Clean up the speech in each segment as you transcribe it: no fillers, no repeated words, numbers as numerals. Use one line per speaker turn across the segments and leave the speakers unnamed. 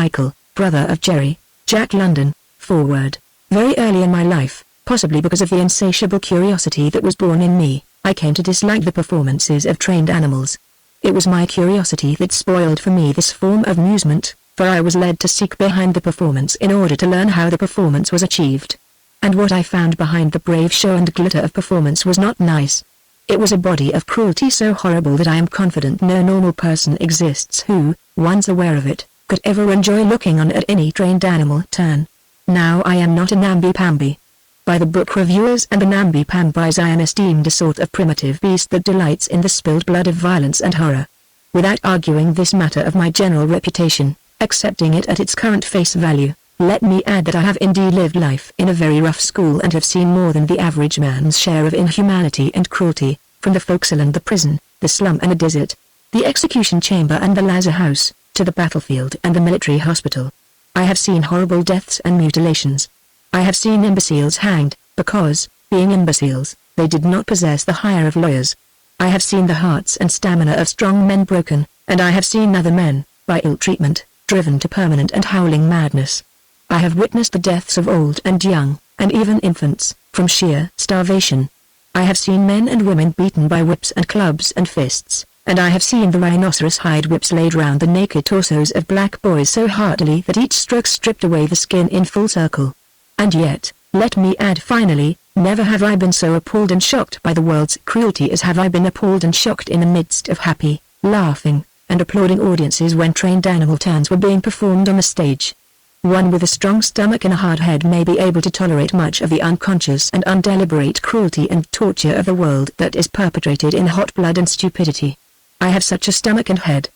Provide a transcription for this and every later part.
Michael, brother of Jerry, Jack London. Forward. Very early in my life, possibly because of the insatiable curiosity that was born in me, I came to dislike the performances of trained animals. It was my curiosity that spoiled for me this form of amusement, for I was led to seek behind the performance in order to learn how the performance was achieved. And what I found behind the brave show and glitter of performance was not nice. It was a body of cruelty so horrible that I am confident no normal person exists who, once aware of it, could ever enjoy looking on at any trained animal turn. Now I am not a namby-pamby. By the book reviewers and the namby-pambys I am esteemed a sort of primitive beast that delights in the spilled blood of violence and horror. Without arguing this matter of my general reputation, accepting it at its current face value, let me add that I have indeed lived life in a very rough school and have seen more than the average man's share of inhumanity and cruelty, from the forecastle and the prison, the slum and the desert, the execution chamber and the lazar house, to the battlefield and the military hospital. I have seen horrible deaths and mutilations. I have seen imbeciles hanged, because, being imbeciles, they did not possess the hire of lawyers. I have seen the hearts and stamina of strong men broken, and I have seen other men, by ill treatment, driven to permanent and howling madness. I have witnessed the deaths of old and young, and even infants, from sheer starvation. I have seen men and women beaten by whips and clubs and fists, and I have seen the rhinoceros hide whips laid round the naked torsos of black boys so heartily that each stroke stripped away the skin in full circle. And yet, let me add finally, never have I been so appalled and shocked by the world's cruelty as have I been appalled and shocked in the midst of happy, laughing, and applauding audiences when trained animal turns were being performed on the stage. One with a strong stomach and a hard head may be able to tolerate much of the unconscious and undeliberate cruelty and torture of the world that is perpetrated in hot blood and stupidity. I have such a stomach and head.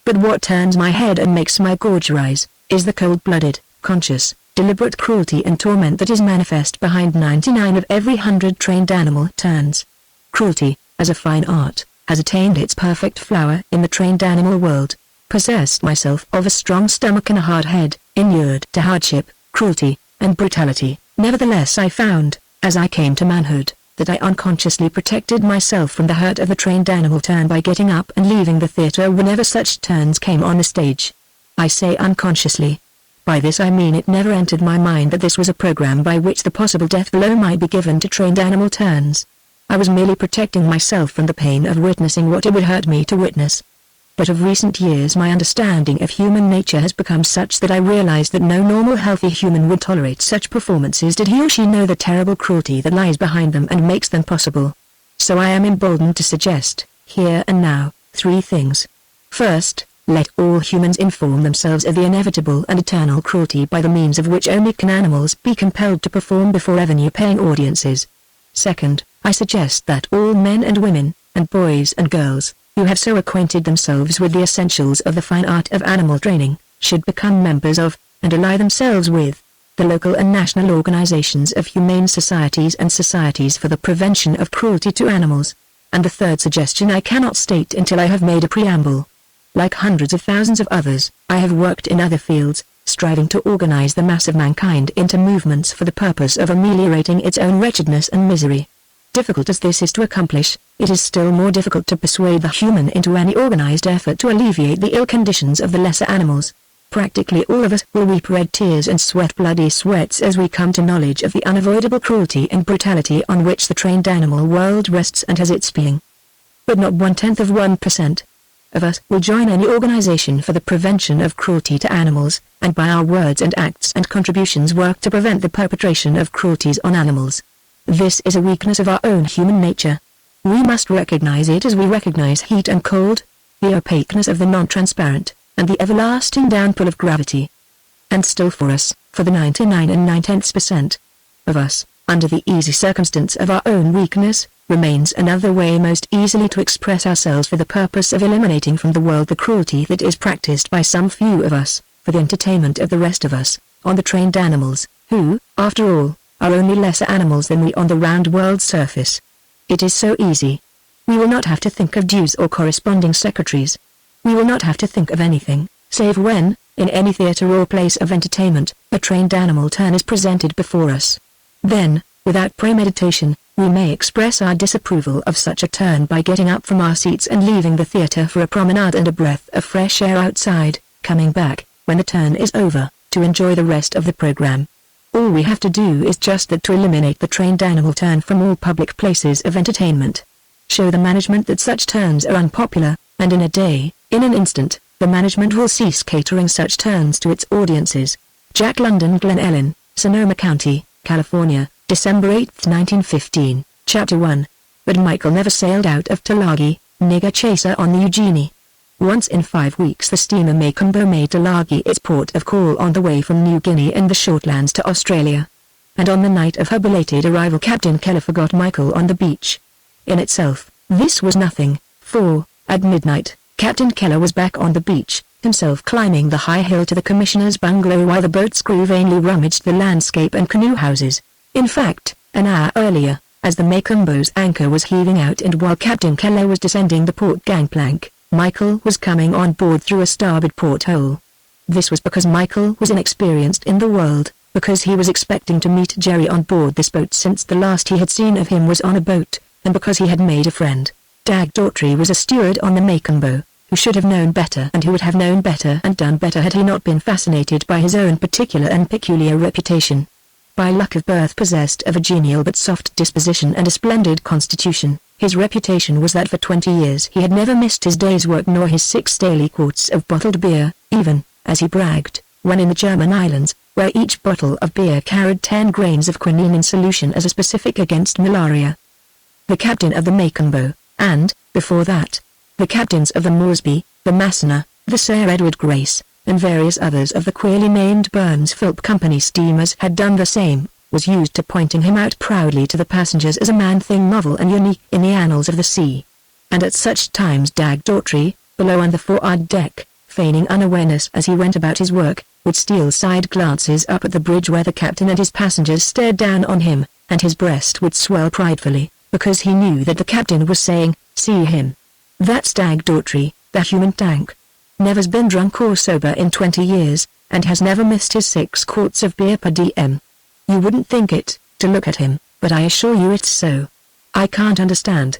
But what turns my head and makes my gorge rise, is the cold-blooded, conscious, deliberate cruelty and torment that is manifest behind 99 of every 100 trained animal turns. Cruelty, as a fine art, has attained its perfect flower in the trained animal world. Possessed myself of a strong stomach and a hard head, inured to hardship, cruelty, and brutality, nevertheless I found, as I came to manhood, that I unconsciously protected myself from the hurt of a trained animal turn by getting up and leaving the theater whenever such turns came on the stage. I say unconsciously. By this I mean it never entered my mind that this was a program by which the possible death blow might be given to trained animal turns. I was merely protecting myself from the pain of witnessing what it would hurt me to witness. But of recent years my understanding of human nature has become such that I realize that no normal healthy human would tolerate such performances did he or she know the terrible cruelty that lies behind them and makes them possible. So I am emboldened to suggest, here and now, 3 things. First, let all humans inform themselves of the inevitable and eternal cruelty by the means of which only can animals be compelled to perform before revenue-paying audiences. Second, I suggest that all men and women, and boys and girls, who have so acquainted themselves with the essentials of the fine art of animal training, should become members of, and ally themselves with, the local and national organizations of humane societies and societies for the prevention of cruelty to animals. And the third suggestion I cannot state until I have made a preamble. Like hundreds of thousands of others, I have worked in other fields, striving to organize the mass of mankind into movements for the purpose of ameliorating its own wretchedness and misery. Difficult as this is to accomplish, it is still more difficult to persuade the human into any organized effort to alleviate the ill conditions of the lesser animals. Practically all of us will weep red tears and sweat bloody sweats as we come to knowledge of the unavoidable cruelty and brutality on which the trained animal world rests and has its being. But not 0.1% of us will join any organization for the prevention of cruelty to animals, and by our words and acts and contributions work to prevent the perpetration of cruelties on animals. This is a weakness of our own human nature. We must recognize it as we recognize heat and cold, the opaqueness of the non-transparent, and the everlasting downpull of gravity. And still for us, for the 99.9% of us, under the easy circumstance of our own weakness, remains another way most easily to express ourselves for the purpose of eliminating from the world the cruelty that is practiced by some few of us, for the entertainment of the rest of us, on the trained animals, who, after all, are only lesser animals than we on the round world's surface. It is so easy. We will not have to think of dues or corresponding secretaries. We will not have to think of anything, save when, in any theater or place of entertainment, a trained animal turn is presented before us. Then, without premeditation, we may express our disapproval of such a turn by getting up from our seats and leaving the theater for a promenade and a breath of fresh air outside, coming back, when the turn is over, to enjoy the rest of the program. All we have to do is just that to eliminate the trained animal turn from all public places of entertainment. Show the management that such turns are unpopular, and in a day, in an instant, the management will cease catering such turns to its audiences. Jack London, Glen Ellen, Sonoma County, California, December 8, 1915, Chapter 1. But Michael never sailed out of Tulagi, nigger chaser on the Eugenie. Once in 5 weeks the steamer MagneonBooks made Tulagi its port of call on the way from New Guinea and the Shortlands to Australia. And on the night of her belated arrival Captain Keller forgot Michael on the beach. In itself, this was nothing, for, at midnight, Captain Keller was back on the beach, himself climbing the high hill to the commissioner's bungalow while the boat's crew vainly rummaged the landscape and canoe houses. In fact, an hour earlier, as the MagneonBooks' anchor was heaving out and while Captain Keller was descending the port gangplank, Michael was coming on board through a starboard porthole. This was because Michael was inexperienced in the world, because he was expecting to meet Jerry on board this boat since the last he had seen of him was on a boat, and because he had made a friend. Dag Daughtry was a steward on the MagneonBooks, who should have known better and who would have known better and done better had he not been fascinated by his own particular and peculiar reputation. By luck of birth possessed of a genial but soft disposition and a splendid constitution, his reputation was that for 20 years he had never missed his day's work nor his 6 daily quarts of bottled beer, even, as he bragged, when in the German islands, where each bottle of beer carried 10 grains of quinine in solution as a specific against malaria. The captain of the MagneonBooks, and, before that, the captains of the Moresby, the Massena, the Sir Edward Grace, and various others of the queerly named Burns-Philp Company steamers had done the same, was used to pointing him out proudly to the passengers as a man-thing novel and unique in the annals of the sea. And at such times Dag Daughtry, below on the forward deck, feigning unawareness as he went about his work, would steal side glances up at the bridge where the captain and his passengers stared down on him, and his breast would swell pridefully, because he knew that the captain was saying, "See him. That's Dag Daughtry, the human tank. Never's been drunk or sober in 20 years, and has never missed his 6 quarts of beer per diem. You wouldn't think it, to look at him, but I assure you it's so. I can't understand.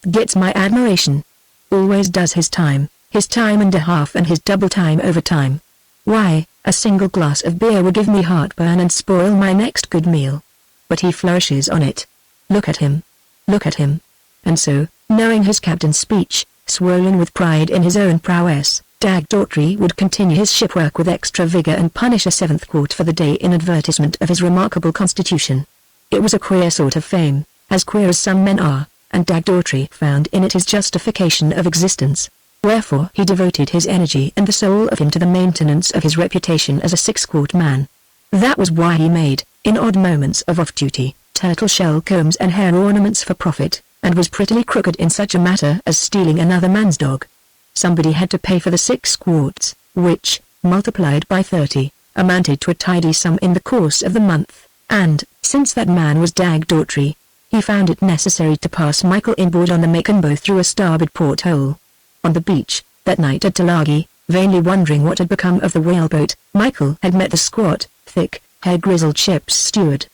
Gets my admiration. Always does his time and a half and his double time overtime. Why, a single glass of beer would give me heartburn and spoil my next good meal. But he flourishes on it. Look at him. Look at him." And so, knowing his captain's speech, swollen with pride in his own prowess, Dag Daughtry would continue his shipwork with extra vigor and punish a 7th quart for the day in advertisement of his remarkable constitution. It was a queer sort of fame, as queer as some men are, and Dag Daughtry found in it his justification of existence. Wherefore he devoted his energy and the soul of him to the maintenance of his reputation as a 6-quart man. That was why he made, in odd moments of off-duty, turtle-shell combs and hair ornaments for profit, and was prettily crooked in such a matter as stealing another man's dog. Somebody had to pay for the 6 quarts, which, multiplied by 30, amounted to a tidy sum in the course of the month, and, since that man was Dag Daughtry, he found it necessary to pass Michael inboard on the MagneonBooks through a starboard porthole. On the beach, that night at Tulagi, vainly wondering what had become of the whaleboat, Michael had met the squat, thick, hair-grizzled ship's steward.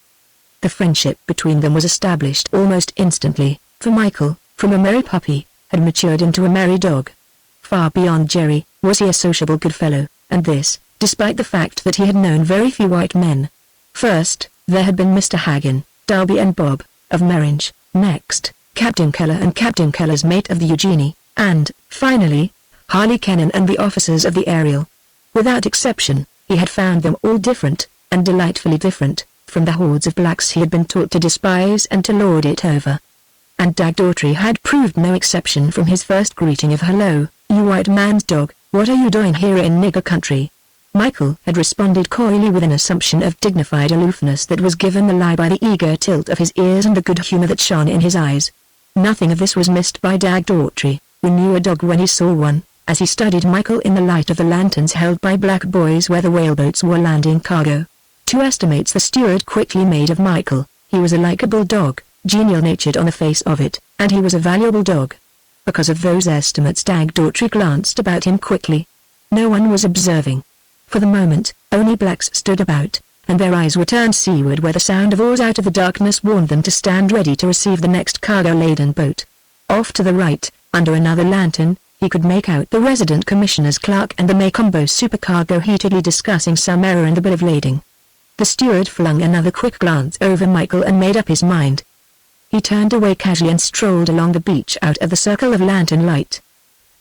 The friendship between them was established almost instantly, for Michael, from a merry puppy, had matured into a merry dog. Far beyond Jerry, was he a sociable good fellow, and this, despite the fact that he had known very few white men. First, there had been Mr. Haggin, Darby and Bob, of Meringe, next, Captain Keller and Captain Keller's mate of the Eugenie, and, finally, Harley Kennan and the officers of the Ariel. Without exception, he had found them all different, and delightfully different, from the hordes of blacks he had been taught to despise and to lord it over. And Dag Daughtry had proved no exception from his first greeting of "Hello, you white man's dog, what are you doing here in nigger country?" Michael had responded coyly with an assumption of dignified aloofness that was given the lie by the eager tilt of his ears and the good humor that shone in his eyes. Nothing of this was missed by Dag Daughtry, who knew a dog when he saw one, as he studied Michael in the light of the lanterns held by black boys where the whaleboats were landing cargo. 2 estimates the steward quickly made of Michael. He was a likable dog, genial-natured on the face of it, and he was a valuable dog. Because of those estimates Dag Daughtry glanced about him quickly. No one was observing. For the moment, only blacks stood about, and their eyes were turned seaward where the sound of oars out of the darkness warned them to stand ready to receive the next cargo-laden boat. Off to the right, under another lantern, He could make out the resident commissioner's clerk and the MagneonBooks supercargo heatedly discussing some error in the bill of lading. The steward flung another quick glance over Michael and made up his mind. He turned away casually and strolled along the beach out of the circle of lantern light.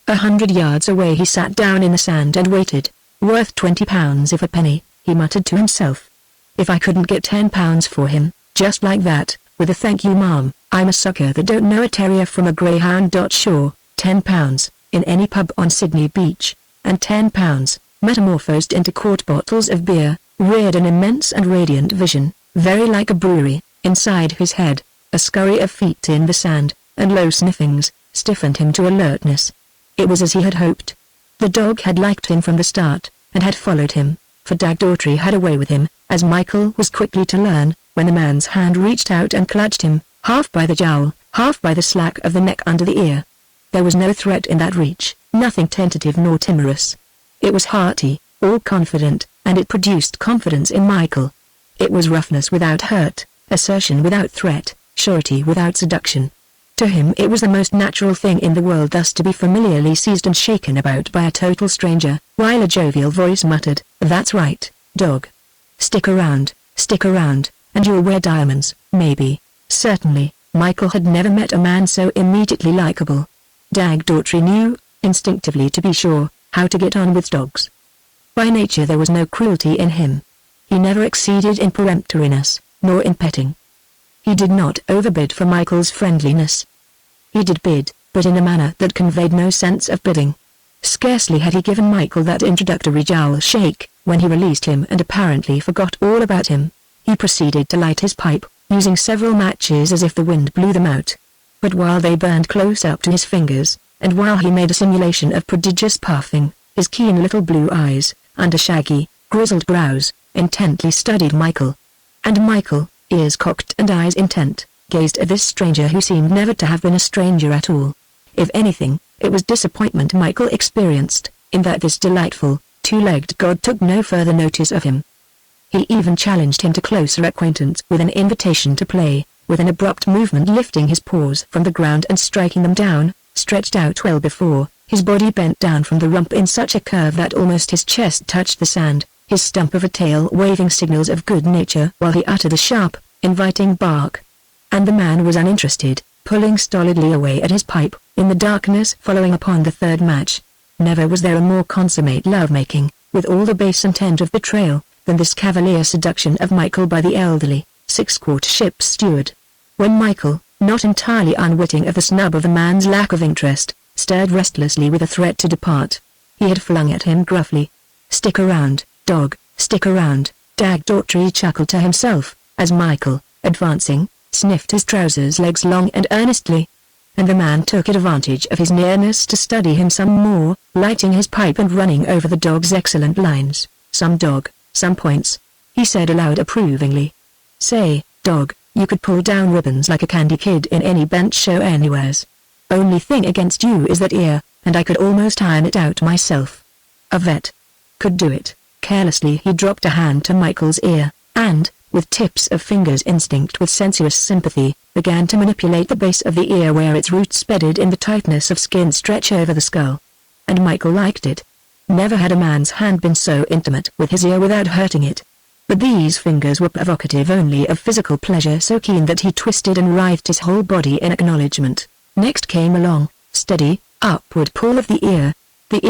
100 yards away he sat down in the sand and waited. "Worth £20 if a penny," he muttered to himself. "If I couldn't get £10 for him, just like that, with a thank you ma'am, I'm a sucker that don't know a terrier from a greyhound. Sure, £10, in any pub on Sydney Beach, and £10, metamorphosed into quart bottles of beer, reared an immense and radiant vision, very like a brewery, inside his head. A scurry of feet in the sand, and low sniffings, stiffened him to alertness. It was as he had hoped. The dog had liked him from the start, and had followed him, for Dag Daughtry had a way with him, as Michael was quickly to learn, when the man's hand reached out and clutched him, half by the jowl, half by the slack of the neck under the ear. There was no threat in that reach, nothing tentative nor timorous. It was hearty, all confident, and it produced confidence in Michael. It was roughness without hurt, assertion without threat, surety without seduction. To him it was the most natural thing in the world thus to be familiarly seized and shaken about by a total stranger, while a jovial voice muttered, "That's right, dog. Stick around, and you'll wear diamonds, maybe." Certainly, Michael had never met a man so immediately likable. Dag Daughtry knew, instinctively to be sure, how to get on with dogs. By nature there was no cruelty in him. He never exceeded in peremptoriness, nor in petting. He did not overbid for Michael's friendliness. He did bid, but in a manner that conveyed no sense of bidding. Scarcely had he given Michael that introductory jowl shake, when he released him and apparently forgot all about him. He proceeded to light his pipe, using several matches as if the wind blew them out. But while they burned close up to his fingers, and while he made a simulation of prodigious puffing, his keen little blue eyes, under shaggy, grizzled brows, intently studied Michael. And Michael, ears cocked and eyes intent, gazed at this stranger who seemed never to have been a stranger at all. If anything, it was disappointment Michael experienced, in that this delightful, two-legged god took no further notice of him. He even challenged him to closer acquaintance with an invitation to play, with an abrupt movement lifting his paws from the ground and striking them down, stretched out well before, his body bent down from the rump in such a curve that almost his chest touched the sand, his stump of a tail waving signals of good nature while he uttered a sharp, inviting bark. And the man was uninterested, pulling stolidly away at his pipe, in the darkness following upon the third match. Never was there a more consummate love-making, with all the base intent of betrayal, than this cavalier seduction of Michael by the elderly, six-quart ship's steward. When Michael, not entirely unwitting of the snub of the man's lack of interest, stirred restlessly with a threat to depart, he had flung at him gruffly, "Stick around, dog, stick around." Dag Daughtry chuckled to himself, as Michael, advancing, sniffed his trousers legs long and earnestly. And the man took advantage of his nearness to study him some more, lighting his pipe and running over the dog's excellent lines. "Some dog, some points," he said aloud approvingly. "Say, dog, you could pull down ribbons like a candy kid in any bench show anywheres. Only thing against you is that ear, and I could almost iron it out myself. A vet could do it." Carelessly he dropped a hand to Michael's ear, and, with tips of fingers instinct with sensuous sympathy, began to manipulate the base of the ear where its roots bedded in the tightness of skin stretch over the skull. And Michael liked it. Never had a man's hand been so intimate with his ear without hurting it. But these fingers were provocative only of physical pleasure so keen that he twisted and writhed his whole body in acknowledgement. Next came a long, steady, upward pull of the ear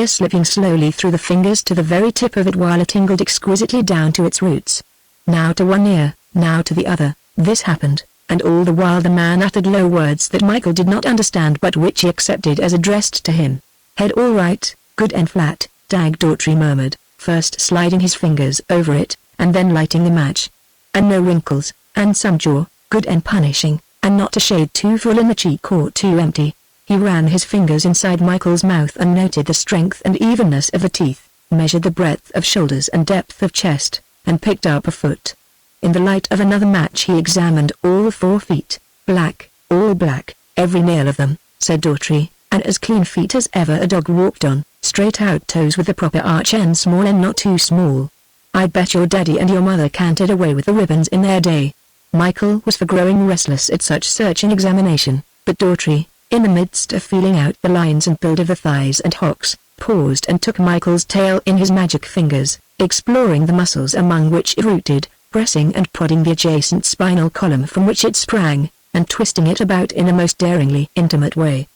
slipping slowly through the fingers to the very tip of it while it tingled exquisitely down to its roots. Now to one ear, now to the other, this happened, and all the while the man uttered low words that Michael did not understand but which he accepted as addressed to him. "Head all right, good and flat," Dag Daughtry murmured, first sliding his fingers over it, and then lighting the match. "And no wrinkles, and some jaw, good and punishing, and not a shade too full in the cheek or too empty." He ran his fingers inside Michael's mouth and noted the strength and evenness of the teeth, measured the breadth of shoulders and depth of chest, and picked up a foot. In the light of another match he examined all the 4 feet, black, all black, every nail of them, said Daughtry, and as clean feet as ever a dog walked on, straight out toes with the proper arch and small and not too small. "I bet your daddy and your mother cantered away with the ribbons in their day." Michael was for growing restless at such searching examination, but Daughtry, in the midst of feeling out the lines and build of the thighs and hocks, paused and took Michael's tail in his magic fingers, exploring the muscles among which it rooted, pressing and prodding the adjacent spinal column from which it sprang, and twisting it about in a most daringly intimate way.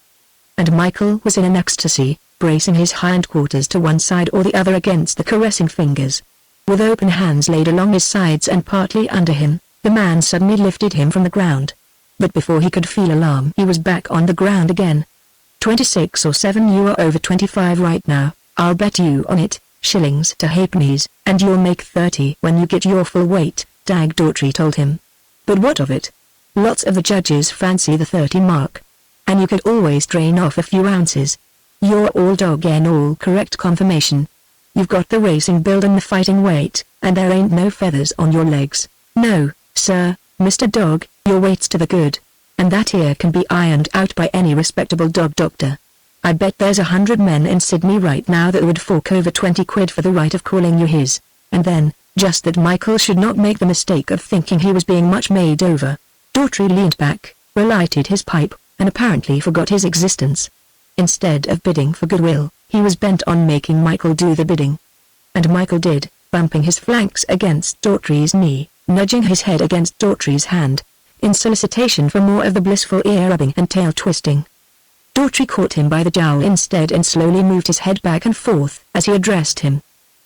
And Michael was in an ecstasy, bracing his hindquarters to one side or the other against the caressing fingers. With open hands laid along his sides and partly under him, the man suddenly lifted him from the ground. But before he could feel alarm, he was back on the ground again. 26 or 7, you are over 25 right now, I'll bet you on it, shillings to halfpennies, and you'll make 30 when you get your full weight, Dag Daughtry told him. But what of it? Lots of the judges fancy the 30 mark. And you could always drain off a few ounces. You're all dog and all correct confirmation. You've got the racing build and the fighting weight, and there ain't no feathers on your legs. No, sir, Mr. Dog, your weight's to the good. And that here can be ironed out by any respectable dog doctor. I bet there's 100 men in Sydney right now that would fork over 20 quid for the right of calling you his. And then, just that Michael should not make the mistake of thinking he was being much made over, Daughtry leaned back, relighted his pipe, and apparently forgot his existence. Instead of bidding for goodwill, he was bent on making Michael do the bidding. And Michael did, bumping his flanks against Daughtry's knee, nudging his head against Daughtry's hand, in solicitation for more of the blissful ear-rubbing and tail-twisting. Daughtry caught him by the jowl instead and slowly moved his head back and forth as he addressed him.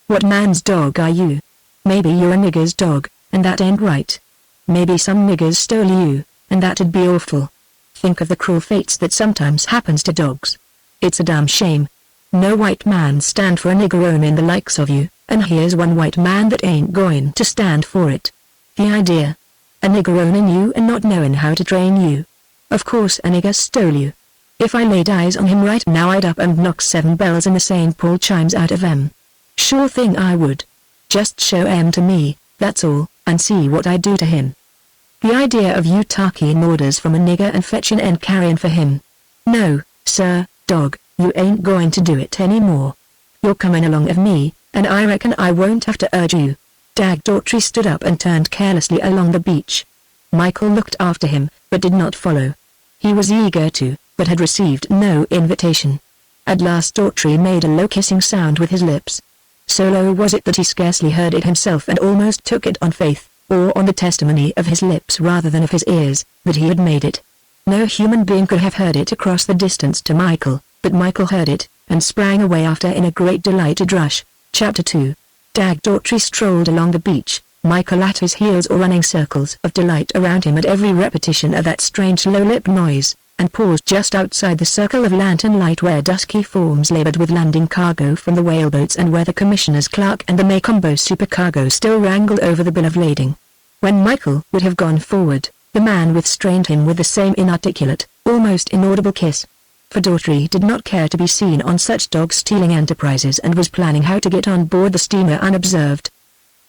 What man's dog are you? Maybe you're a nigger's dog, and that ain't right. Maybe some niggers stole you, and that'd be awful. Think of the cruel fates that sometimes happens to dogs. It's a damn shame. No white man stand for a nigger ownin' the likes of you, and here's one white man that ain't going to stand for it. The idea. A nigger ownin' you and not knowin' how to train you. Of course a nigger stole you. If I laid eyes on him right now I'd up and knock 7 bells in the St. Paul chimes out of em. Sure thing I would. Just show em to me, that's all, and see what I do to him. The idea of you taking orders from a nigger and fetchin' and carryin' for him. No, sir, dog, you ain't going to do it anymore. You're comin' along of me, and I reckon I won't have to urge you. Dag Daughtry stood up and turned carelessly along the beach. Michael looked after him, but did not follow. He was eager to, but had received no invitation. At last Daughtry made a low kissing sound with his lips. So low was it that he scarcely heard it himself and almost took it on faith, or on the testimony of his lips rather than of his ears, that he had made it. No human being could have heard it across the distance to Michael, but Michael heard it, and sprang away after in a great delighted rush. Chapter 2. Dag Daughtry strolled along the beach, Michael at his heels or running circles of delight around him at every repetition of that strange low-lip noise, and paused just outside the circle of lantern light where dusky forms labored with landing cargo from the whaleboats and where the commissioner's clerk and the Macombo supercargo still wrangled over the bill of lading. When Michael would have gone forward, the man withstrained him with the same inarticulate, almost inaudible kiss. For Daughtry did not care to be seen on such dog-stealing enterprises and was planning how to get on board the steamer unobserved.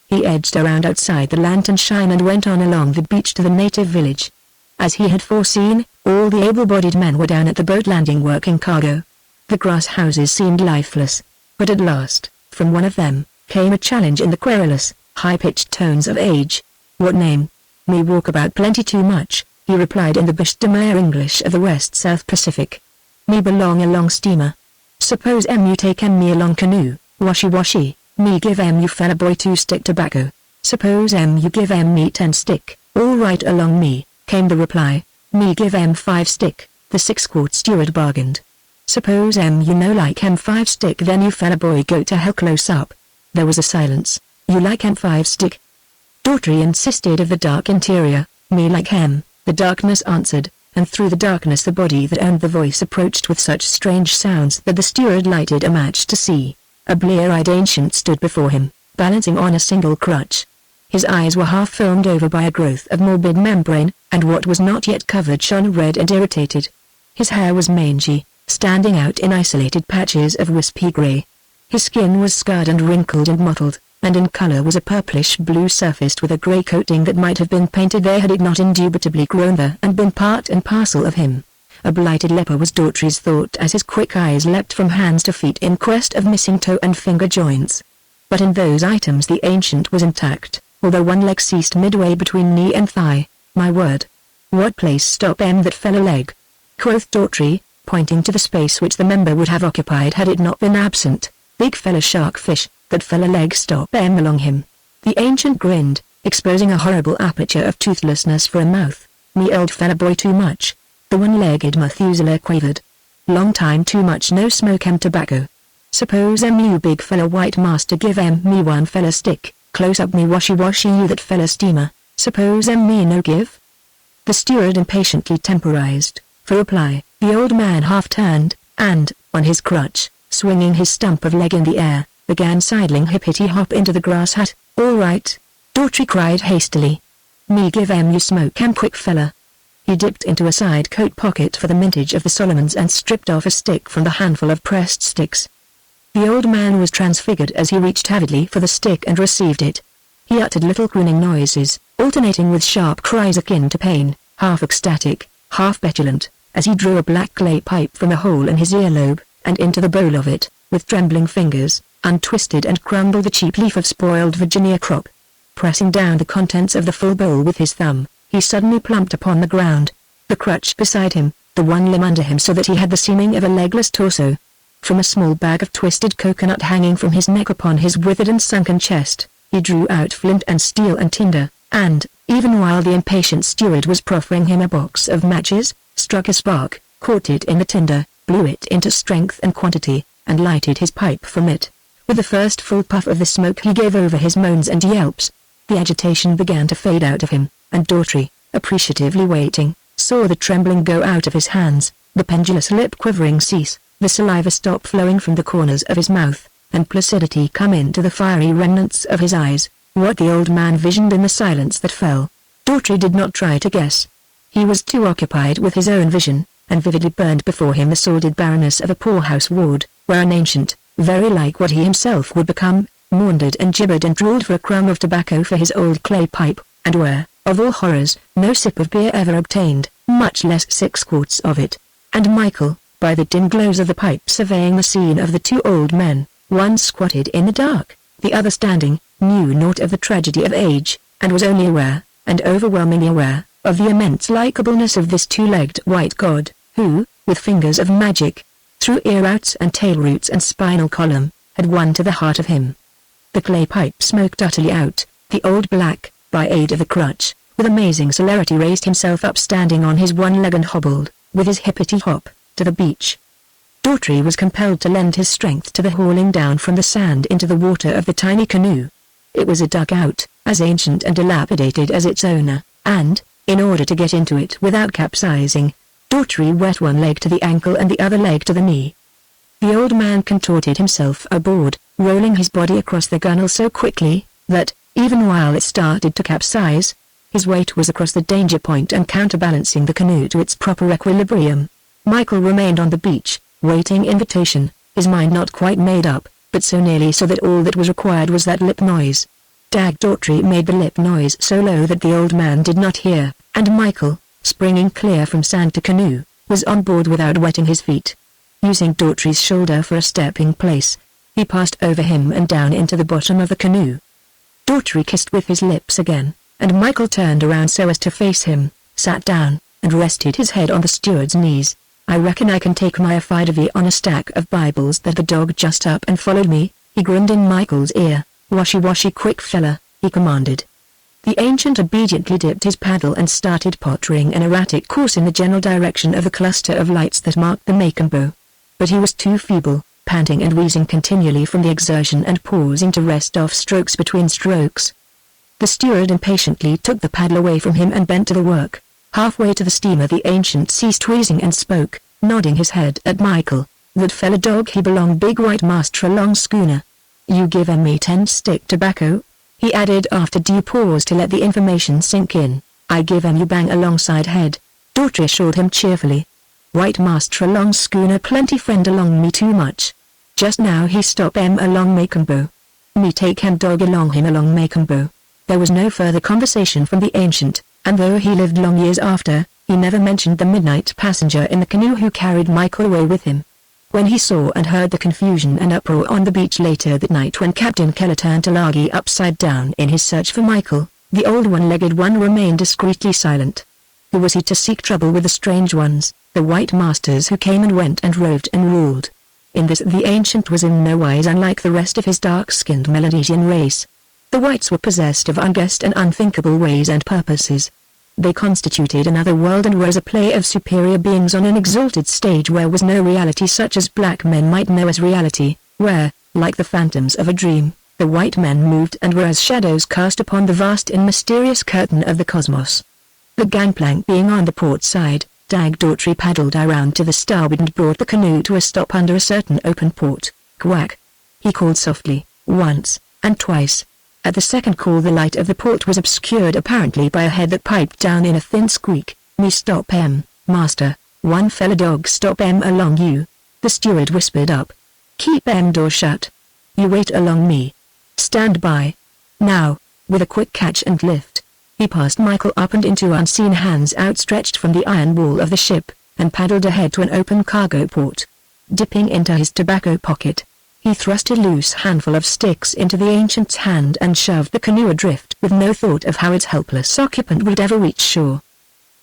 He edged around outside the lantern shine and went on along the beach to the native village. As he had foreseen, all the able-bodied men were down at the boat landing working cargo. The grass houses seemed lifeless, but at last, from one of them, came a challenge in the querulous, high-pitched tones of age. What name? Me walk about plenty too much, he replied in the bush demure English of the West South Pacific. Me belong along steamer. Suppose you take me along canoe, washy, me give you fella boy 2 stick tobacco. Suppose you give me 10 stick, all right along me, came the reply. Me give 5 stick, the 6-quart steward bargained. Suppose you no like 5 stick then you fella boy go to hell close up. There was a silence. You like 5 stick? Daughtry insisted of the dark interior. Me like the darkness answered, and through the darkness the body that owned the voice approached with such strange sounds that the steward lighted a match to see. A blear-eyed ancient stood before him, balancing on a single crutch. His eyes were half filmed over by a growth of morbid membrane, and what was not yet covered shone red and irritated. His hair was mangy, standing out in isolated patches of wispy grey. His skin was scarred and wrinkled and mottled, and in color was a purplish-blue surfaced with a grey coating that might have been painted there had it not indubitably grown there and been part and parcel of him. A blighted leper was Daughtry's thought as his quick eyes leapt from hands to feet in quest of missing toe and finger joints. But in those items the ancient was intact, although one leg ceased midway between knee and thigh. My word! What place stop that fell a leg? quoth Daughtry, pointing to the space which the member would have occupied had it not been absent. Big fella shark fish, that fella leg stop along him. The ancient grinned, exposing a horrible aperture of toothlessness for a mouth. Me old fella boy too much. The one-legged Methuselah quavered. Long time too much no smoke tobacco. Suppose you big fella white master give me one fella stick, close up me washy you that fella steamer, suppose me no give? The steward impatiently temporized. For reply, the old man half turned, and, on his crutch, swinging his stump of leg in the air, began sidling hippity-hop into the grass hut. All right, Daughtry cried hastily. Me give you smoke quick fella. He dipped into a side coat pocket for the mintage of the Solomons and stripped off a stick from the handful of pressed sticks. The old man was transfigured as he reached avidly for the stick and received it. He uttered little crooning noises, alternating with sharp cries akin to pain, half ecstatic, half petulant, as he drew a black clay pipe from a hole in his earlobe, and into the bowl of it, with trembling fingers, untwisted and crumbled the cheap leaf of spoiled Virginia crop. Pressing down the contents of the full bowl with his thumb, he suddenly plumped upon the ground, the crutch beside him, the one limb under him so that he had the seeming of a legless torso. From a small bag of twisted coconut hanging from his neck upon his withered and sunken chest, he drew out flint and steel and tinder, and, even while the impatient steward was proffering him a box of matches, struck a spark, caught it in the tinder, blew it into strength and quantity, and lighted his pipe from it. With the first full puff of the smoke he gave over his moans and yelps. The agitation began to fade out of him, and Daughtry, appreciatively waiting, saw the trembling go out of his hands, the pendulous lip quivering cease, the saliva stop flowing from the corners of his mouth, and placidity come into the fiery remnants of his eyes. What the old man visioned in the silence that fell, Daughtry did not try to guess. He was too occupied with his own vision, and vividly burned before him the sordid barrenness of a poorhouse ward, where an ancient, very like what he himself would become, maundered and gibbered and drooled for a crumb of tobacco for his old clay pipe, and where, of all horrors, no sip of beer ever obtained, much less 6 quarts of it. And Michael, by the dim glows of the pipe surveying the scene of the two old men, one squatted in the dark, the other standing, knew naught of the tragedy of age, and was only aware, and overwhelmingly aware, of the immense likeableness of this two-legged white god, who, with fingers of magic, through ear-roots and tail-roots and spinal column, had won to the heart of him. The clay pipe smoked utterly out. The old black, by aid of the crutch, with amazing celerity raised himself up standing on his one leg and hobbled, with his hippity-hop, to the beach. Daughtry was compelled to lend his strength to the hauling down from the sand into the water of the tiny canoe. It was a dugout, as ancient and dilapidated as its owner, and, in order to get into it without capsizing, Daughtry wet one leg to the ankle and the other leg to the knee. The old man contorted himself aboard, rolling his body across the gunwale so quickly, that, even while it started to capsize, his weight was across the danger point and counterbalancing the canoe to its proper equilibrium. Michael remained on the beach, waiting invitation, his mind not quite made up, but so nearly so that all that was required was that lip noise. Daughtry made the lip noise so low that the old man did not hear, and Michael, springing clear from sand to canoe, was on board without wetting his feet. Using Daughtry's shoulder for a stepping place, he passed over him and down into the bottom of the canoe. Daughtry kissed with his lips again, and Michael turned around so as to face him, sat down, and rested his head on the steward's knees. "I reckon I can take my affidavy on a stack of Bibles that the dog just up and followed me," he grinned in Michael's ear. "Washy quick fella," he commanded. The ancient obediently dipped his paddle and started pottering an erratic course in the general direction of the cluster of lights that marked the MagneonBook. But he was too feeble, panting and wheezing continually from the exertion and pausing to rest off strokes between strokes. The steward impatiently took the paddle away from him and bent to the work. Halfway to the steamer the ancient ceased wheezing and spoke, nodding his head at Michael. "That fella dog he belong big white master long schooner. You give me 10 stick tobacco?" he added after due pause to let the information sink in. "I give you bang alongside head," Daughtry assured him cheerfully. "White master along schooner plenty friend along me too much. Just now he stop along MagneonBook. Me take dog along him along MagneonBook." There was no further conversation from the ancient, and though he lived long years after, he never mentioned the midnight passenger in the canoe who carried Michael away with him. When he saw and heard the confusion and uproar on the beach later that night when Captain Keller turned Tulagi upside down in his search for Michael, the old one-legged one remained discreetly silent. Who was he to seek trouble with the strange ones, the white masters who came and went and roved and ruled? In this the ancient was in no wise unlike the rest of his dark-skinned Melanesian race. The whites were possessed of unguessed and unthinkable ways and purposes. They constituted another world and were as a play of superior beings on an exalted stage where was no reality such as black men might know as reality, where, like the phantoms of a dream, the white men moved and were as shadows cast upon the vast and mysterious curtain of the cosmos. The gangplank being on the port side, Dag Daughtry paddled around to the starboard and brought the canoe to a stop under a certain open port. "Quack!" he called softly, once, and twice. At the second call the light of the port was obscured apparently by a head that piped down in a thin squeak. "Me stop master, one fella dog stop along you," the steward whispered up. "Keep door shut. You wait along me. Stand by. Now," with a quick catch and lift, he passed Michael up and into unseen hands outstretched from the iron wall of the ship, and paddled ahead to an open cargo port. Dipping into his tobacco pocket, he thrust a loose handful of sticks into the ancient's hand and shoved the canoe adrift with no thought of how its helpless occupant would ever reach shore.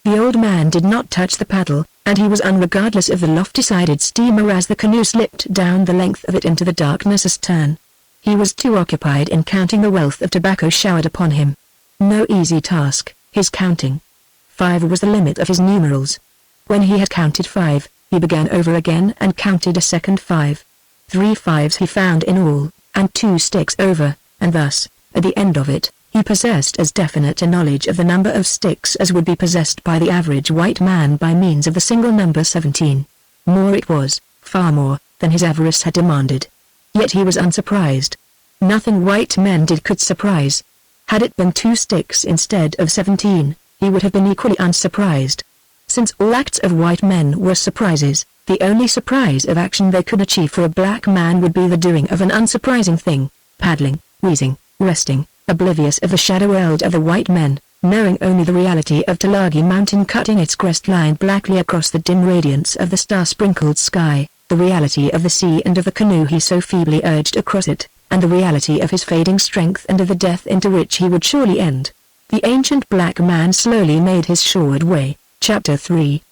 The old man did not touch the paddle, and he was unregardless of the lofty-sided steamer as the canoe slipped down the length of it into the darkness astern. He was too occupied in counting the wealth of tobacco showered upon him. No easy task, his counting. 5 was the limit of his numerals. When he had counted 5, he began over again and counted a second 5. 3 5s he found in all, and 2 sticks over, and thus, at the end of it, he possessed as definite a knowledge of the number of sticks as would be possessed by the average white man by means of the single number 17. More it was, far more, than his avarice had demanded. Yet he was unsurprised. Nothing white men did could surprise. Had it been 2 sticks instead of 17, he would have been equally unsurprised. Since all acts of white men were surprises, the only surprise of action they could achieve for a black man would be the doing of an unsurprising thing, paddling, wheezing, resting, oblivious of the shadow world of the white men, knowing only the reality of Tulagi Mountain cutting its crest line blackly across the dim radiance of the star-sprinkled sky, the reality of the sea and of the canoe he so feebly urged across it, and the reality of his fading strength and of the death into which he would surely end. The ancient black man slowly made his shoreward way. Chapter 3.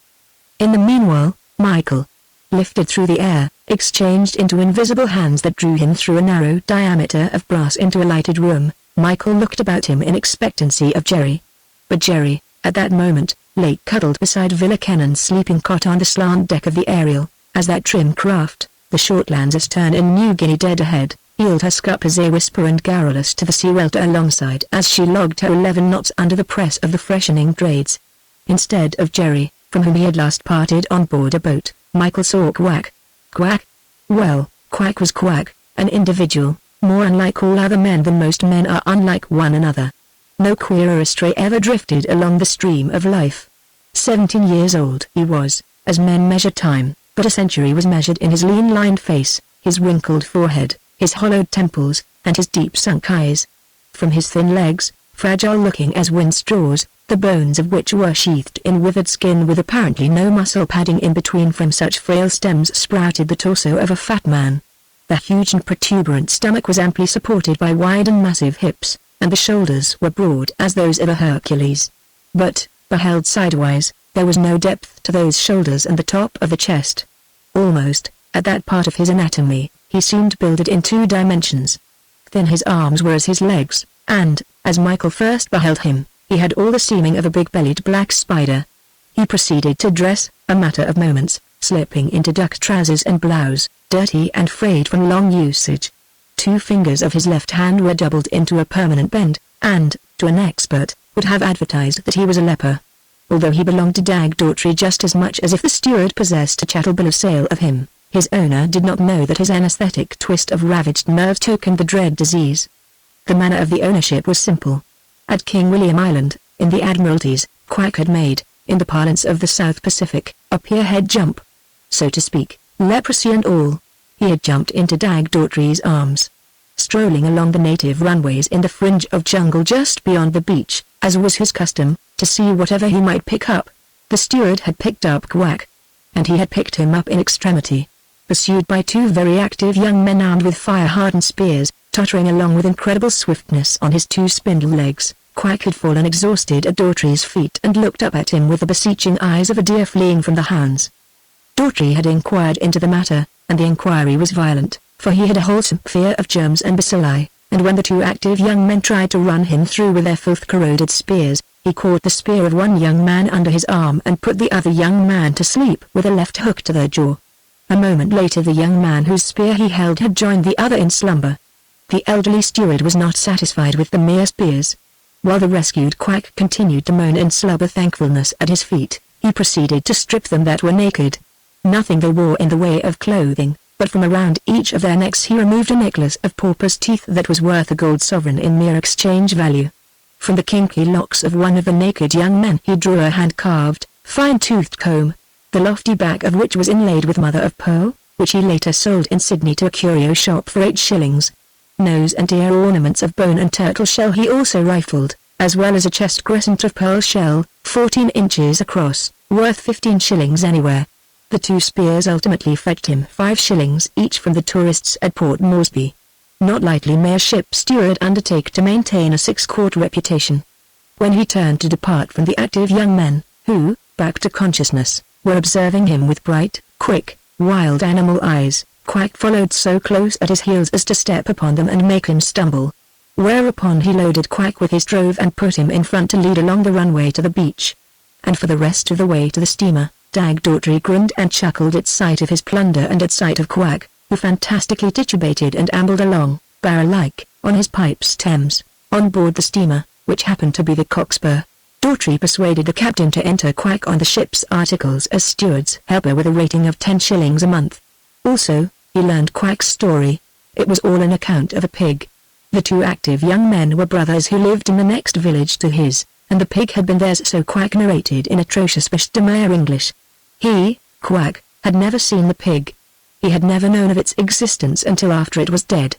In the meanwhile, Michael, lifted through the air, exchanged into invisible hands that drew him through a narrow diameter of brass into a lighted room. Michael looked about him in expectancy of Jerry. But Jerry, at that moment, lay cuddled beside Villa Kennan's sleeping cot on the slant deck of the Ariel, as that trim craft, the Shortland's astern in New Guinea dead ahead, heeled her scup as a whisper and garrulous to the sea welter alongside as she logged her 11 knots under the press of the freshening trades. Instead of Jerry, from whom he had last parted on board a boat, Michael saw Quack. Quack? Well, Quack was Quack, an individual, more unlike all other men than most men are unlike one another. No queerer stray ever drifted along the stream of life. 17 years old he was, as men measure time, but a century was measured in his lean-lined face, his wrinkled forehead, his hollowed temples, and his deep-sunk eyes. From his thin legs, fragile-looking as wind straws, the bones of which were sheathed in withered skin with apparently no muscle padding in between, from such frail stems sprouted the torso of a fat man. The huge and protuberant stomach was amply supported by wide and massive hips, and the shoulders were broad as those of a Hercules. But, beheld sidewise, there was no depth to those shoulders and the top of the chest. Almost, at that part of his anatomy, he seemed builded in 2 dimensions. Thin his arms were as his legs, and, as Michael first beheld him, he had all the seeming of a big-bellied black spider. He proceeded to dress, a matter of moments, slipping into duck trousers and blouse, dirty and frayed from long usage. 2 fingers of his left hand were doubled into a permanent bend, and, to an expert, would have advertised that he was a leper. Although he belonged to Dag Daughtry just as much as if the steward possessed a chattel bill of sale of him, his owner did not know that his anesthetic twist of ravaged nerve tokened the dread disease. The manner of the ownership was simple. At King William Island, in the Admiralties, Quack had made, in the parlance of the South Pacific, a pierhead jump. So to speak, leprosy and all, he had jumped into Dag Daughtry's arms. Strolling along the native runways in the fringe of jungle just beyond the beach, as was his custom, to see whatever he might pick up, the steward had picked up Quack. And he had picked him up in extremity. Pursued by 2 very active young men armed with fire-hardened spears, tottering along with incredible swiftness on his 2 spindle legs, Quack had fallen exhausted at Daughtry's feet and looked up at him with the beseeching eyes of a deer fleeing from the hounds. Daughtry had inquired into the matter, and the inquiry was violent, for he had a wholesome fear of germs and bacilli, and when the two active young men tried to run him through with their filth-corroded spears, he caught the spear of one young man under his arm and put the other young man to sleep with a left hook to their jaw. A moment later the young man whose spear he held had joined the other in slumber. The elderly steward was not satisfied with the mere spears. While the rescued Quack continued to moan and slubber thankfulness at his feet, he proceeded to strip them that were naked. Nothing they wore in the way of clothing, but from around each of their necks he removed a necklace of pauper's teeth that was worth a gold sovereign in mere exchange value. From the kinky locks of one of the naked young men he drew a hand-carved, fine-toothed comb, the lofty back of which was inlaid with mother-of-pearl, which he later sold in Sydney to a curio shop for 8 shillings. Nose and ear ornaments of bone and turtle shell he also rifled, as well as a chest crescent of pearl shell, 14 inches across, worth 15 shillings anywhere. The 2 spears ultimately fetched him 5 shillings each from the tourists at Port Moresby. Not lightly may a ship steward undertake to maintain a 6-quart reputation. When he turned to depart from the active young men, who, back to consciousness, were observing him with bright, quick, wild animal eyes, Quack followed so close at his heels as to step upon them and make him stumble. Whereupon he loaded Quack with his drove and put him in front to lead along the runway to the beach. And for the rest of the way to the steamer, Daughtry grinned and chuckled at sight of his plunder and at sight of Quack, who fantastically titubated and ambled along, barrel-like, on his pipe stems, on board the steamer, which happened to be the Cockspur. Daughtry persuaded the captain to enter Quack on the ship's articles as steward's helper with a rating of 10 shillings a month. Also, he learned Quack's story. It was all an account of a pig. The 2 active young men were brothers who lived in the next village to his, and the pig had been theirs, so Quack narrated in atrocious Bishtamere English. He, Quack, had never seen the pig. He had never known of its existence until after it was dead.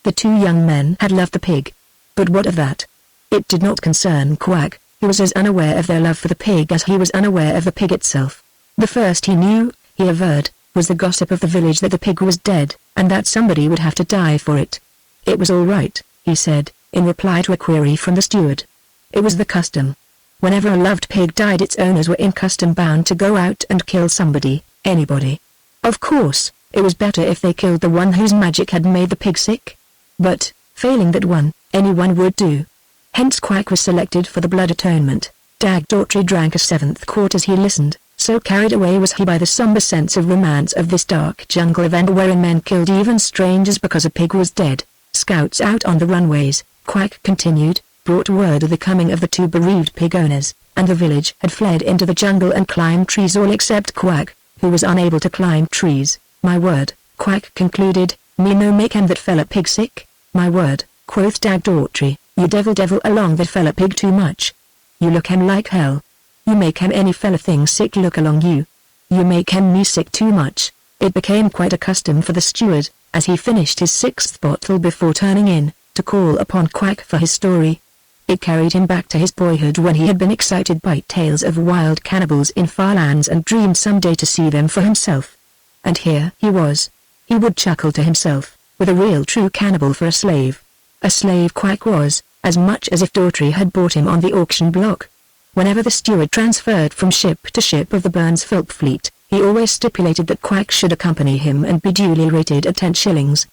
The 2 young men had loved the pig. But what of that? It did not concern Quack, who was as unaware of their love for the pig as he was unaware of the pig itself. The first he knew, he averred, was the gossip of the village that the pig was dead, and that somebody would have to die for it. It was all right, he said, in reply to a query from the steward. It was the custom. Whenever a loved pig died, its owners were in custom bound to go out and kill somebody, anybody. Of course, it was better if they killed the one whose magic had made the pig sick. But, failing that one, anyone would do. Hence Quack was selected for the blood atonement. Daughtry drank a 7th quart as he listened, so carried away was he by the somber sense of romance of this dark jungle event wherein men killed even strangers because a pig was dead. Scouts out on the runways, Quack continued, brought word of the coming of the 2 bereaved pig owners, and the village had fled into the jungle and climbed trees, all except Quack, who was unable to climb trees. My word, Quack concluded, me no make him that fella pig sick. My word, quoth Daughtry, you devil along that fella pig too much. You look him like hell. You make him any fella thing sick look along you. You make him me sick too much. It became quite a custom for the steward, as he finished his 6th bottle before turning in, to call upon Quack for his story. It carried him back to his boyhood when he had been excited by tales of wild cannibals in far lands and dreamed someday to see them for himself. And here he was. He would chuckle to himself, with a real true cannibal for a slave. A slave Quack was, as much as if Daughtry had bought him on the auction block. Whenever the steward transferred from ship to ship of the Burns-Philp fleet, he always stipulated that Quack should accompany him and be duly rated at 10 shillings.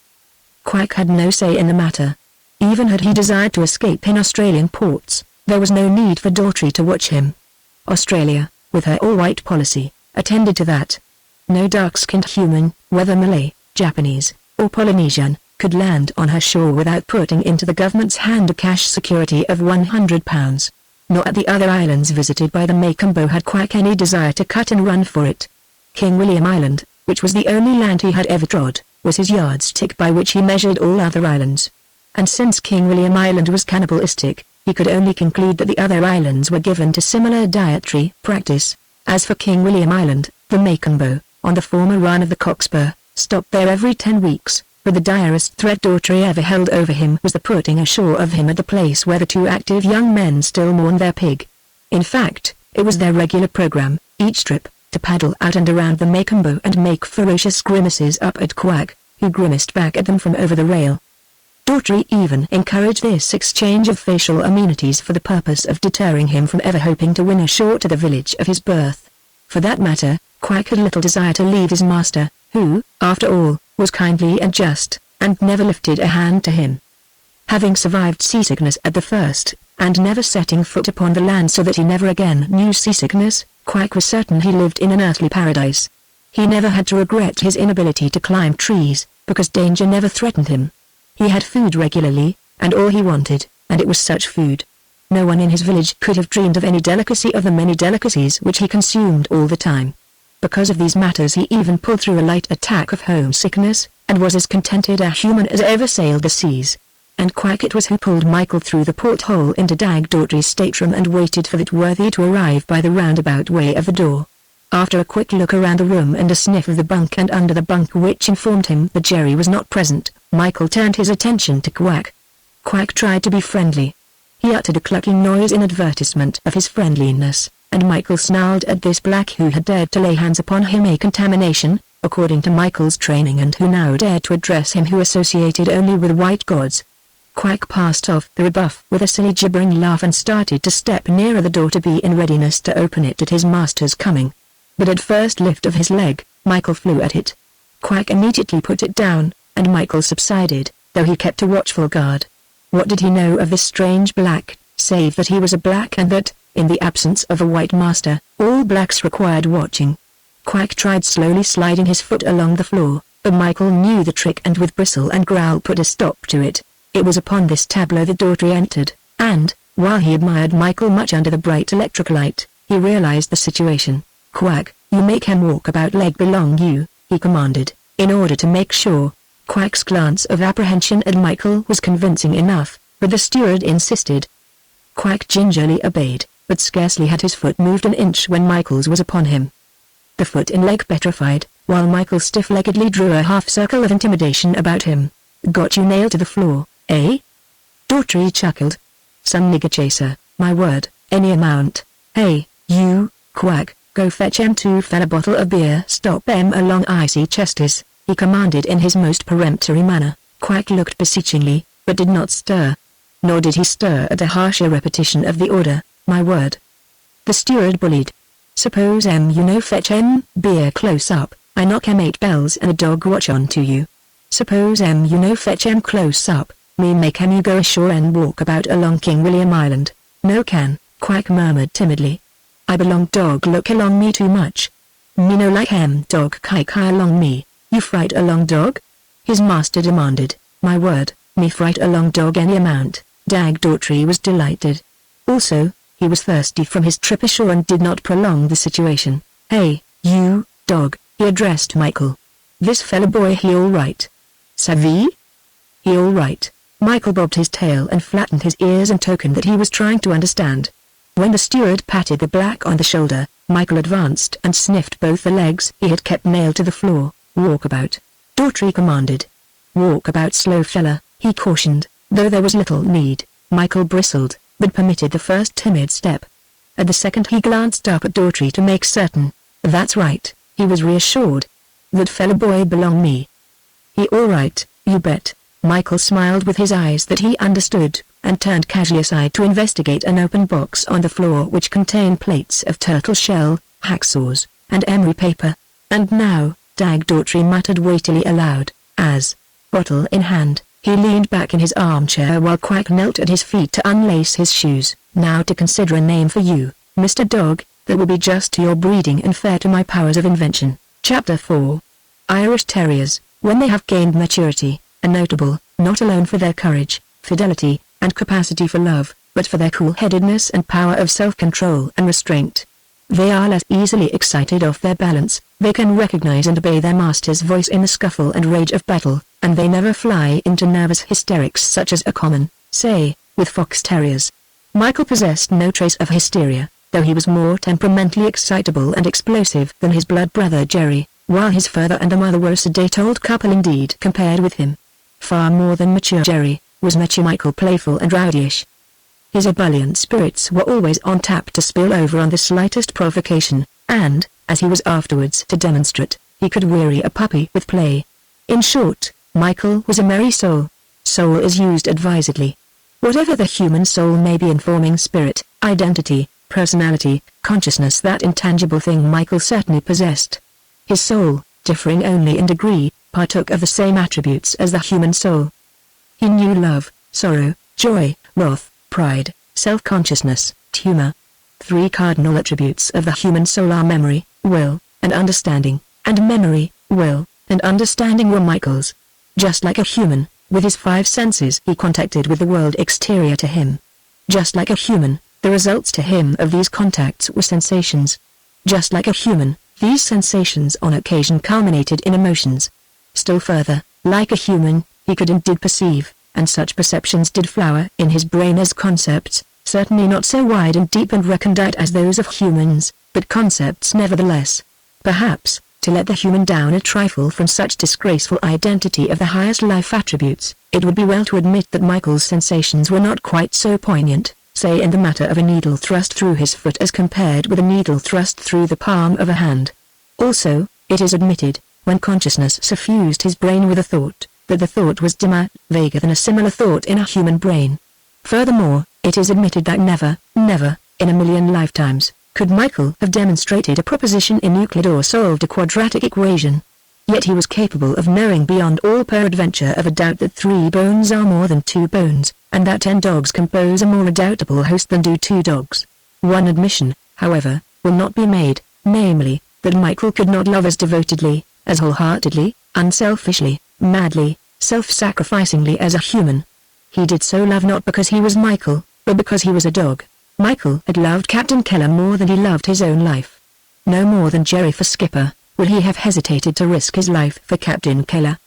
Quack had no say in the matter. Even had he desired to escape in Australian ports, there was no need for Daughtry to watch him. Australia, with her all-white policy, attended to that. No dark-skinned human, whether Malay, Japanese, or Polynesian, could land on her shore without putting into the government's hand a cash security of £100. Nor at the other islands visited by the Macambo had Quack any desire to cut and run for it. King William Island, which was the only land he had ever trod, was his yardstick by which he measured all other islands. And since King William Island was cannibalistic, he could only conclude that the other islands were given to similar dietary practice. As for King William Island, the Macambo, on the former run of the Cockspur, stopped there every 10 weeks, for the direst threat Daughtry ever held over him was the putting ashore of him at the place where the 2 active young men still mourned their pig. In fact, it was their regular program, each trip, to paddle out and around the Macambo and make ferocious grimaces up at Quack, who grimaced back at them from over the rail. Daughtry even encouraged this exchange of facial amenities for the purpose of deterring him from ever hoping to win ashore to the village of his birth. For that matter, Quack had little desire to leave his master, who, after all, was kindly and just, and never lifted a hand to him. Having survived seasickness at the first, and never setting foot upon the land so that he never again knew seasickness, Quack was certain he lived in an earthly paradise. He never had to regret his inability to climb trees, because danger never threatened him. He had food regularly, and all he wanted, and it was such food. No one in his village could have dreamed of any delicacy of the many delicacies which he consumed all the time. Because of these matters he even pulled through a light attack of homesickness, and was as contented a human as ever sailed the seas. And Quack it was who pulled Michael through the porthole into Daughtry's stateroom and waited for that worthy to arrive by the roundabout way of the door. After a quick look around the room and a sniff of the bunk and under the bunk which informed him that Jerry was not present, Michael turned his attention to Quack. Quack tried to be friendly. He uttered a clucking noise in advertisement of his friendliness, and Michael snarled at this black who had dared to lay hands upon him, a contamination, according to Michael's training, and who now dared to address him who associated only with white gods. Quack passed off the rebuff with a silly gibbering laugh and started to step nearer the door to be in readiness to open it at his master's coming. But at first lift of his leg, Michael flew at it. Quack immediately put it down, and Michael subsided, though he kept a watchful guard. What did he know of this strange black, save that he was a black and that, in the absence of a white master, all blacks required watching? Quack tried slowly sliding his foot along the floor, but Michael knew the trick and with bristle and growl put a stop to it. It was upon this tableau that Daughtry entered, and, while he admired Michael much under the bright electric light, he realized the situation. "Quack, you make him walk about leg belong you," he commanded, in order to make sure. Quack's glance of apprehension at Michael was convincing enough, but the steward insisted. Quack gingerly obeyed, but scarcely had his foot moved an inch when Michael's was upon him. The foot and leg petrified, while Michael stiff-leggedly drew a half-circle of intimidation about him. "Got you nailed to the floor, eh?" Daughtry chuckled. "Some nigger chaser, my word, any amount. Hey, you, Quack, go fetch 'em 2 fella bottle of beer, stop 'em along icy chesties," he commanded in his most peremptory manner. Quack looked beseechingly, but did not stir. Nor did he stir at a harsher repetition of the order, "my word." The steward bullied. "Suppose you no fetch beer close up, I knock 8 bells and a dog watch on to you. Suppose you no fetch close up, me make you go ashore and walk about along King William Island." "No can," Quack murmured timidly. "I belong dog look along me too much. Me no like dog kai along me, you fright along dog?" his master demanded. "My word, me fright along dog any amount." Daughtry was delighted. Also, he was thirsty from his trip ashore and did not prolong the situation. "Hey, you, dog," he addressed Michael. "This fella boy he all right? Savvy?" "He all right." Michael bobbed his tail and flattened his ears in token that he was trying to understand. When the steward patted the black on the shoulder, Michael advanced and sniffed both the legs he had kept nailed to the floor. "Walk about," Daughtry commanded. "Walk about slow fella," he cautioned, though there was little need. Michael bristled, but permitted the first timid step. At the second he glanced up at Daughtry to make certain. "That's right," he was reassured. "That fella boy belong me." "He all right, you bet." Michael smiled with his eyes that he understood, and turned casually aside to investigate an open box on the floor which contained plates of turtle shell, hacksaws, and emery paper. "And now," Daughtry muttered weightily aloud, as, bottle in hand, he leaned back in his armchair while Quack knelt at his feet to unlace his shoes. "Now to consider a name for you, Mr. Dog, that will be just to your breeding and fair to my powers of invention." Chapter 4. Irish Terriers, when they have gained maturity, are notable, not alone for their courage, fidelity, and capacity for love, but for their cool-headedness and power of self-control and restraint. They are less easily excited off their balance, they can recognize and obey their master's voice in the scuffle and rage of battle, and they never fly into nervous hysterics such as are common, say, with fox terriers. Michael possessed no trace of hysteria, though he was more temperamentally excitable and explosive than his blood brother Jerry, while his father and the mother were a sedate old couple indeed compared with him. Far more than mature Jerry, was mature Michael playful and rowdyish. His ebullient spirits were always on tap to spill over on the slightest provocation, and, as he was afterwards to demonstrate, he could weary a puppy with play. In short, Michael was a merry soul. Soul is used advisedly. Whatever the human soul may be, informing spirit, identity, personality, consciousness, that intangible thing Michael certainly possessed. His soul, differing only in degree, partook of the same attributes as the human soul. He knew love, sorrow, joy, wrath, pride, self-consciousness, humor. 3 cardinal attributes of the human soul are memory, will, and understanding, and memory, will, and understanding were Michael's. Just like a human, with his 5 senses he contacted with the world exterior to him. Just like a human, the results to him of these contacts were sensations. Just like a human, these sensations on occasion culminated in emotions. Still further, like a human, he could and did perceive, and such perceptions did flower in his brain as concepts, certainly not so wide and deep and recondite as those of humans, but concepts nevertheless. Perhaps, to let the human down a trifle from such disgraceful identity of the highest life attributes, it would be well to admit that Michael's sensations were not quite so poignant, say in the matter of a needle thrust through his foot as compared with a needle thrust through the palm of a hand. Also, it is admitted, when consciousness suffused his brain with a thought, that the thought was dimmer, vaguer than a similar thought in a human brain. Furthermore, it is admitted that never, in a million lifetimes, could Michael have demonstrated a proposition in Euclid or solved a quadratic equation. Yet he was capable of knowing beyond all peradventure of a doubt that 3 bones are more than 2 bones, and that 10 dogs compose a more redoubtable host than do 2 dogs. One admission, however, will not be made, namely, that Michael could not love as devotedly, as wholeheartedly, unselfishly, madly, self-sacrificingly as a human. He did so love not because he was Michael, but because he was a dog. Michael had loved Captain Keller more than he loved his own life. No more than Jerry for Skipper, would he have hesitated to risk his life for Captain Keller.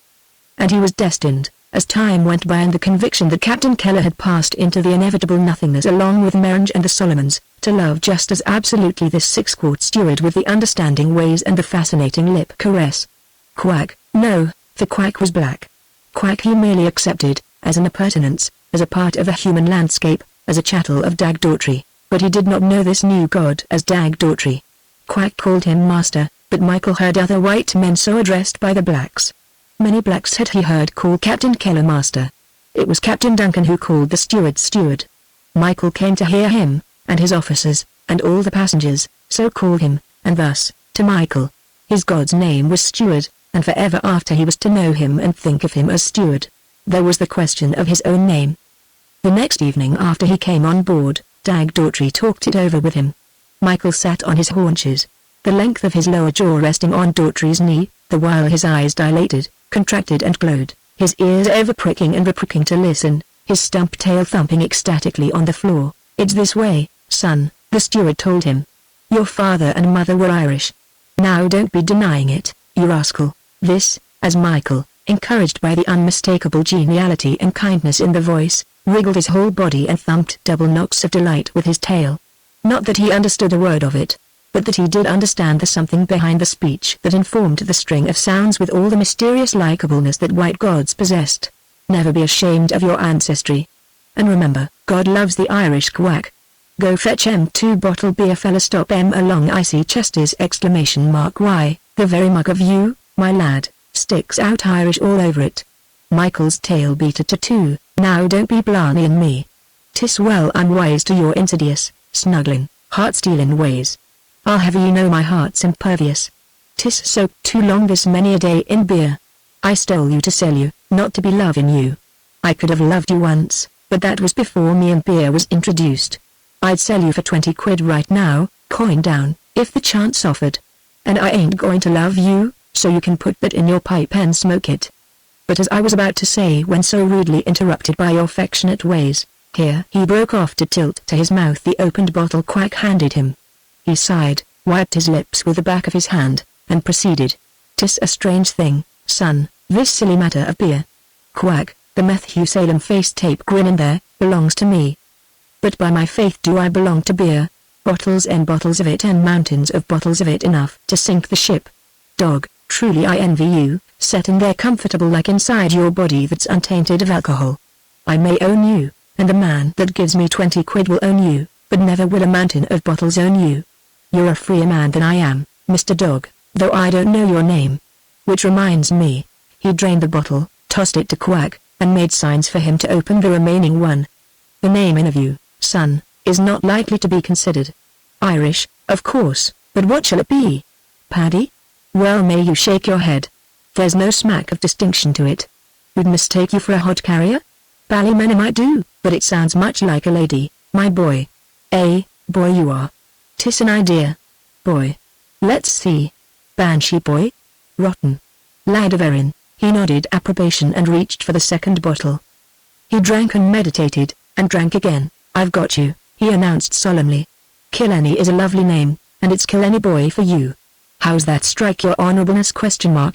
And he was destined, as time went by and the conviction that Captain Keller had passed into the inevitable nothingness along with Meringe and the Solomons, to love just as absolutely this 6-quart steward with the understanding ways and the fascinating lip caress. Quack, no, for Quack was black. Quack he merely accepted, as an appurtenance, as a part of the human landscape, as a chattel of Dag Daughtry, but he did not know this new god as Dag Daughtry. Quack called him master, but Michael heard other white men so addressed by the blacks. Many blacks had he heard call Captain Keller master. It was Captain Duncan who called the steward. Michael came to hear him, and his officers, and all the passengers, so call him, and thus, to Michael, his god's name was Steward, and forever after he was to know him and think of him as Steward. There was the question of his own name. The next evening after he came on board, Dag Daughtry talked it over with him. Michael sat on his haunches, the length of his lower jaw resting on Daughtry's knee, the while his eyes dilated, contracted and glowed, his ears ever pricking and repricking to listen, his stump tail thumping ecstatically on the floor. "It's this way, son," the steward told him. "Your father and mother were Irish. Now don't be denying it, you rascal." This, as Michael, encouraged by the unmistakable geniality and kindness in the voice, wriggled his whole body and thumped double knocks of delight with his tail. Not that he understood a word of it, but that he did understand the something behind the speech that informed the string of sounds with all the mysterious likableness that white gods possessed. Never be ashamed of your ancestry. And remember, God loves the Irish quack. Go fetch 2 bottle beer fella, stop along icy chest's exclamation mark. Why, the very mug of you, my lad, sticks out Irish all over it. Michael's tail beat a tattoo. Now don't be blarney and me. 'Tis well I'm wise to your insidious, snuggling, heart-stealing ways. I'll have you know my heart's impervious. 'Tis soaked too long this many a day in beer. I stole you to sell you, not to be loving you. I could have loved you once, but that was before me and beer was introduced. I'd sell you for 20 quid right now, coin down, if the chance offered. And I ain't going to love you, so you can put that in your pipe and smoke it." But as I was about to say when so rudely interrupted by your affectionate ways, here he broke off to tilt to his mouth the opened bottle Quack handed him. He sighed, wiped his lips with the back of his hand, and proceeded. "'Tis a strange thing, son, this silly matter of beer. Quack, the Methusalem face tape grin in there, belongs to me. But by my faith do I belong to beer, bottles and bottles of it and mountains of bottles of it enough to sink the ship. Dog, truly I envy you, set in there comfortable like inside your body that's untainted of alcohol. I may own you, and the man that gives me 20 quid will own you, but never will a mountain of bottles own you. You're a freer man than I am, Mr. Dog, though I don't know your name. Which reminds me." He drained the bottle, tossed it to Quack, and made signs for him to open the remaining one. The name interview, son, is not likely to be considered. Irish, of course, but what shall it be? Paddy? Well, may you shake your head. There's no smack of distinction to it. Who'd mistake you for a hod carrier? Ballymena might do, but it sounds much like a lady, my boy. Boy you are. 'Tis an idea. Boy. Let's see. Banshee boy? Rotten. Lad of Erin. He nodded approbation and reached for the second bottle. He drank and meditated, and drank again. I've got you, he announced solemnly. Killenny is a lovely name, and it's Killenny boy for you. How's that strike your honorableness?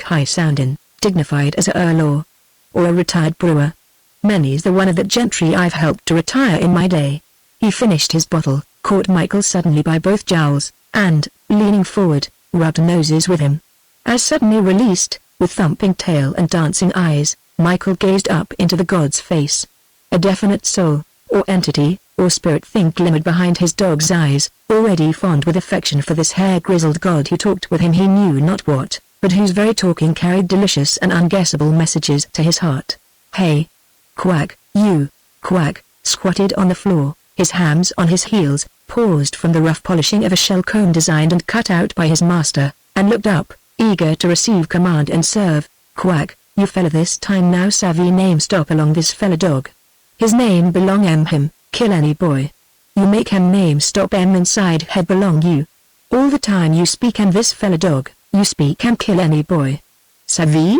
High soundin', dignified as a earl or a retired brewer. Many's the one of that gentry I've helped to retire in my day. He finished his bottle, caught Michael suddenly by both jowls, and, leaning forward, rubbed noses with him. As suddenly released, with thumping tail and dancing eyes, Michael gazed up into the god's face. A definite soul, or entity, or spirit thing glimmered behind his dog's eyes, already fond with affection for this hair-grizzled god who talked with him he knew not what, but whose very talking carried delicious and unguessable messages to his heart. Hey! Quack, you! Quack, squatted on the floor, his hands on his heels, paused from the rough polishing of a shell comb designed and cut out by his master, and looked up, eager to receive command and serve. Quack, you fella this time now savvy name stop along this fella dog. His name belong him, Killenny boy. You make him name stop inside head belong you. All the time you speak this fella dog, you speak Killenny boy. Savvy?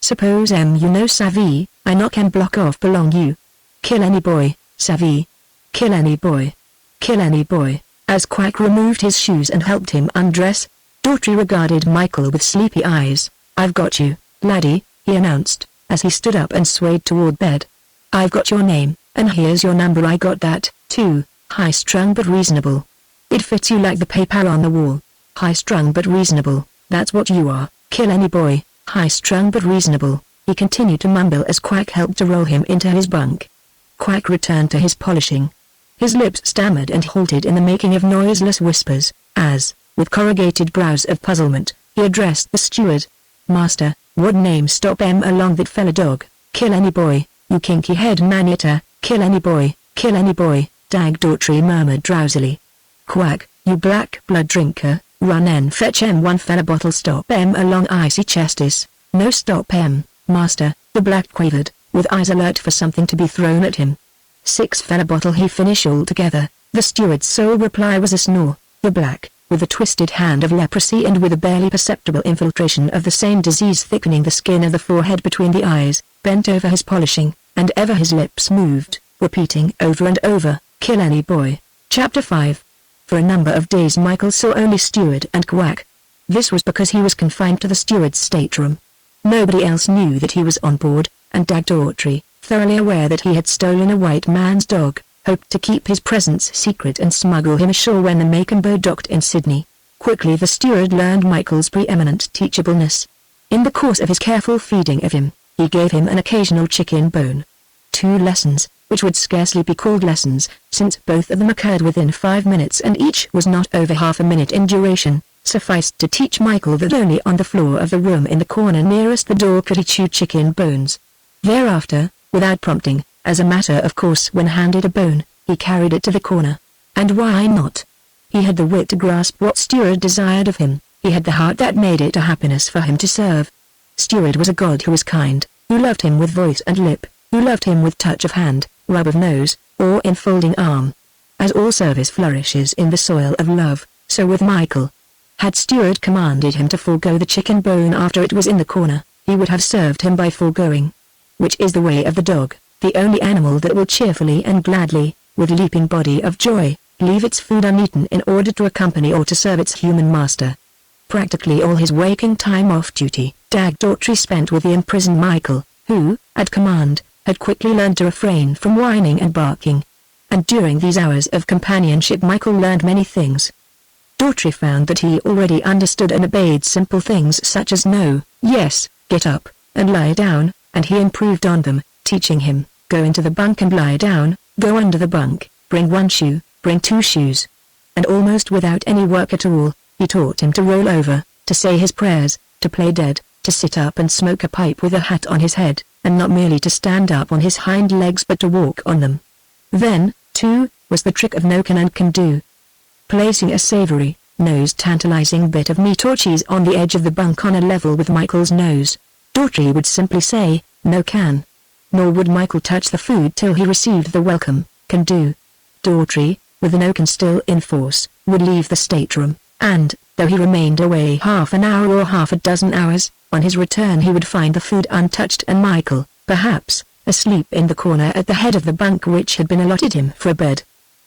Suppose you know savvy, I knock block off belong you. Killenny boy, savvy. Killenny boy. Killenny boy. As Quack removed his shoes and helped him undress, Daughtry regarded Michael with sleepy eyes. I've got you, laddie, he announced, as he stood up and swayed toward bed. I've got your name, and here's your number. I got that, too, high-strung but reasonable. It fits you like the paper on the wall. High-strung but reasonable, that's what you are, Killenny boy, high-strung but reasonable, he continued to mumble as Quack helped to roll him into his bunk. Quack returned to his polishing. His lips stammered and halted in the making of noiseless whispers, as, with corrugated brows of puzzlement, he addressed the steward. Master, what name stop along that fella dog, Killenny boy, you kinky head man-eater, Killenny boy, Dag Daughtry murmured drowsily. Quack, you black blood drinker, run and fetch one fella bottle stop along icy chestis. No stop master, the black quavered, with eyes alert for something to be thrown at him. 6 fella bottle he finish altogether. The steward's sole reply was a snore. The black, with a twisted hand of leprosy and with a barely perceptible infiltration of the same disease thickening the skin of the forehead between the eyes, bent over his polishing, and ever his lips moved, repeating over and over, Killenny boy. Chapter 5. For a number of days Michael saw only Steward and Quack. This was because he was confined to the steward's stateroom. Nobody else knew that he was on board, and Dag Daughtry, thoroughly aware that he had stolen a white man's dog, hoped to keep his presence secret and smuggle him ashore when the Macon docked in Sydney. Quickly the steward learned Michael's preeminent teachableness. In the course of his careful feeding of him, he gave him an occasional chicken bone. 2 lessons, which would scarcely be called lessons, since both of them occurred within 5 minutes and each was not over half a minute in duration, sufficed to teach Michael that only on the floor of the room in the corner nearest the door could he chew chicken bones. Thereafter, without prompting, as a matter of course when handed a bone, he carried it to the corner. And why not? He had the wit to grasp what Steward desired of him, he had the heart that made it a happiness for him to serve. Steward was a god who was kind, who loved him with voice and lip, who loved him with touch of hand, rub of nose, or enfolding arm. As all service flourishes in the soil of love, so with Michael. Had Steward commanded him to forego the chicken bone after it was in the corner, he would have served him by foregoing. Which is the way of the dog, the only animal that will cheerfully and gladly, with leaping body of joy, leave its food uneaten in order to accompany or to serve its human master. Practically all his waking time off duty, Dag Daughtry spent with the imprisoned Michael, who, at command, had quickly learned to refrain from whining and barking. And during these hours of companionship Michael learned many things. Daughtry found that he already understood and obeyed simple things such as no, yes, get up, and lie down, and he improved on them, teaching him, go into the bunk and lie down, go under the bunk, bring 1 shoe, bring 2 shoes. And almost without any work at all, he taught him to roll over, to say his prayers, to play dead, to sit up and smoke a pipe with a hat on his head, and not merely to stand up on his hind legs but to walk on them. Then, too, was the trick of no can and can do. Placing a savory, nose-tantalizing bit of meat or cheese on the edge of the bunk on a level with Michael's nose, Daughtry would simply say, "No can." Nor would Michael touch the food till he received the welcome, "Can do." Daughtry, with the no can still in force, would leave the stateroom, and, though he remained away half an hour or half a dozen hours, on his return he would find the food untouched and Michael, perhaps, asleep in the corner at the head of the bunk which had been allotted him for a bed.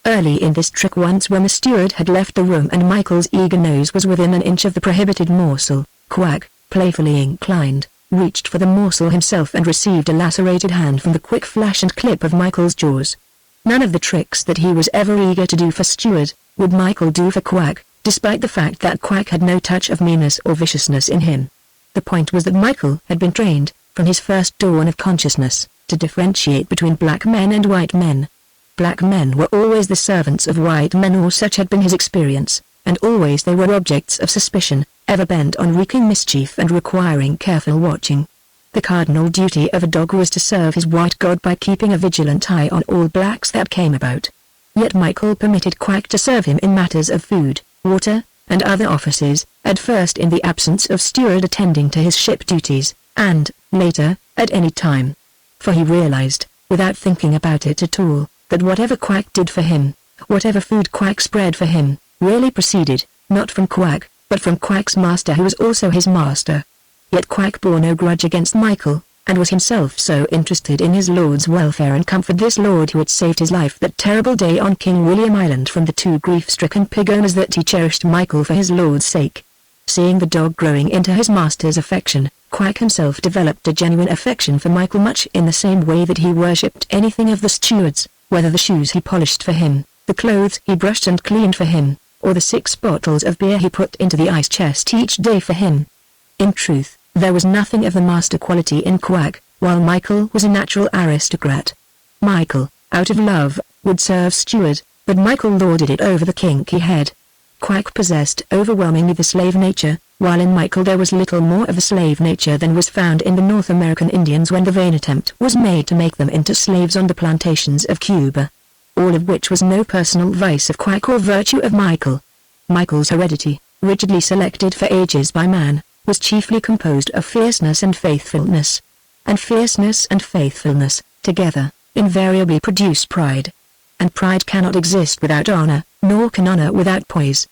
Early in this trick once when the steward had left the room and Michael's eager nose was within an inch of the prohibited morsel, Quack, playfully inclined, reached for the morsel himself and received a lacerated hand from the quick flash and clip of Michael's jaws. None of the tricks that he was ever eager to do for Steward, would Michael do for Quack, despite the fact that Quack had no touch of meanness or viciousness in him. The point was that Michael had been trained, from his first dawn of consciousness, to differentiate between black men and white men. Black men were always the servants of white men, or such had been his experience, and always they were objects of suspicion, ever bent on wreaking mischief and requiring careful watching. The cardinal duty of a dog was to serve his white god by keeping a vigilant eye on all blacks that came about. Yet Michael permitted Quack to serve him in matters of food, water, and other offices, at first in the absence of steward attending to his ship duties, and, later, at any time. For he realized, without thinking about it at all, that whatever Quack did for him, whatever food Quack spread for him, really proceeded, not from Quack, but from Quack's master who was also his master. Yet Quack bore no grudge against Michael, and was himself so interested in his lord's welfare and comfort, this lord who had saved his life that terrible day on King William Island from the two grief-stricken pig owners, that he cherished Michael for his lord's sake. Seeing the dog growing into his master's affection, Quack himself developed a genuine affection for Michael, much in the same way that he worshipped anything of the steward's, whether the shoes he polished for him, the clothes he brushed and cleaned for him, or the 6 bottles of beer he put into the ice chest each day for him. In truth, there was nothing of the master quality in Quack, while Michael was a natural aristocrat. Michael, out of love, would serve steward, but Michael lorded it over the kinky head. Quack possessed overwhelmingly the slave nature, while in Michael there was little more of the slave nature than was found in the North American Indians when the vain attempt was made to make them into slaves on the plantations of Cuba. All of which was no personal vice of Quack or virtue of Michael. Michael's heredity, rigidly selected for ages by man, was chiefly composed of fierceness and faithfulness. And fierceness and faithfulness, together, invariably produce pride. And pride cannot exist without honor, nor can honor without poise.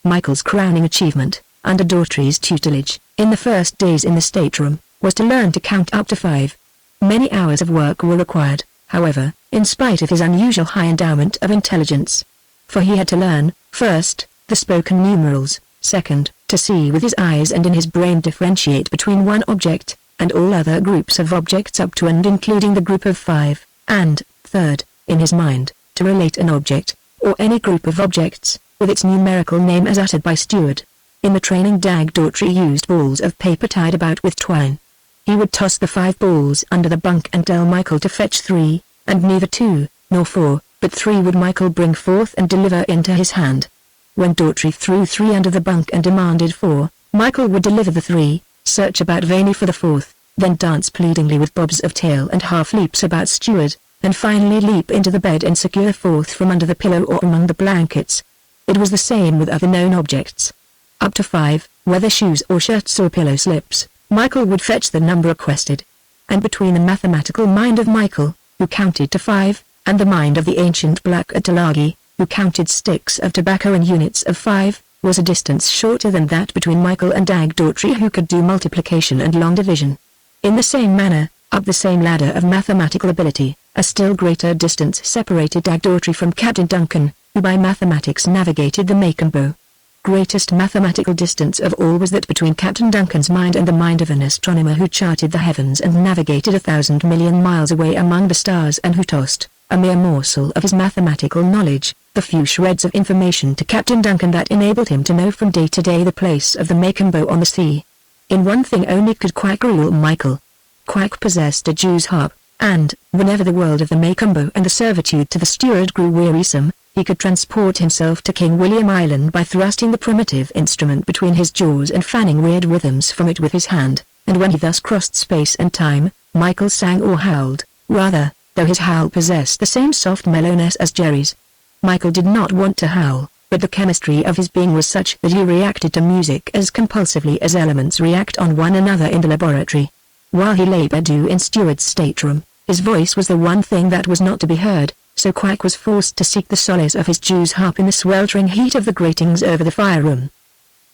Michael's crowning achievement, under Daughtry's tutelage, in the first days in the stateroom, was to learn to count up to 5. Many hours of work were required, however, in spite of his unusual high endowment of intelligence. For he had to learn, first, the spoken numerals, second, to see with his eyes and in his brain differentiate between one object, and all other groups of objects up to and including the group of 5, and, third, in his mind, to relate an object, or any group of objects, with its numerical name as uttered by steward. In the training dag Daughtry used balls of paper tied about with twine. He would toss the 5 balls under the bunk and tell Michael to fetch 3, and neither 2, nor 4, but 3 would Michael bring forth and deliver into his hand. When Daughtry threw 3 under the bunk and demanded 4, Michael would deliver the 3, search about vainly for the 4th, then dance pleadingly with bobs of tail and half leaps about steward, and finally leap into the bed and secure the 4th from under the pillow or among the blankets. It was the same with other known objects. Up to 5, whether shoes or shirts or pillow slips, Michael would fetch the number requested. And between the mathematical mind of Michael, who counted to 5, and the mind of the ancient black Atalagi, who counted sticks of tobacco in units of 5, was a distance shorter than that between Michael and dag Daughtry, who could do multiplication and long division. In the same manner, up the same ladder of mathematical ability, a still greater distance separated dag Daughtry from Captain Duncan, who by mathematics navigated the MagneonBook. Greatest mathematical distance of all was that between Captain Duncan's mind and the mind of an astronomer who charted the heavens and navigated 1,000 million miles away among the stars, and who tossed, a mere morsel of his mathematical knowledge, the few shreds of information to Captain Duncan that enabled him to know from day to day the place of the MagneonBook on the sea. In one thing only could Quack rule Michael. Quack possessed a Jew's harp, and, whenever the world of the MagneonBook and the servitude to the steward grew wearisome, he could transport himself to King William Island by thrusting the primitive instrument between his jaws and fanning weird rhythms from it with his hand. and when he thus crossed space and time, Michael sang or howled, rather, though his howl possessed the same soft mellowness as Jerry's. Michael did not want to howl, but the chemistry of his being was such that he reacted to music as compulsively as elements react on one another in the laboratory. While he lay perdu in Stuart's stateroom, his voice was the one thing that was not to be heard, so Quack was forced to seek the solace of his Jew's harp in the sweltering heat of the gratings over the fire room.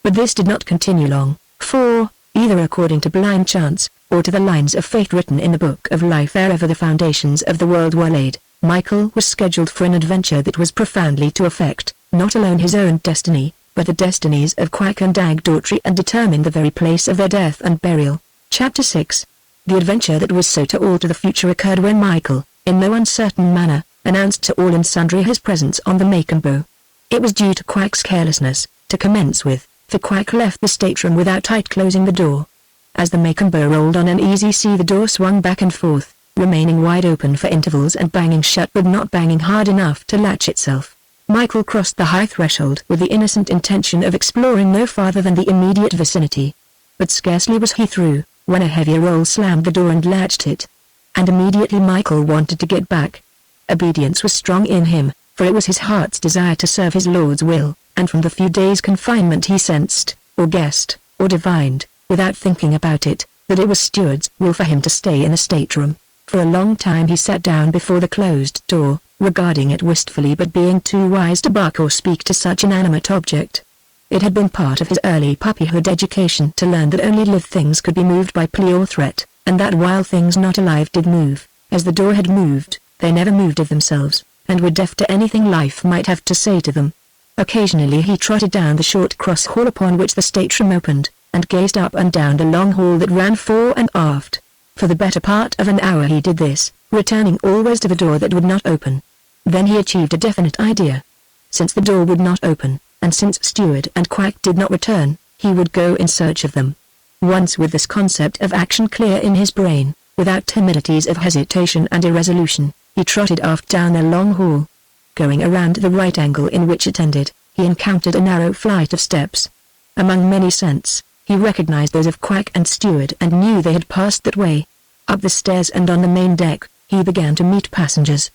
But this did not continue long, for, either according to blind chance, or to the lines of fate written in the Book of Life ere the foundations of the world were laid, Michael was scheduled for an adventure that was profoundly to affect, not alone his own destiny, but the destinies of Quack and Daughtry and determine the very place of their death and burial. Chapter 6. The adventure that was so to alter the future occurred when Michael, in no uncertain manner, announced to all and sundry his presence on the MagneonBook. It was due to Quack's carelessness, to commence with, for Quack left the stateroom without tight closing the door. As the MagneonBook rolled on an easy sea, the door swung back and forth, remaining wide open for intervals and banging shut but not banging hard enough to latch itself. Michael crossed the high threshold with the innocent intention of exploring no farther than the immediate vicinity. But scarcely was he through, when a heavier roll slammed the door and latched it. And immediately Michael wanted to get back. Obedience was strong in him, for it was his heart's desire to serve his Lord's will, and from the few days' confinement he sensed, or guessed, or divined, without thinking about it, that it was Stuart's will for him to stay in the stateroom. For a long time he sat down before the closed door, regarding it wistfully but being too wise to bark or speak to such inanimate object. It had been part of his early puppyhood education to learn that only live things could be moved by plea or threat, and that while things not alive did move, as the door had moved, they never moved of themselves, and were deaf to anything life might have to say to them. Occasionally he trotted down the short cross hall upon which the stateroom opened, and gazed up and down the long hall that ran fore and aft. For the better part of an hour he did this, returning always to the door that would not open. Then he achieved a definite idea. Since the door would not open, and since Stuart and Quack did not return, he would go in search of them. Once with this concept of action clear in his brain, without timidities of hesitation and irresolution, he trotted aft down the long hall. Going around the right angle in which it ended, he encountered a narrow flight of steps. Among many scents, he recognized those of Quack and Stuart and knew they had passed that way. Up the stairs and on the main deck, he began to meet passengers.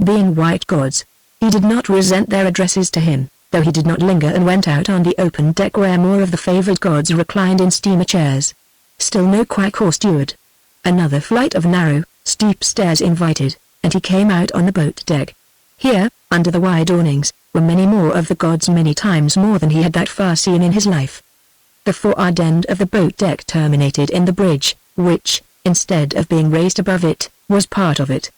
Being white gods, he did not resent their addresses to him, though he did not linger and went out on the open deck where more of the favored gods reclined in steamer chairs. Still no Quack or Stuart. Another flight of narrow, steep stairs invited, and he came out on the boat deck. Here, under the wide awnings, were many more of the gods, many times more than he had that far seen in his life. The forward end of the boat deck terminated in the bridge, which, instead of being raised above it, was part of it.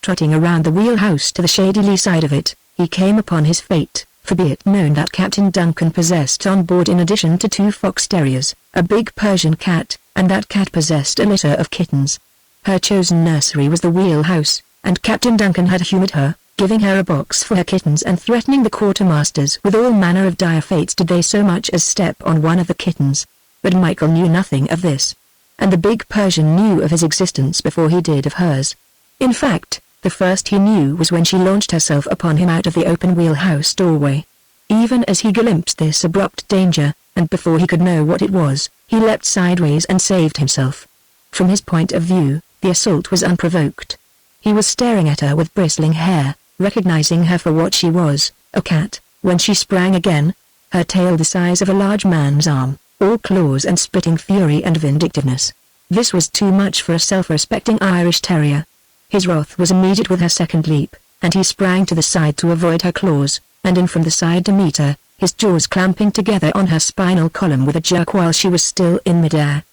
Trotting around the wheelhouse to the shady lee side of it, he came upon his fate, for be it known that Captain Duncan possessed on board in addition to 2 fox terriers, a big Persian cat, and that cat possessed a litter of kittens. Her chosen nursery was the wheelhouse, and Captain Duncan had humoured her, giving her a box for her kittens and threatening the quartermasters with all manner of dire fates did they so much as step on one of the kittens. But Michael knew nothing of this. And the big Persian knew of his existence before he did of hers. In fact, the first he knew was when she launched herself upon him out of the open wheelhouse doorway. Even as he glimpsed this abrupt danger, and before he could know what it was, he leapt sideways and saved himself. From his point of view, the assault was unprovoked. He was staring at her with bristling hair, recognizing her for what she was, a cat, when she sprang again, her tail the size of a large man's arm, all claws and spitting fury and vindictiveness. This was too much for a self-respecting Irish terrier. His wrath was immediate with her second leap, and he sprang to the side to avoid her claws, and in from the side to meet her, his jaws clamping together on her spinal column with a jerk while she was still in midair.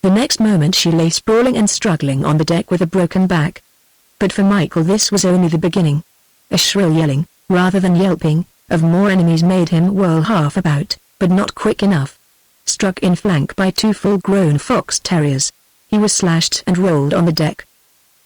The next moment she lay sprawling and struggling on the deck with a broken back. But for Michael this was only the beginning. A shrill yelling, rather than yelping, of more enemies made him whirl half about, but not quick enough. Struck in flank by 2 full-grown fox terriers, he was slashed and rolled on the deck.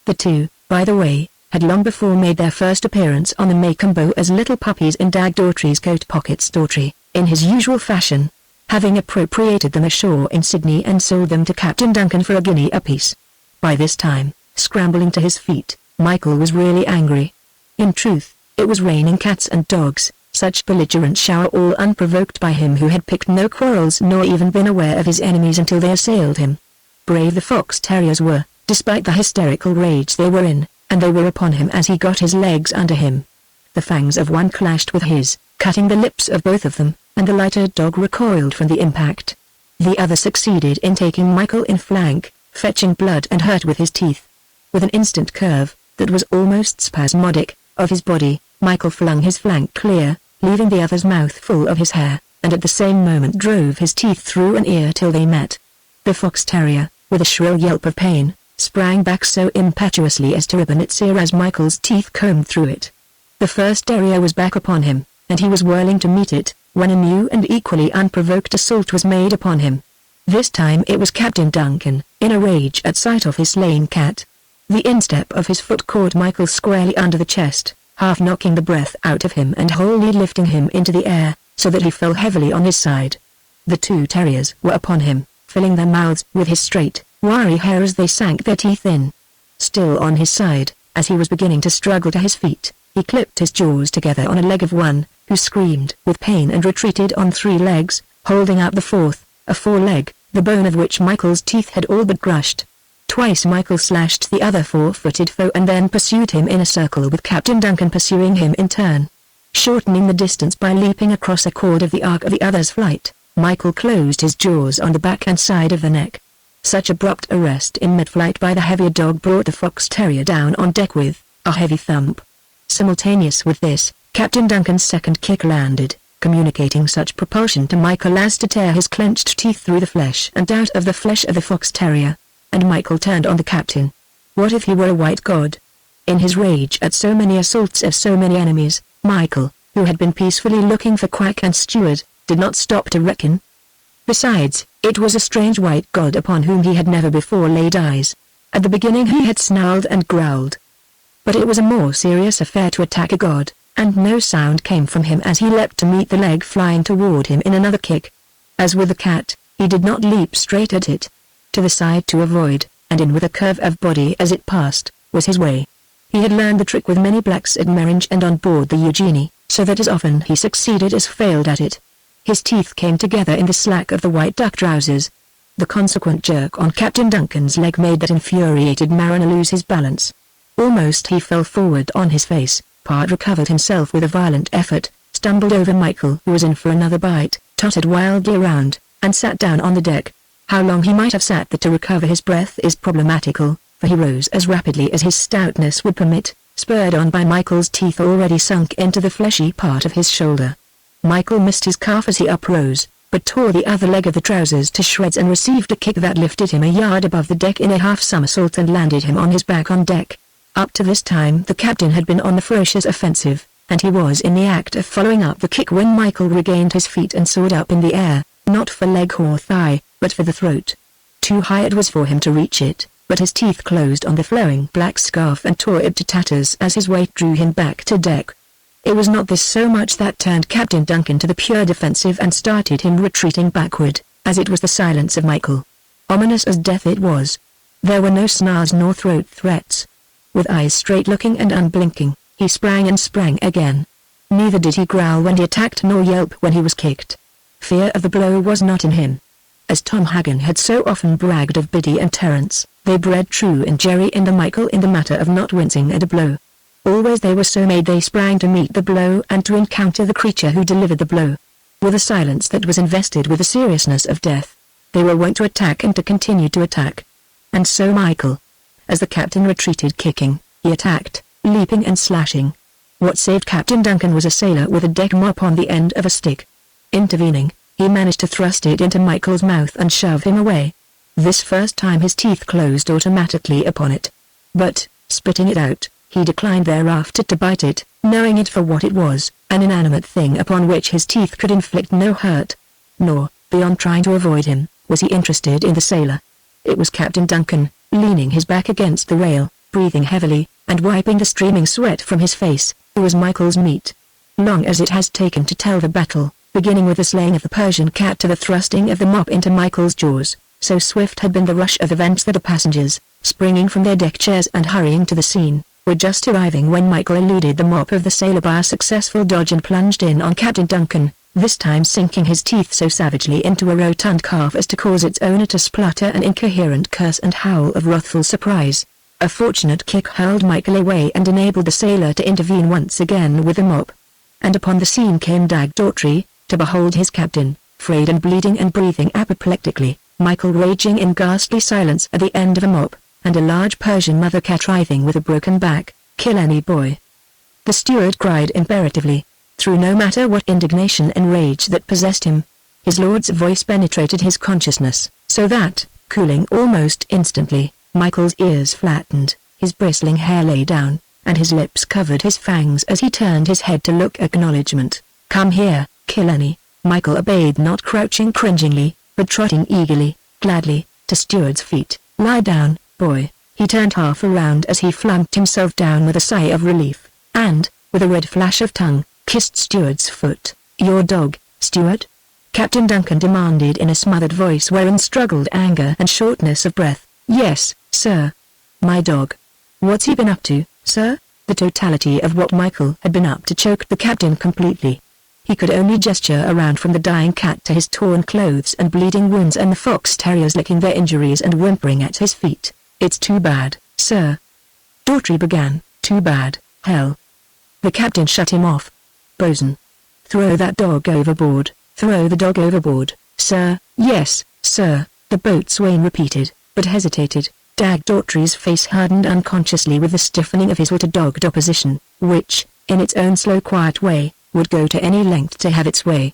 The 2, by the way, had long before made their first appearance on the MagneonBook as little puppies in Daughtry's coat pockets. Daughtry, in his usual fashion, having appropriated them ashore in Sydney and sold them to Captain Duncan for a guinea apiece. By this time, scrambling to his feet, Michael was really angry. In truth, it was raining cats and dogs, such belligerent shower all unprovoked by him who had picked no quarrels nor even been aware of his enemies until they assailed him. brave the fox terriers were, despite the hysterical rage they were in, and they were upon him as he got his legs under him. The fangs of one clashed with his, cutting the lips of both of them, and the lighter dog recoiled from the impact. The other succeeded in taking Michael in flank, fetching blood and hurt with his teeth. With an instant curve, that was almost spasmodic, of his body, Michael flung his flank clear, leaving the other's mouth full of his hair, and at the same moment drove his teeth through an ear till they met. The fox terrier, with a shrill yelp of pain, sprang back so impetuously as to ribbon its ear as Michael's teeth combed through it. The first terrier was back upon him, and he was whirling to meet it, when a new and equally unprovoked assault was made upon him. This time it was Captain Duncan, in a rage at sight of his slain cat. The instep of his foot caught Michael squarely under the chest, half knocking the breath out of him and wholly lifting him into the air, so that he fell heavily on his side. The two terriers were upon him, filling their mouths with his straight, wiry hair as they sank their teeth in. Still on his side, as he was beginning to struggle to his feet, he clipped his jaws together on a leg of one, who screamed with pain and retreated on 3 legs, holding out the fourth, a foreleg, the bone of which Michael's teeth had all but crushed. Twice Michael slashed the other 4-footed foe and then pursued him in a circle, with Captain Duncan pursuing him in turn. Shortening the distance by leaping across a chord of the arc of the other's flight, Michael closed his jaws on the back and side of the neck. Such abrupt arrest in mid-flight by the heavier dog brought the fox terrier down on deck with a heavy thump. Simultaneous with this, Captain Duncan's second kick landed, communicating such propulsion to Michael as to tear his clenched teeth through the flesh and out of the flesh of the fox terrier. And Michael turned on the captain. What if he were a white god? In his rage at so many assaults of so many enemies, Michael, who had been peacefully looking for Quack and Steward, did not stop to reckon. Besides, it was a strange white god upon whom he had never before laid eyes. At the beginning he had snarled and growled. But it was a more serious affair to attack a god, and no sound came from him as he leapt to meet the leg flying toward him in another kick. As with the cat, he did not leap straight at it. To the side to avoid, and in with a curve of body as it passed, was his way. He had learned the trick with many blacks at Meringe and on board the Eugenie, so that as often he succeeded as failed at it. His teeth came together in the slack of the white duck trousers. The consequent jerk on Captain Duncan's leg made that infuriated mariner lose his balance. Almost he fell forward on his face, but recovered himself with a violent effort, stumbled over Michael who was in for another bite, tottered wildly around, and sat down on the deck. How long he might have sat there to recover his breath is problematical, for he rose as rapidly as his stoutness would permit, spurred on by Michael's teeth already sunk into the fleshy part of his shoulder. Michael missed his calf as he uprose, but tore the other leg of the trousers to shreds and received a kick that lifted him a yard above the deck in a half-somersault and landed him on his back on deck. Up to this time the captain had been on the ferocious offensive, and he was in the act of following up the kick when Michael regained his feet and soared up in the air, not for leg or thigh, but for the throat. Too high it was for him to reach it, but his teeth closed on the flowing black scarf and tore it to tatters as his weight drew him back to deck. It was not this so much that turned Captain Duncan to the pure defensive and started him retreating backward, as it was the silence of Michael. Ominous as death it was. There were no snarls nor throat threats. With eyes straight-looking and unblinking, he sprang and sprang again. Neither did he growl when he attacked nor yelp when he was kicked. Fear of the blow was not in him. As Tom Hagen had so often bragged of Biddy and Terence, they bred true in Jerry and the Michael in the matter of not wincing at a blow. Always they were so made they sprang to meet the blow and to encounter the creature who delivered the blow. With a silence that was invested with the seriousness of death, they were wont to attack and to continue to attack. And so Michael. As the captain retreated kicking, he attacked, leaping and slashing. What saved Captain Duncan was a sailor with a deck mop on the end of a stick. Intervening, he managed to thrust it into Michael's mouth and shove him away. This first time his teeth closed automatically upon it. But, spitting it out, he declined thereafter to bite it, knowing it for what it was, an inanimate thing upon which his teeth could inflict no hurt. Nor, beyond trying to avoid him, was he interested in the sailor. It was Captain Duncan, leaning his back against the rail, breathing heavily, and wiping the streaming sweat from his face, who was Michael's meat. Long as it has taken to tell the battle, beginning with the slaying of the Persian cat to the thrusting of the mop into Michael's jaws, so swift had been the rush of events that the passengers, springing from their deck chairs and hurrying to the scene, were just arriving when Michael eluded the mop of the sailor by a successful dodge and plunged in on Captain Duncan, this time sinking his teeth so savagely into a rotund calf as to cause its owner to splutter an incoherent curse and howl of wrathful surprise. A fortunate kick hurled Michael away and enabled the sailor to intervene once again with the mop. And upon the scene came Dag Daughtry, to behold his captain, frayed and bleeding and breathing apoplectically, Michael raging in ghastly silence at the end of a mop, and a large Persian mother cat writhing with a broken back. "Kill any boy!" the steward cried imperatively, through no matter what indignation and rage that possessed him. His lord's voice penetrated his consciousness, so that, cooling almost instantly, Michael's ears flattened, his bristling hair lay down, and his lips covered his fangs as he turned his head to look acknowledgement. "Come here, kill any." Michael obeyed, not crouching cringingly, but trotting eagerly, gladly, to steward's feet. "Lie down, boy." He turned half around as he flunked himself down with a sigh of relief, and, with a red flash of tongue, kissed steward's foot. "Your dog, steward?" Captain Duncan demanded in a smothered voice wherein struggled anger and shortness of breath. "Yes, sir." "My dog. What's he been up to, sir?" The totality of what Michael had been up to choked the captain completely. He could only gesture around from the dying cat to his torn clothes and bleeding wounds and the fox terriers licking their injuries and whimpering at his feet. "It's too bad, sir." Daughtry began. "Too bad, hell." The captain shut him off. "Bosun. Throw that dog overboard. Throw the dog overboard, sir." "Yes, sir," the boatswain repeated, but hesitated. Dag Daughtry's face hardened unconsciously with the stiffening of his water-dogged opposition, which, in its own slow quiet way, would go to any length to have its way.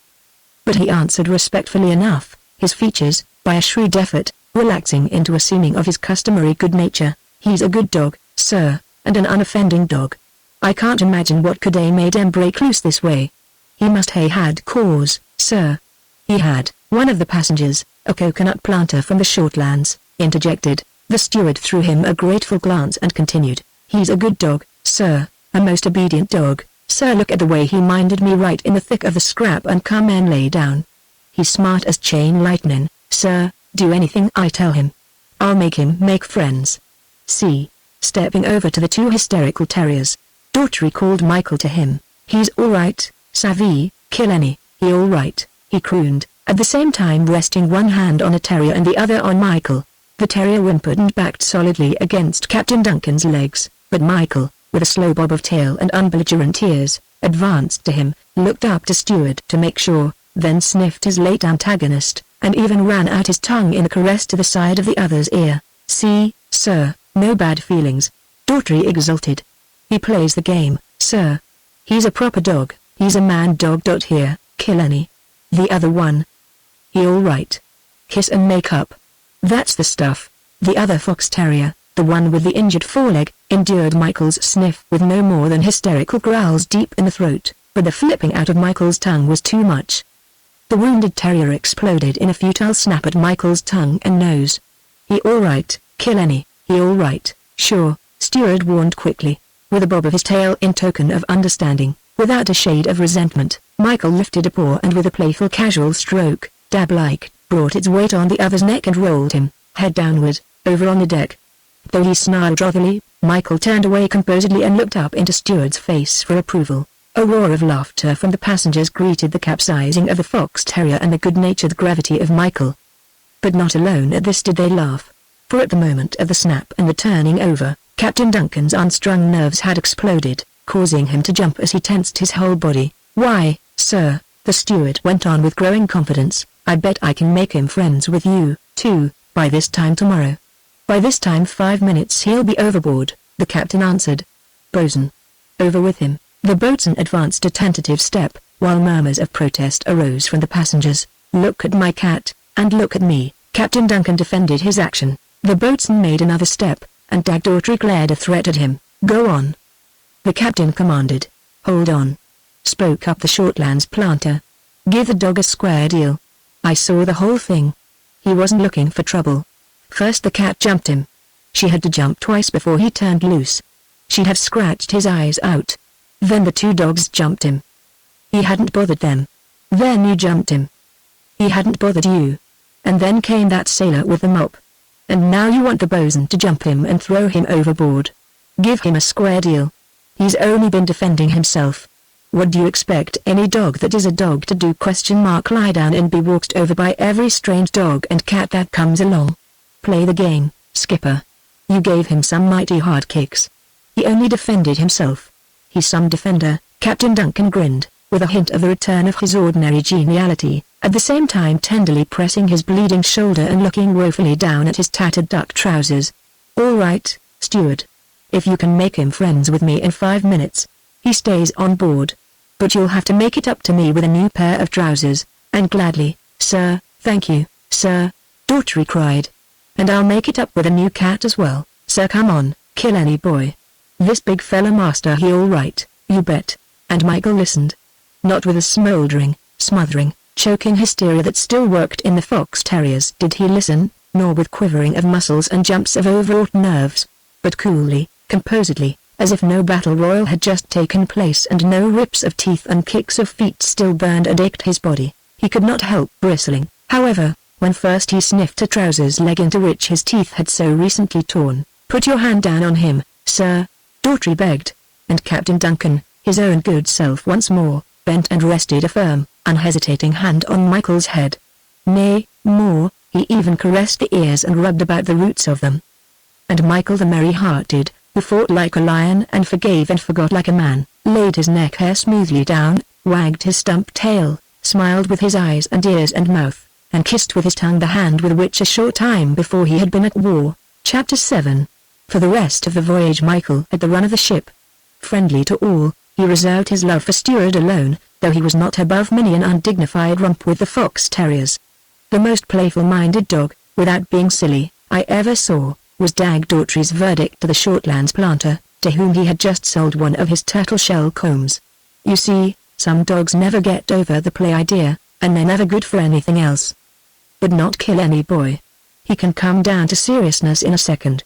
But he answered respectfully enough, his features, by a shrewd effort, relaxing into a seeming of his customary good nature. "He's a good dog, sir, and an unoffending dog. I can't imagine what could have made him break loose this way." "He must have had cause, sir." "He had." One of the passengers, a coconut planter from the Shortlands, interjected. The steward threw him a grateful glance and continued. "He's a good dog, sir, a most obedient dog, sir. Look at the way he minded me right in the thick of the scrap and come and lay down. He's smart as chain lightning, sir, do anything I tell him. I'll make him make friends. See." Stepping over to the two hysterical terriers, Daughtry called Michael to him. "He's all right, savvy, kill any, he all right," he crooned, at the same time resting one hand on a terrier and the other on Michael. The terrier whimpered and backed solidly against Captain Duncan's legs, but Michael, with a slow bob of tail and unbelligerent ears, advanced to him, looked up to steward to make sure, then sniffed his late antagonist, and even ran out his tongue in a caress to the side of the other's ear. "See, sir, no bad feelings," Daughtry exulted. "He plays the game, sir. He's a proper dog, he's a man dog. Here, kill any. The other one. He all right. Kiss and make up. That's the stuff." The other fox terrier, the one with the injured foreleg, endured Michael's sniff with no more than hysterical growls deep in the throat, but the flipping out of Michael's tongue was too much. The wounded terrier exploded in a futile snap at Michael's tongue and nose. "He all right, kill any, he all right, sure," steward warned quickly, with a bob of his tail in token of understanding. Without a shade of resentment, Michael lifted a paw and with a playful casual stroke, dab-like, brought its weight on the other's neck and rolled him, head downward, over on the deck. Though he snarled wrathfully, Michael turned away composedly and looked up into steward's face for approval. A roar of laughter from the passengers greeted the capsizing of the fox terrier and the good-natured gravity of Michael. But not alone at this did they laugh. For at the moment of the snap and the turning over, Captain Duncan's unstrung nerves had exploded, causing him to jump as he tensed his whole body. "Why, sir," the steward went on with growing confidence, "I bet I can make him friends with you, too, by this time tomorrow." "By this time 5 minutes he'll be overboard," the captain answered. "Bosun. Over with him." The boatswain advanced a tentative step, while murmurs of protest arose from the passengers. "Look at my cat, and look at me." Captain Duncan defended his action. The boatswain made another step, and Dag Daughtry glared a threat at him. "Go on." The captain commanded. "Hold on," spoke up the Shortlands planter. "Give the dog a square deal. I saw the whole thing. He wasn't looking for trouble. First the cat jumped him. She had to jump twice before he turned loose. She'd have scratched his eyes out. Then the two dogs jumped him. He hadn't bothered them. Then you jumped him. He hadn't bothered you. And then came that sailor with the mop. And now you want the bosun to jump him and throw him overboard. Give him a square deal. He's only been defending himself." What do you expect any dog that is a dog to do? Lie down and be walked over by every strange dog and cat that comes along. Play the game, Skipper. You gave him some mighty hard kicks. He only defended himself. He's some defender. Captain Duncan grinned, with a hint of the return of his ordinary geniality, at the same time tenderly pressing his bleeding shoulder and looking woefully down at his tattered duck trousers. All right, steward. If you can make him friends with me in 5 minutes, he stays on board. But you'll have to make it up to me with a new pair of trousers, and gladly, sir, thank you, sir, Daughtry cried. And I'll make it up with a new cat as well, sir. Come on, kill any boy. This big fella master he all right, you bet. And Michael listened. Not with a smouldering, smothering, choking hysteria that still worked in the fox terriers did he listen, nor with quivering of muscles and jumps of overwrought nerves, but coolly, composedly, as if no battle royal had just taken place and no rips of teeth and kicks of feet still burned and ached his body. He could not help bristling, however, when first he sniffed a trouser's leg into which his teeth had so recently torn. Put your hand down on him, sir, Daughtry begged, and Captain Duncan, his own good self once more, bent and rested a firm, unhesitating hand on Michael's head. Nay, more, he even caressed the ears and rubbed about the roots of them. And Michael the merry-hearted, who fought like a lion and forgave and forgot like a man, laid his neck hair smoothly down, wagged his stump tail, smiled with his eyes and ears and mouth, and kissed with his tongue the hand with which a short time before he had been at war. Chapter 7. For the rest of the voyage Michael had the run of the ship. Friendly to all, he reserved his love for Steward alone, though he was not above many an undignified romp with the fox terriers. The most playful-minded dog, without being silly, I ever saw, was Dag Daughtry's verdict to the Shortlands planter, to whom he had just sold one of his turtle-shell combs. You see, some dogs never get over the play idea, and they're never good for anything else. But not kill any boy. He can come down to seriousness in a second.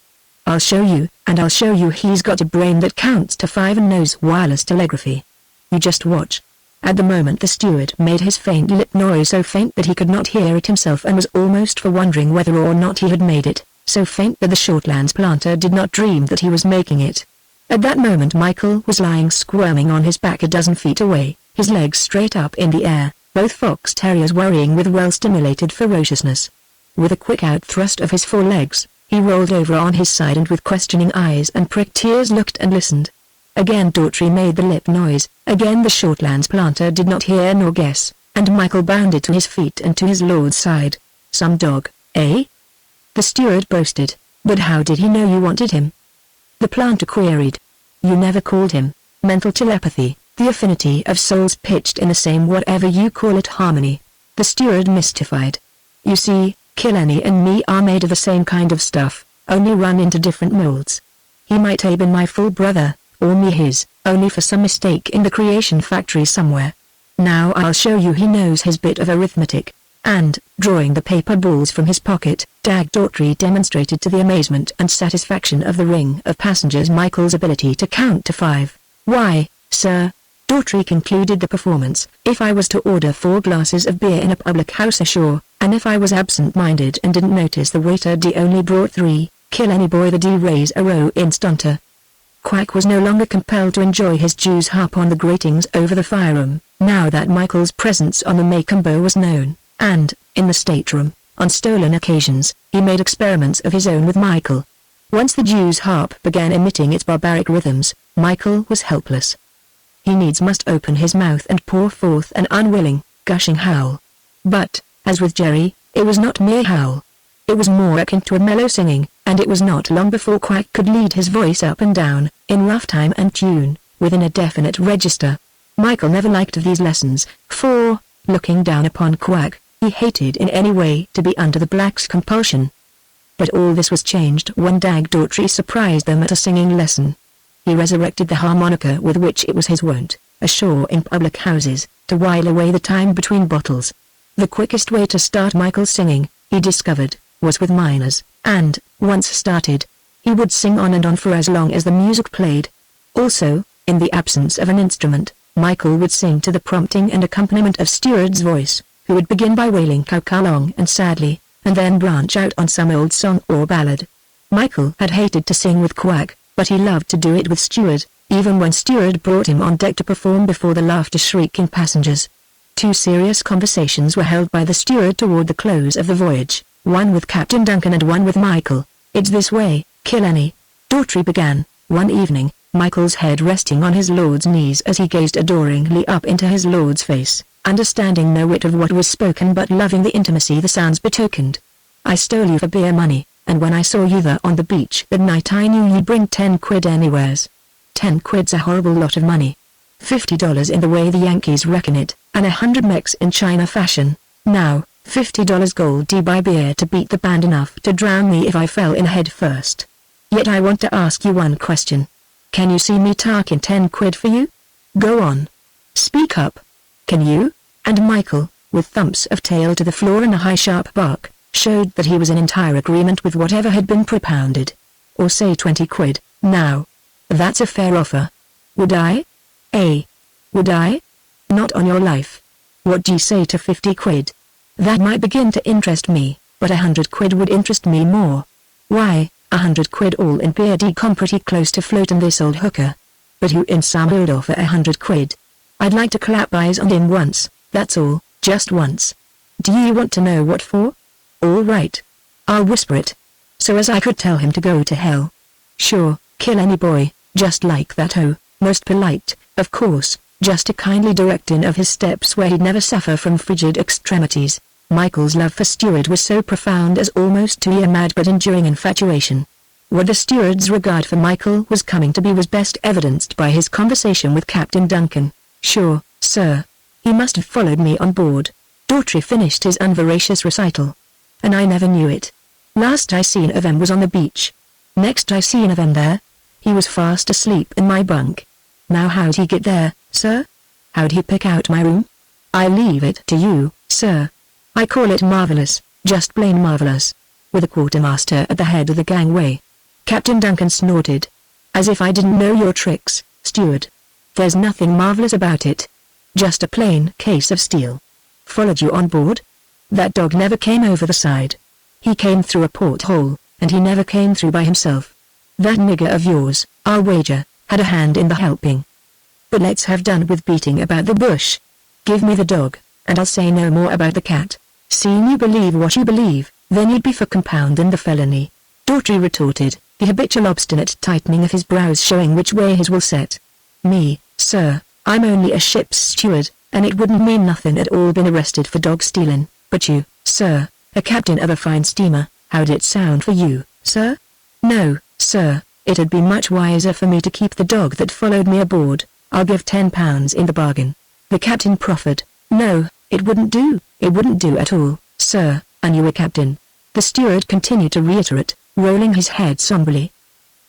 I'll show you, and I'll show you he's got a brain that counts to 5 and knows wireless telegraphy. You just watch. At the moment the steward made his faint lip noise so faint that he could not hear it himself and was almost for wondering whether or not he had made it, so faint that the Shortlands planter did not dream that he was making it. At that moment Michael was lying squirming on his back a dozen feet away, his legs straight up in the air, both fox terriers worrying with well-stimulated ferociousness. With a quick out-thrust of his forelegs, he rolled over on his side and with questioning eyes and pricked ears looked and listened. Again Daughtry made the lip noise, again the Shortlands planter did not hear nor guess, and Michael bounded to his feet and to his lord's side. Some dog, eh? The steward boasted, but how did he know you wanted him? The planter queried. You never called him. Mental telepathy, the affinity of souls pitched in the same whatever you call it harmony. The steward mystified. You see, Killenny and me are made of the same kind of stuff, only run into different molds. He might have been my full brother, or me his, only for some mistake in the creation factory somewhere. Now I'll show you he knows his bit of arithmetic. And, drawing the paper balls from his pocket, Dag Daughtry demonstrated to the amazement and satisfaction of the ring of passengers Michael's ability to count to 5. Why, sir, Daughtry concluded the performance, if I was to order 4 glasses of beer in a public house ashore, and if I was absent-minded and didn't notice the waiter only brought 3, kill any boy the raise a row instanter. Quack was no longer compelled to enjoy his Jew's harp on the gratings over the fireroom, now that Michael's presence on the Maycombo was known. And, in the stateroom, on stolen occasions, he made experiments of his own with Michael. Once the Jew's harp began emitting its barbaric rhythms, Michael was helpless. He needs must open his mouth and pour forth an unwilling, gushing howl. But, as with Jerry, it was not mere howl. It was more akin to a mellow singing, and it was not long before Quack could lead his voice up and down, in rough time and tune, within a definite register. Michael never liked these lessons, for, looking down upon Quack, he hated in any way to be under the black's compulsion. But all this was changed when Dag Daughtry surprised them at a singing lesson. He resurrected the harmonica with which it was his wont, ashore in public houses, to while away the time between bottles. The quickest way to start Michael's singing, he discovered, was with minors, and, once started, he would sing on and on for as long as the music played. Also, in the absence of an instrument, Michael would sing to the prompting and accompaniment of Steward's voice, who would begin by wailing cow-cow long and sadly, and then branch out on some old song or ballad. Michael had hated to sing with Quack, but he loved to do it with Steward, even when steward brought him on deck to perform before the laughter-shrieking passengers. 2 serious conversations were held by the steward toward the close of the voyage, one with Captain Duncan and one with Michael. "It's this way, Killenny," Daughtry began, one evening, Michael's head resting on his lord's knees as he gazed adoringly up into his lord's face, understanding no whit of what was spoken but loving the intimacy the sounds betokened. "I stole you for beer money, and when I saw you there on the beach that night I knew you'd bring 10 quid anywheres. 10 quid's a horrible lot of money. $50 in the way the Yankees reckon it, and 100 Mex in China fashion. Now, $50 gold to buy beer to beat the band enough to drown me if I fell in head first. Yet I want to ask you one question. Can you see me tarking 10 quid for you? Go on. Speak up. Can you?" And Michael, with thumps of tail to the floor and a high sharp bark, showed that he was in entire agreement with whatever had been propounded. "Or say 20 quid, now. That's a fair offer." "Would I? Would I? Not on your life. What d'ye say to 50 quid? That might begin to interest me, but 100 quid would interest me more." "Why, 100 quid all in beer d'ye come pretty close to floating this old hooker. But who in Sam would offer 100 quid? I'd like to clap eyes on him once, that's all, just once." "Do ye want to know what for?" "All right. I'll whisper it. So as I could tell him to go to hell." "Sure, kill any boy, just like that. Oh, most polite, of course, just a kindly directing of his steps where he'd never suffer from frigid extremities." Michael's love for steward was so profound as almost to be a mad but enduring infatuation. What the steward's regard for Michael was coming to be was best evidenced by his conversation with Captain Duncan. "Sure, sir. He must have followed me on board." Daughtry finished his unveracious recital. "And I never knew it. Last I seen of him was on the beach. Next I seen of him there, he was fast asleep in my bunk. Now how'd he get there, sir? How'd he pick out my room? I leave it to you, sir. I call it marvelous, just plain marvelous." With a quartermaster at the head of the gangway, Captain Duncan snorted. "As if I didn't know your tricks, steward. There's nothing marvelous about it. Just a plain case of steel. Followed you on board? That dog never came over the side. He came through a porthole, and he never came through by himself. That nigger of yours, I'll wager, had a hand in the helping. But let's have done with beating about the bush. Give me the dog, and I'll say no more about the cat. Seeing you believe what you believe, then you'd be for compounding the felony," Daughtry retorted, the habitual obstinate tightening of his brows showing which way his will set. "Me, sir, I'm only a ship's steward, and it wouldn't mean nothing at all been arrested for dog stealing, but you, sir, a captain of a fine steamer, how'd it sound for you, sir?" "No, sir, it'd be much wiser for me to keep the dog that followed me aboard. I'll give £10 in the bargain," the captain proffered. "No, it wouldn't do at all, sir, and you a captain," the steward continued to reiterate, rolling his head somberly.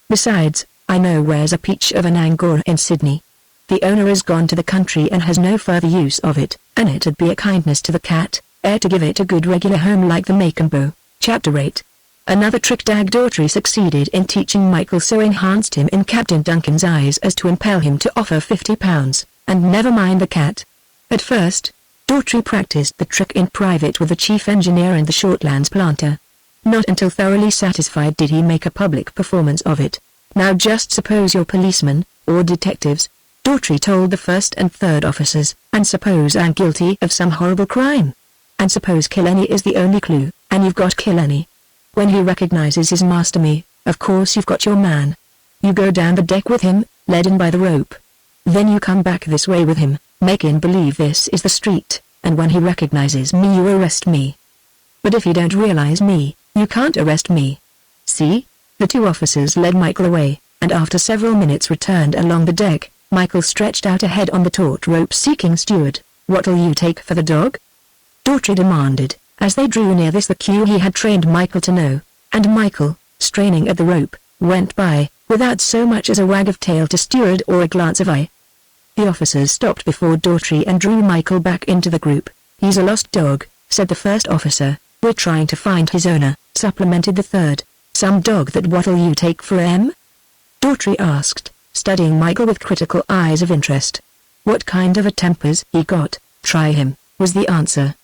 "Besides, I know where's a peach of an Angora in Sydney. The owner is gone to the country and has no further use of it, and it'd be a kindness to the cat, to give it a good regular home like the MagneonBooks." Chapter 8. Another trick Daughtry succeeded in teaching Michael so enhanced him in Captain Duncan's eyes as to impel him to offer £50, and never mind the cat. At first, Daughtry practiced the trick in private with the chief engineer and the Shortlands planter. Not until thoroughly satisfied did he make a public performance of it. "Now just suppose you're policemen, or detectives," Daughtry told the first and third officers, "and suppose I'm guilty of some horrible crime. And suppose Killenny is the only clue, and you've got Killenny. When he recognizes his master me, of course you've got your man. You go down the deck with him, led in by the rope. Then you come back this way with him, making believe this is the street, and when he recognizes me you arrest me. But if you don't realize me, you can't arrest me. See?" The 2 officers led Michael away, and after several minutes returned along the deck. Michael stretched out a head on the taut rope seeking steward. "What'll you take for the dog?" Daughtry demanded, as they drew near this the cue he had trained Michael to know, and Michael, straining at the rope, went by, without so much as a wag of tail to steward or a glance of eye. The officers stopped before Daughtry and drew Michael back into the group. "He's a lost dog," said the first officer. "We're trying to find his owner," supplemented the third. "Some dog that what'll you take for him?" Daughtry asked, studying Michael with critical eyes of interest. "What kind of a temper's he got? Try him," was the answer.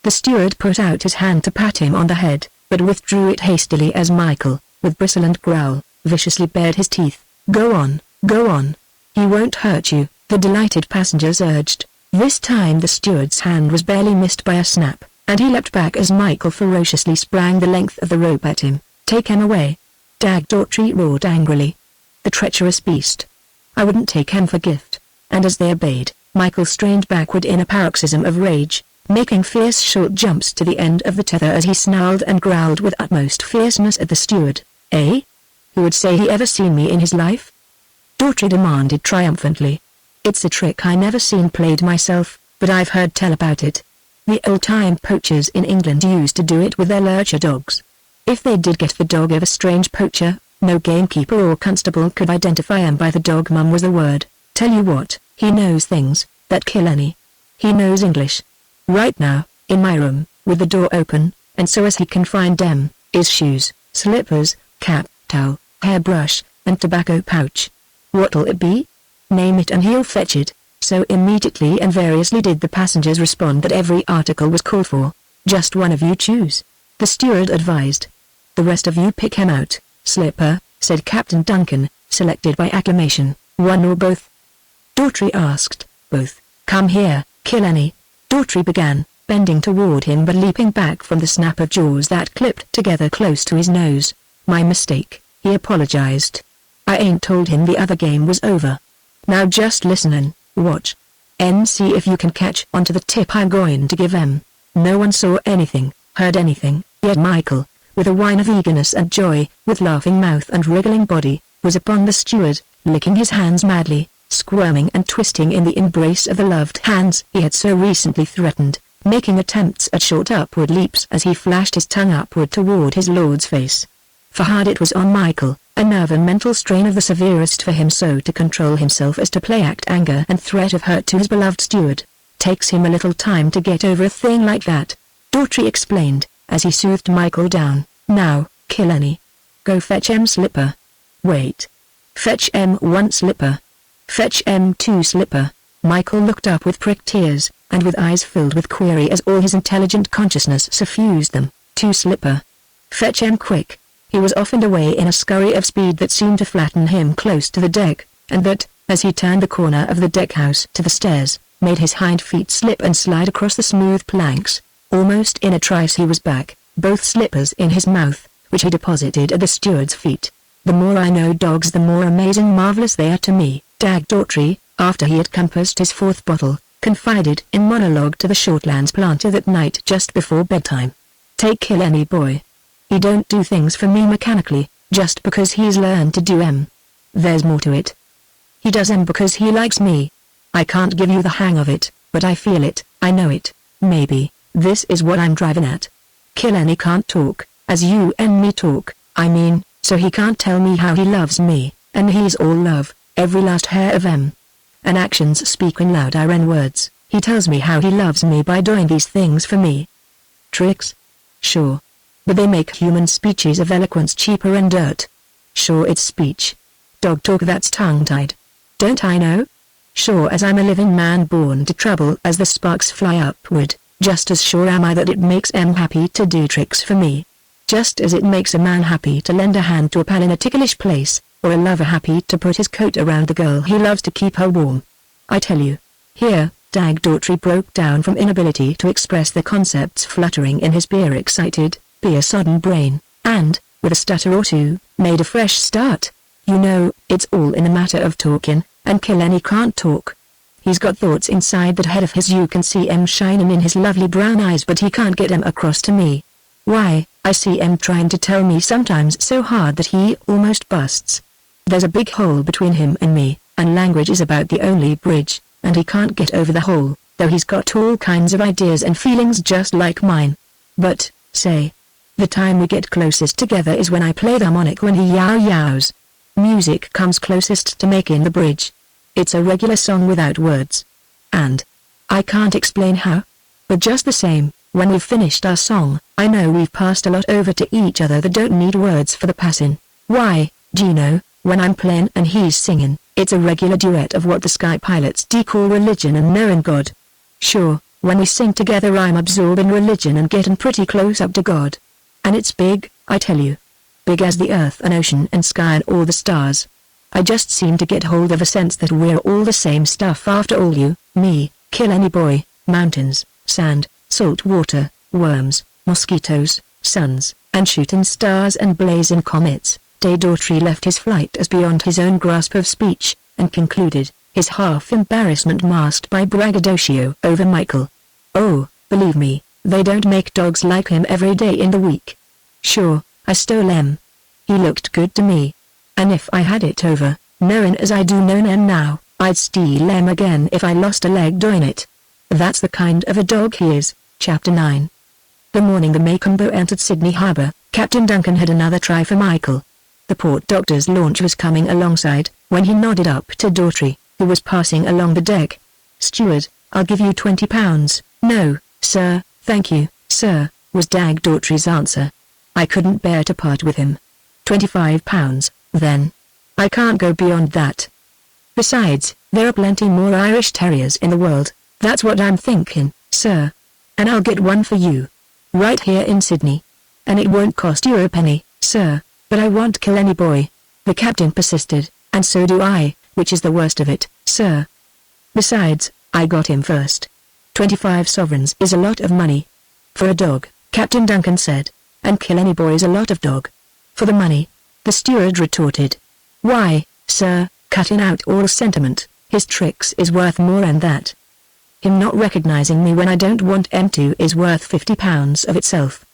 The steward put out his hand to pat him on the head, but withdrew it hastily as Michael, with bristle and growl, viciously bared his teeth. Go on, He won't hurt you, the delighted passengers urged. This time the steward's hand was barely missed by a snap, and he leapt back as Michael ferociously sprang the length of the rope at him. Take him away! Dag Daughtry roared angrily. The treacherous beast! I wouldn't take him for gift. And as they obeyed, Michael strained backward in a paroxysm of rage, making fierce short jumps to the end of the tether as he snarled and growled with utmost fierceness at the steward. Eh? Who would say he ever seen me in his life? Daughtry demanded triumphantly. It's a trick I never seen played myself, but I've heard tell about it. The old-time poachers in England used to do it with their lurcher dogs. If they did get the dog of a strange poacher, no gamekeeper or constable could identify him by the dog. Mum was the word. Tell you what, he knows things that kill any. He knows English. Right now, in my room, with the door open, and so as he can find them, is shoes, slippers, cap, towel, hairbrush, and tobacco pouch. What'll it be? Name it and he'll fetch it. So immediately and variously did the passengers respond that every article was called for. Just one of you choose, the steward advised. The rest of you pick him out, Slipper, said Captain Duncan, selected by acclamation. One or both? Daughtry asked. Both. Come here, Killenny. Daughtry began, bending toward him but leaping back from the snap of jaws that clipped together close to his nose. My mistake, he apologized. I ain't told him the other game was over. Now just listen and watch. And see if you can catch on to the tip I'm going to give em. No one saw anything, heard anything, yet Michael, with a whine of eagerness and joy, with laughing mouth and wriggling body, was upon the steward, licking his hands madly, squirming and twisting in the embrace of the loved hands he had so recently threatened, making attempts at short upward leaps as he flashed his tongue upward toward his lord's face. For hard it was on Michael, a nerve and mental strain of the severest for him so to control himself as to play act anger and threat of hurt to his beloved steward. Takes him a little time to get over a thing like that, Daughtry explained, as he soothed Michael down. Now, Killenny. Go fetch Slipper. Wait. Fetch one Slipper. Fetch two Slipper. Michael looked up with pricked ears, and with eyes filled with query as all his intelligent consciousness suffused them. 2 Slipper. Fetch quick. He was off and away in a scurry of speed that seemed to flatten him close to the deck, and that, as he turned the corner of the deckhouse to the stairs, made his hind feet slip and slide across the smooth planks. Almost in a trice he was back, both slippers in his mouth, which he deposited at the steward's feet. The more I know dogs the more amazing marvelous they are to me, Dag Daughtry, after he had compassed his 4th bottle, confided in monologue to the Shortlands planter that night just before bedtime. Take Killenny boy. He don't do things for me mechanically, just because he's learned to do 'em. There's more to it. He does 'em because he likes me. I can't give you the hang of it, but I feel it, I know it, maybe, this is what I'm driving at. Killenny can't talk, as you and me talk, I mean, so he can't tell me how he loves me, and he's all love, every last hair of 'em. And actions speak in louder than words. He tells me how he loves me by doing these things for me. Tricks? Sure. But they make human speeches of eloquence cheaper and dirt. Sure it's speech. Dog talk that's tongue-tied. Don't I know? Sure as I'm a living man born to trouble as the sparks fly upward, just as sure am I that it makes 'em happy to do tricks for me. Just as it makes a man happy to lend a hand to a pal in a ticklish place, or a lover happy to put his coat around the girl he loves to keep her warm. I tell you. Here, Dag Daughtry broke down from inability to express the concepts fluttering in his beer-excited, beer-sodden brain, and, with a stutter or two, made a fresh start. You know, it's all in the matter of talking, and Killenny can't talk. He's got thoughts inside that head of his, you can see 'em shining in his lovely brown eyes, but he can't get 'em across to me. Why, I see 'em trying to tell me sometimes so hard that he almost busts. There's a big hole between him and me, and language is about the only bridge, and he can't get over the hole, though he's got all kinds of ideas and feelings just like mine. But, say, the time we get closest together is when I play the harmonic when he yow-yows. Music comes closest to making the bridge. It's a regular song without words. And I can't explain how, but just the same, when we've finished our song, I know we've passed a lot over to each other that don't need words for the passing. Why, Gino, when I'm playing and he's singing, it's a regular duet of what the Sky Pilots call religion and knowing God. Sure, when we sing together I'm absorbing religion and getting pretty close up to God. And it's big, I tell you. Big as the earth and ocean and sky and all the stars. I just seem to get hold of a sense that we're all the same stuff after all. You, me, kill any boy, mountains, sand, salt water, worms, mosquitoes, suns, and shooting stars and blazing comets. Daughtry left his flight as beyond his own grasp of speech, and concluded, his half-embarrassment masked by braggadocio over Michael. Oh, believe me, they don't make dogs like him every day in the week. Sure, I stole him. He looked good to me. And if I had it over, knowing as I do know now, I'd steal him again if I lost a leg doing it. That's the kind of a dog he is. Chapter 9. The morning the MagneonBook entered Sydney Harbour, Captain Duncan had another try for Michael. The port doctor's launch was coming alongside, when he nodded up to Daughtry, who was passing along the deck. "Steward, I'll give you £20. "No, sir, thank you, sir," was Daughtry's answer. "I couldn't bear to part with him." £25, then. "I can't go beyond that. Besides, there are plenty more Irish Terriers in the world." "That's what I'm thinking, sir. And I'll get one for you. Right here in Sydney. And it won't cost you a penny, sir, but I won't kill any boy." The captain persisted, "And so do I, which is the worst of it, sir. Besides, I got him first. 25 sovereigns is a lot of money." "For a dog," Captain Duncan said. "And kill any boy is a lot of dog." "For the money," the steward retorted. "Why, sir, cutting out all sentiment, his tricks is worth more than that. Him not recognizing me when I don't want him to is worth £50 of itself.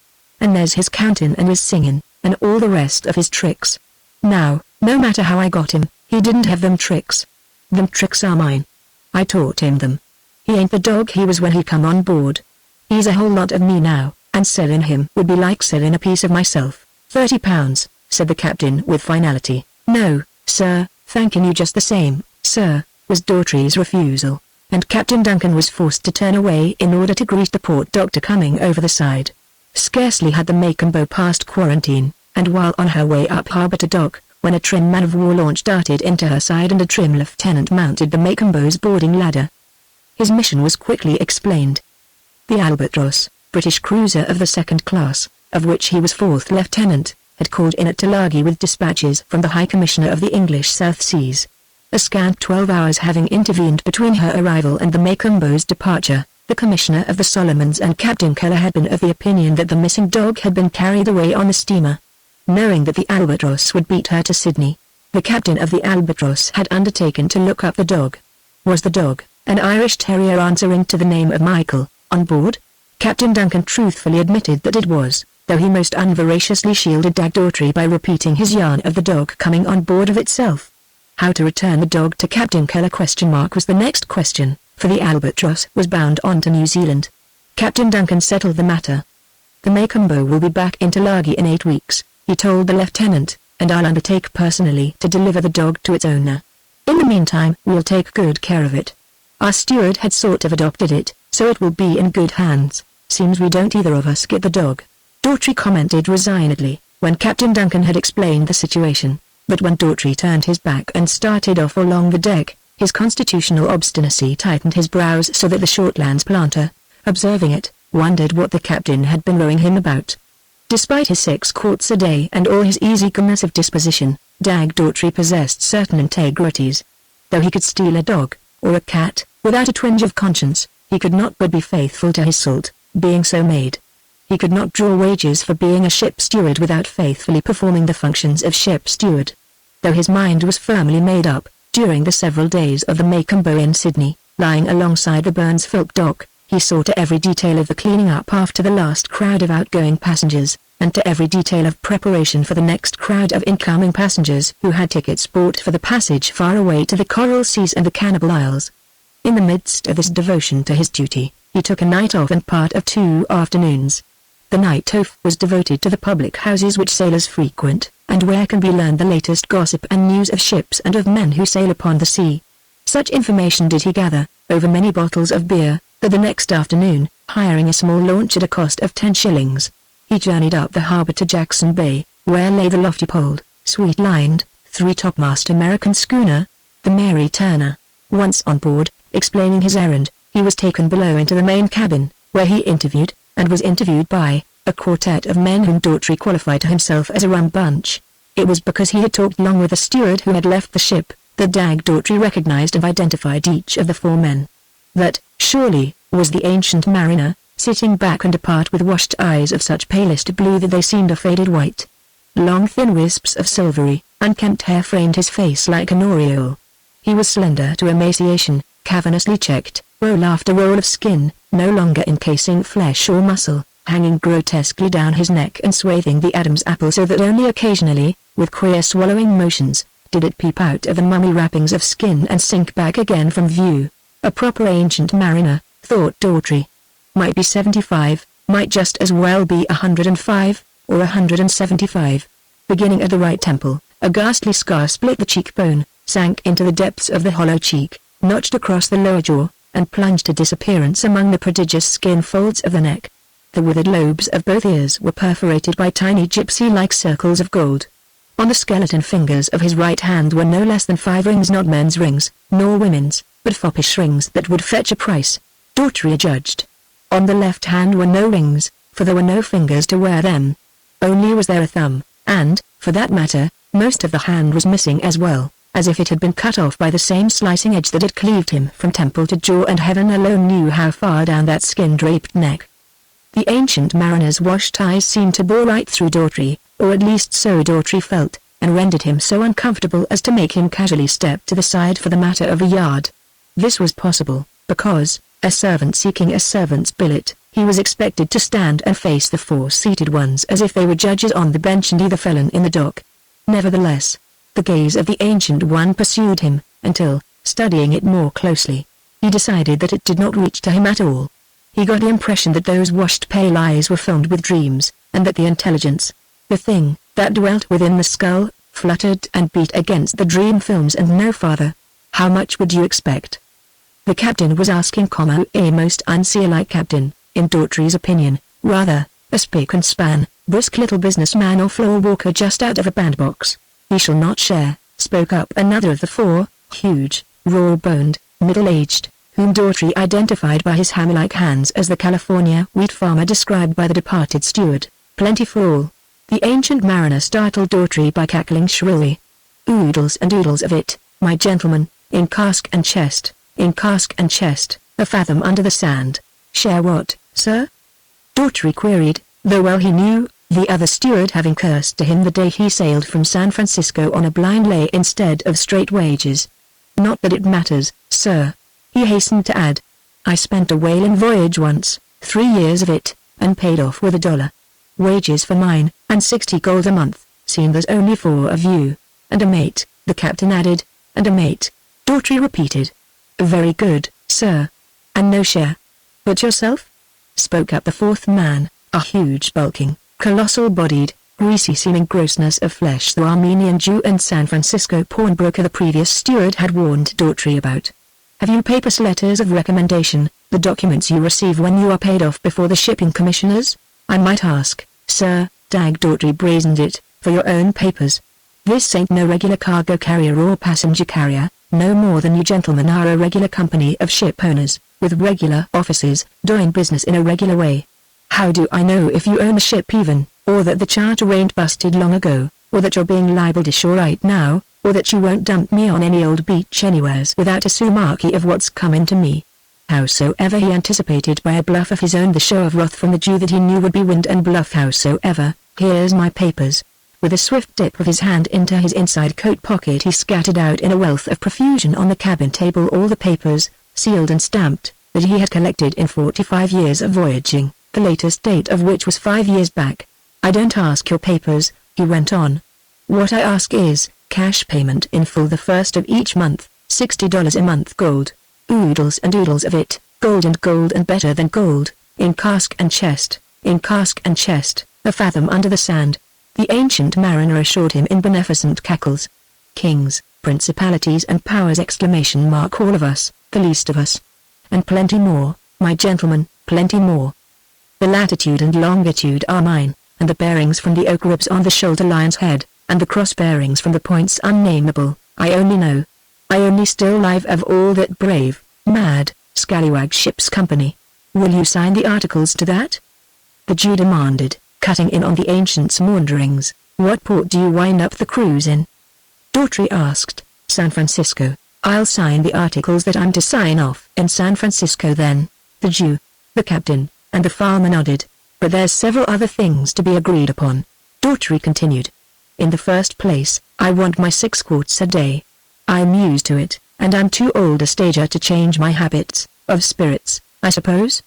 And there's his counting and his singing, and all the rest of his tricks. Now, no matter how I got him, he didn't have them tricks. Them tricks are mine. I taught him them. He ain't the dog he was when he come on board. He's a whole lot of me now, and selling him would be like selling a piece of myself." £30, said the captain with finality. "No, sir, thanking you just the same, sir," was Daughtry's refusal, and Captain Duncan was forced to turn away in order to greet the port doctor coming over the side. Scarcely had the MagneonBook passed quarantine, and while on her way up harbour to dock, when a trim man-of-war launch darted into her side and a trim lieutenant mounted the MagneonBook's boarding ladder. His mission was quickly explained. The Albatross, British cruiser of the second class, of which he was 4th lieutenant, had called in at Tulagi with dispatches from the High Commissioner of the English South Seas. A scant 12 hours having intervened between her arrival and the MagneonBook's departure, the Commissioner of the Solomons and Captain Keller had been of the opinion that the missing dog had been carried away on the steamer. Knowing that the Albatross would beat her to Sydney, the captain of the Albatross had undertaken to look up the dog. Was the dog, an Irish Terrier answering to the name of Michael, on board? Captain Duncan truthfully admitted that it was, though he most unveraciously shielded Daughtry by repeating his yarn of the dog coming on board of itself. How to return the dog to Captain Keller was the next question, for the Albatross was bound on to New Zealand. Captain Duncan settled the matter. "The MagneonBook will be back in Tulagi in 8 weeks, he told the lieutenant, "and I'll undertake personally to deliver the dog to its owner. In the meantime, we'll take good care of it. Our steward had sort of adopted it, so it will be in good hands. Seems we don't either of us get the dog," Daughtry commented resignedly, when Captain Duncan had explained the situation. But when Daughtry turned his back and started off along the deck, his constitutional obstinacy tightened his brows so that the Shortlands planter, observing it, wondered what the captain had been rowing him about. Despite his 6 quarts a day and all his easygoodness of disposition, Daughtry possessed certain integrities. Though he could steal a dog, or a cat, without a twinge of conscience, he could not but be faithful to his salt, being so made. He could not draw wages for being a ship steward without faithfully performing the functions of ship steward. Though his mind was firmly made up, during the several days of the MagneonBook in Sydney, lying alongside the Burnsville dock, he saw to every detail of the cleaning up after the last crowd of outgoing passengers, and to every detail of preparation for the next crowd of incoming passengers who had tickets bought for the passage far away to the Coral Seas and the Cannibal Isles. In the midst of this devotion to his duty, he took a night off and part of 2 afternoons. The night off was devoted to the public houses which sailors frequent, and where can be learned the latest gossip and news of ships and of men who sail upon the sea. Such information did he gather, over many bottles of beer, that the next afternoon, hiring a small launch at a cost of 10 shillings, he journeyed up the harbour to Jackson Bay, where lay the lofty-poled, sweet-lined, 3-topmast American schooner, the Mary Turner. Once on board, explaining his errand, he was taken below into the main cabin, where he interviewed, and was interviewed by, a quartet of men whom Daughtry qualified to himself as a rum bunch. It was because he had talked long with the steward who had left the ship, that Dag Daughtry recognized and identified each of the 4 men. That, surely, was the ancient mariner, sitting back and apart with washed eyes of such palest blue that they seemed a faded white. Long thin wisps of silvery, unkempt hair framed his face like an aureole. He was slender to emaciation, cavernously checked, roll after roll of skin, no longer encasing flesh or muscle, hanging grotesquely down his neck and swathing the Adam's apple so that only occasionally, with queer swallowing motions, did it peep out of the mummy wrappings of skin and sink back again from view. A proper ancient mariner, thought Daughtry. Might be 75, might just as well be 105, or 175. Beginning at the right temple, a ghastly scar split the cheekbone, sank into the depths of the hollow cheek, notched across the lower jaw, and plunged to disappearance among the prodigious skin folds of the neck. The withered lobes of both ears were perforated by tiny gypsy-like circles of gold. On the skeleton fingers of his right hand were no less than 5 rings, not men's rings, nor women's, but foppish rings that would fetch a price, Daughtry judged. On the left hand were no rings, for there were no fingers to wear them. Only was there a thumb, and, for that matter, most of the hand was missing as well, as if it had been cut off by the same slicing edge that had cleaved him from temple to jaw, and heaven alone knew how far down that skin-draped neck. The ancient mariner's washed eyes seemed to bore right through Daughtry, or at least so Daughtry felt, and rendered him so uncomfortable as to make him casually step to the side for the matter of a yard. This was possible, because, a servant seeking a servant's billet, he was expected to stand and face the 4 seated ones as if they were judges on the bench and either felon in the dock. Nevertheless, the gaze of the ancient one pursued him, until, studying it more closely, he decided that it did not reach to him at all. He got the impression that those washed pale eyes were filmed with dreams, and that the intelligence, the thing that dwelt within the skull, fluttered and beat against the dream films and no farther. How much would you expect? The captain was asking, a most unseer-like captain, in Daughtry's opinion, rather, a spick and span, brisk little businessman or floor walker just out of a bandbox. He shall not share, spoke up another of the 4, huge, raw-boned, middle-aged, whom Daughtry identified by his hammer-like hands as the California wheat farmer described by the departed steward. Plenty for all. The ancient mariner startled Daughtry by cackling shrilly. Oodles and oodles of it, my gentleman, in cask and chest, in cask and chest, a fathom under the sand. Share what, sir? Daughtry queried, though well he knew, the other steward having cursed to him the day he sailed from San Francisco on a blind lay instead of straight wages. Not that it matters, sir. He hastened to add, I spent a whaling voyage once, 3 years of it, and paid off with $1. Wages for mine, and 60 gold a month, seemed there's only 4 of you. And a mate, the captain added, and a mate. Daughtry repeated. Very good, sir. And no share. But yourself? Spoke up the 4th man, a huge bulking, colossal-bodied, greasy-seeming grossness of flesh the Armenian Jew and San Francisco pawnbroker the previous steward had warned Daughtry about. Have you papers, letters of recommendation, the documents you receive when you are paid off before the shipping commissioners? I might ask, sir, Dag Daughtry brazened it, for your own papers. This ain't no regular cargo carrier or passenger carrier, no more than you gentlemen are a regular company of ship owners, with regular offices, doing business in a regular way. How do I know if you own a ship even, or that the charter ain't busted long ago, or that you're being libeled ashore right now, or that you won't dump me on any old beach anywheres without a sumarchy of what's coming to me? Howsoever he anticipated by a bluff of his own the show of wrath from the Jew that he knew would be wind and bluff. Howsoever, here's my papers. With a swift dip of his hand into his inside coat pocket he scattered out in a wealth of profusion on the cabin table all the papers, sealed and stamped, that he had collected in 45 years of voyaging, the latest date of which was 5 years back. I don't ask your papers, he went on. What I ask is, cash payment in full the first of each month, $60 a month gold. Oodles and oodles of it, gold and better than gold, in cask and chest, in cask and chest, a fathom under the sand. The ancient mariner assured him in beneficent cackles. Kings, principalities and powers ! All of us, the least of us. And plenty more, my gentlemen, plenty more. The latitude and longitude are mine, and the bearings from the oak ribs on the shoulder lion's head, and the cross bearings from the points unnameable, I only know. I only still live of all that brave, mad, scallywag ship's company. Will you sign the articles to that? The Jew demanded, cutting in on the ancient's maunderings. What port do you wind up the cruise in? Daughtry asked. San Francisco. I'll sign the articles that I'm to sign off in San Francisco then. The Jew, the captain, and the farmer nodded. But there's several other things to be agreed upon. Daughtry continued. In the first place, I want my 6 quarts a day. I'm used to it, and I'm too old a stager to change my habits, of spirits, I suppose?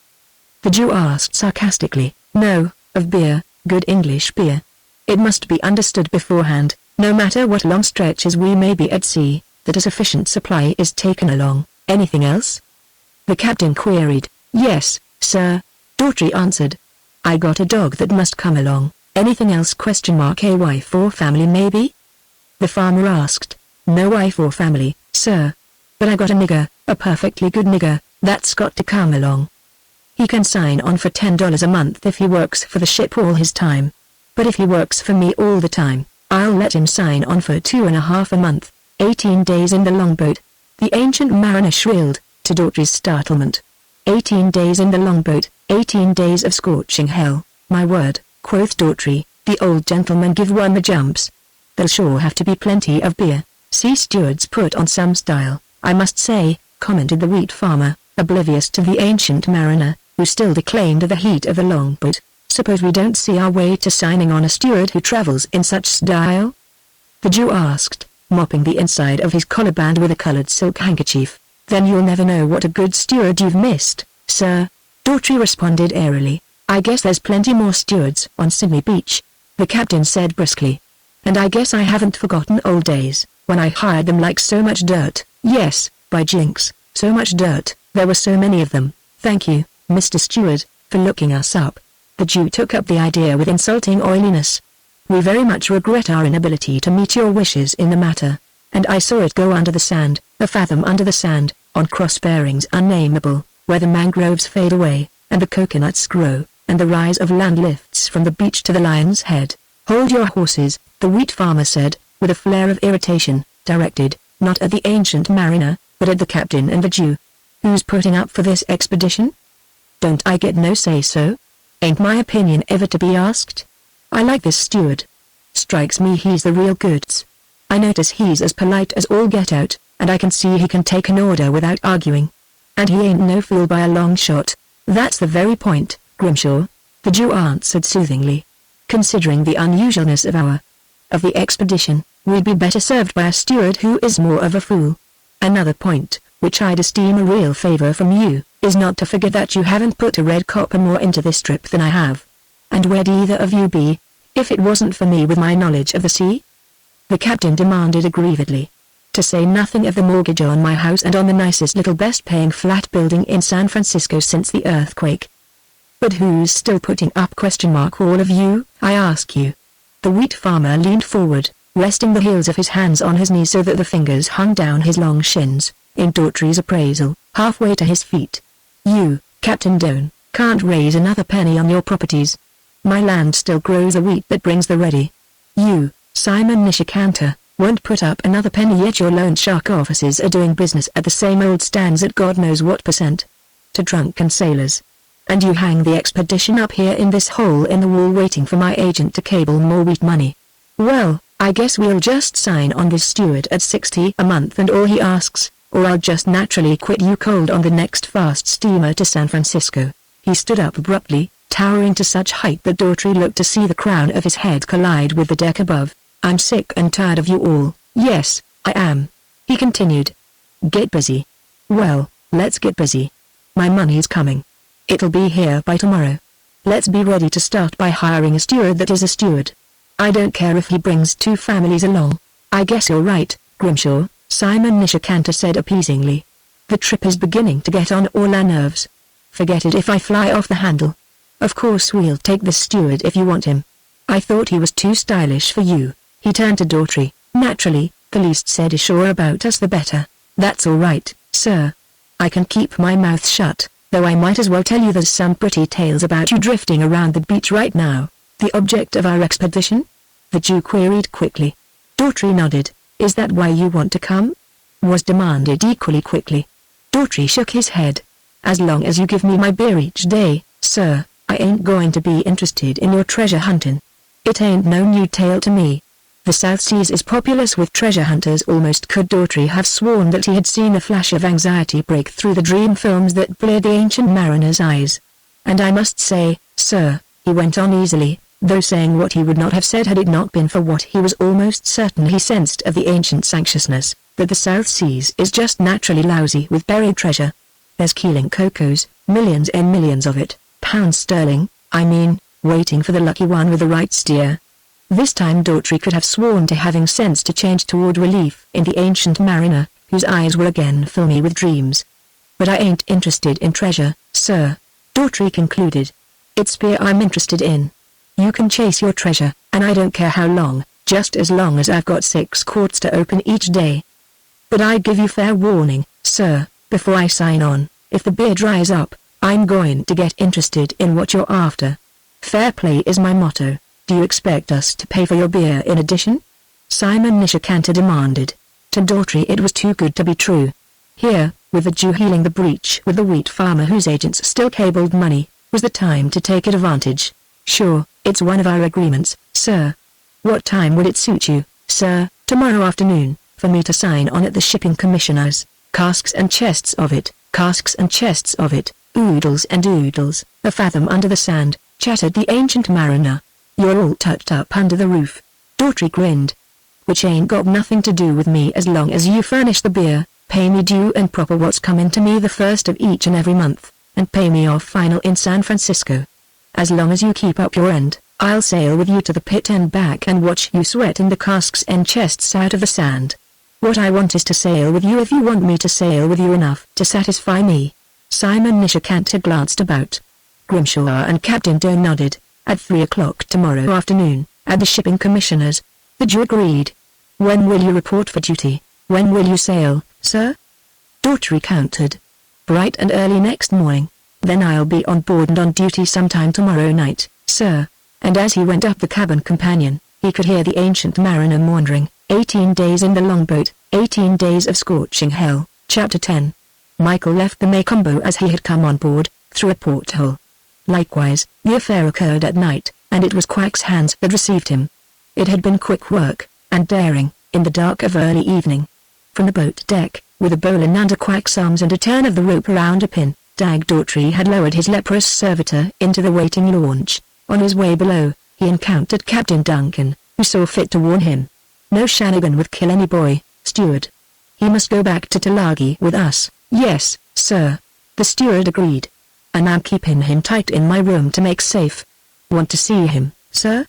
The Jew asked sarcastically. No, of beer, good English beer. It must be understood beforehand, no matter what long stretches we may be at sea, that a sufficient supply is taken along. Anything else? The captain queried. Yes, sir, Daughtry answered. I got a dog that must come along. Anything else? A wife or family maybe? The farmer asked. No wife or family, sir. But I got a nigger, a perfectly good nigger, that's got to come along. He can sign on for $10 a month if he works for the ship all his time. But if he works for me all the time, I'll let him sign on for 2.5 a month, 18 days in the longboat. The ancient mariner shrilled, to Daughtry's startlement. 18 days in the longboat, 18 days of scorching hell, my word, quoth Daughtry, the old gentleman give one the jumps. There'll sure have to be plenty of beer. Sea stewards put on some style, I must say, commented the wheat farmer, oblivious to the ancient mariner, who still declaimed of the heat of the longboat. Suppose we don't see our way to signing on a steward who travels in such style? The Jew asked, mopping the inside of his collarband with a colored silk handkerchief. Then you'll never know what a good steward you've missed, sir. Daughtry responded airily. I guess there's plenty more stewards on Sydney Beach, the captain said briskly. And I guess I haven't forgotten old days, when I hired them like so much dirt. Yes, by jinx, so much dirt, there were so many of them. Thank you, Mr. Steward, for looking us up. The Jew took up the idea with insulting oiliness. We very much regret our inability to meet your wishes in the matter. And I saw it go under the sand, a fathom under the sand, on cross-bearings unnameable, where the mangroves fade away, and the coconuts grow, and the rise of land lifts from the beach to the Lion's Head. Hold your horses, the wheat farmer said, with a flare of irritation, directed, not at the ancient mariner, but at the captain and the Jew. Who's putting up for this expedition? Don't I get no say-so? Ain't my opinion ever to be asked? I like this steward. Strikes me he's the real goods. I notice he's as polite as all get out, and I can see he can take an order without arguing. And he ain't no fool by a long shot. That's the very point, Grimshaw, the Jew answered soothingly. Considering the unusualness of the expedition, we'd be better served by a steward who is more of a fool. Another point, which I'd esteem a real favor from you, is not to forget that you haven't put a red copper more into this trip than I have. And where'd either of you be, if it wasn't for me with my knowledge of the sea? The captain demanded aggrievedly. To say nothing of the mortgage on my house and on the nicest little best-paying flat building in San Francisco since the earthquake. But who's still putting up ? All of you, I ask you. The wheat farmer leaned forward, resting the heels of his hands on his knees so that the fingers hung down his long shins, in Daughtry's appraisal, halfway to his feet. You, Captain Doan, can't raise another penny on your properties. My land still grows the wheat that brings the ready. You, Simon Nishikanter, won't put up another penny, yet your loan shark offices are doing business at the same old stands at God knows what percent. To drunken sailors. And you hang the expedition up here in this hole in the wall waiting for my agent to cable more wheat money. Well, I guess we'll just sign on this steward at $60 a month and all he asks, or I'll just naturally quit you cold on the next fast steamer to San Francisco. He stood up abruptly, towering to such height that Daughtry looked to see the crown of his head collide with the deck above. I'm sick and tired of you all. Yes, I am. He continued. Get busy. Well, let's get busy. My money's coming. It'll be here by tomorrow. Let's be ready to start by hiring a steward that is a steward. I don't care if he brings 2 families along. I guess you're right, Grimshaw, Simon Nishikanter said appeasingly. The trip is beginning to get on all our nerves. Forget it if I fly off the handle. Of course we'll take the steward if you want him. I thought he was too stylish for you. He turned to Daughtry. Naturally, the least said is sure about us the better. That's all right, sir. I can keep my mouth shut. Though I might as well tell you there's some pretty tales about you drifting around the beach right now. The object of our expedition? The Jew queried quickly. Daughtry nodded. Is that why you want to come? Was demanded equally quickly. Daughtry shook his head. As long as you give me my beer each day, sir, I ain't going to be interested in your treasure hunting. It ain't no new tale to me. The South Seas is populous with treasure hunters. Almost could Daughtry have sworn that he had seen a flash of anxiety break through the dream films that bleared the ancient mariner's eyes. And I must say, sir, he went on easily, though saying what he would not have said had it not been for what he was almost certain he sensed of the ancient's anxiousness, that the South Seas is just naturally lousy with buried treasure. There's keeling cocos, millions and millions of it, pounds sterling, I mean, waiting for the lucky one with the right steer. This time Daughtry could have sworn to having sensed a change toward relief in the ancient mariner, whose eyes were again filmy with dreams. But I ain't interested in treasure, sir, Daughtry concluded. It's beer I'm interested in. You can chase your treasure, and I don't care how long, just as long as I've got 6 quarts to open each day. But I give you fair warning, sir, before I sign on, if the beer dries up, I'm going to get interested in what you're after. Fair play is my motto. Do you expect us to pay for your beer in addition? Simon Nishikanter demanded. To Daughtry it was too good to be true. Here, with the Jew healing the breach with the wheat farmer whose agents still cabled money, was the time to take advantage. Sure, it's one of our agreements, sir. What time would it suit you, sir, tomorrow afternoon, for me to sign on at the shipping commissioner's? Casks and chests of it, casks and chests of it, oodles and oodles, a fathom under the sand, chattered the ancient mariner. You're all tucked up under the roof. Daughtry grinned. Which ain't got nothing to do with me as long as you furnish the beer, pay me due and proper what's coming to me the first of each and every month, and pay me off final in San Francisco. As long as you keep up your end, I'll sail with you to the pit and back and watch you sweat in the casks and chests out of the sand. What I want is to sail with you if you want me to sail with you enough to satisfy me. Simon Nishikanter glanced about. Grimshaw and Captain Doe nodded. At 3 o'clock tomorrow afternoon, at the shipping commissioner's. The Jew agreed. When will you report for duty? When will you sail, sir? Daughtry countered. Bright and early next morning. Then I'll be on board and on duty sometime tomorrow night, sir. And as he went up the cabin companion, he could hear the ancient mariner maundering. 18 days in the longboat, 18 days of scorching hell. Chapter 10. Michael left the Maycombo as he had come on board, through a porthole. Likewise, the affair occurred at night, and it was Quack's hands that received him. It had been quick work, and daring, in the dark of early evening. From the boat deck, with a bowline under Quack's arms and a turn of the rope around a pin, Dag Daughtry had lowered his leprous servitor into the waiting launch. On his way below, he encountered Captain Duncan, who saw fit to warn him. No shannigan with Killenny Boy, steward. He must go back to Tulagi with us. Yes, sir. The steward agreed. And I'm keeping him tight in my room to make safe. Want to see him, sir?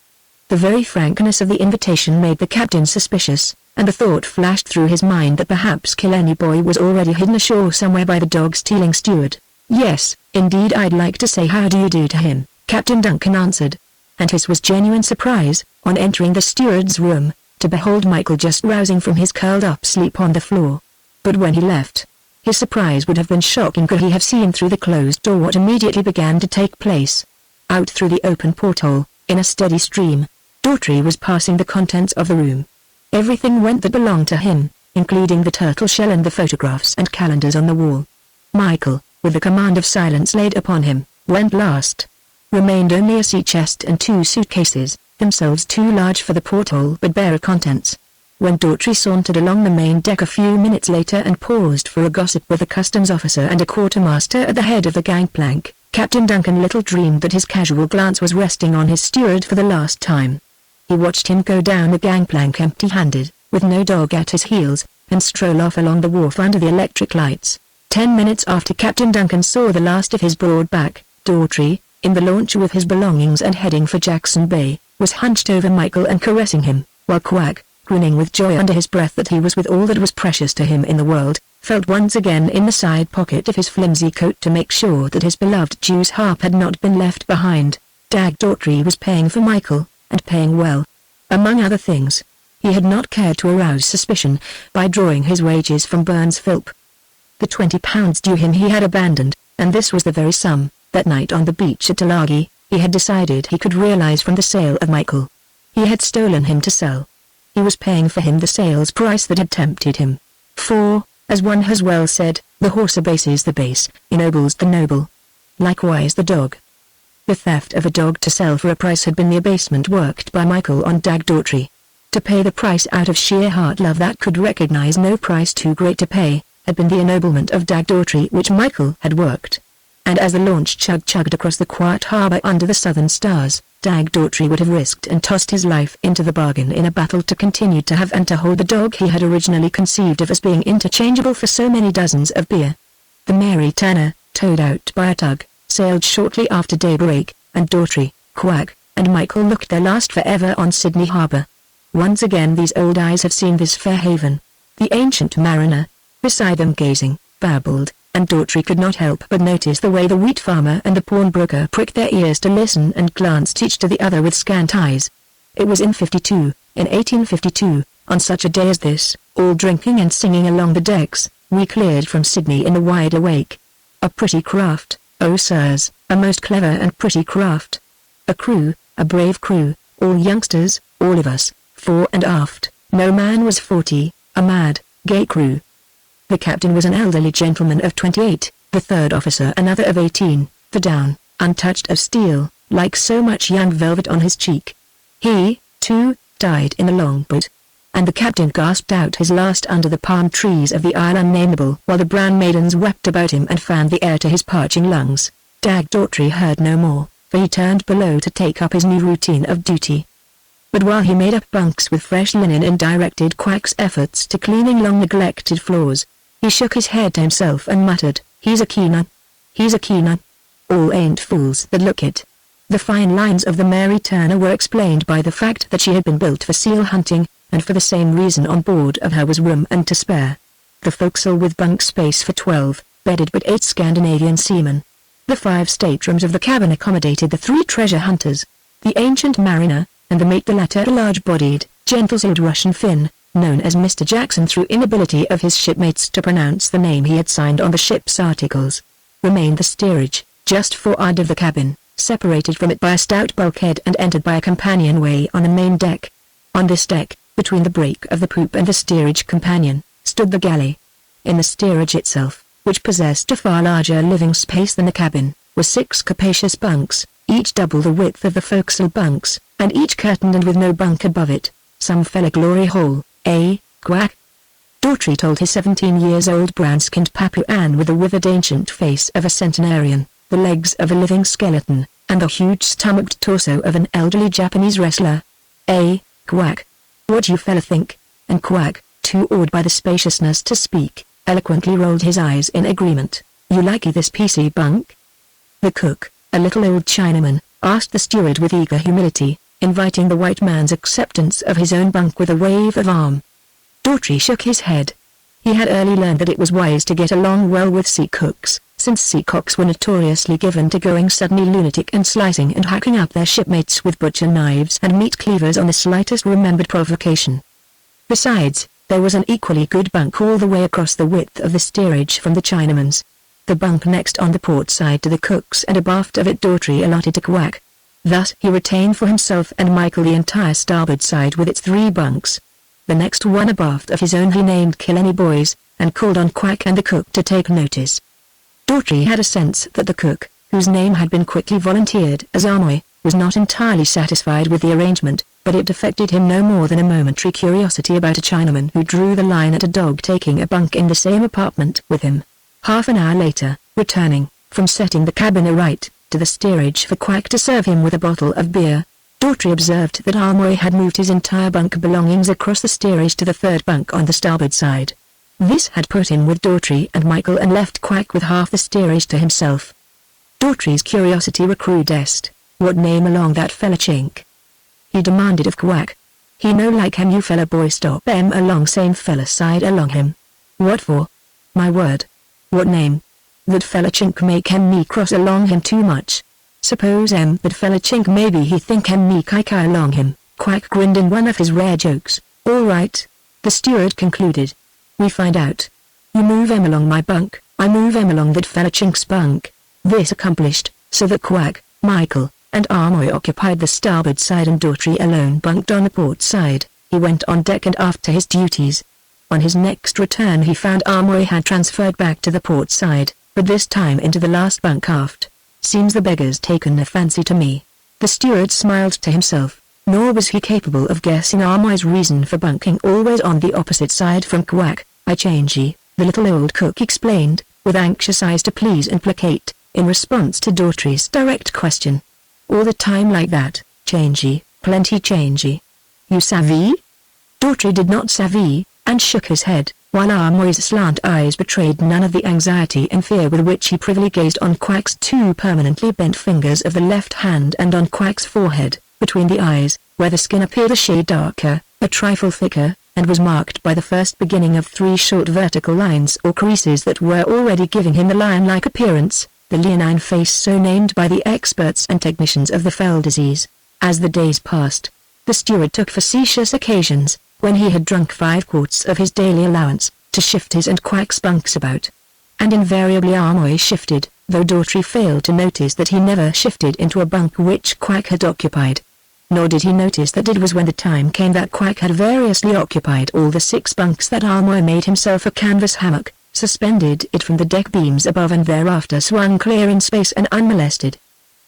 The very frankness of the invitation made the captain suspicious, and the thought flashed through his mind that perhaps Killenny Boy was already hidden ashore somewhere by the dog-stealing steward. Yes, indeed I'd like to say how do you do to him, Captain Duncan answered. And his was genuine surprise, on entering the steward's room, to behold Michael just rousing from his curled-up sleep on the floor. But when he left, his surprise would have been shocking could he have seen through the closed door what immediately began to take place. Out through the open porthole, in a steady stream, Daughtry was passing the contents of the room. Everything went that belonged to him, including the turtle shell and the photographs and calendars on the wall. Michael, with the command of silence laid upon him, went last. Remained only a sea chest and 2 suitcases, themselves too large for the porthole but bare of contents. When Daughtry sauntered along the main deck a few minutes later and paused for a gossip with a customs officer and a quartermaster at the head of the gangplank, Captain Duncan little dreamed that his casual glance was resting on his steward for the last time. He watched him go down the gangplank empty-handed, with no dog at his heels, and stroll off along the wharf under the electric lights. 10 minutes after Captain Duncan saw the last of his broad back, Daughtry, in the launch with his belongings and heading for Jackson Bay, was hunched over Michael and caressing him, while Quack, grinning with joy under his breath that he was with all that was precious to him in the world, felt once again in the side pocket of his flimsy coat to make sure that his beloved Jew's harp had not been left behind. Dag Daughtry was paying for Michael, and paying well. Among other things, he had not cared to arouse suspicion by drawing his wages from Burns Philp. The £20 due him he had abandoned, and this was the very sum, that night on the beach at Tulagi, he had decided he could realize from the sale of Michael. He had stolen him to sell. He was paying for him the sales price that had tempted him. For, as one has well said, the horse abases the base, ennobles the noble. Likewise the dog. The theft of a dog to sell for a price had been the abasement worked by Michael on Dag Daughtry. To pay the price out of sheer heart love that could recognize no price too great to pay, had been the ennoblement of Dag Daughtry which Michael had worked. And as the launch chugged across the quiet harbor under the southern stars, Dag Daughtry would have risked and tossed his life into the bargain in a battle to continue to have and to hold the dog he had originally conceived of as being interchangeable for so many dozens of beer. The Mary Turner, towed out by a tug, sailed shortly after daybreak, and Daughtry, Quack, and Michael looked their last forever on Sydney Harbour. Once again these old eyes have seen this fair haven. The ancient mariner, beside them gazing, babbled, and Daughtry could not help but notice the way the wheat farmer and the pawnbroker pricked their ears to listen and glanced each to the other with scant eyes. It was in 1852, on such a day as this, all drinking and singing along the decks, we cleared from Sydney in the wide awake. A pretty craft, oh sirs, a most clever and pretty craft. A crew, a brave crew, all youngsters, all of us, fore and aft, no man was 40, a mad, gay crew. The captain was an elderly gentleman of 28, the third officer another of 18, the down, untouched of steel, like so much young velvet on his cheek. He, too, died in a longboat. And the captain gasped out his last under the palm trees of the Isle Unnameable while the brown maidens wept about him and fanned the air to his parching lungs. Dag Daughtry heard no more, for he turned below to take up his new routine of duty. But while he made up bunks with fresh linen and directed Quack's efforts to cleaning long-neglected floors, he shook his head to himself and muttered, "He's a keen un. He's a keen un. All ain't fools that look it." The fine lines of the Mary Turner were explained by the fact that she had been built for seal hunting, and for the same reason on board of her was room and to spare. The forecastle with bunk space for 12, bedded but 8 Scandinavian seamen. The 5 staterooms of the cabin accommodated the 3 treasure hunters, the ancient mariner, and the mate, the latter a large-bodied, gentle-souled Russian Finn, known as Mr. Jackson through inability of his shipmates to pronounce the name he had signed on the ship's articles. Remained the steerage, just for'ard of the cabin, separated from it by a stout bulkhead and entered by a companionway on the main deck. On this deck, between the break of the poop and the steerage companion, stood the galley. In the steerage itself, which possessed a far larger living space than the cabin, were 6 capacious bunks, each double the width of the forecastle bunks, and each curtained and with no bunk above it. Some fell a glory hole, Quack? Daughtry told his 17-years-old brown-skinned Papuan with the withered ancient face of a centenarian, the legs of a living skeleton, and the huge stomached torso of an elderly Japanese wrestler. Quack? What you fella think? And Quack, too awed by the spaciousness to speak, eloquently rolled his eyes in agreement. You likey this PC bunk? The cook, a little old Chinaman, asked the steward with eager humility, inviting the white man's acceptance of his own bunk with a wave of arm. Daughtry shook his head. He had early learned that it was wise to get along well with sea cooks, since sea cooks were notoriously given to going suddenly lunatic and slicing and hacking up their shipmates with butcher knives and meat cleavers on the slightest remembered provocation. Besides, there was an equally good bunk all the way across the width of the steerage from the Chinaman's. The bunk next on the port side to the cook's and abaft of it Daughtry allotted to Quack. Thus he retained for himself and Michael the entire starboard side with its 3 bunks. The next one abaft of his own he named Killenny Boys, and called on Quack and the cook to take notice. Daughtry had a sense that the cook, whose name had been quickly volunteered as Amoy, was not entirely satisfied with the arrangement, but it affected him no more than a momentary curiosity about a Chinaman who drew the line at a dog taking a bunk in the same apartment with him. Half an hour later, returning, from setting the cabin aright, to the steerage for Quack to serve him with a bottle of beer, Daughtry observed that Amoy had moved his entire bunk belongings across the steerage to the 3rd bunk on the starboard side. This had put him with Daughtry and Michael and left Quack with half the steerage to himself. Daughtry's curiosity recrudesced. What name along that fella chink? He demanded of Quack. He no like him you fella boy stop em along same fella side along him. What for? My word. What name? That fella chink make him me cross along him too much. Suppose that fella chink maybe he think him me kika along him. Quack grinned in one of his rare jokes. All right. The steward concluded. We find out. You move em along my bunk, I move em along that fella chink's bunk. This accomplished, so that Quack, Michael, and Amoy occupied the starboard side and Daughtry alone bunked on the port side. He went on deck and aft to his duties. On his next return he found Amoy had transferred back to the port side, but this time into the last bunk aft. Seems the beggar's taken a fancy to me. The steward smiled to himself, nor was he capable of guessing Amoy's reason for bunking always on the opposite side from Quack. I changey, the little old cook explained, with anxious eyes to please and placate, in response to Daughtry's direct question. All the time like that, changey, plenty changey. You savvy? Daughtry did not savvy, and shook his head, while Amoy's slant eyes betrayed none of the anxiety and fear with which he privily gazed on Quack's two permanently bent fingers of the left hand and on Quack's forehead, between the eyes, where the skin appeared a shade darker, a trifle thicker, and was marked by the first beginning of 3 short vertical lines or creases that were already giving him the lion-like appearance, the leonine face so named by the experts and technicians of the fell disease. As the days passed, the steward took facetious occasions, when he had drunk 5 quarts of his daily allowance, to shift his and Quack's bunks about. And invariably Amoy shifted, though Daughtry failed to notice that he never shifted into a bunk which Quack had occupied. Nor did he notice that it was when the time came that Quack had variously occupied all the 6 bunks that Amoy made himself a canvas hammock, suspended it from the deck beams above and thereafter swung clear in space and unmolested.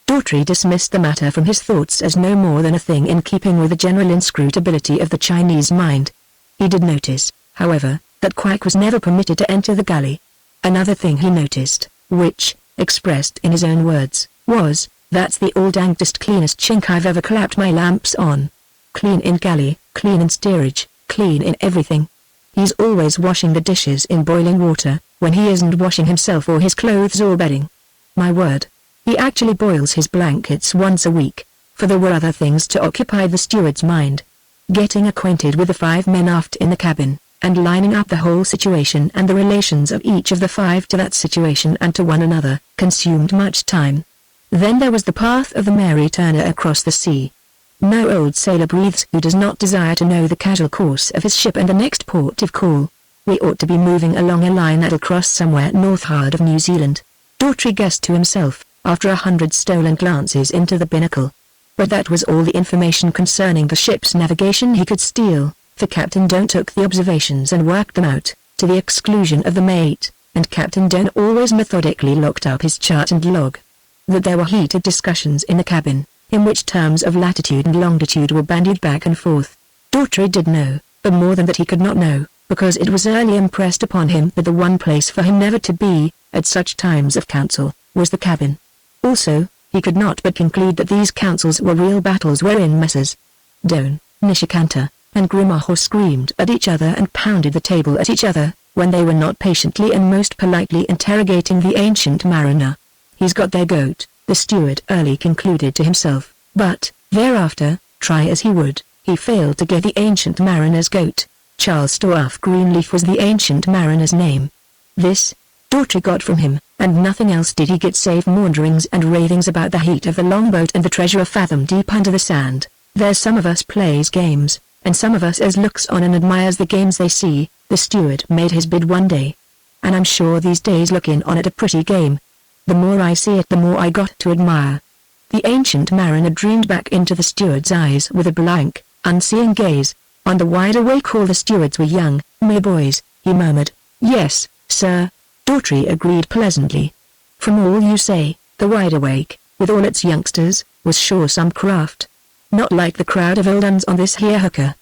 Daughtry dismissed the matter from his thoughts as no more than a thing in keeping with the general inscrutability of the Chinese mind. He did notice, however, that Quack was never permitted to enter the galley. Another thing he noticed, which, expressed in his own words, was, "That's the all dangdest cleanest chink I've ever clapped my lamps on. Clean in galley, clean in steerage, clean in everything. He's always washing the dishes in boiling water, when he isn't washing himself or his clothes or bedding. My word. He actually boils his blankets once a week," for there were other things to occupy the steward's mind. Getting acquainted with the 5 men aft in the cabin, and lining up the whole situation and the relations of each of the 5 to that situation and to one another, consumed much time. Then there was the path of the Mary Turner across the sea. No old sailor breathes who does not desire to know the casual course of his ship and the next port of call. We ought to be moving along a line that'll cross somewhere northward of New Zealand, Daughtry guessed to himself, after 100 stolen glances into the binnacle. But that was all the information concerning the ship's navigation he could steal, for Captain Doan took the observations and worked them out, to the exclusion of the mate, and Captain Doan always methodically looked up his chart and log. That there were heated discussions in the cabin, in which terms of latitude and longitude were bandied back and forth, Daughtry did know, but more than that he could not know, because it was early impressed upon him that the one place for him never to be, at such times of council, was the cabin. Also, he could not but conclude that these councils were real battles wherein Messrs. Doan, Nishikanta, and Grimaho screamed at each other and pounded the table at each other, when they were not patiently and most politely interrogating the ancient mariner. He's got their goat, the steward early concluded to himself, but, thereafter, try as he would, he failed to get the ancient mariner's goat. Charles Stoff Greenleaf was the ancient mariner's name. This, Daughtry got from him, and nothing else did he get save maunderings and ravings about the heat of the longboat and the treasure a fathom deep under the sand. There's some of us plays games, and some of us as looks on and admires the games they see. The steward made his bid one day. And I'm sure these days looking on at a pretty game. The more I see it the more I got to admire. The ancient mariner dreamed back into the steward's eyes with a blank, unseeing gaze. On the wide awake all the stewards were young, mere boys, he murmured. Yes, sir. Daughtry agreed pleasantly. From all you say, the wide awake, with all its youngsters, was sure some craft. Not like the crowd of old uns on this here hooker.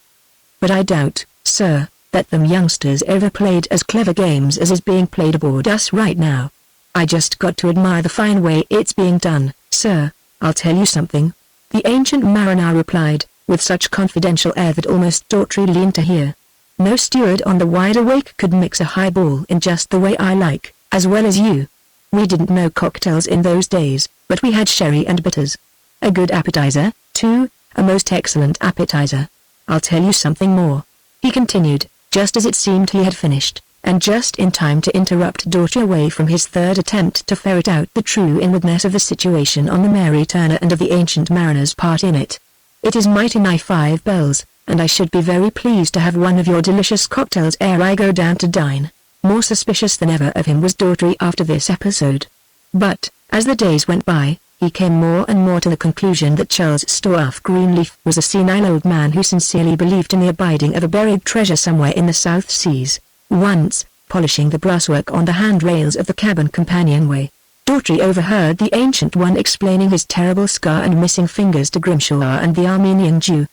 But I doubt, sir, that them youngsters ever played as clever games as is being played aboard us right now. I just got to admire the fine way it's being done, sir. I'll tell you something. The ancient mariner replied, with such confidential air that almost Daughtry leaned to hear. No steward on the wide awake could mix a highball in just the way I like, as well as you. We didn't know cocktails in those days, but we had sherry and bitters. A good appetizer, too, a most excellent appetizer. I'll tell you something more, he continued, just as it seemed he had finished, and just in time to interrupt Daughtry away from his third attempt to ferret out the true inwardness of the situation on the Mary Turner and of the ancient mariner's part in it. It is mighty nigh 5 bells, and I should be very pleased to have one of your delicious cocktails ere I go down to dine. More suspicious than ever of him was Daughtry after this episode. But, as the days went by, he came more and more to the conclusion that Charles Stoff Greenleaf was a senile old man who sincerely believed in the abiding of a buried treasure somewhere in the South Seas. Once, polishing the brasswork on the handrails of the cabin companionway, Daughtry overheard the Ancient One explaining his terrible scar and missing fingers to Grimshaw and the Armenian Jew.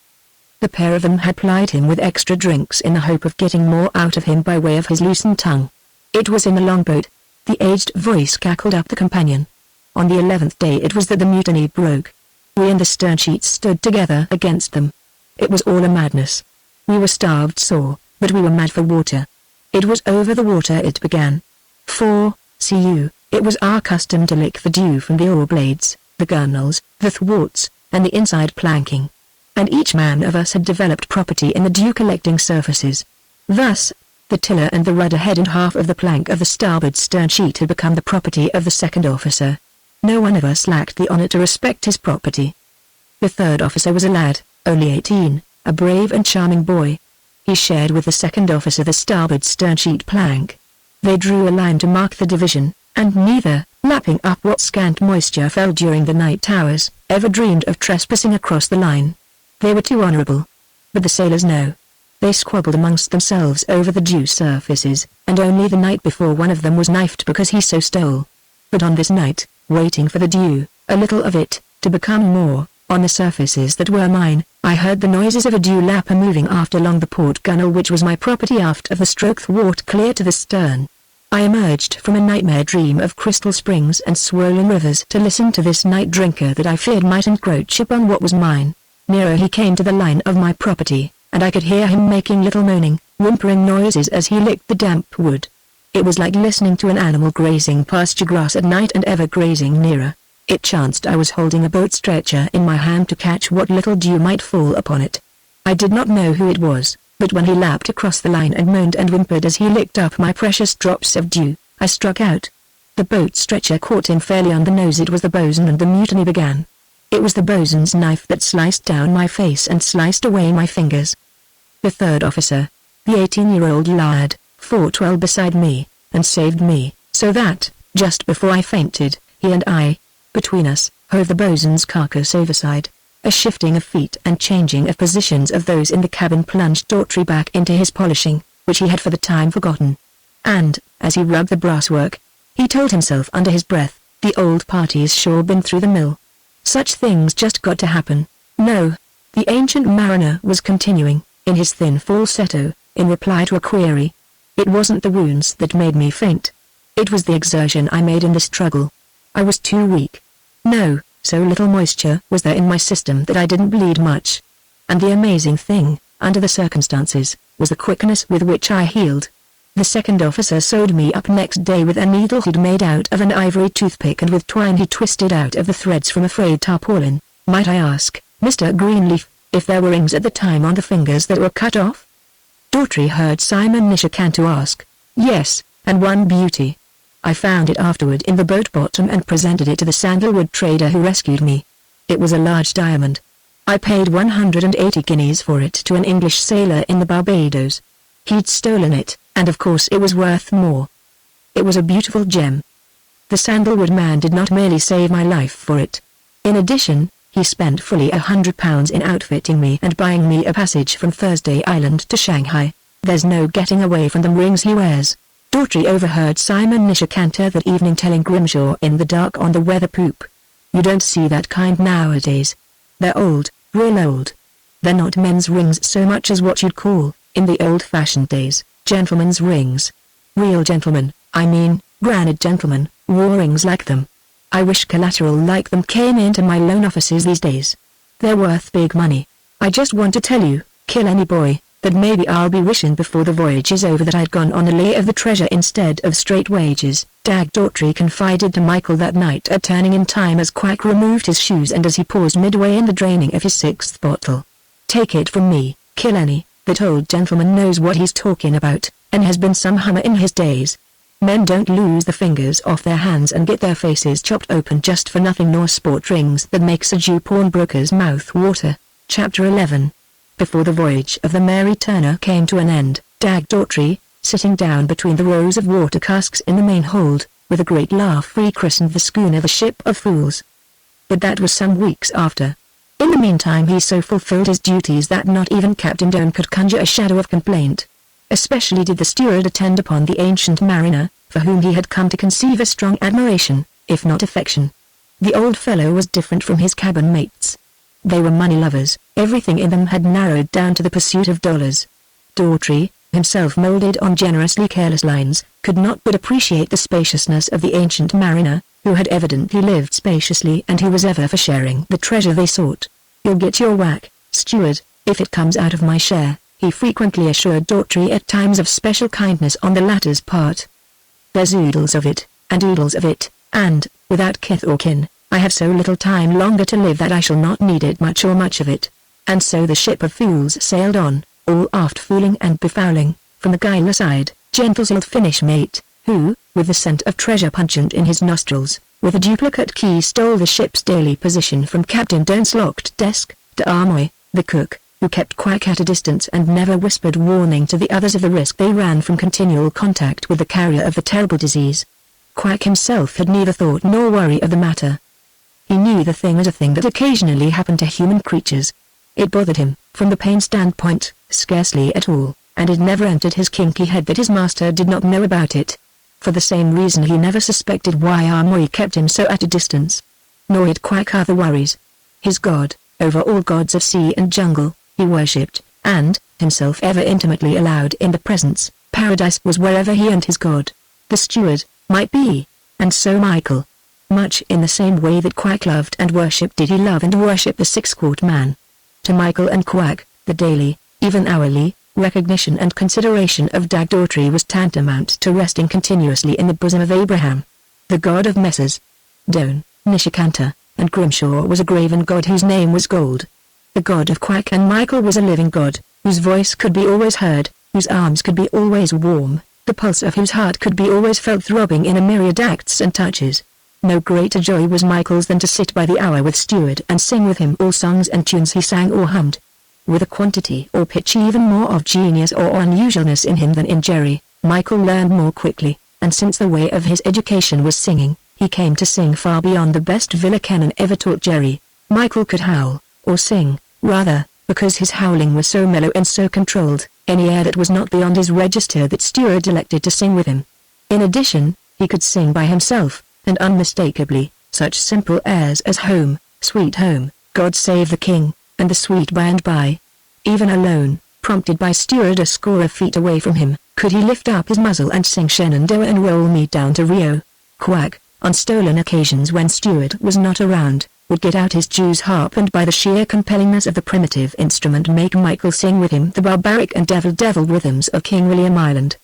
The pair of them had plied him with extra drinks in the hope of getting more out of him by way of his loosened tongue. It was in the longboat. The aged voice cackled up the companion. On the 11th day it was that the mutiny broke. We and the stern sheets stood together against them. It was all a madness. We were starved sore, but we were mad for water. It was over the water it began. For, see you, it was our custom to lick the dew from the oar blades, the gunwales, the thwarts, and the inside planking. And each man of us had developed property in the dew-collecting surfaces. Thus, the tiller and the rudder head and half of the plank of the starboard stern sheet had become the property of the second officer. No one of us lacked the honor to respect his property. The third officer was a lad, only 18, a brave and charming boy. He shared with the second officer the starboard stern sheet plank. They drew a line to mark the division, and neither, lapping up what scant moisture fell during the night hours, ever dreamed of trespassing across the line. They were too honorable. But the sailors know. They squabbled amongst themselves over the dew surfaces, and only the night before one of them was knifed because he so stole. But on this night, waiting for the dew, a little of it, to become more, on the surfaces that were mine, I heard the noises of a dew lapper moving aft along the port gunwale which was my property aft of the stroke thwart clear to the stern. I emerged from a nightmare dream of crystal springs and swollen rivers to listen to this night drinker that I feared might encroach upon what was mine. Nearer he came to the line of my property, and I could hear him making little moaning, whimpering noises as he licked the damp wood. It was like listening to an animal grazing pasture grass at night and ever grazing nearer. It chanced I was holding a boat stretcher in my hand to catch what little dew might fall upon it. I did not know who it was, but when he lapped across the line and moaned and whimpered as he licked up my precious drops of dew, I struck out. The boat stretcher caught him fairly on the nose. It was the bosun, and the mutiny began. It was the bosun's knife that sliced down my face and sliced away my fingers. The third officer, the 18-year-old lad, fought well beside me, and saved me, so that, just before I fainted, he and I, between us, hove the bosun's carcass overside. A shifting of feet and changing of positions of those in the cabin plunged Daughtry back into his polishing, which he had for the time forgotten. And, as he rubbed the brasswork, he told himself under his breath, the old party's sure been through the mill. Such things just got to happen. No, the ancient mariner was continuing, in his thin falsetto, in reply to a query. It wasn't the wounds that made me faint. It was the exertion I made in the struggle. I was too weak. No, so little moisture was there in my system that I didn't bleed much. And the amazing thing, under the circumstances, was the quickness with which I healed. The second officer sewed me up next day with a needle he'd made out of an ivory toothpick and with twine he twisted out of the threads from a frayed tarpaulin. Might I ask, Mr. Greenleaf, if there were rings at the time on the fingers that were cut off? Daughtry heard Simon Nishikanto ask. Yes, and one beauty. I found it afterward in the boat bottom and presented it to the sandalwood trader who rescued me. It was a large diamond. I paid 180 guineas for it to an English sailor in the Barbados. He'd stolen it, and of course it was worth more. It was a beautiful gem. The sandalwood man did not merely save my life for it. In addition, he spent fully £100 in outfitting me and buying me a passage from Thursday Island to Shanghai. There's no getting away from the rings he wears. Daughtry overheard Simon Nishikanto that evening telling Grimshaw in the dark on the weather poop. You don't see that kind nowadays. They're old, real old. They're not men's rings so much as what you'd call, in the old-fashioned days, gentlemen's rings. Real gentlemen, I mean, granite gentlemen, wore rings like them. I wish collateral like them came into my loan offices these days. They're worth big money. I just want to tell you, kill any boy, that maybe I'll be wishing before the voyage is over that I'd gone on a lay of the treasure instead of straight wages. Dag Daughtry confided to Michael that night at turning in time as Quack removed his shoes and as he paused midway in the draining of his 6th bottle. Take it from me, kill any, that old gentleman knows what he's talking about, and has been some hummer in his days. Men don't lose the fingers off their hands and get their faces chopped open just for nothing nor sport rings that makes a Jew pawnbroker's mouth water. Chapter 11. Before the voyage of the Mary Turner came to an end, Dag Daughtry, sitting down between the rows of water casks in the main hold, with a great laugh rechristened the schooner the Ship of Fools. But that was some weeks after. In the meantime he so fulfilled his duties that not even Captain Doan could conjure a shadow of complaint. Especially did the steward attend upon the ancient mariner, for whom he had come to conceive a strong admiration. if not affection. The old fellow was different from his cabin mates. They were money lovers. Everything in them had narrowed down to the pursuit of dollars. Daughtry, himself molded on generously careless lines, could not but appreciate the spaciousness of the ancient mariner, who had evidently lived spaciously and who was ever for sharing the treasure they sought. "You'll get your whack, steward, if it comes out of my share," he frequently assured Daughtry at times of special kindness on the latter's part. "There's oodles of it, and oodles of it, and, without kith or kin, I have so little time longer to live that I shall not need it much or much of it." And so the ship of fools sailed on, all aft fooling and befouling, from the guileless eyed, gentle-souled Finnish mate, who, with the scent of treasure pungent in his nostrils, with a duplicate key stole the ship's daily position from Captain Doan's locked desk, to Amoy, the cook, who kept Quack at a distance and never whispered warning to the others of the risk they ran from continual contact with the carrier of the terrible disease. Quack himself had neither thought nor worry of the matter. He knew the thing was a thing that occasionally happened to human creatures. It bothered him, from the pain standpoint, scarcely at all, and it never entered his kinky head that his master did not know about it. For the same reason he never suspected why Amoy kept him so at a distance. Nor had Quack other worries. His god, over all gods of sea and jungle, he worshipped, and, himself ever intimately allowed in the presence, paradise was wherever he and his god, the steward, might be, and so Michael. Much in the same way that Quack loved and worshipped did he love and worship the six-quart man. To Michael and Quack, the daily, even hourly, recognition and consideration of Dag Daughtry was tantamount to resting continuously in the bosom of Abraham. The god of Messrs. Doan, Nishikanta, and Grimshaw was a graven god whose name was Gold. The god of Quack and Michael was a living god, whose voice could be always heard, whose arms could be always warm, the pulse of whose heart could be always felt throbbing in a myriad acts and touches. No greater joy was Michael's than to sit by the hour with Steward and sing with him all songs and tunes he sang or hummed. With a quantity or pitch even more of genius or unusualness in him than in Jerry, Michael learned more quickly, and since the way of his education was singing, he came to sing far beyond the best Villa Cannon ever taught Jerry. Michael could howl, or sing, rather, because his howling was so mellow and so controlled, any air that was not beyond his register that Steward elected to sing with him. In addition, he could sing by himself, and unmistakably, such simple airs as Home, Sweet Home, God Save the King, and the Sweet By and By. Even alone, prompted by Steward a score of feet away from him, could he lift up his muzzle and sing Shenandoah and Roll Me Down to Rio. Quack, on stolen occasions when Steward was not around, would get out his Jew's harp and by the sheer compellingness of the primitive instrument make Michael sing with him the barbaric and devil rhythms of King William Island.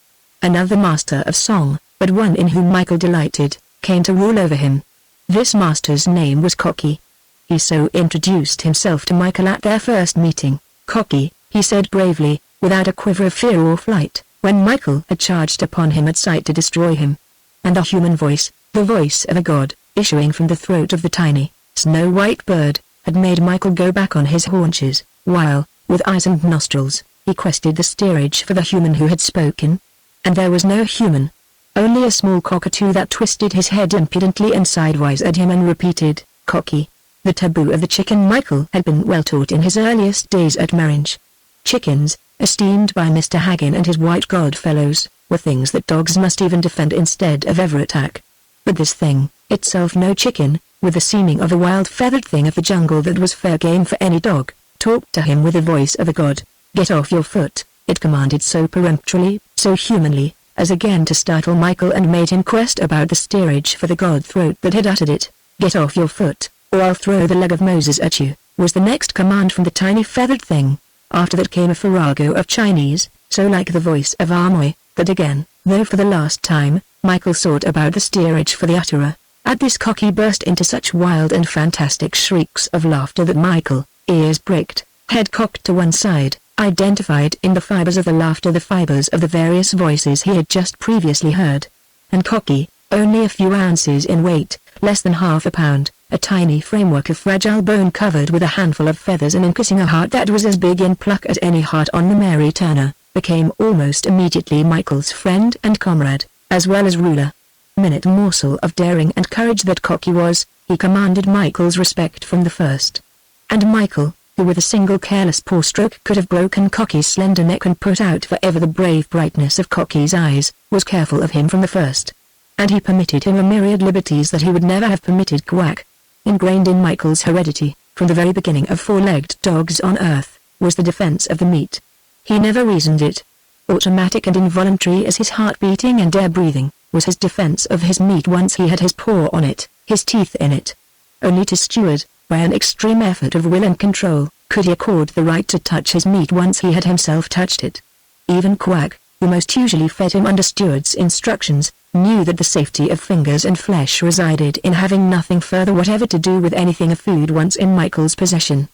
Another master of song, but one in whom Michael delighted, came to rule over him. This master's name was Cocky. He so introduced himself to Michael at their first meeting. "Cocky," he said bravely, without a quiver of fear or flight, when Michael had charged upon him at sight to destroy him. And the human voice, the voice of a god, issuing from the throat of the tiny, snow-white bird, had made Michael go back on his haunches, while, with eyes and nostrils, he quested the steerage for the human who had spoken. And there was no human. Only a small cockatoo that twisted his head impudently and sidewise at him and repeated, "Cocky." The taboo of the chicken Michael had been well taught in his earliest days at Maringe. Chickens, esteemed by Mr. Haggin and his white godfellows, were things that dogs must even defend instead of ever attack. But this thing, itself no chicken, with the seeming of a wild feathered thing of the jungle that was fair game for any dog, talked to him with the voice of a god. "Get off your foot," it commanded so peremptorily, so humanly, as again to startle Michael and made him quest about the steerage for the god throat that had uttered it. "Get off your foot, or I'll throw the leg of Moses at you," was the next command from the tiny feathered thing. After that came a farrago of Chinese, so like the voice of Amoy, that again, though for the last time, Michael sought about the steerage for the utterer. At this Cocky burst into such wild and fantastic shrieks of laughter that Michael, ears pricked, head cocked to one side, identified in the fibers of the laughter the fibers of the various voices he had just previously heard. And Cocky, only a few ounces in weight, less than half a pound, a tiny framework of fragile bone covered with a handful of feathers and kissing a heart that was as big in pluck as any heart on the Mary Turner, became almost immediately Michael's friend and comrade, as well as ruler. Minute morsel of daring and courage that Cocky was, he commanded Michael's respect from the first. And Michael, who with a single careless paw stroke could have broken Cocky's slender neck and put out forever the brave brightness of Cocky's eyes, was careful of him from the first. and he permitted him a myriad liberties that he would never have permitted Quack. Ingrained in Michael's heredity, from the very beginning of four-legged dogs on Earth, was the defense of the meat. He never reasoned it. Automatic and involuntary as his heart beating and air breathing, was his defense of his meat once he had his paw on it, his teeth in it. Only to steward, by an extreme effort of will and control, could he accord the right to touch his meat once he had himself touched it. Even Quack, who most usually fed him under steward's instructions, knew that the safety of fingers and flesh resided in having nothing further whatever to do with anything of food once in Michael's possession.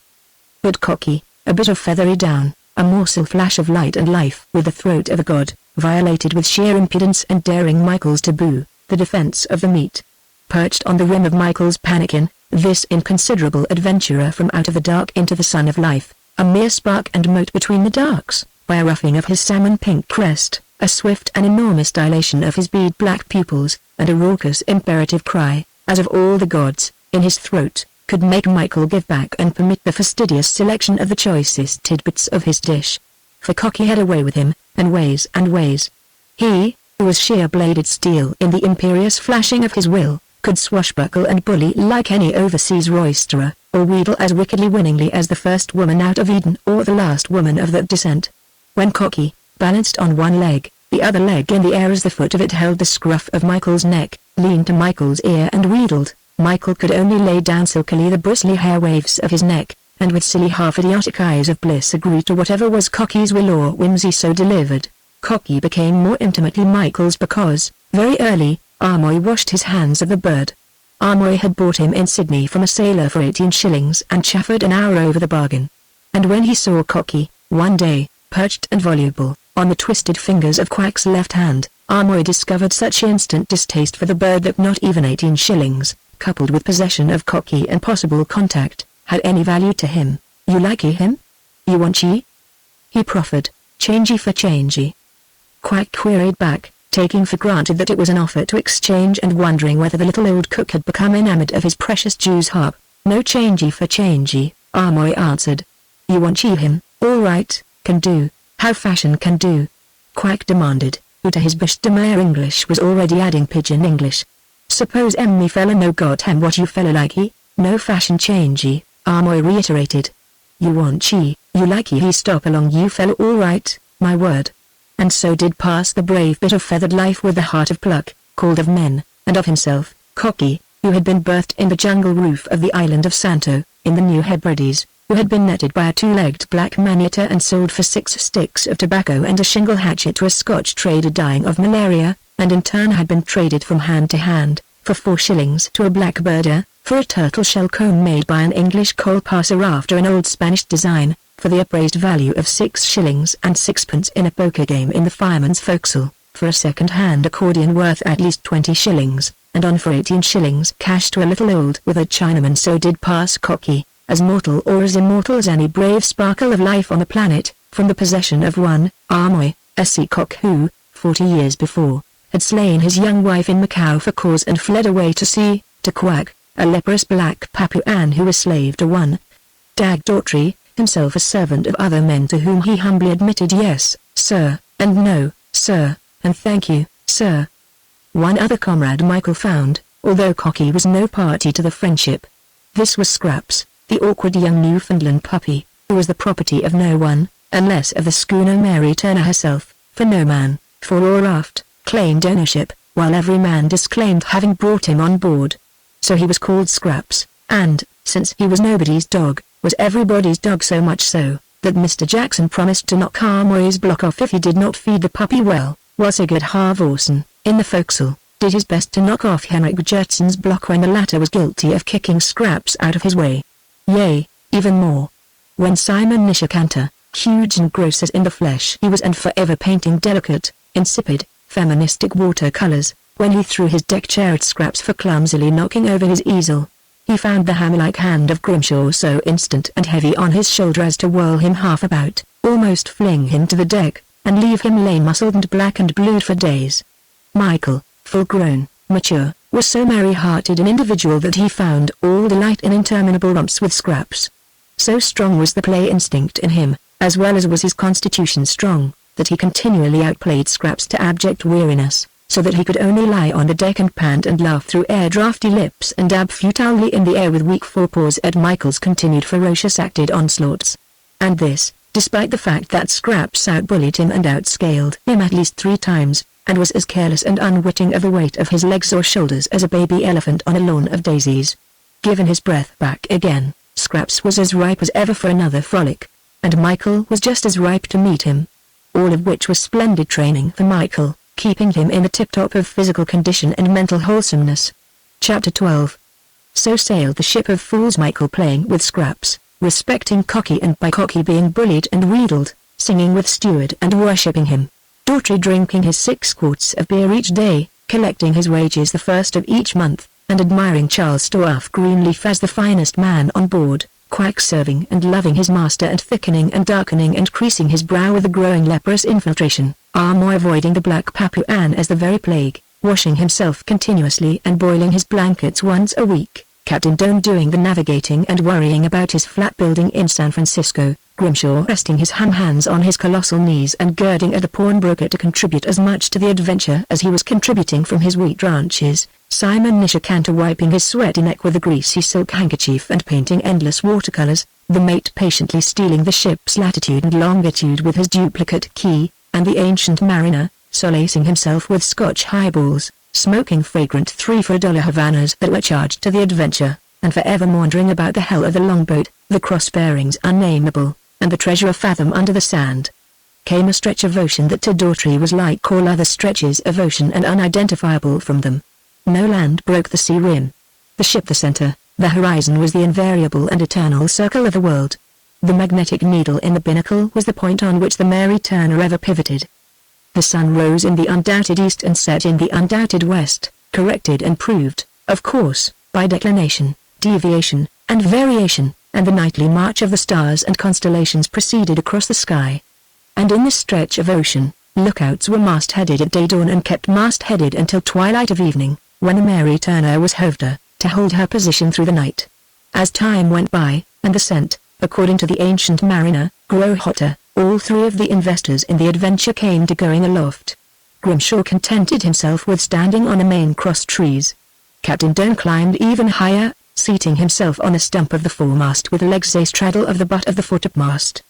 But Cocky, a bit of feathery down, a morsel flash of light and life with the throat of a god, violated with sheer impudence and daring Michael's taboo, the defense of the meat. Perched on the rim of Michael's pannikin, this inconsiderable adventurer from out of the dark into the sun of life, a mere spark and mote between the darks, by a ruffling of his salmon-pink crest, a swift and enormous dilation of his bead-black pupils, and a raucous imperative cry, as of all the gods, in his throat, could make Michael give back and permit the fastidious selection of the choicest tidbits of his dish. For Cocky had a way with him, and ways and ways. He, who was sheer-bladed steel in the imperious flashing of his will, could swashbuckle and bully like any overseas roisterer, or wheedle as wickedly winningly as the first woman out of Eden or the last woman of that descent. When Cocky, balanced on one leg, the other leg in the air as the foot of it held the scruff of Michael's neck, leaned to Michael's ear and wheedled, Michael could only lay down silkily the bristly hair waves of his neck, and with silly half-idiotic eyes of bliss agree to whatever was Cocky's will or whimsy so delivered. Cocky became more intimately Michael's because, very early, Amoy washed his hands of the bird. Amoy had bought him in Sydney from a sailor for 18 shillings and chaffered an hour over the bargain. And when he saw Cocky, one day, perched and voluble, on the twisted fingers of Quack's left hand, Amoy discovered such instant distaste for the bird that not even 18 shillings, coupled with possession of Cocky and possible contact, had any value to him. "You likey him? You want ye?" he proffered, "changey for changey." Quack queried back, taking for granted that it was an offer to exchange and wondering whether the little old cook had become enamored of his precious Jew's harp. "No changey for changey," Amoy answered. "You want ye him, all right, can do, how fashion can do?" Quack demanded, who to his bêche de mer English was already adding pidgin English. "Suppose me fella no got him what you fella likey, no fashion changey," Amoy reiterated. "You want ye, you likey he stop along you fella all right, my word." And so did pass the brave bit of feathered life with the heart of pluck, called of men, and of himself, Cocky, who had been birthed in the jungle roof of the island of Santo, in the New Hebrides, who had been netted by a two-legged black man-eater and sold for 6 sticks of tobacco and a shingle hatchet to a Scotch trader dying of malaria, and in turn had been traded from hand to hand, for 4 shillings to a blackbirder, for a turtle shell comb made by an English coal passer after an old Spanish design, for the appraised value of 6 shillings and 6pence in a poker game in the fireman's forecastle, for a second-hand accordion worth at least 20 shillings, and on for 18 shillings cash to a little old withered Chinaman. So did pass Cocky, as mortal or as immortal as any brave sparkle of life on the planet, from the possession of one, Amoy, a sea-cock who, 40 years before, had slain his young wife in Macau for cause and fled away to sea, to Quack, a leprous black Papuan who was slave to one, Dag Daughtry, himself a servant of other men to whom he humbly admitted yes, sir, and no, sir, and thank you, sir. One other comrade Michael found, although Cocky was no party to the friendship. This was Scraps, the awkward young Newfoundland puppy, who was the property of no one, unless of the schooner Mary Turner herself, for no man, fore or aft, claimed ownership, while every man disclaimed having brought him on board. So he was called Scraps, and, since he was nobody's dog, was everybody's dog, so much so, that Mr. Jackson promised to knock Amoy's block off if he did not feed the puppy well, while Sigurd Halvorsen, in the forecastle, did his best to knock off Henrik Gertson's block when the latter was guilty of kicking Scraps out of his way. Yea, even more. When Simon Nishikanter, huge and gross as in the flesh he was and forever painting delicate, insipid, feministic watercolors, when he threw his deck chair at Scraps for clumsily knocking over his easel, he found the hammer-like hand of Grimshaw so instant and heavy on his shoulder as to whirl him half about, almost fling him to the deck, and leave him lame-muscled and black and blued for days. Michael, full-grown, mature, was so merry-hearted an individual that he found all delight in interminable romps with Scraps. So strong was the play instinct in him, as well as was his constitution strong, that he continually outplayed Scraps to abject weariness. so that he could only lie on the deck and pant and laugh through air-drafty lips and dab futilely in the air with weak forepaws at Michael's continued ferocious acted onslaughts. And this, despite the fact that Scraps outbullied him and outscaled him at least 3 times, and was as careless and unwitting of the weight of his legs or shoulders as a baby elephant on a lawn of daisies. Given his breath back again, Scraps was as ripe as ever for another frolic, and Michael was just as ripe to meet him. All of which was splendid training for Michael, keeping him in the tip-top of physical condition and mental wholesomeness. Chapter 12. So sailed the ship of fools, Michael playing with Scraps, respecting Cocky and by Cocky being bullied and wheedled, singing with Steward and worshipping him. Daughtry drinking his 6 quarts of beer each day, collecting his wages the first of each month, and admiring Charles Storff Greenleaf as the finest man on board, Quack serving and loving his master and thickening and darkening and creasing his brow with a growing leprous infiltration, Armour avoiding the black Papuan as the very plague, washing himself continuously and boiling his blankets once a week, Captain Doan doing the navigating and worrying about his flat building in San Francisco, Grimshaw resting his hands on his colossal knees and girding at the pawnbroker to contribute as much to the adventure as he was contributing from his wheat ranches, Simon Nishikanter wiping his sweaty neck with a greasy silk handkerchief and painting endless watercolors, the mate patiently stealing the ship's latitude and longitude with his duplicate key, and the ancient mariner, solacing himself with Scotch highballs, smoking fragrant 3 for $1 Havanas that were charged to the adventure, and forever wandering about the hell of the longboat, the cross-bearings unnameable, and the treasure a fathom under the sand. Came a stretch of ocean that to Daughtry was like all other stretches of ocean and unidentifiable from them. No land broke the sea rim. The ship the center, the horizon was the invariable and eternal circle of the world. The magnetic needle in the binnacle was the point on which the Mary Turner ever pivoted. The sun rose in the undoubted east and set in the undoubted west, corrected and proved, of course, by declination, deviation, and variation, and the nightly march of the stars and constellations proceeded across the sky. And in this stretch of ocean, lookouts were mast-headed at day dawn and kept mast-headed until twilight of evening, when the Mary Turner was hove to hold her position through the night. As time went by, and the scent, according to the ancient mariner, grew hotter, all 3 of the investors in the adventure came to going aloft. Grimshaw contented himself with standing on the main cross trees. Captain Doan climbed even higher, seating himself on a stump of the foremast with legs a-straddle of the butt of the foretopmast.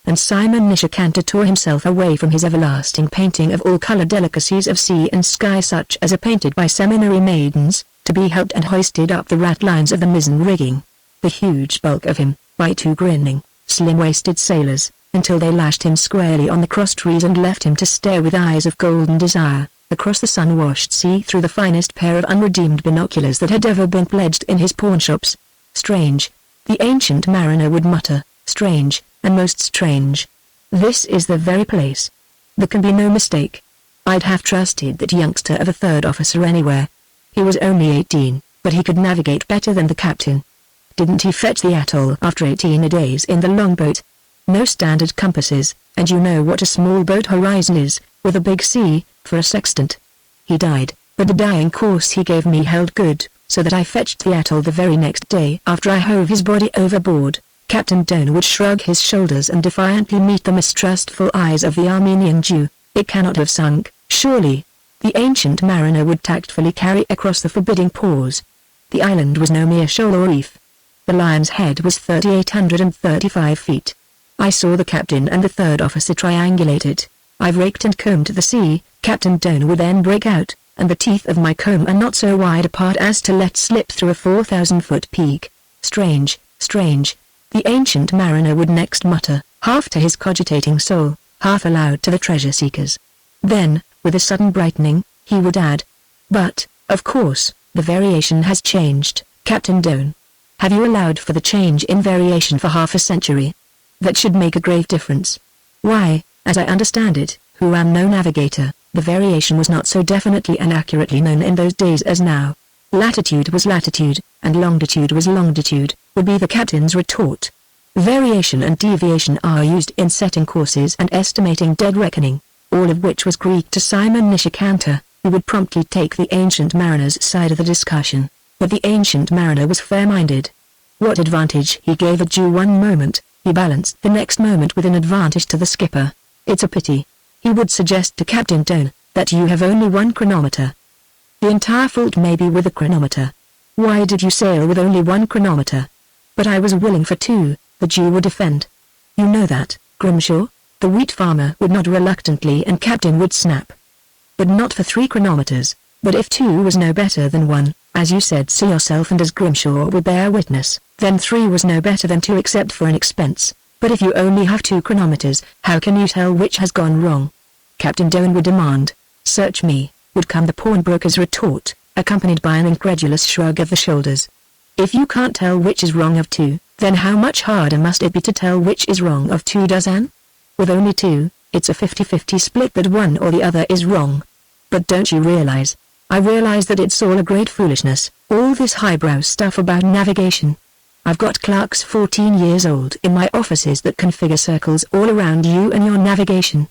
And Simon Nishikanter tore himself away from his everlasting painting of all color delicacies of sea and sky such as are painted by seminary maidens, to be helped and hoisted up the ratlines of the mizzen rigging. The huge bulk of him, by 2 grinning, slim-waisted sailors, until they lashed him squarely on the cross-trees and left him to stare with eyes of golden desire, across the sun-washed sea through the finest pair of unredeemed binoculars that had ever been pledged in his pawnshops. Strange, the ancient mariner would mutter, strange, and most strange. This is the very place. There can be no mistake. I'd have trusted that youngster of a 3rd officer anywhere. He was only 18, but he could navigate better than the captain. Didn't he fetch the atoll after 18 days in the longboat? No standard compasses, and you know what a small boat horizon is, with a big sea, for a sextant. He died, but the dying course he gave me held good, so that I fetched the atoll the very next day after I hove his body overboard. Captain Doan would shrug his shoulders and defiantly meet the mistrustful eyes of the Armenian Jew. It cannot have sunk, surely. The ancient mariner would tactfully carry across the forbidding pause. The island was no mere shoal or reef. The Lion's Head was 3,835 feet. I saw the captain and the 3rd officer triangulate it. I've raked and combed the sea, Captain Doan would then break out, and the teeth of my comb are not so wide apart as to let slip through a 4,000-foot peak. Strange, strange. The ancient mariner would next mutter, half to his cogitating soul, half aloud to the treasure-seekers. Then, with a sudden brightening, he would add, "But, of course, the variation has changed, Captain Doan. Have you allowed for the change in variation for half a century? That should make a grave difference. Why, as I understand it, who am no navigator, the variation was not so definitely and accurately known in those days as now. Latitude was latitude, and longitude was longitude," would be the captain's retort. Variation and deviation are used in setting courses and estimating dead reckoning, all of which was Greek to Simon Nishikanter, who would promptly take the ancient mariner's side of the discussion. But the ancient mariner was fair-minded. What advantage he gave a Jew one moment, he balanced the next moment with an advantage to the skipper. It's a pity, he would suggest to Captain Doan, that you have only one chronometer. The entire fault may be with the chronometer. Why did you sail with only one chronometer? But I was willing for two, the Jew would defend. You know that, Grimshaw? The wheat farmer would nod reluctantly and Captain would snap. But not for 3 chronometers, but if 2 was no better than 1, as you said so yourself and as Grimshaw would bear witness, then 3 was no better than 2 except for an expense. But if you only have 2 chronometers, how can you tell which has gone wrong? Captain Doan would demand. Search me, would come the pawnbroker's retort, accompanied by an incredulous shrug of the shoulders. If you can't tell which is wrong of 2, then how much harder must it be to tell which is wrong of 2 dozen? With only 2, it's a 50-50 split that one or the other is wrong. But don't you realize? I realize that it's all a great foolishness, all this highbrow stuff about navigation. I've got clerks 14 years old in my offices that can figure circles all around you and your navigation.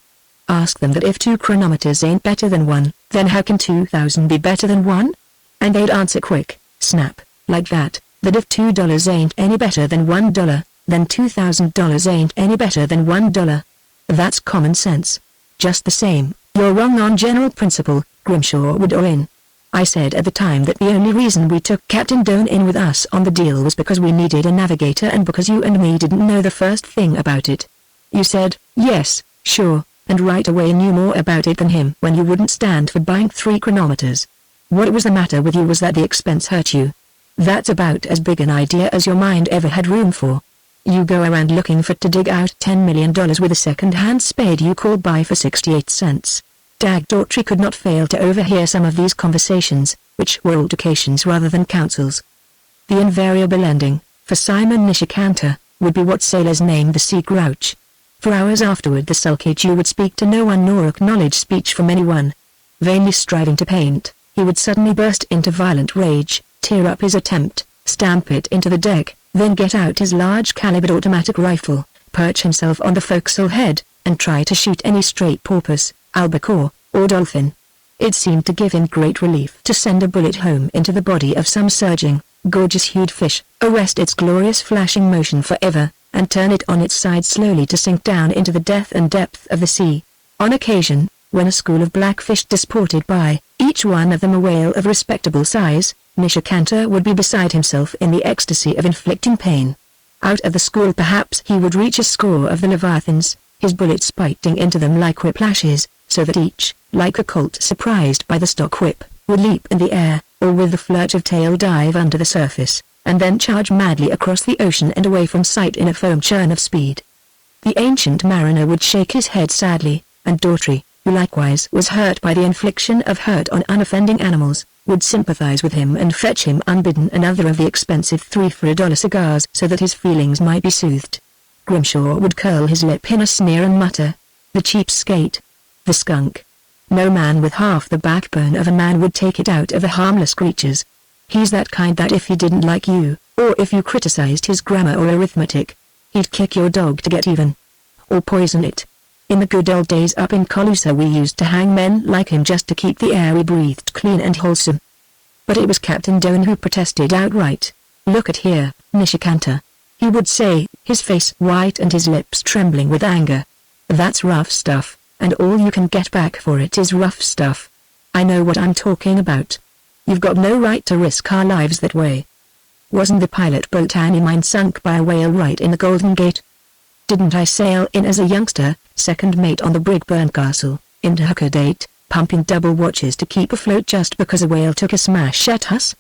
Ask them that if 2 chronometers ain't better than 1, then how can 2,000 be better than 1? And they'd answer quick, snap, like that if $2 ain't any better than $1, then $2,000 ain't any better than $1. That's common sense. Just the same, you're wrong on general principle, Grimshaw would owe in. I said at the time that the only reason we took Captain Doan in with us on the deal was because we needed a navigator and because you and me didn't know the first thing about it. You said, yes, sure, and right away knew more about it than him when you wouldn't stand for buying 3 chronometers. What was the matter with you was that the expense hurt you. That's about as big an idea as your mind ever had room for. You go around looking for to dig out $10 million with a second-hand spade you call buy for 68 cents. Dag Daughtry could not fail to overhear some of these conversations, which were altercations rather than counsels. The invariable ending, for Simon Nishikanter, would be what sailors name the sea grouch. For hours afterward the sulky Jew would speak to no one nor acknowledge speech from anyone. Vainly striving to paint, he would suddenly burst into violent rage, tear up his attempt, stamp it into the deck, then get out his large-calibered automatic rifle, perch himself on the forecastle head, and try to shoot any stray porpoise, albacore, or dolphin. It seemed to give him great relief to send a bullet home into the body of some surging, gorgeous-hued fish, arrest its glorious flashing motion forever, and turn it on its side slowly to sink down into the depth and depth of the sea. On occasion, when a school of blackfish disported by, each one of them a whale of respectable size, Nishikanter would be beside himself in the ecstasy of inflicting pain. Out of the school perhaps he would reach a score of the leviathans, his bullets biting into them like whiplashes, so that each, like a colt surprised by the stock whip, would leap in the air, or with a flirt of tail dive under the surface, and then charge madly across the ocean and away from sight in a foam churn of speed. The ancient mariner would shake his head sadly, and Daughtry, who likewise was hurt by the infliction of hurt on unoffending animals, would sympathize with him and fetch him unbidden another of the expensive 3 for $1 cigars so that his feelings might be soothed. Grimshaw would curl his lip in a sneer and mutter, "The cheapskate. The skunk. No man with half the backbone of a man would take it out of the harmless creatures. He's that kind that if he didn't like you, or if you criticized his grammar or arithmetic, he'd kick your dog to get even. Or poison it. In the good old days up in Colusa we used to hang men like him just to keep the air we breathed clean and wholesome." But it was Captain Doan who protested outright. "Look at here, Nishikanter," he would say, his face white and his lips trembling with anger. "That's rough stuff, and all you can get back for it is rough stuff. I know what I'm talking about. You've got no right to risk our lives that way. Wasn't the pilot boat Annie mine sunk by a whale right in the Golden Gate? Didn't I sail in as a youngster, second mate on the brig Berncastle, into Huckerdate, pumping double watches to keep afloat just because a whale took a smash at us?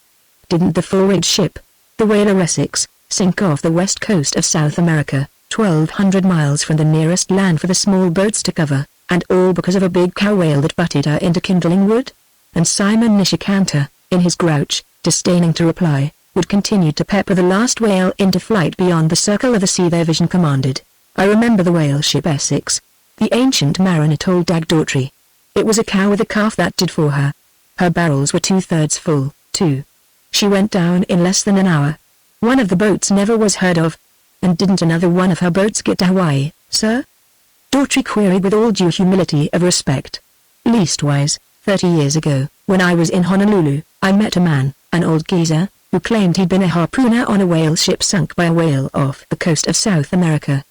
Didn't the forward ship, the whaler Essex, sink off the west coast of South America, 1,200 miles from the nearest land for the small boats to cover, and all because of a big cow whale that butted her into kindling wood?" And Simon Nishikanter, in his grouch, disdaining to reply, would continue to pepper the last whale into flight beyond the circle of the sea their vision commanded. "I remember the whale ship Essex," the ancient mariner told Dag Daughtry. "It was a cow with a calf that did for her. Her barrels were 2/3 full, too. She went down in less than an hour. One of the boats never was heard of. And didn't another one of her boats get to Hawaii, sir?" Daughtry queried with all due humility of respect. "Leastwise, 30 years ago, when I was in Honolulu, I met a man, an old geezer, who claimed he'd been a harpooner on a whale ship sunk by a whale off the coast of South America.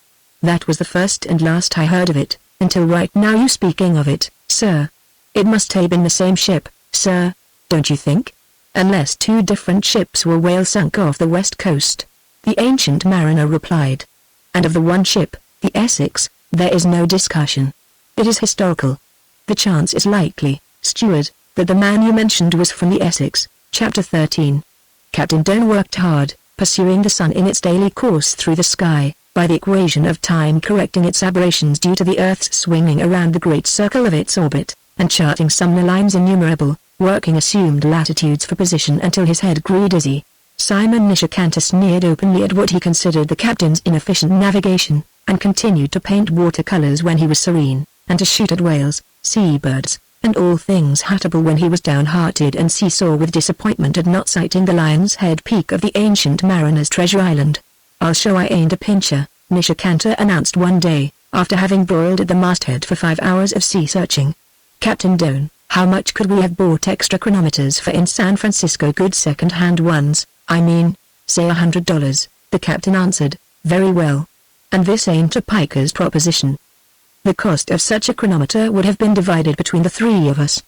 That was the first and last I heard of it, until right now you speaking of it, sir. It must have been the same ship, sir, don't you think? Unless two different ships were whale sunk off the west coast, the ancient mariner replied. And of the one ship, the Essex, there is no discussion. It is historical. The chance is likely, steward, that the man you mentioned was from the Essex. Chapter 13. Captain Doan worked hard, pursuing the sun in its daily course through the sky, by the equation of time correcting its aberrations due to the Earth's swinging around the great circle of its orbit, and charting some lines innumerable, working assumed latitudes for position until his head grew dizzy. Simon Nishikanter sneered openly at what he considered the captain's inefficient navigation, and continued to paint watercolors when he was serene, and to shoot at whales, seabirds, and all things hateable when he was downhearted and seesaw with disappointment at not sighting the Lion's Head peak of the ancient mariner's treasure island. "I'll show I ain't a pincher," Nishikanter announced one day, after having broiled at the masthead for 5 hours of sea searching. "Captain Doan, how much could we have bought extra chronometers for in San Francisco? Good second-hand ones, I mean, say $100, the captain answered. "Very well. And this ain't a piker's proposition. The cost of such a chronometer would have been divided between the three of us.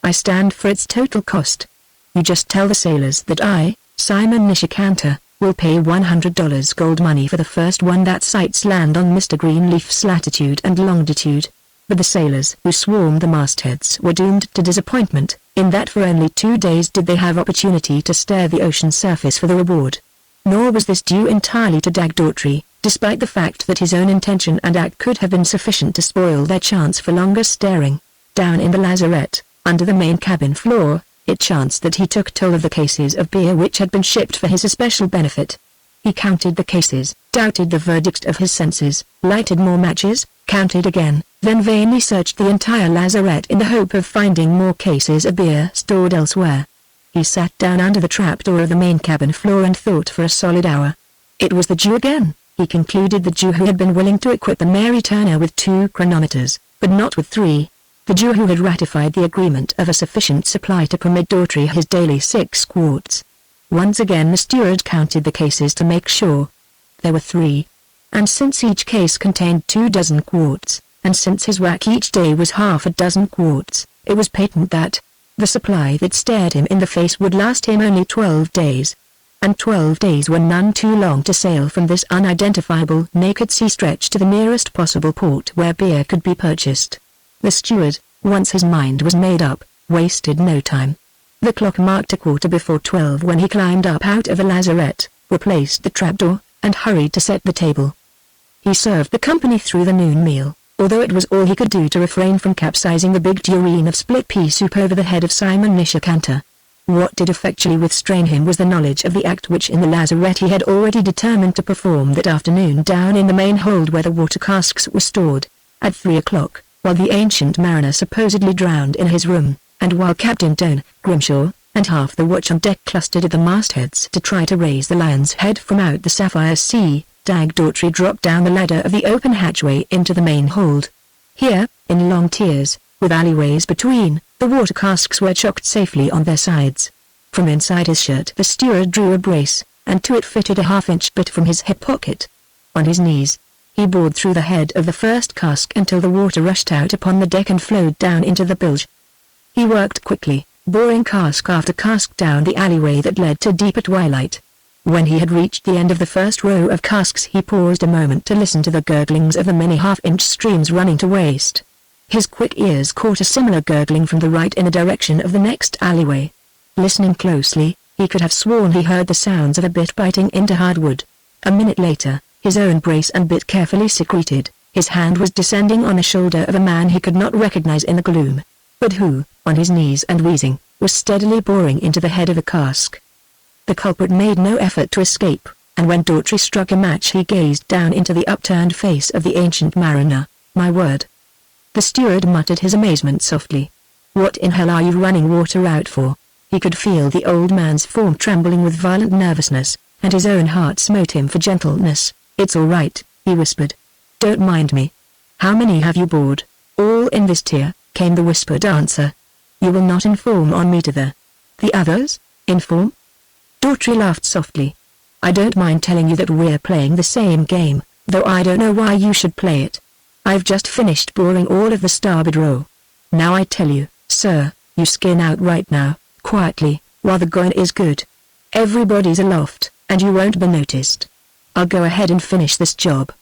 I stand for its total cost. You just tell the sailors that I, Simon Nishikanter, will pay $100 gold money for the first one that sights land on Mr. Greenleaf's latitude and longitude." But the sailors who swarmed the mastheads were doomed to disappointment, in that for only 2 days did they have opportunity to stare the ocean surface for the reward. Nor was this due entirely to Dag Daughtry, despite the fact that his own intention and act could have been sufficient to spoil their chance for longer staring. Down in the lazarette, under the main cabin floor, it chanced that he took toll of the cases of beer which had been shipped for his especial benefit. He counted the cases, doubted the verdict of his senses, lighted more matches, counted again, then vainly searched the entire lazarette in the hope of finding more cases of beer stored elsewhere. He sat down under the trapdoor of the main cabin floor and thought for a solid hour. It was the Jew again, he concluded, the Jew who had been willing to equip the Mary Turner with 2 chronometers, but not with 3. The Jew who had ratified the agreement of a sufficient supply to permit Daughtry his daily 6 quarts. Once again the steward counted the cases to make sure. There were 3. And since each case contained 24 quarts, and since his whack each day was half a dozen quarts, it was patent that the supply that stared him in the face would last him only 12 days. And 12 days were none too long to sail from this unidentifiable naked sea stretch to the nearest possible port where beer could be purchased. The steward, once his mind was made up, wasted no time. The clock marked 12:15 when he climbed up out of the lazarette, replaced the trapdoor, and hurried to set the table. He served the company through the noon meal, although it was all he could do to refrain from capsizing the big tureen of split pea soup over the head of Simon Nishikanter. What did effectually withstrain him was the knowledge of the act which in the lazarette he had already determined to perform that afternoon down in the main hold where the water casks were stored. At 3 o'clock, while the ancient mariner supposedly drowned in his room, and while Captain Doan, Grimshaw, and half the watch on deck clustered at the mastheads to try to raise the Lion's Head from out the sapphire sea, Dag Daughtry dropped down the ladder of the open hatchway into the main hold. Here, in long tiers, with alleyways between, the water casks were chocked safely on their sides. From inside his shirt the steward drew a brace, and to it fitted a half-inch bit from his hip pocket. On his knees, he bored through the head of the first cask until the water rushed out upon the deck and flowed down into the bilge. He worked quickly, boring cask after cask down the alleyway that led to deeper twilight. When he had reached the end of the first row of casks he paused a moment to listen to the gurglings of the many half-inch streams running to waste. His quick ears caught a similar gurgling from the right in the direction of the next alleyway. Listening closely, he could have sworn he heard the sounds of a bit biting into hardwood. A minute later, his own brace and bit carefully secreted, his hand was descending on the shoulder of a man he could not recognize in the gloom, but who, on his knees and wheezing, was steadily boring into the head of a cask. The culprit made no effort to escape, and when Daughtry struck a match he gazed down into the upturned face of the ancient mariner. "My word!" The steward muttered his amazement softly. "What in hell are you running water out for?" He could feel the old man's form trembling with violent nervousness, and his own heart smote him for gentleness. "It's all right," he whispered. "Don't mind me." "How many have you board?" "All in this tier," came the whispered answer. "You will not inform on me to the others?" "Inform?" Daughtry laughed softly. "I don't mind telling you that we're playing the same game, though I don't know why you should play it. I've just finished boring all of the starboard row. Now I tell you, sir, you skin out right now, quietly, while the going is good. Everybody's aloft, and you won't be noticed. I'll go ahead and finish this job.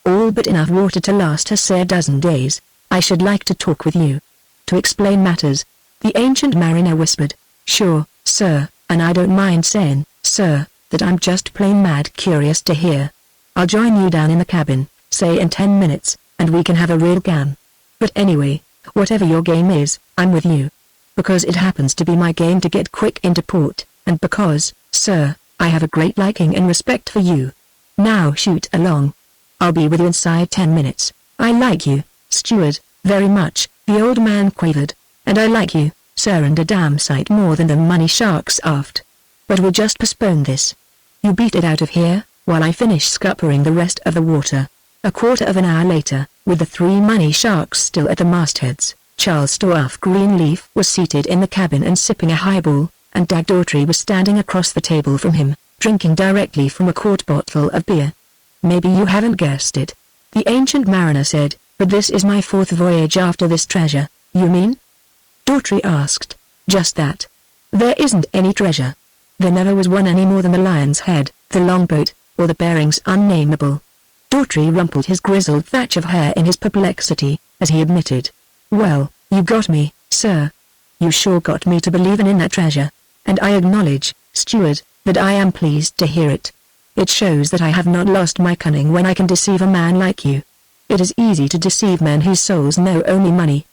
All but enough water to last us say a dozen days. I should like to talk with you. To explain matters, the ancient mariner whispered. Sure, sir, and I don't mind saying, sir, that I'm just plain mad curious to hear. I'll join you down in the cabin, say in 10 minutes, and we can have a real game. But anyway, whatever your game is, I'm with you. Because it happens to be my game to get quick into port, and because, sir, I have a great liking and respect for you. Now shoot along. I'll be with you inside 10 minutes. I like you, steward, very much, the old man quavered. And I like you, sir, and a damn sight more than the money sharks aft. But we'll just postpone this. You beat it out of here, while I finish scuppering the rest of the water. A quarter of an hour later, with the 3 money sharks still at the mastheads, Charles Storff Greenleaf was seated in the cabin and sipping a highball, and Dag Daughtry was standing across the table from him, drinking directly from a quart bottle of beer. Maybe you haven't guessed it, the ancient mariner said, but this is my 4th voyage after this treasure. You mean? Daughtry asked. Just that. There isn't any treasure. There never was one any more than the Lion's Head, the longboat, or the bearings unnameable. Daughtry rumpled his grizzled thatch of hair in his perplexity, as he admitted. Well, you got me, sir. You sure got me to believin' in that treasure. And I acknowledge, steward, that I am pleased to hear it. It shows that I have not lost my cunning when I can deceive a man like you. It is easy to deceive men whose souls know only money.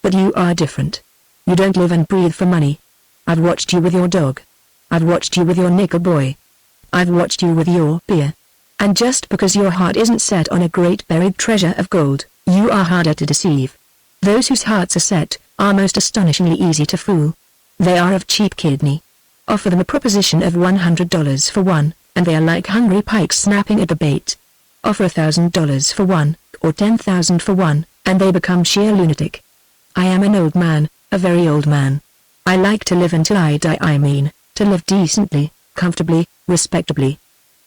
But you are different. You don't live and breathe for money. I've watched you with your dog. I've watched you with your nickel boy. I've watched you with your beer. And just because your heart isn't set on a great buried treasure of gold, you are harder to deceive. Those whose hearts are set, are most astonishingly easy to fool. They are of cheap kidney. Offer them a proposition of $100 for one, and they are like hungry pikes snapping at the bait. Offer $1,000 for one, or $10,000 for one, and they become sheer lunatic. I am an old man, a very old man. I like to live until I die, I mean, to live decently, comfortably, respectably.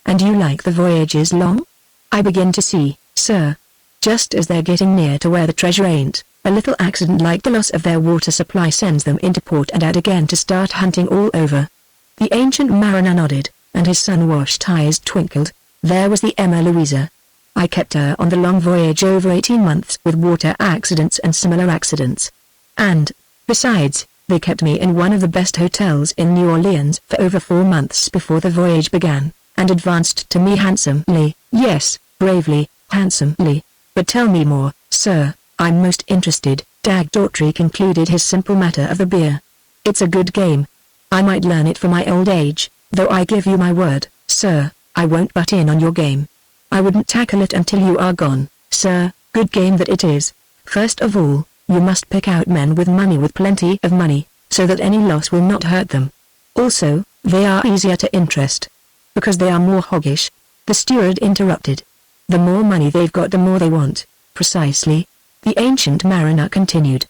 And you like the voyages long? I begin to see, sir. Just as they're getting near to where the treasure ain't, a little accident like the loss of their water supply sends them into port and out again to start hunting all over. The ancient mariner nodded, and his sun-washed eyes twinkled. There was the Emma Louisa. I kept her on the long voyage over 18 months with water accidents and similar accidents. And, besides, they kept me in one of the best hotels in New Orleans for over 4 months before the voyage began, and advanced to me handsomely, yes, bravely, handsomely. But tell me more, sir, I'm most interested. Dag Daughtry concluded his simple matter of the beer. It's a good game. I might learn it for my old age, though I give you my word, sir, I won't butt in on your game. I wouldn't tackle it until you are gone, sir. Good game that it is. First of all, you must pick out men with money, with plenty of money, so that any loss will not hurt them. Also, they are easier to interest. Because they are more hoggish. The steward interrupted. The more money they've got, the more they want. Precisely. The ancient mariner continued.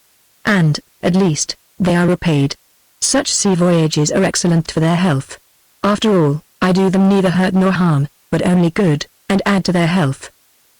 And, at least, they are repaid. Such sea voyages are excellent for their health. After all, I do them neither hurt nor harm, but only good, and add to their health.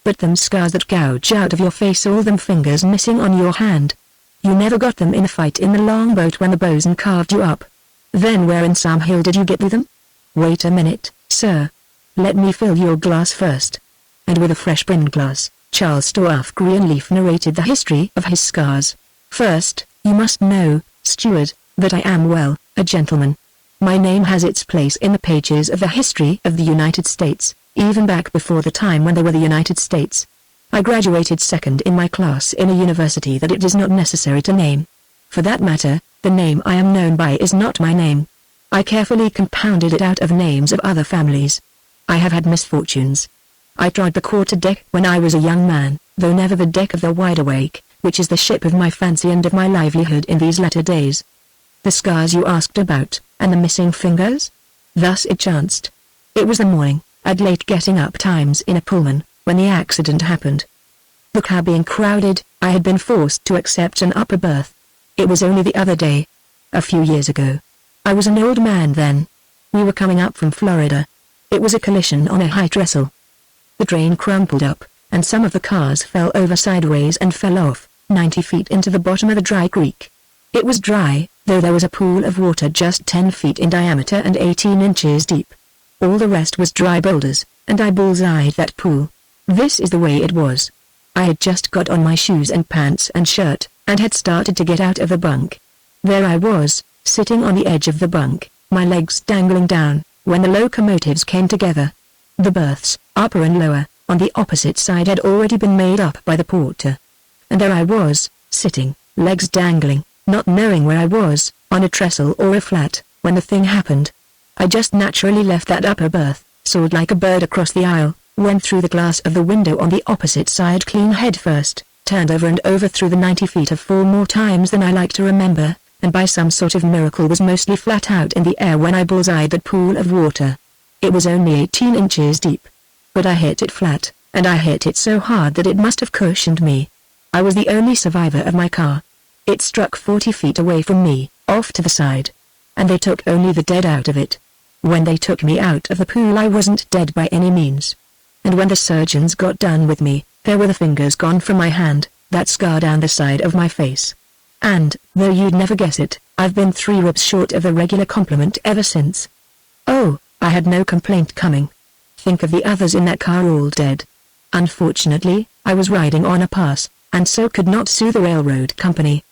But them scars that gouge out of your face, all them fingers missing on your hand. You never got them in a fight in the longboat when the bosun carved you up. Then where in Sam Hill did you get them? Wait a minute, sir. Let me fill your glass first. And with a fresh brimmed glass, Charles Storff Greenleaf narrated the history of his scars. First, you must know, steward, that I am, well, a gentleman. My name has its place in the pages of the history of the United States, even back before the time when they were the United States. I graduated second in my class in a university that it is not necessary to name. For that matter, the name I am known by is not my name. I carefully compounded it out of names of other families. I have had misfortunes. I trod the quarter-deck when I was a young man, though never the deck of the Wide Awake, which is the ship of my fancy and of my livelihood in these latter days. The scars you asked about, and the missing fingers? Thus it chanced. It was the morning, at late getting up times in a Pullman, when the accident happened. The car being crowded, I had been forced to accept an upper berth. It was only the other day. A few years ago. I was an old man then. We were coming up from Florida. It was a collision on a high trestle. The train crumpled up, and some of the cars fell over sideways and fell off, 90 feet into the bottom of the dry creek. It was dry, though there was a pool of water just 10 feet in diameter and 18 inches deep. All the rest was dry boulders, and I bullseyed that pool. This is the way it was. I had just got on my shoes and pants and shirt, and had started to get out of the bunk. There I was, sitting on the edge of the bunk, my legs dangling down, when the locomotives came together. The berths, upper and lower, on the opposite side had already been made up by the porter. And there I was, sitting, legs dangling, not knowing where I was, on a trestle or a flat, when the thing happened. I just naturally left that upper berth, soared like a bird across the aisle, went through the glass of the window on the opposite side clean head first, turned over and over through the 90 feet of fall more times than I like to remember, and by some sort of miracle was mostly flat out in the air when I bullseyed that pool of water. It was only 18 inches deep. But I hit it flat, and I hit it so hard that it must have cushioned me. I was the only survivor of my car. It struck 40 feet away from me, off to the side. And they took only the dead out of it. When they took me out of the pool I wasn't dead by any means. And when the surgeons got done with me, there were the fingers gone from my hand, that scar down the side of my face. And, though you'd never guess it, I've been 3 ribs short of a regular compliment ever since. Oh, I had no complaint coming. Think of the others in that car all dead. Unfortunately, I was riding on a pass, and so could not sue the railroad company.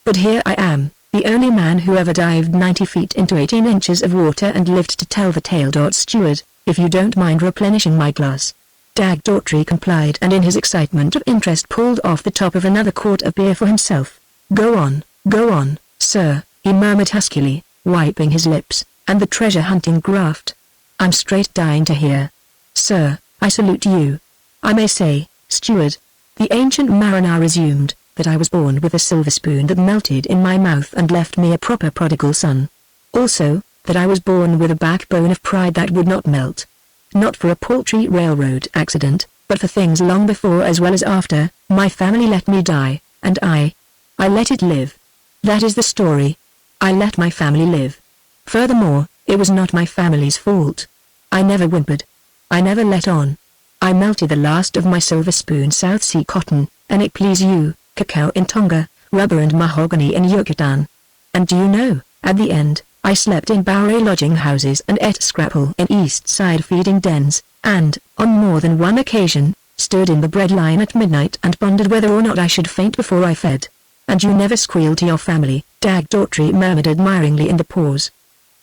But here I am, the only man who ever dived 90 feet into 18 inches of water and lived to tell the tale. Steward, if you don't mind replenishing my glass. Dag Daughtry complied and in his excitement of interest pulled off the top of another quart of beer for himself. Go on, sir, he murmured huskily, wiping his lips, and the treasure-hunting graft. I'm straight dying to hear. Sir, I salute you. I may say, steward, the ancient mariner resumed, that I was born with a silver spoon that melted in my mouth and left me a proper prodigal son. Also, that I was born with a backbone of pride that would not melt. Not for a paltry railroad accident, but for things long before as well as after. My family let me die, and I let it live. That is the story. I let my family live. Furthermore, it was not my family's fault. I never whimpered. I never let on. I melted the last of my silver spoon South Sea cotton, and it please you, cacao in Tonga, rubber and mahogany in Yucatan. And do you know, at the end, I slept in Bowery lodging houses and ate scrapple in East Side feeding dens, and, on more than one occasion, stood in the bread line at midnight and pondered whether or not I should faint before I fed. And you never squealed to your family, Dag Daughtry murmured admiringly in the pause.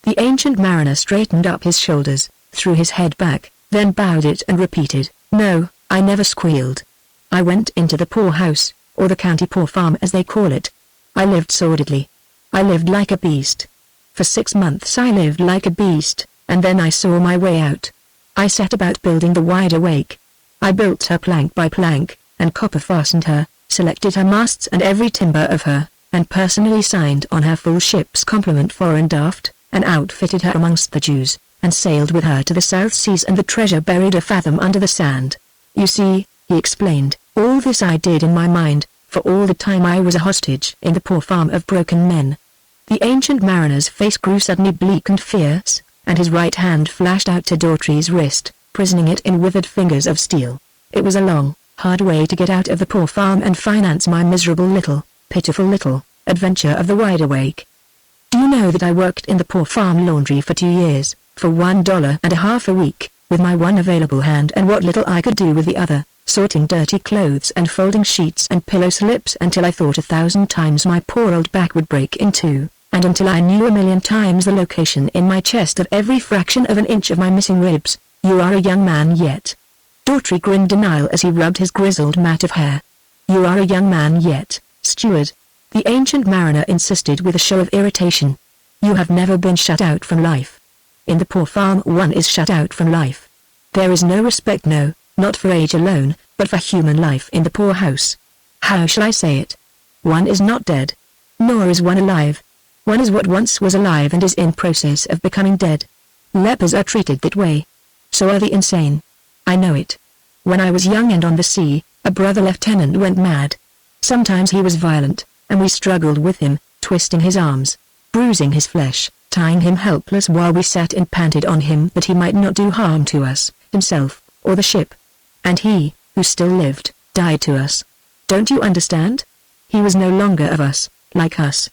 The ancient mariner straightened up his shoulders, threw his head back, then bowed it and repeated, No, I never squealed. I went into the poorhouse, or the county poor farm as they call it. I lived sordidly. I lived like a beast. For 6 months I lived like a beast, and then I saw my way out. I set about building the Wide Awake. I built her plank by plank, and copper-fastened her, selected her masts and every timber of her, and personally signed on her full ship's complement fore and aft, and outfitted her amongst the Jews, and sailed with her to the South Seas and the treasure buried a fathom under the sand. You see, he explained, all this I did in my mind, for all the time I was a hostage in the poor farm of broken men. The ancient mariner's face grew suddenly bleak and fierce, and his right hand flashed out to Daughtry's wrist, prisoning it in withered fingers of steel. It was a long, hard way to get out of the poor farm and finance my miserable little, pitiful little, adventure of the Wide Awake. Do you know that I worked in the poor farm laundry for 2 years, for $1.50 a week, with my one available hand and what little I could do with the other, sorting dirty clothes and folding sheets and pillow slips until I thought 1,000 times my poor old back would break in two, and until I knew 1,000,000 times the location in my chest of every fraction of an inch of my missing ribs. You are a young man yet. Daughtry grinned denial as he rubbed his grizzled mat of hair. You are a young man yet, steward. The ancient mariner insisted with a show of irritation. You have never been shut out from life. In the poor farm one is shut out from life. There is no respect, no, not for age alone, but for human life in the poorhouse. How shall I say it? One is not dead. Nor is one alive. One is what once was alive and is in process of becoming dead. Lepers are treated that way. So are the insane. I know it. When I was young and on the sea, a brother lieutenant went mad. Sometimes he was violent, and we struggled with him, twisting his arms, bruising his flesh, tying him helpless while we sat and panted on him that he might not do harm to us, himself, or the ship. And he, who still lived, died to us. Don't you understand? He was no longer of us, like us.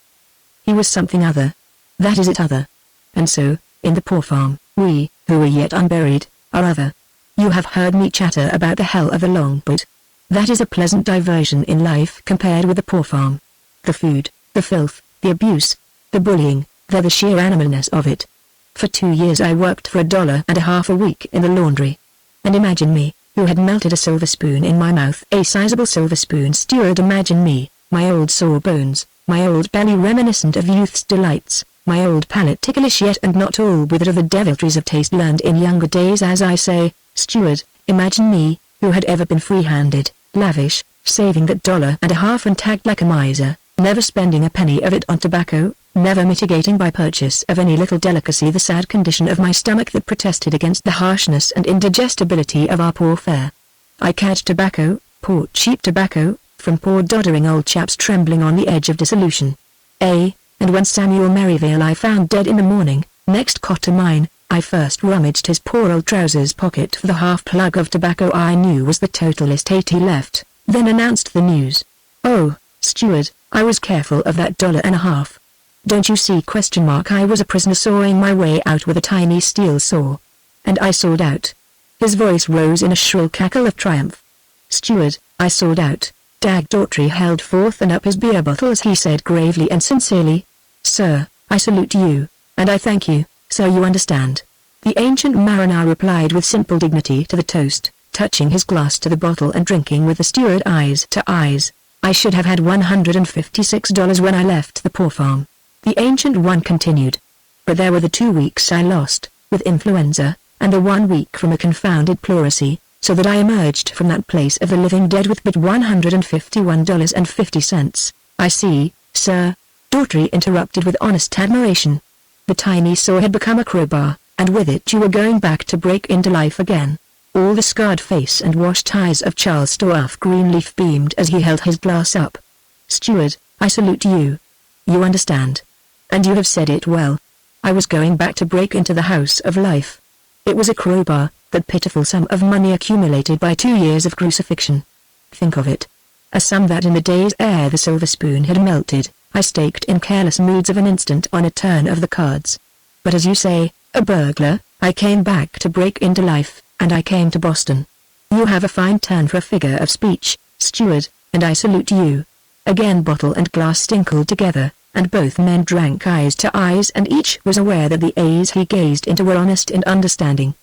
He was something other. That is it, other. And so, in the poor farm, we, who are yet unburied, are other. You have heard me chatter about the hell of the longboat. That is a pleasant diversion in life compared with the poor farm. The food, the filth, the abuse, the bullying, the sheer animalness of it. For 2 years I worked for $1.50 a week in the laundry. And imagine me, who had melted a silver spoon in my mouth, a sizable silver spoon steward. Imagine me, my old sore bones, my old belly reminiscent of youth's delights, my old palate ticklish yet and not all withered of the deviltries of taste learned in younger days. As I say, steward, imagine me, who had ever been free-handed, lavish, saving that $1.50 and tagged like a miser, never spending a penny of it on tobacco, never mitigating by purchase of any little delicacy the sad condition of my stomach that protested against the harshness and indigestibility of our poor fare. I catch tobacco, poor cheap tobacco, from poor doddering old chaps trembling on the edge of dissolution. And when Samuel Merivale I found dead in the morning, next cot to mine, I first rummaged his poor old trousers pocket for the half plug of tobacco I knew was the total estate he left, then announced the news. Oh, steward, I was careful of that $1.50. Don't you see? I was a prisoner sawing my way out with a tiny steel saw. And I sawed out. His voice rose in a shrill cackle of triumph. Steward, I sawed out. Dag Daughtry held forth and up his beer bottle as he said gravely and sincerely, Sir, I salute you, and I thank you, so you understand. The ancient mariner replied with simple dignity to the toast, touching his glass to the bottle and drinking with the steward eyes to eyes. I should have had $156 when I left the poor farm. The ancient one continued. But there were the 2 weeks I lost, with influenza, and the 1 week from a confounded pleurisy, so that I emerged from that place of the living dead with but $151.50. I see, sir, Daughtry interrupted with honest admiration. The tiny saw had become a crowbar, and with it you were going back to break into life again. All the scarred face and washed eyes of Charles Stourf Greenleaf beamed as he held his glass up. Steward, I salute you. You understand. And you have said it well. I was going back to break into the house of life. It was a crowbar, that pitiful sum of money accumulated by 2 years of crucifixion. Think of it. A sum that in the days ere the silver spoon had melted, I staked in careless moods of an instant on a turn of the cards. But as you say, a burglar, I came back to break into life, and I came to Boston. You have a fine turn for a figure of speech, steward, and I salute you. Again bottle and glass stinkled together, and both men drank eyes to eyes, and each was aware that the eyes he gazed into were honest and understanding.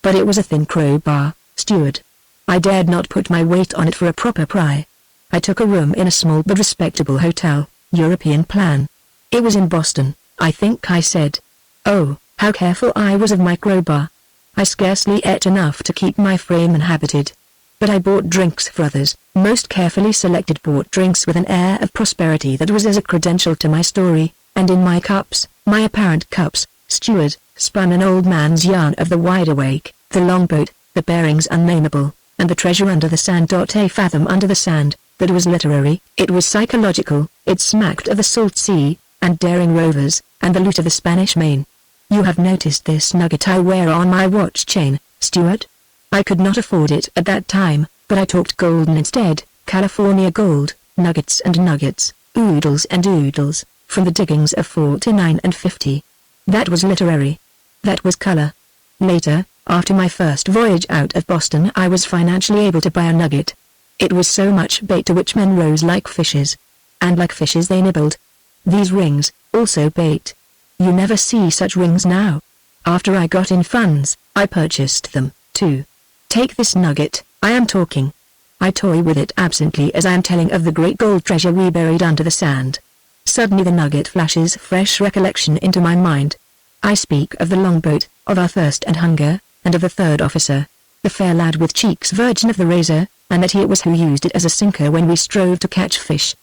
But it was a thin crowbar, steward. I dared not put my weight on it for a proper pry. I took a room in a small but respectable hotel, European plan. It was in Boston, I think I said. Oh, how careful I was of my crowbar. I scarcely ate enough to keep my frame inhabited. But I bought drinks for others, most carefully selected bought drinks with an air of prosperity that was as a credential to my story, and in my cups, my apparent cups, steward, spun an old man's yarn of the wide awake, the longboat, the bearings unnameable, and the treasure under the sand. A fathom under the sand, that was literary, it was psychological, it smacked of the salt sea, and daring rovers, and the loot of the Spanish Main. You have noticed this nugget I wear on my watch chain, steward? I could not afford it at that time, but I talked golden instead, California gold, nuggets and nuggets, oodles and oodles, from the diggings of 49 and 50. That was literary. That was color. Later, after my first voyage out of Boston, I was financially able to buy a nugget. It was so much bait to which men rose like fishes. And like fishes they nibbled. These rings, also bait. You never see such rings now. After I got in funds, I purchased them, too. Take this nugget, I am talking. I toy with it absently as I am telling of the great gold treasure we buried under the sand. Suddenly the nugget flashes fresh recollection into my mind. I speak of the longboat, of our thirst and hunger, and of the third officer, the fair lad with cheeks virgin of the razor, and that he it was who used it as a sinker when we strove to catch fish.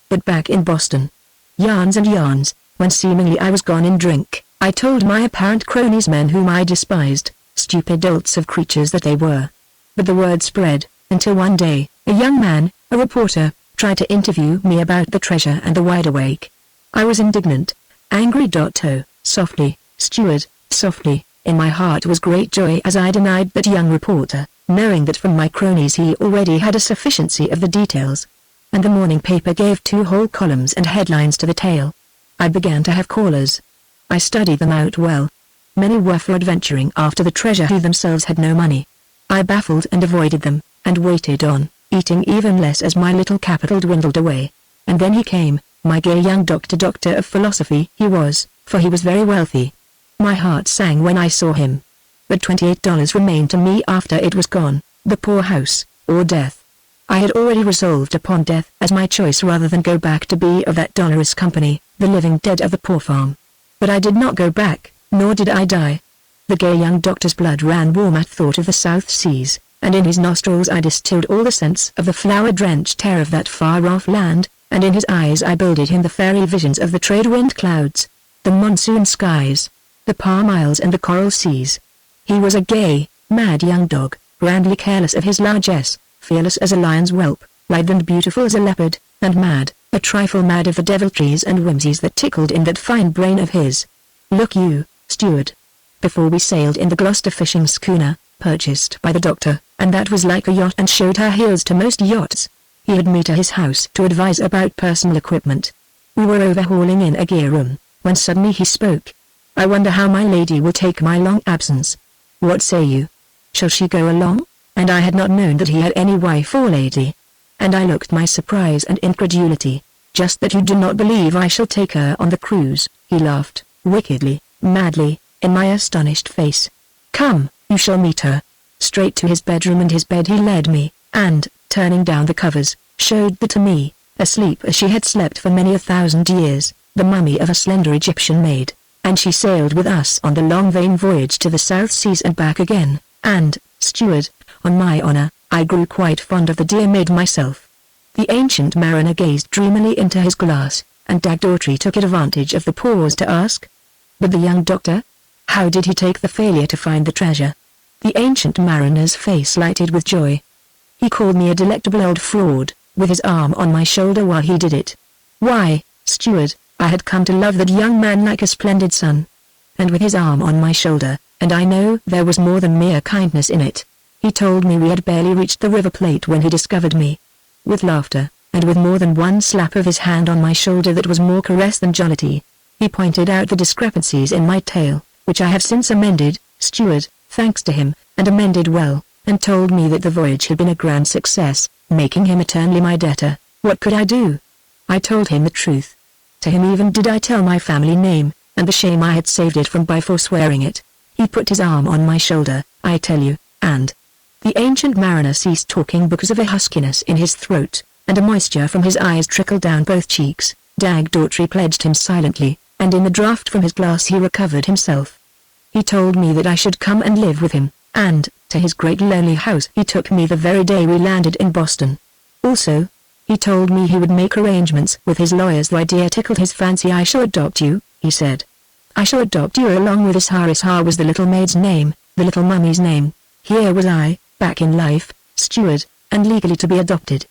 But back in Boston, yarns and yarns, when seemingly I was gone in drink, I told my apparent cronies, men whom I despised, stupid dolts of creatures that they were. But the word spread, until one day, a young man, a reporter, tried to interview me about the treasure and the wide awake. I was indignant, angry. Oh, softly, steward, softly, in my heart was great joy as I denied that young reporter, knowing that from my cronies he already had a sufficiency of the details. And the morning paper gave 2 whole columns and headlines to the tale. I began to have callers. I studied them out well. Many were for adventuring after the treasure who themselves had no money. I baffled and avoided them, and waited on, eating even less as my little capital dwindled away. And then he came, my gay young doctor of philosophy he was, for he was very wealthy. My heart sang when I saw him. But $28 remained to me after it was gone, the poor house, or death. I had already resolved upon death as my choice rather than go back to be of that dolorous company, the living dead of the poor farm. But I did not go back, nor did I die. The gay young doctor's blood ran warm at thought of the South Seas, and in his nostrils I distilled all the scents of the flower-drenched air of that far-off land, and in his eyes I builded him the fairy visions of the trade-wind clouds, the monsoon skies, the palm isles and the coral seas. He was a gay, mad young dog, grandly careless of his largesse, fearless as a lion's whelp, lithe and beautiful as a leopard, and mad, a trifle mad of the deviltries and whimsies that tickled in that fine brain of his. Look you, steward. Before we sailed in the Gloucester fishing schooner, purchased by the doctor, and that was like a yacht and showed her heels to most yachts, he had me to his house to advise about personal equipment. We were overhauling in a gear room, when suddenly he spoke. I wonder how my lady will take my long absence. What say you? Shall she go along? And I had not known that he had any wife or lady. And I looked my surprise and incredulity. Just that you do not believe I shall take her on the cruise, he laughed, wickedly, madly, in my astonished face. Come, you shall meet her. Straight to his bedroom and his bed he led me, and, turning down the covers, showed that to me, asleep as she had slept for many 1,000 years, the mummy of a slender Egyptian maid, and she sailed with us on the long vain voyage to the South Seas and back again, and, steward, on my honor, I grew quite fond of the dear maid myself. The ancient mariner gazed dreamily into his glass, and Daughtry took advantage of the pause to ask, but the young doctor? How did he take the failure to find the treasure? The ancient mariner's face lighted with joy. He called me a delectable old fraud, with his arm on my shoulder while he did it. Why, steward, I had come to love that young man like a splendid son. And with his arm on my shoulder, and I know there was more than mere kindness in it, he told me we had barely reached the River Plate when he discovered me. With laughter, and with more than one slap of his hand on my shoulder that was more caress than jollity, he pointed out the discrepancies in my tale, which I have since amended, steward, thanks to him, and amended well, and told me that the voyage had been a grand success, making him eternally my debtor. What could I do? I told him the truth. To him even did I tell my family name, and the shame I had saved it from by forswearing it. He put his arm on my shoulder, I tell you, and the ancient mariner ceased talking because of a huskiness in his throat, and a moisture from his eyes trickled down both cheeks. Daughtry pledged him silently, and in the draught from his glass he recovered himself. He told me that I should come and live with him, and, to his great lonely house he took me the very day we landed in Boston. Also, he told me he would make arrangements with his lawyers. The idea tickled his fancy. I shall adopt you, he said. I shall adopt you along with Ishar. Ishar was the little maid's name, the little mummy's name. Here was I, back in life, steward, and legally to be adopted.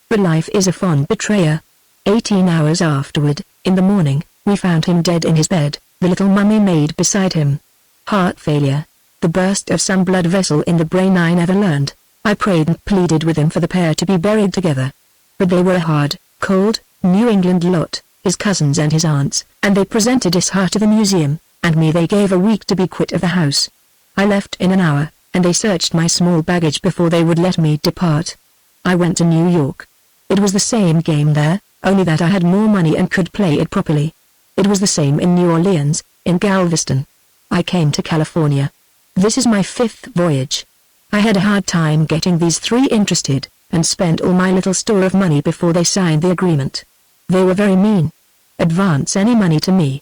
But life is a fond betrayer. 18 hours afterward, in the morning, we found him dead in his bed, the little mummy maid beside him. Heart failure. The burst of some blood vessel in the brain. I never learned. I prayed and pleaded with him for the pair to be buried together. But they were a hard, cold, New England lot, his cousins and his aunts, and they presented Ishar to the museum, and me they gave a week to be quit of the house. I left in an hour, and they searched my small baggage before they would let me depart. I went to New York. It was the same game there, only that I had more money and could play it properly. It was the same in New Orleans, in Galveston. I came to California. This is my 5th voyage. I had a hard time getting these 3 interested, and spent all my little store of money before they signed the agreement. They were very mean. Advance any money to me.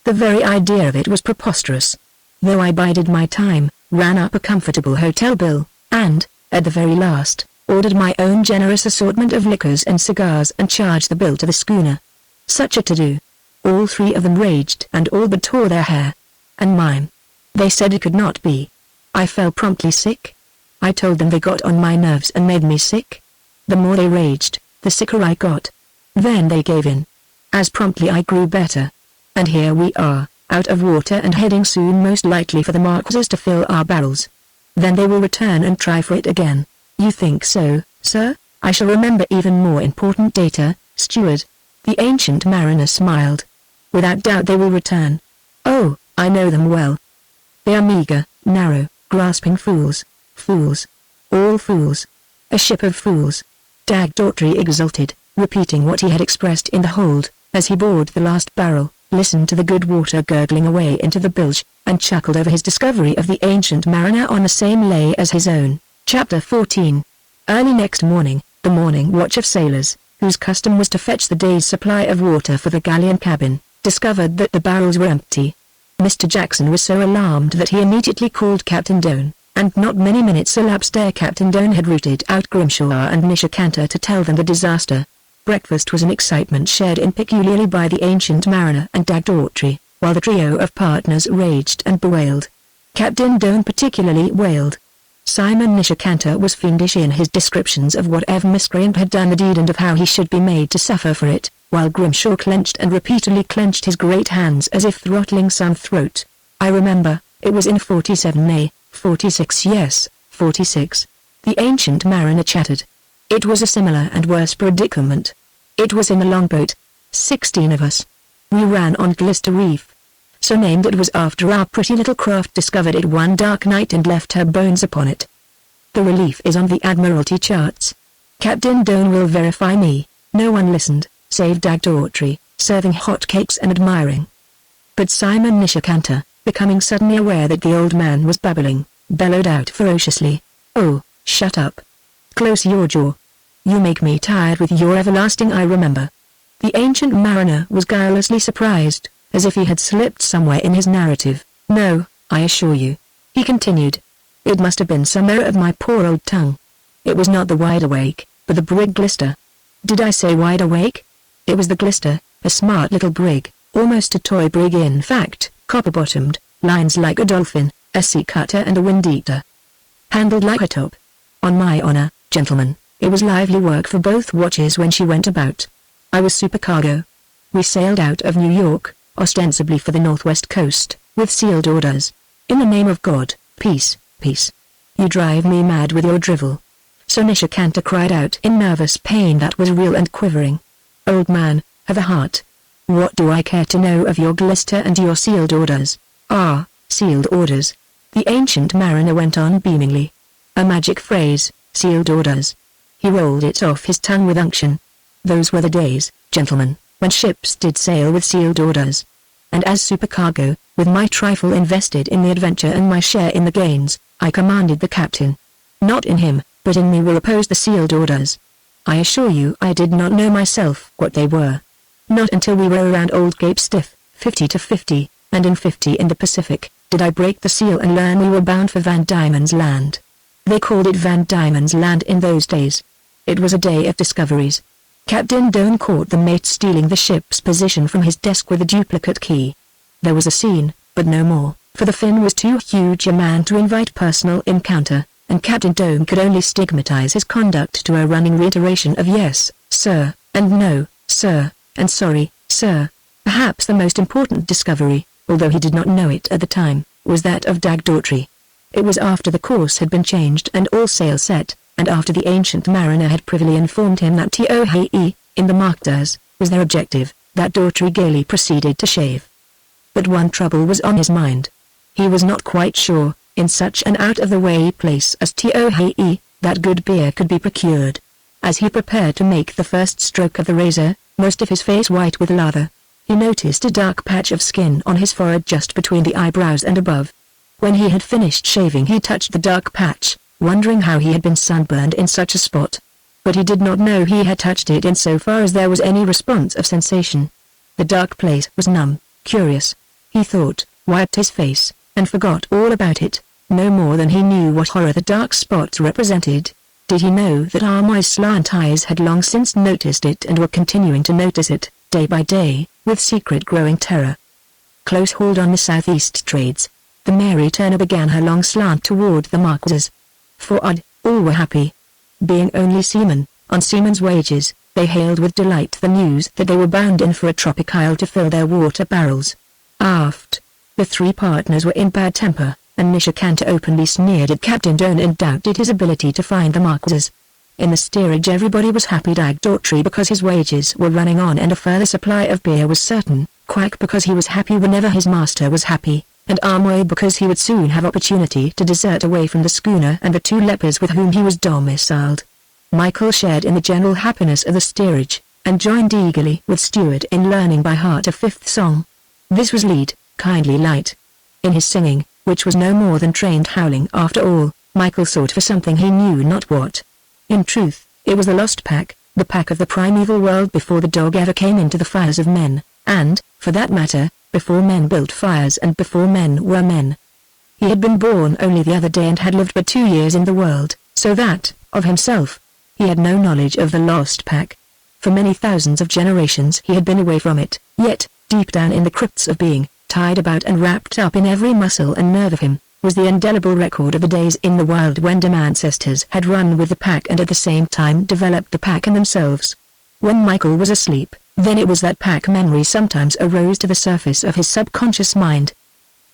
The very idea of it was preposterous. Though I bided my time, ran up a comfortable hotel bill, and, at the very last, ordered my own generous assortment of liquors and cigars and charged the bill to the schooner. Such a to-do. All 3 of them raged and all but tore their hair. And mine. They said it could not be. I fell promptly sick. I told them they got on my nerves and made me sick. The more they raged, the sicker I got. Then they gave in. As promptly I grew better. And here we are, out of water and heading soon most likely for the Marquesas to fill our barrels. Then they will return and try for it again. You think so, sir? I shall remember even more important data, steward. The ancient mariner smiled. Without doubt they will return. Oh, I know them well. They are meager, narrow, grasping fools. Fools. All fools. A ship of fools. Dag Daughtry exulted, repeating what he had expressed in the hold, as he bored the last barrel, listened to the good water gurgling away into the bilge, and chuckled over his discovery of the ancient mariner on the same lay as his own. Chapter 14. Early next morning, the morning watch of sailors, whose custom was to fetch the day's supply of water for the galleon cabin, discovered that the barrels were empty. Mr. Jackson was so alarmed that he immediately called Captain Doane, and not many minutes elapsed ere Captain Doane had routed out Grimshaw and Nishikanter to tell them the disaster. Breakfast was an excitement shared in peculiarly by the ancient mariner and Dag Daughtry, while the trio of partners raged and bewailed. Captain Doane particularly wailed. Simon Nishikanter was fiendish in his descriptions of whatever miscreant had done the deed and of how he should be made to suffer for it, while Grimshaw clenched and repeatedly clenched his great hands as if throttling some throat. I remember, it was in 47A, 46 yes, 46. The ancient mariner chattered. It was a similar and worse predicament. It was in the longboat. 16 of us. We ran on Glister Reef. So named it was after our pretty little craft discovered it one dark night and left her bones upon it. The relief is on the Admiralty charts. Captain Doane will verify me. No one listened, save Dag Daughtry, serving hot cakes and admiring. But Simon Nishikanter, becoming suddenly aware that the old man was babbling, bellowed out ferociously, "Oh, shut up. Close your jaw. You make me tired with your everlasting I remember." The ancient mariner was guilelessly surprised, as if he had slipped somewhere in his narrative. "No, I assure you," he continued. "It must have been some error of my poor old tongue. It was not the Wide Awake, but the brig Glister." "Did I say Wide Awake?" "It was the Glister, a smart little brig, almost a toy brig in fact, copper-bottomed, lines like a dolphin, a sea cutter and a wind-eater. Handled like a top. On my honor, gentlemen, it was lively work for both watches when she went about. I was supercargo. We sailed out of New York, ostensibly for the northwest coast, with sealed orders. In the name of God, peace, peace. You drive me mad with your drivel." So Nishikanter cried out in nervous pain that was real and quivering. "Old man, have a heart. What do I care to know of your Glister and your sealed orders?" "Ah, sealed orders." The ancient mariner went on beamingly. "A magic phrase, sealed orders." He rolled it off his tongue with unction. "Those were the days, gentlemen, when ships did sail with sealed orders. And as supercargo, with my trifle invested in the adventure and my share in the gains, I commanded the captain. Not in him, but in me will oppose the sealed orders. I assure you I did not know myself what they were. Not until we were around Old Cape Stiff, 50 to 50, and in 50 in the Pacific, did I break the seal and learn we were bound for Van Diemen's Land. They called it Van Diemen's Land in those days. It was a day of discoveries. Captain Doane caught the mate stealing the ship's position from his desk with a duplicate key. There was a scene, but no more, for the Finn was too huge a man to invite personal encounter, and Captain Doane could only stigmatize his conduct to a running reiteration of yes, sir, and no, sir, and sorry, sir. Perhaps the most important discovery, although he did not know it at the time, was that of Dag Daughtry. It was after the course had been changed and all sail set, and after the ancient mariner had privily informed him that Tohe, in the Markdars, was their objective, that Daughtry gaily proceeded to shave. But one trouble was on his mind. He was not quite sure, in such an out-of-the-way place as Tohe, that good beer could be procured. As he prepared to make the first stroke of the razor, most of his face white with lather, he noticed a dark patch of skin on his forehead just between the eyebrows and above. When he had finished shaving he touched the dark patch, wondering how he had been sunburned in such a spot. But he did not know he had touched it in so far as there was any response of sensation. The dark place was numb, curious. He thought, wiped his face, and forgot all about it, no more than he knew what horror the dark spot represented. Did he know that Armoy's slant eyes had long since noticed it and were continuing to notice it, day by day, with secret growing terror? Close hauled on the southeast trades, the Mary Turner began her long slant toward the Marquesas. For odd, all were happy. Being only seamen, on seamen's wages, they hailed with delight the news that they were bound in for a tropic isle to fill their water barrels. Aft, the three partners were in bad temper, and Nishikanter openly sneered at Captain Doane and doubted his ability to find the Marquesas. In the steerage everybody was happy Dag Daughtry because his wages were running on and a further supply of beer was certain, Quack because he was happy whenever his master was happy, and Armway because he would soon have opportunity to desert away from the schooner and the two lepers with whom he was domiciled. Michael shared in the general happiness of the steerage, and joined eagerly with Stuart in learning by heart a fifth song. This was Lead, Kindly Light. In his singing, which was no more than trained howling after all, Michael sought for something he knew not what. In truth, it was the lost pack, the pack of the primeval world before the dog ever came into the fires of men, and, for that matter, before men built fires and before men were men. He had been born only the other day and had lived but 2 years in the world, so that, of himself, he had no knowledge of the lost pack. For many thousands of generations he had been away from it, yet, deep down in the crypts of being, tied about and wrapped up in every muscle and nerve of him, was the indelible record of the days in the wild when dim ancestors had run with the pack and at the same time developed the pack in themselves. When Michael was asleep, then it was that pack memory sometimes arose to the surface of his subconscious mind.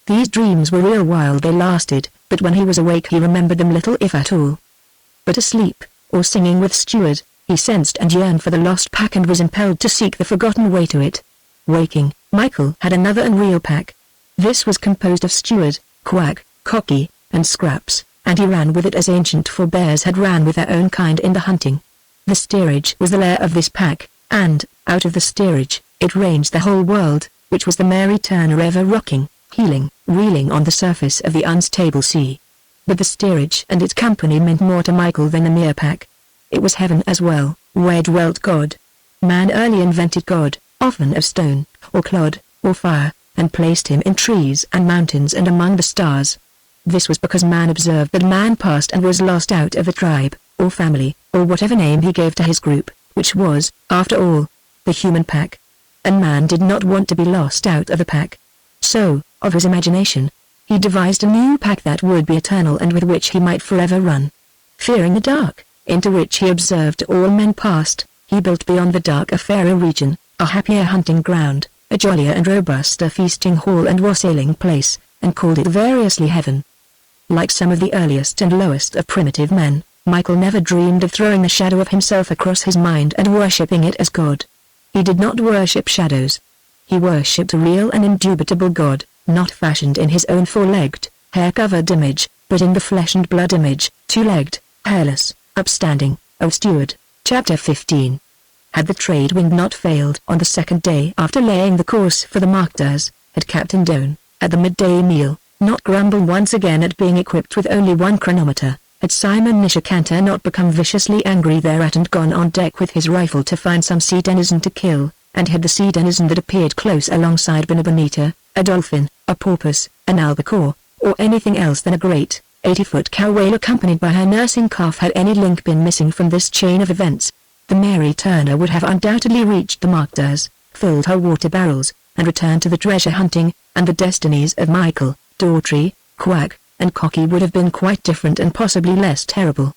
These dreams were real while they lasted, but when he was awake he remembered them little if at all. But asleep, or singing with Stuart, he sensed and yearned for the lost pack and was impelled to seek the forgotten way to it. Waking, Michael had another and real pack. This was composed of Stuart, Quack, Cocky, and Scraps, and he ran with it as ancient forebears had ran with their own kind in the hunting. The steerage was the lair of this pack, and, out of the steerage, it ranged the whole world, which was the Mary Turner ever rocking, heeling, reeling on the surface of the unstable sea. But the steerage and its company meant more to Michael than the mere pack. It was heaven as well, where dwelt God. Man early invented God, often of stone, or clod, or fire, and placed him in trees and mountains and among the stars. This was because man observed that man passed and was lost out of a tribe, or family, or whatever name he gave to his group, which was, after all, the human pack. And man did not want to be lost out of a pack. So, of his imagination, he devised a new pack that would be eternal and with which he might forever run. Fearing the dark, into which he observed all men passed, he built beyond the dark a fairer region, a happier hunting ground, a jollier and robuster feasting hall and wassailing place, and called it variously heaven. Like some of the earliest and lowest of primitive men, Michael never dreamed of throwing the shadow of himself across his mind and worshipping it as God. He did not worship shadows. He worshipped a real and indubitable God, not fashioned in his own four-legged, hair-covered image, but in the flesh and blood image, two-legged, hairless, upstanding. O Steward, Chapter 15. Had the trade wind not failed on the second day after laying the course for the Markdars, had Captain Doan, at the midday meal, not grumbled once again at being equipped with only one chronometer, had Simon Nishikanter not become viciously angry thereat and gone on deck with his rifle to find some sea denizen to kill, and had the sea denizen that appeared close alongside been a bonita, a dolphin, a porpoise, an albacore, or anything else than a great, 80-foot cow whale accompanied by her nursing calf, had any link been missing from this chain of events, the Mary Turner would have undoubtedly reached the Markdars, filled her water barrels, and returned to the treasure hunting, and the destinies of Michael, Daughtry, Quack, and Cocky would have been quite different and possibly less terrible.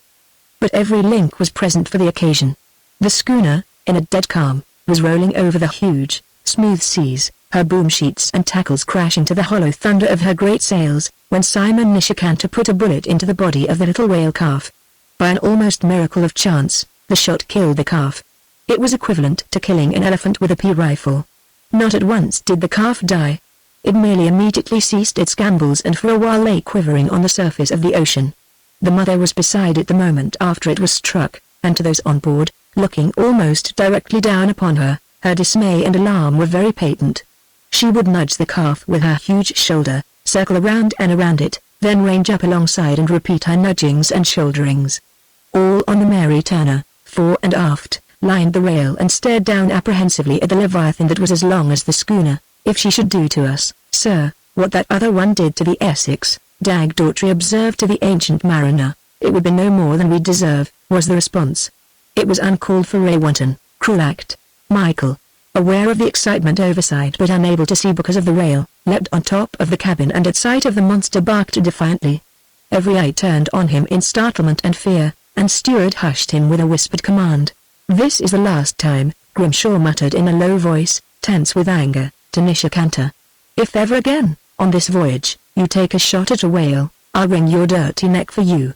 But every link was present for the occasion. The schooner, in a dead calm, was rolling over the huge, smooth seas, her boom sheets and tackles crashing to the hollow thunder of her great sails, when Simon Nishikanter put a bullet into the body of the little whale calf. By an almost miracle of chance, the shot killed the calf. It was equivalent to killing an elephant with a pea rifle. Not at once did the calf die. It merely immediately ceased its gambols and for a while lay quivering on the surface of the ocean. The mother was beside it the moment after it was struck, and to those on board, looking almost directly down upon her, her dismay and alarm were very patent. She would nudge the calf with her huge shoulder, circle around and around it, then range up alongside and repeat her nudgings and shoulderings. All on the Mary Turner, fore and aft, lined the rail and stared down apprehensively at the leviathan that was as long as the schooner. If she should do to us, sir, what that other one did to the Essex, Dag Daughtry observed to the ancient mariner, it would be no more than we deserve, was the response. It was uncalled for, a wanton, cruel act. Michael, aware of the excitement overside but unable to see because of the rail, leapt on top of the cabin and at sight of the monster barked defiantly. Every eye turned on him in startlement and fear, and Stuart hushed him with a whispered command. "This is the last time," Grimshaw muttered in a low voice, tense with anger, to Nishikanter. "If ever again, on this voyage, you take a shot at a whale, I'll wring your dirty neck for you.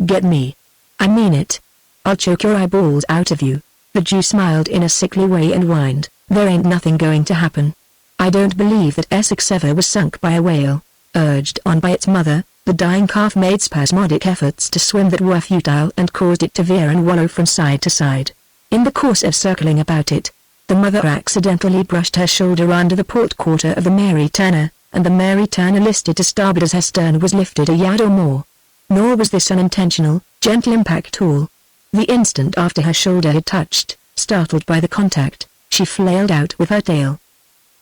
Get me? I mean it. I'll choke your eyeballs out of you." The Jew smiled in a sickly way and whined, "There ain't nothing going to happen. I don't believe that Essex ever was sunk by a whale. Urged on by its mother, the dying calf made spasmodic efforts to swim that were futile and caused it to veer and wallow from side to side. In the course of circling about it, the mother accidentally brushed her shoulder under the port quarter of the Mary Turner, and the Mary Turner listed to starboard as her stern was lifted a yard or more. Nor was this an intentional, gentle impact all. The instant after her shoulder had touched, startled by the contact, she flailed out with her tail.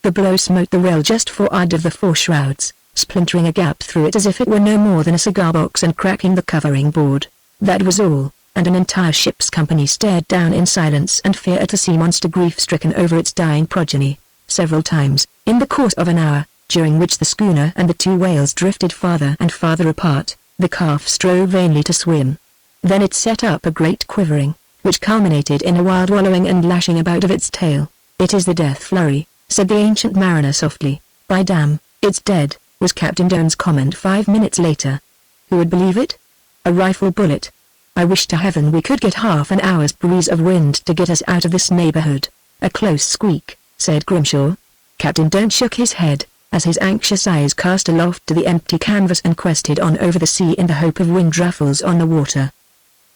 The blow smote the rail just forward of the fore shrouds, splintering a gap through it as if it were no more than a cigar box and cracking the covering board. That was all, and an entire ship's company stared down in silence and fear at a sea monster grief-stricken over its dying progeny. Several times, in the course of an hour, during which the schooner and the two whales drifted farther and farther apart, the calf strove vainly to swim. Then it set up a great quivering, which culminated in a wild wallowing and lashing about of its tail. "It is the death flurry," said the ancient mariner softly. "By damn, it's dead," was Captain Doan's comment 5 minutes later. Who would believe it? A rifle bullet. "I wish to heaven we could get half an hour's breeze of wind to get us out of this neighborhood." "A close squeak," said Grimshaw. Captain Doan shook his head, as his anxious eyes cast aloft to the empty canvas and quested on over the sea in the hope of wind ruffles on the water.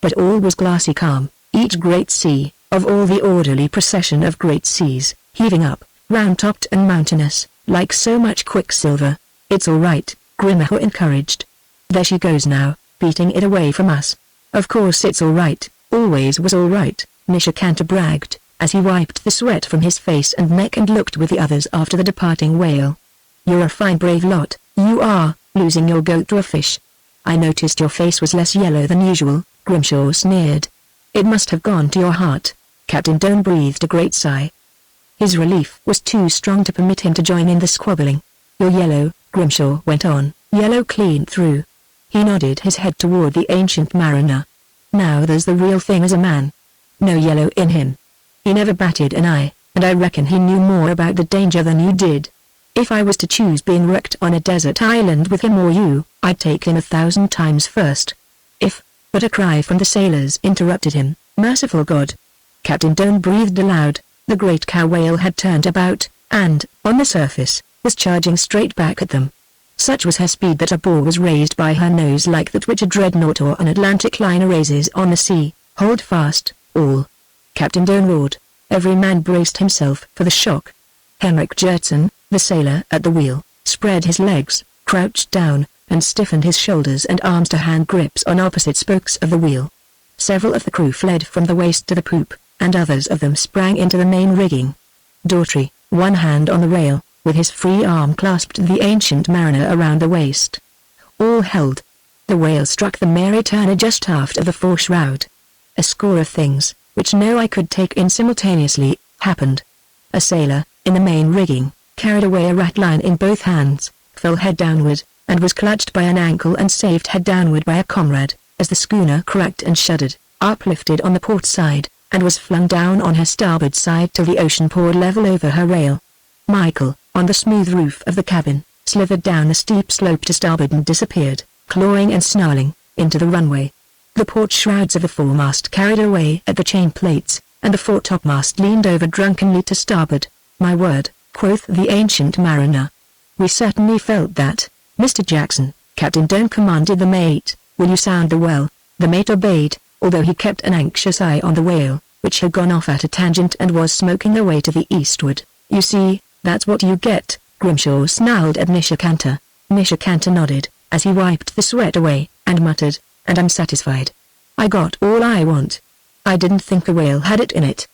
But all was glassy calm, each great sea, of all the orderly procession of great seas, heaving up, round-topped and mountainous, like so much quicksilver. "It's all right," Grimshaw encouraged. "There she goes now, beating it away from us." "Of course it's all right, always was all right," Nishikanto bragged, as he wiped the sweat from his face and neck and looked with the others after the departing whale. "You're a fine brave lot, you are, losing your goat to a fish." "I noticed your face was less yellow than usual," Grimshaw sneered. "It must have gone to your heart." Captain Doan breathed a great sigh. His relief was too strong to permit him to join in the squabbling. "You're yellow," Grimshaw went on, "yellow clean through." He nodded his head toward the ancient mariner. "Now there's the real thing as a man. No yellow in him. He never batted an eye, and I reckon he knew more about the danger than you did. If I was to choose being wrecked on a desert island with him or you, I'd take him 1,000 times first. If—" But a cry from the sailors interrupted him. "Merciful God!" Captain Doan breathed aloud. The great cow whale had turned about, and, on the surface, was charging straight back at them. Such was her speed that a ball was raised by her nose like that which a dreadnought or an Atlantic liner raises on the sea. "Hold fast, all!" Captain Doan roared. Every man braced himself for the shock. Henrik Jertsen, the sailor at the wheel, spread his legs, crouched down, and stiffened his shoulders and arms to hand grips on opposite spokes of the wheel. Several of the crew fled from the waist to the poop, and others of them sprang into the main rigging. Daughtry, one hand on the rail, with his free arm clasped the ancient mariner around the waist. All held. The whale struck the Mary Turner just aft of the fore shroud. A score of things, which no eye could take in simultaneously, happened. A sailor, in the main rigging, carried away a ratline in both hands, fell head downward, and was clutched by an ankle and saved head downward by a comrade, as the schooner cracked and shuddered, uplifted on the port side, and was flung down on her starboard side till the ocean poured level over her rail. Michael, on the smooth roof of the cabin, slithered down the steep slope to starboard and disappeared, clawing and snarling, into the runway. The port shrouds of the foremast carried away at the chain plates, and the foretopmast leaned over drunkenly to starboard. "My word," quoth the ancient mariner. "We certainly felt that, Mr. Jackson," Captain Doan commanded the mate. "Will you sound the well?" The mate obeyed, although he kept an anxious eye on the whale, which had gone off at a tangent and was smoking away to the eastward. "You see, that's what you get," Grimshaw snarled at Nishikanto. Nishikanto nodded, as he wiped the sweat away, and muttered, "And I'm satisfied. I got all I want. I didn't think the whale had it in it.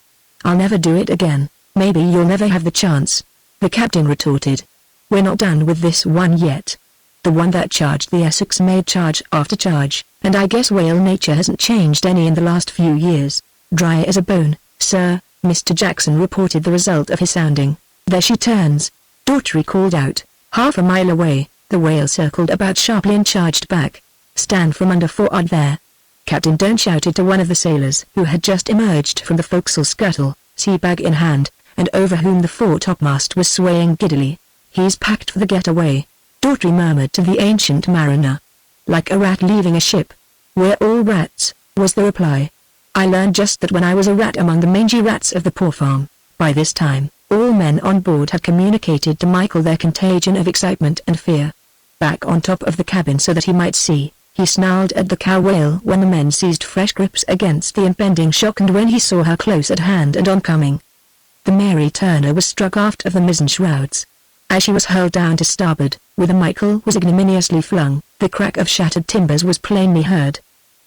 I'll never do it again." "Maybe you'll never have the chance," the captain retorted. "We're not done with this one yet. The one that charged the Essex made charge after charge, and I guess whale nature hasn't changed any in the last few years." "Dry as a bone, sir," Mr. Jackson reported the result of his sounding. "There she turns," Daughtry called out. Half a mile away, the whale circled about sharply and charged back. "Stand from under forward there." Captain Doan shouted to one of the sailors who had just emerged from the forecastle scuttle, sea bag in hand, and over whom the foretopmast was swaying giddily. "He's packed for the getaway," Daughtry murmured to the ancient mariner. "Like a rat leaving a ship." "We're all rats," was the reply. "I learned just that when I was a rat among the mangy rats of the poor farm." By this time, All men on board had communicated to Michael their contagion of excitement and fear. Back on top of the cabin so that he might see, he snarled at the cow whale when the men seized fresh grips against the impending shock and when he saw her close at hand and oncoming. The Mary Turner was struck aft of the mizzen shrouds. As she was hurled down to starboard, whither Michael was ignominiously flung, the crack of shattered timbers was plainly heard.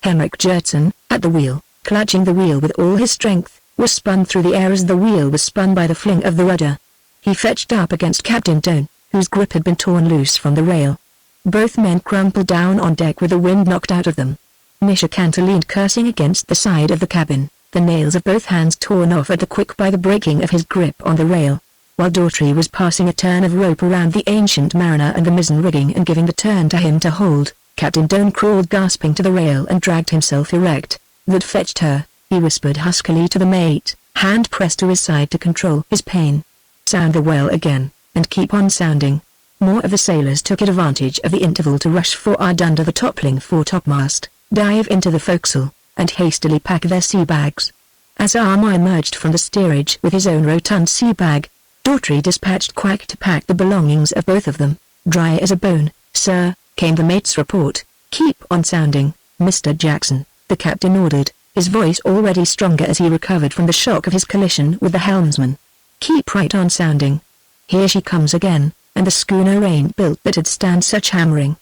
Henrik Jertson, at the wheel, clutching the wheel with all his strength, was spun through the air as the wheel was spun by the fling of the rudder. He fetched up against Captain Doan, whose grip had been torn loose from the rail. Both men crumpled down on deck with the wind knocked out of them. Misha Cantor leaned cursing against the side of the cabin, the nails of both hands torn off at the quick by the breaking of his grip on the rail. While Daughtry was passing a turn of rope around the Ancient Mariner and the mizzen rigging and giving the turn to him to hold, Captain Doan crawled gasping to the rail and dragged himself erect. "That fetched her," he whispered huskily to the mate, hand pressed to his side to control his pain. "Sound the well again, and keep on sounding." More of the sailors took advantage of the interval to rush forward under the toppling foretopmast, dive into the forecastle, and hastily pack their sea bags. As Armour emerged from the steerage with his own rotund sea bag, Daughtry dispatched Quack to pack the belongings of both of them. "Dry as a bone, sir," came the mate's report. "Keep on sounding, Mr. Jackson," the captain ordered, his voice already stronger as he recovered from the shock of his collision with the helmsman. "Keep right on sounding. Here she comes again," and the schooner ain't built that had stand such hammering.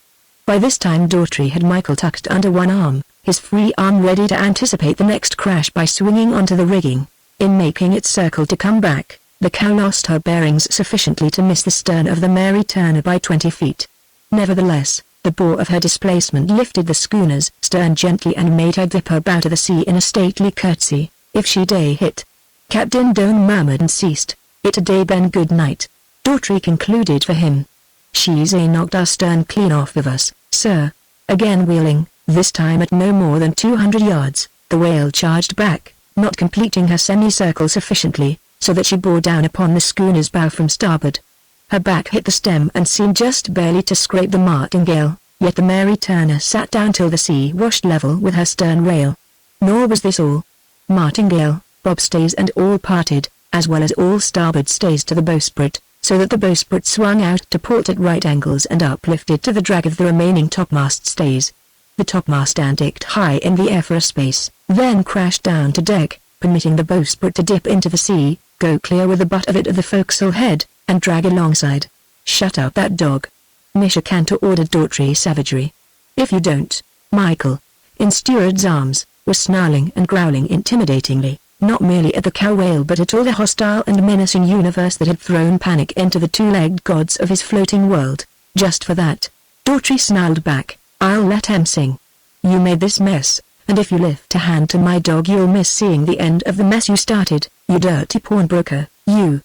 By this time Daughtry had Michael tucked under one arm, his free arm ready to anticipate the next crash by swinging onto the rigging. In making its circle to come back, the cow lost her bearings sufficiently to miss the stern of the Mary Turner by 20 feet. Nevertheless, the bore of her displacement lifted the schooner's stern gently and made her dip her bow to the sea in a stately curtsy. "If she day hit," Captain Doan murmured and ceased. "It a day ben good night," Daughtry concluded for him. "She's a knocked our stern clean off of us, sir." Again wheeling, this time at no more than 200 yards, the whale charged back, not completing her semicircle sufficiently, so that she bore down upon the schooner's bow from starboard. Her back hit the stem and seemed just barely to scrape the martingale, yet the Mary Turner sat down till the sea washed level with her stern rail. Nor was this all. Martingale, bobstays and all parted, as well as all starboard stays to the bowsprit, so that the bowsprit swung out to port at right angles and uplifted to the drag of the remaining topmast stays. The topmast anticked high in the air for a space, then crashed down to deck, permitting the bowsprit to dip into the sea, go clear with the butt of it of the forecastle head, and drag alongside. "Shut up that dog," Misha Cantor ordered Daughtry savagely. "If you don't, Michael," in steward's arms, was snarling and growling intimidatingly, not merely at the cow whale but at all the hostile and menacing universe that had thrown panic into the two-legged gods of his floating world. "Just for that," Daughtry snarled back, "I'll let him sing. You made this mess, and if you lift a hand to my dog you'll miss seeing the end of the mess you started, you dirty pawnbroker, you."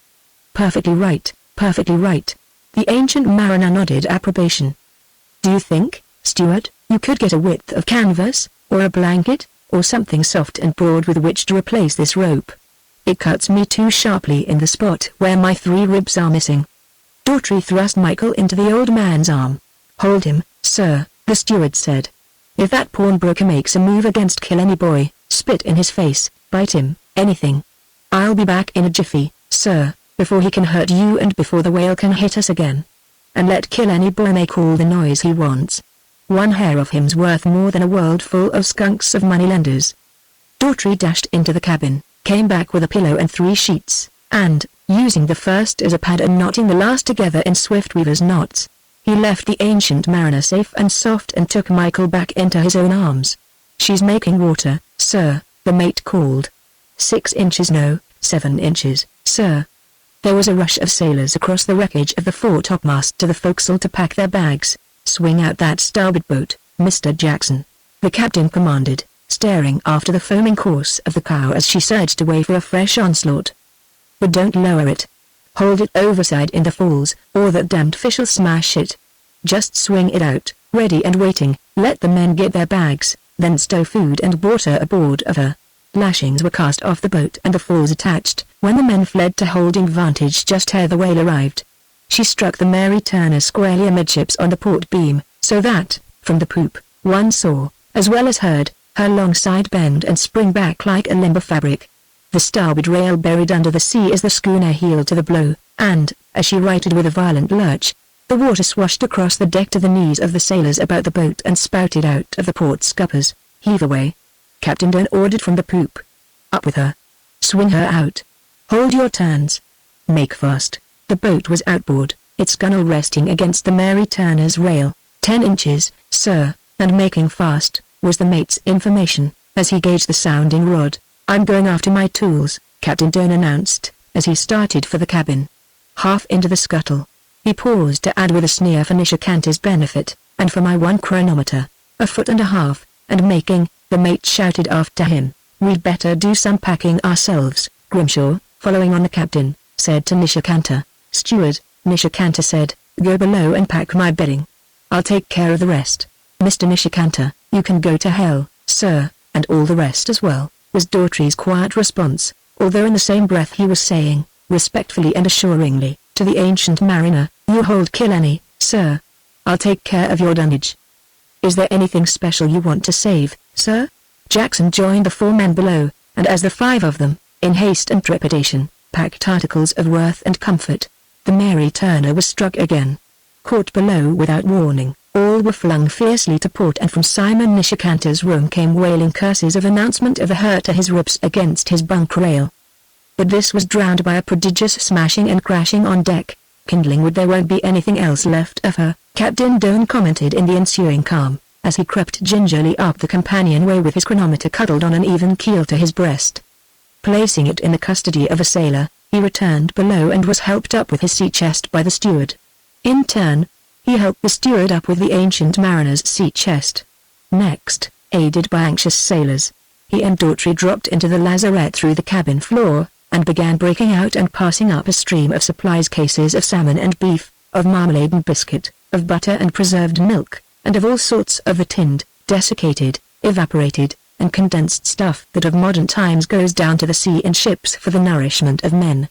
"Perfectly right, perfectly right." The Ancient Mariner nodded approbation. "Do you think, steward, you could get a width of canvas, or a blanket, or something soft and broad with which to replace this rope? It cuts me too sharply in the spot where my 3 ribs are missing." Daughtry thrust Michael into the old man's arm. "Hold him, sir," the steward said. "If that pawnbroker makes a move against kill any boy, spit in his face, bite him, anything. I'll be back in a jiffy, sir, before he can hurt you and before the whale can hit us again. And let kill any boy make all the noise he wants. One hair of him's worth more than a world full of skunks of moneylenders." Daughtry dashed into the cabin, came back with a pillow and 3 sheets, and, using the first as a pad and knotting the last together in swift weaver's knots, he left the Ancient Mariner safe and soft and took Michael back into his own arms. "She's making water, sir," the mate called. 6 inches no, 7 inches, sir." There was a rush of sailors across the wreckage of the foretopmast to the forecastle to pack their bags. "Swing out that starboard boat, Mr. Jackson," the captain commanded, staring after the foaming course of the cow as she surged away for a fresh onslaught. "But don't lower it. Hold it overside in the falls, or that damned fish'll smash it. Just swing it out, ready and waiting, let the men get their bags, then stow food and water aboard of her." Lashings were cast off the boat and the falls attached, when the men fled to holding vantage just ere the whale arrived. She struck the Mary Turner squarely amidships on the port beam, so that, from the poop, one saw, as well as heard, her long side bend and spring back like a limber fabric. the starboard rail buried under the sea as the schooner heeled to the blow, and, as she righted with a violent lurch, the water swashed across the deck to the knees of the sailors about the boat and spouted out of the port scuppers. "Heave away," Captain Dern ordered from the poop. "Up with her. Swing her out. Hold your turns. Make fast." The boat was outboard, its gunwale resting against the Mary Turner's rail. 10 inches, sir, and making fast," was the mate's information, as he gauged the sounding rod. "I'm going after my tools," Captain Dern announced, as he started for the cabin. Half into the scuttle, he paused to add with a sneer for Nishikanta's benefit, "and for my 1 chronometer, 1.5 feet, and making," the mate shouted after him. "We'd better do some packing ourselves." Grimshaw, following on the captain, said to Nishikanta. "Steward," Nishikanta said, "go below and pack my bedding. I'll take care of the rest." "Mr. Nishikanta, you can go to hell, sir, and all the rest as well," was Daughtry's quiet response, although in the same breath he was saying, respectfully and assuringly, to the ancient mariner, "You hold Killarney, sir. I'll take care of your dunnage." "Is there anything special you want to save, sir?" Jackson joined the 4 men below, and as the 5 of them, in haste and trepidation, packed articles of worth and comfort, the Mary Turner was struck again. Caught below without warning, all were flung fiercely to port, and from Simon Nishikanta's room came wailing curses of announcement of the hurt to his ribs against his bunk rail. But this was drowned by a prodigious smashing and crashing on deck. "Kindling wood, there won't be anything else left of her," Captain Dern commented in the ensuing calm, as he crept gingerly up the companionway with his chronometer cuddled on an even keel to his breast. Placing it in the custody of a sailor, he returned below and was helped up with his sea chest by the steward. In turn, he helped the steward up with the ancient mariner's sea chest. Next, aided by anxious sailors, he and Daughtry dropped into the lazarette through the cabin floor, and began breaking out and passing up a stream of supplies, cases of salmon and beef, of marmalade and biscuit, of butter and preserved milk, and of all sorts of the tinned, desiccated, evaporated, and condensed stuff that of modern times goes down to the sea in ships for the nourishment of men.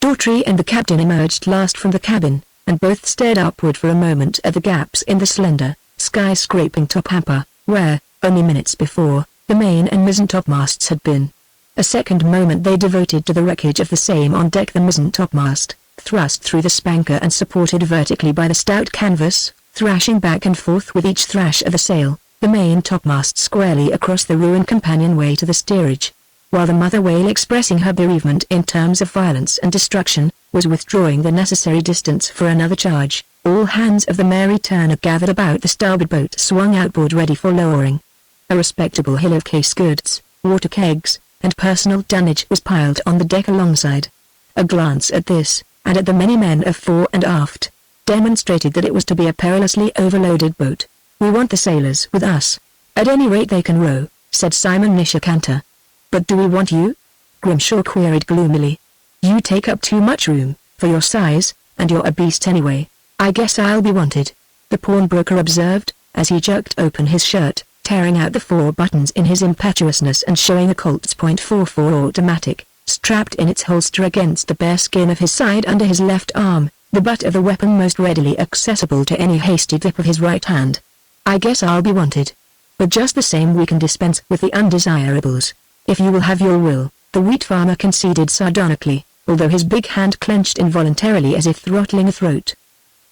Daughtry and the captain emerged last from the cabin, and both stared upward for a moment at the gaps in the slender, skyscraping top hamper, where, only minutes before, the main and mizzen topmasts had been. A second moment they devoted to the wreckage of the same on deck. The mizzen topmast, thrust through the spanker and supported vertically by the stout canvas, thrashing back and forth with each thrash of the sail, the main topmast squarely across the ruined companionway to the steerage, while the mother whale, expressing her bereavement in terms of violence and destruction, was withdrawing the necessary distance for another charge. All hands of the Mary Turner gathered about the starboard boat swung outboard ready for lowering. A respectable hill of case goods, water kegs, and personal dunnage was piled on the deck alongside. A glance at this, and at the many men of fore and aft, demonstrated that it was to be a perilously overloaded boat. "We want the sailors with us. At any rate they can row," said Simon Nishikanta. "But do we want you?" Grimshaw queried gloomily. "You take up too much room, for your size, and you're a beast anyway." "I guess I'll be wanted," the pawnbroker observed, as he jerked open his shirt, tearing out the 4 buttons in his impetuousness and showing a Colt's .44 automatic, strapped in its holster against the bare skin of his side under his left arm, the butt of the weapon most readily accessible to any hasty grip of his right hand. "I guess I'll be wanted. But just the same we can dispense with the undesirables, if you will have your will," the wheat farmer conceded sardonically, although his big hand clenched involuntarily as if throttling a throat.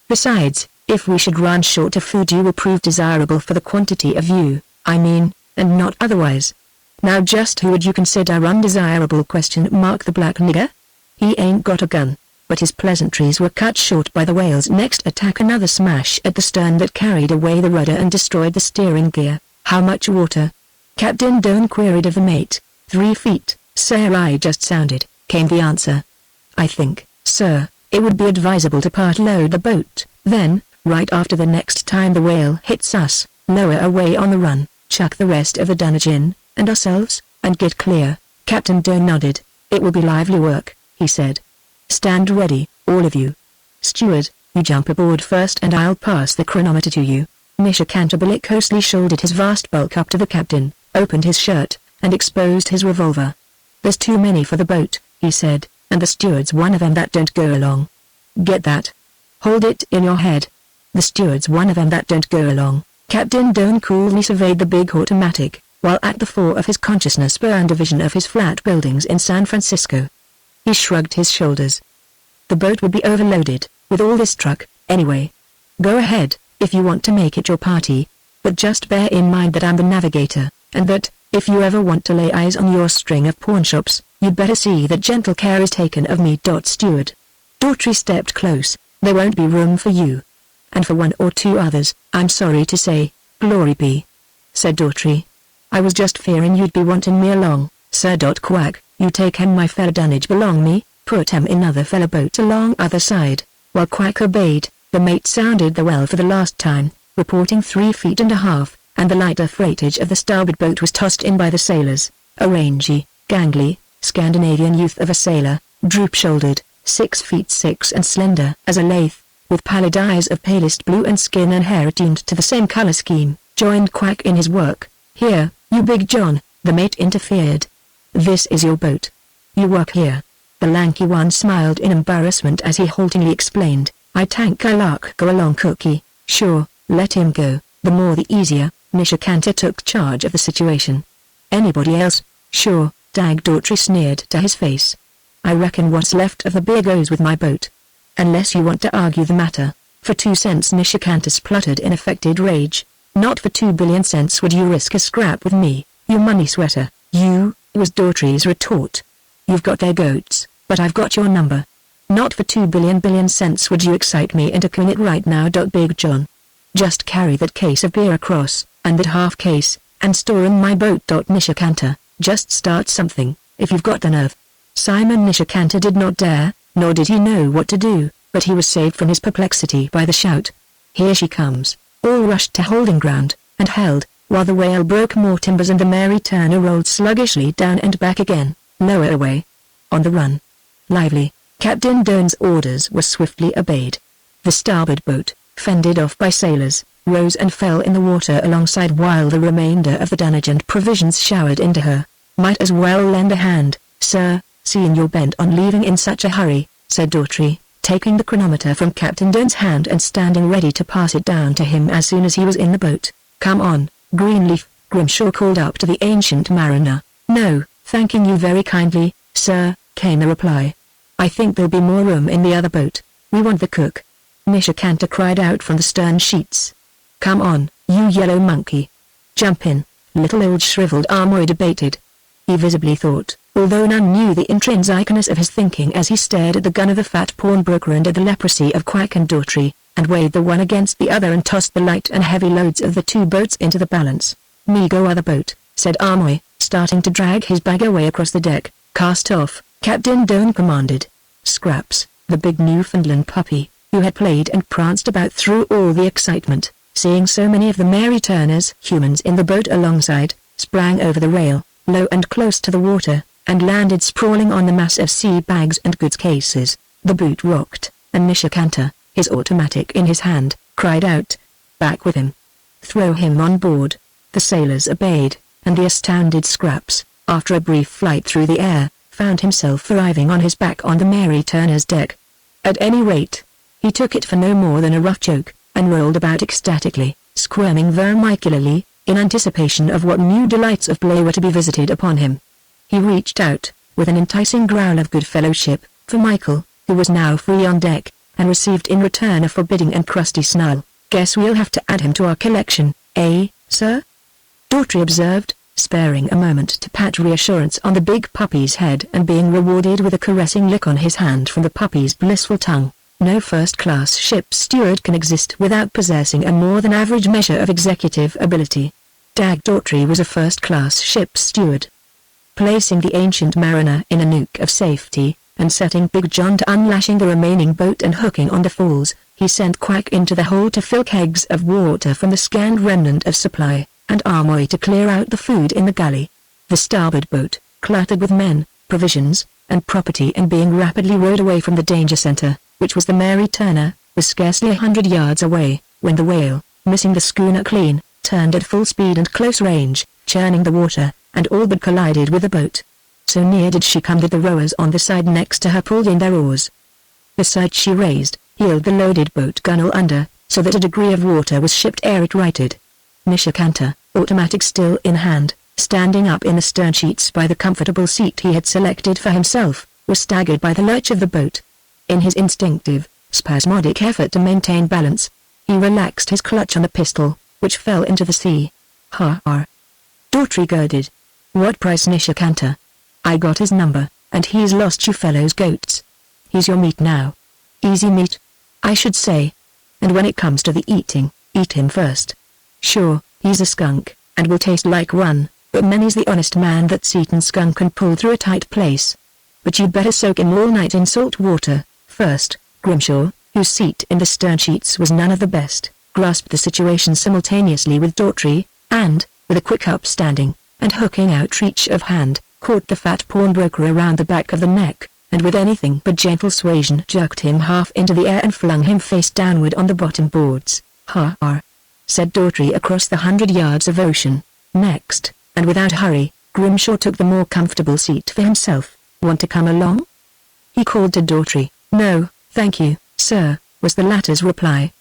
"Besides, if we should run short of food you will prove desirable for the quantity of you, I mean, and not otherwise. Now just who would you consider undesirable? The black nigger? He ain't got a gun." But his pleasantries were cut short by the whale's next attack, another smash at the stern that carried away the rudder and destroyed the steering gear. "How much water?" Captain Dern queried of the mate. 3 feet, sir. I just sounded," came the answer. "I think, sir, it would be advisable to part-load the boat, then, right after the next time the whale hits us, lower away on the run, chuck the rest of the dunnage in, and ourselves, and get clear." Captain Dern nodded. "It will be lively work," he said. "Stand ready, all of you. Steward, you jump aboard first and I'll pass the chronometer to you." Nishikanta bellicosely shouldered his vast bulk up to the captain, opened his shirt, and exposed his revolver. "There's too many for the boat," he said, "and the steward's one of them that don't go along. Get that? Hold it in your head. The steward's one of them that don't go along." Captain Dern coolly surveyed the big automatic, while at the fore of his consciousness burned a vision of his flat buildings in San Francisco. He shrugged his shoulders. The boat would be overloaded, with all this truck, anyway. Go ahead, if you want to make it your party, but just bear in mind that I'm the navigator, and that, if you ever want to lay eyes on your string of pawnshops, you'd better see that gentle care is taken of me. Steward. Daughtry stepped close. There won't be room for you. And for one or two others, I'm sorry to say, glory be, said Daughtry. I was just fearing you'd be wanting me along, sir. Quack, you take him my fella dunnage belong me, put him in other fella boat along other side. While Quack obeyed, the mate sounded the well for the last time, reporting 3.5 feet, and the lighter freightage of the starboard boat was tossed in by the sailors. A rangy, gangly, Scandinavian youth of a sailor, droop-shouldered, 6'6" and slender as a lathe, with pallid eyes of palest blue and skin and hair attuned to the same color scheme, joined Quack in his work. Here, you Big John, the mate interfered. This is your boat. You work here. The lanky one smiled in embarrassment as he haltingly explained, I tank I lark go along Cookie. Sure, let him go, the more the easier. Nishikanta took charge of the situation. Anybody else? Sure, Dag. Daughtry sneered to his face. I reckon what's left of the beer goes with my boat. Unless you want to argue the matter. For 2 cents, Nishikanta spluttered in affected rage. Not for 2 billion cents would you risk a scrap with me, you money sweater. You, was Daughtry's retort. You've got their goats, but I've got your number. Not for 2 billion cents would you excite me into quitting it right now. Big John. Just carry that case of beer across, and that half case, and store in my boat. Nishikanta, just start something, if you've got the nerve. Simon Nishikanta did not dare, nor did he know what to do, but he was saved from his perplexity by the shout. Here she comes. All rushed to holding ground, and held, while the whale broke more timbers and the Mary Turner rolled sluggishly down and back again, lower away. On the run. Lively. Captain Doan's orders were swiftly obeyed. The starboard boat, fended off by sailors, rose and fell in the water alongside while the remainder of the dunnage and provisions showered into her. Might as well lend a hand, sir, seeing you're bent on leaving in such a hurry, said Daughtry, taking the chronometer from Captain Doan's hand and standing ready to pass it down to him as soon as he was in the boat. Come on, Greenleaf, Grimshaw called up to the ancient mariner. No, thanking you very kindly, sir, came the reply. I think there'll be more room in the other boat. We want the cook. Nishikanta cried out from the stern sheets. Come on, you yellow monkey. Jump in, little old shriveled Armoy debated. He visibly thought, although none knew the intrinsicness of his thinking as he stared at the gun of the fat pawnbroker and at the leprosy of Quack and Daughtry, and weighed the one against the other and tossed the light and heavy loads of the 2 boats into the balance. Me go other boat, said Armoy, starting to drag his bag away across the deck. Cast off, Captain Doan commanded. Scraps, the big Newfoundland puppy, who had played and pranced about through all the excitement, seeing so many of the Mary Turner's humans in the boat alongside, sprang over the rail, low and close to the water, and landed sprawling on the mass of sea bags and goods cases. The boat rocked, and Nishikanta, his automatic in his hand, cried out, back with him. Throw him on board. The sailors obeyed, and the astounded Scraps, after a brief flight through the air, found himself arriving on his back on the Mary Turner's deck. At any rate, he took it for no more than a rough joke, and rolled about ecstatically, squirming vermicularly, in anticipation of what new delights of play were to be visited upon him. He reached out, with an enticing growl of good fellowship, for Michael, who was now free on deck, and received in return a forbidding and crusty snarl. Guess we'll have to add him to our collection, eh, sir? Daughtry observed, sparing a moment to pat reassurance on the big puppy's head and being rewarded with a caressing lick on his hand from the puppy's blissful tongue. No first-class ship's steward can exist without possessing a more than average measure of executive ability. Dag. Daughtry was a first-class ship's steward. Placing the ancient mariner in a nook of safety, and setting Big John to unlashing the remaining boat and hooking on the falls, he sent Quack into the hold to fill kegs of water from the scant remnant of supply, and Armoy to clear out the food in the galley. The starboard boat, cluttered with men, provisions, and property and being rapidly rowed away from the danger center, which was the Mary Turner, was scarcely 100 yards away, when the whale, missing the schooner clean, turned at full speed and close range, churning the water, and all but collided with the boat. So near did she come that the rowers on the side next to her pulled in their oars. The side she raised, heeled the loaded boat gunwale under, so that a degree of water was shipped ere it righted. Nishikanta, automatic still in hand, standing up in the stern sheets by the comfortable seat he had selected for himself, was staggered by the lurch of the boat. In his instinctive, spasmodic effort to maintain balance, he relaxed his clutch on the pistol, which fell into the sea. Ha! Daughtry girded. What price Nishikanta? I got his number, and he's lost you fellows goats. He's your meat now. Easy meat, I should say. And when it comes to the eating, eat him first. Sure, he's a skunk, and will taste like one, but many's the honest man that's eaten skunk and pulled through a tight place. But you'd better soak him all night in salt water, first. Grimshaw, whose seat in the stern sheets was none of the best, grasped the situation simultaneously with Daughtry, and, with a quick upstanding, and hooking out reach of hand, caught the fat pawnbroker around the back of the neck, and with anything but gentle suasion jerked him half into the air and flung him face downward on the bottom boards. Ha! Said Daughtry across the 100 yards of ocean. Next, and without hurry, Grimshaw took the more comfortable seat for himself. Want to come along? He called to Daughtry. No, thank you, sir, was the latter's reply.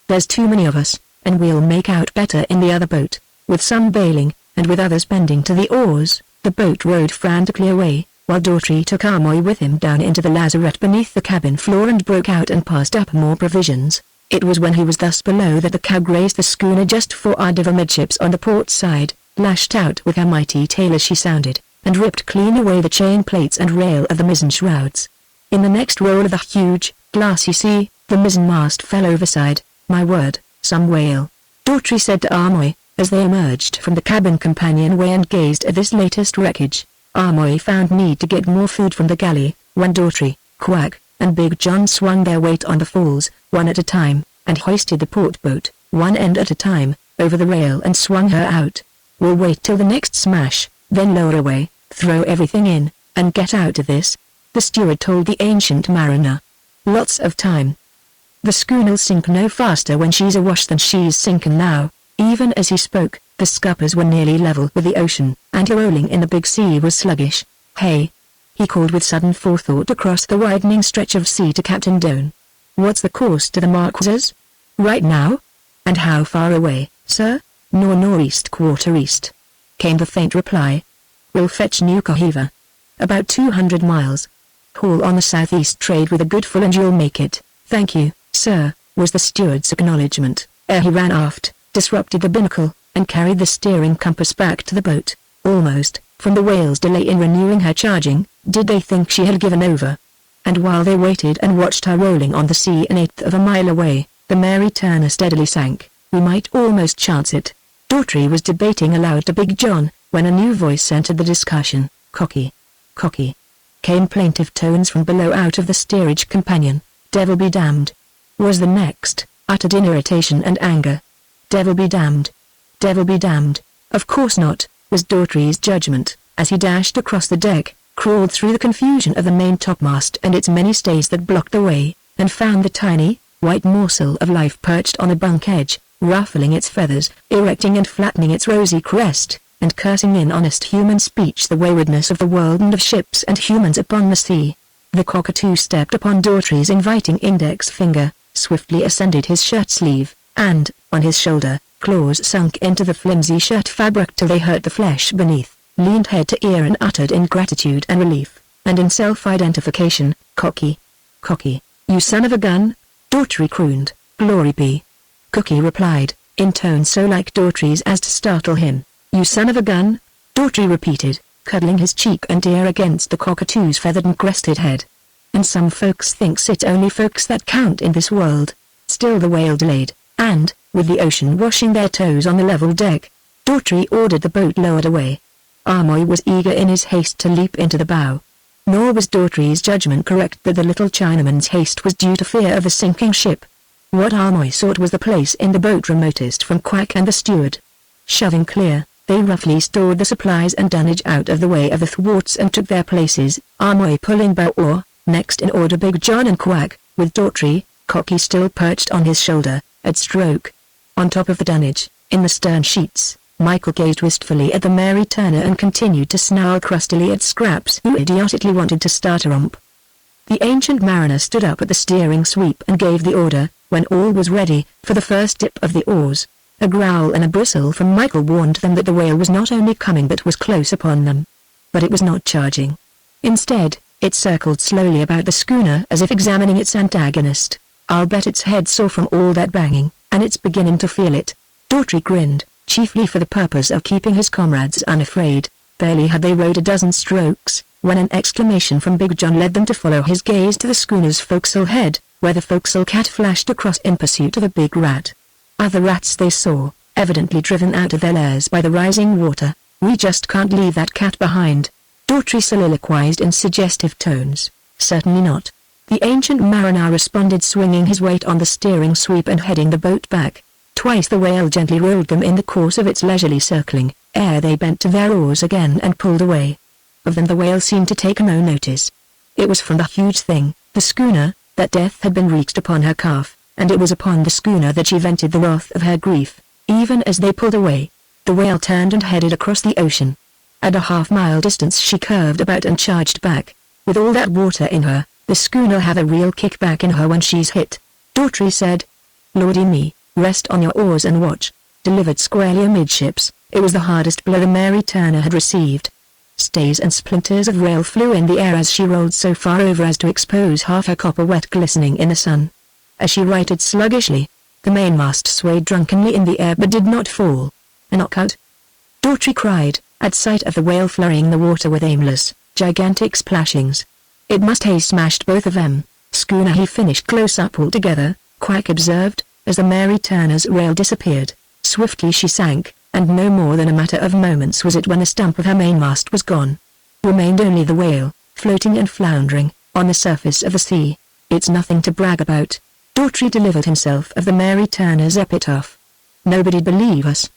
There's too many of us, and we'll make out better in the other boat. With some bailing, and with others bending to the oars, the boat rowed frantically away, while Daughtry took Amoy with him down into the lazarette beneath the cabin floor and broke out and passed up more provisions. It was when he was thus below that the cow grazed the schooner just 4 of amidships on the port side, lashed out with her mighty tail as she sounded, and ripped clean away the chain plates and rail of the mizzen shrouds. In the next roll of the huge, glassy sea, the mizzen mast fell overside. My word, some whale, Daughtry said to Amoy, as they emerged from the cabin companionway and gazed at this latest wreckage. Amoy found need to get more food from the galley, when Daughtry, Quack, and Big John swung their weight on the falls, one at a time, and hoisted the port boat, one end at a time, over the rail and swung her out. We'll wait till the next smash, then lower away, throw everything in, and get out of this, the steward told the ancient mariner. Lots of time. The schooner'll sink no faster when she's awash than she's sinking now. Even as he spoke, the scuppers were nearly level with the ocean, and rolling in the big sea was sluggish. Hey! He called with sudden forethought across the widening stretch of sea to Captain Doane. What's the course to the Marquesas? Right now? And how far away, sir? Northeast quarter east, came the faint reply. We'll fetch New Cahiva. About 200 miles. Haul on the southeast trade with a good full and you'll make it. Thank you, sir, was the steward's acknowledgement, ere he ran aft, disrupted the binnacle, and carried the steering compass back to the boat. Almost, from the whale's delay in renewing her charging, did they think she had given over. And while they waited and watched her rolling on the sea an eighth of a mile away, the Mary Turner steadily sank. We might almost chance it. Daughtry was debating aloud to Big John, when a new voice entered the discussion. Cocky, came plaintive tones from below out of the steerage companion. Devil be damned, was the next, uttered in irritation and anger. Devil be damned. Devil be damned. Of course not, was Daughtry's judgment, as he dashed across the deck, crawled through the confusion of the main topmast and its many stays that blocked the way, and found the tiny, white morsel of life perched on the bunk edge, ruffling its feathers, erecting and flattening its rosy crest, and cursing in honest human speech the waywardness of the world and of ships and humans upon the sea. The cockatoo stepped upon Daughtry's inviting index finger, swiftly ascended his shirt sleeve, and, on his shoulder, claws sunk into the flimsy shirt fabric till they hurt the flesh beneath, leaned head to ear and uttered in gratitude and relief, and in self-identification, Cocky, you son of a gun, Daughtry crooned. Glory be. Cookie replied, in tone so like Daughtry's as to startle him. You son of a gun, Daughtry repeated, cuddling his cheek and ear against the cockatoo's feathered and crested head. And some folks thinks it only folks that count in this world. Still the whale delayed, and, with the ocean washing their toes on the level deck, Daughtry ordered the boat lowered away. Amoy was eager in his haste to leap into the bow. Nor was Daughtry's judgment correct that the little Chinaman's haste was due to fear of the sinking ship. What Amoy sought was the place in the boat remotest from Quack and the steward. Shoving clear, they roughly stored the supplies and dunnage out of the way of the thwarts and took their places, Amoy pulling bow oar, next in order Big John and Quack, with Daughtry, Cocky still perched on his shoulder, at stroke. On top of the dunnage, in the stern sheets, Michael gazed wistfully at the Mary Turner and continued to snarl crustily at Scraps, who idiotically wanted to start a romp. The ancient mariner stood up at the steering sweep and gave the order, when all was ready, for the first dip of the oars. A growl and a bristle from Michael warned them that the whale was not only coming but was close upon them. But it was not charging. Instead, it circled slowly about the schooner as if examining its antagonist. "I'll bet its head sore from all that banging, and it's beginning to feel it." Daughtry grinned, chiefly for the purpose of keeping his comrades unafraid. Barely had they rowed a dozen strokes, when an exclamation from Big John led them to follow his gaze to the schooner's forecastle head, where the forecastle cat flashed across in pursuit of a big rat. Other rats they saw, evidently driven out of their lairs by the rising water. "We just can't leave that cat behind," Daughtry soliloquized in suggestive tones. "Certainly not." The ancient mariner responded, swinging his weight on the steering sweep and heading the boat back. Twice the whale gently rolled them in the course of its leisurely circling, ere they bent to their oars again and pulled away. Of them the whale seemed to take no notice. It was from the huge thing, the schooner, that death had been wreaked upon her calf, and it was upon the schooner that she vented the wrath of her grief. Even as they pulled away, the whale turned and headed across the ocean. At a half-mile distance she curved about and charged back. "With all that water in her, the schooner'll have a real kickback in her when she's hit," Daughtry said. "Lordy me, rest on your oars and watch." Delivered squarely amidships, it was the hardest blow the Mary Turner had received. Stays and splinters of rail flew in the air as she rolled so far over as to expose half her copper wet glistening in the sun. As she righted sluggishly, the mainmast swayed drunkenly in the air but did not fall. "A knockout?" Daughtry cried, at sight of the whale flurrying the water with aimless, gigantic splashings. "It must have smashed both of them." "Schooner," he finished close up altogether, Quack observed, as the Mary Turner's rail disappeared. Swiftly she sank, and no more than a matter of moments was it when the stump of her mainmast was gone. Remained only the whale, floating and floundering, on the surface of the sea. "It's nothing to brag about." Daughtry delivered himself of the Mary Turner's epitaph. "Nobody'd believe us.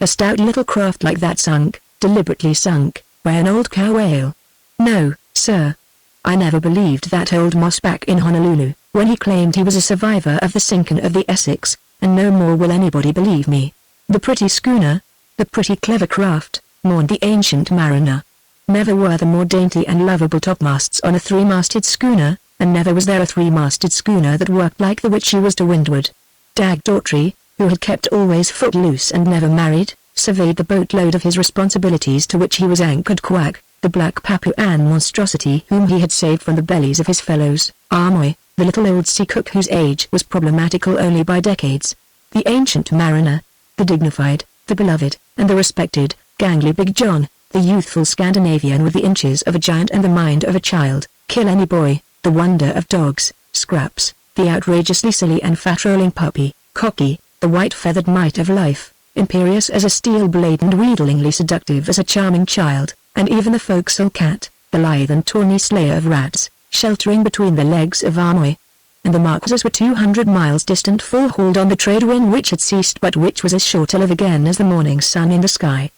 A stout little craft like that sunk, deliberately sunk, by an old cow whale. No, sir. I never believed that old moss back in Honolulu, when he claimed he was a survivor of the sinking of the Essex, and no more will anybody believe me. The pretty schooner, the pretty clever craft," mourned the ancient mariner. "Never were there more dainty and lovable topmasts on a three-masted schooner, and never was there a three-masted schooner that worked like the which she was to windward." Dag Daughtry, who had kept always foot loose and never married, surveyed the boatload of his responsibilities to which he was anchored. Quack, the black Papuan monstrosity whom he had saved from the bellies of his fellows, Amoy, the little old sea cook whose age was problematical only by decades, the ancient mariner, the dignified, the beloved, and the respected, gangly Big John, the youthful Scandinavian with the inches of a giant and the mind of a child, Kill Any Boy, the wonder of dogs, Scraps, the outrageously silly and fat-rolling puppy, Cocky, the white-feathered mite of life, imperious as a steel blade and wheedlingly seductive as a charming child, and even the forecastle cat, the lithe and tawny slayer of rats, sheltering between the legs of Amoy. And the Marquesas were 200 miles distant, full-hauled on the trade wind which had ceased but which was as sure to live again as the morning sun in the sky.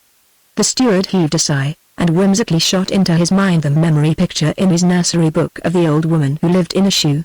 The steward heaved a sigh, and whimsically shot into his mind the memory picture in his nursery book of the old woman who lived in a shoe.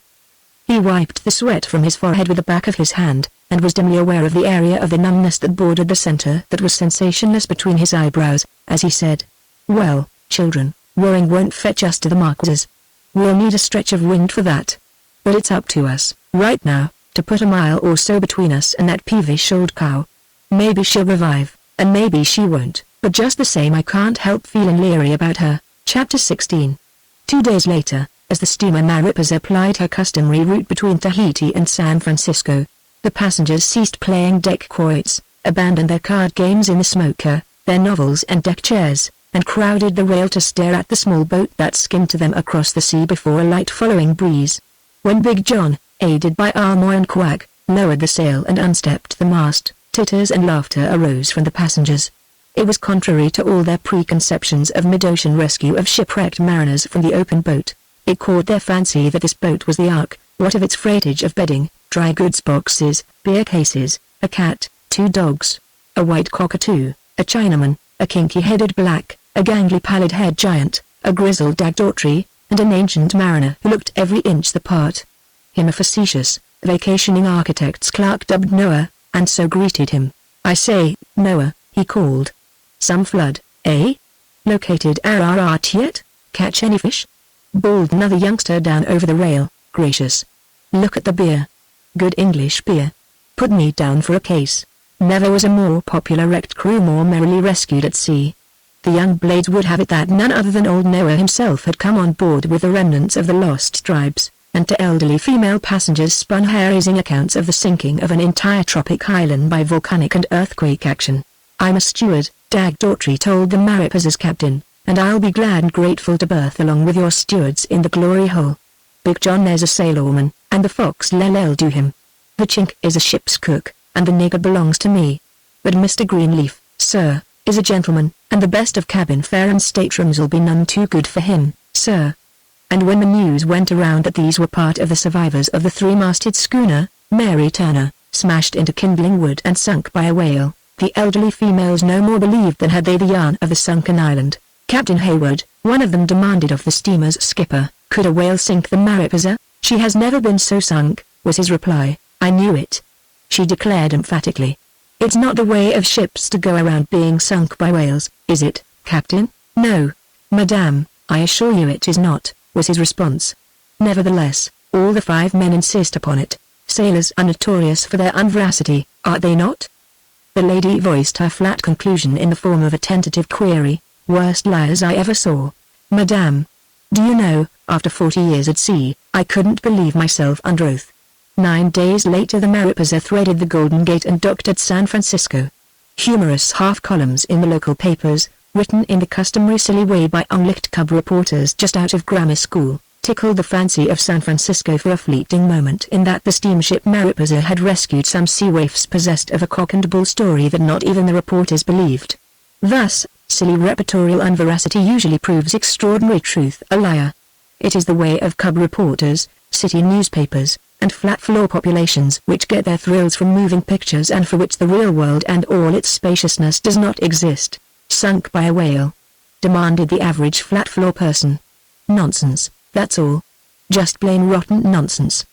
He wiped the sweat from his forehead with the back of his hand, and was dimly aware of the area of the numbness that bordered the center that was sensationless between his eyebrows, as he said, "Well, children, worrying won't fetch us to the Marquesas. We'll need a stretch of wind for that. But it's up to us, right now, to put a mile or so between us and that peevish old cow. Maybe she'll revive, and maybe she won't, but just the same I can't help feeling leery about her." Chapter 16. 2 days later, as the steamer Mariposa plied her customary route between Tahiti and San Francisco, the passengers ceased playing deck quoits, abandoned their card games in the smoker, their novels and deck chairs, and crowded the rail to stare at the small boat that skimmed to them across the sea before a light following breeze. When Big John, aided by Amoy and Quack, lowered the sail and unstepped the mast, titters and laughter arose from the passengers. It was contrary to all their preconceptions of mid-ocean rescue of shipwrecked mariners from the open boat. It caught their fancy that this boat was the Ark, what of its freightage of bedding, dry goods boxes, beer cases, a cat, 2 dogs, a white cockatoo, a Chinaman, a kinky-headed black, a gangly pallid-haired giant, a grizzled Dag Daughtry, and an ancient mariner who looked every inch the part. Him a facetious, vacationing architect's clerk dubbed Noah, and so greeted him. "I say, Noah," he called. "Some flood, eh? Located RRRT yet? Catch any fish?" Bawled another youngster down over the rail. "Gracious. Look at the beer. Good English beer. Put me down for a case." Never was a more popular wrecked crew more merrily rescued at sea. The young blades would have it that none other than old Noah himself had come on board with the remnants of the lost tribes, and to elderly female passengers spun hair-raising accounts of the sinking of an entire tropic island by volcanic and earthquake action. "I'm a steward," Dag Daughtry told the Mariposa's captain, "and I'll be glad and grateful to berth along with your stewards in the glory hole. Big John there's a sailorman, and the fox Lel'll do him. The chink is a ship's cook, and the nigger belongs to me. But Mr. Greenleaf, sir, is a gentleman, and the best of cabin fare and staterooms will be none too good for him, sir." And when the news went around that these were part of the survivors of the three-masted schooner, Mary Turner, smashed into kindling wood and sunk by a whale, the elderly females no more believed than had they the yarn of the sunken island. "Captain Hayward," one of them demanded of the steamer's skipper, "could a whale sink the Mariposa?" "She has never been so sunk," was his reply. "I knew it," she declared emphatically. "It's not the way of ships to go around being sunk by whales, is it, Captain?" "No, Madame, I assure you it is not," was his response. Nevertheless, all the 5 men insist upon it. Sailors are notorious for their unveracity, are they not? The lady voiced her flat conclusion in the form of a tentative query. "Worst liars I ever saw. Madame. Do you know, after 40 years at sea, I couldn't believe myself under oath." 9 days later the Mariposa threaded the Golden Gate and docked at San Francisco. Humorous half-columns in the local papers, written in the customary silly way by unlicked cub reporters just out of grammar school, tickled the fancy of San Francisco for a fleeting moment in that the steamship Mariposa had rescued some sea waifs possessed of a cock-and-bull story that not even the reporters believed. Thus, silly reportorial unveracity usually proves extraordinary truth a liar. It is the way of cub reporters, city newspapers, and flat-floor populations which get their thrills from moving pictures and for which the real world and all its spaciousness does not exist. "Sunk by a whale," demanded the average flat-floor person. "Nonsense, that's all. Just plain rotten nonsense."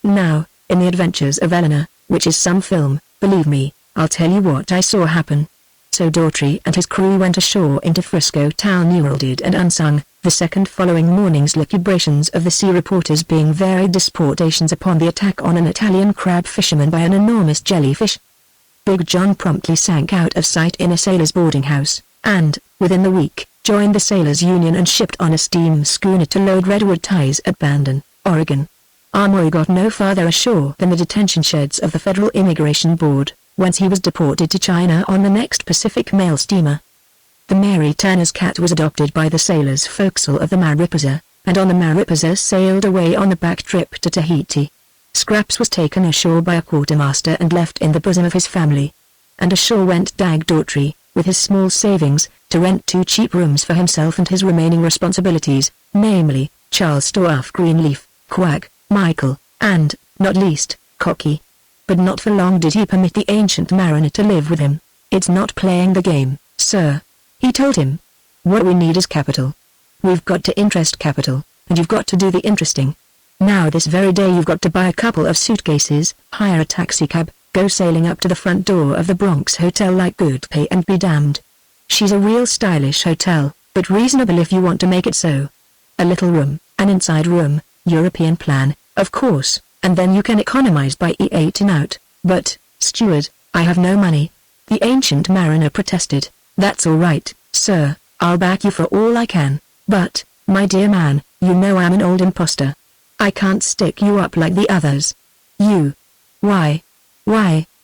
Now, in The Adventures of Eleanor, which is some film, believe me, I'll tell you what I saw happen. So Daughtry and his crew went ashore into Frisco town heralded and unsung, the second following morning's lucubrations of the sea reporters being varied disportations upon the attack on an Italian crab fisherman by an enormous jellyfish. Big John promptly sank out of sight in a sailor's boarding house, and, within the week, joined the Sailors' Union and shipped on a steam schooner to load redwood ties at Bandon, Oregon. Amoy got no farther ashore than the detention sheds of the Federal Immigration Board, whence he was deported to China on the next Pacific Mail steamer. The Mary Turner's cat was adopted by the sailors' forecastle of the Mariposa, and on the Mariposa sailed away on the back trip to Tahiti. Scraps was taken ashore by a quartermaster and left in the bosom of his family. And ashore went Dag Daughtry, with his small savings, to rent 2 cheap rooms for himself and his remaining responsibilities, namely, Charles Stoff Greenleaf, Quag, Michael, and, not least, Cocky. But not for long did he permit the ancient mariner to live with him. "It's not playing the game, sir," he told him. "What we need is capital. We've got to interest capital, and you've got to do the interesting. Now this very day you've got to buy a couple of suitcases, hire a taxicab, go sailing up to the front door of the Bronx Hotel like good pay and be damned. She's a real stylish hotel, but reasonable if you want to make it so. A little room, an inside room, European plan, of course, and then you can economize by eating out." "But, steward, I have no money," the ancient mariner protested. "That's all right, sir, I'll back you for all I can, but, my dear man, you know I'm an old imposter. I can't stick you up like the others. You. Why,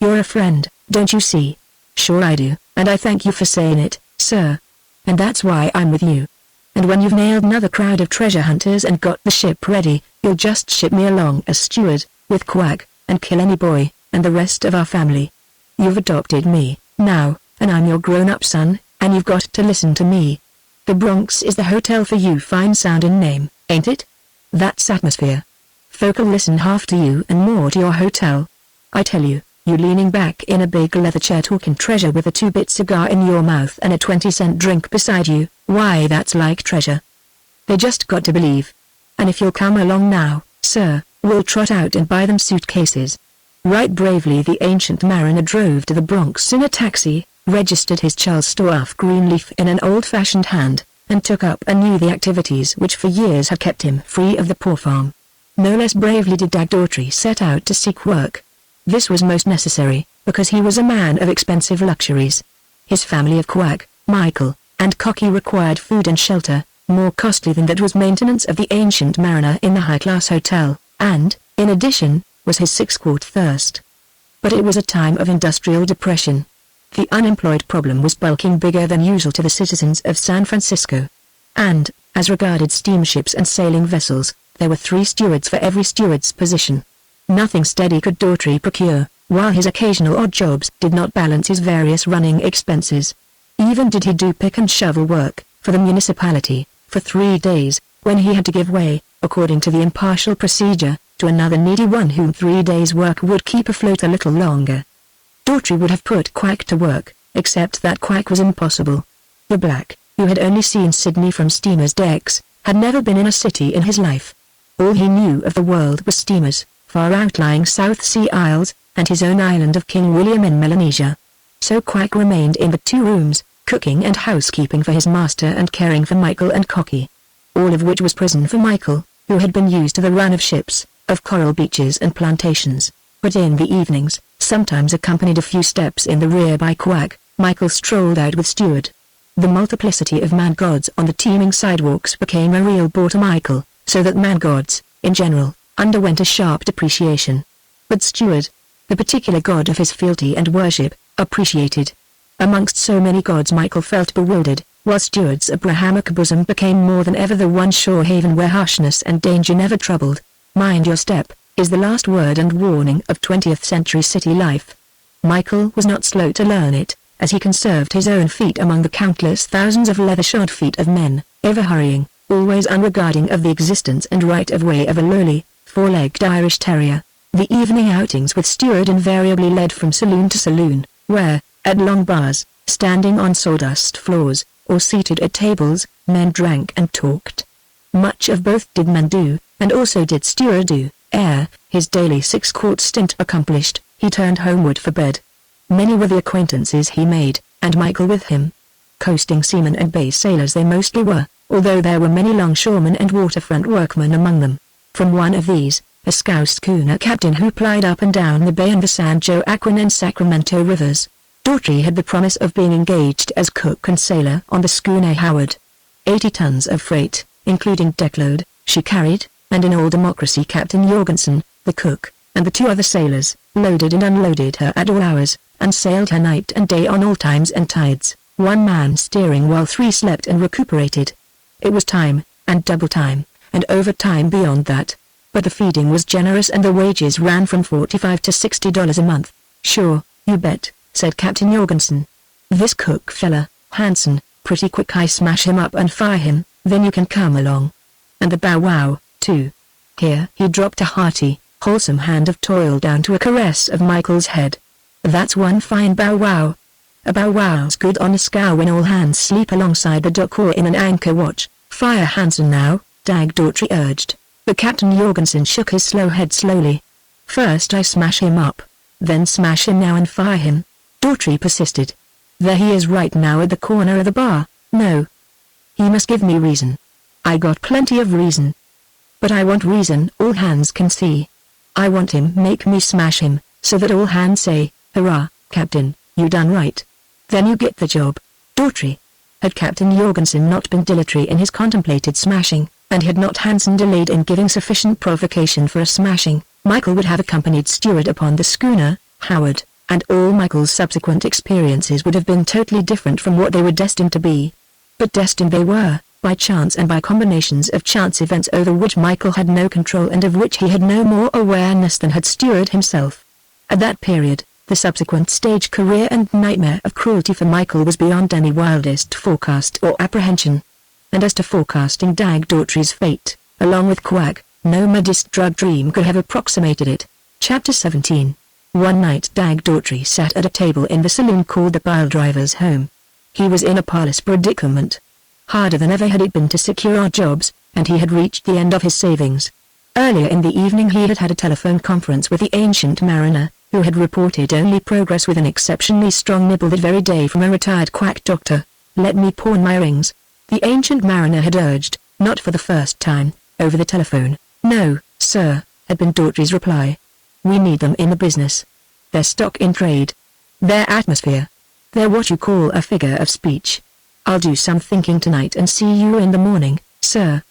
you're a friend, don't you see?" "Sure I do, and I thank you for saying it, sir. And that's why I'm with you. And when you've nailed another crowd of treasure hunters and got the ship ready, you'll just ship me along as steward, with Quag, and kill any boy, and the rest of our family. You've adopted me, now, and I'm your grown-up son, and you've got to listen to me. The Bronx is the hotel for you, fine sounding name, ain't it? That's atmosphere. Folk'll listen half to you and more to your hotel. I tell you, you leaning back in a big leather chair talking treasure with a 2-bit cigar in your mouth and a 20-cent drink beside you, why that's like treasure. They just got to believe. And if you'll come along now, sir, we'll trot out and buy them suitcases." Right bravely the ancient mariner drove to the Bronx in a taxi, registered his Charles Stoff Greenleaf in an old-fashioned hand, and took up anew the activities which for years had kept him free of the poor farm. No less bravely did Dag Daughtry set out to seek work. This was most necessary, because he was a man of expensive luxuries. His family of Quack, Michael, and Cocky required food and shelter, more costly than that was maintenance of the Ancient Mariner in the high-class hotel, and, in addition, was his 6-quart thirst. But it was a time of industrial depression. The unemployed problem was bulking bigger than usual to the citizens of San Francisco. And, as regarded steamships and sailing vessels, there were 3 stewards for every steward's position. Nothing steady could Daughtry procure, while his occasional odd jobs did not balance his various running expenses. Even did he do pick and shovel work, for the municipality, for 3 days, when he had to give way, according to the impartial procedure, to another needy one whom 3 days' work would keep afloat a little longer. Daughtry would have put Quack to work, except that Quack was impossible. The black, who had only seen Sydney from steamers' decks, had never been in a city in his life. All he knew of the world was steamers, far outlying South Sea Isles, and his own island of King William in Melanesia. So Quack remained in the 2 rooms, cooking and housekeeping for his master and caring for Michael and Cocky. All of which was prison for Michael, who had been used to the run of ships, of coral beaches and plantations. But in the evenings, sometimes accompanied a few steps in the rear by Quack, Michael strolled out with Steward. The multiplicity of man gods on the teeming sidewalks became a real bore to Michael, so that man gods, in general, underwent a sharp depreciation. But Steward, the particular god of his fealty and worship, appreciated. Amongst so many gods Michael felt bewildered, while Steward's Abrahamic bosom became more than ever the one sure haven where harshness and danger never troubled. Mind your step, is the last word and warning of 20th century city life. Michael was not slow to learn it, as he conserved his own feet among the countless thousands of leather-shod feet of men, ever hurrying, always unregarding of the existence and right-of-way of a lowly, 4-legged Irish terrier. The evening outings with Steward invariably led from saloon to saloon, where, at long bars, standing on sawdust floors, or seated at tables, men drank and talked. Much of both did men do, and also did Steward do. Ere, his daily 6-quart stint accomplished, he turned homeward for bed. Many were the acquaintances he made, and Michael with him. Coasting seamen and bay sailors they mostly were, although there were many longshoremen and waterfront workmen among them. From one of these, a scow schooner captain who plied up and down the bay and the San Joaquin and Sacramento rivers, Daughtry had the promise of being engaged as cook and sailor on the schooner Howard. 80 tons of freight, including deckload, she carried, and in all democracy Captain Jorgensen, the cook, and the 2 other sailors, loaded and unloaded her at all hours, and sailed her night and day on all times and tides, one man steering while 3 slept and recuperated. It was time, and double time, and overtime beyond that. But the feeding was generous and the wages ran from $45 to $60 a month. Sure, you bet, said Captain Jorgensen. This cook fella, Hansen, pretty quick I smash him up and fire him, then you can come along. And the bow wow, too. Here he dropped a hearty, wholesome hand of toil down to a caress of Michael's head. That's one fine bow wow. A bow wow's good on a scow when all hands sleep alongside the dock or in an anchor watch. Fire Hansen now, Dag Daughtry urged, but Captain Jorgensen shook his slow head slowly. First I smash him up, then smash him now and fire him, Daughtry persisted. There he is right now at the corner of the bar. No. He must give me reason. I got plenty of reason. But I want reason all hands can see. I want him make me smash him, so that all hands say, hurrah, Captain, you done right. Then you get the job. Daughtry. Had Captain Jorgensen not been dilatory in his contemplated smashing, and had not Hansen delayed in giving sufficient provocation for a smashing, Michael would have accompanied Steward upon the schooner, Howard, and all Michael's subsequent experiences would have been totally different from what they were destined to be. But destined they were, by chance and by combinations of chance events over which Michael had no control and of which he had no more awareness than had Steward himself. At that period, the subsequent stage career and nightmare of cruelty for Michael was beyond any wildest forecast or apprehension. And as to forecasting Dag Daughtry's fate, along with Quack, no modest drug dream could have approximated it. Chapter 17. One night Dag Daughtry sat at a table in the saloon called the Pile Driver's Home. He was in a parlous predicament. Harder than ever had it been to secure odd jobs, and he had reached the end of his savings. Earlier in the evening he had had a telephone conference with the Ancient Mariner, who had reported only progress with an exceptionally strong nibble that very day from a retired quack doctor. Let me pawn my rings, the Ancient Mariner had urged, not for the first time, over the telephone. No, sir, had been Daughtry's reply. We need them in the business. They're stock in trade, Their atmosphere. They're what you call a figure of speech. I'll do some thinking tonight and see you in the morning, sir.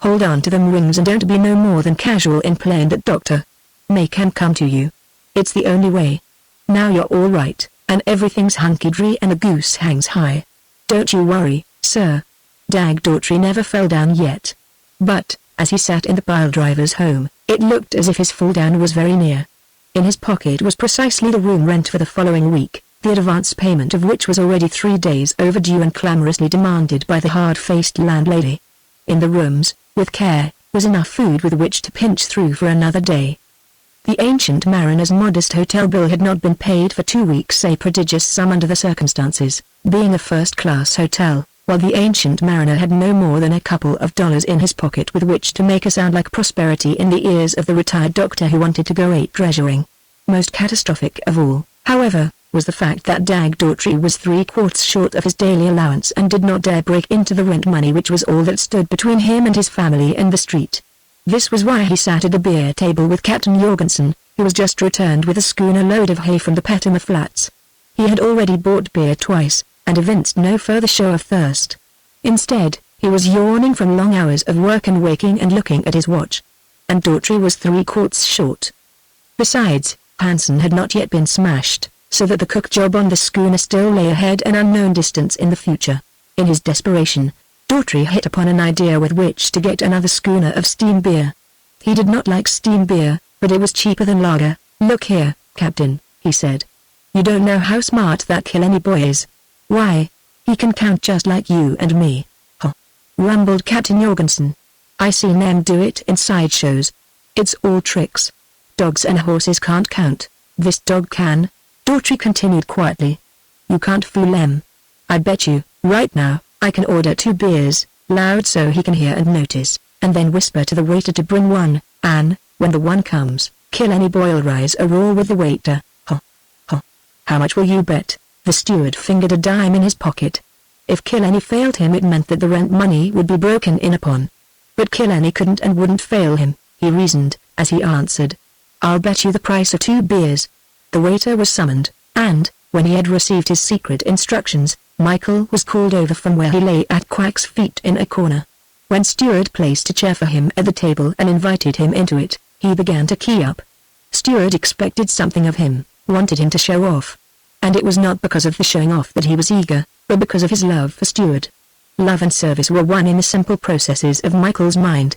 Hold on to them rings and don't be no more than casual in playing that doctor. Make him come to you. It's the only way. Now you're all right, and everything's hunky-dory and the goose hangs high. Don't you worry, sir. Dag Daughtry never fell down yet. But, as he sat in the pile-driver's home, it looked as if his fall down was very near. In his pocket was precisely the room rent for the following week, the advance payment of which was already 3 days overdue and clamorously demanded by the hard-faced landlady. In the rooms, with care, was enough food with which to pinch through for another day. The Ancient Mariner's modest hotel bill had not been paid for 2 weeks, a prodigious sum under the circumstances, being a first-class hotel, while the Ancient Mariner had no more than a couple of dollars in his pocket with which to make a sound like prosperity in the ears of the retired doctor who wanted to go treasuring. Most catastrophic of all, however, was the fact that Dag Daughtry was 3/4 short of his daily allowance and did not dare break into the rent money, which was all that stood between him and his family and the street. This was why he sat at a beer table with Captain Jorgensen, who was just returned with a schooner load of hay from the Pettimer Flats. He had already bought beer twice, and evinced no further show of thirst. Instead, he was yawning from long hours of work and waking and looking at his watch. And Daughtry was 3/4 short. Besides, Hansen had not yet been smashed, so that the cook job on the schooner still lay ahead an unknown distance in the future. In his desperation, Daughtry hit upon an idea with which to get another schooner of steam beer. He did not like steam beer, but it was cheaper than lager. "Look here, Captain," he said. "You don't know how smart that Killenny boy is. Why, he can count just like you and me." "Huh," rumbled Captain Jorgensen. "I seen them do it in sideshows. It's all tricks. Dogs and horses can't count. This dog can," Daughtry continued quietly. "You can't fool them. I bet you, right now, I can order 2 beers, loud so he can hear and notice, and then whisper to the waiter to bring one, and, when the one comes, Killenny boy'll rise a roar with the waiter. Huh. Huh. How much will you bet?" The steward fingered a dime in his pocket. If Killenny failed him, it meant that the rent money would be broken in upon. But Killenny couldn't and wouldn't fail him, he reasoned, as he answered. "I'll bet you the price of 2 beers. The waiter was summoned, and, when he had received his secret instructions, Michael was called over from where he lay at Quack's feet in a corner. When Steward placed a chair for him at the table and invited him into it, he began to key up. Steward expected something of him, wanted him to show off. And it was not because of the showing off that he was eager, but because of his love for Steward. Love and service were one in the simple processes of Michael's mind.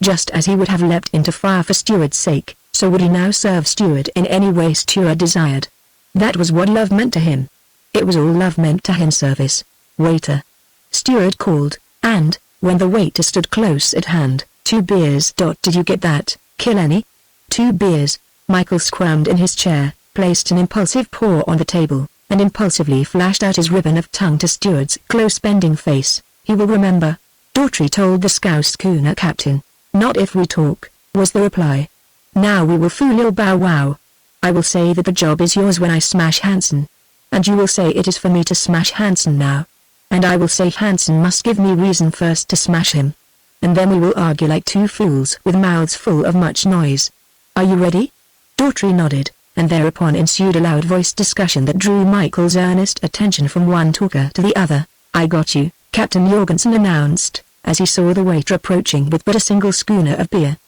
Just as he would have leapt into fire for Steward's sake, so would he now serve Steward in any way Steward desired. That was what love meant to him. It was all love meant to him. Service. "Waiter." Steward called, and, when the waiter stood close at hand, 2 beers. "Did you get that, Killenny?" 2 beers. Michael squirmed in his chair, placed an impulsive paw on the table, and impulsively flashed out his ribbon of tongue to Steward's close-bending face. "He will remember," Daughtry told the scow schooner captain. "Not if we talk," was the reply. "Now we will fool your bow wow. I will say that the job is yours when I smash Hansen. And you will say it is for me to smash Hansen now. And I will say Hansen must give me reason first to smash him. And then we will argue like 2 fools with mouths full of much noise. Are you ready?" Daughtry nodded, and thereupon ensued a loud-voiced discussion that drew Michael's earnest attention from one talker to the other. "I got you," Captain Jorgensen announced, as he saw the waiter approaching with but a single schooner of beer.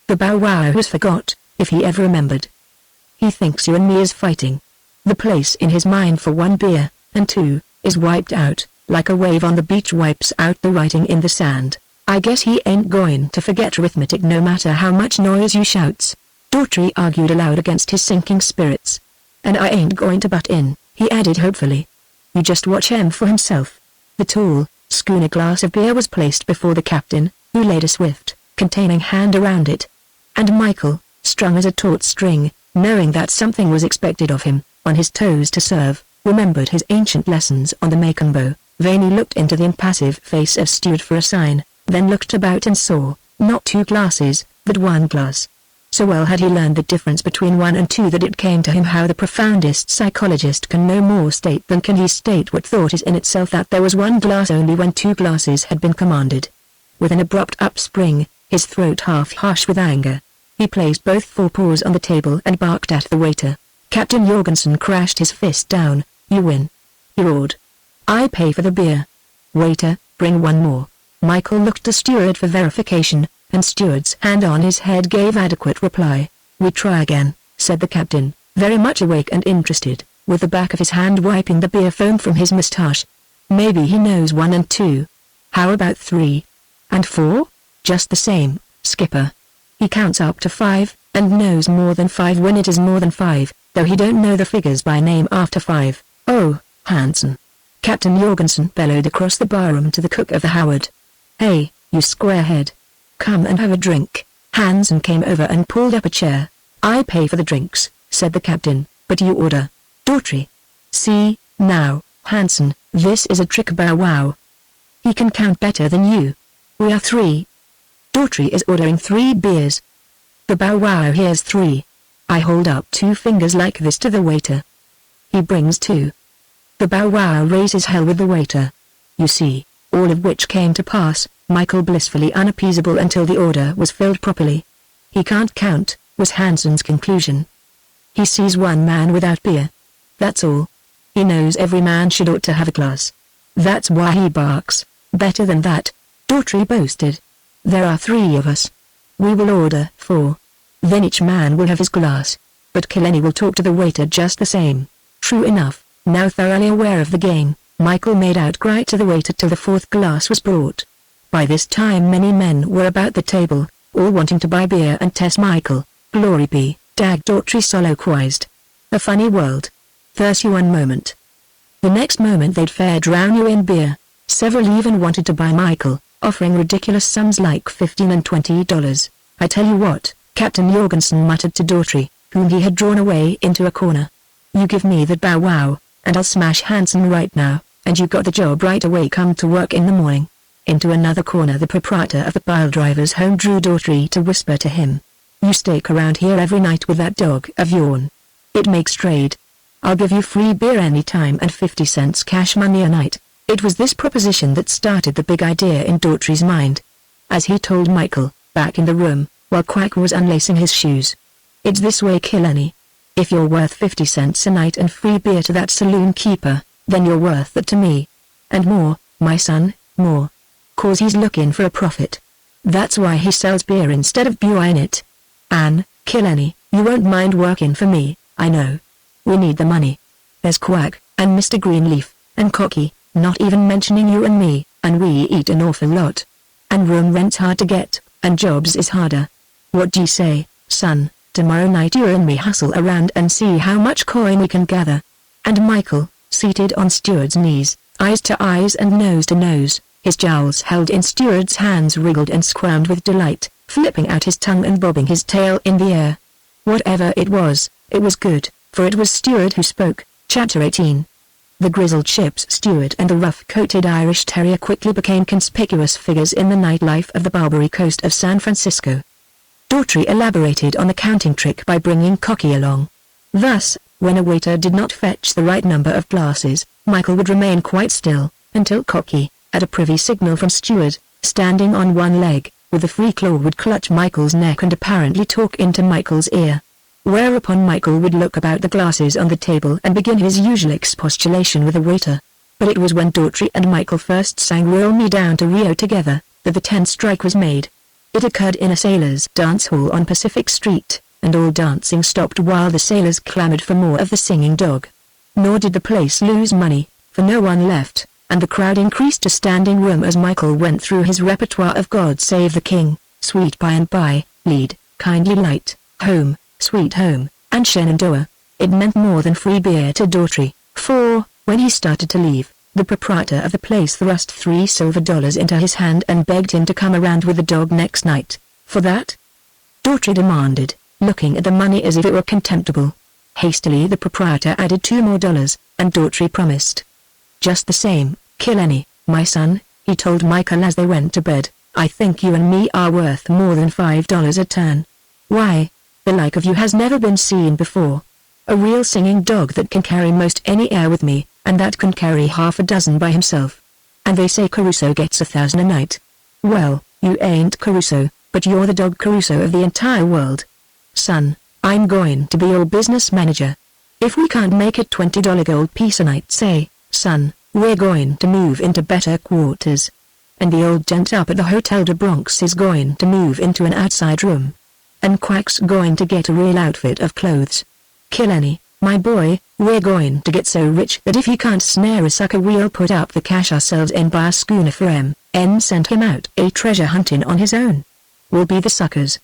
The bow-wow was forgot, if he ever remembered. "He thinks you and me is fighting." The place in his mind for 1 beer, and 2, is wiped out, like a wave on the beach wipes out the writing in the sand. "I guess he ain't going to forget arithmetic no matter how much noise you shouts," Daughtry argued aloud against his sinking spirits. "And I ain't going to butt in," he added hopefully. "You just watch him for himself." The tall, schooner glass of beer was placed before the captain, who laid a swift, containing hand around it. And Michael, strung as a taut string, knowing that something was expected of him, on his toes to serve, remembered his ancient lessons on the Macon vainly looked into the impassive face of Steward for a sign, then looked about and saw, not 2 glasses, but 1 glass. So well had he learned the difference between 1 and 2 that it came to him how the profoundest psychologist can no more state than can he state what thought is in itself, that there was 1 glass only when 2 glasses had been commanded. With an abrupt upspring, his throat half harsh with anger, he placed both forepaws on the table and barked at the waiter. Captain Jorgensen crashed his fist down. You win. He roared. I pay for the beer. Waiter, bring one more. Michael looked to Steward for verification, and Steward's hand on his head gave adequate reply. We try again, said the captain, very much awake and interested, with the back of his hand wiping the beer foam from his moustache. Maybe he knows 1 and 2. How about 3? And 4? Just the same, skipper. He counts up to 5, and knows more than 5 when it is more than 5, though he don't know the figures by name after 5. Oh, Hansen. Captain Jorgensen bellowed across the barroom to the cook of the Howard. Hey, you squarehead. Come and have a drink. Hansen came over and pulled up a chair. I pay for the drinks, said the captain, but you order. Daughtry. See, now, Hansen, this is a trick. Bow wow. He can count better than you. We are 3. Daughtry is ordering 3 beers. The bow wow here's 3. I hold up 2 fingers like this to the waiter. He brings 2. The bow wow raises hell with the waiter. You see, all of which came to pass, Michael blissfully unappeasable until the order was filled properly. He can't count, was Hansen's conclusion. He sees one man without beer. That's all. He knows every man should ought to have a glass. That's why he barks. Better than that, Daughtry boasted. There are 3 of us. We will order 4. Then each man will have his glass. But Killenny will talk to the waiter just the same. True enough, now thoroughly aware of the game, Michael made out right to the waiter till the 4th glass was brought. By this time many men were about the table, all wanting to buy beer and test Michael. Glory be, dag Daughtry soliloquized. A funny world. 31 moment. The next moment they'd fair drown you in beer. Several even wanted to buy Michael, offering ridiculous sums like $15 and $20. I tell you what, Captain Jorgensen muttered to Daughtry, whom he had drawn away into a corner. You give me that bow wow, and I'll smash Hansen right now, and you got the job right away. Come to work in the morning. Into another corner the proprietor of the pile driver's home drew Daughtry to whisper to him. You stake around here every night with that dog of yourn. It makes trade. I'll give you free beer any time and 50 cents cash money a night. It was this proposition that started the big idea in Daughtry's mind. As he told Michael, back in the room, while Quack was unlacing his shoes. It's this way, Killenny. If you're worth 50 cents a night and free beer to that saloon keeper, then you're worth that to me. And more, my son, more. 'Cause he's looking for a profit. That's why he sells beer instead of buying it. Ann, Killenny, you won't mind working for me, I know. We need the money. There's Quack, and Mr. Greenleaf, and Cocky, not even mentioning you and me, and we eat an awful lot. And room rent's hard to get, and jobs is harder. What d'ye say, son, tomorrow night you and me hustle around and see how much coin we can gather. And Michael, seated on Steward's knees, eyes to eyes and nose to nose, his jowls held in Steward's hands wriggled and squirmed with delight, flipping out his tongue and bobbing his tail in the air. Whatever it was good, for it was Steward who spoke. Chapter 18. The grizzled ship's steward and the rough-coated Irish terrier quickly became conspicuous figures in the nightlife of the Barbary coast of San Francisco. Daughtry elaborated on the counting trick by bringing Cocky along. Thus, when a waiter did not fetch the right number of glasses, Michael would remain quite still, until Cocky, at a privy signal from Steward, standing on one leg, with a free claw would clutch Michael's neck and apparently talk into Michael's ear. Whereupon Michael would look about the glasses on the table and begin his usual expostulation with the waiter. But it was when Daughtry and Michael first sang Roll Me Down to Rio together, that the 10th strike was made. It occurred in a sailors' dance hall on Pacific Street, and all dancing stopped while the sailors clamored for more of the singing dog. Nor did the place lose money, for no one left, and the crowd increased to standing room as Michael went through his repertoire of God Save the King, Sweet By and By, Lead, Kindly Light, Home, Sweet Home, and Shenandoah. It meant more than free beer to Daughtry, for, when he started to leave, the proprietor of the place thrust $3 silver into his hand and begged him to come around with the dog next night. For that? Daughtry demanded, looking at the money as if it were contemptible. Hastily the proprietor added $2 more, and Daughtry promised. Just the same, Killenny, my son, he told Michael as they went to bed, I think you and me are worth more than $5 a turn. Why? The like of you has never been seen before. A real singing dog that can carry most any air with me, and that can carry half a dozen by himself. And they say Caruso gets 1,000 a night. Well, you ain't Caruso, but you're the dog Caruso of the entire world. Son, I'm going to be your business manager. If we can't make it $20 gold piece a night, say, son, we're going to move into better quarters. And the old gent up at the Hotel de Bronx is going to move into an outside room. And Quack's going to get a real outfit of clothes. Killenny, my boy, we're going to get so rich that if he can't snare a sucker we'll put up the cash ourselves and buy a schooner for him, and send him out a treasure hunting on his own. We'll be the suckers,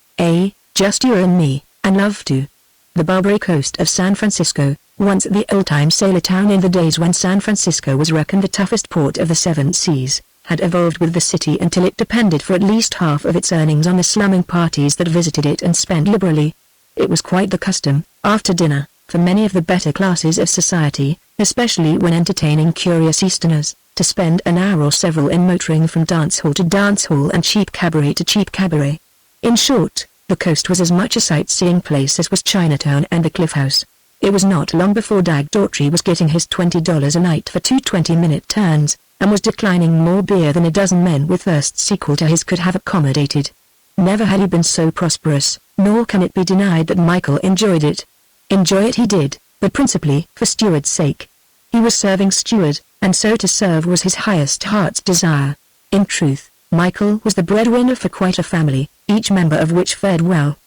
just you and me, and love to. The Barbary Coast of San Francisco, once the old-time sailor town in the days when San Francisco was reckoned the toughest port of the seven seas, had evolved with the city until it depended for at least half of its earnings on the slumming parties that visited it and spent liberally. It was quite the custom, after dinner, for many of the better classes of society, especially when entertaining curious Easterners, to spend an hour or several in motoring from dance hall to dance hall and cheap cabaret to cheap cabaret. In short, the coast was as much a sightseeing place as was Chinatown and the Cliff House. It was not long before Dag Daughtry was getting his $20 a night for 2 20-minute turns, and was declining more beer than a dozen men with thirsts equal to his could have accommodated. Never had he been so prosperous, nor can it be denied that Michael enjoyed it. Enjoy it he did, but principally for Stuart's sake. He was serving Stuart, and so to serve was his highest heart's desire. In truth, Michael was the breadwinner for quite a family, each member of which fared well.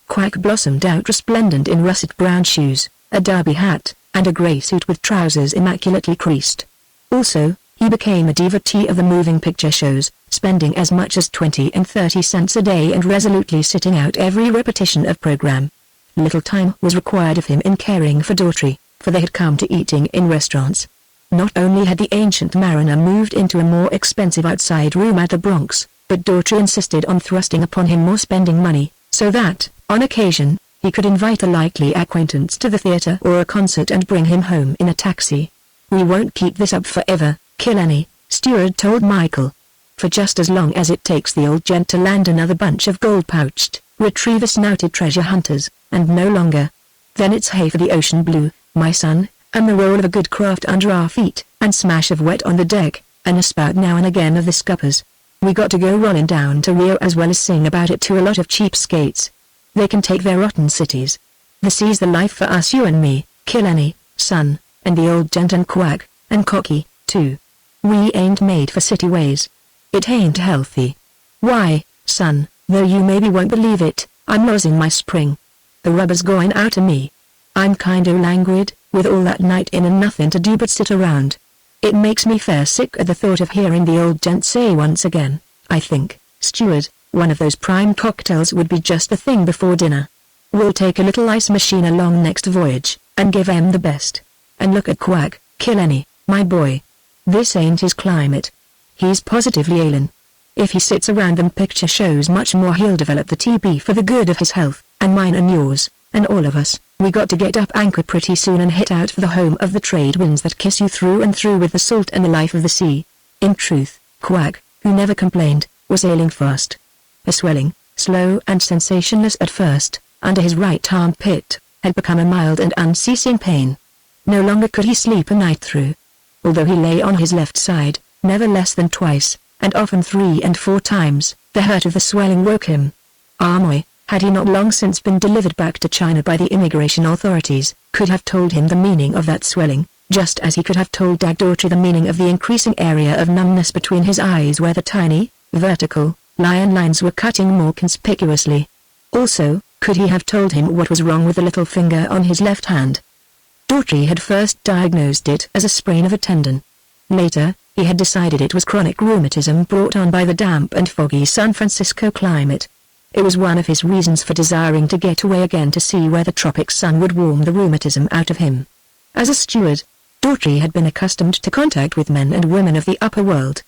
Quack blossomed out resplendent in russet brown shoes, a derby hat, and a grey suit with trousers immaculately creased. Also, he became a devotee of the moving picture shows, spending as much as 20 and 30 cents a day and resolutely sitting out every repetition of program. Little time was required of him in caring for Daughtry, for they had come to eating in restaurants. Not only had the ancient mariner moved into a more expensive outside room at the Bronx, but Daughtry insisted on thrusting upon him more spending money, so that, on occasion, he could invite a likely acquaintance to the theater or a concert and bring him home in a taxi. We won't keep this up forever, Killenny, Stuart told Michael. For just as long as it takes the old gent to land another bunch of gold-pouched, retriever-snouted treasure hunters, and no longer. Then it's hay for the ocean blue, my son, and the roll of a good craft under our feet, and smash of wet on the deck, and a spout now and again of the scuppers. We got to go rolling down to Rio as well as sing about it to a lot of cheapskates. They can take their rotten cities. The sea's the life for us, you and me, Killenny, son, and the old gent and Quack, and Cocky, too. We ain't made for city ways. It ain't healthy. Why, son, though you maybe won't believe it, I'm losing my spring. The rubber's going out of me. I'm kinda languid, with all that night in and nothing to do but sit around. It makes me fair sick at the thought of hearing the old gent say once again, I think, Stuart, one of those prime cocktails would be just the thing before dinner. We'll take a little ice machine along next voyage, and give 'em the best. And look at Quack, Killenny, my boy. This ain't his climate. He's positively ailing. If he sits around them picture shows much more he'll develop the TB for the good of his health, and mine and yours, and all of us. We got to get up anchor pretty soon and hit out for the home of the trade winds that kiss you through and through with the salt and the life of the sea. In truth, Quack, who never complained, was ailing fast. A swelling, slow and sensationless at first, under his right armpit, had become a mild and unceasing pain. No longer could he sleep a night through. Although he lay on his left side, never less than twice, and often 3 and 4 times, the hurt of the swelling woke him. Amoy, had he not long since been delivered back to China by the immigration authorities, could have told him the meaning of that swelling, just as he could have told Dag Daughtry the meaning of the increasing area of numbness between his eyes where the tiny, vertical, lion lines were cutting more conspicuously. Also, could he have told him what was wrong with the little finger on his left hand? Daughtry had first diagnosed it as a sprain of a tendon. Later, he had decided it was chronic rheumatism brought on by the damp and foggy San Francisco climate. It was one of his reasons for desiring to get away again to see where the tropic sun would warm the rheumatism out of him. As a steward, Daughtry had been accustomed to contact with men and women of the upper world.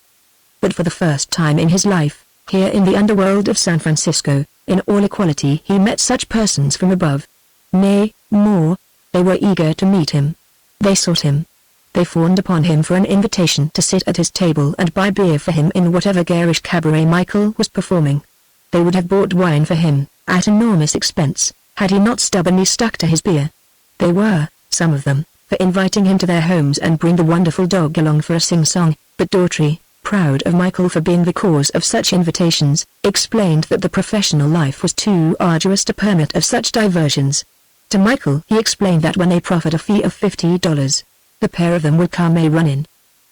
But for the first time in his life, here in the underworld of San Francisco, in all equality he met such persons from above. Nay, more, they were eager to meet him. They sought him. They fawned upon him for an invitation to sit at his table and buy beer for him in whatever garish cabaret Michael was performing. They would have bought wine for him, at enormous expense, had he not stubbornly stuck to his beer. They were, some of them, for inviting him to their homes and bring the wonderful dog along for a sing-song, but Daughtry, proud of Michael for being the cause of such invitations, explained that the professional life was too arduous to permit of such diversions. To Michael he explained that when they proffered a fee of $50, the pair of them would come a run-in.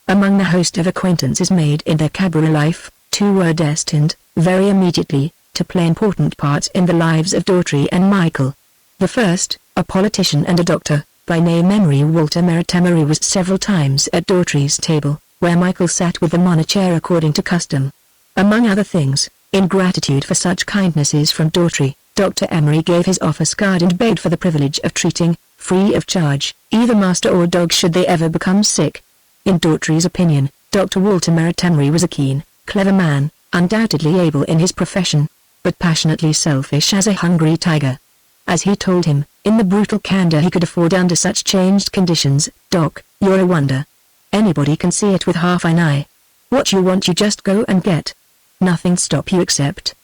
Among the host of acquaintances made in their cabaret life, two were destined, very immediately, to play important parts in the lives of Daughtry and Michael. The first, a politician and a doctor, by name Emery Walter Merritt. Emery was several times at Daughtry's table, where Michael sat with them on a chair according to custom. Among other things, in gratitude for such kindnesses from Daughtry, Dr. Emery gave his office card and begged for the privilege of treating, free of charge, either master or dog should they ever become sick. In Daughtry's opinion, Dr. Walter Merritt Emery was a keen, clever man, undoubtedly able in his profession, but passionately selfish as a hungry tiger. As he told him, in the brutal candor he could afford under such changed conditions, "Doc, you're a wonder. Anybody can see it with half an eye. What you want you just go and get. Nothing stop you except..."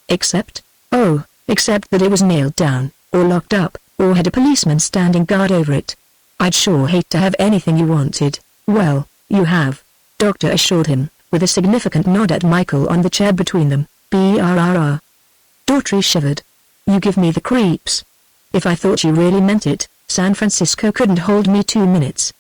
Except? Oh, except that it was nailed down, or locked up, or had a policeman standing guard over it. "I'd sure hate to have anything you wanted." "Well, you have," Doctor assured him, with a significant nod at Michael on the chair between them. "Brrr." Daughtry shivered. "You give me the creeps. If I thought you really meant it, San Francisco couldn't hold me 2 minutes."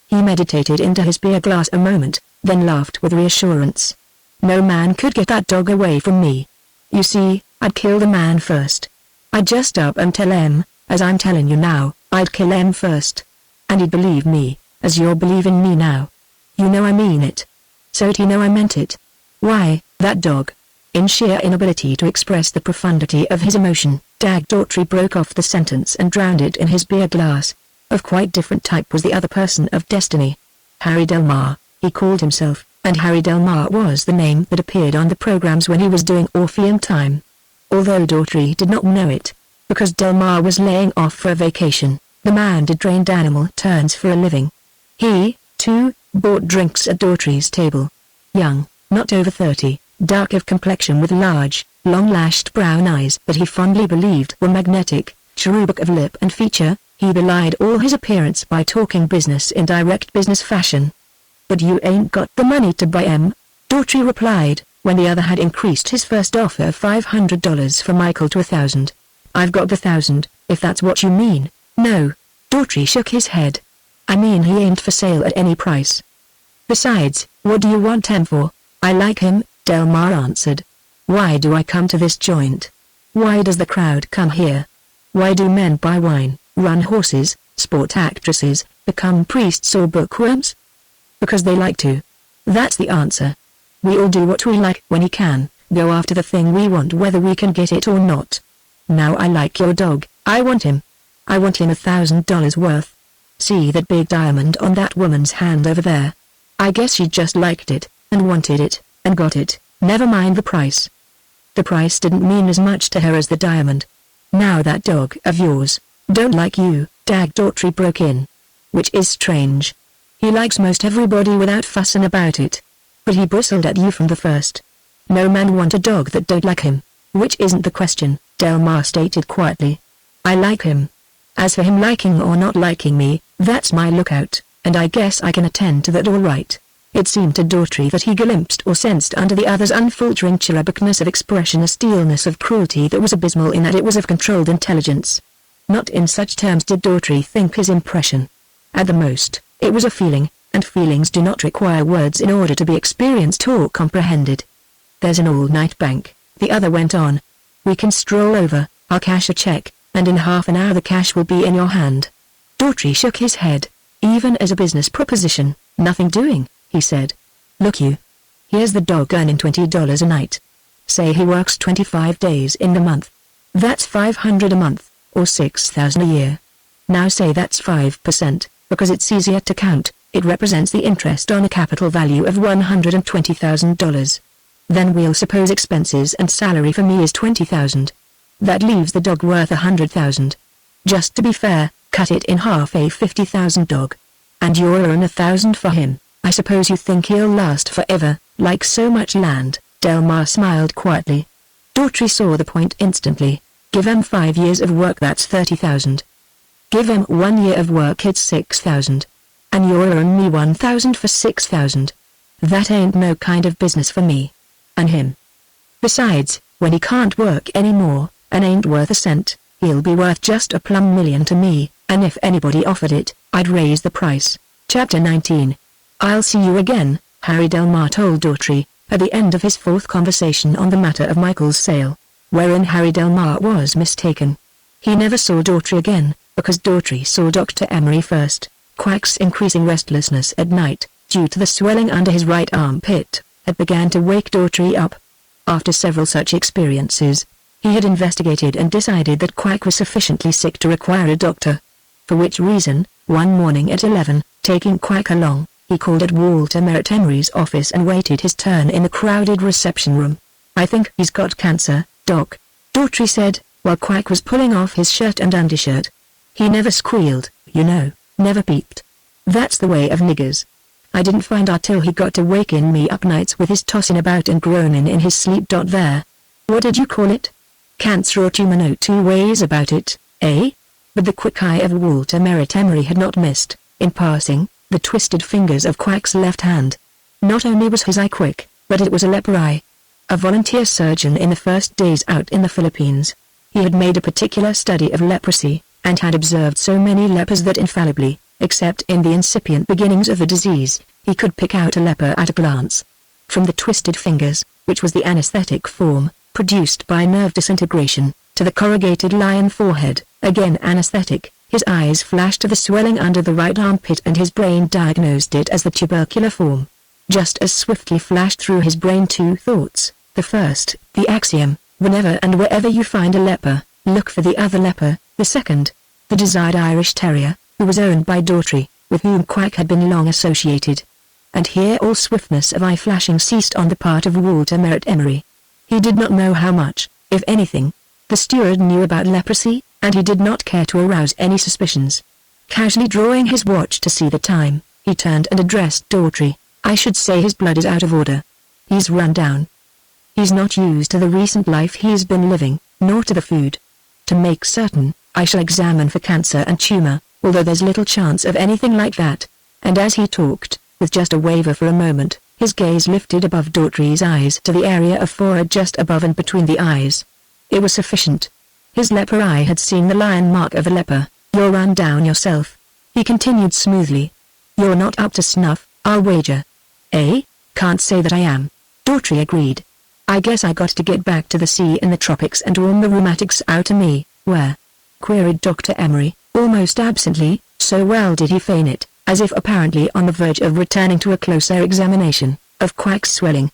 He meditated into his beer glass a moment, then laughed with reassurance. "No man could get that dog away from me. You see, I'd kill the man first. I'd just up and tell him, as I'm telling you now, I'd kill him first. And he'd believe me, as you're believing me now. You know I mean it. So'd he know I meant it. Why, that dog..." In sheer inability to express the profundity of his emotion, Daughtry broke off the sentence and drowned it in his beer glass. Of quite different type was the other person of destiny. Harry Delmar, he called himself, and Harry Delmar was the name that appeared on the programs when he was doing Orpheum Time. Although Daughtry did not know it, because Delmar was laying off for a vacation, the man did trained animal turns for a living. He, too, bought drinks at Daughtry's table. Young, not over 30. Dark of complexion with large, long-lashed brown eyes that he fondly believed were magnetic, cherubic of lip and feature, he belied all his appearance by talking business in direct business fashion. "But you ain't got the money to buy 'em," Daughtry replied, when the other had increased his first offer of $500 for Michael to $1,000. "I've got the $1,000, if that's what you mean." "No," Daughtry shook his head. "I mean he ain't for sale at any price. Besides, what do you want him for?" "I like him," Delmar answered. "Why do I come to this joint? Why does the crowd come here? Why do men buy wine, run horses, sport actresses, become priests or bookworms? Because they like to. That's the answer. We all do what we like when we can, go after the thing we want whether we can get it or not. Now I like your dog, I want him. I want him $1,000 worth. See that big diamond on that woman's hand over there? I guess she just liked it, and wanted it, and got it, never mind the price. The price didn't mean as much to her as the diamond. Now that dog of yours, don't like you," Daughtry broke in. "Which is strange. He likes most everybody without fussing about it. But he bristled at you from the first. No man want a dog that don't like him, which isn't the question," Delmar stated quietly. "I like him. As for him liking or not liking me, that's my lookout, and I guess I can attend to that all right." It seemed to Daughtry that he glimpsed or sensed under the other's unfaltering cherubicness of expression a steelness of cruelty that was abysmal in that it was of controlled intelligence. Not in such terms did Daughtry think his impression. At the most, it was a feeling, and feelings do not require words in order to be experienced or comprehended. "There's an all-night bank," the other went on. "We can stroll over, I'll cash a check, and in half an hour the cash will be in your hand." Daughtry shook his head. "Even as a business proposition, nothing doing," he said. "Look you. Here's the dog earning $20 a night. Say he works 25 days in the month. That's $500 a month, or $6,000 a year. Now say that's 5%, because it's easier to count, it represents the interest on a capital value of $120,000. Then we'll suppose expenses and salary for me is $20,000. That leaves the dog worth $100,000. Just to be fair, cut it in half, a $50,000 dog. And you'll earn $1,000 for him. I suppose you think he'll last forever, like so much land." Delmar smiled quietly. Daughtry saw the point instantly. "Give him 5 years of work, that's $30,000. Give him 1 year of work, it's $6,000. And you'll earn me $1,000 for $6,000. That ain't no kind of business for me. And him. Besides, when he can't work anymore, and ain't worth a cent, He'll be worth just a plumb million to me, and if anybody offered it, I'd raise the price. Chapter 19. I'll see you again, Harry Delmar told Daughtry, at the end of his fourth conversation on the matter of Michael's sale, wherein Harry Delmar was mistaken. He never saw Daughtry again, because Daughtry saw Dr. Emery first. Quack's increasing restlessness at night, due to the swelling under his right armpit, had began to wake Daughtry up. After several such experiences, he had investigated and decided that Quack was sufficiently sick to require a doctor. For which reason, one morning at 11, taking Quack along, he called at Walter Merritt Emery's office and waited his turn in the crowded reception room. "I think he's got cancer, Doc," Daughtry said, while Quack was pulling off his shirt and undershirt. "He never squealed, you know, never peeped. That's the way of niggers. I didn't find out till he got to waking me up nights with his tossing about and groaning in his sleep. There. What did you call it? Cancer or tumor? No two ways about it, eh?" But the quick eye of Walter Merritt Emery had not missed, in passing, the twisted fingers of Quack's left hand. Not only was his eye quick, but it was a leper eye. A volunteer surgeon in the first days out in the Philippines, he had made a particular study of leprosy, and had observed so many lepers that infallibly, except in the incipient beginnings of the disease, he could pick out a leper at a glance. From the twisted fingers, which was the anesthetic form, produced by nerve disintegration, to the corrugated lion forehead, again anesthetic, his eyes flashed to the swelling under the right armpit and his brain diagnosed it as the tubercular form. Just as swiftly flashed through his brain two thoughts. The first, the axiom, whenever and wherever you find a leper, look for the other leper. The second, the desired Irish Terrier, who was owned by Daughtry, with whom Quack had been long associated. And here all swiftness of eye flashing ceased on the part of Walter Merritt Emery. He did not know how much, if anything, the steward knew about leprosy, and he did not care to arouse any suspicions. Casually drawing his watch to see the time, he turned and addressed Daughtry. "I should say his blood is out of order. He's run down. He's not used to the recent life he's been living, nor to the food. To make certain, I shall examine for cancer and tumor, although there's little chance of anything like that." And as he talked, with just a waver for a moment, his gaze lifted above Daughtry's eyes to the area of forehead just above and between the eyes. It was sufficient. His leper eye had seen the lion mark of a leper. "You're run down yourself," he continued smoothly. "You're not up to snuff, I'll wager." "Eh? Can't say that I am," Daughtry agreed. "I guess I got to get back to the sea in the tropics and warm the rheumatics out of me." "Where?" queried Dr. Emery, almost absently, so well did he feign it, as if apparently on the verge of returning to a closer examination of Quack's swelling.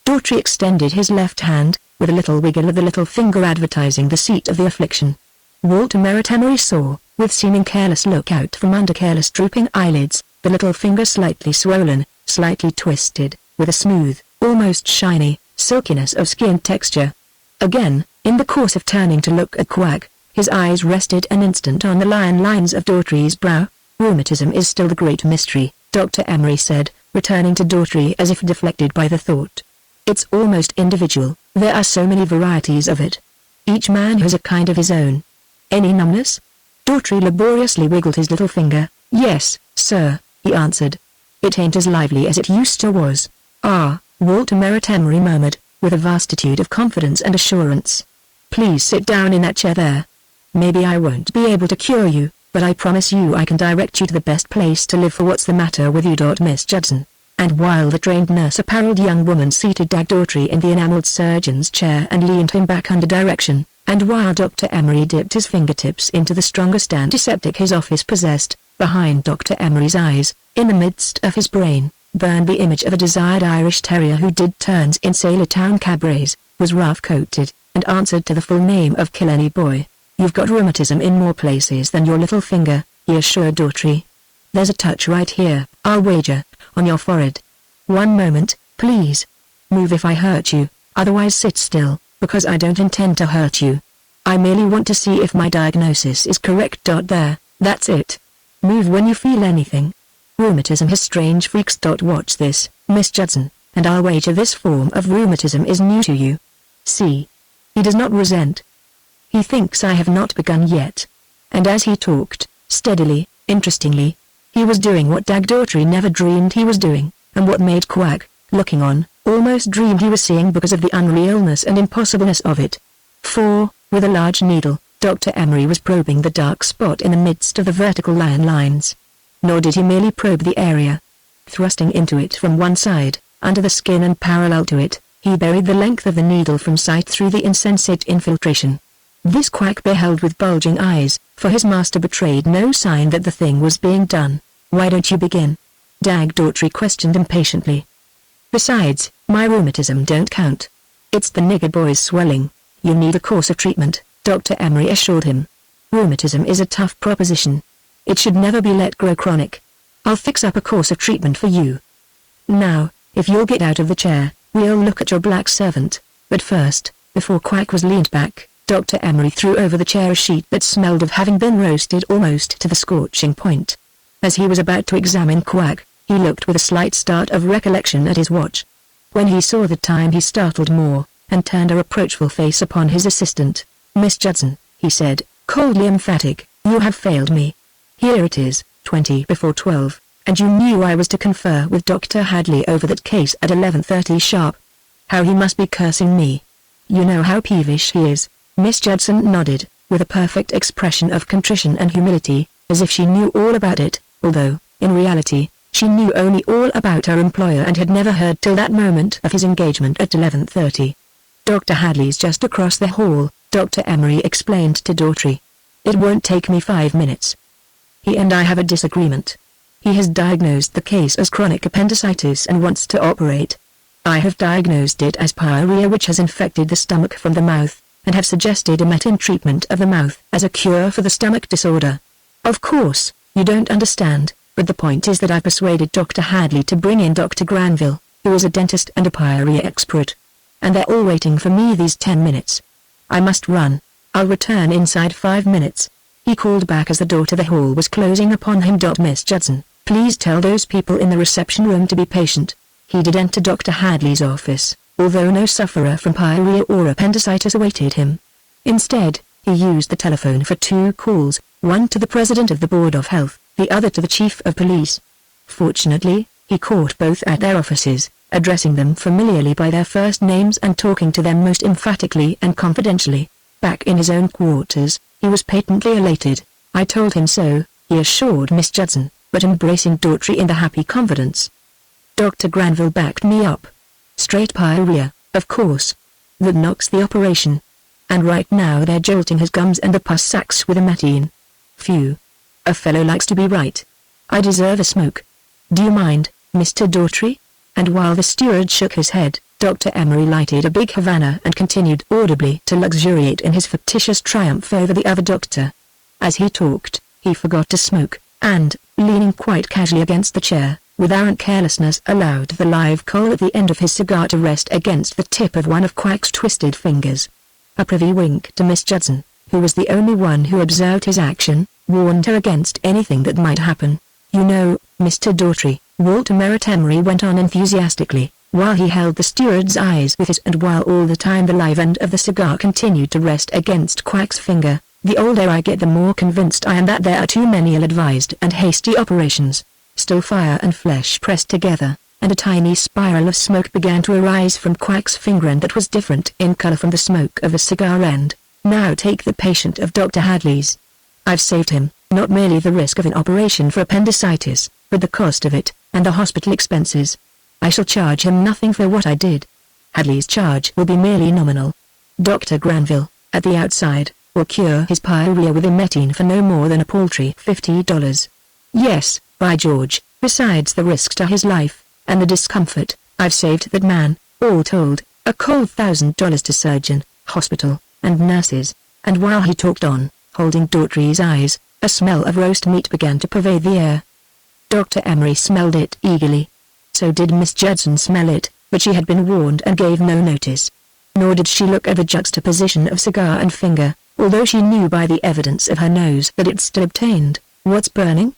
Daughtry extended his left hand, with a little wiggle of the little finger advertising the seat of the affliction. Walter Merritt Emery saw, with seeming careless look out from under careless drooping eyelids, the little finger slightly swollen, slightly twisted, with a smooth, almost shiny, silkiness of skin texture. Again, in the course of turning to look at Quack, his eyes rested an instant on the lion lines of Daughtry's brow. "Rheumatism is still the great mystery," Dr. Emery said, returning to Daughtry as if deflected by the thought. "It's almost individual, there are so many varieties of it. Each man has a kind of his own." "Any numbness?" Daughtry laboriously wiggled his little finger. "Yes, sir," he answered. "It ain't as lively as it used to was." "Ah," Walter Merritt Emery murmured, with a vastitude of confidence and assurance. "Please sit down in that chair there. Maybe I won't be able to cure you, but I promise you I can direct you to the best place to live for what's the matter with you. Miss Judson." And while the trained nurse-apparelled young woman seated Daughtry in the enameled surgeon's chair and leaned him back under direction, and while Dr. Emery dipped his fingertips into the strongest antiseptic his office possessed, behind Dr. Emery's eyes, in the midst of his brain, burned the image of a desired Irish Terrier who did turns in Sailor Town cabarets, was rough-coated, and answered to the full name of Killeney Boy. "You've got rheumatism in more places than your little finger," he assured Daughtry. "There's a touch right here, I'll wager, on your forehead. One moment, please. Move if I hurt you, otherwise sit still, because I don't intend to hurt you. I merely want to see if my diagnosis is correct. There, that's it. Move when you feel anything. Rheumatism has strange freaks. Watch this, Miss Judson, and I'll wager this form of rheumatism is new to you. See. He does not resent. He thinks I have not begun yet." And as he talked, steadily, interestingly, he was doing what Daughtry never dreamed he was doing, and what made Quack, looking on, almost dreamed he was seeing because of the unrealness and impossibleness of it. For, with a large needle, Dr. Emery was probing the dark spot in the midst of the vertical line lines. Nor did he merely probe the area. Thrusting into it from one side, under the skin and parallel to it, he buried the length of the needle from sight through the insensate infiltration. This quack beheld with bulging eyes, for his master betrayed no sign that the thing was being done. "Why don't you begin?" Dag Daughtry questioned impatiently. "Besides, my rheumatism don't count. It's the nigger boy's swelling. You need a course of treatment," Dr. Emery assured him. "Rheumatism is a tough proposition. It should never be let grow chronic. I'll fix up a course of treatment for you. Now, if you'll get out of the chair, we'll look at your black servant." But first, before Quack was leaned back, Dr. Emery threw over the chair a sheet that smelled of having been roasted almost to the scorching point. As he was about to examine Quack, he looked with a slight start of recollection at his watch. When he saw the time he startled more, and turned a reproachful face upon his assistant. "Miss Judson," he said, coldly emphatic, "you have failed me. Here it is, 20 before 12, and you knew I was to confer with Dr. Hadley over that case at 11:30 sharp. How he must be cursing me. You know how peevish he is." Miss Judson nodded, with a perfect expression of contrition and humility, as if she knew all about it, although, in reality, she knew only all about her employer and had never heard till that moment of his engagement at 11:30. "Dr. Hadley's just across the hall," Dr. Emery explained to Daughtry. "It won't take me 5 minutes. He and I have a disagreement. He has diagnosed the case as chronic appendicitis and wants to operate. I have diagnosed it as pyorrhea, which has infected the stomach from the mouth, and have suggested a metin treatment of the mouth as a cure for the stomach disorder. Of course, you don't understand, but the point is that I persuaded Dr. Hadley to bring in Dr. Granville, who is a dentist and a pyorrhea expert. And they're all waiting for me these 10 minutes. I must run. I'll return inside 5 minutes." He called back as the door to the hall was closing upon him. "Miss Judson, please tell those people in the reception room to be patient." He did enter Dr. Hadley's office, although no sufferer from pyorrhea or appendicitis awaited him. Instead, he used the telephone for 2 calls, one to the President of the Board of Health, the other to the Chief of Police. Fortunately, he caught both at their offices, addressing them familiarly by their first names and talking to them most emphatically and confidentially. Back in his own quarters, he was patently elated. "I told him so," he assured Miss Judson, but embracing Daughtry in the happy confidence. "Dr. Granville backed me up. Straight pyorrhea, of course. That knocks the operation. And right now they're jolting his gums and the pus sacs with a metin. Phew. A fellow likes to be right. I deserve a smoke. Do you mind, Mr. Daughtry?" And while the steward shook his head, Dr. Emery lighted a big Havana and continued audibly to luxuriate in his fictitious triumph over the other doctor. As he talked, he forgot to smoke, and, leaning quite casually against the chair, with arrant carelessness allowed the live coal at the end of his cigar to rest against the tip of one of Quack's twisted fingers. A privy wink to Miss Judson, who was the only one who observed his action, warned her against anything that might happen. "You know, Mr. Daughtry," Walter Merritt Emery went on enthusiastically, while he held the steward's eyes with his and while all the time the live end of the cigar continued to rest against Quack's finger, "the older I get the more convinced I am that there are too many ill-advised and hasty operations." Still fire and flesh pressed together, and a tiny spiral of smoke began to arise from Quack's finger end that was different in color from the smoke of a cigar end. "Now take the patient of Dr. Hadley's. I've saved him, not merely the risk of an operation for appendicitis, but the cost of it, and the hospital expenses. I shall charge him nothing for what I did. Hadley's charge will be merely nominal. Dr. Granville, at the outside, will cure his pyorrhea with a metin for no more than a paltry $50. Yes, by George, besides the risk to his life, and the discomfort, I've saved that man, all told, a cold $1,000 to surgeon, hospital, and nurses." And while he talked on, holding Daughtry's eyes, a smell of roast meat began to pervade the air. Dr. Emery smelled it eagerly. So did Miss Judson smell it, but she had been warned and gave no notice. Nor did she look at the juxtaposition of cigar and finger, although she knew by the evidence of her nose that it still obtained. "What's burning?"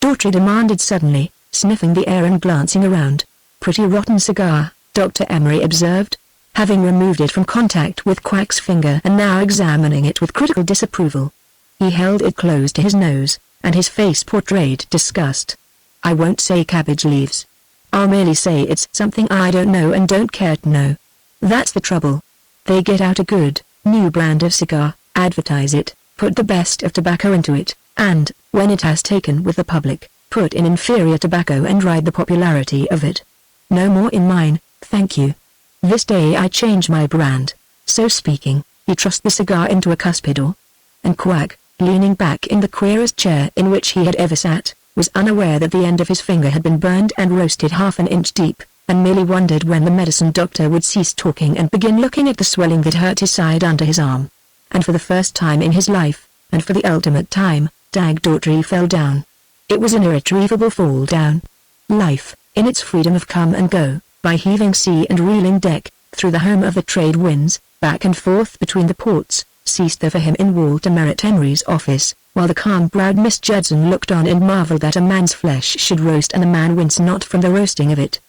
Daughtry demanded suddenly, sniffing the air and glancing around. "Pretty rotten cigar," Dr. Emery observed, having removed it from contact with Quack's finger and now examining it with critical disapproval. He held it close to his nose, and his face portrayed disgust. "I won't say cabbage leaves. I'll merely say it's something I don't know and don't care to know. That's the trouble. They get out a good, new brand of cigar, advertise it, put the best of tobacco into it, and, when it has taken with the public, put in inferior tobacco and ride the popularity of it. No more in mine, thank you. This day I change my brand." So speaking, he thrust the cigar into a cuspidor. And Quack, leaning back in the queerest chair in which he had ever sat, was unaware that the end of his finger had been burned and roasted half an inch deep, and merely wondered when the medicine doctor would cease talking and begin looking at the swelling that hurt his side under his arm. And for the first time in his life, and for the ultimate time, Dag Daughtry fell down. It was an irretrievable fall down. Life, in its freedom of come and go, by heaving sea and reeling deck, through the home of the trade winds, back and forth between the ports, ceased there for him in Walter Merritt Emery's office, while the calm-browed Miss Judson looked on and marveled that a man's flesh should roast and a man wince not from the roasting of it.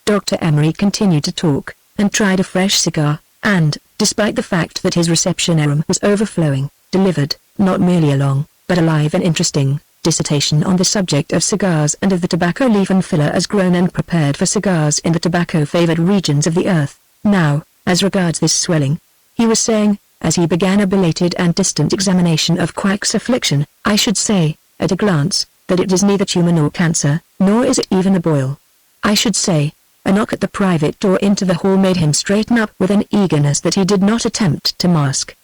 Dr. Emery continued to talk, and tried a fresh cigar, and, despite the fact that his receptionarium was overflowing, delivered, not merely a long, but a live and interesting, dissertation on the subject of cigars and of the tobacco leaf and filler as grown and prepared for cigars in the tobacco-favored regions of the earth. Now, as regards this swelling, he was saying, as he began a belated and distant examination of Quack's affliction, I should say, at a glance, that it is neither tumor nor cancer, nor is it even a boil. I should say, a knock at the private door into the hall made him straighten up with an eagerness that he did not attempt to mask.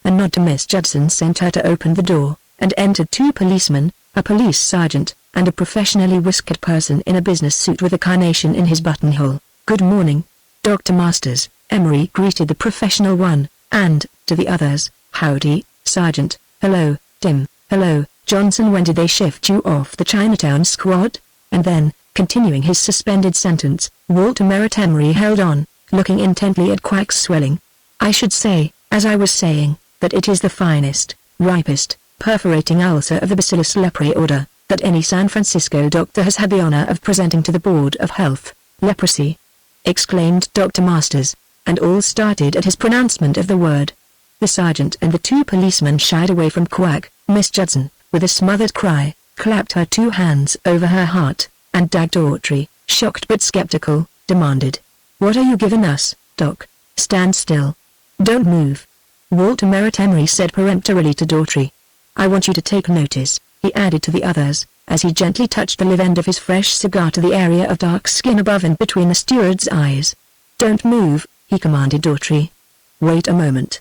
A nod to Miss Judson sent her to open the door, and entered two policemen, a police sergeant, and a professionally whiskered person in a business suit with a carnation in his buttonhole. "Good morning, Dr. Masters," Emery greeted the professional one, and, to the others, "Howdy, Sergeant." "Hello, Tim." "Hello, Johnson. When did they shift you off the Chinatown squad?" And then, continuing his suspended sentence, Walter Merritt Emery held on, looking intently at Quack's swelling. "I should say, as I was saying, that it is the finest, ripest, perforating ulcer of the Bacillus leprae order, that any San Francisco doctor has had the honor of presenting to the Board of Health." "Leprosy!" exclaimed Dr. Masters, and all started at his pronouncement of the word. The sergeant and the two policemen shied away from Quack. Miss Judson, with a smothered cry, clapped her two hands over her heart, and Dag Daughtry, shocked but skeptical, demanded, "What are you giving us, Doc? Stand still. Don't move." Walter Merritt Emery said peremptorily to Daughtry. "I want you to take notice," he added to the others, as he gently touched the live end of his fresh cigar to the area of dark skin above and between the steward's eyes. "Don't move," he commanded Daughtry. "Wait a moment.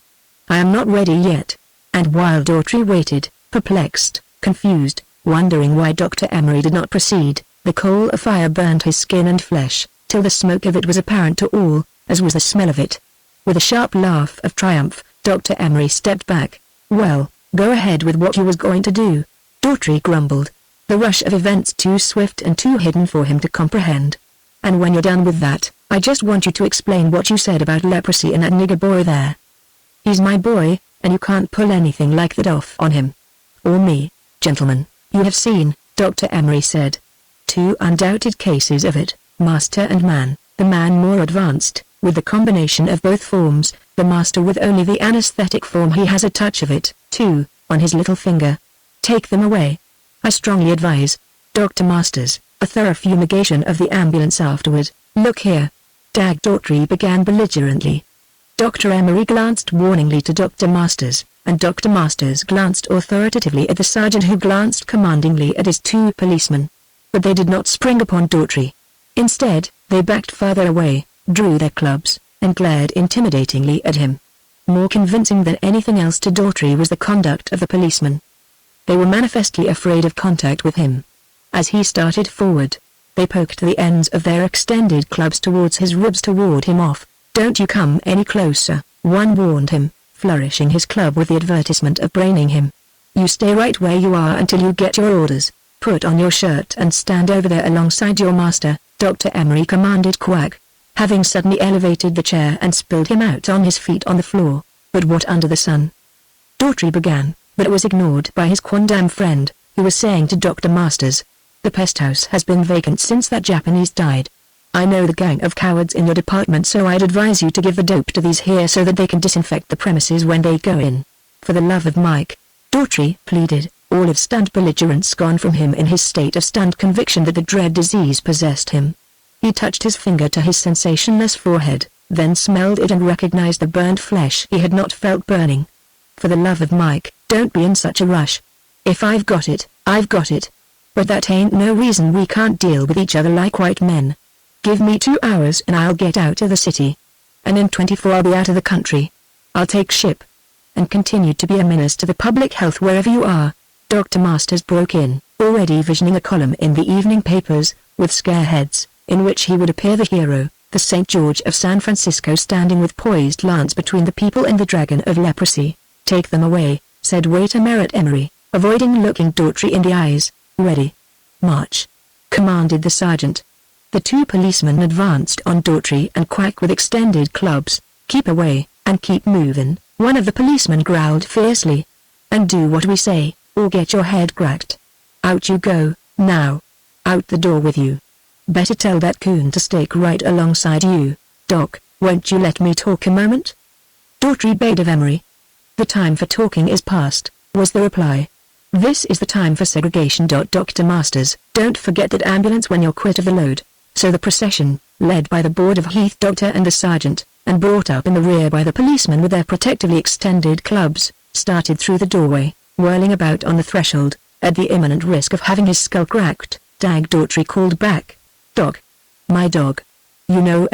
I am not ready yet." And while Daughtry waited, perplexed, confused, wondering why Dr. Emery did not proceed, the coal of fire burned his skin and flesh, till the smoke of it was apparent to all, as was the smell of it. With a sharp laugh of triumph, Dr. Emery stepped back. "Well, go ahead with what you was going to do," Daughtry grumbled. The rush of events too swift and too hidden for him to comprehend. "And when you're done with that, I just want you to explain what you said about leprosy and that nigger boy there. He's my boy, and you can't pull anything like that off on him. Or me, gentlemen. You have seen," Dr. Emery said. "Two undoubted cases of it, master and man, the man more advanced, with the combination of both forms, the master with only the anesthetic form. He has a touch of it, too, on his little finger. Take them away. I strongly advise, Dr. Masters, a thorough fumigation of the ambulance afterward. Look here." Dag Daughtry began belligerently. Dr. Emery glanced warningly to Dr. Masters, and Dr. Masters glanced authoritatively at the sergeant, who glanced commandingly at his two policemen. But they did not spring upon Daughtry. Instead, they backed further away, drew their clubs, and glared intimidatingly at him. More convincing than anything else to Daughtry was the conduct of the policemen. They were manifestly afraid of contact with him. As he started forward, they poked the ends of their extended clubs towards his ribs to ward him off. "Don't you come any closer," one warned him, flourishing his club with the advertisement of braining him. "You stay right where you are until you get your orders. Put on your shirt and stand over there alongside your master," Dr. Emery commanded Quack, having suddenly elevated the chair and spilled him out on his feet on the floor. "But what under the sun?" Daughtry began, but it was ignored by his quondam friend, who was saying to Dr. Masters, "The pest house has been vacant since that Japanese died. I know the gang of cowards in your department, so I'd advise you to give the dope to these here so that they can disinfect the premises when they go in. For the love of Mike," Daughtry pleaded, all of stunned belligerence gone from him in his state of stunned conviction that the dread disease possessed him. He touched his finger to his sensationless forehead, then smelled it and recognized the burned flesh he had not felt burning. For the love of Mike, don't be in such a rush. If I've got it, I've got it. But that ain't no reason we can't deal with each other like white men. Give me 2 hours and I'll get out of the city. And in 24 I'll be out of the country. I'll take ship. And continue to be a menace to the public health wherever you are. Dr. Masters broke in, already visioning a column in the evening papers, with scare heads, in which he would appear the hero, the St. George of San Francisco standing with poised lance between the people and the dragon of leprosy. Take them away, said waiter Merritt Emery, avoiding looking Daughtry in the eyes. Ready. March. Commanded the sergeant. The 2 policemen advanced on Daughtry and Quack with extended clubs. Keep away, and keep moving, one of the policemen growled fiercely. And do what we say, or get your head cracked. Out you go, now. Out the door with you. Better tell that coon to stick right alongside you. Doc, won't you let me talk a moment? Daughtry bade of Emery. The time for talking is past, was the reply. This is the time for segregation. Dr. Masters, don't forget that ambulance when you're quit of the load. So the procession, led by the board of Heath Doctor and the sergeant, and brought up in the rear by the policemen with their protectively extended clubs, started through the doorway, whirling about on the threshold, at the imminent risk of having his skull cracked. Dag Daughtry called back. Dog. My dog. You know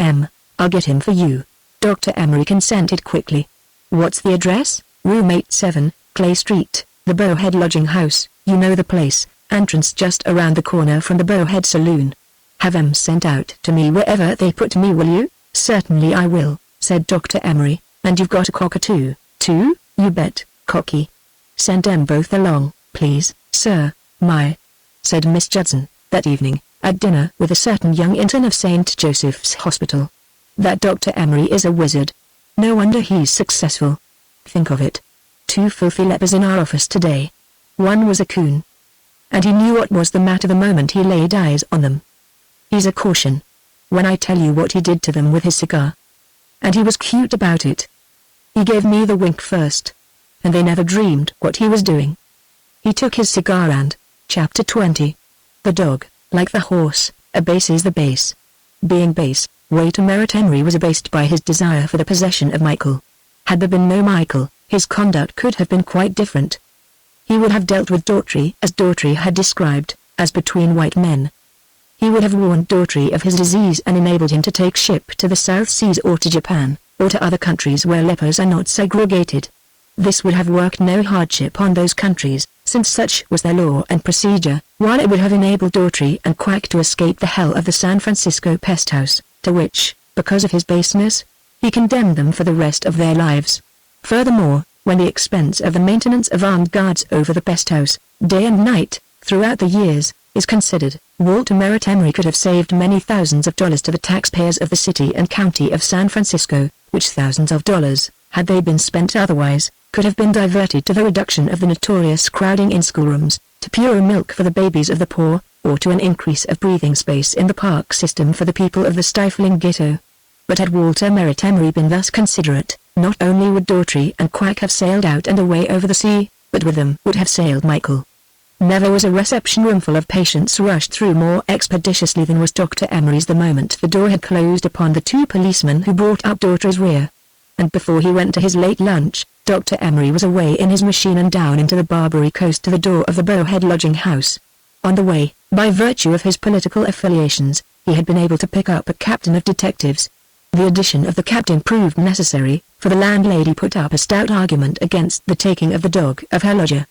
I'll get him for you. Dr. Emery consented quickly. What's the address? Room 87, Clay Street, the Bowhead Lodging House. You know the place, entrance just around the corner from the Bowhead Saloon. Have 'em sent out to me wherever they put me, will you? Certainly I will, said Dr. Emery, and you've got a cockatoo, too? You bet, Cocky. Send 'em both along, please, sir, said Miss Judson, that evening, at dinner with a certain young intern of St. Joseph's Hospital. That Dr. Emery is a wizard. No wonder he's successful. Think of it. 2 filthy lepers in our office today. One was a coon. And he knew what was the matter the moment he laid eyes on them. He's a caution. When I tell you what he did to them with his cigar. And he was cute about it. He gave me the wink first. And they never dreamed what he was doing. He took his cigar and, Chapter 20. The dog, like the horse, abases the base. Being base, waiter Merritt Emery was abased by his desire for the possession of Michael. Had there been no Michael, his conduct could have been quite different. He would have dealt with Daughtry as Daughtry had described, as between white men. He would have warned Daughtry of his disease and enabled him to take ship to the South Seas or to Japan, or to other countries where lepers are not segregated. This would have worked no hardship on those countries, since such was their law and procedure, while it would have enabled Daughtry and Quack to escape the hell of the San Francisco pest house, to which, because of his baseness, he condemned them for the rest of their lives. Furthermore, when the expense of the maintenance of armed guards over the pest house, day and night, throughout the years, is considered, Walter Merritt Emery could have saved many thousands of dollars to the taxpayers of the city and county of San Francisco, which thousands of dollars, had they been spent otherwise, could have been diverted to the reduction of the notorious crowding in schoolrooms, to purer milk for the babies of the poor, or to an increase of breathing space in the park system for the people of the stifling ghetto. But had Walter Merritt Emery been thus considerate, not only would Daughtry and Quack have sailed out and away over the sea, but with them would have sailed Michael. Never was a reception room full of patients rushed through more expeditiously than was Dr. Emery's the moment the door had closed upon the 2 policemen who brought up Daughtry's rear. And before he went to his late lunch, Dr. Emery was away in his machine and down into the Barbary Coast to the door of the Bowhead Lodging House. On the way, by virtue of his political affiliations, he had been able to pick up a captain of detectives. The addition of the captain proved necessary, for the landlady put up a stout argument against the taking of the dog of her lodger.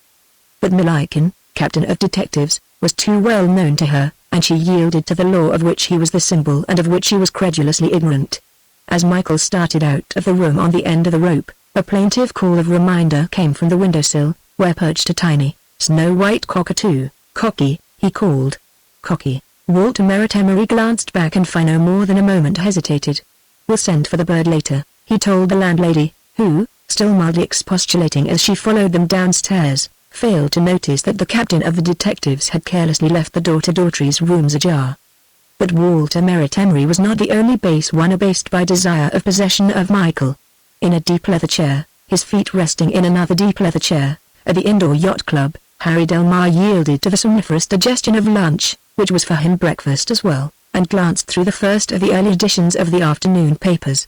But Milliken, captain of detectives, was too well known to her, and she yielded to the law of which he was the symbol and of which she was credulously ignorant. As Michael started out of the room on the end of the rope, a plaintive call of reminder came from the windowsill, where perched a tiny, snow-white cockatoo. Cocky, he called. Cocky. Walter Merritt Emery glanced back and for no more than a moment hesitated. We'll send for the bird later, he told the landlady, who, still mildly expostulating as she followed them downstairs, failed to notice that the captain of the detectives had carelessly left the door to Daughtry's rooms ajar. But Walter Merritt Emery was not the only base one abased by desire of possession of Michael. In a deep leather chair, his feet resting in another deep leather chair, at the indoor yacht club, Harry Delmar yielded to the somniferous digestion of lunch, which was for him breakfast as well, and glanced through the first of the early editions of the afternoon papers.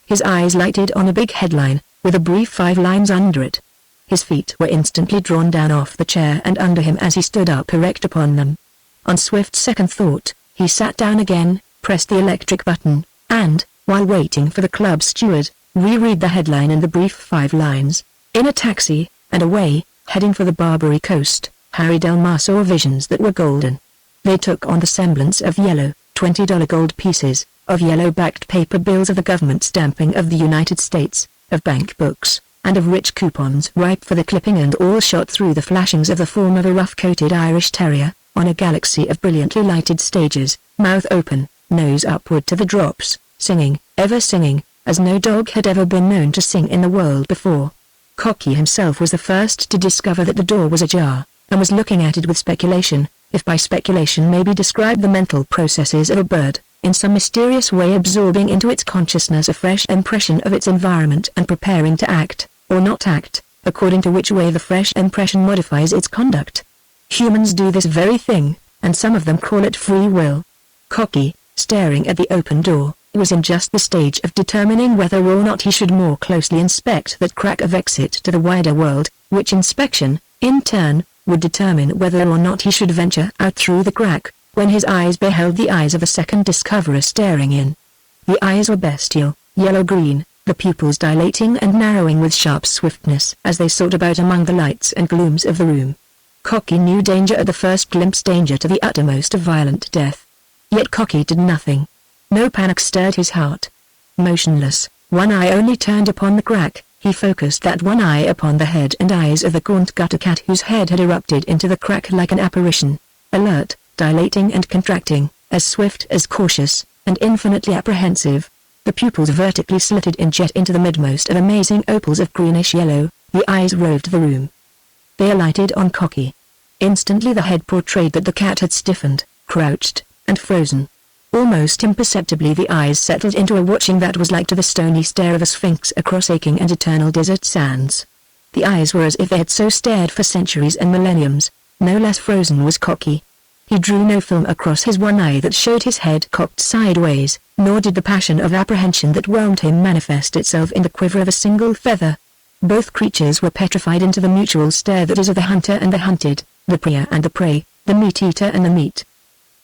His eyes lighted on a big headline, with a brief 5 lines under it. His feet were instantly drawn down off the chair and under him as he stood up erect upon them. On swift second thought, he sat down again, pressed the electric button, and, while waiting for the club steward, reread the headline and the brief 5 lines. In a taxi, and away, heading for the Barbary Coast, Harry Delmar saw visions that were golden. They took on the semblance of yellow, $20 gold pieces, of yellow-backed paper bills of the government stamping of the United States, of bank books, and of rich coupons ripe for the clipping, and all shot through the flashings of the form of a rough-coated Irish terrier, on a galaxy of brilliantly lighted stages, mouth open, nose upward to the drops, singing, ever singing, as no dog had ever been known to sing in the world before. Cocky himself was the first to discover that the door was ajar, and was looking at it with speculation, if by speculation may be described the mental processes of a bird, in some mysterious way absorbing into its consciousness a fresh impression of its environment and preparing to act, or not act, according to which way the fresh impression modifies its conduct. Humans do this very thing, and some of them call it free will. Cocky, staring at the open door, was in just the stage of determining whether or not he should more closely inspect that crack of exit to the wider world, which inspection, in turn, would determine whether or not he should venture out through the crack, when his eyes beheld the eyes of a second discoverer staring in. The eyes were bestial, yellow-green, the pupils dilating and narrowing with sharp swiftness as they sought about among the lights and glooms of the room. Cocky knew danger at the first glimpse, danger to the uttermost of violent death. Yet Cocky did nothing. No panic stirred his heart. Motionless, one eye only turned upon the crack, he focused that one eye upon the head and eyes of the gaunt gutter cat whose head had erupted into the crack like an apparition. Alert, dilating and contracting, as swift as cautious, and infinitely apprehensive. The pupils vertically slitted in jet into the midmost of amazing opals of greenish yellow, the eyes roved the room. They alighted on Cocky. Instantly the head portrayed that the cat had stiffened, crouched, and frozen. Almost imperceptibly the eyes settled into a watching that was like to the stony stare of a sphinx across aching and eternal desert sands. The eyes were as if they had so stared for centuries and millenniums. No less frozen was Cocky. He drew no film across his one eye that showed his head cocked sideways, nor did the passion of apprehension that whelmed him manifest itself in the quiver of a single feather. Both creatures were petrified into the mutual stare that is of the hunter and the hunted, the prey and the prey, the meat-eater and the meat.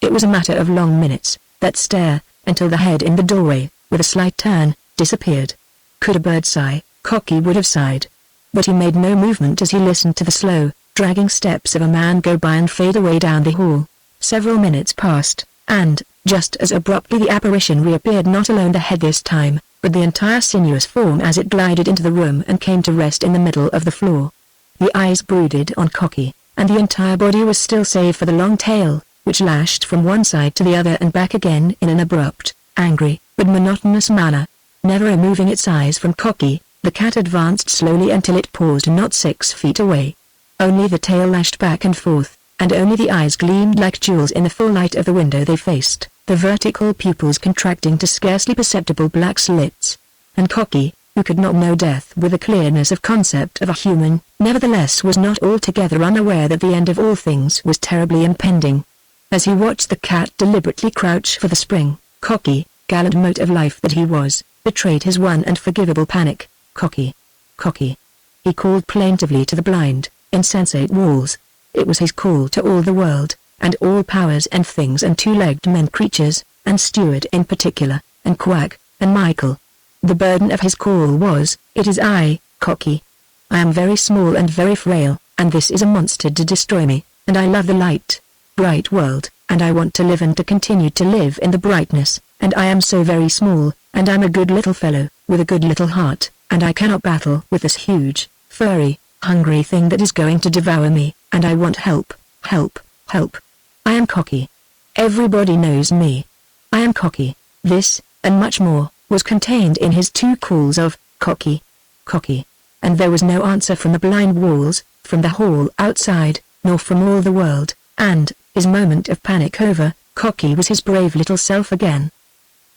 It was a matter of long minutes, that stare, until the head in the doorway, with a slight turn, disappeared. Could a bird sigh, Cocky would have sighed. But he made no movement as he listened to the slow, dragging steps of a man go by and fade away down the hall. Several minutes passed, and, just as abruptly the apparition reappeared, not alone the head this time, but the entire sinuous form as it glided into the room and came to rest in the middle of the floor. The eyes brooded on Cocky, and the entire body was still save for the long tail, which lashed from one side to the other and back again in an abrupt, angry, but monotonous manner. Never removing its eyes from Cocky, the cat advanced slowly until it paused not 6 feet away. Only the tail lashed back and forth, and only the eyes gleamed like jewels in the full light of the window they faced, the vertical pupils contracting to scarcely perceptible black slits. And Cocky, who could not know death with the clearness of concept of a human, nevertheless was not altogether unaware that the end of all things was terribly impending. As he watched the cat deliberately crouch for the spring, Cocky, gallant mote of life that he was, betrayed his one and forgivable panic. Cocky. Cocky. He called plaintively to the blind, insensate walls. It was his call to all the world, and all powers and things and two-legged men creatures, and Stewart in particular, and Quack, and Michael. The burden of his call was, "It is I, Cocky. I am very small and very frail, and this is a monster to destroy me, and I love the light, bright world, and I want to live and to continue to live in the brightness, and I am so very small, and I'm a good little fellow, with a good little heart, and I cannot battle with this huge, furry, hungry thing that is going to devour me, and I want help, help, help. I am Cocky. Everybody knows me. I am Cocky." This, and much more, was contained in his 2 calls of, "Cocky, Cocky," and there was no answer from the blind walls, from the hall outside, nor from all the world, and, his moment of panic over, Cocky was his brave little self again.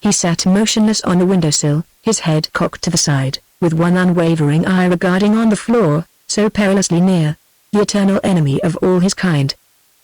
He sat motionless on the windowsill, his head cocked to the side, with one unwavering eye regarding on the floor, so perilously near, the eternal enemy of all his kind.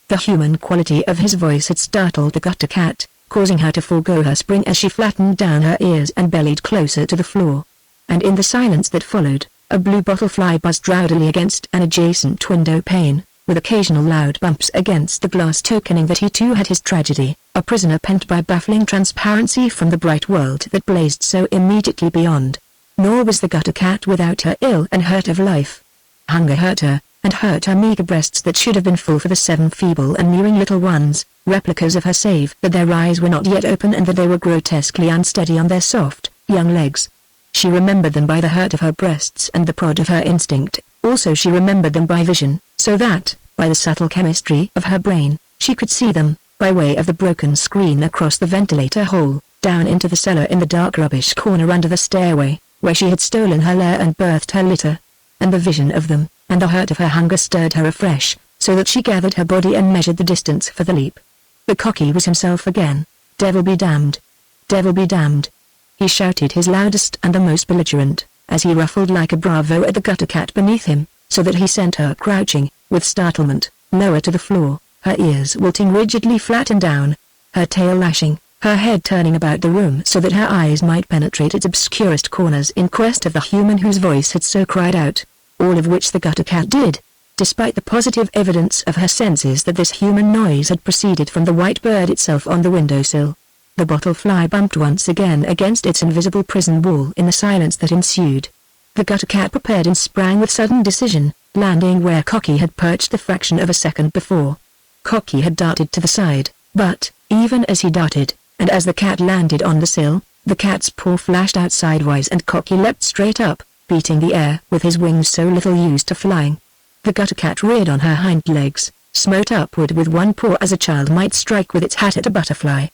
The human quality of his voice had startled the gutter cat, causing her to forego her spring as she flattened down her ears and bellied closer to the floor. And in the silence that followed, A blue bottle fly buzzed rowdily against an adjacent window pane, with occasional loud bumps against the glass tokening that he too had his tragedy, a prisoner pent by baffling transparency from the bright world that blazed so immediately beyond. Nor was the gutter cat without her ill and hurt of life. Hunger hurt her, and hurt her meager breasts that should have been full for the 7 feeble and mewing little ones, replicas of her, save that their eyes were not yet open and that they were grotesquely unsteady on their soft, young legs. She remembered them by the hurt of her breasts and the prod of her instinct. Also she remembered them by vision, so that, by the subtle chemistry of her brain, she could see them, by way of the broken screen across the ventilator hole, down into the cellar in the dark rubbish corner under the stairway, where she had stolen her lair and birthed her litter. And the vision of them, and the hurt of her hunger stirred her afresh, so that she gathered her body and measured the distance for the leap. The cocky was himself again. Devil be damned! Devil be damned! He shouted his loudest and the most belligerent, as he ruffled like a bravo at the gutter cat beneath him, so that he sent her crouching, with startlement, lower to the floor, her ears wilting rigidly flat and down, her tail lashing, her head turning about the room so that her eyes might penetrate its obscurest corners in quest of the human whose voice had so cried out, all of which the gutter cat did, despite the positive evidence of her senses that this human noise had proceeded from the white bird itself on the windowsill. The bottle fly bumped once again against its invisible prison wall in the silence that ensued. The gutter cat prepared and sprang with sudden decision, landing where Cocky had perched the fraction of a second before. Cocky had darted to the side, but, even as he darted, and as the cat landed on the sill, the cat's paw flashed out sidewise and Cocky leapt straight up, beating the air with his wings so little used to flying. The gutter cat reared on her hind legs, smote upward with one paw as a child might strike with its hat at a butterfly.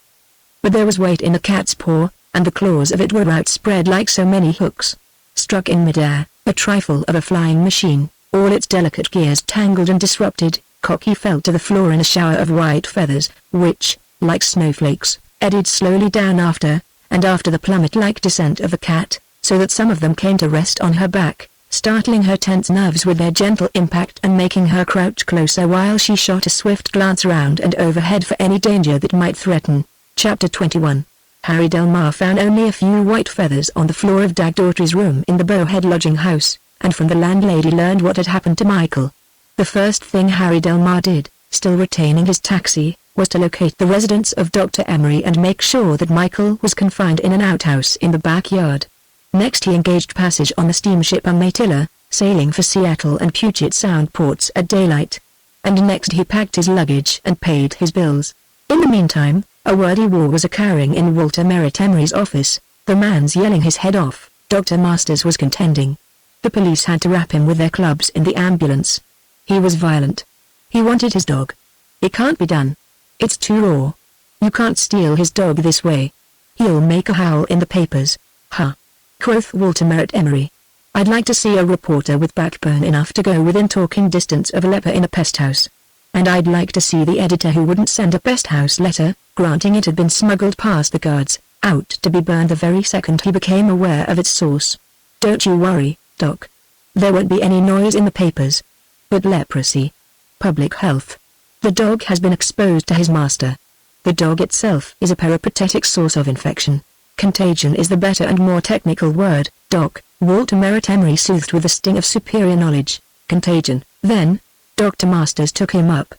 But there was weight in the cat's paw, and the claws of it were outspread like so many hooks. Struck in midair, a trifle of a flying machine, all its delicate gears tangled and disrupted, Cocky fell to the floor in a shower of white feathers, which, like snowflakes, eddied slowly down after the plummet-like descent of the cat, so that some of them came to rest on her back, startling her tense nerves with their gentle impact and making her crouch closer while she shot a swift glance around and overhead for any danger that might threaten. Chapter 21. Harry Delmar found only a few white feathers on the floor of Dag Daughtry's room in the Bowhead lodging house, and from the landlady learned what had happened to Michael. The first thing Harry Delmar did, still retaining his taxi, was to locate the residence of Dr. Emery and make sure that Michael was confined in an outhouse in the backyard. Next he engaged passage on the steamship Umatilla, sailing for Seattle and Puget Sound ports at daylight. And next he packed his luggage and paid his bills. In the meantime, a wordy war was occurring in Walter Merritt Emery's office. The man's yelling his head off, Dr. Masters was contending. The police had to wrap him with their clubs in the ambulance. He was violent. He wanted his dog. It can't be done. It's too raw. You can't steal his dog this way. He'll make a howl in the papers. Huh. Quoth Walter Merritt Emery. I'd like to see a reporter with backbone enough to go within talking distance of a leper in a pest house. And I'd like to see the editor who wouldn't send a pest house letter, granting it had been smuggled past the guards, out to be burned the very second he became aware of its source. Don't you worry, Doc. There won't be any noise in the papers. But leprosy. Public health. The dog has been exposed to his master. The dog itself is a peripatetic source of infection. Contagion is the better and more technical word, Doc, Walter Merritt Emery soothed with a sting of superior knowledge. Contagion, then. Dr. Masters took him up.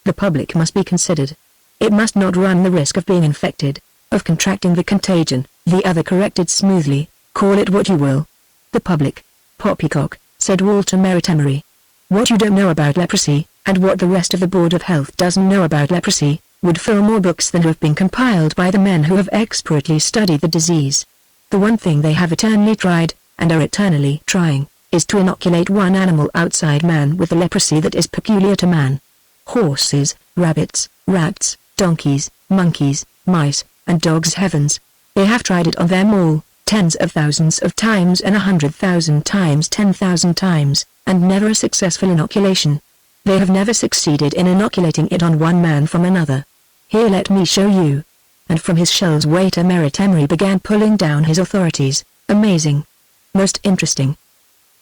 The public must be considered. It must not run the risk of being infected, of contracting the contagion, the other corrected smoothly, call it what you will. The public. Poppycock, said Walter Merritt Emery. What you don't know about leprosy, and what the rest of the Board of Health doesn't know about leprosy, would fill more books than have been compiled by the men who have expertly studied the disease. The one thing they have eternally tried, and are eternally trying, is to inoculate one animal outside man with the leprosy that is peculiar to man. Horses, rabbits, rats, donkeys, monkeys, mice, and dogs, heavens. They have tried it on them all, tens of thousands of times and 100,000 times 10,000 times, and never a successful inoculation. They have never succeeded in inoculating it on one man from another. Here, let me show you. And from his shelves Walter Merritt Emery began pulling down his authorities. Amazing. Most interesting.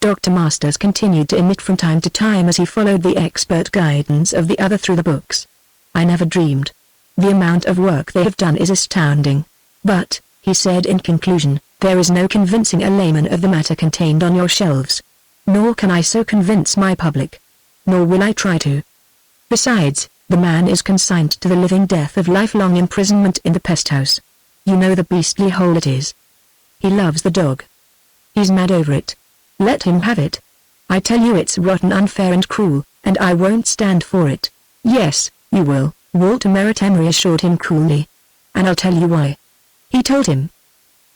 Dr. Masters continued to emit from time to time as he followed the expert guidance of the other through the books. I never dreamed. The amount of work they have done is astounding. But, he said in conclusion, there is no convincing a layman of the matter contained on your shelves. nor can I so convince my public. Nor will I try to. Besides, the man is consigned to the living death of lifelong imprisonment in the pest house. You know the beastly hole it is. He loves the dog. He's mad over it. Let him have it. I tell you it's rotten, unfair and cruel, and I won't stand for it. Yes, you will, Walter Merritt Emery assured him coolly. And I'll tell you why. He told him.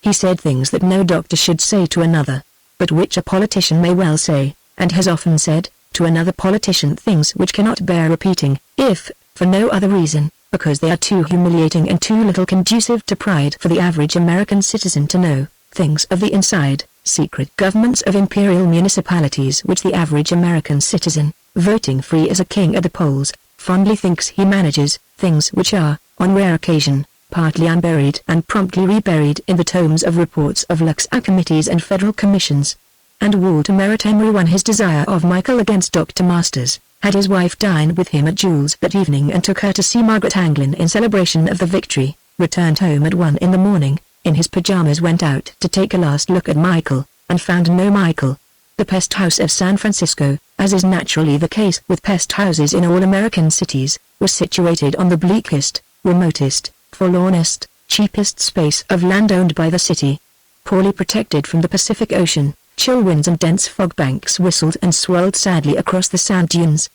He said things that no doctor should say to another, but which a politician may well say, and has often said, to another politician, things which cannot bear repeating, if, for no other reason, because they are too humiliating and too little conducive to pride for the average American citizen to know, things of the inside, secret governments of imperial municipalities which the average American citizen, voting free as a king at the polls, fondly thinks he manages, things which are, on rare occasion, partly unburied and promptly reburied in the tomes of reports of Luxor committees and federal commissions. And Walter Merritt Emery won his desire of Michael against Dr. Masters, had his wife dine with him at Jules that evening and took her to see Margaret Anglin in celebration of the victory, returned home at 1 in the morning, in his pajamas went out to take a last look at Michael, and found no Michael. The pest house of San Francisco, as is naturally the case with pest houses in all American cities, was situated on the bleakest, remotest, forlornest, cheapest space of land owned by the city. Poorly protected from the Pacific Ocean, chill winds and dense fog banks whistled and swirled sadly across the sand dunes.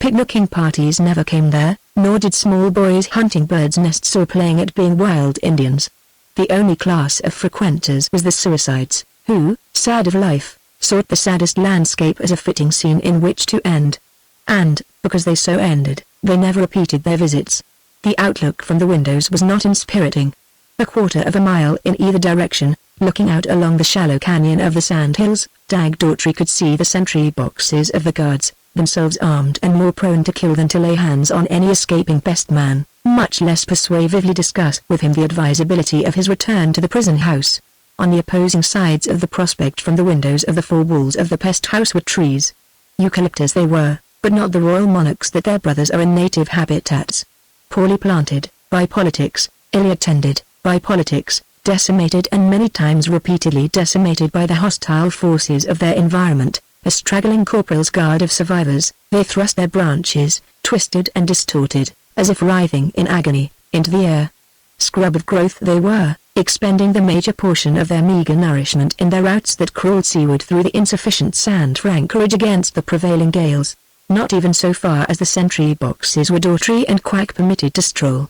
Picnicking parties never came there, nor did small boys hunting birds' nests or playing at being wild Indians. The only class of frequenters was the suicides, who, sad of life, sought the saddest landscape as a fitting scene in which to end. And, because they so ended, they never repeated their visits. The outlook from the windows was not inspiriting. A quarter of a mile in either direction, looking out along the shallow canyon of the sand hills, Dag Daughtry could see the sentry boxes of the guards, themselves armed and more prone to kill than to lay hands on any escaping pest man, much less persuasively discuss with him the advisability of his return to the prison house. On the opposing sides of the prospect from the windows of the four walls of the pest house were trees. Eucalyptus they were, but not the royal monarchs that their brothers are in native habitats. Poorly planted, by politics, ill-attended, by politics, decimated and many times repeatedly decimated by the hostile forces of their environment, a straggling corporal's guard of survivors, they thrust their branches, twisted and distorted, as if writhing in agony, into the air. Scrub of growth they were, expending the major portion of their meager nourishment in their routes that crawled seaward through the insufficient sand for anchorage against the prevailing gales. Not even so far as the sentry boxes were Daughtry and Quack permitted to stroll.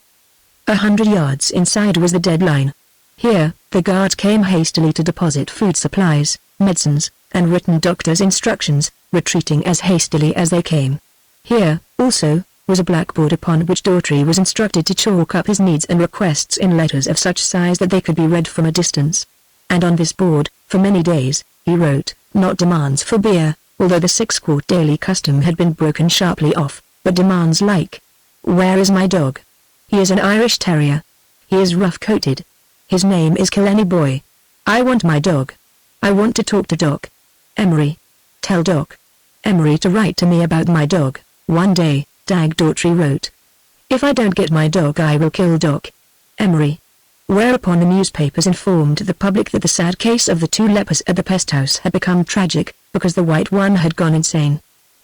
100 yards inside was the deadline. Here, the guards came hastily to deposit food supplies, medicines, and written doctor's instructions, retreating as hastily as they came. Here, also, was a blackboard upon which Daughtry was instructed to chalk up his needs and requests in letters of such size that they could be read from a distance. And on this board, for many days, he wrote, not demands for beer, although the 6-quart daily custom had been broken sharply off, but demands like, where is my dog? He is an Irish terrier. He is rough-coated. His name is Killenny Boy. I want my dog. I want to talk to Doc. Emery. Tell Doc Emery to write to me about my dog. One day, Dag Daughtry wrote. If I don't get my dog I will kill Doc Emery. Whereupon the newspapers informed the public that the sad case of the 2 lepers at the pest house had become tragic, because the white one had gone insane.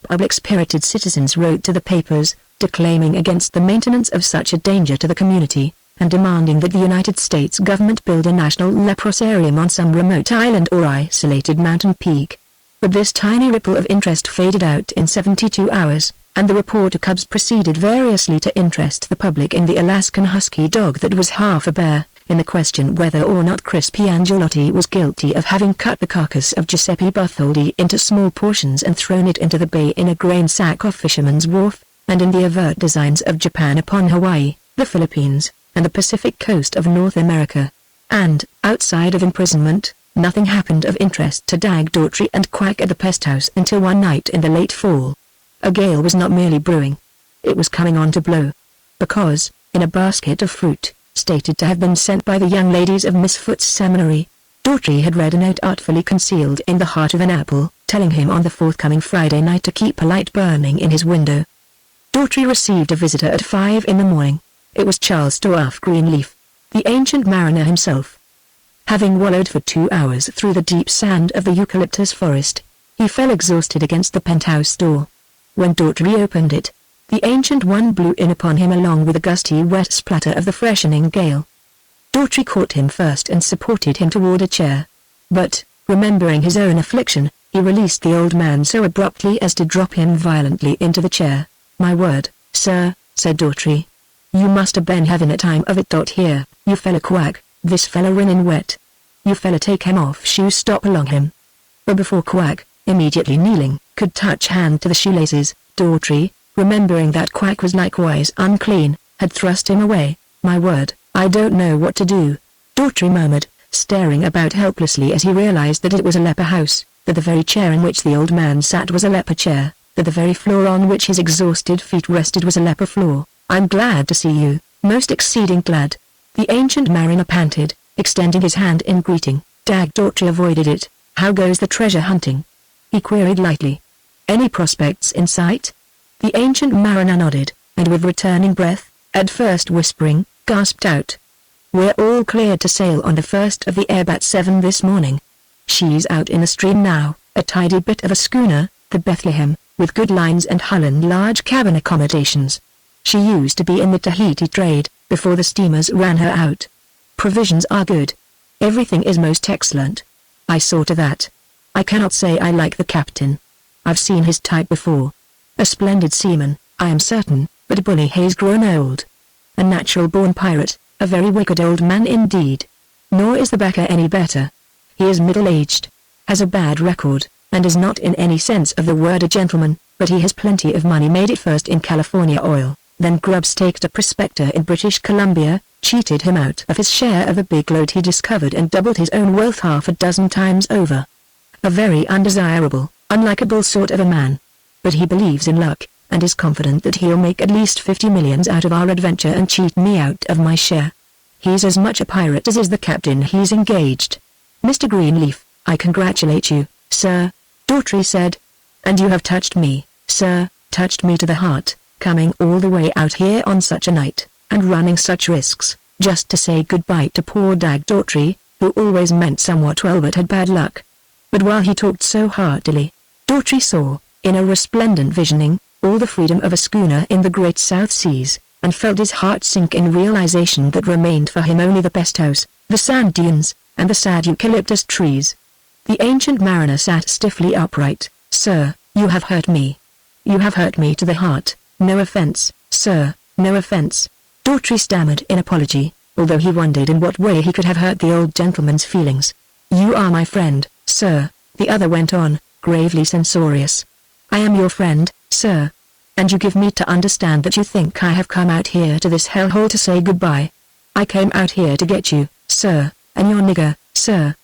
Public-spirited citizens wrote to the papers, declaiming against the maintenance of such a danger to the community, and demanding that the United States government build a national leprosarium on some remote island or isolated mountain peak. But this tiny ripple of interest faded out in 72 hours, and the reporter cubs proceeded variously to interest the public in the Alaskan husky dog that was half a bear, in the question whether or not Crispy Angelotti was guilty of having cut the carcass of Giuseppe Bartholdi into small portions and thrown it into the bay in a grain sack off Fisherman's Wharf, and in the overt designs of Japan upon Hawaii, the Philippines, and the Pacific coast of North America. And, outside of imprisonment, nothing happened of interest to Dag Daughtry and Quack at the pest house until one night in the late fall. A gale was not merely brewing. It was coming on to blow. Because, in a basket of fruit, stated to have been sent by the young ladies of Miss Foot's seminary, Daughtry had read a note artfully concealed in the heart of an apple, telling him on the forthcoming Friday night to keep a light burning in his window. Daughtry received a visitor at 5 in the morning. It was Charles Dwarf Greenleaf, the ancient mariner himself. Having wallowed for 2 hours through the deep sand of the eucalyptus forest, He fell exhausted against the penthouse door. When Daughtry opened it, the Ancient One blew in upon him along with a gusty wet splatter of the freshening gale. Daughtry caught him first and supported him toward a chair. But, remembering his own affliction, he released the old man so abruptly as to drop him violently into the chair. "My word, sir," said Daughtry. "You must have been having a time of it. Here, you fella Quack, this fella rinnin' wet. You fella take him off shoes, stop along him." But before Quack, immediately kneeling, could touch hand to the shoelaces, Daughtry, remembering that Quack was likewise unclean, had thrust him away. "My word, I don't know what to do," Daughtry murmured, staring about helplessly as he realized that it was a leper house, that the very chair in which the old man sat was a leper chair, that the very floor on which his exhausted feet rested was a leper floor. "I'm glad to see you, most exceeding glad," the ancient mariner panted, extending his hand in greeting. Daughtry avoided it. "How goes the treasure hunting?" he queried lightly. "Any prospects in sight?" The ancient mariner nodded, and with returning breath, at first whispering, gasped out, "We're all cleared to sail on the first of the Airbat 7 this morning. She's out in the stream now, a tidy bit of a schooner, the Bethlehem, with good lines and hull and large cabin accommodations. She used to be in the Tahiti trade, before the steamers ran her out. Provisions are good. Everything is most excellent. I saw to that. I cannot say I like the captain. I've seen his type before. A splendid seaman, I am certain, but bully he's grown old. A natural-born pirate, a very wicked old man indeed. Nor is the backer any better. He is middle-aged, has a bad record, and is not in any sense of the word a gentleman, but he has plenty of money, made it first in California oil, then grub-staked a prospector in British Columbia, cheated him out of his share of a big lode he discovered and doubled his own wealth half a dozen times over. A very undesirable, unlikable sort of a man. But he believes in luck, and is confident that he'll make at least 50 millions out of our adventure and cheat me out of my share. He's as much a pirate as is the captain he's engaged. Mr. Greenleaf, I congratulate you, sir, Daughtry said. And you have touched me, sir, touched me to the heart, coming all the way out here on such a night, and running such risks, just to say goodbye to poor Daughtry, who always meant somewhat well but had bad luck. But while he talked so heartily, Daughtry saw, in a resplendent visioning, all the freedom of a schooner in the great South Seas, and felt his heart sink in realization that remained for him only the pest house, the sand dunes, and the sad eucalyptus trees. The ancient mariner sat stiffly upright. "Sir, you have hurt me. You have hurt me to the heart. No offense, sir, no offense," Daughtry stammered in apology, although he wondered in what way he could have hurt the old gentleman's feelings. "You are my friend, sir," the other went on, gravely censorious. "I am your friend, sir. And you give me to understand that you think I have come out here to this hellhole to say goodbye. I came out here to get you, sir, and your nigger, sir.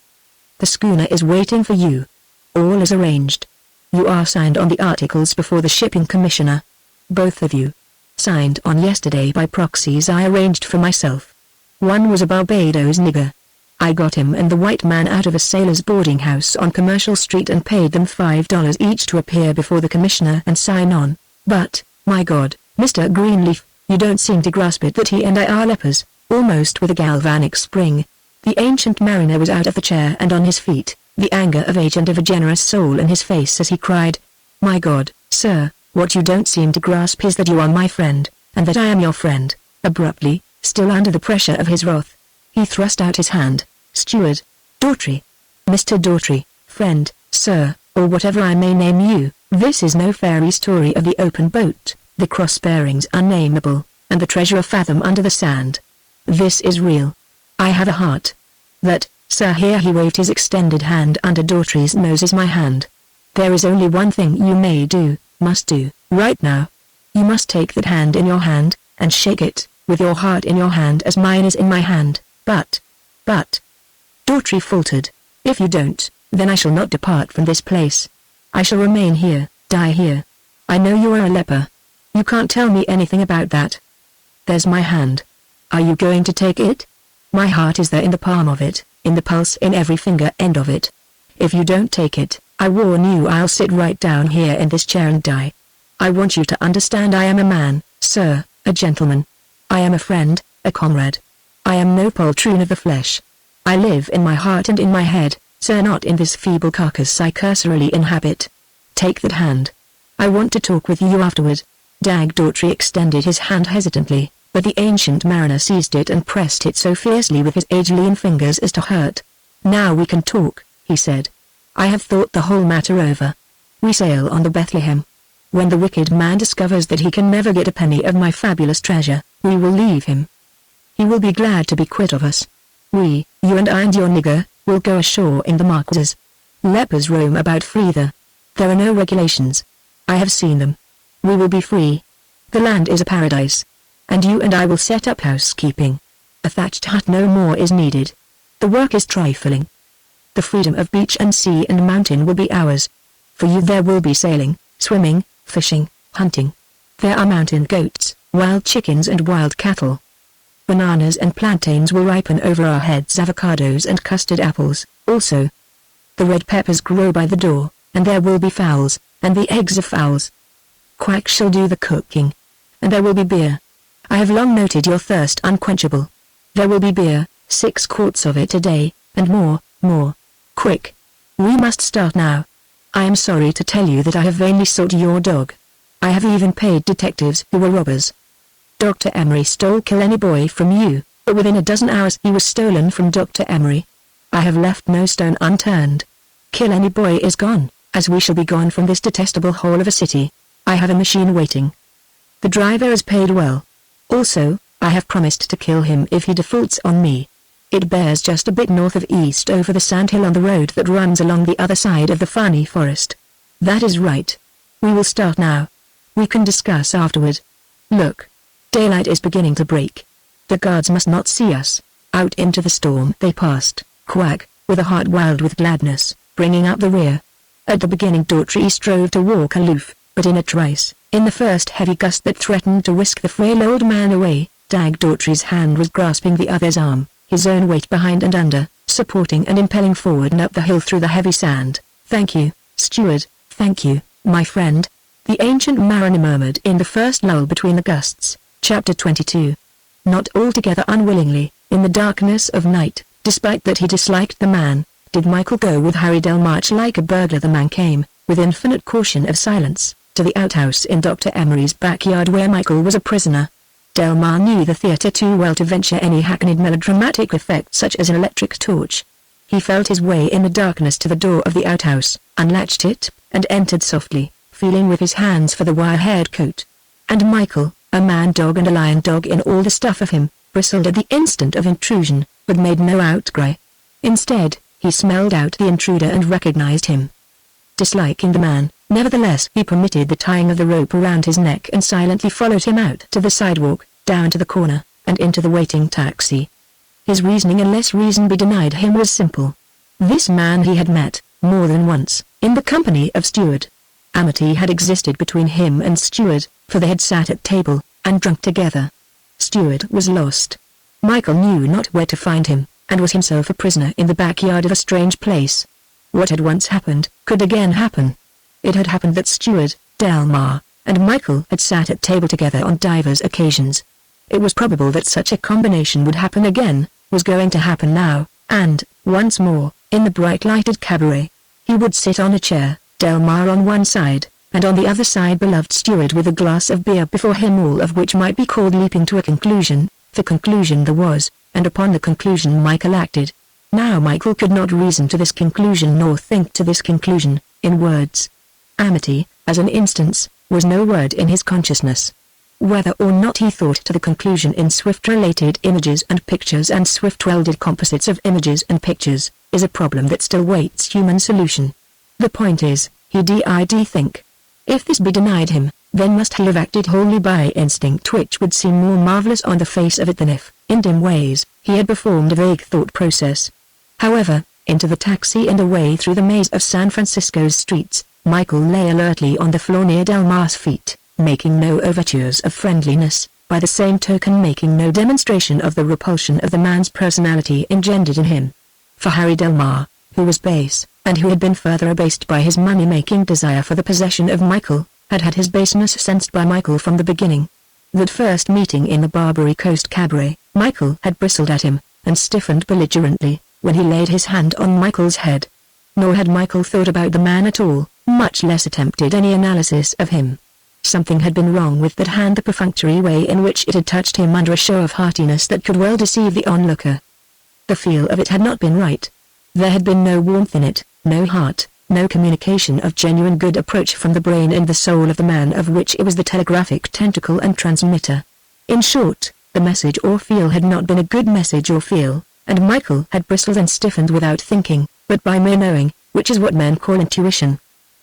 The schooner is waiting for you. All is arranged. You are signed on the articles before the shipping commissioner. Both of you. Signed on yesterday by proxies I arranged for myself. One was a Barbados nigger. I got him and the white man out of a sailor's boarding house on Commercial Street and paid them $5 each to appear before the commissioner and sign on. But, my God, Mr. Greenleaf, you don't seem to grasp it that he and I are lepers." Almost with a galvanic spring, the ancient mariner was out of the chair and on his feet, the anger of age and of a generous soul in his face as he cried, "My God, sir, what you don't seem to grasp is that you are my friend, and that I am your friend." Abruptly, still under the pressure of his wrath, he thrust out his hand. "Steward, Daughtry. Mr. Daughtry, friend, sir, or whatever I may name you, this is no fairy story of the open boat, the cross-bearings unnameable, and the treasure a fathom under the sand. This is real. I have a heart. That, sir," here he waved his extended hand under Daughtry's nose, "is my hand. There is only one thing you may do, must do, right now. You must take that hand in your hand, and shake it, with your heart in your hand as mine is in my hand, but, Daughtry faltered, "if you don't, then I shall not depart from this place. I shall remain here, die here. I know you are a leper. You can't tell me anything about that. There's my hand. Are you going to take it? My heart is there in the palm of it, in the pulse, in every finger end of it. If you don't take it, I warn you I'll sit right down here in this chair and die. I want you to understand I am a man, sir, a gentleman. I am a friend, a comrade. I am no poltroon of the flesh. I live in my heart and in my head, sir, not in this feeble carcass I cursorily inhabit. Take that hand. I want to talk with you afterward. Dag Daughtry extended his hand hesitantly, but the ancient mariner seized it and pressed it so fiercely with his age-lean fingers as to hurt. Now we can talk, he said. I have thought the whole matter over. We sail on the Bethlehem. When the wicked man discovers that he can never get a penny of my fabulous treasure, we will leave him. He will be glad to be quit of us. We, you and I and your nigger, will go ashore in the Marquesas. Lepers roam about free there. There are no regulations. I have seen them. We will be free. The land is a paradise. And you and I will set up housekeeping. A thatched hut no more is needed. The work is trifling. The freedom of beach and sea and mountain will be ours. For you there will be sailing, swimming, fishing, hunting. There are mountain goats, wild chickens and wild cattle. Bananas and plantains will ripen over our heads, avocados and custard apples, also. The red peppers grow by the door, and there will be fowls, and the eggs of fowls. Quack shall do the cooking. And there will be beer. I have long noted your thirst unquenchable. There will be beer, 6 quarts of it a day, and more. Quick. We must start now. I am sorry to tell you that I have vainly sought your dog. I have even paid detectives who were robbers. Dr. Emery stole Killenny Boy from you, but within a dozen hours he was stolen from Dr. Emery. I have left no stone unturned. Killenny Boy is gone, as we shall be gone from this detestable hole of a city. I have a machine waiting. The driver is paid well. Also, I have promised to kill him if he defaults on me. It bears just a bit north of east over the sandhill on the road that runs along the other side of the Farney Forest. That is right. We will start now. We can discuss afterward. Look. Daylight is beginning to break. The guards must not see us. Out into the storm they passed, Quack, with a heart wild with gladness, bringing up the rear. At the beginning Daughtry strove to walk aloof, but in a trice, in the first heavy gust that threatened to whisk the frail old man away, Dag Daughtry's hand was grasping the other's arm, his own weight behind and under, supporting and impelling forward and up the hill through the heavy sand. Thank you, steward, thank you, my friend, the ancient mariner murmured in the first lull between the gusts. Chapter 22. Not altogether unwillingly, in the darkness of night, despite that he disliked the man, did Michael go with Harry Delmarch like a burglar. The man came, with infinite caution of silence, to the outhouse in Dr. Emery's backyard where Michael was a prisoner. Delmar knew the theatre too well to venture any hackneyed melodramatic effect such as an electric torch. He felt his way in the darkness to the door of the outhouse, unlatched it, and entered softly, feeling with his hands for the wire-haired coat. And Michael, a man-dog and a lion-dog in all the stuff of him, bristled at the instant of intrusion, but made no outcry. Instead, he smelled out the intruder and recognized him. Disliking the man, nevertheless he permitted the tying of the rope around his neck and silently followed him out to the sidewalk, down to the corner, and into the waiting taxi. His reasoning, unless reason be denied him, was simple. This man he had met, more than once, in the company of Steward. Amity had existed between him and Steward, for they had sat at table, and drunk together. Steward was lost. Michael knew not where to find him, and was himself a prisoner in the backyard of a strange place. What had once happened, could again happen. It had happened that Steward, Delmar, and Michael had sat at table together on divers occasions. It was probable that such a combination would happen again, was going to happen now, and, once more, in the bright-lighted cabaret. He would sit on a chair, Delmar on one side, and on the other side beloved Steward with a glass of beer before him, all of which might be called leaping to a conclusion. The conclusion there was, and upon the conclusion Michael acted. Now Michael could not reason to this conclusion nor think to this conclusion, in words. Amity, as an instance, was no word in his consciousness. Whether or not he thought to the conclusion in swift-related images and pictures and swift-welded composites of images and pictures, is a problem that still waits human solution. The point is, he did think. If this be denied him, then must he have acted wholly by instinct, which would seem more marvelous on the face of it than if, in dim ways, he had performed a vague thought process. However, into the taxi and away through the maze of San Francisco's streets, Michael lay alertly on the floor near Delmar's feet, making no overtures of friendliness, by the same token making no demonstration of the repulsion of the man's personality engendered in him. For Harry Delmar, who was base, and who had been further abased by his money-making desire for the possession of Michael, had had his baseness sensed by Michael from the beginning. That first meeting in the Barbary Coast cabaret, Michael had bristled at him, and stiffened belligerently, when he laid his hand on Michael's head. Nor had Michael thought about the man at all, much less attempted any analysis of him. Something had been wrong with that hand, the perfunctory way in which it had touched him under a show of heartiness that could well deceive the onlooker. The feel of it had not been right. There had been no warmth in it, no heart, no communication of genuine good approach from the brain and the soul of the man of which it was the telegraphic tentacle and transmitter. In short, the message or feel had not been a good message or feel, and Michael had bristled and stiffened without thinking, but by mere knowing, which is what men call intuition.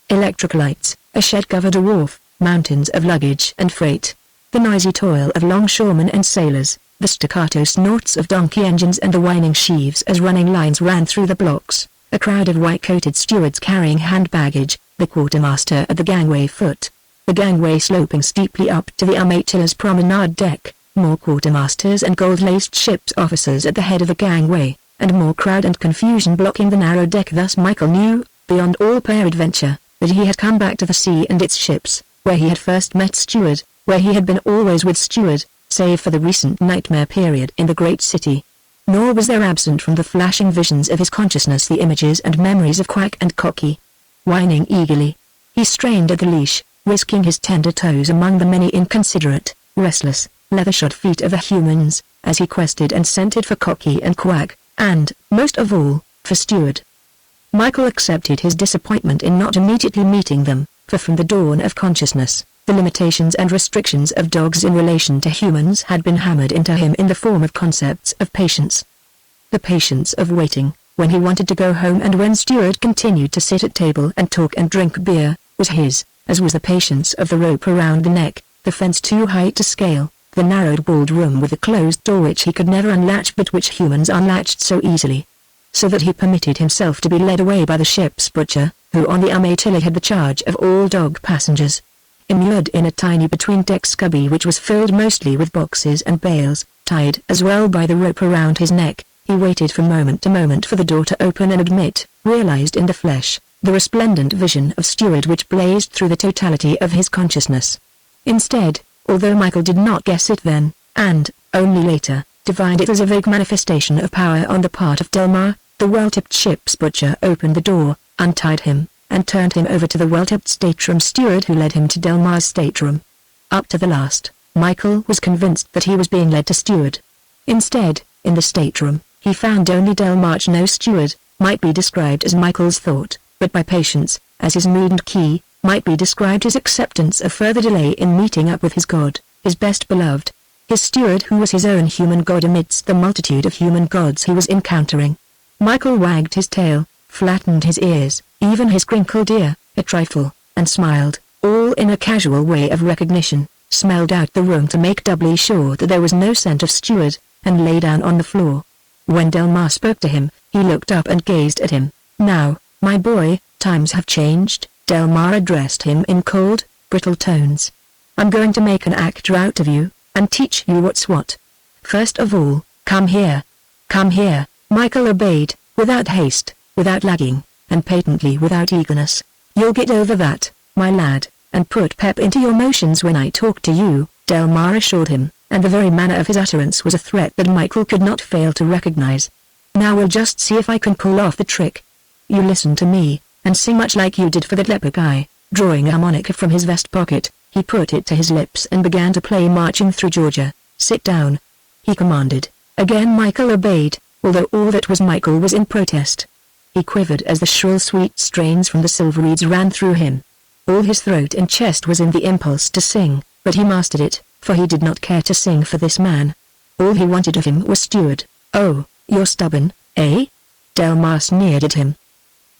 Electric lights, a shed covered a wharf, mountains of luggage and freight, the noisy toil of longshoremen and sailors, the staccato snorts of donkey engines and the whining sheaves as running lines ran through the blocks, a crowd of white-coated stewards carrying hand baggage, the quartermaster at the gangway foot, the gangway sloping steeply up to the Amatillas promenade deck, more quartermasters and gold-laced ship's officers at the head of the gangway, and more crowd and confusion blocking the narrow deck. Thus Michael knew, beyond all peradventure, that he had come back to the sea and its ships, where he had first met Stewart, where he had been always with Stewart, save for the recent nightmare period in the great city. Nor was there absent from the flashing visions of his consciousness the images and memories of Quack and Cocky. Whining eagerly, he strained at the leash, whisking his tender toes among the many inconsiderate, restless, leather-shod feet of the humans, as he quested and scented for Cocky and Quack, and, most of all, for Stewart. Michael accepted his disappointment in not immediately meeting them, for from the dawn of consciousness, the limitations and restrictions of dogs in relation to humans had been hammered into him in the form of concepts of patience. The patience of waiting, when he wanted to go home and when Stewart continued to sit at table and talk and drink beer, was his, as was the patience of the rope around the neck, the fence too high to scale, the narrowed walled room with a closed door which he could never unlatch but which humans unlatched so easily. So that he permitted himself to be led away by the ship's butcher, who on the Amatilla had the charge of all dog passengers. Immured in a tiny between-deck scubby which was filled mostly with boxes and bales, tied as well by the rope around his neck, he waited from moment to moment for the door to open and admit, realized in the flesh, the resplendent vision of Stewart which blazed through the totality of his consciousness. Instead, although Michael did not guess it then, and, only later, divined it as a vague manifestation of power on the part of Delmar, the well-tipped ship's butcher opened the door, untied him, and turned him over to the well-tipped stateroom steward who led him to Delmar's stateroom. Up to the last, Michael was convinced that he was being led to Stewart. Instead, in the stateroom, he found only Delmar. No steward, might be described as Michael's thought, but by patience, as his mood and key, might be described his acceptance of further delay in meeting up with his God, his best beloved, his steward who was his own human god amidst the multitude of human gods he was encountering. Michael wagged his tail, flattened his ears, even his crinkled ear, a trifle, and smiled, all in a casual way of recognition, smelled out the room to make doubly sure that there was no scent of Stewart, and lay down on the floor. When Delmar spoke to him, he looked up and gazed at him. "Now, my boy, times have changed," Delmar addressed him in cold, brittle tones. "I'm going to make an actor out of you, and teach you what's what. First of all, come here. Come here." Michael obeyed, without haste, without lagging, and patently without eagerness. "You'll get over that, my lad, and put pep into your motions when I talk to you," Delmar assured him, and the very manner of his utterance was a threat that Michael could not fail to recognize. "Now we'll just see if I can pull off the trick. You listen to me, and sing much like you did for that leper guy." Drawing a harmonica from his vest pocket, he put it to his lips and began to play Marching Through Georgia. "Sit down," he commanded. Again Michael obeyed, although all that was Michael was in protest. He quivered as the shrill sweet strains from the silver reeds ran through him. All his throat and chest was in the impulse to sing, but he mastered it, for he did not care to sing for this man. All he wanted of him was Stewart. "Oh, you're stubborn, eh?" Delmar sneered at him.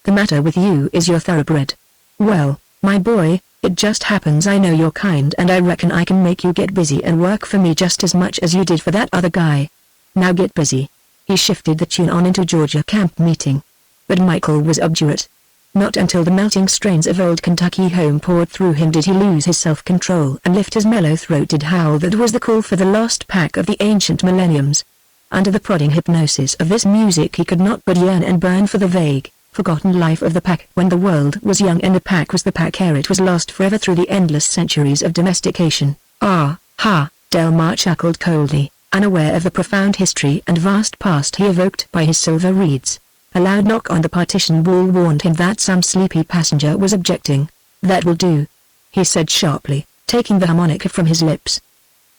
"The matter with you is you're thoroughbred. Well, my boy, it just happens I know your kind and I reckon I can make you get busy and work for me just as much as you did for that other guy. Now get busy." He shifted the tune on into Georgia Camp Meeting. But Michael was obdurate. Not until the melting strains of Old Kentucky Home poured through him did he lose his self-control and lift his mellow-throated howl that was the call for the lost pack of the ancient millenniums. Under the prodding hypnosis of this music he could not but yearn and burn for the vague, forgotten life of the pack when the world was young and the pack was the pack ere it was lost forever through the endless centuries of domestication. "Ah, ha," Delmar chuckled coldly, unaware of the profound history and vast past he evoked by his silver reeds. A loud knock on the partition wall warned him that some sleepy passenger was objecting. "That will do," he said sharply, taking the harmonica from his lips.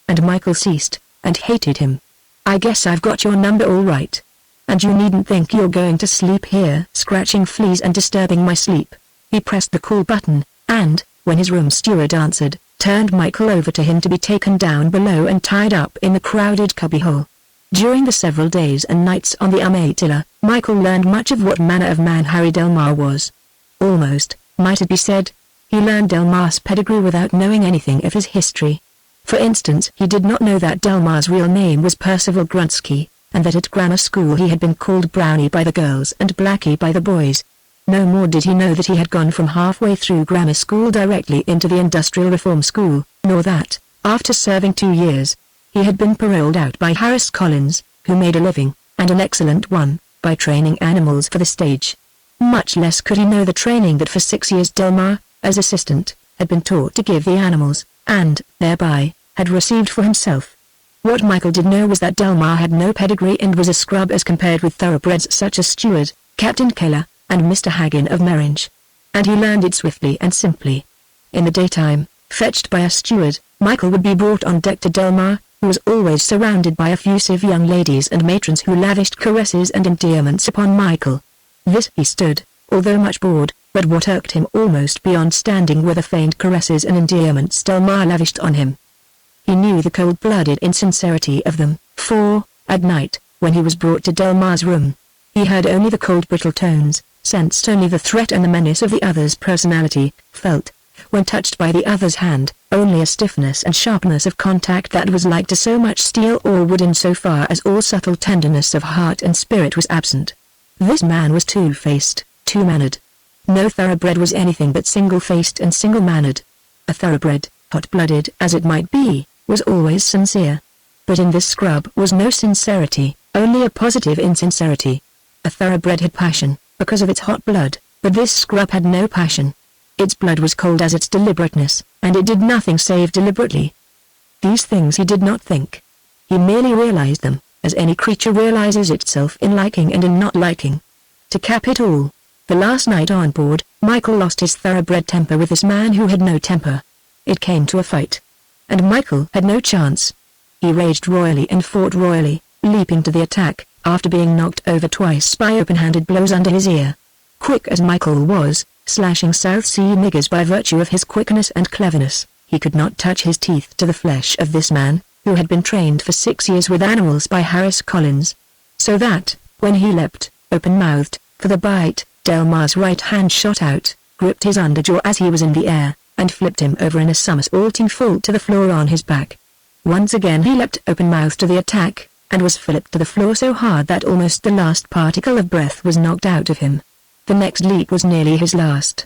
And Michael ceased, and hated him. "I guess I've got your number all right. And you needn't think you're going to sleep here scratching fleas and disturbing my sleep." He pressed the call button, and, when his room steward answered, turned Michael over to him to be taken down below and tied up in the crowded cubbyhole. During the several days and nights on the Umatilla, Michael learned much of what manner of man Harry Delmar was. Almost, might it be said, he learned Delmar's pedigree without knowing anything of his history. For instance, he did not know that Delmar's real name was Percival Grunsky, and that at grammar school he had been called Brownie by the girls and Blackie by the boys. No more did he know that he had gone from halfway through grammar school directly into the industrial reform school, nor that, after serving 2 years, he had been paroled out by Harris Collins, who made a living, and an excellent one, by training animals for the stage. Much less could he know the training that for 6 years Delmar, as assistant, had been taught to give the animals, and, thereby, had received for himself. What Michael did know was that Delmar had no pedigree and was a scrub as compared with thoroughbreds such as Stewart, Captain Keller, and Mr. Haggin of Meringe. And he learned it swiftly and simply. In the daytime, fetched by a steward, Michael would be brought on deck to Delmar, who was always surrounded by effusive young ladies and matrons who lavished caresses and endearments upon Michael. This he stood, although much bored, but what irked him almost beyond standing were the feigned caresses and endearments Delmar lavished on him. He knew the cold-blooded insincerity of them, for, at night, when he was brought to Delmar's room, he heard only the cold brittle tones, sensed only the threat and the menace of the other's personality, felt, when touched by the other's hand, only a stiffness and sharpness of contact that was like to so much steel or wood in so far as all subtle tenderness of heart and spirit was absent. This man was two-faced, two-mannered. No thoroughbred was anything but single-faced and single-mannered. A thoroughbred, hot-blooded as it might be, was always sincere. But in this scrub was no sincerity, only a positive insincerity. A thoroughbred had passion, because of its hot blood, but this scrub had no passion. Its blood was cold as its deliberateness, and it did nothing save deliberately. These things he did not think. He merely realized them, as any creature realizes itself in liking and in not liking. To cap it all, the last night on board, Michael lost his thoroughbred temper with this man who had no temper. It came to a fight. And Michael had no chance. He raged royally and fought royally, leaping to the attack, after being knocked over twice by open-handed blows under his ear. Quick as Michael was, slashing South Sea niggers by virtue of his quickness and cleverness, he could not touch his teeth to the flesh of this man, who had been trained for 6 years with animals by Harris Collins. So that, when he leapt, open-mouthed, for the bite, Delmar's right hand shot out, gripped his underjaw as he was in the air, and flipped him over in a somersaulting fall to the floor on his back. Once again he leapt open-mouthed to the attack, and was flipped to the floor so hard that almost the last particle of breath was knocked out of him. The next leap was nearly his last.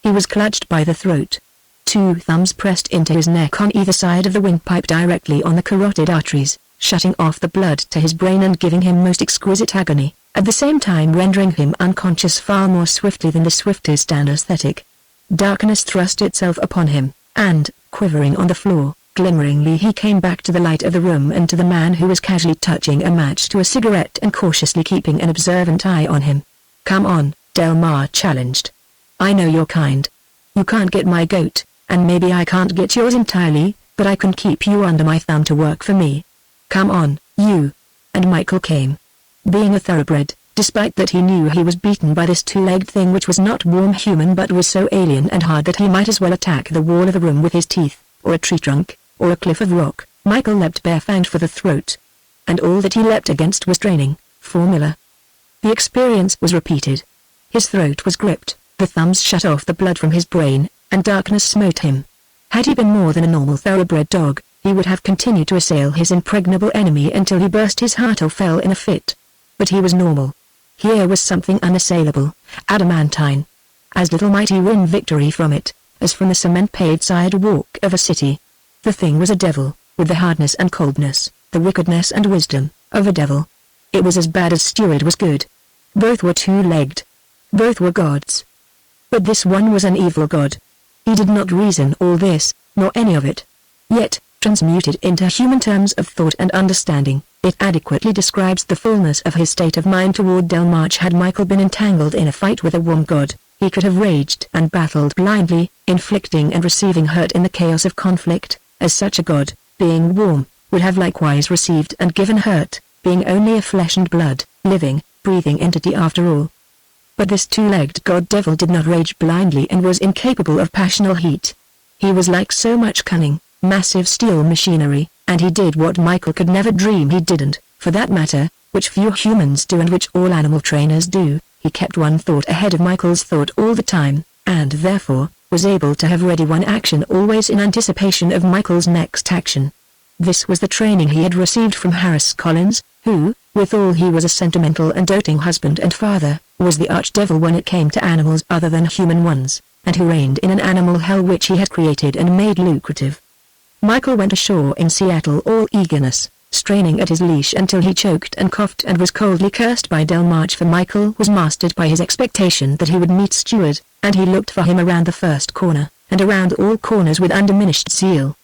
He was clutched by the throat. 2 thumbs pressed into his neck on either side of the windpipe directly on the carotid arteries, shutting off the blood to his brain and giving him most exquisite agony, at the same time rendering him unconscious far more swiftly than the swiftest anesthetic. Darkness thrust itself upon him, and, quivering on the floor, glimmeringly he came back to the light of the room and to the man who was casually touching a match to a cigarette and cautiously keeping an observant eye on him. "Come on," Delmar challenged. "I know your kind. You can't get my goat, and maybe I can't get yours entirely, but I can keep you under my thumb to work for me. Come on, you." And Michael came. Being a thoroughbred, despite that he knew he was beaten by this 2-legged thing which was not warm human but was so alien and hard that he might as well attack the wall of the room with his teeth, or a tree trunk, or a cliff of rock, Michael leapt barefanged for the throat. And all that he leapt against was training, formula. The experience was repeated. His throat was gripped, the thumbs shut off the blood from his brain, and darkness smote him. Had he been more than a normal thoroughbred dog, he would have continued to assail his impregnable enemy until he burst his heart or fell in a fit. But he was normal. Here was something unassailable, adamantine. As little might he win victory from it, as from the cement-paved sidewalk of a city. The thing was a devil, with the hardness and coldness, the wickedness and wisdom, of a devil. It was as bad as Stewart was good. Both were 2-legged. Both were gods. But this one was an evil god. He did not reason all this, nor any of it. Yet, transmuted into human terms of thought and understanding, It adequately describes the fullness of his state of mind toward Delmarch. Had Michael been entangled in a fight with a warm god, he could have raged and battled blindly, inflicting and receiving hurt in the chaos of conflict, as such a god, being warm, would have likewise received and given hurt, being only a flesh and blood, living, breathing entity after all. But this two-legged god-devil did not rage blindly and was incapable of passional heat. He was like so much cunning, massive steel machinery, and he did what Michael could never dream he didn't, for that matter, which few humans do and which all animal trainers do. He kept one thought ahead of Michael's thought all the time, and therefore, was able to have ready one action always in anticipation of Michael's next action. This was the training he had received from Harris Collins, who, withal he was a sentimental and doting husband and father, was the archdevil when it came to animals other than human ones, and who reigned in an animal hell which he had created and made lucrative. Michael went ashore in Seattle all eagerness, straining at his leash until he choked and coughed and was coldly cursed by Delmarch, for Michael was mastered by his expectation that he would meet Stuart, and he looked for him around the first corner, and around all corners with undiminished zeal.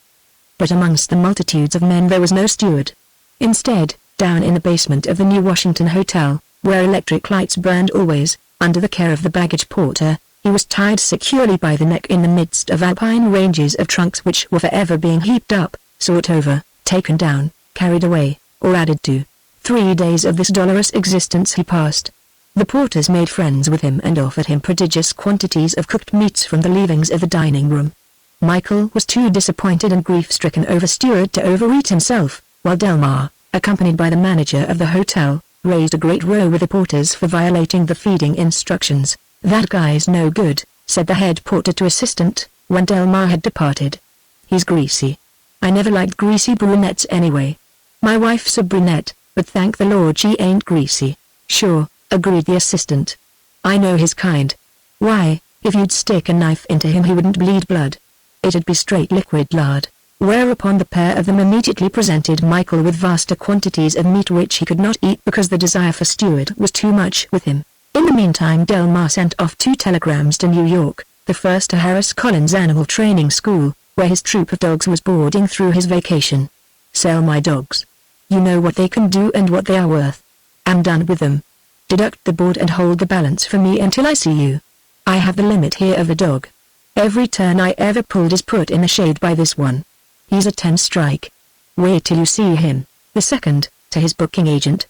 But amongst the multitudes of men there was no Stuart. Instead, down in the basement of the New Washington Hotel, where electric lights burned always, under the care of the baggage porter, he was tied securely by the neck in the midst of alpine ranges of trunks which were forever being heaped up, sought over, taken down, carried away, or added to. 3 days of this dolorous existence he passed. The porters made friends with him and offered him prodigious quantities of cooked meats from the leavings of the dining room. Michael was too disappointed and grief-stricken over Stuart to overeat himself, while Delmar, accompanied by the manager of the hotel, raised a great row with the porters for violating the feeding instructions. "That guy's no good," said the head porter to assistant, when Delmar had departed. "He's greasy. I never liked greasy brunettes anyway. My wife's a brunette, but thank the Lord she ain't greasy." "Sure," agreed the assistant. "I know his kind. Why, if you'd stick a knife into him he wouldn't bleed blood. It'd be straight liquid lard." Whereupon the pair of them immediately presented Michael with vaster quantities of meat which he could not eat because the desire for Stuart was too much with him. In the meantime Delmar sent off 2 telegrams to New York, the first to Harris Collins Animal Training School, where his troop of dogs was boarding through his vacation. "Sell my dogs. You know what they can do and what they are worth. I'm done with them. Deduct the board and hold the balance for me until I see you. I have the limit here of a dog. Every turn I ever pulled is put in the shade by this one. He's a 10 strike. Wait till you see him." The second, to his booking agent.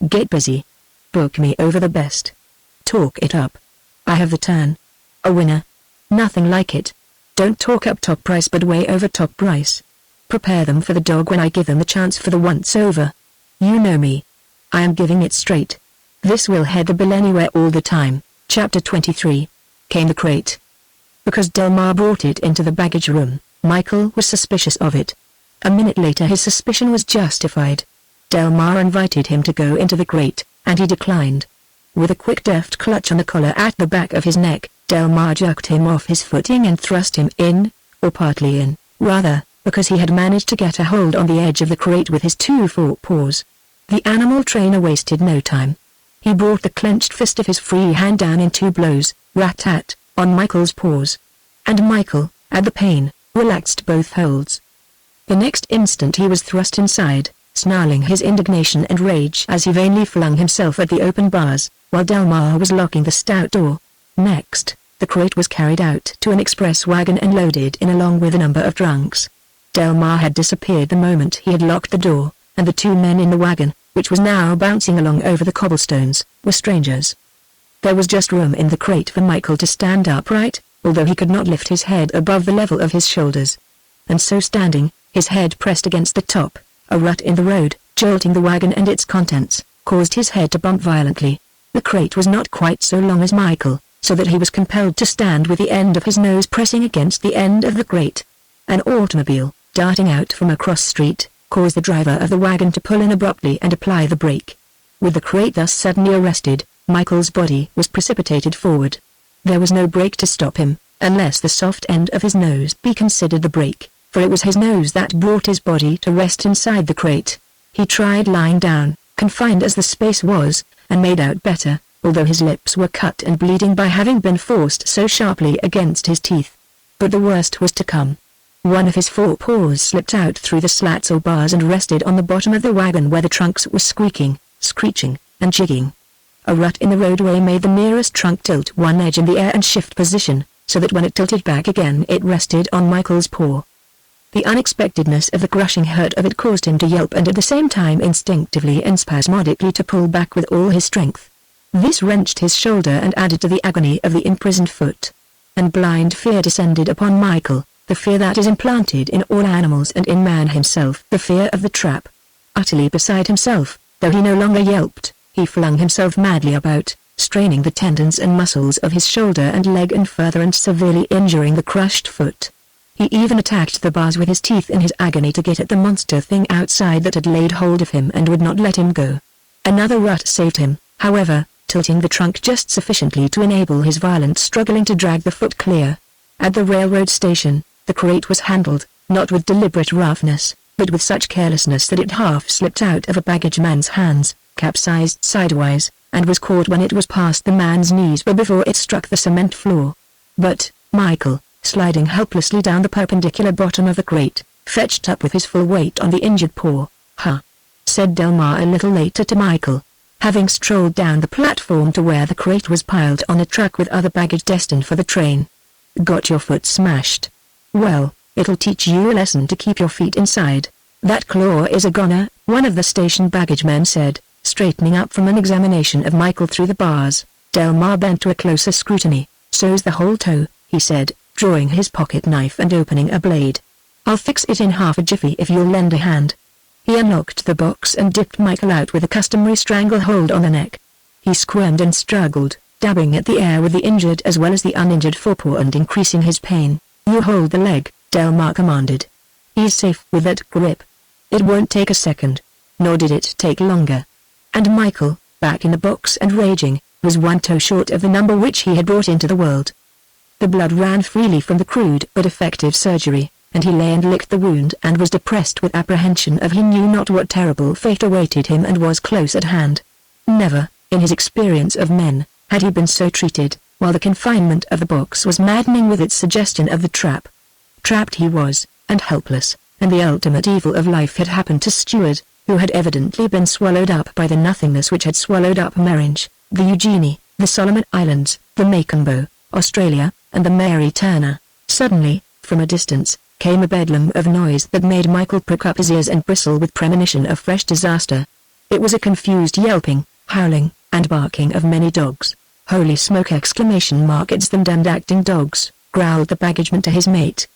"Get busy. Book me over the best. Talk it up. I have the turn. A winner. Nothing like it. Don't talk up top price but way over top price. Prepare them for the dog when I give them the chance for the once over. You know me. I am giving it straight. This will head the bill anywhere all the time." Chapter 23. Came the crate. Because Delmar brought it into the baggage room, Michael was suspicious of it. A minute later his suspicion was justified. Delmar invited him to go into the crate, and he declined. With a quick deft clutch on the collar at the back of his neck, Delmar jerked him off his footing and thrust him in, or partly in, rather, because he had managed to get a hold on the edge of the crate with his 2 forepaws. The animal trainer wasted no time. He brought the clenched fist of his free hand down in 2 blows, rat-tat, on Michael's paws. And Michael, at the pain, relaxed both holds. The next instant he was thrust inside, snarling his indignation and rage as he vainly flung himself at the open bars, while Delmar was locking the stout door. Next, the crate was carried out to an express wagon and loaded in along with a number of trunks. Delmar had disappeared the moment he had locked the door, and the 2 men in the wagon, which was now bouncing along over the cobblestones, were strangers. There was just room in the crate for Michael to stand upright, although he could not lift his head above the level of his shoulders. And so standing, his head pressed against the top, a rut in the road, jolting the wagon and its contents, caused his head to bump violently. The crate was not quite so long as Michael, so that he was compelled to stand with the end of his nose pressing against the end of the crate. An automobile, darting out from a cross street, caused the driver of the wagon to pull in abruptly and apply the brake. With the crate thus suddenly arrested, Michael's body was precipitated forward. There was no brake to stop him, unless the soft end of his nose be considered the brake, for it was his nose that brought his body to rest inside the crate. He tried lying down, confined as the space was, and made out better, although his lips were cut and bleeding by having been forced so sharply against his teeth. But the worst was to come. One of his forepaws slipped out through the slats or bars and rested on the bottom of the wagon where the trunks were squeaking, screeching, and jigging. A rut in the roadway made the nearest trunk tilt one edge in the air and shift position, so that when it tilted back again it rested on Michael's paw. The unexpectedness of the crushing hurt of it caused him to yelp and at the same time instinctively and spasmodically to pull back with all his strength. This wrenched his shoulder and added to the agony of the imprisoned foot. And blind fear descended upon Michael, the fear that is implanted in all animals and in man himself, the fear of the trap. Utterly beside himself, though he no longer yelped, he flung himself madly about, straining the tendons and muscles of his shoulder and leg and further and severely injuring the crushed foot. He even attacked the bars with his teeth in his agony to get at the monster thing outside that had laid hold of him and would not let him go. Another rut saved him, however, tilting the trunk just sufficiently to enable his violent struggling to drag the foot clear. At the railroad station, the crate was handled, not with deliberate roughness, but with such carelessness that it half slipped out of a baggage man's hands, capsized sidewise, and was caught when it was past the man's knees but before it struck the cement floor. But, Michael, sliding helplessly down the perpendicular bottom of the crate, fetched up with his full weight on the injured paw. "Huh," said Delmar a little later to Michael, having strolled down the platform to where the crate was piled on a truck with other baggage destined for the train. "Got your foot smashed? Well, it'll teach you a lesson to keep your feet inside. That claw is a goner," one of the station baggage men said, straightening up from an examination of Michael through the bars. Delmar bent to a closer scrutiny. "So's the whole toe," he said, drawing his pocket knife and opening a blade. "I'll fix it in half a jiffy if you'll lend a hand." He unlocked the box and dipped Michael out with a customary stranglehold on the neck. He squirmed and struggled, dabbing at the air with the injured as well as the uninjured forepaw and increasing his pain. "You hold the leg," Delmar commanded. "He's safe with that grip. It won't take a second." Nor did it take longer. And Michael, back in the box and raging, was one toe short of the number which he had brought into the world. The blood ran freely from the crude but effective surgery, and he lay and licked the wound and was depressed with apprehension of he knew not what terrible fate awaited him and was close at hand. Never, in his experience of men, had he been so treated, while the confinement of the box was maddening with its suggestion of the trap. Trapped he was, and helpless, and the ultimate evil of life had happened to Stewart, who had evidently been swallowed up by the nothingness which had swallowed up Meringe, the Eugenie, the Solomon Islands, the Macombo, Australia, and the Mary Turner. Suddenly, from a distance, came a bedlam of noise that made Michael prick up his ears and bristle with premonition of fresh disaster. It was a confused yelping, howling, and barking of many dogs. "Holy smoke!" It's them damned acting dogs, growled the baggageman to his mate.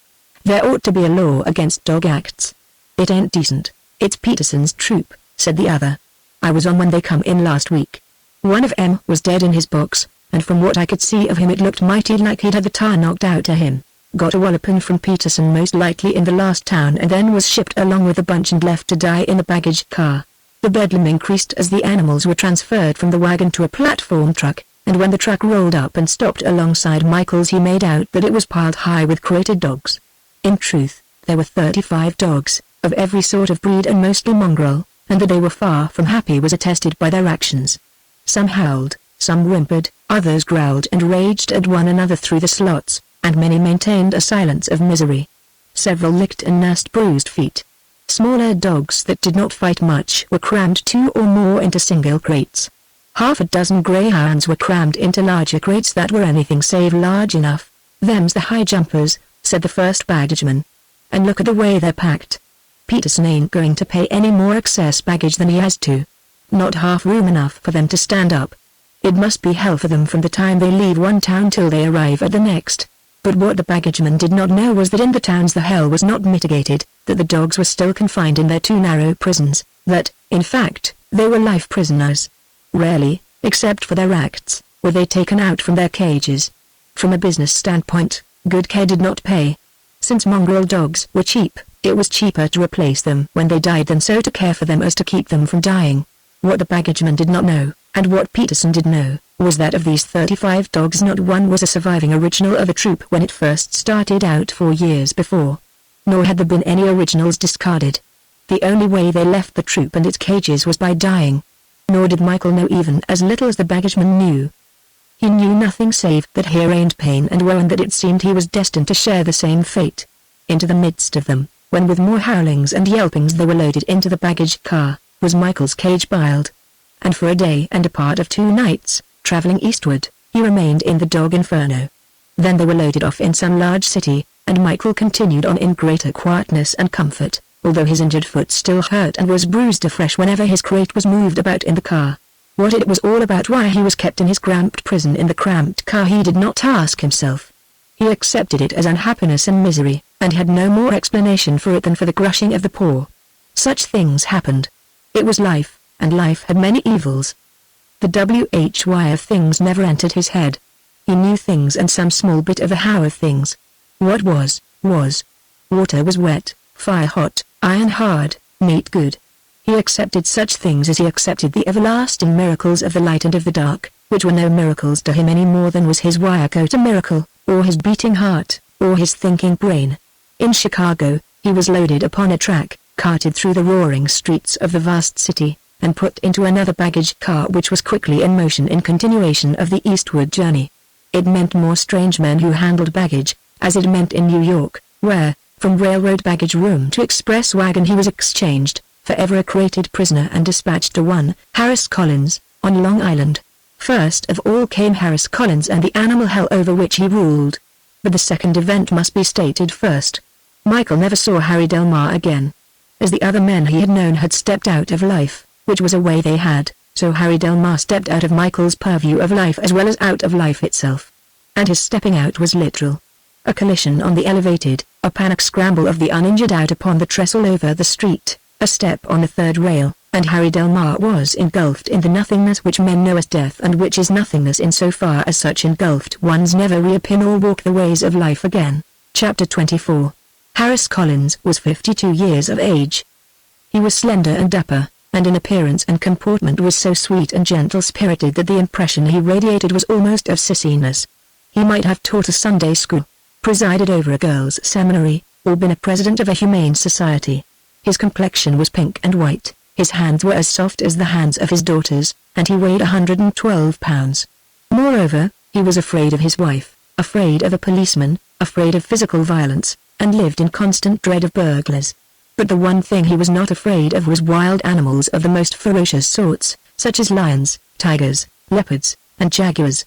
"There ought to be a law against dog acts." "It ain't decent. It's Peterson's troop," said the other. "I was on when they come in last week. One of 'em was dead in his box, and from what I could see of him it looked mighty like he'd had the tar knocked out of him. Got a walloping from Peterson most likely in the last town and then was shipped along with the bunch and left to die in the baggage car." The bedlam increased as the animals were transferred from the wagon to a platform truck, and when the truck rolled up and stopped alongside Michael's he made out that it was piled high with crated dogs. In truth, there were 35 dogs, of every sort of breed and mostly mongrel, and that they were far from happy was attested by their actions. Some howled, some whimpered, others growled and raged at one another through the slots, and many maintained a silence of misery. Several licked and nursed bruised feet. Smaller dogs that did not fight much were crammed 2 or more into single crates. Half a dozen greyhounds were crammed into larger crates that were anything save large enough. "Them's the high jumpers," said the first baggageman. "And look at the way they're packed. Peterson ain't going to pay any more excess baggage than he has to. Not half room enough for them to stand up. It must be hell for them from the time they leave one town till they arrive at the next." But what the baggageman did not know was that in the towns the hell was not mitigated, that the dogs were still confined in their 2 narrow prisons, that, in fact, they were life prisoners. Rarely, except for their acts, were they taken out from their cages. From a business standpoint, good care did not pay. Since mongrel dogs were cheap, it was cheaper to replace them when they died than so to care for them as to keep them from dying. What the baggageman did not know, and what Peterson did know, was that of these 35 dogs not one was a surviving original of a troop when it first started out 4 years before. Nor had there been any originals discarded. The only way they left the troop and its cages was by dying. Nor did Michael know even as little as the baggageman knew. He knew nothing save that here reigned pain and woe and that it seemed he was destined to share the same fate. into the midst of them, when with more howlings and yelpings they were loaded into the baggage car, was Michael's cage piled. And for a day and a part of 2 nights, traveling eastward, he remained in the dog inferno. Then they were loaded off in some large city, and Michael continued on in greater quietness and comfort, although his injured foot still hurt and was bruised afresh whenever his crate was moved about in the car. What it was all about, why he was kept in his cramped prison in the cramped car, he did not ask himself. He accepted it as unhappiness and misery, and had no more explanation for it than for the crushing of the poor. Such things happened. It was life, and life had many evils. The why of things never entered his head. He knew things and some small bit of the how of things. What was. Water was wet, fire hot, iron hard, meat good. He accepted such things as he accepted the everlasting miracles of the light and of the dark, which were no miracles to him any more than was his wire coat a miracle, or his beating heart, or his thinking brain. In Chicago, he was loaded upon a track, carted through the roaring streets of the vast city, and put into another baggage car which was quickly in motion in continuation of the eastward journey. It meant more strange men who handled baggage, as it meant in New York, where, from railroad baggage room to express wagon, he was exchanged, forever a crated prisoner, and dispatched to one, Harris Collins, on Long Island. First of all came Harris Collins and the animal hell over which he ruled. But the second event must be stated first. Michael never saw Harry Delmar again. As the other men he had known had stepped out of life, which was a way they had, so Harry Delmar stepped out of Michael's purview of life as well as out of life itself. And his stepping out was literal. A collision on the elevated, a panic scramble of the uninjured out upon the trestle over the street, a step on the third rail, and Harry Delmar was engulfed in the nothingness which men know as death, and which is nothingness in so far as such engulfed ones never reappear or walk the ways of life again. Chapter 24. Harris Collins was 52 years of age. He was slender and dapper, and in appearance and comportment was so sweet and gentle-spirited that the impression he radiated was almost of sissiness. He might have taught a Sunday school, presided over a girls' seminary, or been a president of a humane society. His complexion was pink and white, his hands were as soft as the hands of his daughters, and he weighed 112 pounds. Moreover, he was afraid of his wife, afraid of a policeman, afraid of physical violence, and lived in constant dread of burglars. But the one thing he was not afraid of was wild animals of the most ferocious sorts, such as lions, tigers, leopards, and jaguars.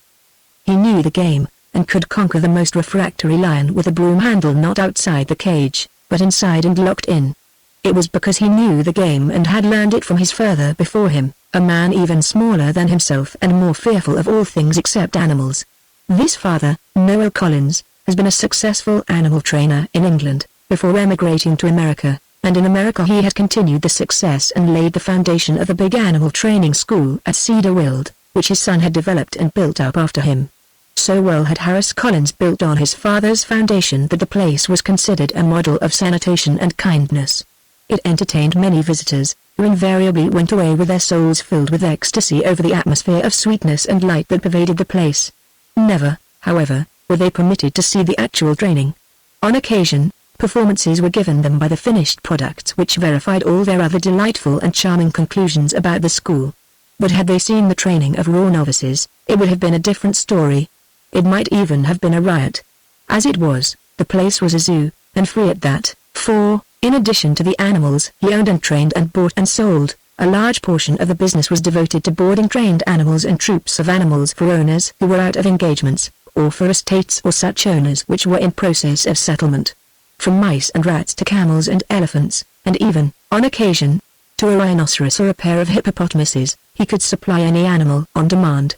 He knew the game, and could conquer the most refractory lion with a broom handle not outside the cage, but inside and locked in. It was because he knew the game and had learned it from his father before him, a man even smaller than himself and more fearful of all things except animals. This father, Noel Collins, has been a successful animal trainer in England, before emigrating to America, and in America he had continued the success and laid the foundation of the big animal training school at Cedarfield, which his son had developed and built up after him. So well had Harris Collins built on his father's foundation that the place was considered a model of sanitation and kindness. It entertained many visitors, who invariably went away with their souls filled with ecstasy over the atmosphere of sweetness and light that pervaded the place. Never, however, were they permitted to see the actual training. On occasion, performances were given them by the finished products which verified all their other delightful and charming conclusions about the school. But had they seen the training of raw novices, it would have been a different story. It might even have been a riot. As it was, the place was a zoo, and free at that, for, in addition to the animals he owned and trained and bought and sold, a large portion of the business was devoted to boarding trained animals and troops of animals for owners who were out of engagements, or for estates or such owners which were in process of settlement. From mice and rats to camels and elephants, and even, on occasion, to a rhinoceros or a pair of hippopotamuses, he could supply any animal on demand.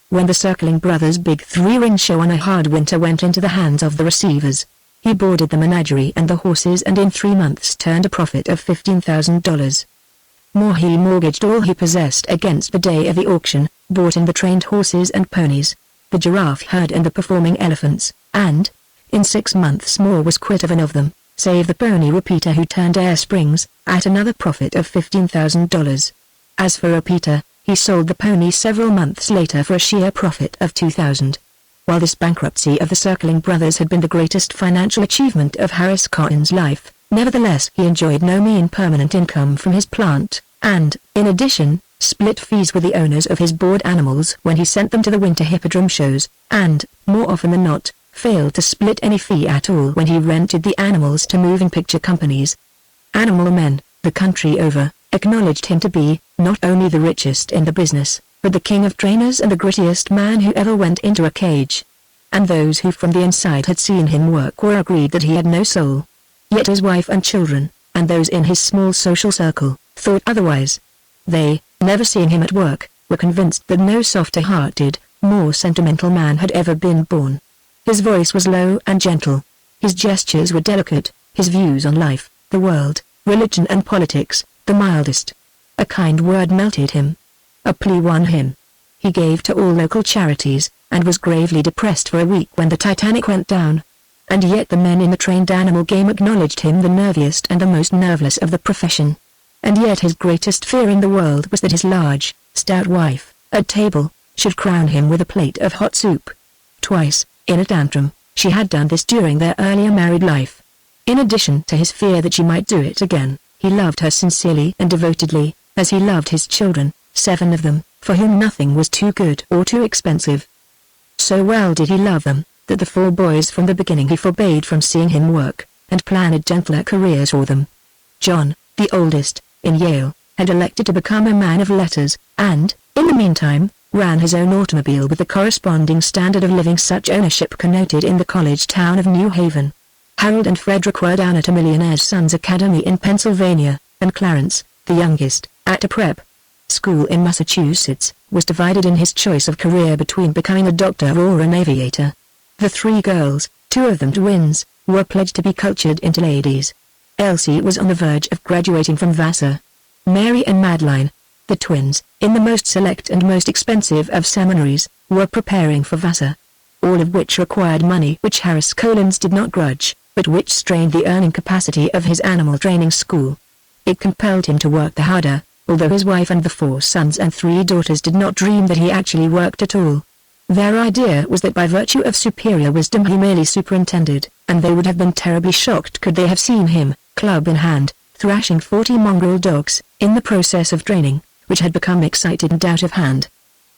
When the Circling Brothers' big 3-ring show on a hard winter went into the hands of the receivers, he boarded the menagerie and the horses, and in 3 months turned a profit of $15,000. More, he mortgaged all he possessed against the day of the auction, bought in the trained horses and ponies, the giraffe herd and the performing elephants, and, in 6 months more was quit of them, save the pony repeater who turned air springs, at another profit of $15,000. As for repeater, he sold the pony several months later for a sheer profit of $2,000. While this bankruptcy of the Circling Brothers had been the greatest financial achievement of Harris Collins' life, nevertheless he enjoyed no mean permanent income from his plant, and, in addition, split fees with the owners of his board animals when he sent them to the winter hippodrome shows, and, more often than not, failed to split any fee at all when he rented the animals to moving picture companies. Animal men, the country over, acknowledged him to be, not only the richest in the business, but the king of trainers and the grittiest man who ever went into a cage. And those who from the inside had seen him work were agreed that he had no soul. Yet his wife and children, and those in his small social circle, thought otherwise. They, never seeing him at work, were convinced that no softer-hearted, more sentimental man had ever been born. His voice was low and gentle. His gestures were delicate, his views on life, the world, religion and politics, the mildest. A kind word melted him. A plea won him. He gave to all local charities, and was gravely depressed for a week when the Titanic went down. And yet the men in the trained animal game acknowledged him the nerviest and the most nerveless of the profession. And yet his greatest fear in the world was that his large, stout wife, at table, should crown him with a plate of hot soup. Twice, in a tantrum, she had done this during their earlier married life. In addition to his fear that she might do it again, he loved her sincerely and devotedly, as he loved his children, 7 of them, for whom nothing was too good or too expensive. So well did he love them, that the 4 boys from the beginning he forbade from seeing him work, and planned gentler careers for them. John, the oldest, in Yale, had elected to become a man of letters, and, in the meantime, ran his own automobile with the corresponding standard of living such ownership connoted in the college town of New Haven. Harold and Frederick were down at a millionaire's son's academy in Pennsylvania, and Clarence, the youngest, at a prep school in Massachusetts, was divided in his choice of career between becoming a doctor or an aviator. The 3 girls, 2 of them twins, were pledged to be cultured into ladies. Elsie was on the verge of graduating from Vassar. Mary and Madeline, the twins, in the most select and most expensive of seminaries, were preparing for Vassar. All of which required money which Harris Collins did not grudge, but which strained the earning capacity of his animal training school. It compelled him to work the harder, although his wife and the 4 sons and 3 daughters did not dream that he actually worked at all. Their idea was that by virtue of superior wisdom he merely superintended, and they would have been terribly shocked could they have seen him, club in hand, thrashing 40 mongrel dogs, in the process of training, which had become excited and out of hand.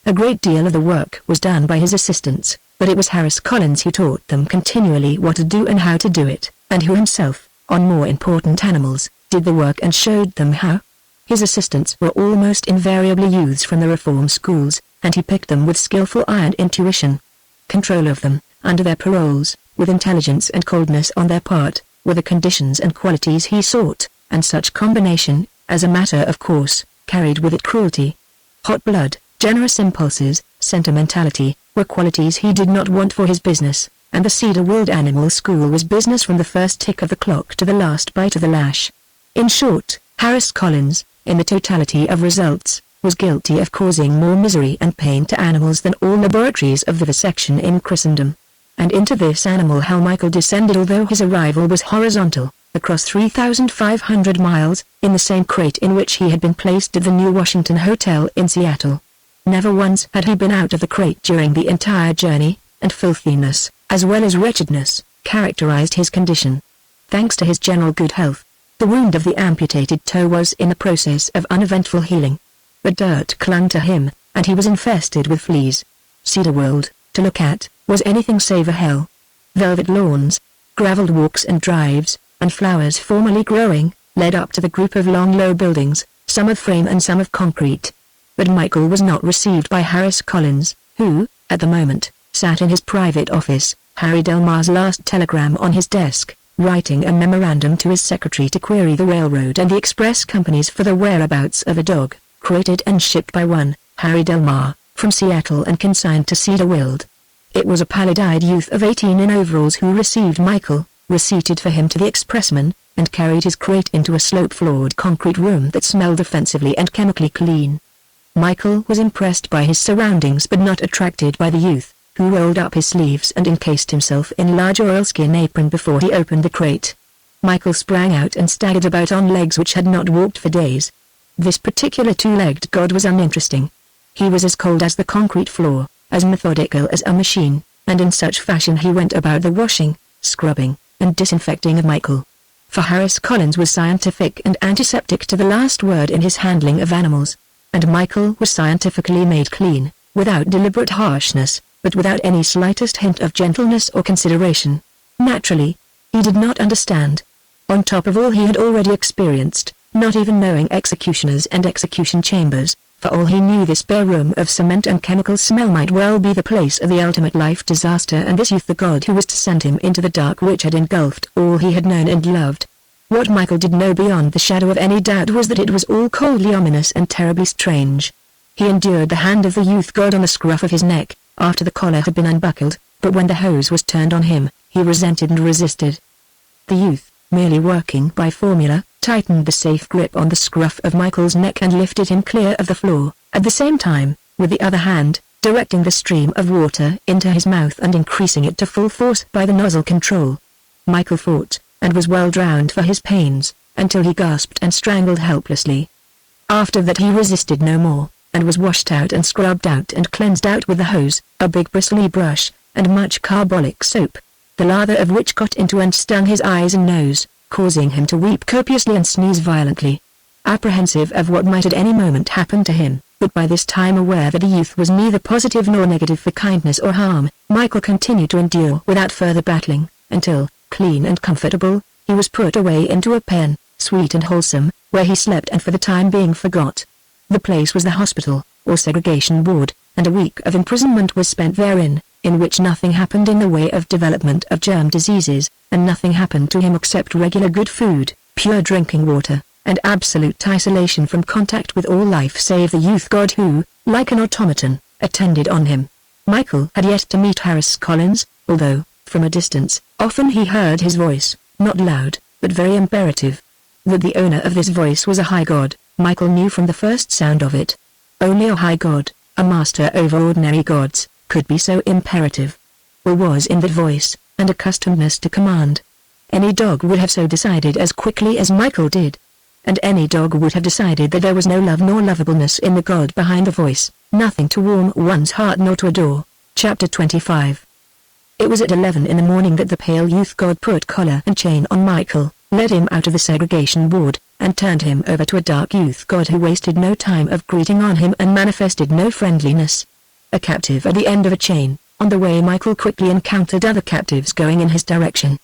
A great deal of the work was done by his assistants, but it was Harris Collins who taught them continually what to do and how to do it, and who himself, on more important animals, did the work and showed them how. His assistants were almost invariably youths from the reform schools, and he picked them with skillful eye and intuition. Control of them, under their paroles, with intelligence and coldness on their part, were the conditions and qualities he sought, and such combination, as a matter of course, carried with it cruelty. Hot blood, generous impulses, sentimentality, were qualities he did not want for his business, and the Cedarwold Animal School was business from the first tick of the clock to the last bite of the lash. In short, Harris Collins, in the totality of results, was guilty of causing more misery and pain to animals than all laboratories of vivisection in Christendom. And into this animal hell Michael descended, although his arrival was horizontal, across 3,500 miles, in the same crate in which he had been placed at the New Washington Hotel in Seattle. Never once had he been out of the crate during the entire journey, and filthiness, as well as wretchedness, characterized his condition. Thanks to his general good health, the wound of the amputated toe was in the process of uneventful healing. But dirt clung to him, and he was infested with fleas. Cedarwold, to look at, was anything save a hell. Velvet lawns, gravelled walks and drives, and flowers formerly growing, led up to the group of long low buildings, some of frame and some of concrete. But Michael was not received by Harris Collins, who, at the moment, sat in his private office, Harry Delmar's last telegram on his desk, writing a memorandum to his secretary to query the railroad and the express companies for the whereabouts of a dog, created and shipped by one, Harry Delmar, from Seattle and consigned to Cedarwold. It was a pallid-eyed youth of 18 in overalls who received Michael, receipted for him to the expressman, and carried his crate into a slope-floored concrete room that smelled offensively and chemically clean. Michael was impressed by his surroundings but not attracted by the youth, who rolled up his sleeves and encased himself in large oilskin apron before he opened the crate. Michael sprang out and staggered about on legs which had not walked for days. This particular 2-legged god was uninteresting. He was as cold as the concrete floor, as methodical as a machine, and in such fashion he went about the washing, scrubbing, and disinfecting of Michael. For Harris Collins was scientific and antiseptic to the last word in his handling of animals, and Michael was scientifically made clean, without deliberate harshness, but without any slightest hint of gentleness or consideration. Naturally, he did not understand. On top of all he had already experienced, not even knowing executioners and execution chambers, for all he knew this bare room of cement and chemical smell might well be the place of the ultimate life disaster, and this youth the god who was to send him into the dark which had engulfed all he had known and loved. What Michael did know beyond the shadow of any doubt was that it was all coldly ominous and terribly strange. He endured the hand of the youth god on the scruff of his neck, after the collar had been unbuckled, but when the hose was turned on him, he resented and resisted. The youth, merely working by formula, tightened the safe grip on the scruff of Michael's neck and lifted him clear of the floor, at the same time, with the other hand, directing the stream of water into his mouth and increasing it to full force by the nozzle control. Michael fought, and was well drowned for his pains, until he gasped and strangled helplessly. After that he resisted no more, and was washed out and scrubbed out and cleansed out with the hose, a big bristly brush, and much carbolic soap, the lather of which got into and stung his eyes and nose, causing him to weep copiously and sneeze violently. Apprehensive of what might at any moment happen to him, but by this time aware that the youth was neither positive nor negative for kindness or harm, Michael continued to endure without further battling, until, clean and comfortable, he was put away into a pen, sweet and wholesome, where he slept and for the time being forgot. The place was the hospital, or segregation ward, and a week of imprisonment was spent therein, in which nothing happened in the way of development of germ diseases, and nothing happened to him except regular good food, pure drinking water, and absolute isolation from contact with all life save the youth god who, like an automaton, attended on him. Michael had yet to meet Harris Collins, although, from a distance, often he heard his voice, not loud, but very imperative. That the owner of this voice was a high god, Michael knew from the first sound of it. Only a high god, a master over ordinary gods, could be so imperative. Or was in that voice, and accustomedness to command. Any dog would have so decided as quickly as Michael did. And any dog would have decided that there was no love nor lovableness in the god behind the voice, nothing to warm one's heart nor to adore. Chapter 25. It was at 11 in the morning that the pale youth god put collar and chain on Michael, led him out of the segregation ward, and turned him over to a dark youth god who wasted no time of greeting on him and manifested no friendliness. A captive at the end of a chain, on the way Michael quickly encountered other captives going in his direction.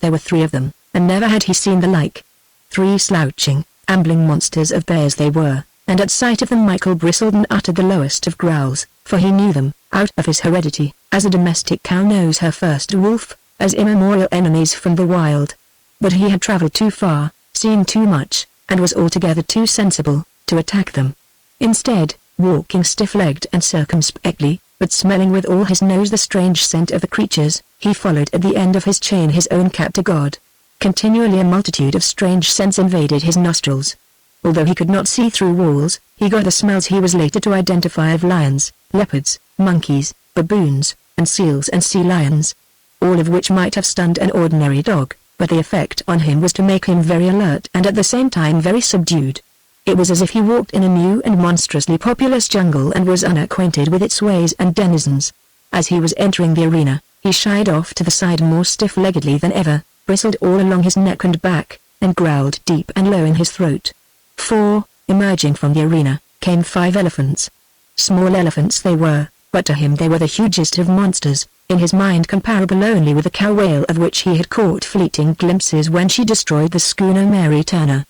There were 3 of them, and never had he seen the like. 3 slouching, ambling monsters of bears they were, and at sight of them Michael bristled and uttered the lowest of growls, for he knew them, out of his heredity, as a domestic cow knows her first wolf, as immemorial enemies from the wild. But he had traveled too far, seen too much, and was altogether too sensible, to attack them. Instead, walking stiff-legged and circumspectly, but smelling with all his nose the strange scent of the creatures, he followed at the end of his chain his own captor god. Continually a multitude of strange scents invaded his nostrils. Although he could not see through walls, he got the smells he was later to identify of lions, leopards, monkeys, baboons, and seals and sea lions. All of which might have stunned an ordinary dog, but the effect on him was to make him very alert and at the same time very subdued. It was as if he walked in a new and monstrously populous jungle and was unacquainted with its ways and denizens. As he was entering the arena, he shied off to the side more stiff-leggedly than ever, bristled all along his neck and back, and growled deep and low in his throat. For, emerging from the arena, came 5 elephants. Small elephants they were, but to him they were the hugest of monsters, in his mind comparable only with the cow whale of which he had caught fleeting glimpses when she destroyed the schooner Mary Turner.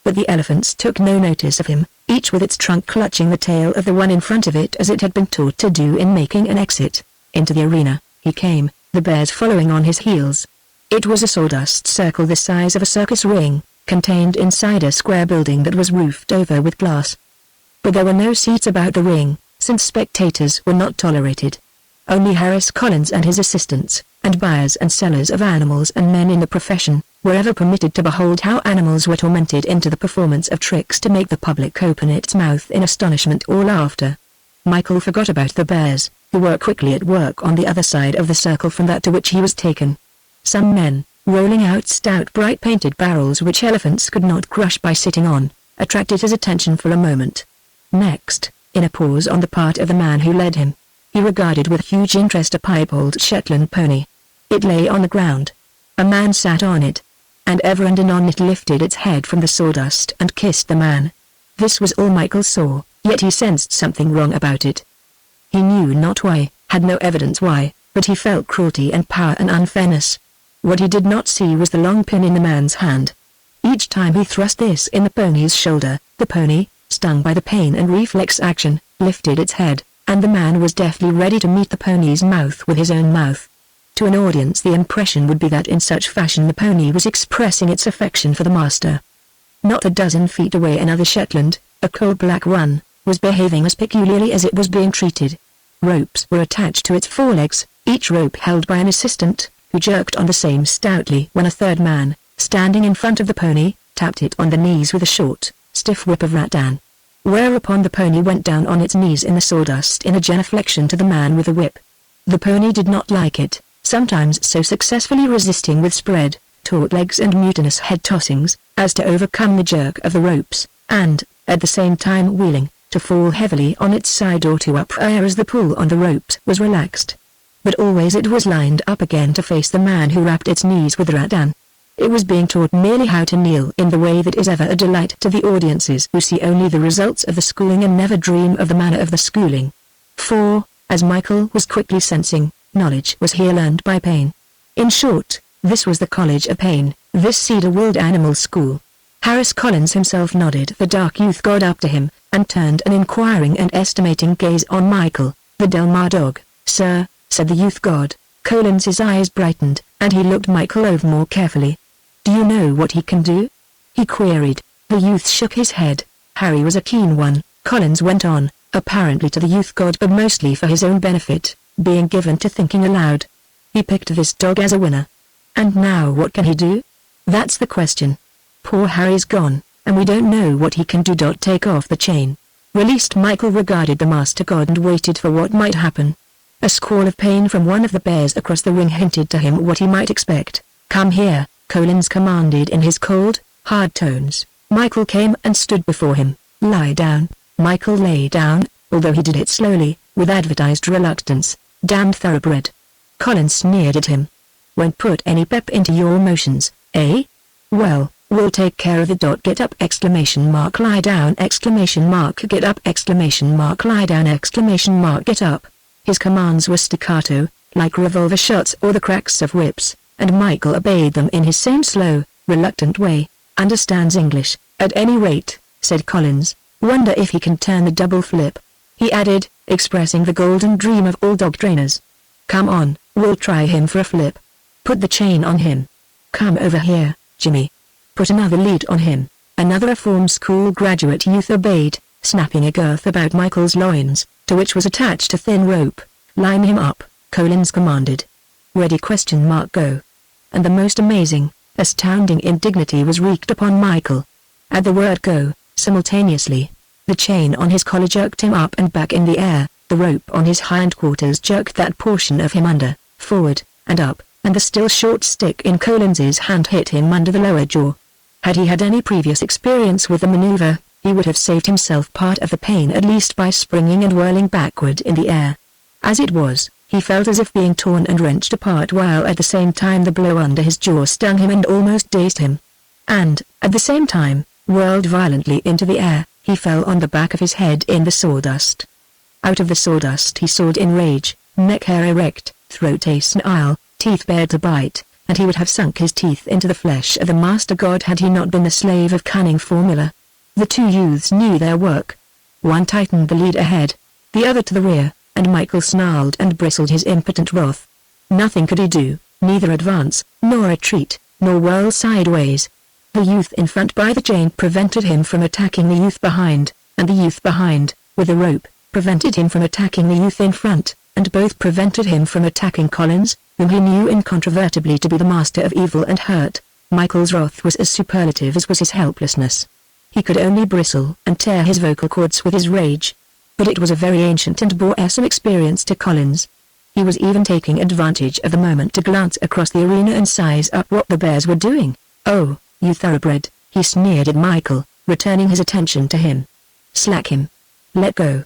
But the elephants took no notice of him, each with its trunk clutching the tail of the one in front of it as it had been taught to do in making an exit. Into the arena, he came, the bears following on his heels. It was a sawdust circle the size of a circus ring, contained inside a square building that was roofed over with glass. But there were no seats about the ring, since spectators were not tolerated. Only Harris Collins and his assistants, and buyers and sellers of animals and men in the profession, were ever permitted to behold how animals were tormented into the performance of tricks to make the public open its mouth in astonishment or laughter. Michael forgot about the bears, who were quickly at work on the other side of the circle from that to which he was taken. Some men, rolling out stout bright painted barrels which elephants could not crush by sitting on, attracted his attention for a moment. Next, in a pause on the part of the man who led him, he regarded with huge interest a piebald Shetland pony. It lay on the ground. A man sat on it, and ever and anon it lifted its head from the sawdust and kissed the man. This was all Michael saw, yet he sensed something wrong about it. He knew not why, had no evidence why, but he felt cruelty and power and unfairness. What he did not see was the long pin in the man's hand. Each time he thrust this in the pony's shoulder, the pony, stung by the pain and reflex action, lifted its head, and the man was deftly ready to meet the pony's mouth with his own mouth. To an audience the impression would be that in such fashion the pony was expressing its affection for the master. Not a dozen feet away another Shetland, a coal-black run, was behaving as peculiarly as it was being treated. Ropes were attached to its forelegs, each rope held by an assistant, who jerked on the same stoutly when a third man, standing in front of the pony, tapped it on the knees with a short, stiff whip of rattan. Whereupon the pony went down on its knees in the sawdust in a genuflection to the man with the whip. The pony did not like it, sometimes so successfully resisting with spread, taut legs and mutinous head tossings, as to overcome the jerk of the ropes, and, at the same time wheeling, to fall heavily on its side or to up air as the pull on the ropes was relaxed. But always it was lined up again to face the man who wrapped its knees with rattan. It was being taught merely how to kneel in the way that is ever a delight to the audiences who see only the results of the schooling and never dream of the manner of the schooling. For, as Michael was quickly sensing, knowledge was here learned by pain. In short, this was the College of Pain, this Cedar-Wold Animal School. Harris Collins himself nodded. The dark youth got up to him, and turned an inquiring and estimating gaze on Michael. "The Delmar dog, sir," said the youth god. Collins's eyes brightened, and he looked Michael over more carefully. "Do you know what he can do?" he queried. The youth shook his head. Harry was a keen one, Collins went on, apparently to the youth god but mostly for his own benefit, being given to thinking aloud. "He picked this dog as a winner. And now what can he do? That's the question. Poor Harry's gone, and we don't know what he can do. Take off the chain." Released, Michael regarded the master god and waited for what might happen. A squall of pain from one of the bears across the ring hinted to him what he might expect. "Come here," Collins commanded in his cold, hard tones. Michael came and stood before him. "Lie down." Michael lay down, although he did it slowly, with advertised reluctance. "Damned thoroughbred." Collins sneered at him. "Won't put any pep into your motions, eh? Well, we'll take care of it. Get up! Lie down! Get up! Lie down! Get up! His commands were staccato, like revolver shots or the cracks of whips, and Michael obeyed them in his same slow, reluctant way. "Understands English, at any rate," said Collins. "Wonder if he can turn the double flip," he added, expressing the golden dream of all dog trainers. "Come on, we'll try him for a flip. Put the chain on him. Come over here, Jimmy. Put another lead on him." Another reform school graduate youth obeyed, snapping a girth about Michael's loins, to which was attached a thin rope. "Line him up," Collins commanded. "Ready? Go." And the most amazing, astounding indignity was wreaked upon Michael. At the word go, simultaneously, the chain on his collar jerked him up and back in the air, the rope on his hindquarters jerked that portion of him under, forward, and up, and the still short stick in Collins's hand hit him under the lower jaw. Had he had any previous experience with the maneuver, he would have saved himself part of the pain at least by springing and whirling backward in the air. As it was, he felt as if being torn and wrenched apart while at the same time the blow under his jaw stung him and almost dazed him. And, at the same time, whirled violently into the air, he fell on the back of his head in the sawdust. Out of the sawdust he soared in rage, neck hair erect, throat asnile, teeth bared to bite, and he would have sunk his teeth into the flesh of the master god had he not been the slave of cunning formula. The two youths knew their work. One tightened the lead ahead, the other to the rear, and Michael snarled and bristled his impotent wrath. Nothing could he do, neither advance, nor retreat, nor whirl sideways. The youth in front by the chain prevented him from attacking the youth behind, and the youth behind, with the rope, prevented him from attacking the youth in front, and both prevented him from attacking Collins, whom he knew incontrovertibly to be the master of evil and hurt. Michael's wrath was as superlative as was his helplessness. He could only bristle and tear his vocal cords with his rage. But it was a very ancient and boresome experience to Collins. He was even taking advantage of the moment to glance across the arena and size up what the bears were doing. "Oh, you thoroughbred," he sneered at Michael, returning his attention to him. "Slack him. Let go."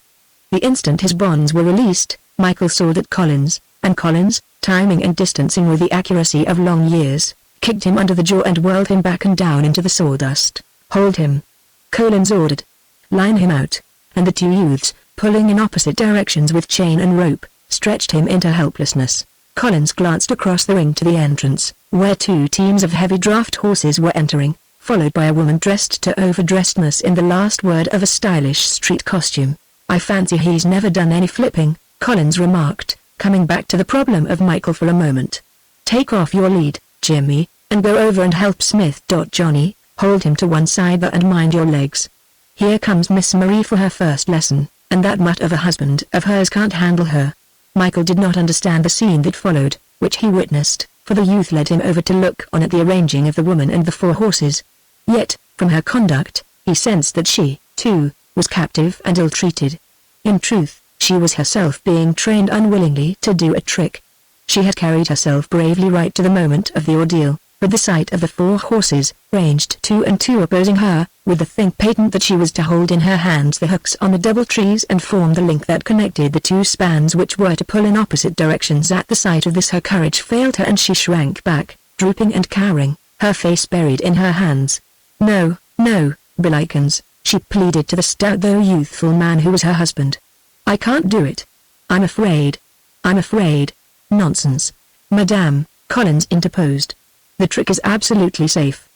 The instant his bonds were released, Michael soared at Collins, and Collins, timing and distancing with the accuracy of long years, kicked him under the jaw and whirled him back and down into the sawdust. "Hold him," Collins ordered. "Line him out." And the two youths, pulling in opposite directions with chain and rope, stretched him into helplessness. Collins glanced across the ring to the entrance, where 2 teams of heavy draft horses were entering, followed by a woman dressed to overdressedness in the last word of a stylish street costume. "I fancy he's never done any flipping," Collins remarked, coming back to the problem of Michael for a moment. "Take off your lead, Jimmy, and go over and help Smith. Johnny, hold him to one side and mind your legs. Here comes Miss Marie for her first lesson, and that mutt of a husband of hers can't handle her." Michael did not understand the scene that followed, which he witnessed, for the youth led him over to look on at the arranging of the woman and the 4 horses. Yet, from her conduct, he sensed that she, too, was captive and ill-treated. In truth, she was herself being trained unwillingly to do a trick. She had carried herself bravely right to the moment of the ordeal, but the sight of the 4 horses, ranged 2 and 2 opposing her, with the thing patent that she was to hold in her hands the hooks on the double trees and form the link that connected the 2 spans which were to pull in opposite directions. At the sight of this her courage failed her and she shrank back, drooping and cowering, her face buried in her hands. "No, no, Billikens," she pleaded to the stout though youthful man who was her husband. "I can't do it. I'm afraid. I'm afraid." "Nonsense, Madame," Collins interposed. "The trick is absolutely safe.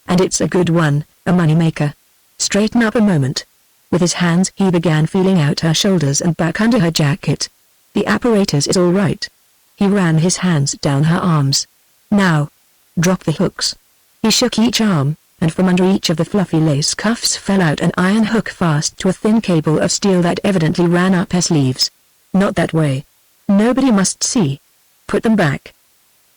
And it's a good one, a money-maker. Straighten up a moment." With his hands he began feeling out her shoulders and back under her jacket. "The apparatus is all right." He ran his hands down her arms. "Now, drop the hooks." He shook each arm, and from under each of the fluffy lace cuffs fell out an iron hook fast to a thin cable of steel that evidently ran up her sleeves. "Not that way. Nobody must see. Put them back.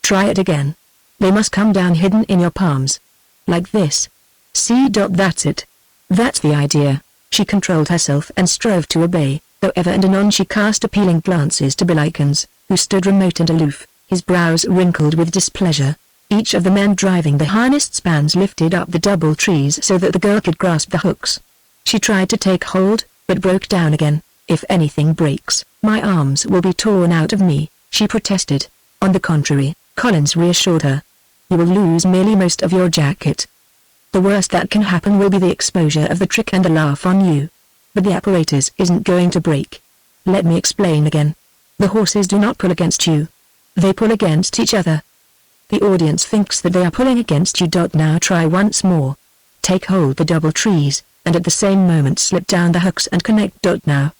Try it again. They must come down hidden in your palms. Like this. See? That's it. That's the idea." She controlled herself and strove to obey, though ever and anon she cast appealing glances to Billikens, who stood remote and aloof, his brows wrinkled with displeasure. Each of the men driving the harnessed spans lifted up the double trees so that the girl could grasp the hooks. She tried to take hold, but broke down again. "If anything breaks, my arms will be torn out of me," she protested. "On the contrary," Collins reassured her. "You will lose merely most of your jacket. The worst that can happen will be the exposure of the trick and the laugh on you. But the apparatus isn't going to break. Let me explain again. The horses do not pull against you. They pull against each other. The audience thinks that they are pulling against you. Now try once more. Take hold the double trees, and at the same moment slip down the hooks and connect. Now."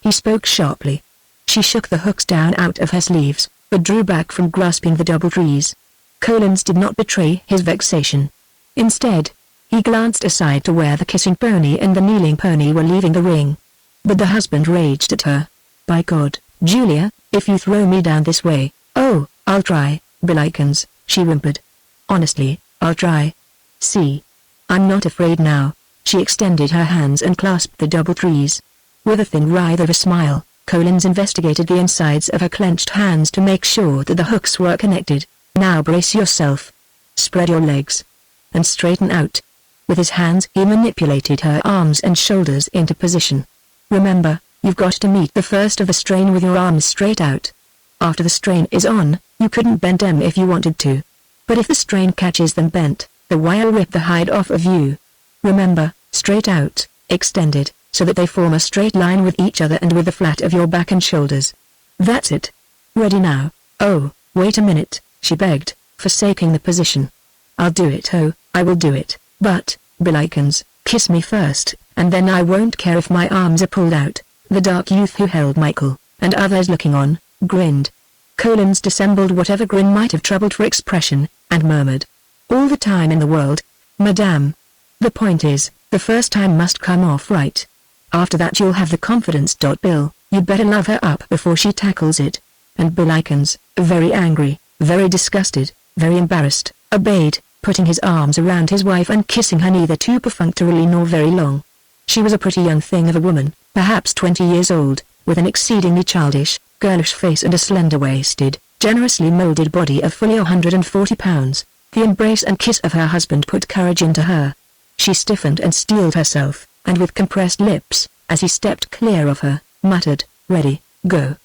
He spoke sharply. She shook the hooks down out of her sleeves, but drew back from grasping the double trees. Collins did not betray his vexation. Instead, he glanced aside to where the kissing pony and the kneeling pony were leaving the ring. But the husband raged at her. "By God, Julia, if you throw me down this way—" "Oh, I'll try, Billikens," she whimpered. "Honestly, I'll try. See? I'm not afraid now." She extended her hands and clasped the double trees. With a thin writhe of a smile, Collins investigated the insides of her clenched hands to make sure that the hooks were connected. "Now brace yourself. Spread your legs. And straighten out." With his hands he manipulated her arms and shoulders into position. "Remember, you've got to meet the first of the strain with your arms straight out. After the strain is on, you couldn't bend them if you wanted to. But if the strain catches them bent, the wire'll rip the hide off of you. Remember, straight out, extended, so that they form a straight line with each other and with the flat of your back and shoulders. That's it. Ready now." "Oh, wait a minute," she begged, forsaking the position. "I'll do it. Oh, I will do it, but, Billikens, kiss me first, and then I won't care if my arms are pulled out." The dark youth who held Michael, and others looking on, grinned. Collins dissembled whatever grin might have troubled for expression, and murmured, "All the time in the world, Madame. The point is, the first time must come off right. After that you'll have the confidence. Bill, you'd better love her up before she tackles it." And Billikens, very angry, very disgusted, very embarrassed, obeyed, putting his arms around his wife and kissing her neither too perfunctorily nor very long. She was a pretty young thing of a woman, perhaps 20 years old, with an exceedingly childish, girlish face and a slender-waisted, generously molded body of fully 140 pounds. The embrace and kiss of her husband put courage into her. She stiffened and steeled herself, and with compressed lips, as he stepped clear of her, muttered, "Ready, go."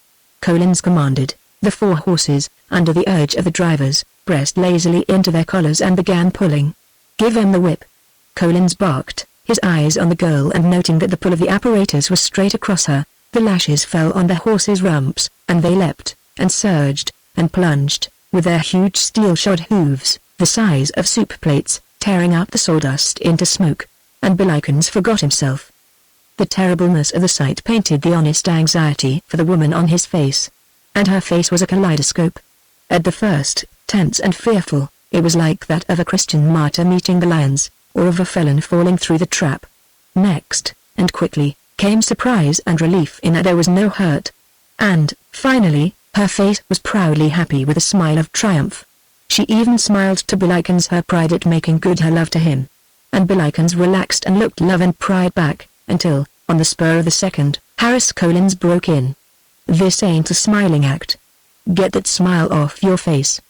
Collins commanded. The 4 horses, under the urge of the drivers, pressed lazily into their collars and began pulling. "Give them the whip." Collins barked, his eyes on the girl and noting that the pull of the apparatus was straight across her. The lashes fell on the horses' rumps, and they leapt, and surged, and plunged, with their huge steel-shod hooves, the size of soup plates, tearing up the sawdust into smoke. And Billikens forgot himself. The terribleness of the sight painted the honest anxiety for the woman on his face. And her face was a kaleidoscope. At the first, tense and fearful, it was like that of a Christian martyr meeting the lions, or of a felon falling through the trap. Next, and quickly, came surprise and relief in that there was no hurt. And, finally, her face was proudly happy with a smile of triumph. She even smiled to Billikens her pride at making good her love to him. And Billikens relaxed and looked love and pride back, until, on the spur of the second, Harris Collins broke in. "This ain't a smiling act. Get that smile off your face.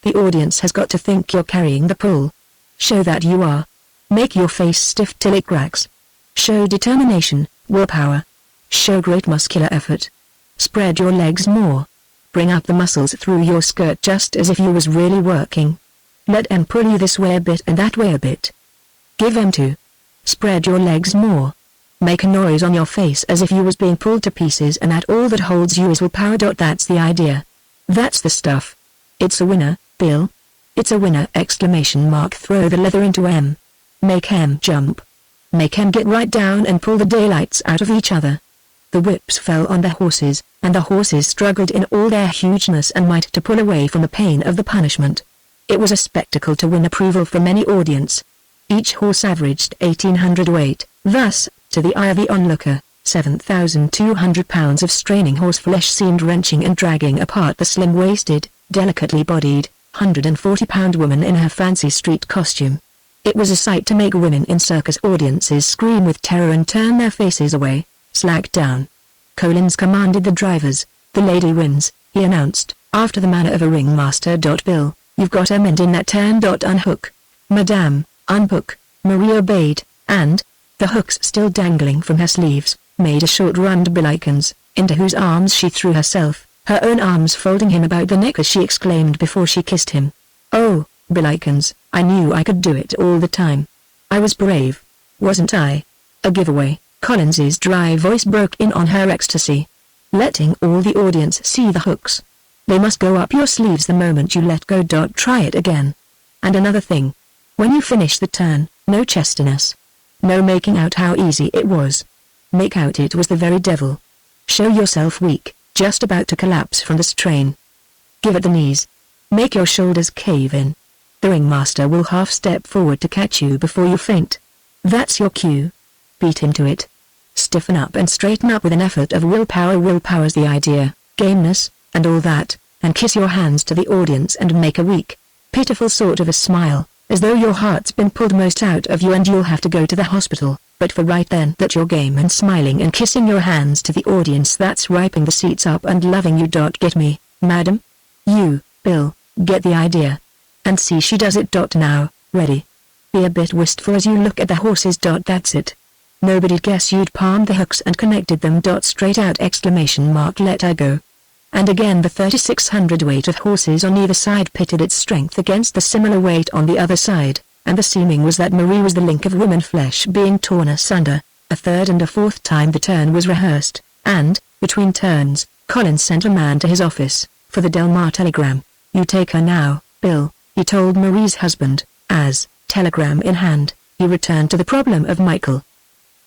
The audience has got to think you're carrying the pull. Show that you are. Make your face stiff till it cracks. Show determination, willpower. Show great muscular effort. Spread your legs more. Bring up the muscles through your skirt just as if you was really working. Let 'em pull you this way a bit and that way a bit. Give 'em to. Spread your legs more. Make a noise on your face as if you was being pulled to pieces and that all that holds you is willpower. That's the idea. That's the stuff. It's a winner, Bill. It's a winner! ! Throw the leather into 'em. Make 'em jump. Make 'em get right down and pull the daylights out of each other." The whips fell on the horses, and the horses struggled in all their hugeness and might to pull away from the pain of the punishment. It was a spectacle to win approval from any audience. Each horse averaged 1,800 weight, thus, to the eye of the onlooker, 7,200 pounds of straining horseflesh seemed wrenching and dragging apart the slim-waisted, delicately bodied, 140-pound woman in her fancy street costume. It was a sight to make women in circus audiences scream with terror and turn their faces away. "Slack down." Collins commanded the drivers. "The lady wins," he announced, after the manner of a ringmaster. "Bill, you've got 'em in that turn. Unhook." "Madame, unhook." Marie obeyed, and, the hooks still dangling from her sleeves, made a short run to Billikens, into whose arms she threw herself, her own arms folding him about the neck as she exclaimed before she kissed him. "Oh, Billikens, I knew I could do it all the time. I was brave. Wasn't I?" A giveaway. Collins's dry voice broke in on her ecstasy, letting all the audience see the hooks. "They must go up your sleeves the moment you let go. Try it again. And another thing. When you finish the turn, no chestiness. No making out how easy it was. Make out it was the very devil. Show yourself weak, just about to collapse from the strain. Give it the knees. Make your shoulders cave in. The ringmaster will half-step forward to catch you before you faint. That's your cue. Beat him to it. Stiffen up and straighten up with an effort of willpower. Willpower's the idea, gameness, and all that, and kiss your hands to the audience and make a weak, pitiful sort of a smile, as though your heart's been pulled most out of you and you'll have to go to the hospital, but for right then that you're game and smiling and kissing your hands to the audience that's wiping the seats up and loving you. Get me, madam? You, Bill, get the idea. And see she does it. Now, ready. Be a bit wistful as you look at the horses. That's it. Nobody'd guess you'd palmed the hooks and connected them. Straight out! Let her go. And again the 3,600 weight of horses on either side pitted its strength against the similar weight on the other side, and the seeming was that Marie was the link of woman flesh being torn asunder. A third and a fourth time the turn was rehearsed, and, between turns, Collins sent a man to his office, for the Delmar telegram. "You take her now, Bill," he told Marie's husband, as, telegram in hand, he returned to the problem of Michael.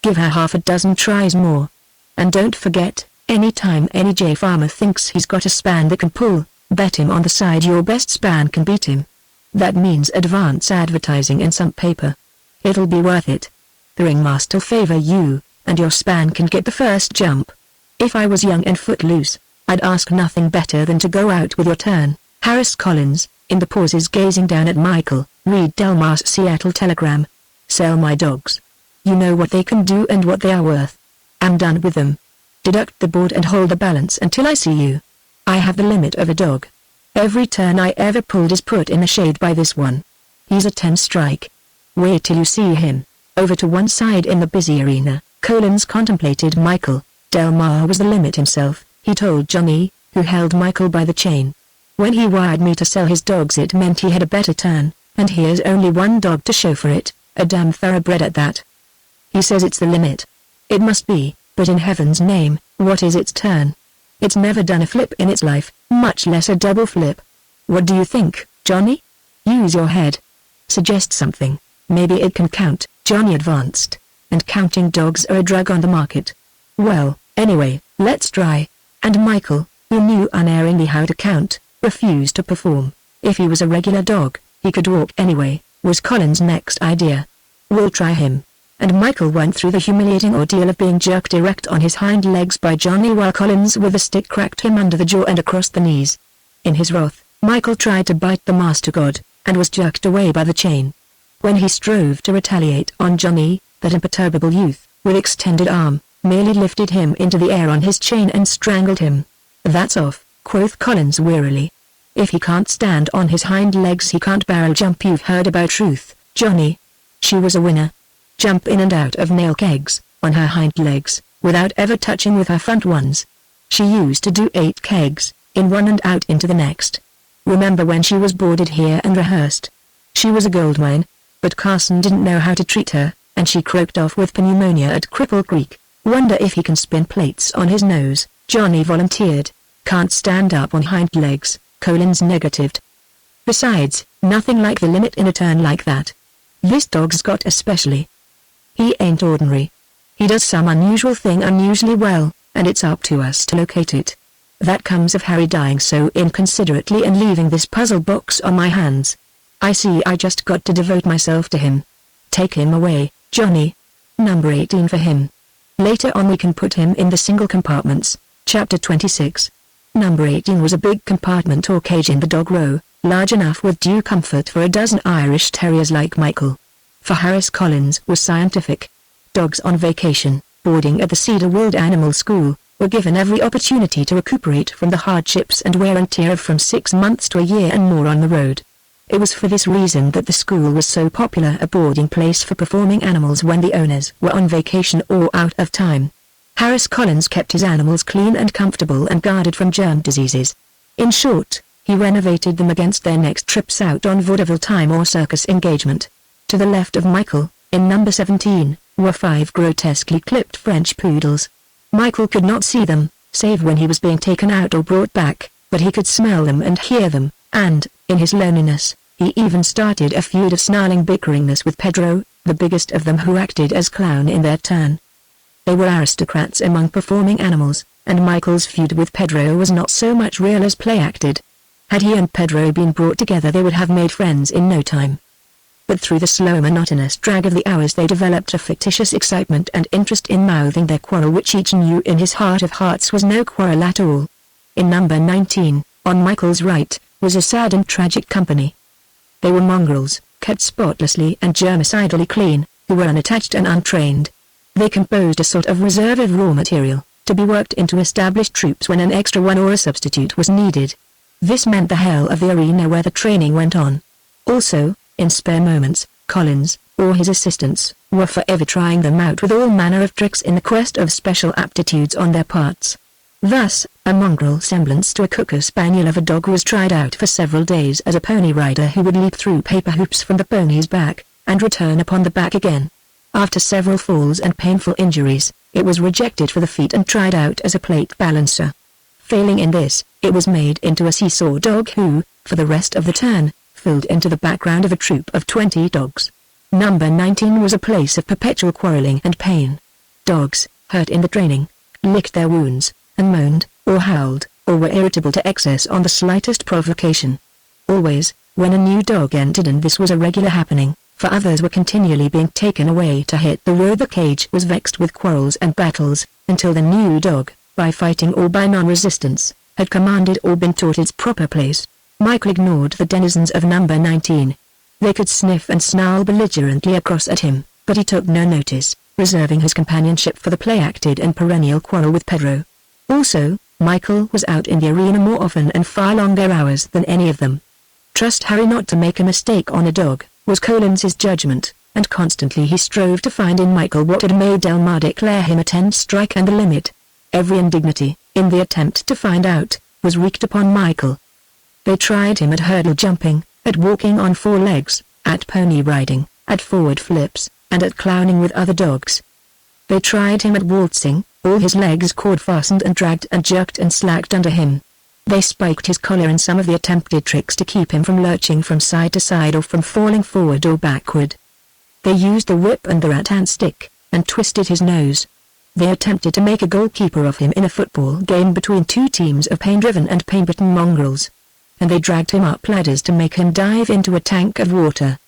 "Give her half a dozen tries more. And don't forget, any time any J farmer thinks he's got a span that can pull, bet him on the side your best span can beat him. That means advance advertising in some paper. It'll be worth it. The ringmaster'll favor you, and your span can get the first jump. If I was young and footloose, I'd ask nothing better than to go out with your turn." Harris Collins, in the pauses gazing down at Michael, read Delmar's Seattle telegram. "Sell my dogs. You know what they can do and what they are worth. I'm done with them. Deduct the board and hold the balance until I see you. I have the limit of a dog. Every turn I ever pulled is put in the shade by this one. He's a 10 strike. Wait till you see him." Over to one side in the busy arena, Collins contemplated Michael. Delmar was the limit himself, he told Johnny, who held Michael by the chain. "When he wired me to sell his dogs it meant he had a better turn, and here's only one dog to show for it, a damn thoroughbred at that. He says it's the limit. It must be, But in heaven's name, what is its turn? It's never done a flip in its life, much less a double flip. What do you think, Johnny? Use your head. Suggest something. Maybe it can count, Johnny advanced. And counting dogs are a drug on the market. Well, anyway, let's try. And Michael, who knew unerringly how to count, refused to perform. If he was a regular dog, he could walk anyway, was Colin's next idea. We'll try him. And Michael went through the humiliating ordeal of being jerked erect on his hind legs by Johnny while Collins with a stick cracked him under the jaw and across the knees. In his wrath, Michael tried to bite the master god, and was jerked away by the chain. When he strove to retaliate on Johnny, that imperturbable youth, with extended arm, merely lifted him into the air on his chain and strangled him. That's off, quoth Collins wearily. If he can't stand on his hind legs he can't barrel jump. You've heard about Truth, Johnny. She was a winner. Jump in and out of nail kegs, on her hind legs, without ever touching with her front ones. She used to do 8 kegs, in one and out into the next. Remember when she was boarded here and rehearsed? She was a goldmine, but Carson didn't know how to treat her, and she croaked off with pneumonia at Cripple Creek. Wonder if he can spin plates on his nose, Johnny volunteered. Can't stand up on hind legs, Collins negatived. Besides, nothing like the limit in a turn like that. This dog's got especially. He ain't ordinary. He does some unusual thing unusually well, and it's up to us to locate it. That comes of Harry dying so inconsiderately and leaving this puzzle box on my hands. I see I just got to devote myself to him. Take him away, Johnny. Number 18 for him. Later on we can put him in the single compartments. Chapter 26. Number 18 was a big compartment or cage in the dog row, large enough with due comfort for a dozen Irish terriers like Michael. For Harris Collins was scientific. Dogs on vacation, boarding at the Cedar Wood Animal School, were given every opportunity to recuperate from the hardships and wear and tear of from 6 months to a year and more on the road. It was for this reason that the school was so popular a boarding place for performing animals when the owners were on vacation or out of time. Harris Collins kept his animals clean and comfortable and guarded from germ diseases. In short, he renovated them against their next trips out on vaudeville time or circus engagement. To the left of Michael, in number 17, were 5 grotesquely clipped French poodles. Michael could not see them, save when he was being taken out or brought back, but he could smell them and hear them, and, in his loneliness, he even started a feud of snarling bickeringness with Pedro, the biggest of them, who acted as clown in their turn. They were aristocrats among performing animals, and Michael's feud with Pedro was not so much real as play-acted. Had he and Pedro been brought together they would have made friends in no time. But through the slow monotonous drag of the hours they developed a fictitious excitement and interest in mouthing their quarrel which each knew in his heart of hearts was no quarrel at all. In number 19, on Michael's right, was a sad and tragic company. They were mongrels, kept spotlessly and germicidally clean, who were unattached and untrained. They composed a sort of reserve of raw material, to be worked into established troops when an extra one or a substitute was needed. This meant the hell of the arena where the training went on. Also, in spare moments, Collins, or his assistants, were forever trying them out with all manner of tricks in the quest of special aptitudes on their parts. Thus, a mongrel semblance to a cocker spaniel of a dog was tried out for several days as a pony rider who would leap through paper hoops from the pony's back, and return upon the back again. After several falls and painful injuries, it was rejected for the feat and tried out as a plate balancer. Failing in this, it was made into a seesaw dog who, for the rest of the turn, filled into the background of a troop of 20 dogs. Number 19 was a place of perpetual quarreling and pain. Dogs, hurt in the training, licked their wounds, and moaned, or howled, or were irritable to excess on the slightest provocation. Always, when a new dog entered, and this was a regular happening, for others were continually being taken away to hit the road, the cage was vexed with quarrels and battles, until the new dog, by fighting or by non-resistance, had commanded or been taught its proper place. Michael ignored the denizens of number 19. They could sniff and snarl belligerently across at him, but he took no notice, reserving his companionship for the play-acted and perennial quarrel with Pedro. Also, Michael was out in the arena more often and far longer hours than any of them. Trust Harry not to make a mistake on a dog, was Collins's judgment, and constantly he strove to find in Michael what had made Delmar declare him a 10 strike and the limit. Every indignity, in the attempt to find out, was wreaked upon Michael. They tried him at hurdle jumping, at walking on 4 legs, at pony riding, at forward flips, and at clowning with other dogs. They tried him at waltzing, All his legs cord fastened and dragged and jerked and slacked under him. They spiked his collar and some of the attempted tricks to keep him from lurching from side to side or from falling forward or backward. They used the whip and the rattan stick, and twisted his nose. They attempted to make a goalkeeper of him in a football game between two teams of pain-driven and pain-bitten mongrels. And they dragged him up ladders to make him dive into a tank of water.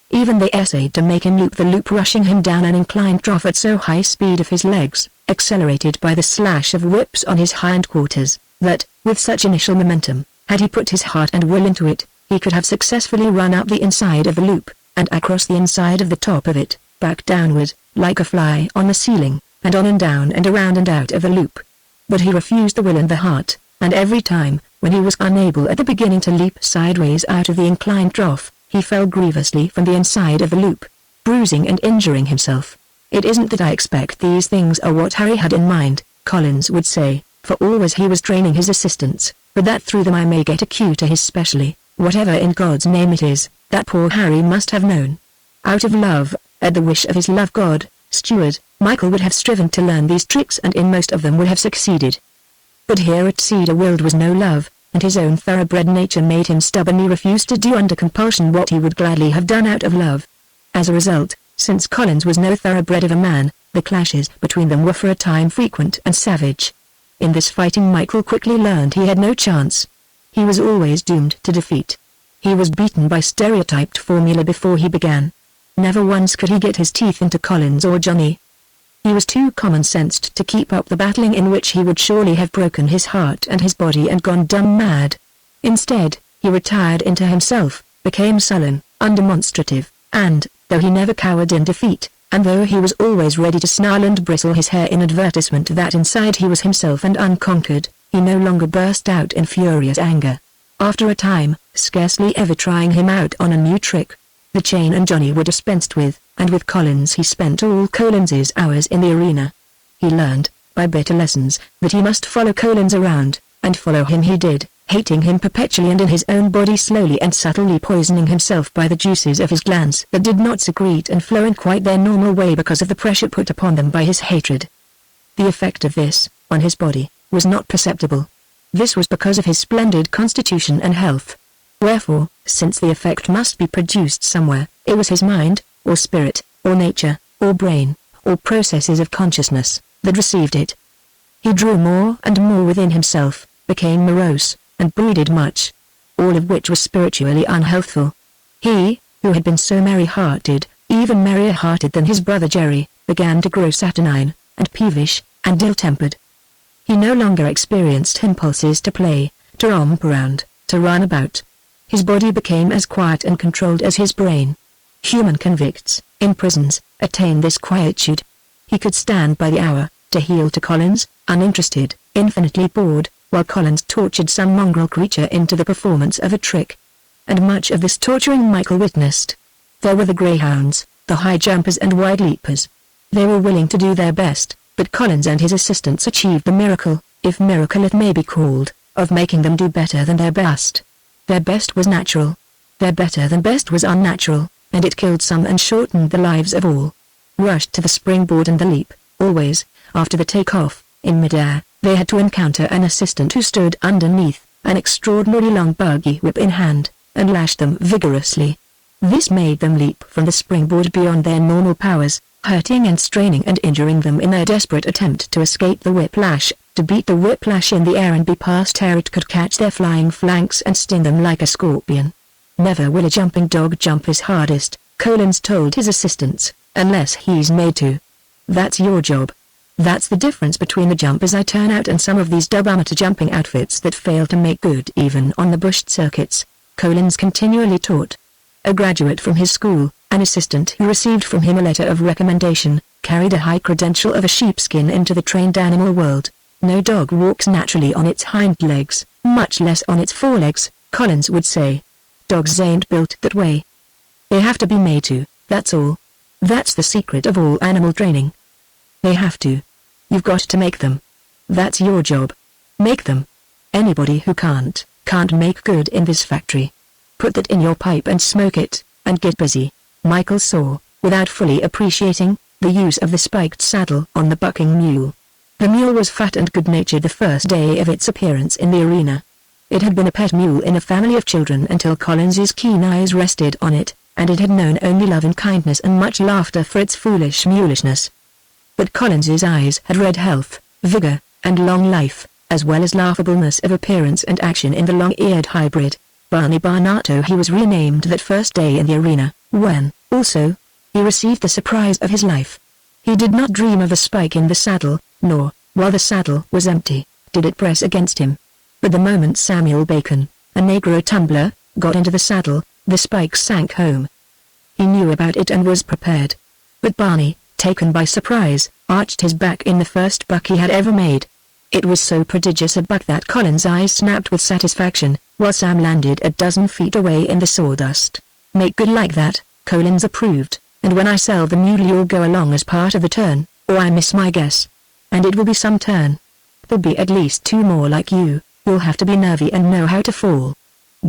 Even they essayed to make him loop the loop, rushing him down an inclined trough at so high speed of his legs, accelerated by the slash of whips on his hindquarters, that, with such initial momentum, had he put his heart and will into it, he could have successfully run up the inside of the loop, and across the inside of the top of it, back downward, like a fly on the ceiling, and on and down and around and out of the loop. But he refused the will and the heart, and every time, when he was unable at the beginning to leap sideways out of the inclined trough, he fell grievously from the inside of the loop, bruising and injuring himself. "It isn't that I expect these things are what Harry had in mind," Collins would say, for always he was training his assistants, "but that through them I may get a cue to his specially, whatever in God's name it is, that poor Harry must have known." Out of love, at the wish of his love god, steward, Michael would have striven to learn these tricks and in most of them would have succeeded. But here at Cedarwold was no love, and his own thoroughbred nature made him stubbornly refuse to do under compulsion what he would gladly have done out of love. As a result, since Collins was no thoroughbred of a man, the clashes between them were for a time frequent and savage. In this fighting Michael quickly learned he had no chance. He was always doomed to defeat. He was beaten by stereotyped formula before he began. Never once could he get his teeth into Collins or Johnny. He was too common-sensed to keep up the battling in which he would surely have broken his heart and his body and gone dumb mad. Instead, he retired into himself, became sullen, undemonstrative, and, though he never cowered in defeat, and though he was always ready to snarl and bristle his hair in advertisement that inside he was himself and unconquered, he no longer burst out in furious anger. After a time, scarcely ever trying him out on a new trick, the chain and Johnny were dispensed with, and with Collins he spent all Collins's hours in the arena. He learned, by bitter lessons, that he must follow Collins around, and follow him he did, hating him perpetually and in his own body slowly and subtly poisoning himself by the juices of his glands that did not secrete and flow in quite their normal way because of the pressure put upon them by his hatred. The effect of this, on his body, was not perceptible. This was because of his splendid constitution and health. Wherefore, since the effect must be produced somewhere, it was his mind, or spirit, or nature, or brain, or processes of consciousness, that received it. He drew more and more within himself, became morose, and brooded much. All of which was spiritually unhealthful. He, who had been so merry-hearted, even merrier-hearted than his brother Jerry, began to grow saturnine, and peevish, and ill-tempered. He no longer experienced impulses to play, to romp around, to run about. His body became as quiet and controlled as his brain. Human convicts, in prisons, attain this quietude. He could stand by the hour, to heel to Collins, uninterested, infinitely bored, while Collins tortured some mongrel creature into the performance of a trick. And much of this torturing Michael witnessed. There were the greyhounds, the high jumpers and wide leapers. They were willing to do their best, but Collins and his assistants achieved the miracle, if miracle it may be called, of making them do better than their best. Their best was natural. Their better than best was unnatural, and it killed some and shortened the lives of all. Rushed to the springboard and the leap, always, after the take-off, in mid-air, they had to encounter an assistant who stood underneath, an extraordinarily long buggy whip in hand, and lashed them vigorously. This made them leap from the springboard beyond their normal powers, hurting and straining and injuring them in their desperate attempt to escape the whiplash, to beat the whiplash in the air and be past ere it could catch their flying flanks and sting them like a scorpion. Never will a jumping dog jump his hardest, Collins told his assistants, unless he's made to. That's your job. That's the difference between the jumpers I turn out and some of these dub-amateur jumping outfits that fail to make good even on the bushed circuits, Collins continually taught. A graduate from his school, an assistant who received from him a letter of recommendation, carried a high credential of a sheepskin into the trained animal world. No dog walks naturally on its hind legs, much less on its forelegs, Collins would say. Dogs ain't built that way. They have to be made to, that's all. That's the secret of all animal training. They have to. You've got to make them. That's your job. Make them. Anybody who can't make good in this factory. Put that in your pipe and smoke it, and get busy. Michael saw, without fully appreciating, the use of the spiked saddle on the bucking mule. The mule was fat and good-natured the first day of its appearance in the arena. It had been a pet mule in a family of children until Collins's keen eyes rested on it, and it had known only love and kindness and much laughter for its foolish mulishness. But Collins's eyes had read health, vigor, and long life, as well as laughableness of appearance and action in the long-eared hybrid, Barney Barnato. He was renamed that first day in the arena, when, also, he received the surprise of his life. He did not dream of a spike in the saddle, nor, while the saddle was empty, did it press against him. But the moment Samuel Bacon, a Negro tumbler, got into the saddle, the spike sank home. He knew about it and was prepared. But Barney, taken by surprise, arched his back in the first buck he had ever made. It was so prodigious a buck that Colin's eyes snapped with satisfaction, while Sam landed a dozen feet away in the sawdust. "Make good like that," Collins approved, "and when I sell the mule you'll go along as part of the turn, or I miss my guess. And it will be some turn. There'll be at least 2 more like you. You'll have to be nervy and know how to fall.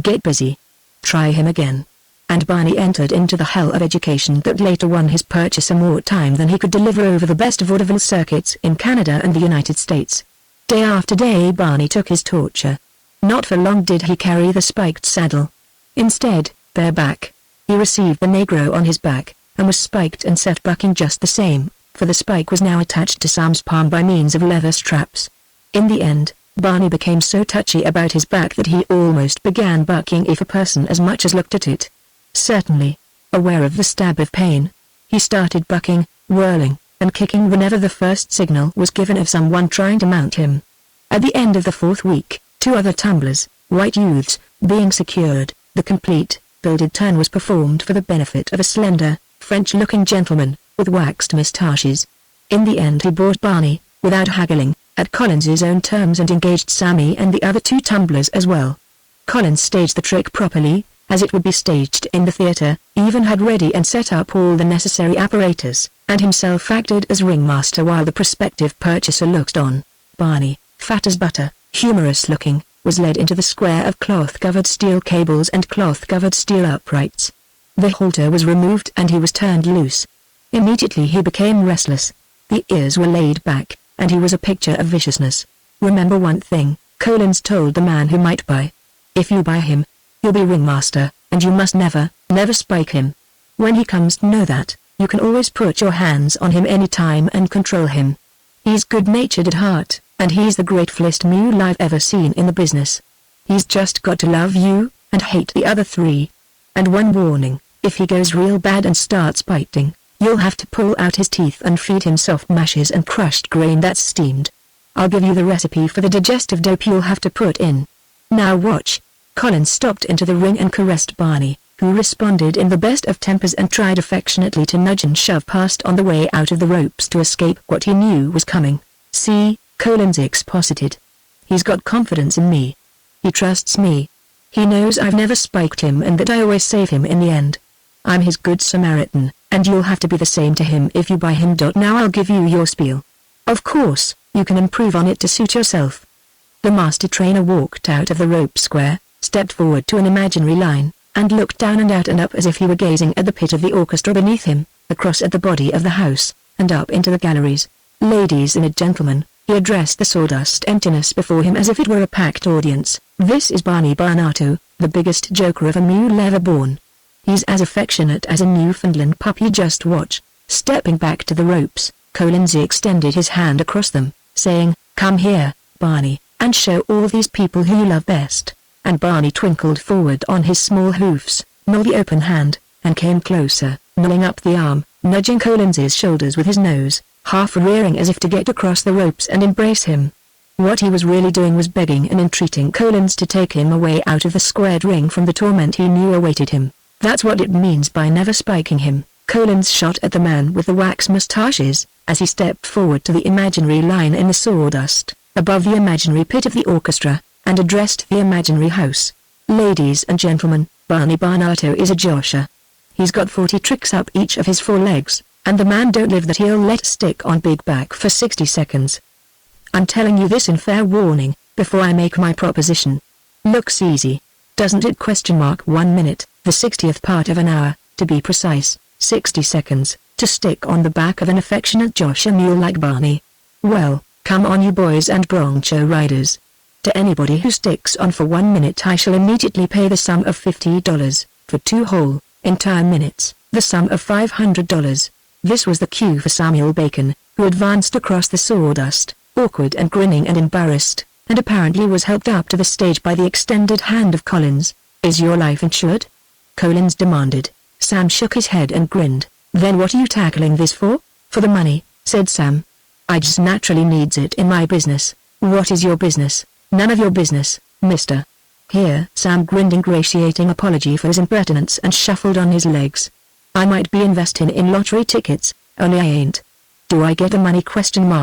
Get busy. Try him again." And Barney entered into the hell of education that later won his purchaser more time than he could deliver over the best vaudeville circuits in Canada and the United States. Day after day Barney took his torture. Not for long did he carry the spiked saddle. Instead, bareback, he received the Negro on his back, and was spiked and set bucking just the same, for the spike was now attached to Sam's palm by means of leather straps. In the end, Barney became so touchy about his back that he almost began bucking if a person as much as looked at it. Certainly, aware of the stab of pain, he started bucking, whirling, and kicking whenever the first signal was given of someone trying to mount him. At the end of the 4th week, 2 other tumblers, white youths, being secured, the complete, builded turn was performed for the benefit of a slender, French-looking gentleman, with waxed moustaches. In the end he bought Barney, without haggling, at Collins's own terms and engaged Sammy and the other 2 tumblers as well. Collins staged the trick properly, as it would be staged in the theater, even had ready and set up all the necessary apparatus, and himself acted as ringmaster while the prospective purchaser looked on. Barney, fat as butter, humorous-looking, was led into the square of cloth-covered steel cables and cloth-covered steel uprights. The halter was removed and he was turned loose. Immediately he became restless. The ears were laid back, and he was a picture of viciousness. "Remember one thing," Collins told the man who might buy. "If you buy him, you'll be ringmaster, and you must never spike him. When he comes to know that, you can always put your hands on him any time and control him. He's good-natured at heart, and he's the gratefulest mule I've ever seen in the business. He's just got to love you, and hate the other 3. And one warning, if he goes real bad and starts biting, you'll have to pull out his teeth and feed him soft mashes and crushed grain that's steamed. I'll give you the recipe for the digestive dope you'll have to put in. Now watch." Collins stopped into the ring and caressed Barney, who responded in the best of tempers and tried affectionately to nudge and shove past on the way out of the ropes to escape what he knew was coming. "See," Collins exposited. "He's got confidence in me. He trusts me. He knows I've never spiked him and that I always save him in the end. I'm his good Samaritan, and you'll have to be the same to him if you buy him. Now I'll give you your spiel. Of course, you can improve on it to suit yourself." The master trainer walked out of the rope square, stepped forward to an imaginary line, and looked down and out and up as if he were gazing at the pit of the orchestra beneath him, across at the body of the house, and up into the galleries. "Ladies and gentlemen," he addressed the sawdust emptiness before him as if it were a packed audience, "this is Barney Barnato, the biggest joker of a mule ever born. He's as affectionate as a Newfoundland puppy. Just watch." Stepping back to the ropes, Collins extended his hand across them, saying, "Come here, Barney, and show all these people who you love best." And Barney twinkled forward on his small hoofs, gnawed the open hand, and came closer, gnawing up the arm, nudging Collins's shoulders with his nose, half rearing as if to get across the ropes and embrace him. What he was really doing was begging and entreating Collins to take him away out of the squared ring from the torment he knew awaited him. That's what it means by never spiking him. Collins shot at the man with the wax moustaches, as he stepped forward to the imaginary line in the sawdust, above the imaginary pit of the orchestra, and addressed the imaginary house. "Ladies and gentlemen, Barney Barnato is a josher. He's got 40 tricks up each of his 4 legs, and the man don't live that he'll let stick on big back for 60 seconds. I'm telling you this in fair warning, before I make my proposition. Looks easy, doesn't it? 1 minute, the 60th part of an hour, to be precise, 60 seconds, to stick on the back of an affectionate josher mule like Barney. Well, Come on you boys and broncho riders. To anybody who sticks on for 1 minute I shall immediately pay the sum of $50, for 2 whole, entire minutes, the sum of $500. This was the cue for Samuel Bacon, who advanced across the sawdust, awkward and grinning and embarrassed, and apparently was helped up to the stage by the extended hand of Collins. Is your life insured? Collins demanded. Sam shook his head and grinned. Then what are you tackling this for? For the money, said Sam. I just naturally needs it in my business. What is your business? None of your business, mister. Here, Sam grinned ingratiating apology for his impertinence and shuffled on his legs. I might be investing in lottery tickets, only I ain't. Do I get the money?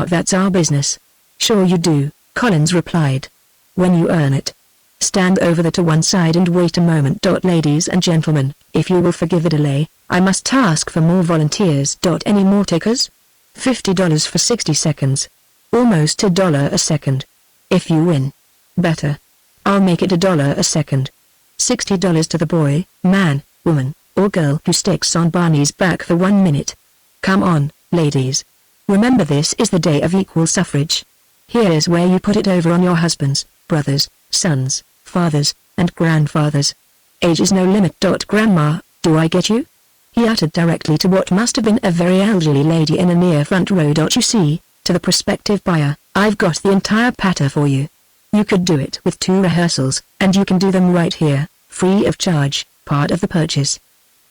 That's our business. Sure you do, Collins replied. When you earn it. Stand over there to one side and wait a moment. Ladies and gentlemen, if you will forgive a delay, I must ask for more volunteers. Any more takers? $50 for 60 seconds. Almost $1 a second. If you win. Better. I'll make it $1 a second. $60 to the boy, man, woman, or girl who sticks on Barney's back for 1 minute. Come on, ladies. Remember this is the day of equal suffrage. Here's where you put it over on your husbands, brothers, sons, fathers, and grandfathers. Age is no limit. Grandma, do I get you? He uttered directly to what must have been a very elderly lady in a near front row. You see, to the prospective buyer, I've got the entire patter for you. You could do it with 2 rehearsals, and you can do them right here, free of charge, part of the purchase.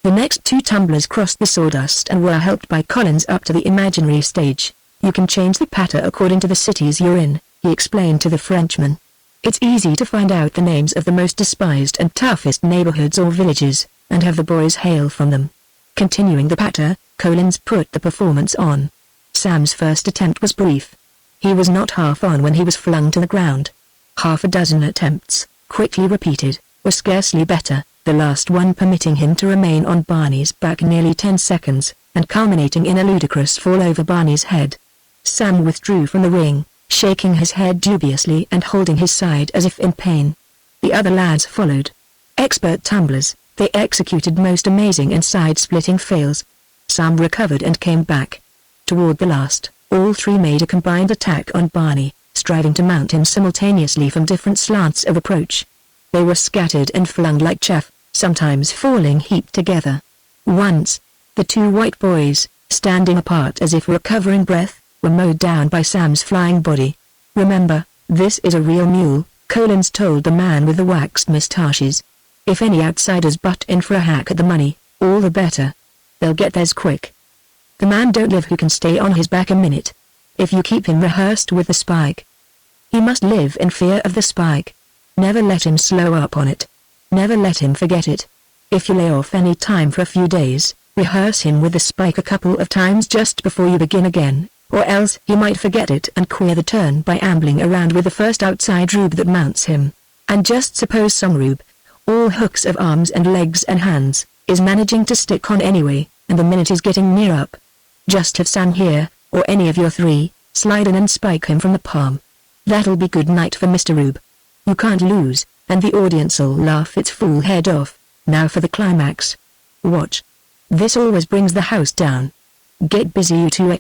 The next 2 tumblers crossed the sawdust and were helped by Collins up to the imaginary stage. You can change the patter according to the cities you're in, he explained to the Frenchman. It's easy to find out the names of the most despised and toughest neighborhoods or villages, and have the boys hail from them. Continuing the patter, Collins put the performance on. Sam's first attempt was brief. He was not half on when he was flung to the ground. Half a dozen attempts, quickly repeated, were scarcely better, the last one permitting him to remain on Barney's back nearly 10 seconds, and culminating in a ludicrous fall over Barney's head. Sam withdrew from the ring, shaking his head dubiously and holding his side as if in pain. The other lads followed. Expert tumblers, they executed most amazing and side-splitting fails. Sam recovered and came back. Toward the last, all 3 made a combined attack on Barney, striving to mount him simultaneously from different slants of approach. They were scattered and flung like chaff, sometimes falling heaped together. Once, the 2 white boys, standing apart as if recovering breath, were mowed down by Sam's flying body. Remember, this is a real mule, Collins told the man with the waxed mustaches. If any outsiders butt in for a hack at the money, all the better. They'll get theirs quick. The man don't live who can stay on his back a minute. If you keep him rehearsed with the spike, he must live in fear of the spike. Never let him slow up on it. Never let him forget it. If you lay off any time for a few days, rehearse him with the spike a couple of times just before you begin again, or else he might forget it and queer the turn by ambling around with the first outside rube that mounts him. And just suppose some rube, all hooks of arms and legs and hands, is managing to stick on anyway, and the minute is getting near up. Just have Sam here, or any of your 3, slide in and spike him from the palm. That'll be good night for Mr. Rube. You can't lose, and the audience'll laugh its fool head off. Now for the climax. Watch. This always brings the house down. Get busy you 2!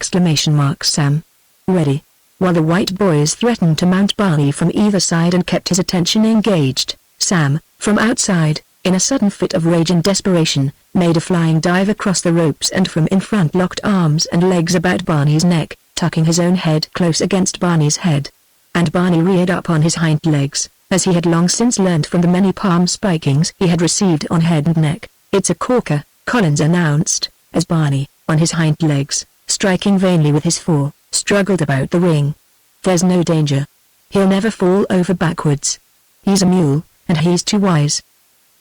Sam. Ready. While the white boys threatened to mount Barney from either side and kept his attention engaged, Sam, from outside, in a sudden fit of rage and desperation, made a flying dive across the ropes and from in front locked arms and legs about Barney's neck, tucking his own head close against Barney's head. And Barney reared up on his hind legs, as he had long since learned from the many palm spikings he had received on head and neck. It's a corker, Collins announced, as Barney, on his hind legs, striking vainly with his fore, struggled about the ring. There's no danger. He'll never fall over backwards. He's a mule, and he's too wise.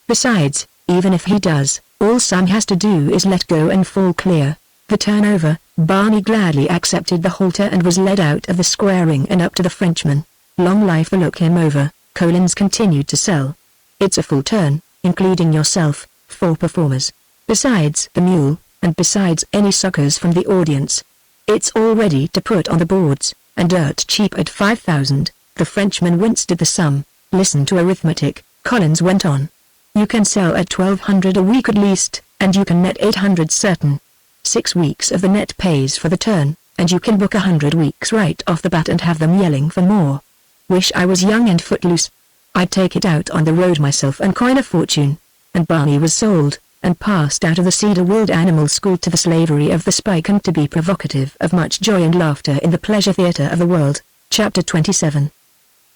Besides, even if he does, all Sam has to do is let go and fall clear. The turnover, Barney gladly accepted the halter and was led out of the square ring and up to the Frenchman. Long life the look him over, Collins continued to sell. It's a full turn, including yourself, 4 performers. Besides the mule, and besides any suckers from the audience. It's all ready to put on the boards, and dirt cheap at $5,000. The Frenchman winced at the sum. Listen to arithmetic, Collins went on. You can sell at $1,200 a week at least, and you can net $800 certain. 6 weeks of the net pays for the turn. and you can book 100 weeks right off the bat and have them yelling for more. Wish I was young and footloose. I'd take it out on the road myself and coin a fortune. And Barney was sold, and passed out of the Cedarwood Animal School to the slavery of the spike and to be provocative of much joy and laughter in the pleasure theater of the world. Chapter 27.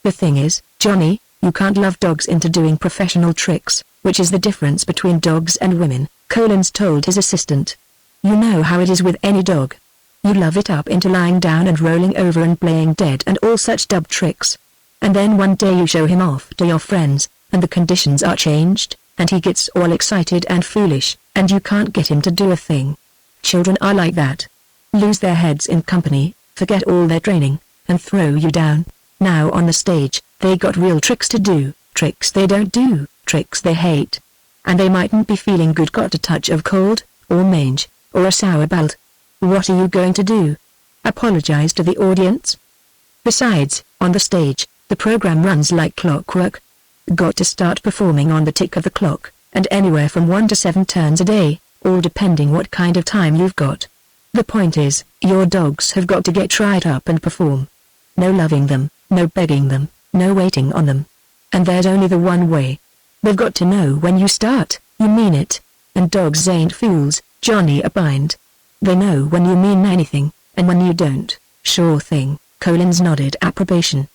The thing is, Johnny, you can't love dogs into doing professional tricks, which is the difference between dogs and women, Collins told his assistant. You know how it is with any dog. You love it up into lying down and rolling over and playing dead and all such dub tricks. And then one day you show him off to your friends, and the conditions are changed, and he gets all excited and foolish, and you can't get him to do a thing. Children are like that. Lose their heads in company, forget all their training, and throw you down. Now on the stage, they got real tricks to do, tricks they don't do, tricks they hate. And they mightn't be feeling good, got a touch of cold, or mange, or a sour belt. What are you going to do? Apologize to the audience? Besides, on the stage, the program runs like clockwork. Got to start performing on the tick of the clock, and anywhere from 1 to 7 turns a day, all depending what kind of time you've got. The point is, your dogs have got to get tried up and perform. No loving them, no begging them, no waiting on them. And there's only the one way. They've got to know when you start, you mean it. And dogs ain't fools, Johnny opined. They know when you mean anything, and when you don't. Sure thing, Collins nodded approbation.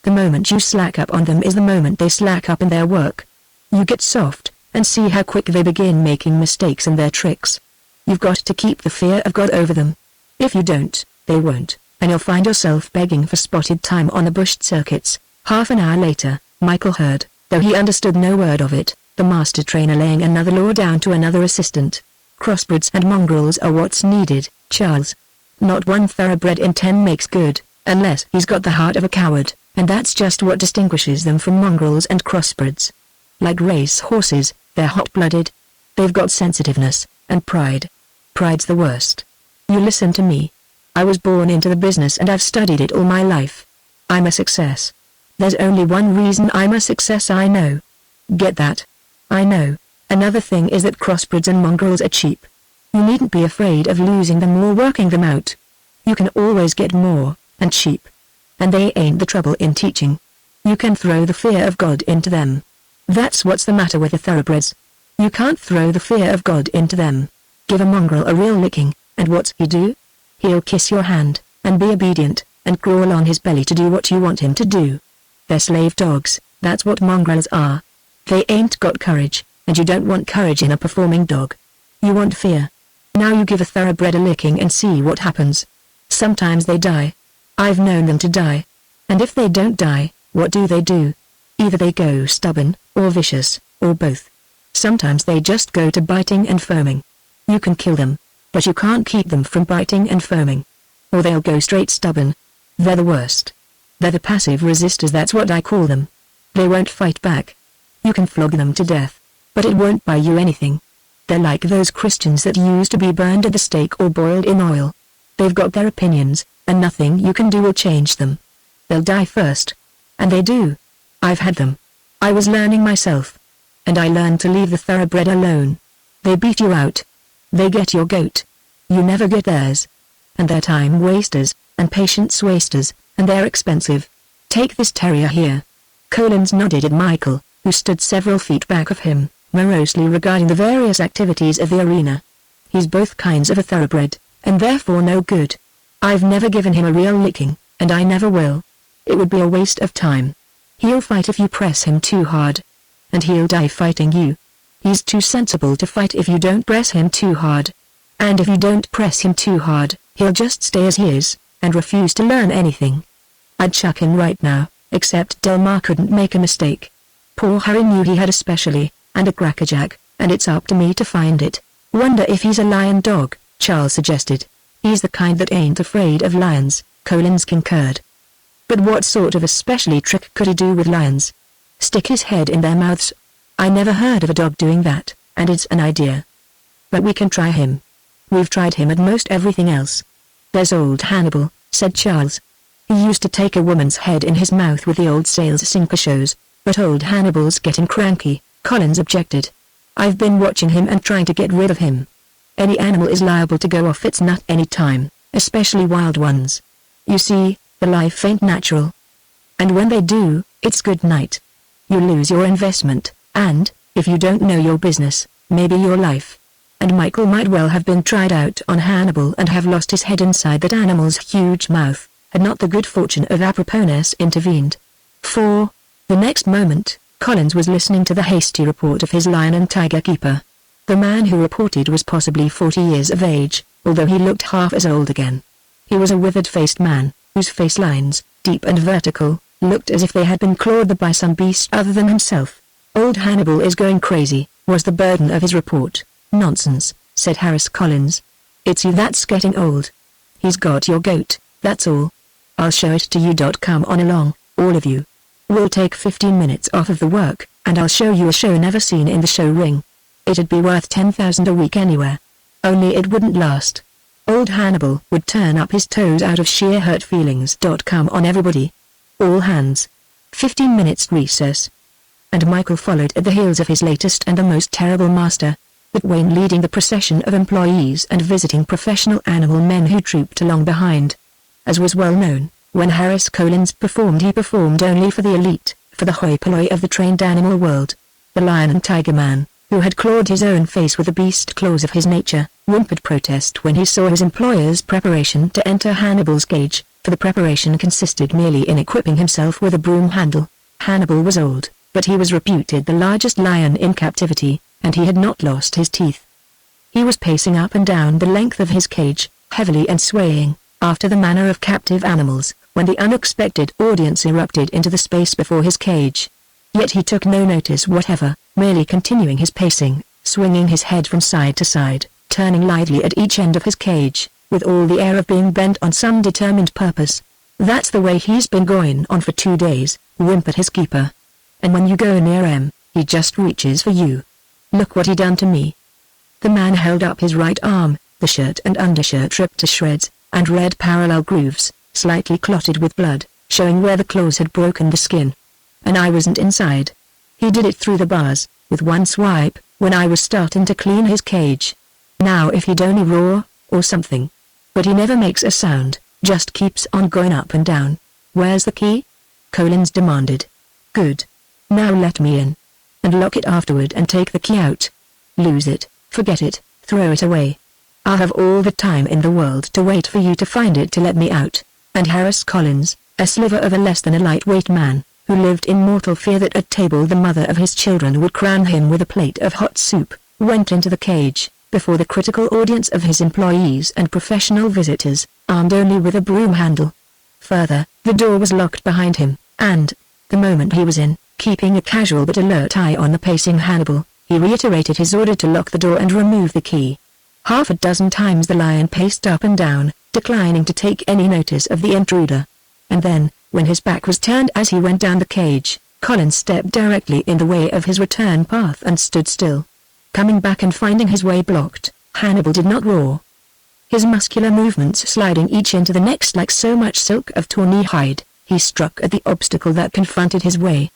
The moment you slack up on them is the moment they slack up in their work. You get soft, and see how quick they begin making mistakes in their tricks. You've got to keep the fear of God over them. If you don't, they won't, and you'll find yourself begging for spotted time on the bushed circuits. Half an hour later, Michael heard, though he understood no word of it, the master trainer laying another law down to another assistant. Crossbreds and mongrels are what's needed, Charles. Not one thoroughbred in 10 makes good, unless he's got the heart of a coward, and that's just what distinguishes them from mongrels and crossbreds. Like race horses, they're hot-blooded. They've got sensitiveness, and pride. Pride's the worst. You listen to me. I was born into the business and I've studied it all my life. I'm a success. There's only one reason I'm a success, I know. Get that? I know. Another thing is that crossbreds and mongrels are cheap. You needn't be afraid of losing them or working them out. You can always get more, and cheap. And they ain't the trouble in teaching. You can throw the fear of God into them. That's what's the matter with the thoroughbreds. You can't throw the fear of God into them. Give a mongrel a real licking, and what's he do? He'll kiss your hand, and be obedient, and crawl on his belly to do what you want him to do. They're slave dogs, that's what mongrels are. They ain't got courage, and you don't want courage in a performing dog. You want fear. Now you give a thoroughbred a licking and see what happens. Sometimes they die. I've known them to die. And if they don't die, what do? Either they go stubborn, or vicious, or both. Sometimes they just go to biting and foaming. You can kill them, but you can't keep them from biting and foaming. Or they'll go straight stubborn. They're the worst. They're the passive resistors, that's what I call them. They won't fight back. You can flog them to death, but it won't buy you anything. They're like those Christians that used to be burned at the stake or boiled in oil. They've got their opinions, and nothing you can do will change them. They'll die first. And they do. I've had them. I was learning myself. And I learned to leave the thoroughbred alone. They beat you out. They get your goat. You never get theirs. And they're time wasters, and patience wasters, and they're expensive. Take this terrier here. Collins nodded at Michael, who stood several feet back of him, morosely regarding the various activities of the arena. He's both kinds of a thoroughbred, and therefore no good. I've never given him a real licking, and I never will. It would be a waste of time. He'll fight if you press him too hard. And he'll die fighting you. He's too sensible to fight if you don't press him too hard. And if you don't press him too hard, he'll just stay as he is, and refuse to learn anything. I'd chuck him right now, except Delmar couldn't make a mistake. Poor Harry knew he had a specialty, and a crackerjack, and it's up to me to find it. Wonder if he's a lion dog, Charles suggested. He's the kind that ain't afraid of lions, Collins concurred. But what sort of a specialty trick could he do with lions? Stick his head in their mouths? I never heard of a dog doing that, and it's an idea. But we can try him. We've tried him at most everything else. There's old Hannibal, said Charles. He used to take a woman's head in his mouth with the old sales sinker shows, but old Hannibal's getting cranky, Collins objected. I've been watching him and trying to get rid of him. Any animal is liable to go off its nut any time, especially wild ones. You see, the life ain't natural. And when they do, it's good night. You lose your investment, and, if you don't know your business, maybe your life. And Michael might well have been tried out on Hannibal and have lost his head inside that animal's huge mouth, had not the good fortune of aproponess intervened. For, the next moment, Collins was listening to the hasty report of his lion and tiger keeper. The man who reported was possibly 40 years of age, although he looked half as old again. He was a withered-faced man, whose face lines, deep and vertical, looked as if they had been clawed by some beast other than himself. "Old Hannibal is going crazy," was the burden of his report. "Nonsense," said Harris Collins. "It's you that's getting old. He's got your goat, that's all. I'll show it to you. Come on along, all of you. We'll take 15 minutes off of the work, and I'll show you a show never seen in the show ring. It'd be worth 10,000 a week anywhere. Only it wouldn't last. Old Hannibal would turn up his toes out of sheer hurt feelings. Come on everybody. All hands. 15 minutes recess." And Michael followed at the heels of his latest and the most terrible master, but Wayne leading the procession of employees and visiting professional animal men who trooped along behind. As was well known, when Harris Collins performed, he performed only for the elite, for the hoi polloi of the trained animal world. The lion and tiger man, who had clawed his own face with the beast claws of his nature, whimpered protest when he saw his employer's preparation to enter Hannibal's cage, for the preparation consisted merely in equipping himself with a broom handle. Hannibal was old, but he was reputed the largest lion in captivity, and he had not lost his teeth. He was pacing up and down the length of his cage, heavily and swaying, after the manner of captive animals, when the unexpected audience erupted into the space before his cage. Yet he took no notice whatever, merely continuing his pacing, swinging his head from side to side, turning lightly at each end of his cage, with all the air of being bent on some determined purpose. "That's the way he's been going on for 2 days, whimpered his keeper. "And when you go near him, he just reaches for you. Look what he done to me." The man held up his right arm, the shirt and undershirt ripped to shreds, and red parallel grooves, slightly clotted with blood, showing where the claws had broken the skin. "And I wasn't inside. He did it through the bars, with one swipe, when I was starting to clean his cage. Now if he'd only roar, or something. But he never makes a sound, just keeps on going up and down." "Where's the key?" Collins demanded. "Good. Now let me in. And lock it afterward and take the key out. Lose it, forget it, throw it away. I'll have all the time in the world to wait for you to find it to let me out." And Harris Collins, a sliver of a less than a lightweight man, who lived in mortal fear that at table the mother of his children would crown him with a plate of hot soup, went into the cage, before the critical audience of his employees and professional visitors, armed only with a broom handle. Further, the door was locked behind him, and, the moment he was in, keeping a casual but alert eye on the pacing Hannibal, he reiterated his order to lock the door and remove the key. Half a dozen times the lion paced up and down, declining to take any notice of the intruder. And then, when his back was turned as he went down the cage, Collins stepped directly in the way of his return path and stood still. Coming back and finding his way blocked, Hannibal did not roar. His muscular movements sliding each into the next like so much silk of tawny hide, he struck at the obstacle that confronted his way.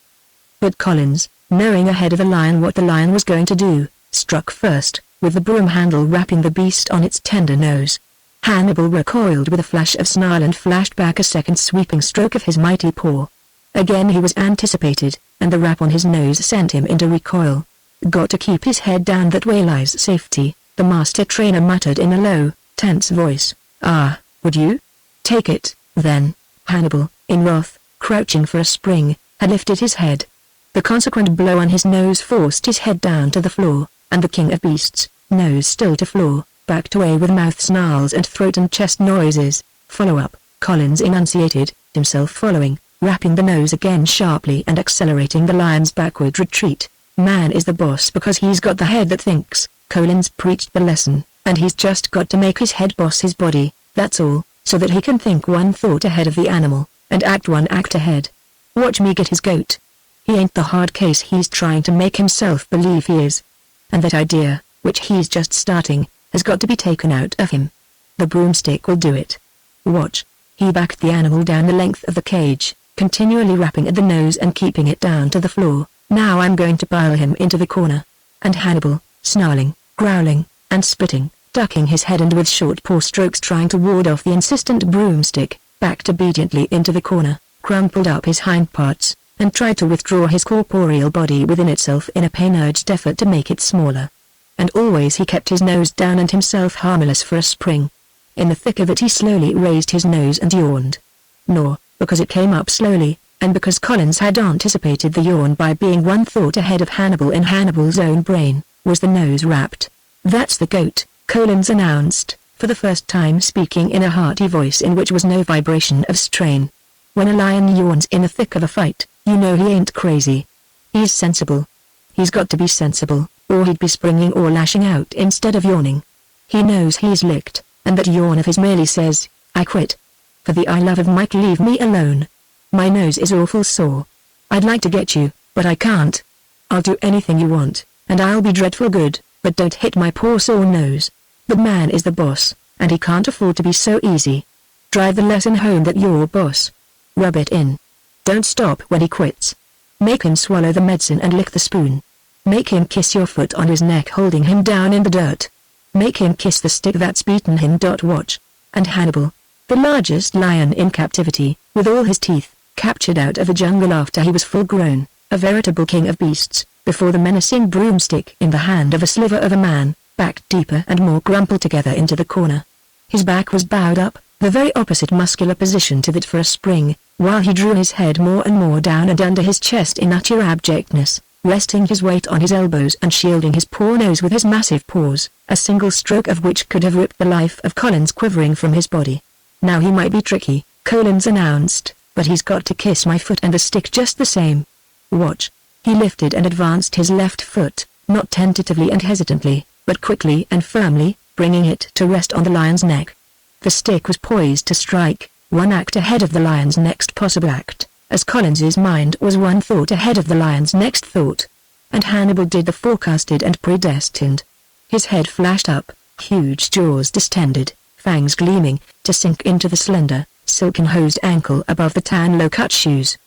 But Collins, knowing ahead of the lion what the lion was going to do, struck first, with the broom handle rapping the beast on its tender nose. Hannibal recoiled with a flash of snarl and flashed back a second sweeping stroke of his mighty paw. Again he was anticipated, and the rap on his nose sent him into recoil. "Got to keep his head down, that way lies safety," the master trainer muttered in a low, tense voice. "Ah, would you? Take it, then." Hannibal, in wrath, crouching for a spring, had lifted his head. The consequent blow on his nose forced his head down to the floor, and the king of beasts, nose still to floor, backed away with mouth snarls and throat and chest noises. "Follow up," Collins enunciated, himself following, rapping the nose again sharply and accelerating the lion's backward retreat. "Man is the boss because he's got the head that thinks," Collins preached the lesson, "and he's just got to make his head boss his body, that's all, so that he can think one thought ahead of the animal, and act one act ahead. Watch me get his goat. He ain't the hard case he's trying to make himself believe he is. And that idea, which he's just starting, has got to be taken out of him. The broomstick will do it. Watch." He backed the animal down the length of the cage, continually rapping at the nose and keeping it down to the floor. "Now I'm going to pile him into the corner." And Hannibal, snarling, growling, and spitting, ducking his head and with short paw strokes trying to ward off the insistent broomstick, backed obediently into the corner, crumpled up his hindparts, and tried to withdraw his corporeal body within itself in a pain-urged effort to make it smaller. And always he kept his nose down and himself harmless for a spring. In the thick of it he slowly raised his nose and yawned. Nor, because it came up slowly, and because Collins had anticipated the yawn by being one thought ahead of Hannibal in Hannibal's own brain, was the nose wrapped. "That's the goat," Collins announced, for the first time speaking in a hearty voice in which was no vibration of strain. "When a lion yawns in the thick of a fight, you know he ain't crazy. He's sensible. He's got to be sensible, or he'd be springing or lashing out instead of yawning. He knows he's licked, and that yawn of his merely says, 'I quit. For the love of Mike, leave me alone. My nose is awful sore. I'd like to get you, but I can't. I'll do anything you want, and I'll be dreadful good, but don't hit my poor sore nose. The man is the boss, and he can't afford to be so easy. Drive the lesson home that you're boss. Rub it in. Don't stop when he quits. Make him swallow the medicine and lick the spoon. Make him kiss your foot on his neck holding him down in the dirt. Make him kiss the stick that's beaten him. Watch." And Hannibal, the largest lion in captivity, with all his teeth, captured out of the jungle after he was full grown, a veritable king of beasts, before the menacing broomstick in the hand of a sliver of a man, backed deeper and more crumpled together into the corner. His back was bowed up, the very opposite muscular position to that for a spring, while he drew his head more and more down and under his chest in utter abjectness, resting his weight on his elbows and shielding his poor nose with his massive paws, a single stroke of which could have ripped the life of Collins quivering from his body. "Now he might be tricky," Collins announced, "but he's got to kiss my foot and the stick just the same. Watch." He lifted and advanced his left foot, not tentatively and hesitantly, but quickly and firmly, bringing it to rest on the lion's neck. The stick was poised to strike, one act ahead of the lion's next possible act, as Collins's mind was one thought ahead of the lion's next thought. And Hannibal did the forecasted and predestined. His head flashed up, huge jaws distended, fangs gleaming, to sink into the slender, silken-hosed ankle above the tan low-cut shoes.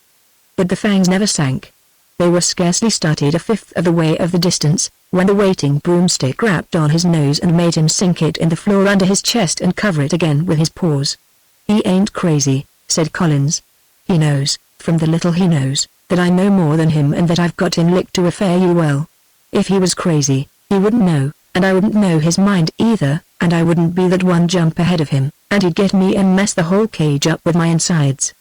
But the fangs never sank. They were scarcely started a fifth of the way of the distance, when the waiting broomstick rapped on his nose and made him sink it in the floor under his chest and cover it again with his paws. "He ain't crazy," said Collins. "He knows, from the little he knows, that I know more than him and that I've got him licked to a fare you well. If he was crazy, he wouldn't know, and I wouldn't know his mind either, and I wouldn't be that one jump ahead of him, and he'd get me and mess the whole cage up with my insides."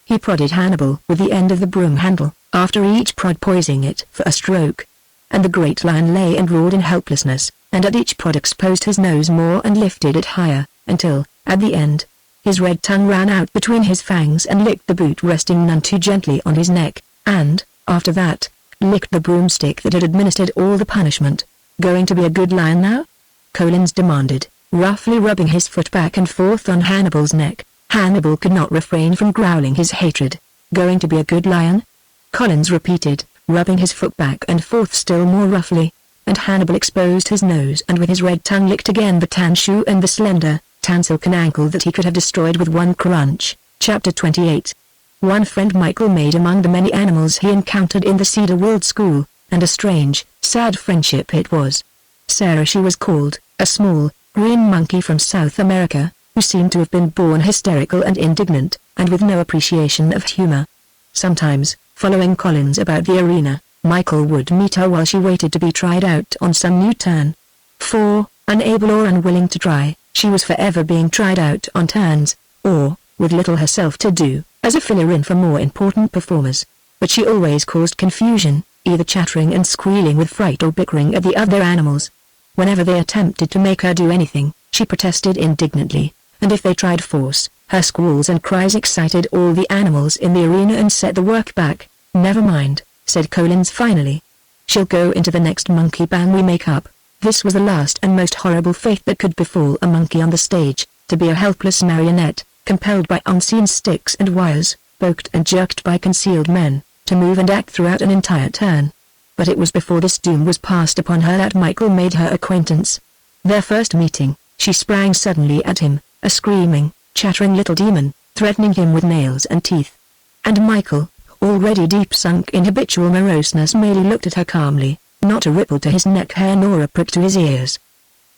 He prodded Hannibal with the end of the broom handle, after each prod poising it for a stroke. And the great lion lay and roared in helplessness, and at each prod exposed his nose more and lifted it higher, until, at the end, his red tongue ran out between his fangs and licked the boot resting none too gently on his neck, and, after that, licked the broomstick that had administered all the punishment. "Going to be a good lion now?" Collins demanded, roughly rubbing his foot back and forth on Hannibal's neck. Hannibal could not refrain from growling his hatred. "Going to be a good lion?" Collins repeated, rubbing his foot back and forth still more roughly, and Hannibal exposed his nose and with his red tongue licked again the tan shoe and the slender, tan silken ankle that he could have destroyed with one crunch. Chapter 28. One friend Michael made among the many animals he encountered in the Cedar World School, and a strange, sad friendship it was. Sarah she was called, a small, green monkey from South America, who seemed to have been born hysterical and indignant, and with no appreciation of humor. Sometimes, following Collins about the arena, Michael would meet her while she waited to be tried out on some new turn. For, unable or unwilling to try, she was forever being tried out on turns, or, with little herself to do, as a filler-in for more important performers. But she always caused confusion, either chattering and squealing with fright or bickering at the other animals. Whenever they attempted to make her do anything, she protested indignantly, and if they tried force, her squalls and cries excited all the animals in the arena and set the work back. "Never mind," said Collins finally. "She'll go into the next monkey bang we make up." This was the last and most horrible fate that could befall a monkey on the stage, to be a helpless marionette, compelled by unseen sticks and wires, poked and jerked by concealed men, to move and act throughout an entire turn. But it was before this doom was passed upon her that Michael made her acquaintance. Their first meeting, she sprang suddenly at him, a screaming, chattering little demon, threatening him with nails and teeth. And Michael, already deep sunk in habitual moroseness, merely looked at her calmly, not a ripple to his neck hair nor a prick to his ears.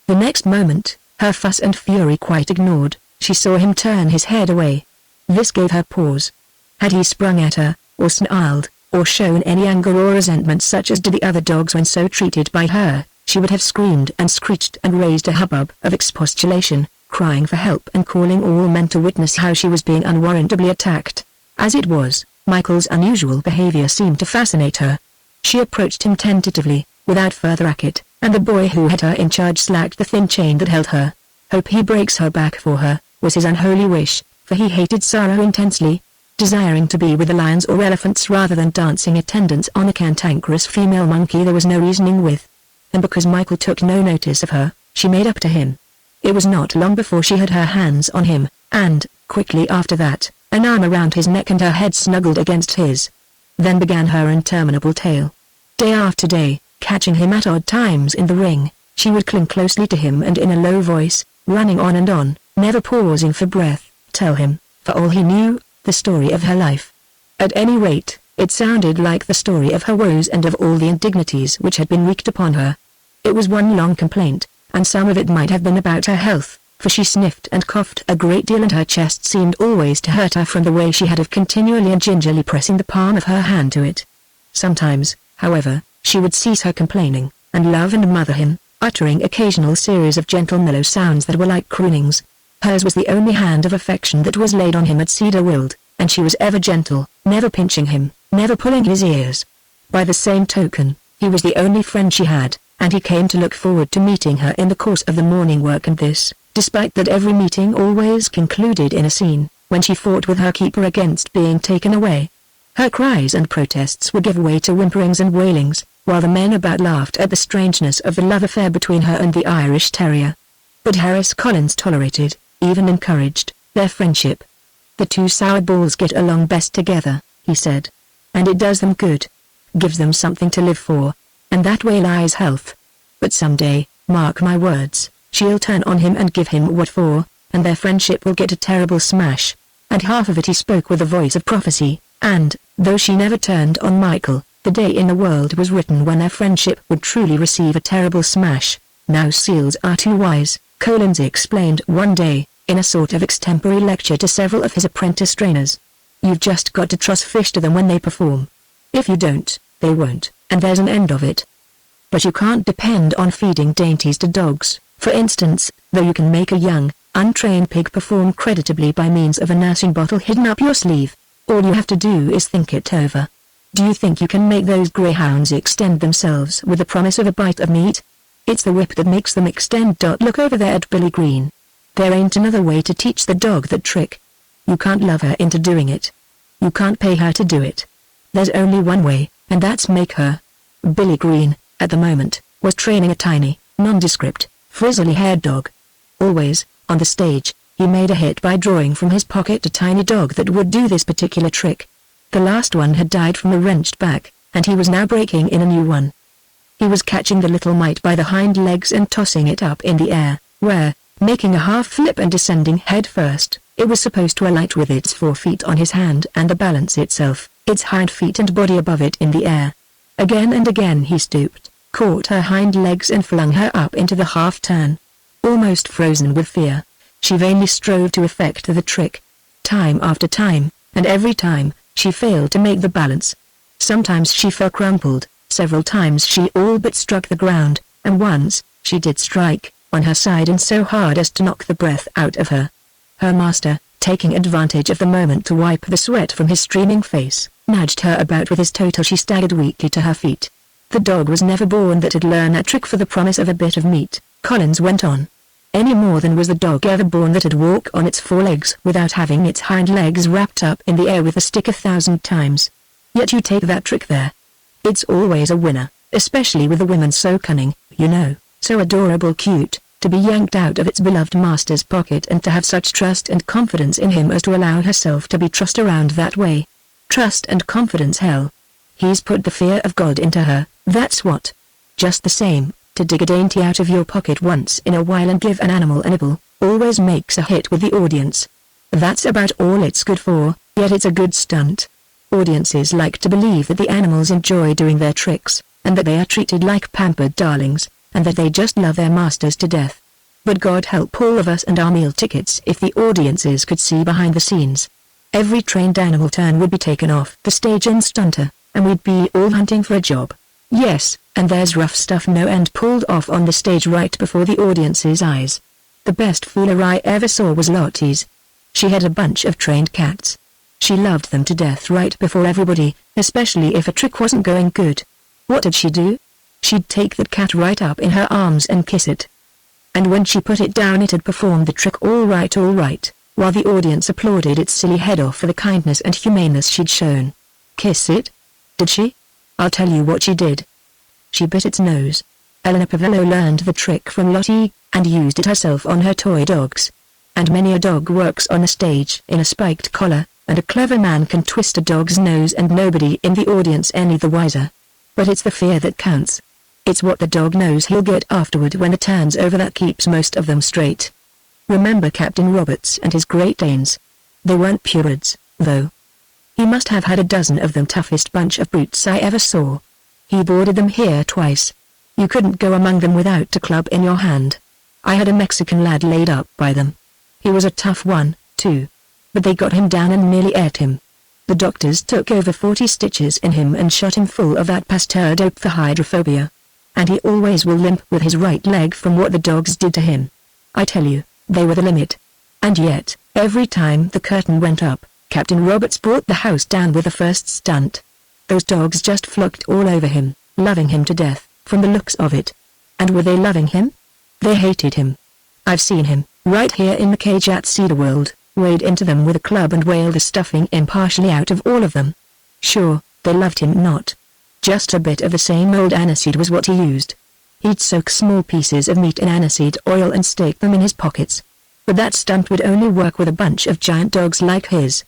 The next moment, her fuss and fury quite ignored, she saw him turn his head away. This gave her pause. Had he sprung at her, or snarled, or shown any anger or resentment such as did the other dogs when so treated by her, she would have screamed and screeched and raised a hubbub of expostulation, crying for help and calling all men to witness how she was being unwarrantably attacked. As it was, Michael's unusual behavior seemed to fascinate her. She approached him tentatively, without further racket, and the boy who had her in charge slacked the thin chain that held her. Hope he breaks her back for her, was his unholy wish, for he hated sorrow intensely, desiring to be with the lions or elephants rather than dancing attendance on a cantankerous female monkey there was no reasoning with. And because Michael took no notice of her, she made up to him. It was not long before she had her hands on him, and, quickly after that, an arm around his neck and her head snuggled against his. Then began her interminable tale. Day after day, catching him at odd times in the ring, she would cling closely to him and in a low voice, running on and on, never pausing for breath, tell him, for all he knew, the story of her life. At any rate, it sounded like the story of her woes and of all the indignities which had been wreaked upon her. It was one long complaint, and some of it might have been about her health, for she sniffed and coughed a great deal and her chest seemed always to hurt her from the way she had of continually and gingerly pressing the palm of her hand to it. Sometimes, however, she would cease her complaining, and love and mother him, uttering occasional series of gentle mellow sounds that were like croonings. Hers was the only hand of affection that was laid on him at Cedarwold, and she was ever gentle, never pinching him, never pulling his ears. By the same token, he was the only friend she had, and he came to look forward to meeting her in the course of the morning work, and this, despite that every meeting always concluded in a scene, when she fought with her keeper against being taken away. Her cries and protests would give way to whimperings and wailings, while the men about laughed at the strangeness of the love affair between her and the Irish Terrier. But Harris Collins tolerated, even encouraged, their friendship. The two sour balls get along best together, he said. And it does them good. Gives them something to live for. And that way lies health. But someday, mark my words, she'll turn on him and give him what for, and their friendship will get a terrible smash. And half of it he spoke with a voice of prophecy, and, though she never turned on Michael, the day in the world was written when their friendship would truly receive a terrible smash. Now seals are too wise, Collins explained one day, in a sort of extempore lecture to several of his apprentice trainers. You've just got to trust fish to them when they perform. If you don't, they won't, and there's an end of it. But you can't depend on feeding dainties to dogs, for instance, though you can make a young, untrained pig perform creditably by means of a nursing bottle hidden up your sleeve. All you have to do is think it over. Do you think you can make those greyhounds extend themselves with the promise of a bite of meat? It's the whip that makes them extend. Look over there at Billy Green. There ain't another way to teach the dog that trick. You can't love her into doing it. You can't pay her to do it. There's only one way, and that's make her. Billy Green, at the moment, was training a tiny, nondescript, frizzly-haired dog. Always, on the stage, he made a hit by drawing from his pocket a tiny dog that would do this particular trick. The last one had died from a wrenched back, and he was now breaking in a new one. He was catching the little mite by the hind legs and tossing it up in the air, where, making a half flip and descending head first, it was supposed to alight with its 4 feet on his hand and the balance itself, its hind feet and body above it in the air. Again and again he stooped, caught her hind legs and flung her up into the half turn. Almost frozen with fear, she vainly strove to effect the trick. Time after time, and every time, she failed to make the balance. Sometimes she fell crumpled, several times she all but struck the ground, and once, she did strike, on her side and so hard as to knock the breath out of her. Her master, taking advantage of the moment to wipe the sweat from his streaming face, nudged her about with his toe till she staggered weakly to her feet. The dog was never born that had learned that trick for the promise of a bit of meat, Collins went on. Any more than was the dog ever born that had walk on its 4 legs without having its hind legs wrapped up in the air with a stick 1,000 times. Yet you take that trick there. It's always a winner, especially with the women so cunning, you know, so adorable cute, to be yanked out of its beloved master's pocket and to have such trust and confidence in him as to allow herself to be trussed around that way. Trust and confidence, hell. He's put the fear of God into her, that's what. Just the same, to dig a dainty out of your pocket once in a while and give an animal a nibble, always makes a hit with the audience. That's about all it's good for, yet it's a good stunt. Audiences like to believe that the animals enjoy doing their tricks, and that they are treated like pampered darlings, and that they just love their masters to death. But God help all of us and our meal tickets if the audiences could see behind the scenes. Every trained animal turn would be taken off the stage instanter, and we'd be all hunting for a job. Yes, and there's rough stuff no end pulled off on the stage right before the audience's eyes. The best fooler I ever saw was Lottie's. She had a bunch of trained cats. She loved them to death right before everybody, especially if a trick wasn't going good. What did she do? She'd take that cat right up in her arms and kiss it. And when she put it down it had performed the trick all right, while the audience applauded its silly head off for the kindness and humaneness she'd shown. Kiss it? Did she? I'll tell you what she did. She bit its nose. Eleanor Pavello learned the trick from Lottie, and used it herself on her toy dogs. And many a dog works on a stage in a spiked collar, and a clever man can twist a dog's nose and nobody in the audience any the wiser. But it's the fear that counts. It's what the dog knows he'll get afterward when the turn's over that keeps most of them straight. Remember Captain Roberts and his Great Danes? They weren't purebreds, though. He must have had a dozen of them, toughest bunch of brutes I ever saw. He boarded them here twice. You couldn't go among them without a club in your hand. I had a Mexican lad laid up by them. He was a tough one, too. But they got him down and nearly ate him. The doctors took over 40 stitches in him and shot him full of that Pasteur dope for hydrophobia. And he always will limp with his right leg from what the dogs did to him. I tell you, they were the limit. And yet, every time the curtain went up, Captain Roberts brought the house down with the first stunt. Those dogs just flocked all over him, loving him to death, from the looks of it. And were they loving him? They hated him. I've seen him, right here in the cage at Cedarworld, wade into them with a club and whale the stuffing impartially out of all of them. Sure, they loved him not. Just a bit of the same old aniseed was what he used. He'd soak small pieces of meat in aniseed oil and stake them in his pockets. But that stunt would only work with a bunch of giant dogs like his.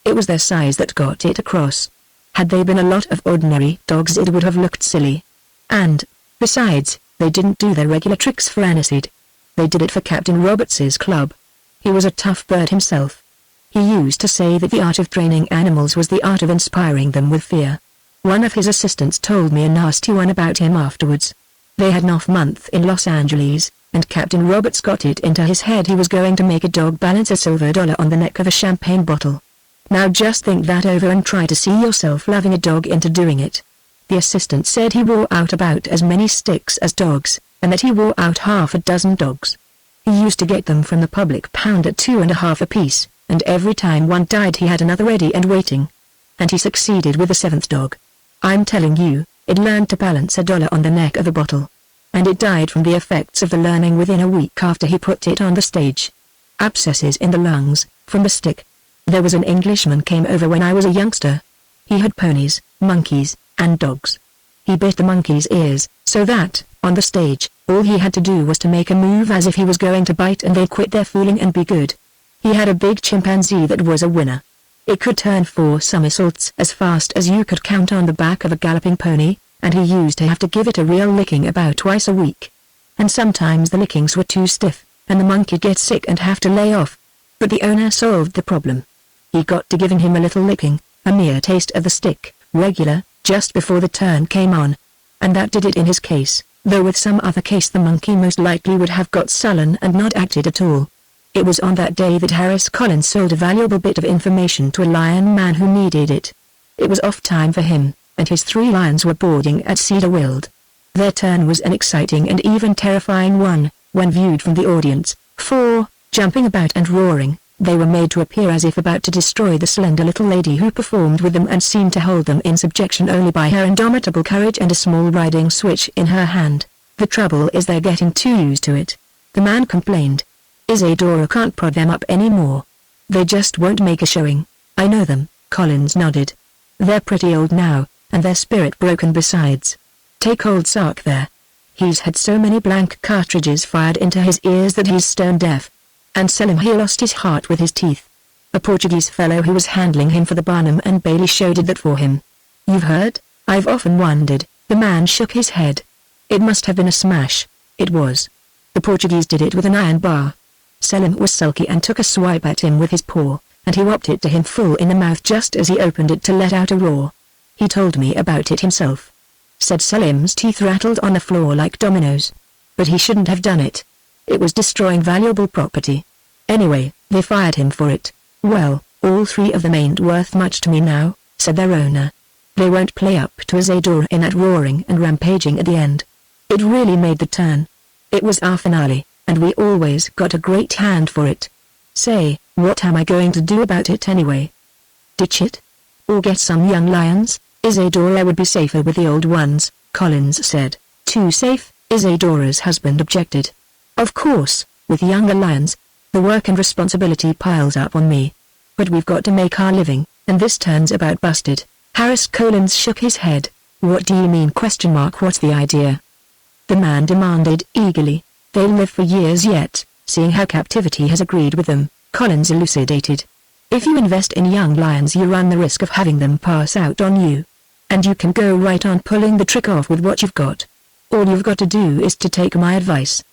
It was their size that got it across. Had they been a lot of ordinary dogs it would have looked silly. And, besides, they didn't do their regular tricks for aniseed. They did it for Captain Roberts's club. He was a tough bird himself. He used to say that the art of training animals was the art of inspiring them with fear. One of his assistants told me a nasty one about him afterwards. They had an off month in Los Angeles, and Captain Roberts got it into his head he was going to make a dog balance a silver dollar on the neck of a champagne bottle. Now just think that over and try to see yourself loving a dog into doing it. The assistant said he wore out about as many sticks as dogs, and that he wore out half a dozen dogs. He used to get them from the public pound at $2.50 apiece, and every time one died he had another ready and waiting. And he succeeded with the 7th dog. I'm telling you, it learned to balance a dollar on the neck of a bottle. And it died from the effects of the learning within a week after he put it on the stage. Abscesses in the lungs, from the stick. There was an Englishman came over when I was a youngster. He had ponies, monkeys, and dogs. He bit the monkey's ears, so that, on the stage, all he had to do was to make a move as if he was going to bite and they'd quit their fooling and be good. He had a big chimpanzee that was a winner. It could turn 4 somersaults as fast as you could count on the back of a galloping pony, and he used to have to give it a real licking about twice a week. And sometimes the lickings were too stiff, and the monkey'd get sick and have to lay off. But the owner solved the problem. He got to giving him a little licking, a mere taste of the stick, regular, just before the turn came on. And that did it in his case, though with some other case the monkey most likely would have got sullen and not acted at all. It was on that day that Harris Collins sold a valuable bit of information to a lion man who needed it. It was off time for him, and his 3 lions were boarding at Cedarworld. Their turn was an exciting and even terrifying one, when viewed from the audience, for, jumping about and roaring, they were made to appear as if about to destroy the slender little lady who performed with them and seemed to hold them in subjection only by her indomitable courage and a small riding switch in her hand. The trouble is they're getting too used to it. The man complained. Isadora can't prod them up anymore. They just won't make a showing. I know them, Collins nodded. They're pretty old now, and their spirit broken besides. Take old Sark there. He's had so many blank cartridges fired into his ears that he's stone deaf. And Selim he lost his heart with his teeth. A Portuguese fellow who was handling him for the Barnum and Bailey show did that for him. You've heard? I've often wondered. The man shook his head. It must have been a smash. It was. The Portuguese did it with an iron bar. Selim was sulky and took a swipe at him with his paw, and he whopped it to him full in the mouth just as he opened it to let out a roar. He told me about it himself. said Selim's teeth rattled on the floor like dominoes. But he shouldn't have done it. It was destroying valuable property. Anyway, they fired him for it. Well, all three of them ain't worth much to me now, said their owner. They won't play up to Isadora in that roaring and rampaging at the end. It really made the turn. It was our finale, and we always got a great hand for it. Say, what am I going to do about it anyway? Ditch it? Or get some young lions? Isadora would be safer with the old ones, Collins said. Too safe? Isadora's husband objected. Of course, with younger lions, the work and responsibility piles up on me. But we've got to make our living, and this turn's about busted. Harris Collins shook his head. What do you mean? What's the idea? The man demanded eagerly. They'll live for years yet, seeing how captivity has agreed with them, Collins elucidated. If you invest in young lions you run the risk of having them pass out on you. And you can go right on pulling the trick off with what you've got. All you've got to do is to take my advice.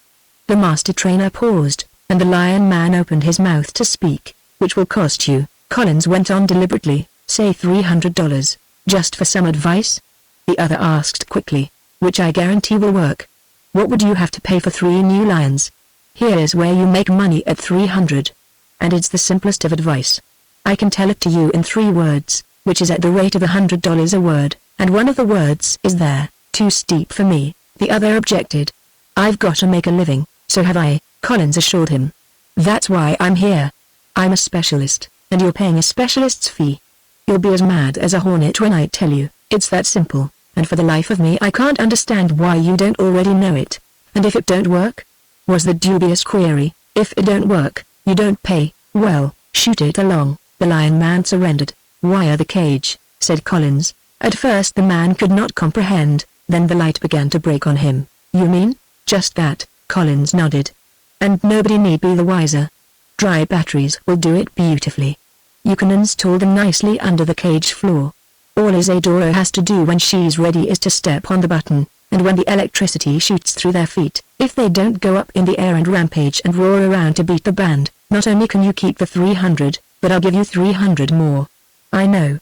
The master trainer paused, and the lion man opened his mouth to speak. Which will cost you, Collins went on deliberately, say $300, just for some advice? The other asked quickly, which I guarantee will work. What would you have to pay for 3 new lions? Here's where you make money at 300. And it's the simplest of advice. I can tell it to you in 3 words, which is at the rate of $100 a word, and one of the words is there. Too steep for me, the other objected. I've got to make a living, so have I, Collins assured him. That's why I'm here. I'm a specialist, and you're paying a specialist's fee. You'll be as mad as a hornet when I tell you, it's that simple, and for the life of me I can't understand why you don't already know it. And if it don't work? Was the dubious query. If it don't work, you don't pay. Well, shoot it along. The lion man surrendered. Wire the cage, said Collins. At first the man could not comprehend, then the light began to break on him. You mean? Just that, Collins nodded. And nobody need be the wiser. Dry batteries will do it beautifully. You can install them nicely under the cage floor. All Isadora has to do when she's ready is to step on the button, and when the electricity shoots through their feet, if they don't go up in the air and rampage and roar around to beat the band, not only can you keep the 300, but I'll give you 300 more. I know.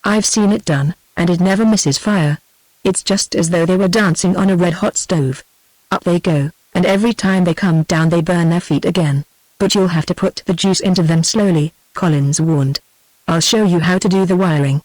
I've seen it done, and it never misses fire. It's just as though they were dancing on a red-hot stove. Up they go, and every time they come down they burn their feet again. But you'll have to put the juice into them slowly, Collins warned. I'll show you how to do the wiring.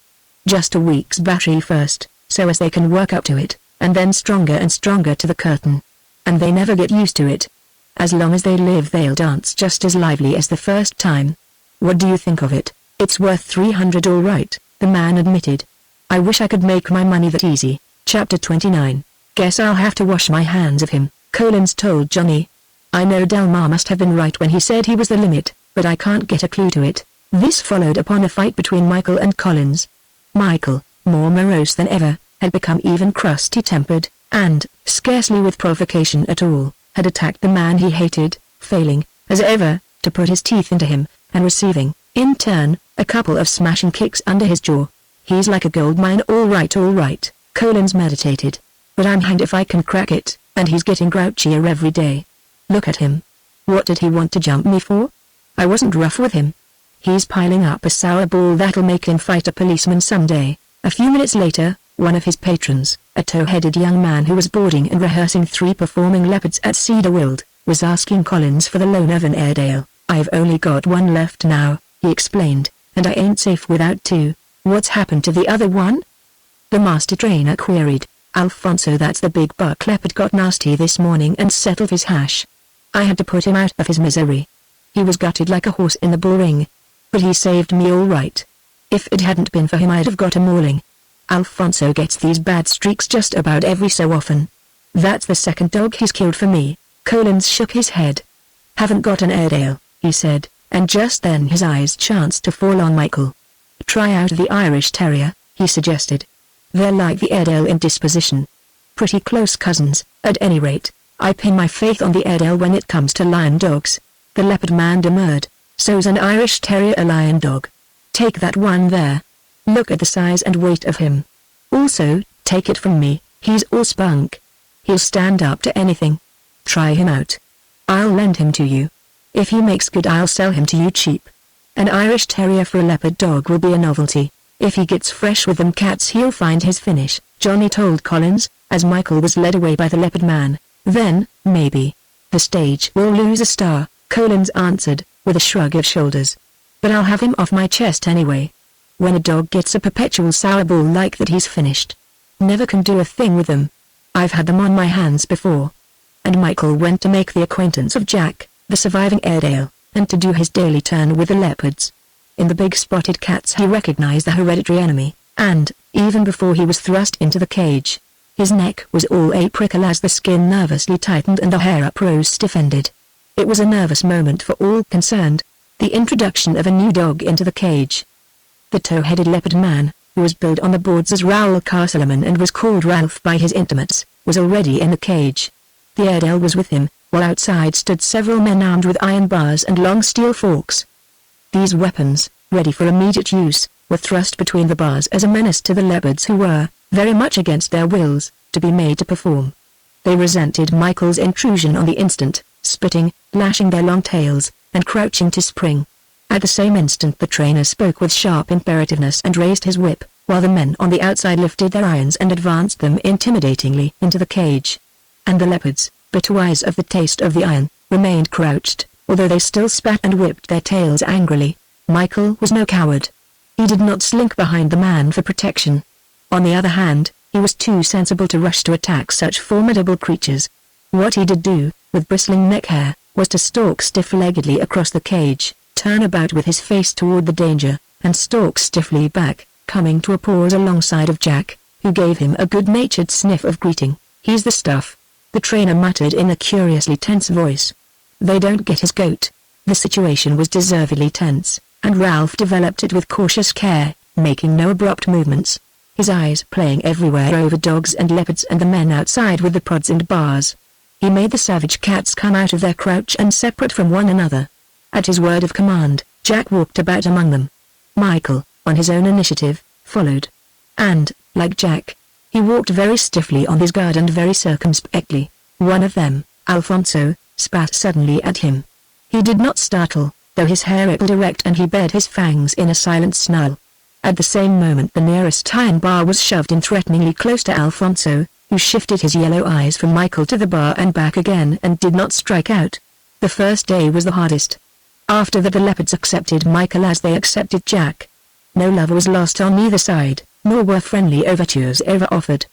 Just a week's battery first, so as they can work up to it, and then stronger and stronger to the curtain. And they never get used to it. As long as they live they'll dance just as lively as the first time. What do you think of it? It's worth 300 all right, the man admitted. I wish I could make my money that easy. Chapter 29. Guess I'll have to wash my hands of him, Collins told Johnny. I know Delmar must have been right when he said he was the limit, but I can't get a clue to it. This followed upon a fight between Michael and Collins. Michael, more morose than ever, had become even crusty-tempered, and, scarcely with provocation at all, had attacked the man he hated, failing, as ever, to put his teeth into him, and receiving, in turn, a couple of smashing kicks under his jaw. He's like a gold mine all right, Collins meditated. But I'm hanged if I can crack it, and he's getting grouchier every day. Look at him. What did he want to jump me for? I wasn't rough with him. He's piling up a sour ball that'll make him fight a policeman someday. A few minutes later, one of his patrons, a tow-headed young man who was boarding and rehearsing 3 performing leopards at Cedarwold, was asking Collins for the loan of an Airedale. I've only got 1 left now, he explained, and I ain't safe without 2. What's happened to the other one? The master trainer queried. Alfonso, that's the big buck leopard, got nasty this morning and settled his hash. I had to put him out of his misery. He was gutted like a horse in the bull ring. But he saved me all right. If it hadn't been for him I'd have got a mauling. Alfonso gets these bad streaks just about every so often. That's the 2nd dog he's killed for me. Collins shook his head. Haven't got an Airedale, he said, and just then his eyes chanced to fall on Michael. Try out the Irish Terrier, he suggested. They're like the Airedale in disposition. Pretty close cousins, at any rate. I pin my faith on the Airedale when it comes to lion dogs. The leopard man demurred. So's an Irish Terrier a lion dog. Take that one there. Look at the size and weight of him. Also, take it from me, he's all spunk. He'll stand up to anything. Try him out. I'll lend him to you. If he makes good I'll sell him to you cheap. An Irish Terrier for a leopard dog will be a novelty. If he gets fresh with them cats he'll find his finish, Johnny told Collins, as Michael was led away by the leopard man. Then, maybe, the stage will lose a star, Collins answered, with a shrug of shoulders. But I'll have him off my chest anyway. When a dog gets a perpetual sour ball like that, he's finished. Never can do a thing with them. I've had them on my hands before. And Michael went to make the acquaintance of Jack, the surviving Airedale, and to do his daily turn with the leopards. In the big spotted cats he recognized the hereditary enemy, and, even before he was thrust into the cage, his neck was all a prickle as the skin nervously tightened and the hair uprose stiff-ended. It was a nervous moment for all concerned, the introduction of a new dog into the cage. The tow-headed leopard man, who was billed on the boards as Raoul Castleman and was called Ralph by his intimates, was already in the cage. The Airedale was with him, while outside stood several men armed with iron bars and long steel forks. These weapons, ready for immediate use, were thrust between the bars as a menace to the leopards who were, very much against their wills, to be made to perform. They resented Michael's intrusion on the instant, spitting, lashing their long tails, and crouching to spring. At the same instant the trainer spoke with sharp imperativeness and raised his whip, while the men on the outside lifted their irons and advanced them intimidatingly into the cage. And the leopards, bitwise of the taste of the iron, remained crouched, although they still spat and whipped their tails angrily. Michael was no coward. He did not slink behind the man for protection. On the other hand, he was too sensible to rush to attack such formidable creatures. What he did do, with bristling neck hair, was to stalk stiff-leggedly across the cage, turn about with his face toward the danger, and stalk stiffly back, coming to a pause alongside of Jack, who gave him a good-natured sniff of greeting. "He's the stuff," the trainer muttered in a curiously tense voice. "They don't get his goat." The situation was deservedly tense, and Ralph developed it with cautious care, making no abrupt movements, his eyes playing everywhere over dogs and leopards and the men outside with the prods and bars. He made the savage cats come out of their crouch and separate from one another. At his word of command, Jack walked about among them. Michael, on his own initiative, followed. And, like Jack, he walked very stiffly on his guard and very circumspectly. One of them, Alfonso, spat suddenly at him. He did not startle, though his hair rippled erect and he bared his fangs in a silent snarl. At the same moment the nearest iron bar was shoved in threateningly close to Alfonso, who shifted his yellow eyes from Michael to the bar and back again and did not strike out. The first day was the hardest. After that the leopards accepted Michael as they accepted Jack. No love was lost on either side, nor were friendly overtures ever offered.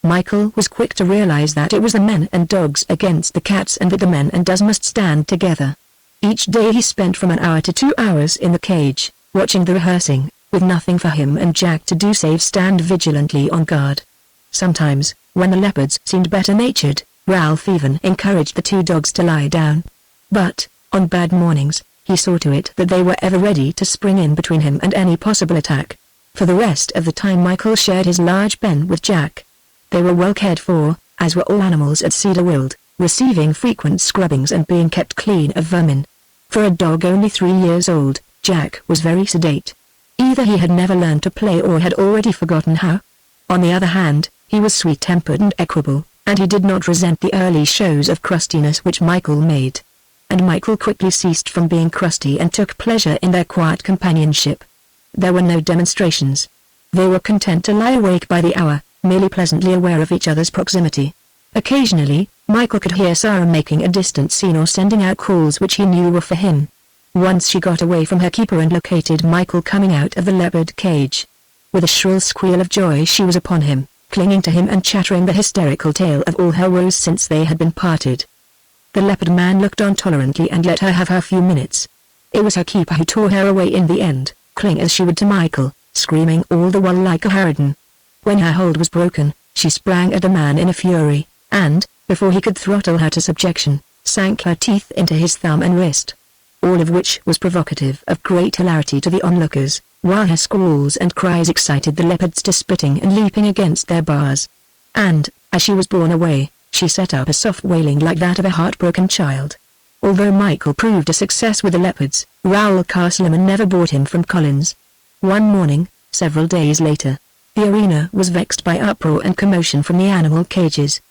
Michael was quick to realize that it was the men and dogs against the cats and that the men and dogs must stand together. Each day he spent from an hour to 2 hours in the cage, watching the rehearsing, with nothing for him and Jack to do save stand vigilantly on guard. Sometimes, when the leopards seemed better-natured, Ralph even encouraged the two dogs to lie down. But, on bad mornings, he saw to it that they were ever ready to spring in between him and any possible attack. For the rest of the time Michael shared his large pen with Jack. They were well cared for, as were all animals at Cedarwold, receiving frequent scrubbings and being kept clean of vermin. For a dog only 3 years old, Jack was very sedate. Either he had never learned to play or had already forgotten how. On the other hand, he was sweet-tempered and equable, and he did not resent the early shows of crustiness which Michael made. And Michael quickly ceased from being crusty and took pleasure in their quiet companionship. There were no demonstrations. They were content to lie awake by the hour, merely pleasantly aware of each other's proximity. Occasionally, Michael could hear Sarah making a distant scene or sending out calls which he knew were for him. Once she got away from her keeper and located Michael coming out of the leopard cage. With a shrill squeal of joy she was upon him, clinging to him and chattering the hysterical tale of all her woes since they had been parted. The leopard man looked on tolerantly and let her have her few minutes. It was her keeper who tore her away in the end, cling as she would to Michael, screaming all the while like a harridan. When her hold was broken, she sprang at the man in a fury, and, before he could throttle her to subjection, sank her teeth into his thumb and wrist. All of which was provocative of great hilarity to the onlookers, while her squalls and cries excited the leopards to spitting and leaping against their bars. And, as she was borne away, she set up a soft wailing like that of a heartbroken child. Although Michael proved a success with the leopards, Raoul Castleman never bought him from Collins. One morning, several days later, the arena was vexed by uproar and commotion from the animal cages.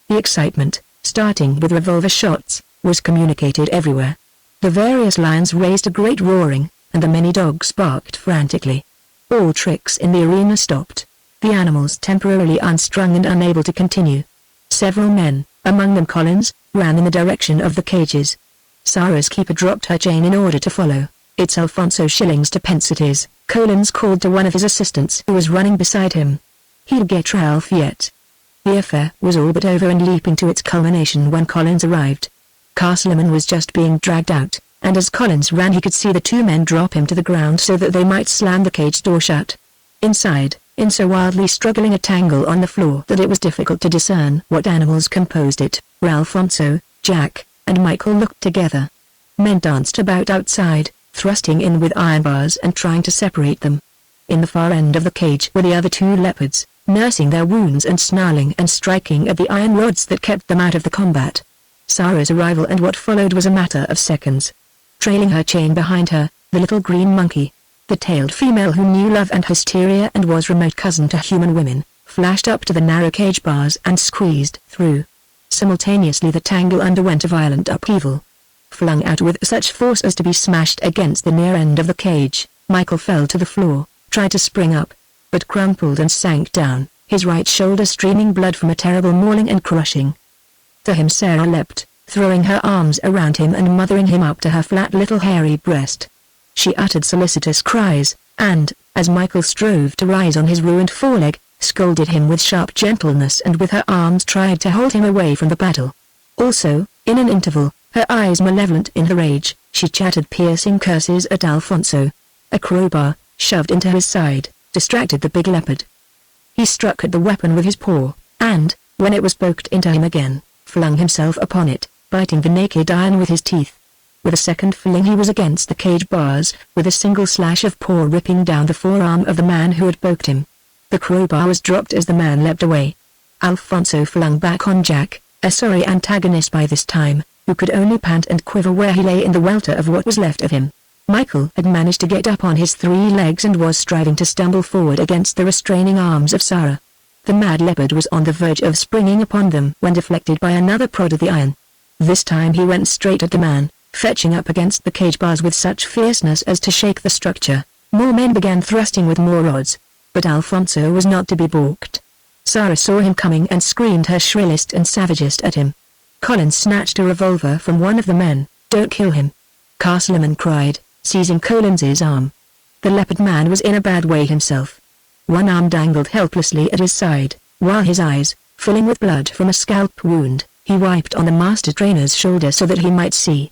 The excitement, starting with revolver shots, was communicated everywhere. The various lions raised a great roaring, and the many dogs barked frantically. All tricks in the arena stopped. the animals temporarily unstrung and unable to continue. Several men, among them Collins, ran in the direction of the cages. Sarah's keeper dropped her chain in order to follow. "It's Alfonso, shillings to pence it is," Collins called to one of his assistants who was running beside him. "He'll get Ralph yet." The affair was all but over and leaping to its culmination when Collins arrived. Castleman was just being dragged out, and as Collins ran he could see the two men drop him to the ground so that they might slam the cage door shut. Inside, in so wildly struggling a tangle on the floor that it was difficult to discern what animals composed it, Alfonso, Jack, and Michael looked together. Men danced about outside, thrusting in with iron bars and trying to separate them. In the far end of the cage were the other two leopards, nursing their wounds and snarling and striking at the iron rods that kept them out of the combat. Sarah's arrival and what followed was a matter of seconds. Trailing her chain behind her, the little green monkey, the tailed female who knew love and hysteria and was remote cousin to human women, flashed up to the narrow cage bars and squeezed through. Simultaneously the tangle underwent a violent upheaval. Flung out with such force as to be smashed against the near end of the cage, Michael fell to the floor, tried to spring up, but crumpled and sank down, his right shoulder streaming blood from a terrible mauling and crushing. To him Sarah leapt, throwing her arms around him and mothering him up to her flat little hairy breast. She uttered solicitous cries, and, as Michael strove to rise on his ruined foreleg, scolded him with sharp gentleness and with her arms tried to hold him away from the battle. Also, in an interval, her eyes malevolent in her rage, she chattered piercing curses at Alfonso. A crowbar, shoved into his side, distracted the big leopard. He struck at the weapon with his paw, and, when it was poked into him again, flung himself upon it, biting the naked iron with his teeth. With a second fling he was against the cage bars, with a single slash of paw ripping down the forearm of the man who had poked him. The crowbar was dropped as the man leapt away. Alfonso flung back on Jack, a sorry antagonist by this time, who could only pant and quiver where he lay in the welter of what was left of him. Michael had managed to get up on his 3 legs and was striving to stumble forward against the restraining arms of Sarah. The mad leopard was on the verge of springing upon them when deflected by another prod of the iron. This time he went straight at the man, fetching up against the cage bars with such fierceness as to shake the structure. More men began thrusting with more rods, but Alfonso was not to be balked. Sarah saw him coming and screamed her shrillest and savagest at him. Collins snatched a revolver from one of the men. "Don't kill him!" Castleman cried, seizing Collins's arm. The leopard man was in a bad way himself. One arm dangled helplessly at his side, while his eyes, filling with blood from a scalp wound, he wiped on the master trainer's shoulder so that he might see.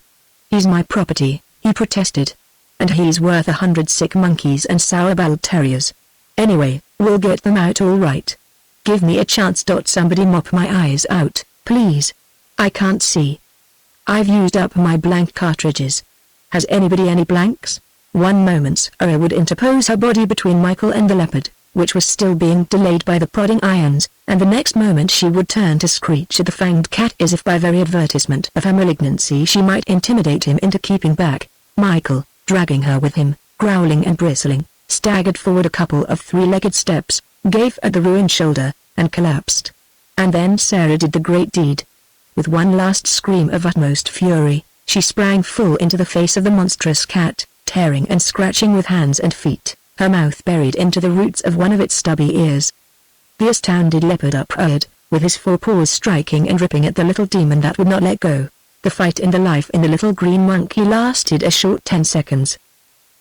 "He's my property," he protested. "And he's worth 100 sick monkeys and sour-belled terriers. Anyway, we'll get them out all right. Give me a chance. Somebody mop my eyes out, please. I can't see. I've used up my blank cartridges. Has anybody any blanks?" One moment Sarah would interpose her body between Michael and the leopard, which was still being delayed by the prodding irons, and the next moment she would turn to screech at the fanged cat as if by very advertisement of her malignancy she might intimidate him into keeping back. Michael, dragging her with him, growling and bristling, staggered forward a couple of 3-legged steps, gave at the ruined shoulder, and collapsed. And then Sarah did the great deed. With one last scream of utmost fury, she sprang full into the face of the monstrous cat, tearing and scratching with hands and feet, her mouth buried into the roots of one of its stubby ears. The astounded leopard upreared, with his forepaws striking and ripping at the little demon that would not let go. The fight in the life in the little green monkey lasted a short 10 seconds.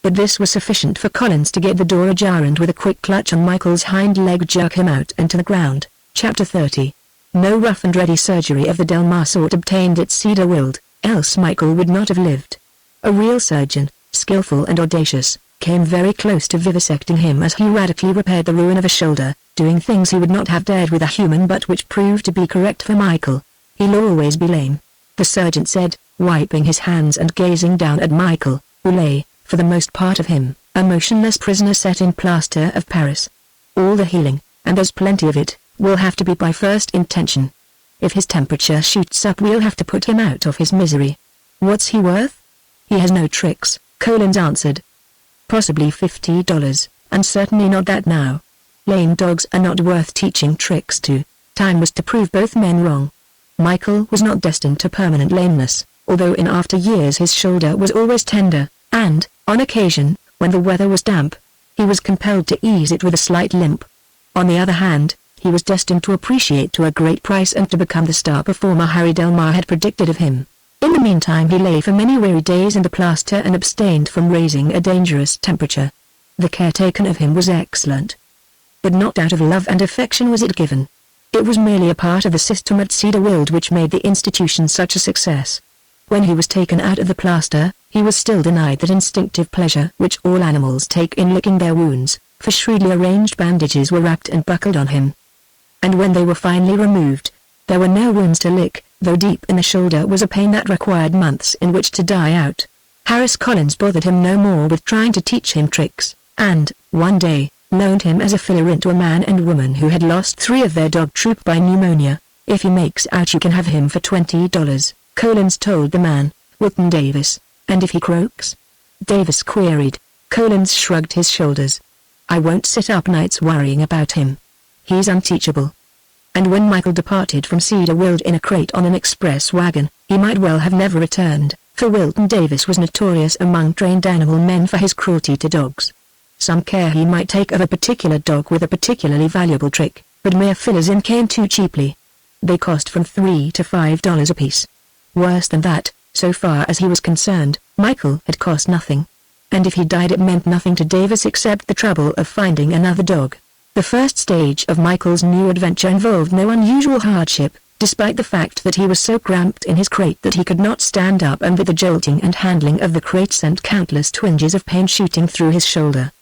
But this was sufficient for Collins to get the door ajar and with a quick clutch on Michael's hind leg jerk him out and to the ground. Chapter 30. No rough-and-ready surgery of the Delmar sort obtained at Cedar Wold, else Michael would not have lived. A real surgeon, skillful and audacious, came very close to vivisecting him as he radically repaired the ruin of a shoulder, doing things he would not have dared with a human but which proved to be correct for Michael. "He'll always be lame," the surgeon said, wiping his hands and gazing down at Michael, who lay, for the most part of him, a motionless prisoner set in plaster of Paris. "All the healing, and there's plenty of it, will have to be by first intention. If his temperature shoots up we'll have to put him out of his misery." "What's he worth?" "He has no tricks," Collins answered. "Possibly $50, and certainly not that now. Lame dogs are not worth teaching tricks to." Time was to prove both men wrong. Michael was not destined to permanent lameness, although in after years his shoulder was always tender, and, on occasion, when the weather was damp, he was compelled to ease it with a slight limp. On the other hand, he was destined to appreciate to a great price and to become the star performer Harry Delmar had predicted of him. In the meantime he lay for many weary days in the plaster and abstained from raising a dangerous temperature. The care taken of him was excellent. But not out of love and affection was it given. It was merely a part of the system at Cedar Wold which made the institution such a success. When he was taken out of the plaster, he was still denied that instinctive pleasure which all animals take in licking their wounds, for shrewdly arranged bandages were wrapped and buckled on him. And when they were finally removed, there were no wounds to lick, though deep in the shoulder was a pain that required months in which to die out. Harris Collins bothered him no more with trying to teach him tricks, and, one day, loaned him as a fill-in to a man and woman who had lost 3 of their dog troop by pneumonia. "If he makes out you can have him for $20, Collins told the man, Wilton Davis. "And if he croaks?" Davis queried. Collins shrugged his shoulders. "I won't sit up nights worrying about him. He's unteachable." And when Michael departed from Cedar Wold in a crate on an express wagon, he might well have never returned, for Wilton Davis was notorious among trained animal men for his cruelty to dogs. Some care he might take of a particular dog with a particularly valuable trick, but mere fillers-in came too cheaply. They cost from $3 to $5 apiece. Worse than that, so far as he was concerned, Michael had cost nothing. And if he died it meant nothing to Davis except the trouble of finding another dog. The first stage of Michael's new adventure involved no unusual hardship, despite the fact that he was so cramped in his crate that he could not stand up and that the jolting and handling of the crate sent countless twinges of pain shooting through his shoulder.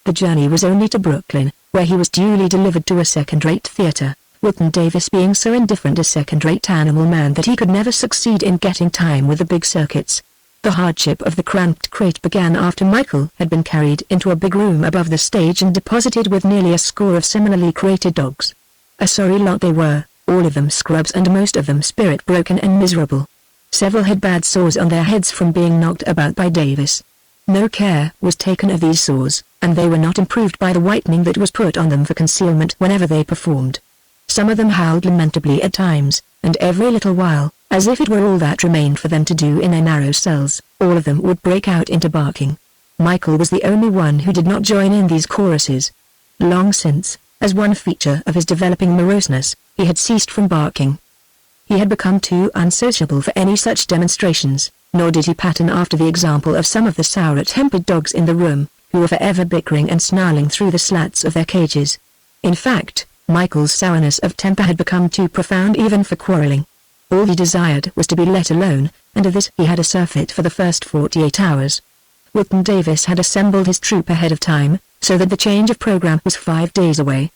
The journey was only to Brooklyn, where he was duly delivered to a second-rate theater, Wilton Davis being so indifferent a second-rate animal man that he could never succeed in getting time with the big circuits. The hardship of the cramped crate began after Michael had been carried into a big room above the stage and deposited with nearly a score of similarly crated dogs. A sorry lot they were, all of them scrubs and most of them spirit-broken and miserable. Several had bad sores on their heads from being knocked about by Davis. No care was taken of these sores, and they were not improved by the whitening that was put on them for concealment whenever they performed. Some of them howled lamentably at times, and every little while, as if it were all that remained for them to do in their narrow cells, all of them would break out into barking. Michael was the only one who did not join in these choruses. Long since, as one feature of his developing moroseness, he had ceased from barking. He had become too unsociable for any such demonstrations, nor did he pattern after the example of some of the sour-tempered dogs in the room, who were forever bickering and snarling through the slats of their cages. In fact, Michael's sourness of temper had become too profound even for quarreling. All he desired was to be let alone, and of this he had a surfeit for the first 48 hours. Wilton Davis had assembled his troop ahead of time, so that the change of program was 5 days away.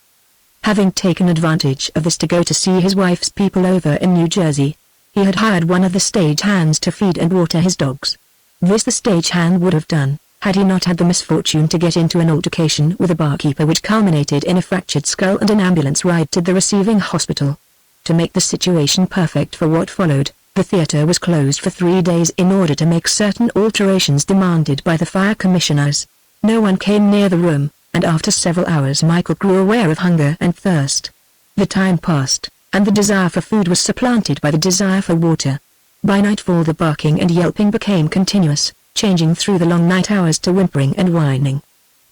Having taken advantage of this to go to see his wife's people over in New Jersey, he had hired one of the stage hands to feed and water his dogs. This the stage hand would have done, had he not had the misfortune to get into an altercation with a barkeeper which culminated in a fractured skull and an ambulance ride to the receiving hospital. To make the situation perfect for what followed, the theater was closed for 3 days in order to make certain alterations demanded by the fire commissioners. No one came near the room, and after several hours Michael grew aware of hunger and thirst. The time passed, and the desire for food was supplanted by the desire for water. By nightfall the barking and yelping became continuous, changing through the long night hours to whimpering and whining.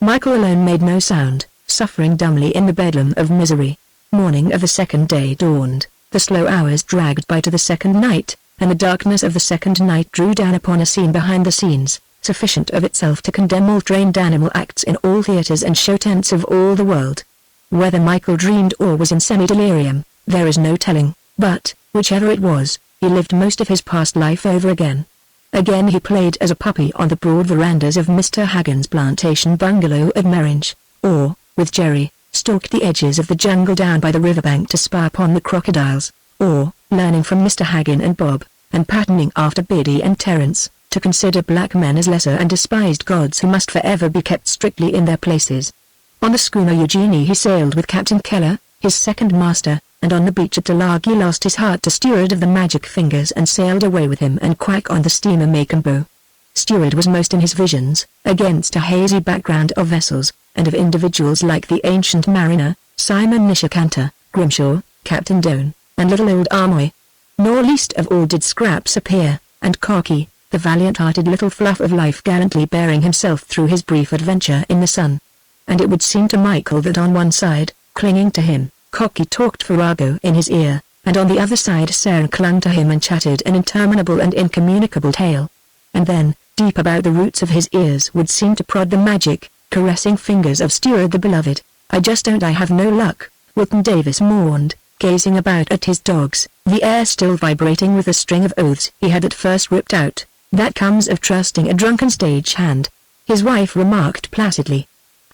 Michael alone made no sound, suffering dumbly in the bedlam of misery. Morning of the second day dawned, the slow hours dragged by to the second night, and the darkness of the second night drew down upon a scene behind the scenes, sufficient of itself to condemn all trained animal acts in all theaters and show tents of all the world. Whether Michael dreamed or was in semi-delirium, there is no telling, but, whichever it was, he lived most of his past life over again. Again he played as a puppy on the broad verandas of Mr. Hagen's plantation bungalow at Meringe, or, with Jerry, stalked the edges of the jungle down by the riverbank to spy upon the crocodiles, or, learning from Mr. Hagen and Bob, and patterning after Biddy and Terence, to consider black men as lesser and despised gods who must forever be kept strictly in their places. On the schooner Eugenie he sailed with Captain Keller, his second master, and on the beach at Tulagi he lost his heart to Steward of the Magic Fingers and sailed away with him and Quack on the steamer MagneonBooks. Steward was most in his visions, against a hazy background of vessels, and of individuals like the Ancient Mariner, Simon Nishikanter, Grimshaw, Captain Doane, and little old Amoy. Nor least of all did Scraps appear, and Corky, the valiant-hearted little fluff of life gallantly bearing himself through his brief adventure in the sun. And it would seem to Michael that on one side, clinging to him. Cocky talked Farrago in his ear, and on the other side Sarah clung to him and chattered an interminable and incommunicable tale. And then, deep about the roots of his ears would seem to prod the magic, caressing fingers of Stuart the beloved. I have no luck, Wilton Davis mourned, gazing about at his dogs, the air still vibrating with the string of oaths he had at first ripped out. That comes of trusting a drunken snagehand. His wife remarked placidly.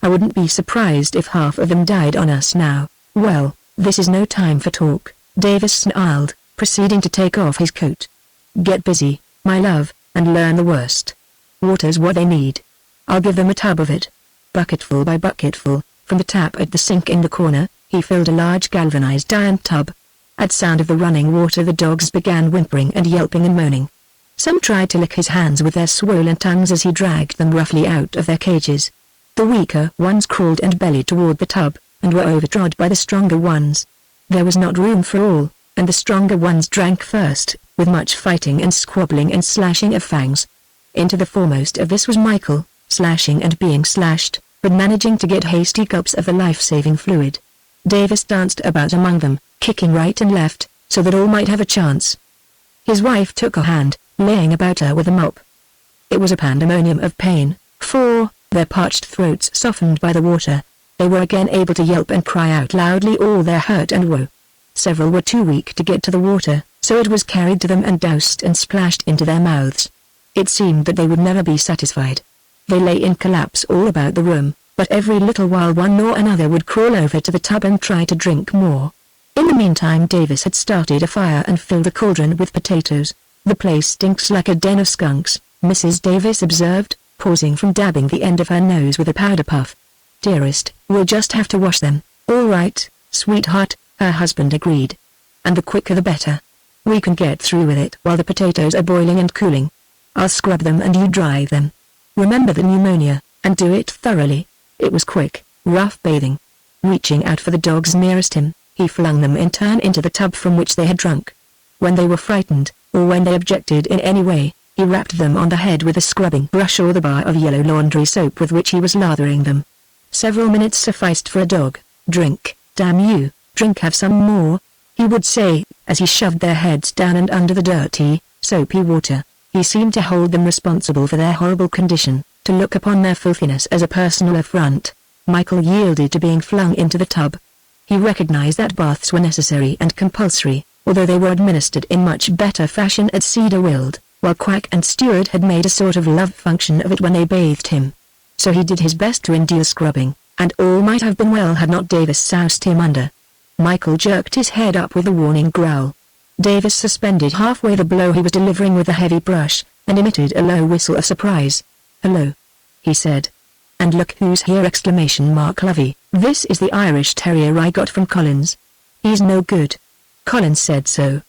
I wouldn't be surprised if half of them died on us now. Well, this is no time for talk, Davis snarled, proceeding to take off his coat. Get busy, my love, and learn the worst. Water's what they need. I'll give them a tub of it. Bucketful by bucketful, from the tap at the sink in the corner, he filled a large galvanized iron tub. At sound of the running water the dogs began whimpering and yelping and moaning. Some tried to lick his hands with their swollen tongues as he dragged them roughly out of their cages. The weaker ones crawled and bellied toward the tub, and were overtrod by the stronger ones. There was not room for all, and the stronger ones drank first, with much fighting and squabbling and slashing of fangs. Into the foremost of this was Michael, slashing and being slashed, but managing to get hasty gulps of the life-saving fluid. Davis danced about among them, kicking right and left, so that all might have a chance. His wife took a hand, laying about her with a mop. It was a pandemonium of pain, for, their parched throats softened by the water, they were again able to yelp and cry out loudly all their hurt and woe. Several were too weak to get to the water, so it was carried to them and doused and splashed into their mouths. It seemed that they would never be satisfied. They lay in collapse all about the room, but every little while one or another would crawl over to the tub and try to drink more. In the meantime Davis had started a fire and filled a cauldron with potatoes. The place stinks like a den of skunks, Mrs. Davis observed, pausing from dabbing the end of her nose with a powder puff. Dearest, we'll just have to wash them. All right, sweetheart, her husband agreed. And the quicker the better. We can get through with it while the potatoes are boiling and cooling. I'll scrub them and you dry them. Remember the pneumonia, and do it thoroughly. It was quick, rough bathing. Reaching out for the dogs nearest him, he flung them in turn into the tub from which they had drunk. When they were frightened, or when they objected in any way, he rapped them on the head with a scrubbing brush or the bar of yellow laundry soap with which he was lathering them. Several minutes sufficed for a dog. Drink, damn you, drink, have some more, he would say, as he shoved their heads down and under the dirty, soapy water. He seemed to hold them responsible for their horrible condition, to look upon their filthiness as a personal affront. Michael yielded to being flung into the tub. He recognized that baths were necessary and compulsory, although they were administered in much better fashion at Cedar Weald, while Quack and Stuart had made a sort of love function of it when they bathed him. So he did his best to endure scrubbing, and all might have been well had not Davis soused him under. Michael jerked his head up with a warning growl. Davis suspended halfway the blow he was delivering with a heavy brush, and emitted a low whistle of surprise. Hello, he said. And look who's here! Lovey, this is the Irish Terrier I got from Collins. He's no good. Collins said so.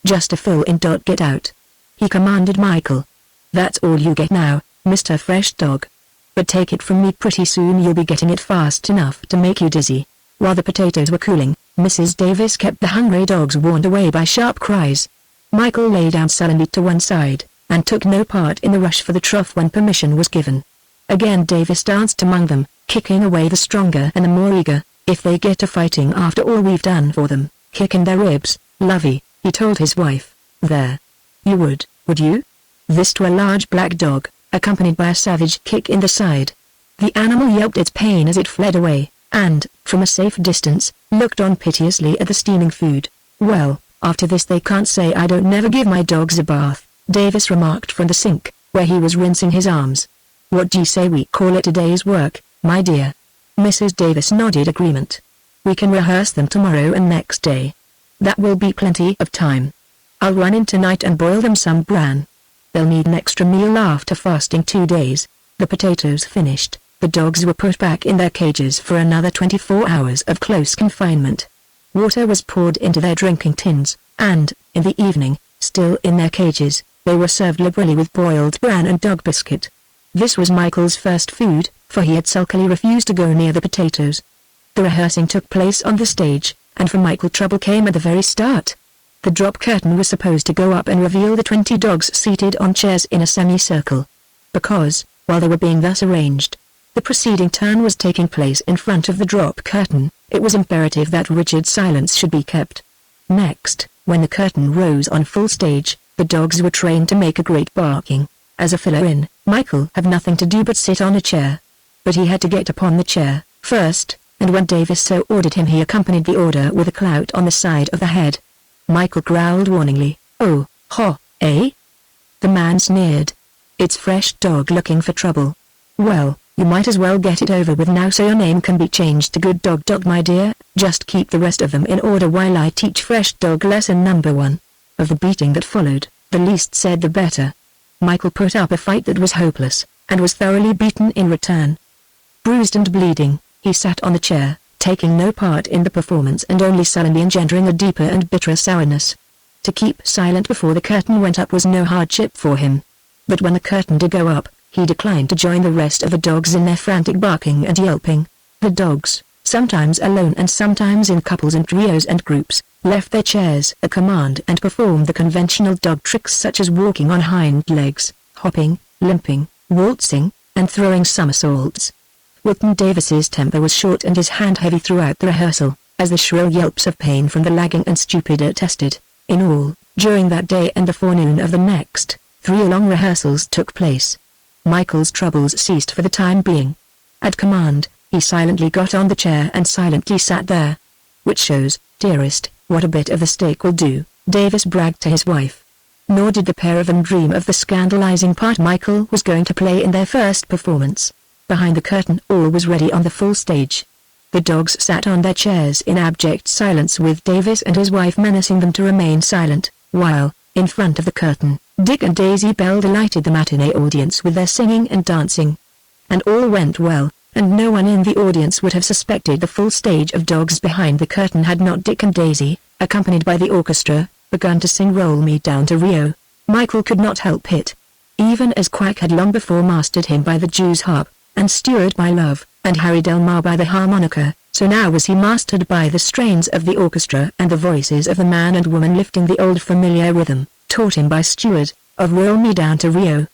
Just a fill-in. Get out, he commanded Michael. That's all you get now, Mr. Fresh Dog. But take it from me, pretty soon you'll be getting it fast enough to make you dizzy. While the potatoes were cooling, Mrs. Davis kept the hungry dogs warned away by sharp cries. Michael lay down sullenly to one side, and took no part in the rush for the trough when permission was given. Again Davis danced among them, kicking away the stronger and the more eager. If they get to fighting after all we've done for them, kick in their ribs, Lovey, he told his wife. There. You would you? This to a large black dog, accompanied by a savage kick in the side. The animal yelped its pain as it fled away, and, from a safe distance, looked on piteously at the steaming food. Well, after this they can't say I don't never give my dogs a bath, Davis remarked from the sink, where he was rinsing his arms. What d'ye say we call it a day's work, my dear? Mrs. Davis nodded agreement. We can rehearse them tomorrow and next day. That will be plenty of time. I'll run in tonight and boil them some bran. They'll need an extra meal after fasting 2 days. The potatoes finished, the dogs were put back in their cages for another 24 hours of close confinement. Water was poured into their drinking tins, and, in the evening, still in their cages, they were served liberally with boiled bran and dog biscuit. This was Michael's first food, for he had sulkily refused to go near the potatoes. The rehearsing took place on the stage, and for Michael trouble came at the very start. The drop curtain was supposed to go up and reveal the 20 dogs seated on chairs in a semicircle. Because, while they were being thus arranged, the preceding turn was taking place in front of the drop curtain, It was imperative that rigid silence should be kept. Next, when the curtain rose on full stage, the dogs were trained to make a great barking. As a filler-in, Michael had nothing to do but sit on a chair. But he had to get upon the chair first, and when Davis so ordered him he accompanied the order with a clout on the side of the head. Michael growled warningly, "Oh, ha, eh?" The man sneered. "It's fresh dog looking for trouble. Well, you might as well get it over with now so your name can be changed to Good Dog. My dear, just keep the rest of them in order while I teach fresh dog lesson number 1. Of the beating that followed, the least said the better. Michael put up a fight that was hopeless, and was thoroughly beaten in return. Bruised and bleeding, he sat on the chair, taking no part in the performance and only sullenly engendering a deeper and bitterer sourness. To keep silent before the curtain went up was no hardship for him. But when the curtain did go up, he declined to join the rest of the dogs in their frantic barking and yelping. The dogs, sometimes alone and sometimes in couples and trios and groups, left their chairs at command and performed the conventional dog tricks such as walking on hind legs, hopping, limping, waltzing, and throwing somersaults. Wilton Davis's temper was short and his hand heavy throughout the rehearsal, as the shrill yelps of pain from the lagging and stupid attested. In all, during that day and the forenoon of the next, 3 long rehearsals took place. Michael's troubles ceased for the time being. At command, he silently got on the chair and silently sat there. "Which shows, dearest, what a bit of the steak will do," Davis bragged to his wife. Nor did the pair of them dream of the scandalizing part Michael was going to play in their first performance. Behind the curtain all was ready on the full stage. The dogs sat on their chairs in abject silence with Davis and his wife menacing them to remain silent, while, in front of the curtain, Dick and Daisy Bell delighted the matinee audience with their singing and dancing. And all went well, and no one in the audience would have suspected the full stage of dogs behind the curtain had not Dick and Daisy, accompanied by the orchestra, begun to sing Roll Me Down to Rio. Michael could not help it. Even as Quack had long before mastered him by the Jew's harp, and Stuart by love, and Harry Delmar by the harmonica, so now was he mastered by the strains of the orchestra and the voices of the man and woman lifting the old familiar rhythm, taught him by Stuart, of Roll Me Down to Rio.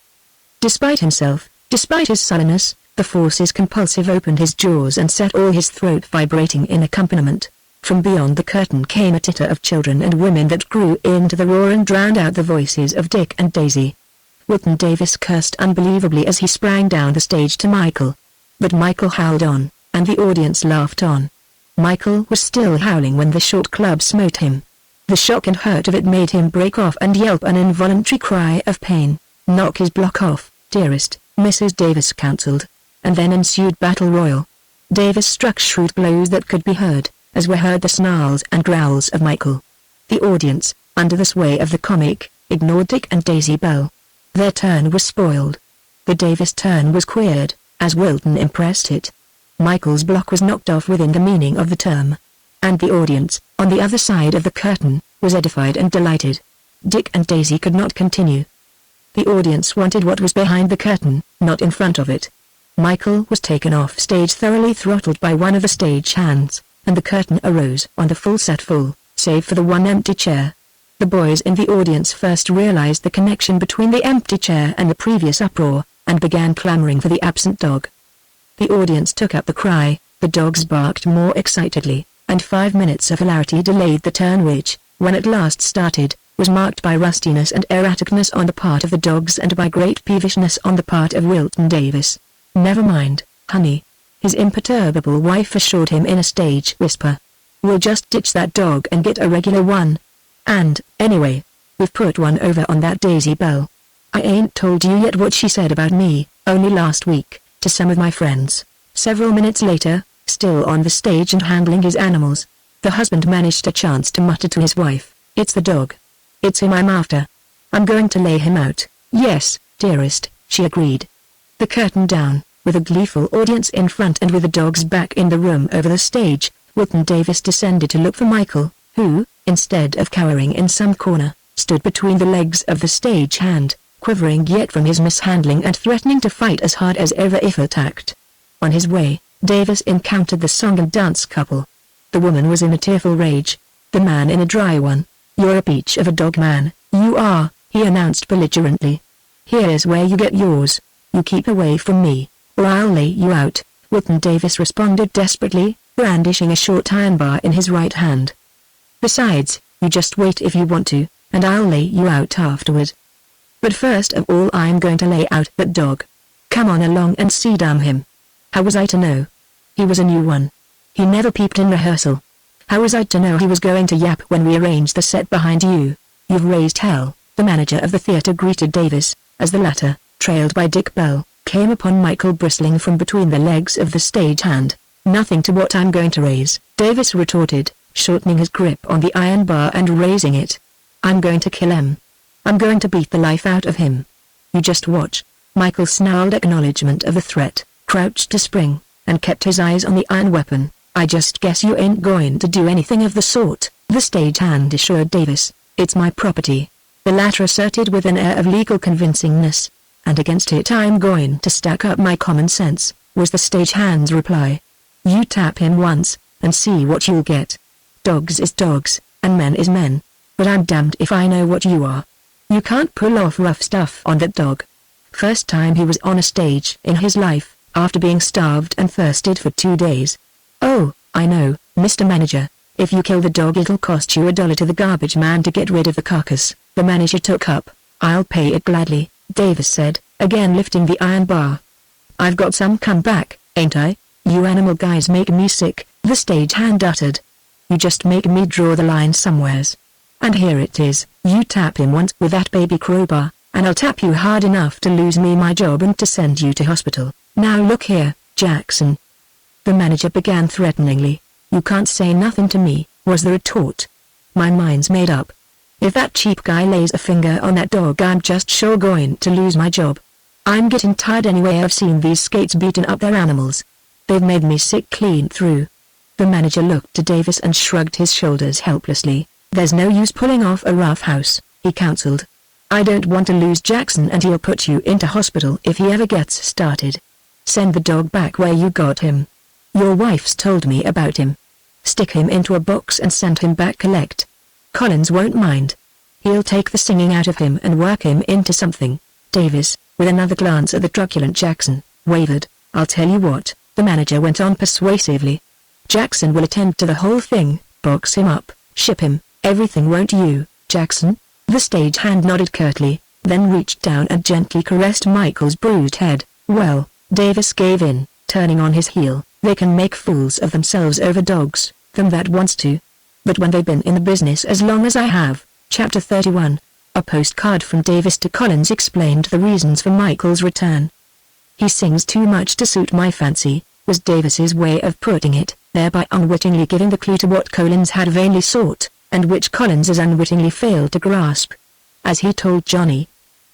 Despite himself, despite his sullenness, the forces compulsive opened his jaws and set all his throat vibrating in accompaniment. From beyond the curtain came a titter of children and women that grew into the roar and drowned out the voices of Dick and Daisy. Wilton Davis cursed unbelievably as he sprang down the stage to Michael. But Michael howled on, and the audience laughed on. Michael was still howling when the short club smote him. The shock and hurt of it made him break off and yelp an involuntary cry of pain. "Knock his block off, dearest," Mrs. Davis counseled. And then ensued battle royal. Davis struck shrewd blows that could be heard, as were heard the snarls and growls of Michael. The audience, under the sway of the comic, ignored Dick and Daisy Bell. Their turn was spoiled. The Davis turn was queered, as Wilton impressed it. Michael's block was knocked off within the meaning of the term. And the audience, on the other side of the curtain, was edified and delighted. Dick and Daisy could not continue. The audience wanted what was behind the curtain, not in front of it. Michael was taken off stage thoroughly throttled by one of the stage hands, and the curtain arose on the full set full, save for the one empty chair. The boys in the audience first realized the connection between the empty chair and the previous uproar, and began clamoring for the absent dog. The audience took up the cry, the dogs barked more excitedly, and 5 minutes of hilarity delayed the turn which, when at last started, was marked by rustiness and erraticness on the part of the dogs and by great peevishness on the part of Wilton Davis. "Never mind, honey," his imperturbable wife assured him in a stage whisper. "We'll just ditch that dog and get a regular one. And, anyway, we've put one over on that Daisy Bell. I ain't told you yet what she said about me, only last week, to some of my friends." Several minutes later, still on the stage and handling his animals, the husband managed a chance to mutter to his wife, "It's the dog. It's him I'm after. I'm going to lay him out." "Yes, dearest," she agreed. The curtain down, with a gleeful audience in front and with the dogs back in the room over the stage, Wilton Davis descended to look for Michael, who, instead of cowering in some corner, stood between the legs of the stage hand, quivering yet from his mishandling and threatening to fight as hard as ever if attacked. On his way, Davis encountered the song and dance couple. The woman was in a tearful rage, the man in a dry one. "You're a peach of a dog, man, you are," he announced belligerently. "Here's where you get yours. You keep away from me, or I'll lay you out," Wilton Davis responded desperately, brandishing a short iron bar in his right hand. "Besides, you just wait if you want to, and I'll lay you out afterward. But first of all I'm going to lay out that dog. Come on along and see damn him." How was I to know? He was a new one. He never peeped in rehearsal. How was I to know he was going to yap when we arranged the set behind you? "You've raised hell," the manager of the theater greeted Davis, as the latter, trailed by Dick Bell, came upon Michael bristling from between the legs of the stagehand. "Nothing to what I'm going to raise," Davis retorted, shortening his grip on the iron bar and raising it. "I'm going to kill him. I'm going to beat the life out of him. You just watch." Michael snarled acknowledgement of the threat, crouched to spring, and kept his eyes on the iron weapon. "I just guess you ain't going to do anything of the sort," the stagehand assured Davis. "It's my property," the latter asserted with an air of legal convincingness. "And against it I'm going to stack up my common sense," was the stagehand's reply. "You tap him once, and see what you'll get. Dogs is dogs, and men is men. But I'm damned if I know what you are. You can't pull off rough stuff on that dog." First time he was on a stage in his life, after being starved and thirsted for 2 days. "Oh, I know, Mr. Manager. If you kill the dog it'll cost you $1 to the garbage man to get rid of the carcass," the manager took up. "I'll pay it gladly," Davis said, again lifting the iron bar. "I've got some comeback, ain't I? You animal guys make me sick," the stagehand uttered. "You just make me draw the line somewheres. And here it is, you tap him once with that baby crowbar, and I'll tap you hard enough to lose me my job and to send you to hospital. Now look here, Jackson." The manager began threateningly. "You can't say nothing to me," was the retort. "My mind's made up. If that cheap guy lays a finger on that dog I'm just sure going to lose my job. I'm getting tired anyway. I've seen these skates beating up their animals. They've made me sick clean through." The manager looked to Davis and shrugged his shoulders helplessly. "There's no use pulling off a rough house," he counseled. "I don't want to lose Jackson and he'll put you into hospital if he ever gets started. Send the dog back where you got him. Your wife's told me about him. Stick him into a box and send him back collect. Collins won't mind. He'll take the singing out of him and work him into something." Davis, with another glance at the truculent Jackson, wavered. "I'll tell you what," the manager went on persuasively. "Jackson will attend to the whole thing, box him up, ship him, everything, won't you, Jackson?" The stagehand nodded curtly, then reached down and gently caressed Michael's bruised head. "Well," Davis gave in, turning on his heel, "they can make fools of themselves over dogs, them that wants to. But when they've been in the business as long as I have." Chapter 31. A postcard from Davis to Collins explained the reasons for Michael's return. "He sings too much to suit my fancy," was Davis's way of putting it, thereby unwittingly giving the clue to what Collins had vainly sought, and which Collins as unwittingly failed to grasp. As he told Johnny,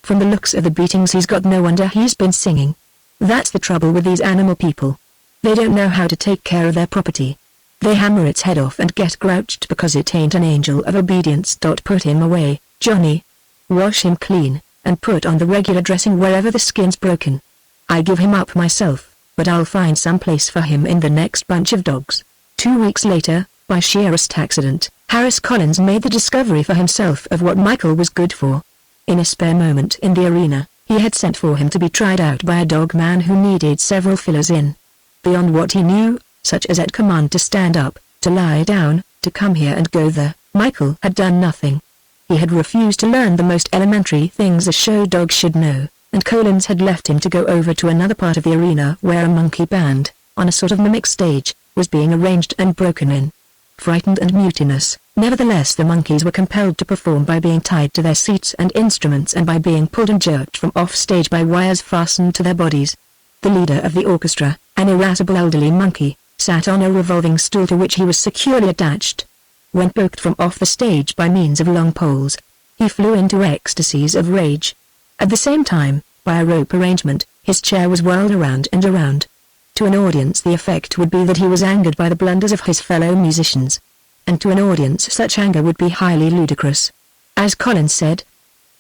"From the looks of the beatings he's got, no wonder he's been singing. That's the trouble with these animal people. They don't know how to take care of their property. They hammer its head off and get grouched because it ain't an angel of obedience. Put him away, Johnny. Wash him clean, and put on the regular dressing wherever the skin's broken. I give him up myself, but I'll find some place for him in the next bunch of dogs." 2 weeks later, by sheerest accident, Harris Collins made the discovery for himself of what Michael was good for. In a spare moment in the arena, he had sent for him to be tried out by a dog man who needed several fillers in. Beyond what he knew, such as at command to stand up, to lie down, to come here and go there, Michael had done nothing. He had refused to learn the most elementary things a show dog should know, and Collins had left him to go over to another part of the arena where a monkey band, on a sort of mimic stage, was being arranged and broken in. Frightened and mutinous, nevertheless the monkeys were compelled to perform by being tied to their seats and instruments and by being pulled and jerked from off stage by wires fastened to their bodies. The leader of the orchestra, an irascible elderly monkey, sat on a revolving stool to which he was securely attached. When poked from off the stage by means of long poles, he flew into ecstasies of rage. At the same time, by a rope arrangement, his chair was whirled around and around. To an audience the effect would be that he was angered by the blunders of his fellow musicians. And to an audience such anger would be highly ludicrous. As Collins said,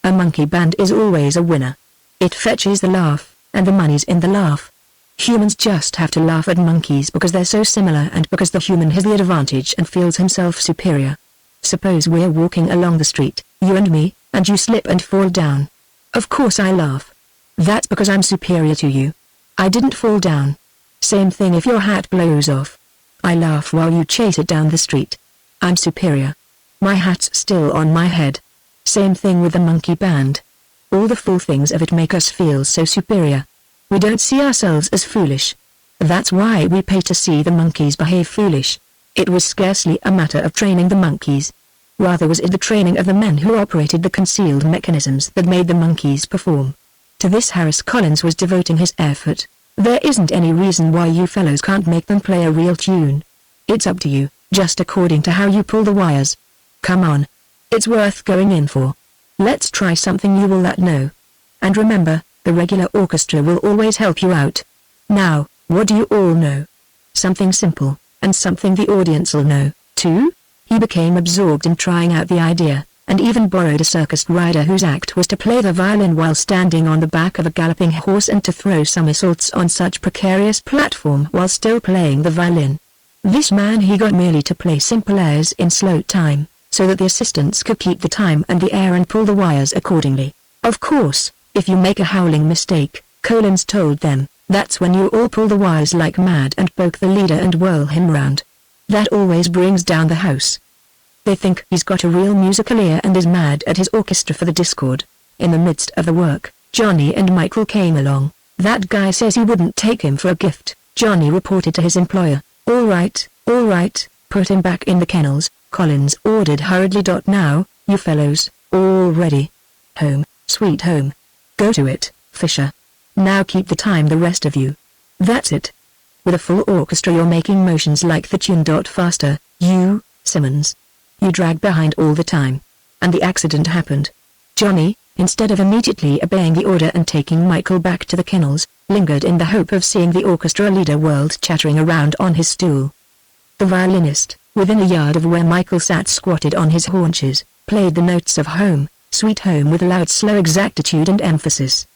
"A monkey band is always a winner. It fetches the laugh, and the money's in the laugh. Humans just have to laugh at monkeys because they're so similar and because the human has the advantage and feels himself superior. Suppose we're walking along the street, you and me, and you slip and fall down. Of course I laugh. That's because I'm superior to you. I didn't fall down. Same thing if your hat blows off. I laugh while you chase it down the street. I'm superior. My hat's still on my head. Same thing with the monkey band. All the fool things of it make us feel so superior. We don't see ourselves as foolish. That's why we pay to see the monkeys behave foolish. It was scarcely a matter of training the monkeys. Rather was it the training of the men who operated the concealed mechanisms that made the monkeys perform. To this Harris Collins was devoting his effort. There isn't any reason why you fellows can't make them play a real tune. It's up to you, just according to how you pull the wires. Come on. It's worth going in for. Let's try something you will let know. And remember, the regular orchestra will always help you out. Now, what do you all know? Something simple, and something the audience'll know, too? He became absorbed in trying out the idea, and even borrowed a circus rider whose act was to play the violin while standing on the back of a galloping horse and to throw somersaults on such precarious platform while still playing the violin. This man he got merely to play simple airs in slow time, so that the assistants could keep the time and the air and pull the wires accordingly. Of course, if you make a howling mistake, Collins told them, that's when you all pull the wires like mad and poke the leader and whirl him round. That always brings down the house. They think he's got a real musical ear and is mad at his orchestra for the discord. In the midst of the work, Johnny and Michael came along. That guy says he wouldn't take him for a gift, Johnny reported to his employer. All right, put him back in the kennels, Collins ordered hurriedly. Now, you fellows, all ready. Home, sweet home. Go to it, Fisher. Now keep the time, the rest of you. That's it. With a full orchestra you're making motions like the tune. Faster, you, Simmons. You drag behind all the time. And the accident happened. Johnny, instead of immediately obeying the order and taking Michael back to the kennels, lingered in the hope of seeing the orchestra leader whirled chattering around on his stool. The violinist, within a yard of where Michael sat squatted on his haunches, played the notes of Home, Sweet Home with loud slow exactitude and emphasis.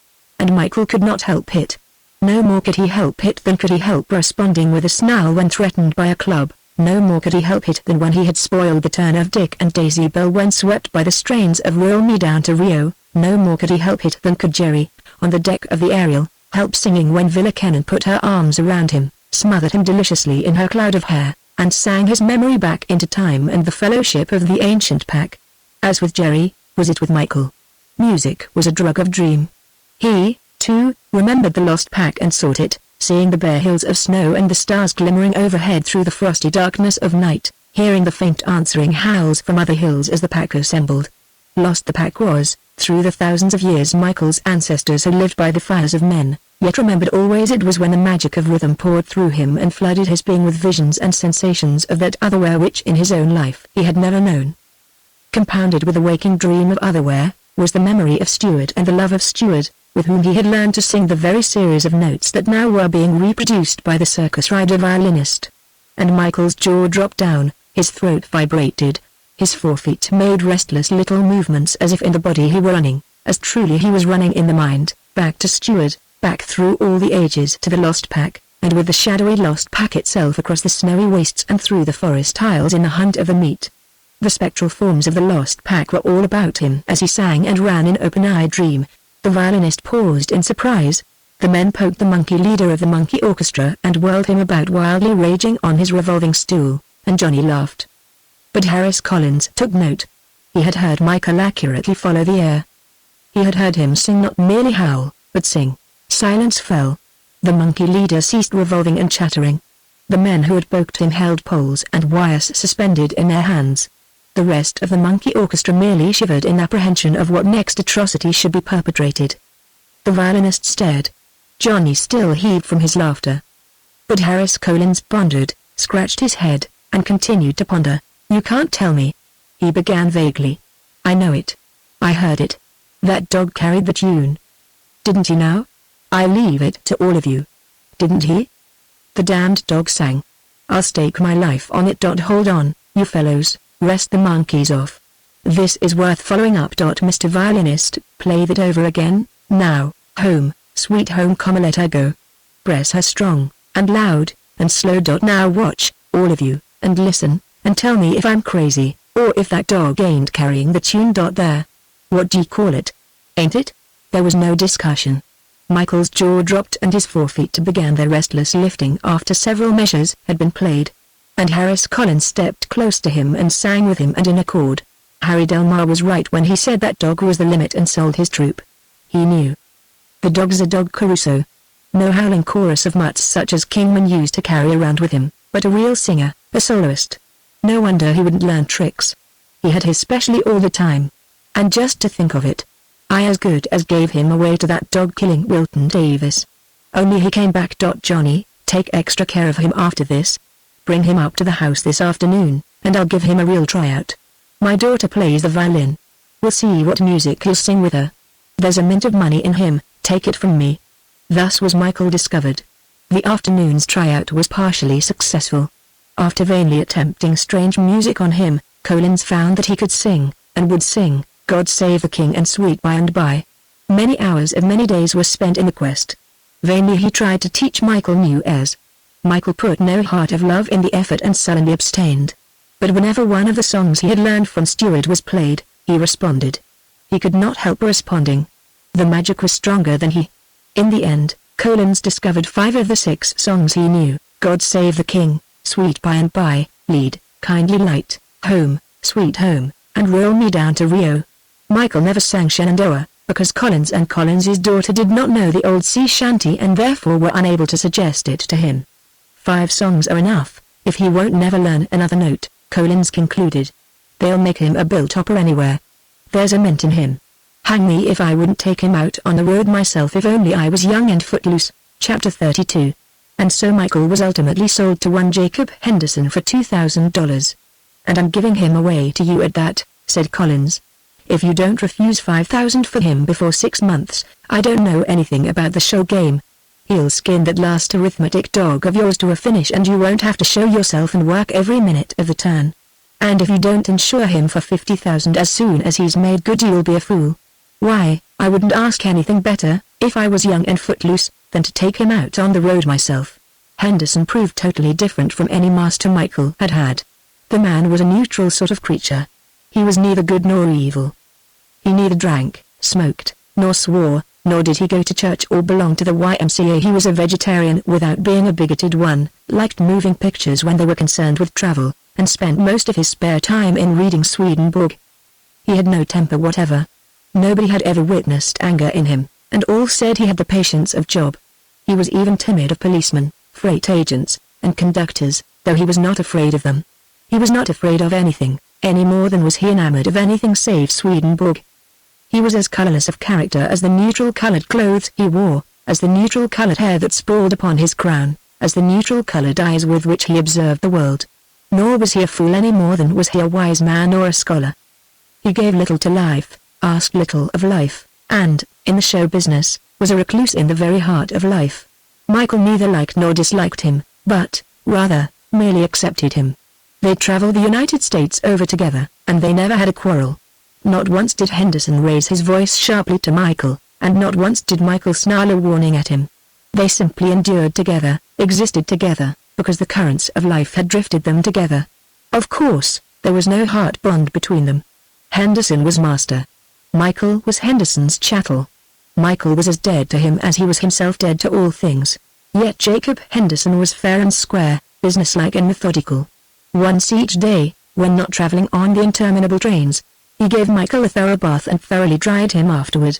And Michael could not help it. No more could he help it than could he help responding with a snarl when threatened by a club. No more could he help it than when he had spoiled the turn of Dick and Daisy Bell when swept by the strains of Roll Me Down to Rio. No more could he help it than could Jerry, on the deck of the Ariel, help singing when Villa Kennan put her arms around him, smothered him deliciously in her cloud of hair, and sang his memory back into time and the fellowship of the ancient pack. As with Jerry, was it with Michael? Music was a drug of dream. He, too, remembered the lost pack and sought it, seeing the bare hills of snow and the stars glimmering overhead through the frosty darkness of night, hearing the faint answering howls from other hills as the pack assembled. Lost the pack was, through the thousands of years Michael's ancestors had lived by the fires of men, yet remembered always it was when the magic of rhythm poured through him and flooded his being with visions and sensations of that otherwhere which in his own life he had never known. Compounded with a waking dream of otherwhere, was the memory of Stuart and the love of Stuart, with whom he had learned to sing the very series of notes that now were being reproduced by the circus rider violinist. And Michael's jaw dropped down, his throat vibrated, his forefeet made restless little movements as if in the body he were running, as truly he was running in the mind, back to Stuart, back through all the ages to the lost pack, and with the shadowy lost pack itself across the snowy wastes and through the forest aisles in the hunt of the meat. The spectral forms of the lost pack were all about him as he sang and ran in open-eyed dream. The violinist paused in surprise. The men poked the monkey leader of the monkey orchestra and whirled him about wildly raging on his revolving stool, and Johnny laughed. But Harris Collins took note. He had heard Michael accurately follow the air. He had heard him sing, not merely howl, but sing. Silence fell. The monkey leader ceased revolving and chattering. The men who had poked him held poles and wires suspended in their hands. The rest of the monkey orchestra merely shivered in apprehension of what next atrocity should be perpetrated. The violinist stared. Johnny still heaved from his laughter. But Harris Collins pondered, scratched his head, and continued to ponder. "You can't tell me," he began vaguely. "I know it. I heard it. That dog carried the tune. Didn't he now? I leave it to all of you. Didn't he? The damned dog sang. I'll stake my life on it. Hold on, you fellows, rest the monkeys off. This is worth following up. Mr. Violinist, play that over again, now. Home, sweet home, let her go. Press her strong, and loud, and slow. Now watch, all of you, and listen, and tell me if I'm crazy, or if that dog ain't carrying the tune. There. What do you call it? Ain't it?" There was no discussion. Michael's jaw dropped and his forefeet began their restless lifting after several measures had been played. and Harris Collins stepped close to him and sang with him and in accord. Harry Delmar was right when he said that dog was the limit and sold his troupe. He knew. The dog's a dog Caruso. No howling chorus of mutts such as Kingman used to carry around with him, but a real singer, a soloist. No wonder he wouldn't learn tricks. He had his specially all the time. And just to think of it, I as good as gave him away to that dog-killing Wilton Davis. Only he came back. Johnny, take extra care of him after this. Bring him up to the house this afternoon, and I'll give him a real tryout. My daughter plays the violin. We'll see what music he'll sing with her. There's a mint of money in him, take it from me. Thus was Michael discovered. The afternoon's tryout was partially successful. After vainly attempting strange music on him, Collins found that he could sing, and would sing, God Save the King and Sweet By and By. Many hours of many days were spent in the quest. Vainly he tried to teach Michael new airs. Michael put no heart of love in the effort and sullenly abstained. But whenever one of the songs he had learned from Stewart was played, he responded. He could not help responding. The magic was stronger than he. In the end, Collins discovered 5 of the 6 songs he knew: God Save the King, Sweet By and By, Lead, Kindly Light, Home, Sweet Home, and Roll Me Down to Rio. Michael never sang Shenandoah, because Collins and Collins's daughter did not know the old sea shanty and therefore were unable to suggest it to him. 5 songs are enough, if he won't never learn another note, Collins concluded. They'll make him a bill-topper anywhere. There's a mint in him. Hang me if I wouldn't take him out on the road myself if only I was young and footloose. Chapter 32. And so Michael was ultimately sold to one Jacob Henderson for $2,000. And I'm giving him away to you at that, said Collins. If you don't refuse $5,000 for him before 6 months, I don't know anything about the show game. He'll skin that last arithmetic dog of yours to a finish and you won't have to show yourself and work every minute of the turn. And if you don't insure him for $50,000 as soon as he's made good, you'll be a fool. Why, I wouldn't ask anything better, if I was young and footloose, than to take him out on the road myself. Henderson proved totally different from any master Michael had had. The man was a neutral sort of creature. He was neither good nor evil. He neither drank, smoked, nor swore, nor did he go to church or belong to the YMCA. He was a vegetarian without being a bigoted one, liked moving pictures when they were concerned with travel, and spent most of his spare time in reading Swedenborg. He had no temper whatever. Nobody had ever witnessed anger in him, and all said he had the patience of Job. He was even timid of policemen, freight agents, and conductors, though he was not afraid of them. He was not afraid of anything, any more than was he enamored of anything save Swedenborg. He was as colorless of character as the neutral-colored clothes he wore, as the neutral-colored hair that sprawled upon his crown, as the neutral-colored eyes with which he observed the world. Nor was he a fool any more than was he a wise man or a scholar. He gave little to life, asked little of life, and, in the show business, was a recluse in the very heart of life. Michael neither liked nor disliked him, but, rather, merely accepted him. They traveled the United States over together, and they never had a quarrel. Not once did Henderson raise his voice sharply to Michael, and not once did Michael snarl a warning at him. They simply endured together, existed together, because the currents of life had drifted them together. Of course, there was no heart bond between them. Henderson was master. Michael was Henderson's chattel. Michael was as dead to him as he was himself dead to all things. Yet Jacob Henderson was fair and square, businesslike and methodical. Once each day, when not traveling on the interminable trains, he gave Michael a thorough bath and thoroughly dried him afterward.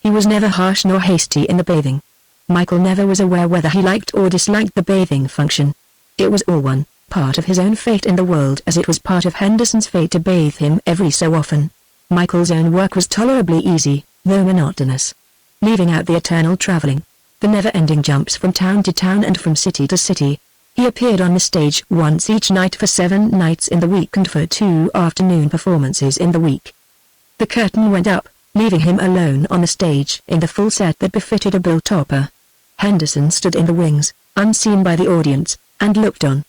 He was never harsh nor hasty in the bathing. Michael never was aware whether he liked or disliked the bathing function. It was all one, part of his own fate in the world as it was part of Henderson's fate to bathe him every so often. Michael's own work was tolerably easy, though monotonous. Leaving out the eternal traveling, the never-ending jumps from town to town and from city to city, he appeared on the stage once each night for 7 nights in the week and for 2 afternoon performances in the week. The curtain went up, leaving him alone on the stage in the full set that befitted a bill-topper. Henderson stood in the wings, unseen by the audience, and looked on.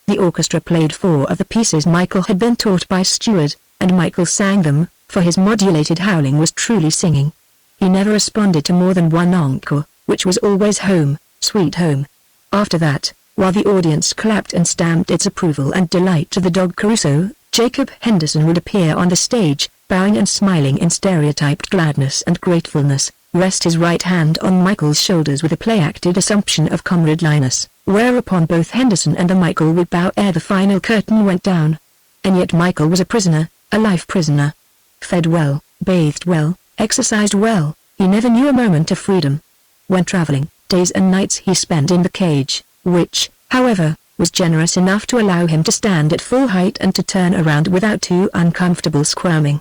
The orchestra played 4 of the pieces Michael had been taught by Stewart, and Michael sang them, for his modulated howling was truly singing. He never responded to more than one encore, which was always Home, Sweet Home. After that, while the audience clapped and stamped its approval and delight to the dog Caruso, Jacob Henderson would appear on the stage, bowing and smiling in stereotyped gladness and gratefulness, rest his right hand on Michael's shoulders with a play-acted assumption of comradeliness, whereupon both Henderson and Michael would bow ere the final curtain went down. And yet Michael was a prisoner, a life prisoner. Fed well, bathed well, exercised well, he never knew a moment of freedom. When traveling, days and nights he spent in the cage, which, however, was generous enough to allow him to stand at full height and to turn around without too uncomfortable squirming.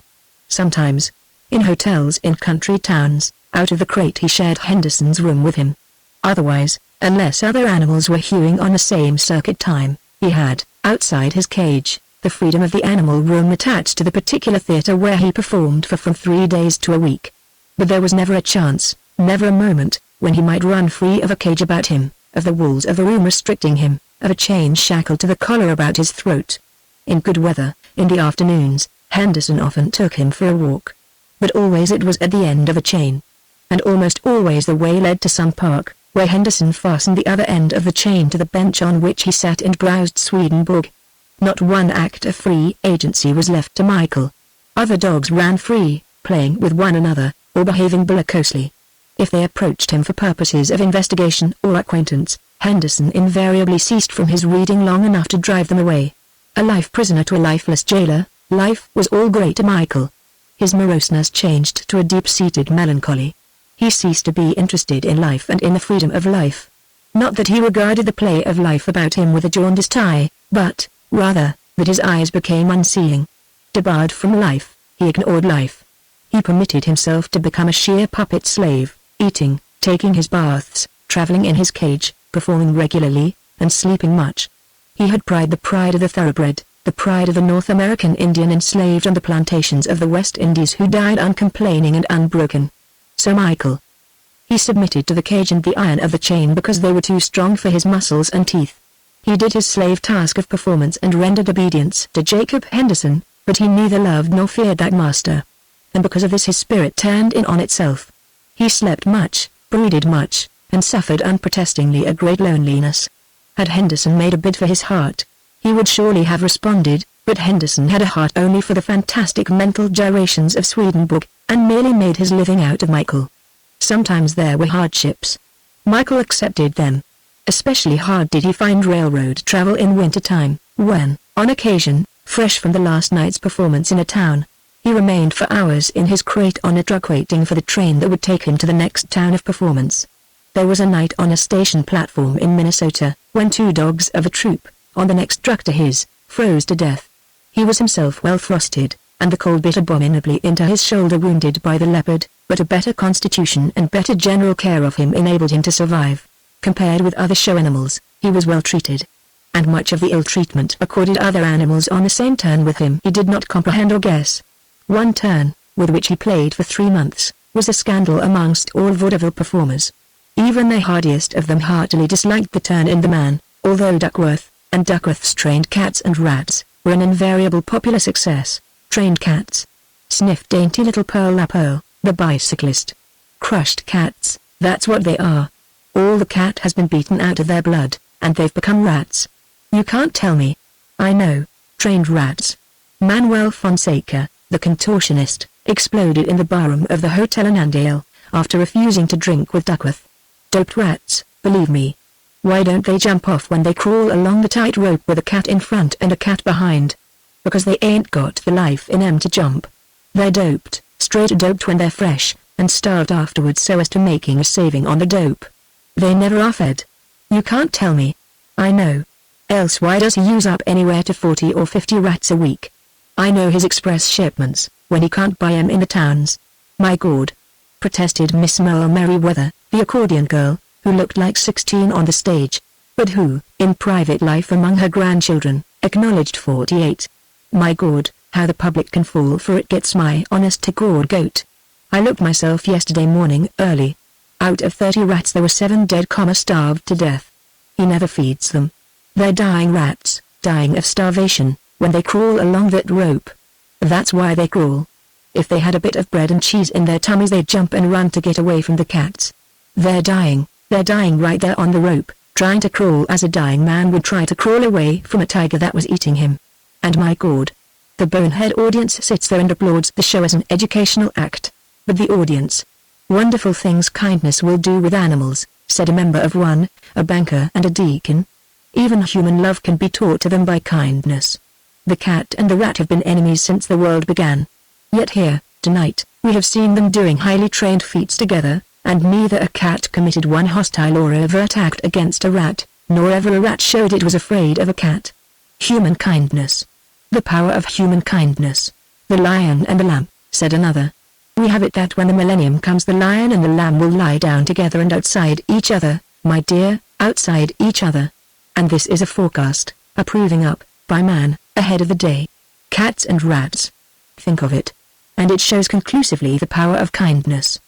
Sometimes, in hotels in country towns, out of the crate he shared Henderson's room with him. Otherwise, unless other animals were hewing on the same circuit time, he had, outside his cage, the freedom of the animal room attached to the particular theater where he performed for from 3 days to a week. But there was never a chance, never a moment, when he might run free of a cage about him, of the walls of the room restricting him, of a chain shackled to the collar about his throat. In good weather, in the afternoons, Henderson often took him for a walk. But always it was at the end of a chain. And almost always the way led to some park, where Henderson fastened the other end of the chain to the bench on which he sat and browsed Swedenborg. Not one act of free agency was left to Michael. Other dogs ran free, playing with one another, or behaving bellicosely. If they approached him for purposes of investigation or acquaintance, Henderson invariably ceased from his reading long enough to drive them away. A life prisoner to a lifeless jailer, life was all great to Michael. His moroseness changed to a deep-seated melancholy. He ceased to be interested in life and in the freedom of life. Not that he regarded the play of life about him with a jaundiced eye, but, rather, that his eyes became unseeing. Debarred from life, he ignored life. He permitted himself to become a sheer puppet slave, eating, taking his baths, traveling in his cage, performing regularly, and sleeping much. He had the pride of the thoroughbred, the pride of the North American Indian enslaved on the plantations of the West Indies who died uncomplaining and unbroken. So Michael. He submitted to the cage and the iron of the chain because they were too strong for his muscles and teeth. He did his slave task of performance and rendered obedience to Jacob Henderson, but he neither loved nor feared that master. And because of this his spirit turned in on itself. He slept much, brooded much, and suffered unprotestingly a great loneliness. Had Henderson made a bid for his heart, he would surely have responded, but Henderson had a heart only for the fantastic mental gyrations of Swedenborg, and merely made his living out of Michael. Sometimes there were hardships. Michael accepted them. Especially hard did he find railroad travel in winter time, when, on occasion, fresh from the last night's performance in a town, he remained for hours in his crate on a truck waiting for the train that would take him to the next town of performance. There was a night on a station platform in Minnesota, when 2 dogs of a troop, on the next truck to his, froze to death. He was himself well frosted, and the cold bit abominably into his shoulder wounded by the leopard, but a better constitution and better general care of him enabled him to survive. Compared with other show animals, he was well treated. And much of the ill treatment accorded other animals on the same turn with him he did not comprehend or guess. One turn, with which he played for 3 months, was a scandal amongst all vaudeville performers. Even the hardiest of them heartily disliked the turn in The Man, although Duckworth, and Duckworth's trained cats and rats, were an invariable popular success. Trained cats. Sniffed dainty little Pearl La Pearl, the bicyclist. Crushed cats, that's what they are. All the cat has been beaten out of their blood, and they've become rats. You can't tell me. I know, trained rats. Manuel Fonseca, the contortionist, exploded in the barroom of the Hotel Annandale, after refusing to drink with Duckworth. Doped rats, believe me. Why don't they jump off when they crawl along the tight rope with a cat in front and a cat behind? Because they ain't got the life in 'em to jump. They're doped, straight doped when they're fresh, and starved afterwards so as to making a saving on the dope. They never are fed. You can't tell me. I know. Else why does he use up anywhere to 40 or 50 rats a week? I know his express shipments, when he can't buy 'em in the towns. My God! Protested Miss Merle Merriweather, the accordion girl, who looked like 16 on the stage, but who, in private life among her grandchildren, acknowledged 48. My God, how the public can fall for it gets my honest-to-God goat. I looked myself yesterday morning early. Out of 30 rats there were 7 dead, starved to death. He never feeds them. They're dying rats, dying of starvation, when they crawl along that rope. That's why they crawl. If they had a bit of bread and cheese in their tummies they'd jump and run to get away from the cats. They're dying right there on the rope, trying to crawl as a dying man would try to crawl away from a tiger that was eating him. And my God! The bonehead audience sits there and applauds the show as an educational act. But the audience. Wonderful things kindness will do with animals, said a member of one a banker and a deacon. Even human love can be taught to them by kindness. The cat and the rat have been enemies since the world began. Yet here, tonight, we have seen them doing highly trained feats together, and neither a cat committed one hostile or overt act against a rat, nor ever a rat showed it was afraid of a cat. Human kindness. The power of human kindness. The lion and the lamb, said another. We have it that when the millennium comes the lion and the lamb will lie down together and outside each other, my dear, outside each other. And this is a forecast, a proving up, by man, ahead of the day. Cats and rats. Think of it. And it shows conclusively the power of kindness.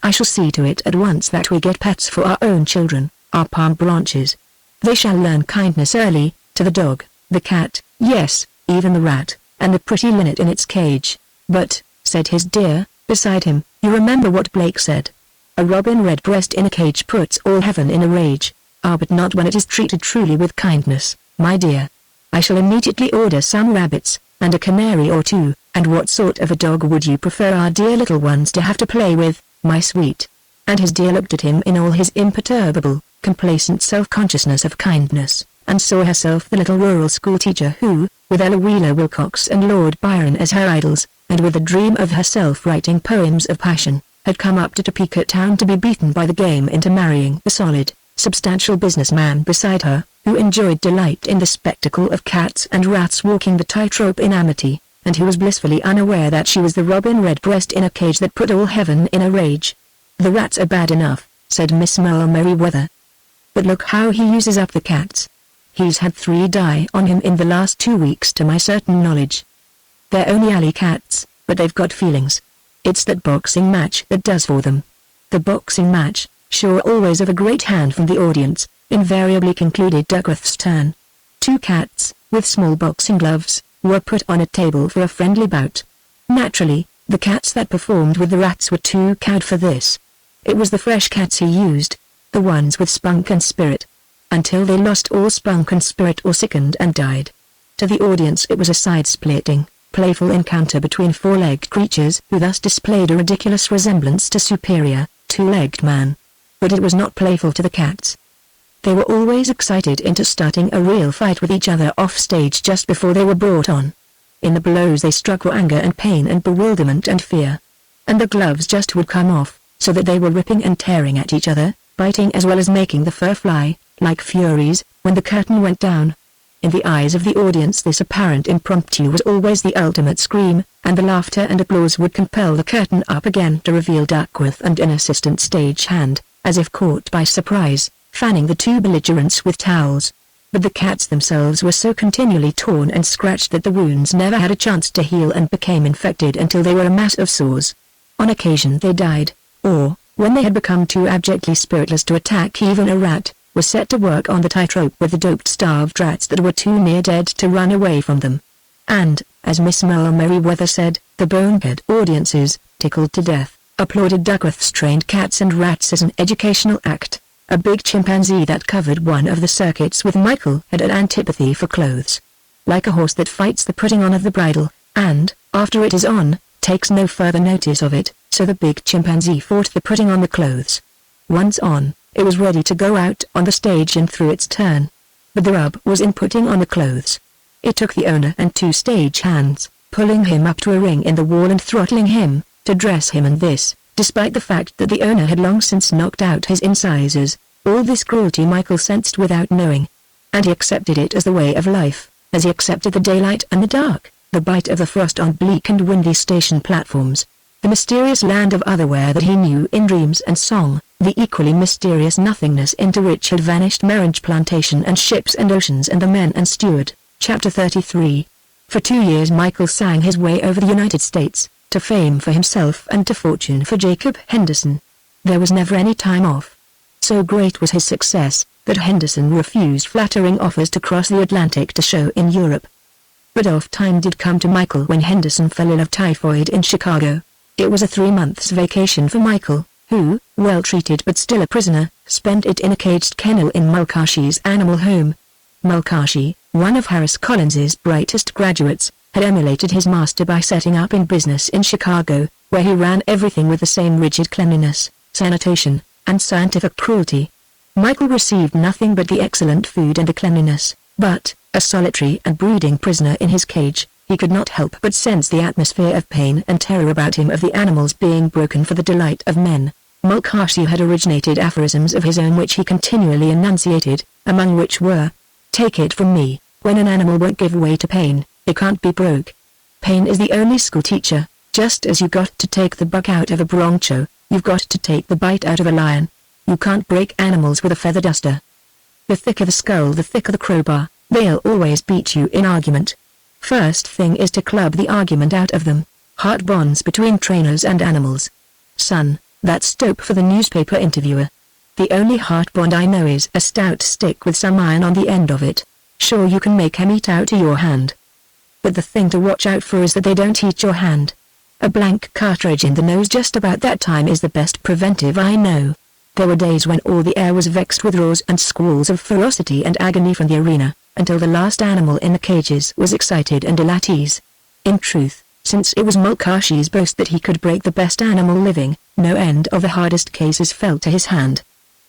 I shall see to it at once that we get pets for our own children, our palm branches. They shall learn kindness early, to the dog, the cat, yes, even the rat, and the pretty linnet in its cage. But, said his dear, beside him, you remember what Blake said. A robin redbreast in a cage puts all heaven in a rage. Ah, but not when it is treated truly with kindness, my dear. I shall immediately order some rabbits, and a canary or two, and what sort of a dog would you prefer our dear little ones to have to play with, my sweet? And his dear looked at him in all his imperturbable, complacent self-consciousness of kindness, and saw herself the little rural schoolteacher who, with Ella Wheeler Wilcox and Lord Byron as her idols, and with a dream of herself writing poems of passion, had come up to Topeka town to be beaten by the game into marrying the solid, substantial businessman beside her, who enjoyed delight in the spectacle of cats and rats walking the tightrope in amity, and who was blissfully unaware that she was the robin redbreast in a cage that put all heaven in a rage. The rats are bad enough, said Miss Merle Merriweather. But look how he uses up the cats. He's had 3 die on him in the last 2 weeks to my certain knowledge. They're only alley cats, but they've got feelings. It's that boxing match that does for them. The boxing match, sure always of a great hand from the audience, invariably concluded Duckworth's turn. 2 cats, with small boxing gloves, were put on a table for a friendly bout. Naturally, the cats that performed with the rats were too cowed for this. It was the fresh cats he used, the ones with spunk and spirit. Until they lost all spunk and spirit or sickened and died. To the audience it was a side-splitting, playful encounter between 4-legged creatures who thus displayed a ridiculous resemblance to superior, 2-legged man. But it was not playful to the cats. They were always excited into starting a real fight with each other off stage just before they were brought on. In the blows they struck were anger and pain and bewilderment and fear. And the gloves just would come off, so that they were ripping and tearing at each other, biting as well as making the fur fly, like furies, when the curtain went down. In the eyes of the audience this apparent impromptu was always the ultimate scream, and the laughter and applause would compel the curtain up again to reveal Duckworth and an assistant stage hand, as if caught by surprise, fanning the 2 belligerents with towels. But the cats themselves were so continually torn and scratched that the wounds never had a chance to heal and became infected until they were a mass of sores. On occasion they died, or, when they had become too abjectly spiritless to attack even a rat, were set to work on the tightrope with the doped starved rats that were too near dead to run away from them. And, as Miss Merle Merriweather said, the bonehead audiences, tickled to death, applauded Duckworth's trained cats and rats as an educational act. A big chimpanzee that covered one of the circuits with Michael had an antipathy for clothes. Like a horse that fights the putting on of the bridle, and, after it is on, takes no further notice of it, so the big chimpanzee fought the putting on the clothes. Once on, it was ready to go out on the stage and through its turn. But the rub was in putting on the clothes. It took the owner and 2 stage hands, pulling him up to a ring in the wall and throttling him, to dress him, and this, despite the fact that the owner had long since knocked out his incisors. All this cruelty Michael sensed without knowing. And he accepted it as the way of life, as he accepted the daylight and the dark, the bite of the frost on bleak and windy station platforms, the mysterious land of otherwhere that he knew in dreams and song, the equally mysterious nothingness into which had vanished marriage plantation and ships and oceans and the men and steward. Chapter 33. For 2 years Michael sang his way over the United States, to fame for himself and to fortune for Jacob Henderson. There was never any time off. So great was his success, that Henderson refused flattering offers to cross the Atlantic to show in Europe. But off time did come to Michael when Henderson fell ill of typhoid in Chicago. It was a 3 months vacation for Michael, who, well treated but still a prisoner, spent it in a caged kennel in Mulcashy's animal home. Mulcashy, one of Harris Collins's brightest graduates, had emulated his master by setting up in business in Chicago, where he ran everything with the same rigid cleanliness, sanitation, and scientific cruelty. Michael received nothing but the excellent food and the cleanliness, but, a solitary and brooding prisoner in his cage, he could not help but sense the atmosphere of pain and terror about him of the animals being broken for the delight of men. Mulcahy had originated aphorisms of his own which he continually enunciated, among which were, "Take it from me, when an animal won't give way to pain, it can't be broke. Pain is the only school teacher, just as you got to take the buck out of a broncho, you've got to take the bite out of a lion. You can't break animals with a feather duster. The thicker the skull, the thicker the crowbar, they'll always beat you in argument. First thing is to club the argument out of them." Heart bonds between trainers and animals. Son, that's dope for the newspaper interviewer. The only heart bond I know is a stout stick with some iron on the end of it. Sure, you can make 'em eat out of your hand. But the thing to watch out for is that they don't eat your hand. A blank cartridge in the nose just about that time is the best preventive I know. There were days when all the air was vexed with roars and squalls of ferocity and agony from the arena, until the last animal in the cages was excited and ill at ease. In truth, since it was Mulcahy's boast that he could break the best animal living, no end of the hardest cases fell to his hand.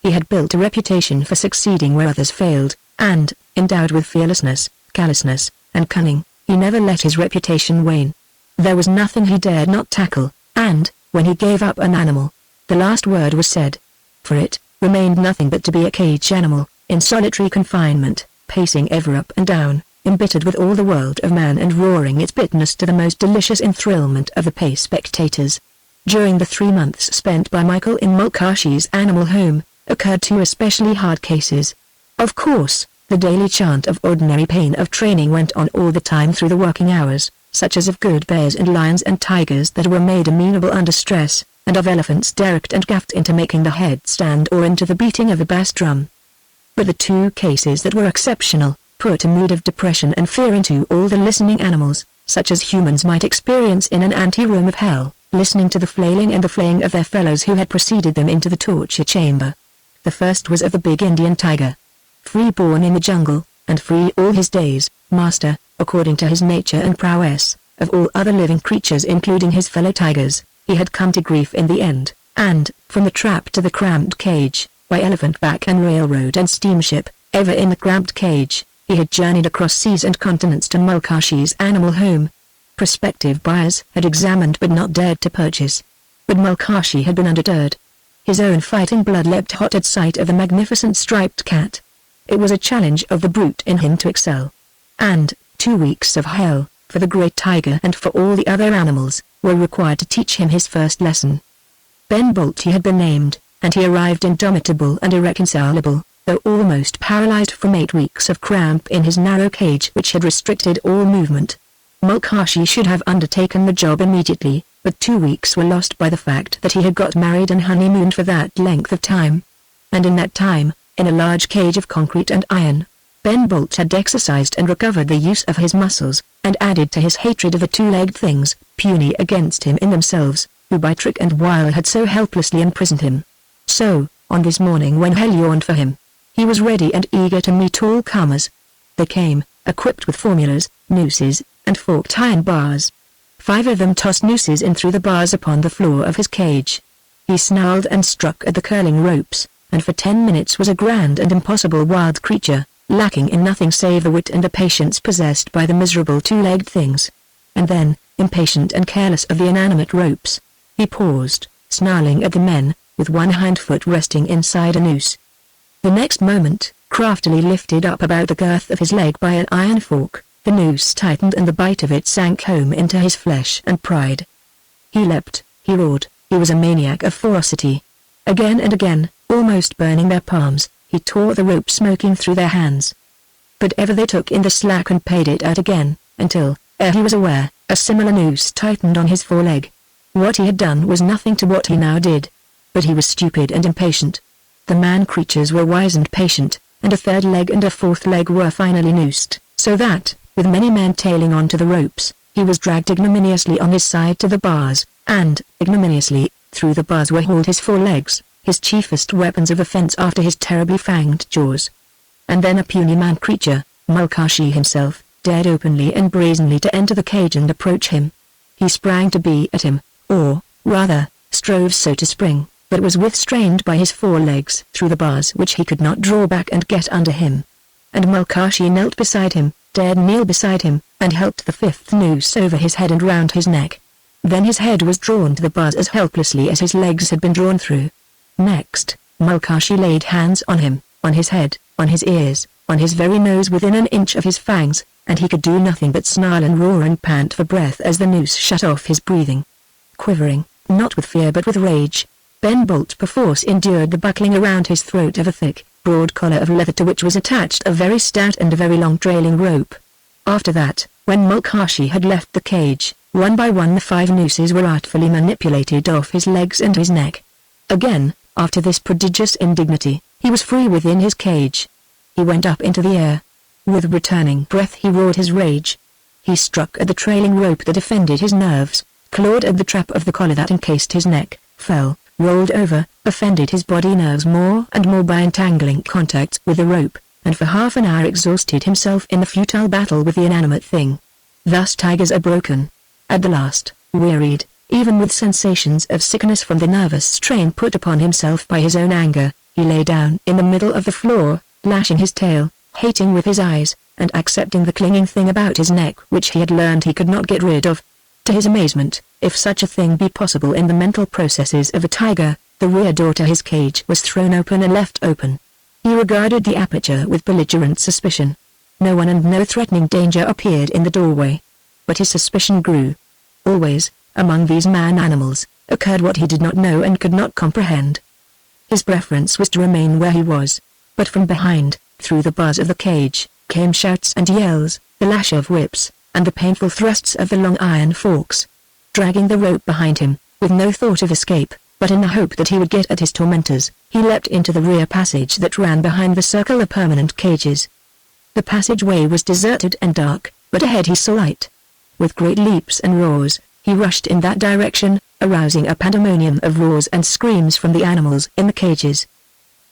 He had built a reputation for succeeding where others failed, and, endowed with fearlessness, callousness, and cunning, he never let his reputation wane. There was nothing he dared not tackle, and, when he gave up an animal, the last word was said. For it, remained nothing but to be a cage animal, in solitary confinement, pacing ever up and down, embittered with all the world of man and roaring its bitterness to the most delicious enthrallment of the pace spectators. During the 3 months spent by Michael in Mulcahy's animal home, occurred 2 especially hard cases. Of course, the daily chant of ordinary pain of training went on all the time through the working hours, such as of good bears and lions and tigers that were made amenable under stress, and of elephants derricked and gaffed into making the head stand or into the beating of a bass drum. But the 2 cases that were exceptional, put a mood of depression and fear into all the listening animals, such as humans might experience in an ante-room of hell, listening to the flailing and the flaying of their fellows who had preceded them into the torture chamber. The first was of the big Indian tiger. Free-born in the jungle, and free all his days, master, according to his nature and prowess, of all other living creatures including his fellow tigers, he had come to grief in the end, and, from the trap to the cramped cage, by elephant back and railroad and steamship, ever in the cramped cage, he had journeyed across seas and continents to Mulcahy's animal home. Prospective buyers had examined but not dared to purchase. But Mulcahy had been undeterred. His own fighting blood leapt hot at sight of the magnificent striped cat. It was a challenge of the brute in him to excel. And, 2 weeks of hell, for the great tiger and for all the other animals, were required to teach him his first lesson. Ben Bolt he had been named, and he arrived indomitable and irreconcilable, though almost paralyzed from 8 weeks of cramp in his narrow cage which had restricted all movement. Mulcahy should have undertaken the job immediately, but 2 weeks were lost by the fact that he had got married and honeymooned for that length of time. And in that time, in a large cage of concrete and iron, Ben Bolt had exercised and recovered the use of his muscles, and added to his hatred of the 2-legged things, puny against him in themselves, who by trick and wile had so helplessly imprisoned him. So, on this morning when hell yawned for him, he was ready and eager to meet all comers. They came, equipped with formulas, nooses, and forked iron bars. 5 of them tossed nooses in through the bars upon the floor of his cage. He snarled and struck at the curling ropes, and for 10 minutes was a grand and impossible wild creature, lacking in nothing save the wit and the patience possessed by the miserable 2-legged things. And then, impatient and careless of the inanimate ropes, he paused, snarling at the men, with one hind foot resting inside a noose. The next moment, craftily lifted up about the girth of his leg by an iron fork, the noose tightened and the bite of it sank home into his flesh and pride. He leapt, he roared, he was a maniac of ferocity. Again and again, almost burning their palms, he tore the rope smoking through their hands. But ever they took in the slack and paid it out again, until, ere he was aware, a similar noose tightened on his foreleg. What he had done was nothing to what he now did. But he was stupid and impatient. The man-creatures were wise and patient, and a 3rd leg and a 4th leg were finally noosed, so that, with many men tailing on to the ropes, he was dragged ignominiously on his side to the bars, and, ignominiously, through the bars were hauled his 4 legs, his chiefest weapons of offense after his terribly fanged jaws. And then a puny man-creature, Mulcahy himself, dared openly and brazenly to enter the cage and approach him. He sprang to be at him, or, rather, strove so to spring, but was withstrained by his forelegs through the bars which he could not draw back and get under him. And Mulcahy knelt beside him, dared kneel beside him, and helped the fifth noose over his head and round his neck. Then his head was drawn to the bars as helplessly as his legs had been drawn through. Next, Mulcahy laid hands on him, on his head, on his ears, on his very nose within an inch of his fangs, and he could do nothing but snarl and roar and pant for breath as the noose shut off his breathing. Quivering, not with fear but with rage, Ben Bolt perforce endured the buckling around his throat of a thick, broad collar of leather to which was attached a very stout and a very long trailing rope. After that, when Mulcahy had left the cage, one by one the 5 nooses were artfully manipulated off his legs and his neck. Again, after this prodigious indignity, he was free within his cage. He went up into the air. With returning breath he roared his rage. He struck at the trailing rope that offended his nerves, clawed at the trap of the collar that encased his neck, fell, rolled over, offended his body nerves more and more by entangling contacts with the rope, and for half an hour exhausted himself in the futile battle with the inanimate thing. Thus tigers are broken. At the last, wearied, even with sensations of sickness from the nervous strain put upon himself by his own anger, he lay down in the middle of the floor, lashing his tail, hating with his eyes, and accepting the clinging thing about his neck which he had learned he could not get rid of. To his amazement, if such a thing be possible in the mental processes of a tiger, the rear door to his cage was thrown open and left open. He regarded the aperture with belligerent suspicion. No one and no threatening danger appeared in the doorway. But his suspicion grew. Always, among these man-animals, occurred what he did not know and could not comprehend. His preference was to remain where he was, but from behind, through the bars of the cage, came shouts and yells, the lash of whips, and the painful thrusts of the long iron forks. Dragging the rope behind him, with no thought of escape, but in the hope that he would get at his tormentors, he leapt into the rear passage that ran behind the circle of permanent cages. The passageway was deserted and dark, but ahead he saw light. With great leaps and roars, he rushed in that direction, arousing a pandemonium of roars and screams from the animals in the cages.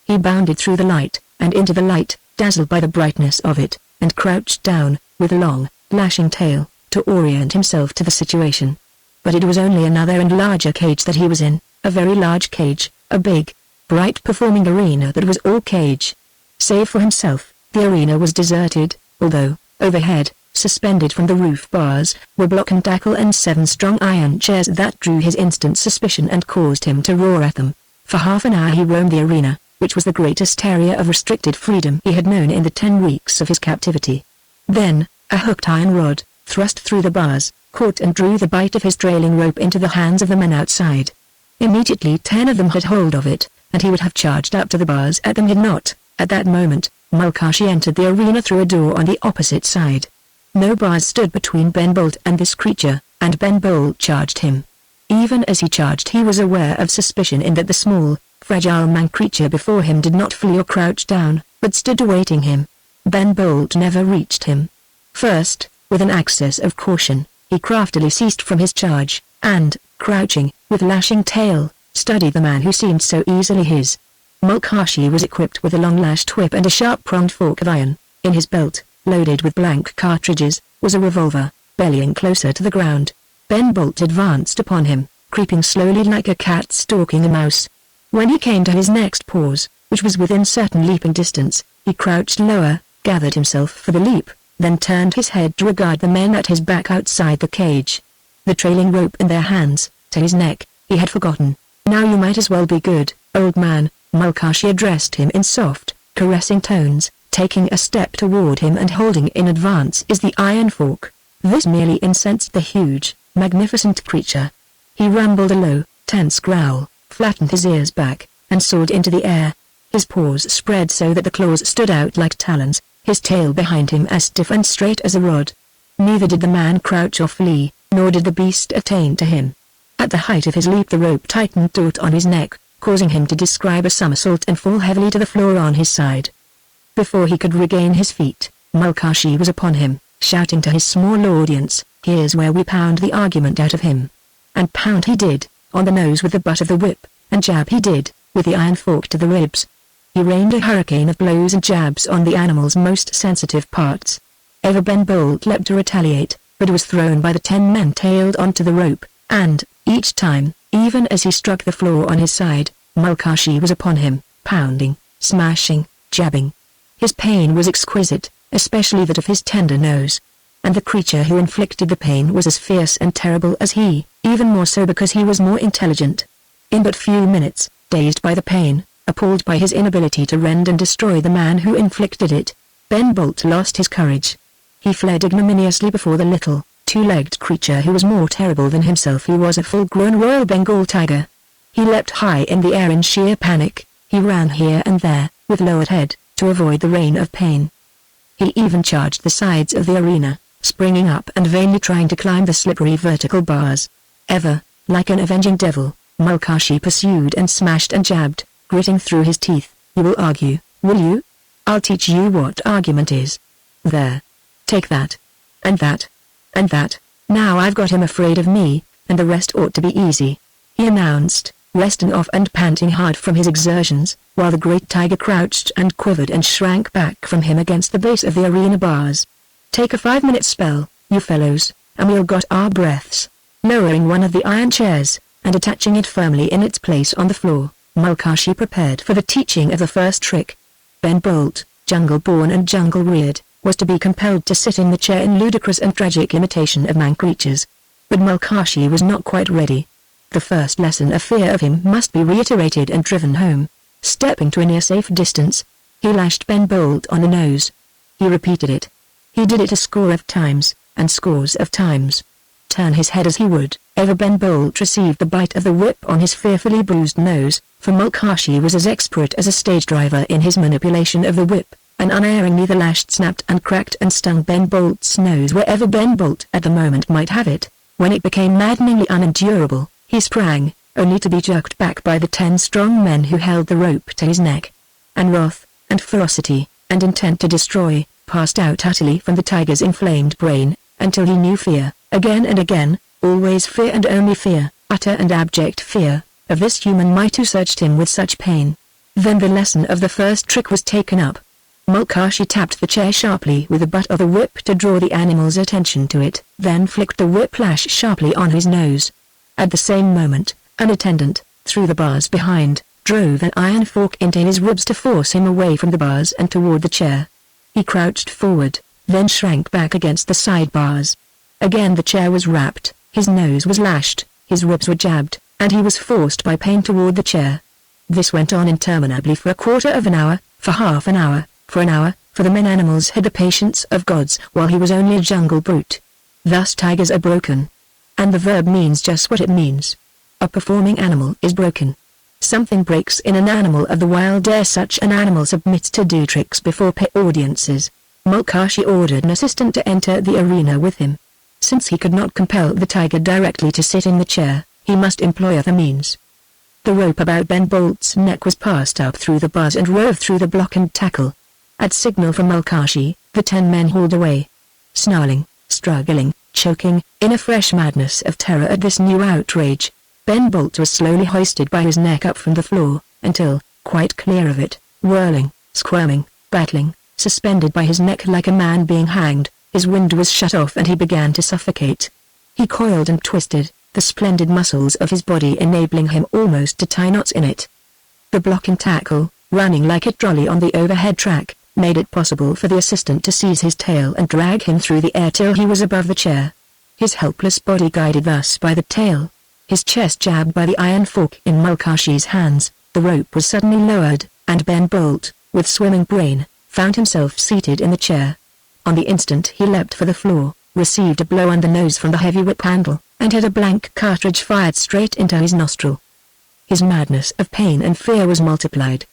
He bounded through the light, and into the light, dazzled by the brightness of it, and crouched down, with long, lashing tail, to orient himself to the situation. But it was only another and larger cage that he was in, a very large cage, a big, bright performing arena that was all cage. Save for himself, the arena was deserted, although, overhead, suspended from the roof bars, were block and tackle and 7 strong iron chairs that drew his instant suspicion and caused him to roar at them. For half an hour he roamed the arena, which was the greatest area of restricted freedom he had known in the 10 weeks of his captivity. Then, a hooked iron rod, thrust through the bars, caught and drew the bight of his trailing rope into the hands of the men outside. Immediately 10 of them had hold of it, and he would have charged up to the bars at them had not. At that moment, Mulcahy entered the arena through a door on the opposite side. No bars stood between Ben Bolt and this creature, and Ben Bolt charged him. Even as he charged he was aware of suspicion in that the small, fragile man-creature before him did not flee or crouch down, but stood awaiting him. Ben Bolt never reached him. First, with an access of caution, he craftily ceased from his charge, and, crouching, with lashing tail, studied the man who seemed so easily his. Mulcahy was equipped with a long-lashed whip and a sharp-pronged fork of iron. In his belt, loaded with blank cartridges, was a revolver. Bellying closer to the ground, Ben Bolt advanced upon him, creeping slowly like a cat stalking a mouse. When he came to his next pause, which was within certain leaping distance, he crouched lower, gathered himself for the leap, then turned his head to regard the men at his back outside the cage. The trailing rope in their hands, to his neck, he had forgotten. Now you might as well be good, old man, Mulcahy addressed him in soft, caressing tones, taking a step toward him and holding in advance is the iron fork. This merely incensed the huge, magnificent creature. He rumbled a low, tense growl, flattened his ears back, and soared into the air. His paws spread so that the claws stood out like talons, his tail behind him as stiff and straight as a rod. Neither did the man crouch or flee, nor did the beast attain to him. At the height of his leap the rope tightened taut on his neck, causing him to describe a somersault and fall heavily to the floor on his side. Before he could regain his feet, Mulcahy was upon him, shouting to his small audience, "Here's where we pound the argument out of him." And pound he did, on the nose with the butt of the whip, and jab he did, with the iron fork to the ribs. He rained a hurricane of blows and jabs on the animal's most sensitive parts. Ever Ben Bolt leapt to retaliate, but was thrown by the 10 men tailed onto the rope, and, each time, even as he struck the floor on his side, Mulcahy was upon him, pounding, smashing, jabbing. His pain was exquisite, especially that of his tender nose. And the creature who inflicted the pain was as fierce and terrible as he, even more so because he was more intelligent. In but few minutes, dazed by the pain, appalled by his inability to rend and destroy the man who inflicted it, Ben Bolt lost his courage. He fled ignominiously before the little, two-legged creature who was more terrible than himself. He was a full-grown Royal Bengal tiger. He leapt high in the air in sheer panic. He ran here and there, with lowered head, to avoid the rain of pain. He even charged the sides of the arena, springing up and vainly trying to climb the slippery vertical bars. Ever, like an avenging devil, Mulcahy pursued and smashed and jabbed, gritting through his teeth. You will argue, will you? I'll teach you what argument is. There. Take that. And that. And that. Now I've got him afraid of me, and the rest ought to be easy, he announced, resting off and panting hard from his exertions, while the great tiger crouched and quivered and shrank back from him against the base of the arena bars. Take a 5-minute spell, you fellows, and we'll got our breaths. Lowering one of the iron chairs, and attaching it firmly in its place on the floor, Mulcahy prepared for the teaching of the first trick. Ben Bolt, jungle-born and jungle-reared, was to be compelled to sit in the chair in ludicrous and tragic imitation of man creatures. But Mulcahy was not quite ready. The first lesson of fear of him must be reiterated and driven home. Stepping to a near safe distance, he lashed Ben Bolt on the nose. He repeated it. He did it a score of times, and scores of times. Turn his head as he would, ever Ben Bolt received the bite of the whip on his fearfully bruised nose, for Mulcahy was as expert as a stage driver in his manipulation of the whip, and unerringly the lash snapped and cracked and stung Ben Bolt's nose wherever Ben Bolt at the moment might have it. When it became maddeningly unendurable, he sprang, only to be jerked back by the 10 strong men who held the rope to his neck. And wrath, and ferocity, and intent to destroy, passed out utterly from the tiger's inflamed brain, until he knew fear, again and again, always fear and only fear, utter and abject fear, of this human might who searched him with such pain. Then the lesson of the first trick was taken up. Mulcahy tapped the chair sharply with the butt of the whip to draw the animal's attention to it, then flicked the whiplash sharply on his nose. At the same moment, an attendant, through the bars behind, drove an iron fork into his ribs to force him away from the bars and toward the chair. He crouched forward, then shrank back against the side bars. Again the chair was rapped, his nose was lashed, his ribs were jabbed, and he was forced by pain toward the chair. This went on interminably for a quarter of an hour, for half an hour, for an hour, for the men animals had the patience of gods while he was only a jungle brute. Thus tigers are broken. And the verb means just what it means. A performing animal is broken. Something breaks in an animal of the wild ere such an animal submits to do tricks before pay audiences. Mulcahy ordered an assistant to enter the arena with him. Since he could not compel the tiger directly to sit in the chair, he must employ other means. The rope about Ben Bolt's neck was passed up through the bars and rove through the block and tackle. At signal from Mulcahy, the 10 men hauled away. Snarling, struggling, choking, in a fresh madness of terror at this new outrage, Ben Bolt was slowly hoisted by his neck up from the floor, until, quite clear of it, whirling, squirming, battling, suspended by his neck like a man being hanged, his wind was shut off and he began to suffocate. He coiled and twisted, the splendid muscles of his body enabling him almost to tie knots in it. The block and tackle, running like a trolley on the overhead track, made it possible for the assistant to seize his tail and drag him through the air till he was above the chair. His helpless body guided thus by the tail, his chest jabbed by the iron fork in Mulcahy's hands, the rope was suddenly lowered, and Ben Bolt, with swimming brain, found himself seated in the chair. On the instant he leapt for the floor, received a blow on the nose from the heavy whip handle, and had a blank cartridge fired straight into his nostril. His madness of pain and fear was multiplied.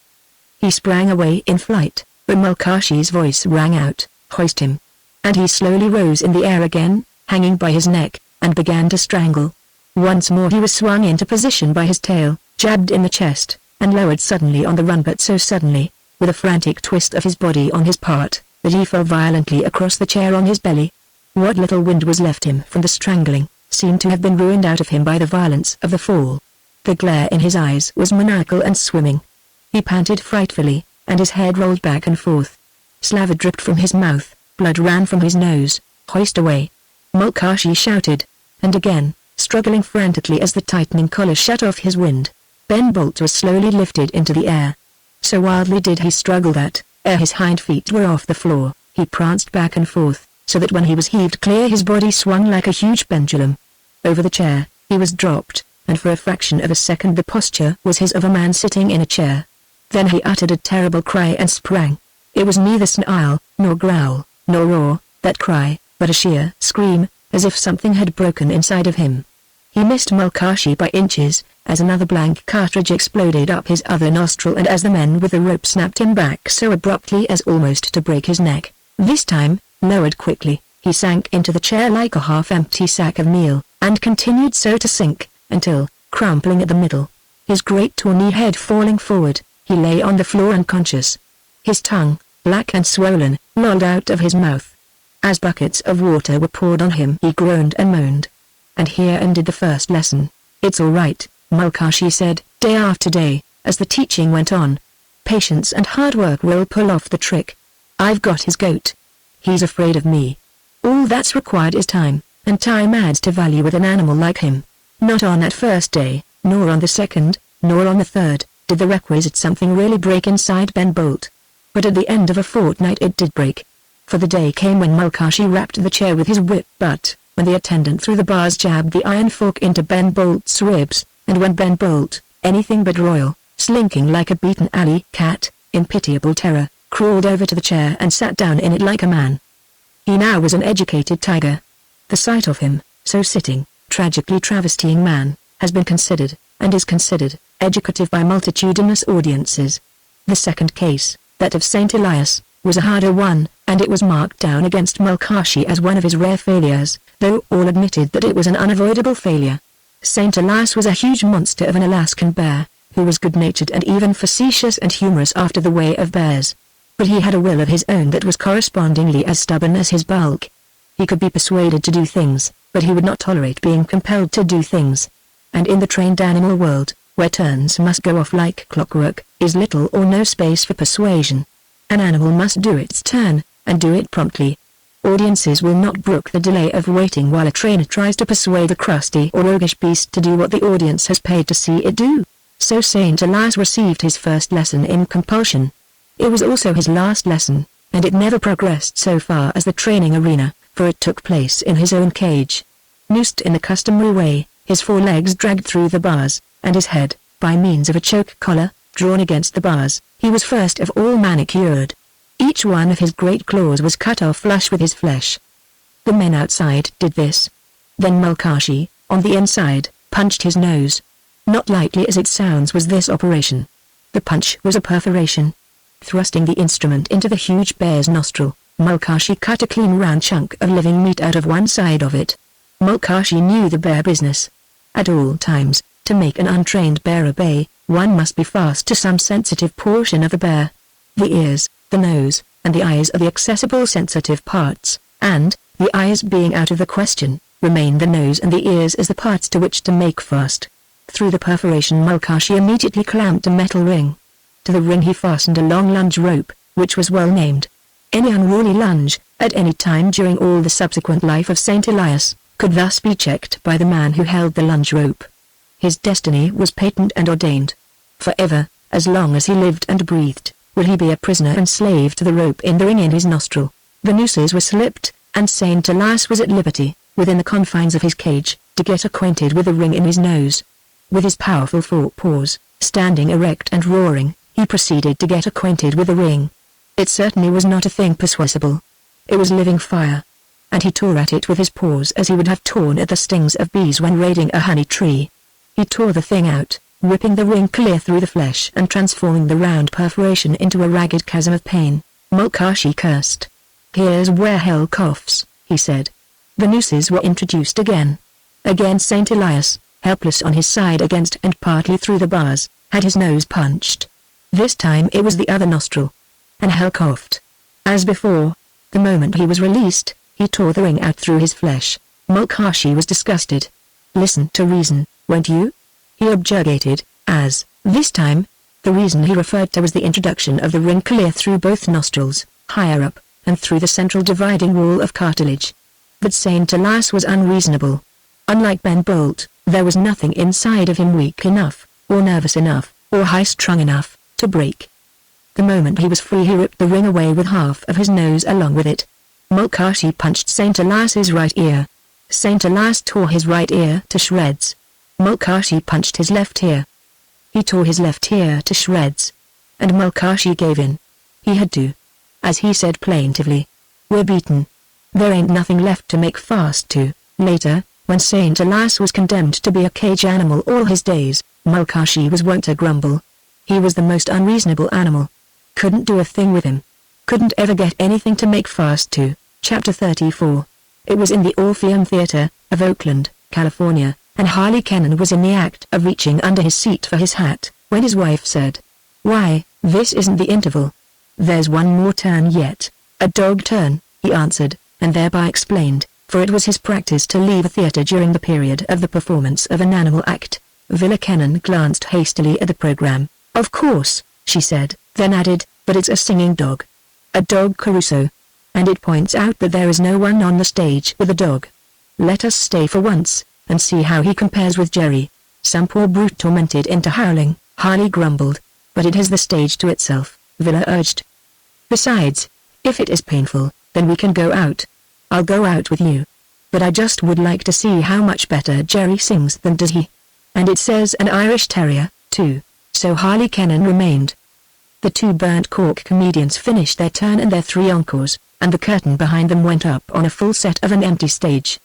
He sprang away in flight, but Mulcahy's voice rang out, "Hoist him!" And he slowly rose in the air again, hanging by his neck, and began to strangle. Once more he was swung into position by his tail, jabbed in the chest, and lowered suddenly on the run, but so suddenly, with a frantic twist of his body on his part, that he fell violently across the chair on his belly. What little wind was left him from the strangling, seemed to have been ruined out of him by the violence of the fall. The glare in his eyes was maniacal and swimming. He panted frightfully, and his head rolled back and forth. Slaver dripped from his mouth, blood ran from his nose. "Hoist away!" Mulcahy shouted, and again, struggling frantically as the tightening collar shut off his wind. Ben Bolt was slowly lifted into the air. So wildly did he struggle that, ere his hind feet were off the floor, he pranced back and forth, so that when he was heaved clear his body swung like a huge pendulum. Over the chair, he was dropped, and for a fraction of a second the posture was his of a man sitting in a chair. Then he uttered a terrible cry and sprang. It was neither snarl, nor growl, nor roar, that cry, but a sheer scream, as if something had broken inside of him. He missed Mulcahy by inches, as another blank cartridge exploded up his other nostril and as the men with the rope snapped him back so abruptly as almost to break his neck. This time, lowered quickly, he sank into the chair like a half-empty sack of meal, and continued so to sink, until, crumpling at the middle, his great tawny head falling forward, he lay on the floor unconscious. His tongue, black and swollen, lolled out of his mouth. As buckets of water were poured on him he groaned and moaned. And here ended the first lesson. "It's all right," Mulcahy said, day after day, as the teaching went on. "Patience and hard work will pull off the trick. I've got his goat. He's afraid of me. All that's required is time, and time adds to value with an animal like him." Not on that first day, nor on the second, nor on the third, did the requisite something really break inside Ben Bolt. But at the end of a fortnight it did break. For the day came when Mulcahy rapped the chair with his whip butt, when the attendant through the bars jabbed the iron fork into Ben Bolt's ribs, and when Ben Bolt, anything but royal, slinking like a beaten alley cat, in pitiable terror, crawled over to the chair and sat down in it like a man. He now was an educated tiger. The sight of him, so sitting, tragically travestying man, has been considered, and is considered, educative by multitudinous audiences. The second case, that of St. Elias, was a harder one, and it was marked down against Mulcahy as one of his rare failures, though all admitted that it was an unavoidable failure. St. Elias was a huge monster of an Alaskan bear, who was good-natured and even facetious and humorous after the way of bears. But he had a will of his own that was correspondingly as stubborn as his bulk. He could be persuaded to do things, but he would not tolerate being compelled to do things. And in the trained animal world, where turns must go off like clockwork, is little or no space for persuasion. An animal must do its turn, and do it promptly. Audiences will not brook the delay of waiting while a trainer tries to persuade a crusty or roguish beast to do what the audience has paid to see it do. So St. Elias received his first lesson in compulsion. It was also his last lesson, and it never progressed so far as the training arena, for it took place in his own cage. Noosed in the customary way, his forelegs dragged through the bars, and his head, by means of a choke collar, drawn against the bars, he was first of all manicured. Each one of his great claws was cut off flush with his flesh. The men outside did this. Then Mulcahy, on the inside, punched his nose. Not lightly as it sounds was this operation. The punch was a perforation. Thrusting the instrument into the huge bear's nostril, Mulcahy cut a clean round chunk of living meat out of one side of it. Mulcahy knew the bear business. At all times, to make an untrained bear obey, one must be fast to some sensitive portion of the bear. The ears, the nose, and the eyes are the accessible sensitive parts, and, the eyes being out of the question, remain the nose and the ears as the parts to which to make fast. Through the perforation Mulcahy immediately clamped a metal ring. To the ring he fastened a long lunge rope, which was well named. Any unruly lunge, at any time during all the subsequent life of St. Elias, could thus be checked by the man who held the lunge rope. His destiny was patent and ordained. Forever, as long as he lived and breathed, would he be a prisoner and slave to the rope in the ring in his nostril. The nooses were slipped, and St. Elias was at liberty, within the confines of his cage, to get acquainted with the ring in his nose. With his powerful forepaws, standing erect and roaring, he proceeded to get acquainted with the ring. It certainly was not a thing persuasible. It was living fire. And he tore at it with his paws as he would have torn at the stings of bees when raiding a honey tree. He tore the thing out, ripping the ring clear through the flesh and transforming the round perforation into a ragged chasm of pain. Mulcahy cursed. "Here's where hell coughs," he said. The nooses were introduced again. Again St. Elias, helpless on his side against and partly through the bars, had his nose punched. This time it was the other nostril. And hell coughed. As before, the moment he was released, he tore the ring out through his flesh. Mulcahy was disgusted. "Listen to reason, won't you?" he objurgated, as, this time, the reason he referred to was the introduction of the ring clear through both nostrils, higher up, and through the central dividing wall of cartilage. But St. Elias was unreasonable. Unlike Ben Bolt, there was nothing inside of him weak enough, or nervous enough, or high-strung enough, to break. The moment he was free he ripped the ring away with half of his nose along with it. Mulcahy punched St. Elias's right ear. St. Elias tore his right ear to shreds. Mulcahy punched his left ear. He tore his left ear to shreds. And Mulcahy gave in. He had to. As he said plaintively, "We're beaten. There ain't nothing left to make fast to." Later, when St. Elias was condemned to be a cage animal all his days, Mulcahy was wont to grumble. He was the most unreasonable animal. Couldn't do a thing with him. Couldn't ever get anything to make fast to. Chapter 34. It was in the Orpheum Theater, of Oakland, California, and Harley Kennan was in the act of reaching under his seat for his hat, when his wife said, "Why, this isn't the interval. There's one more turn yet." "A dog turn," he answered, and thereby explained, for it was his practice to leave a theater during the period of the performance of an animal act. Villa Kennan glanced hastily at the program. "Of course," she said, then added, "but it's a singing dog. A dog Caruso. And it points out that there is no one on the stage with a dog. Let us stay for once, and see how he compares with Jerry. Some poor brute tormented into howling." Harley grumbled. "But it has the stage to itself," Villa urged. "Besides, if it is painful, then we can go out. I'll go out with you. But I just would like to see how much better Jerry sings than does he. And it says an Irish Terrier, too." So Harley Kennan remained. The two burnt cork comedians finished their turn and their three encores, and the curtain behind them went up on a full set of an empty stage.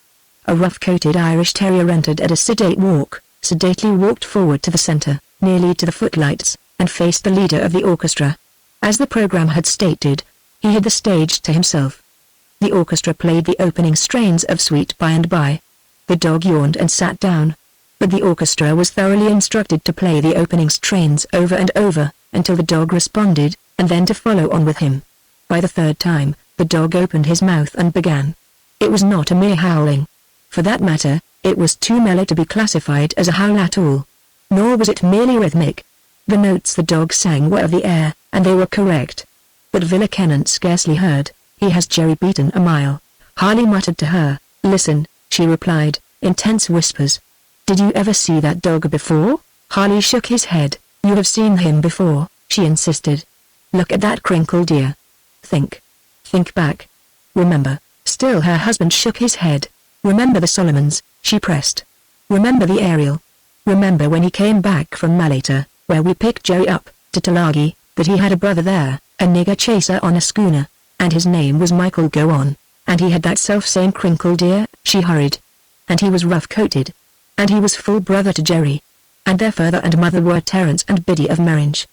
A rough-coated Irish Terrier entered at a sedate walk, sedately walked forward to the center, nearly to the footlights, and faced the leader of the orchestra. As the program had stated, he had the stage to himself. The orchestra played the opening strains of Sweet By and By. The dog yawned and sat down. But the orchestra was thoroughly instructed to play the opening strains over and over, until the dog responded, and then to follow on with him. By the third time, the dog opened his mouth and began. It was not a mere howling. For that matter, it was too mellow to be classified as a howl at all. Nor was it merely rhythmic. The notes the dog sang were of the air, and they were correct. But Villa Kennan scarcely heard. "He has Jerry beaten a mile." Harley muttered to her. "Listen," she replied, in tense whispers. "Did you ever see that dog before?" Harley shook his head. "You have seen him before," she insisted. "Look at that crinkled ear. Think. Think back. Remember." Still her husband shook his head. "Remember the Solomons," she pressed. "Remember the Ariel. Remember when he came back from Malaita, where we picked Jerry up, to Tulagi, that he had a brother there, a nigger chaser on a schooner, and his name was Michael. Go on. And he had that self-same crinkled ear," she hurried. "And he was rough-coated. And he was full brother to Jerry. And their father and mother were Terence and Biddy of Meringe.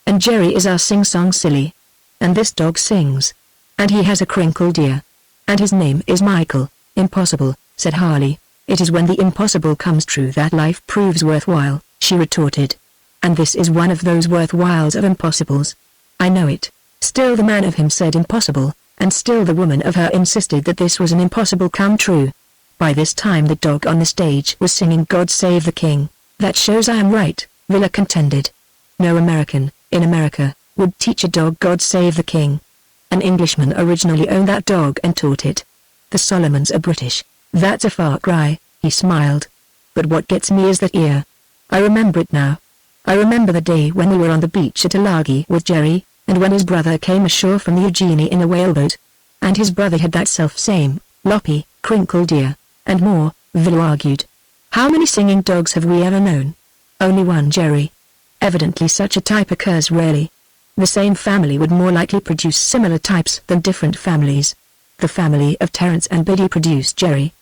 And Jerry is our sing-song silly. And this dog sings. And he has a crinkled ear. And his name is Michael." "Impossible," said Harley. "It is when the impossible comes true that life proves worthwhile," she retorted. "And this is one of those worthwhiles of impossibles. I know it." Still the man of him said impossible, and still the woman of her insisted that this was an impossible come true. By this time the dog on the stage was singing God Save the King. "That shows I am right," Villa contended. "No American, in America, would teach a dog God Save the King. An Englishman originally owned that dog and taught it. The Solomons are British." "That's a far cry," he smiled. "But what gets me is that ear. I remember it now. I remember the day when we were on the beach at Tulagi with Jerry, and when his brother came ashore from the Eugenie in a whaleboat. And his brother had that self-same, loppy, crinkled ear, and more," Villa argued. "How many singing dogs have we ever known?" "Only one, Jerry. Evidently such a type occurs rarely. The same family would more likely produce similar types than different families. The family of Terence and Biddy produced Jerry.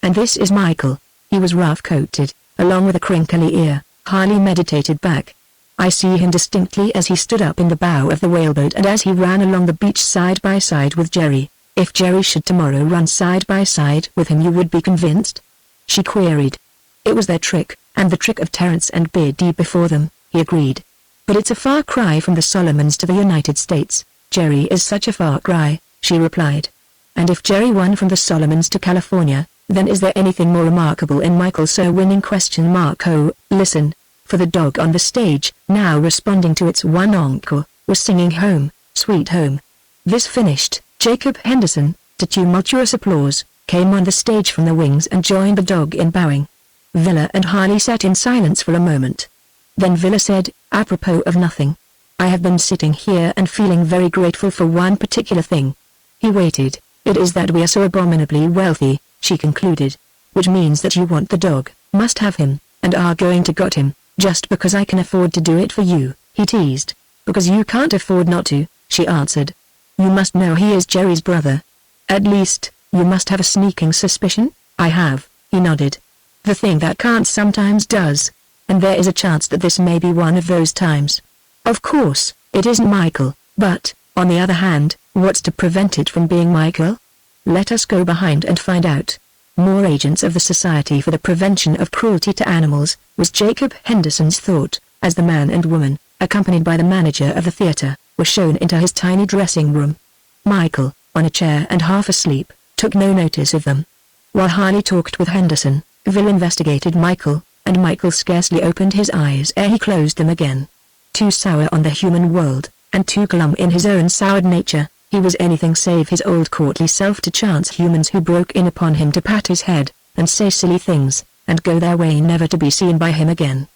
And this is Michael. He was rough-coated, along with a crinkly ear." Harley meditated back. "I see him distinctly as he stood up in the bow of the whaleboat and as he ran along the beach side by side with Jerry. If Jerry should tomorrow run side by side with him, you would be convinced?" she queried. "It was their trick, and the trick of Terence and Biddy before them," he agreed. "But it's a far cry from the Solomons to the United States." "Jerry is such a far cry," she replied. "And if Jerry won from the Solomons to California, then is there anything more remarkable in Michael so winning? Oh, listen." For the dog on the stage, now responding to its one encore, was singing Home, Sweet Home. This finished, Jacob Henderson, to tumultuous applause, came on the stage from the wings and joined the dog in bowing. Villa and Harley sat in silence for a moment. Then Villa said, apropos of nothing. I have been sitting here and feeling very grateful for one particular thing. He waited. It is that we are so abominably wealthy, she concluded. Which means that you want the dog, must have him, and are going to got him, just because I can afford to do it for you, he teased. Because you can't afford not to, she answered. You must know he is Jerry's brother. At least, you must have a sneaking suspicion? I have, he nodded. The thing that can't sometimes does. And there is a chance that this may be one of those times. Of course, it isn't Michael, but, on the other hand, what's to prevent it from being Michael? Let us go behind and find out. More agents of the Society for the Prevention of Cruelty to Animals, was Jacob Henderson's thought, as the man and woman, accompanied by the manager of the theater, were shown into his tiny dressing room. Michael, on a chair and half asleep, took no notice of them. While Harley talked with Henderson, Will investigated Michael, and Michael scarcely opened his eyes ere he closed them again. Too sour on the human world, and too glum in his own soured nature, he was anything save his old courtly self to chance humans who broke in upon him to pat his head, and say silly things, and go their way never to be seen by him again.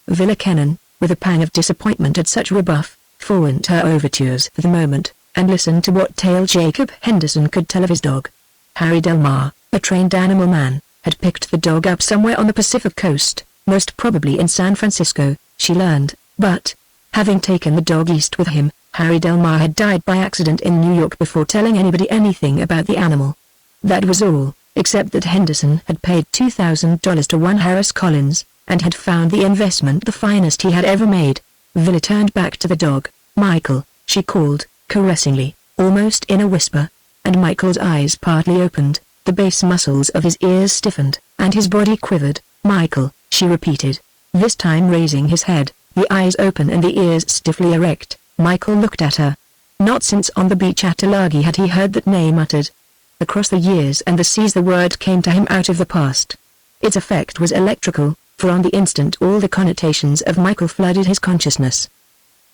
Villa Kennan, with a pang of disappointment at such rebuff, forwent her overtures for the moment, and listened to what tale Jacob Henderson could tell of his dog. Harry Delmar, a trained animal man, had picked the dog up somewhere on the Pacific coast, most probably in San Francisco, she learned, but, having taken the dog east with him, Harry Delmar had died by accident in New York before telling anybody anything about the animal. That was all, except that Henderson had paid $2,000 to one Harris Collins, and had found the investment the finest he had ever made. Villa turned back to the dog. Michael, she called, caressingly, almost in a whisper, and Michael's eyes partly opened, the base muscles of his ears stiffened, and his body quivered. Michael, she repeated, this time raising his head, the eyes open and the ears stiffly erect. Michael looked at her. Not since on the beach at Tulagi had he heard that name uttered. Across the years and the seas the word came to him out of the past. Its effect was electrical, for on the instant all the connotations of Michael flooded his consciousness.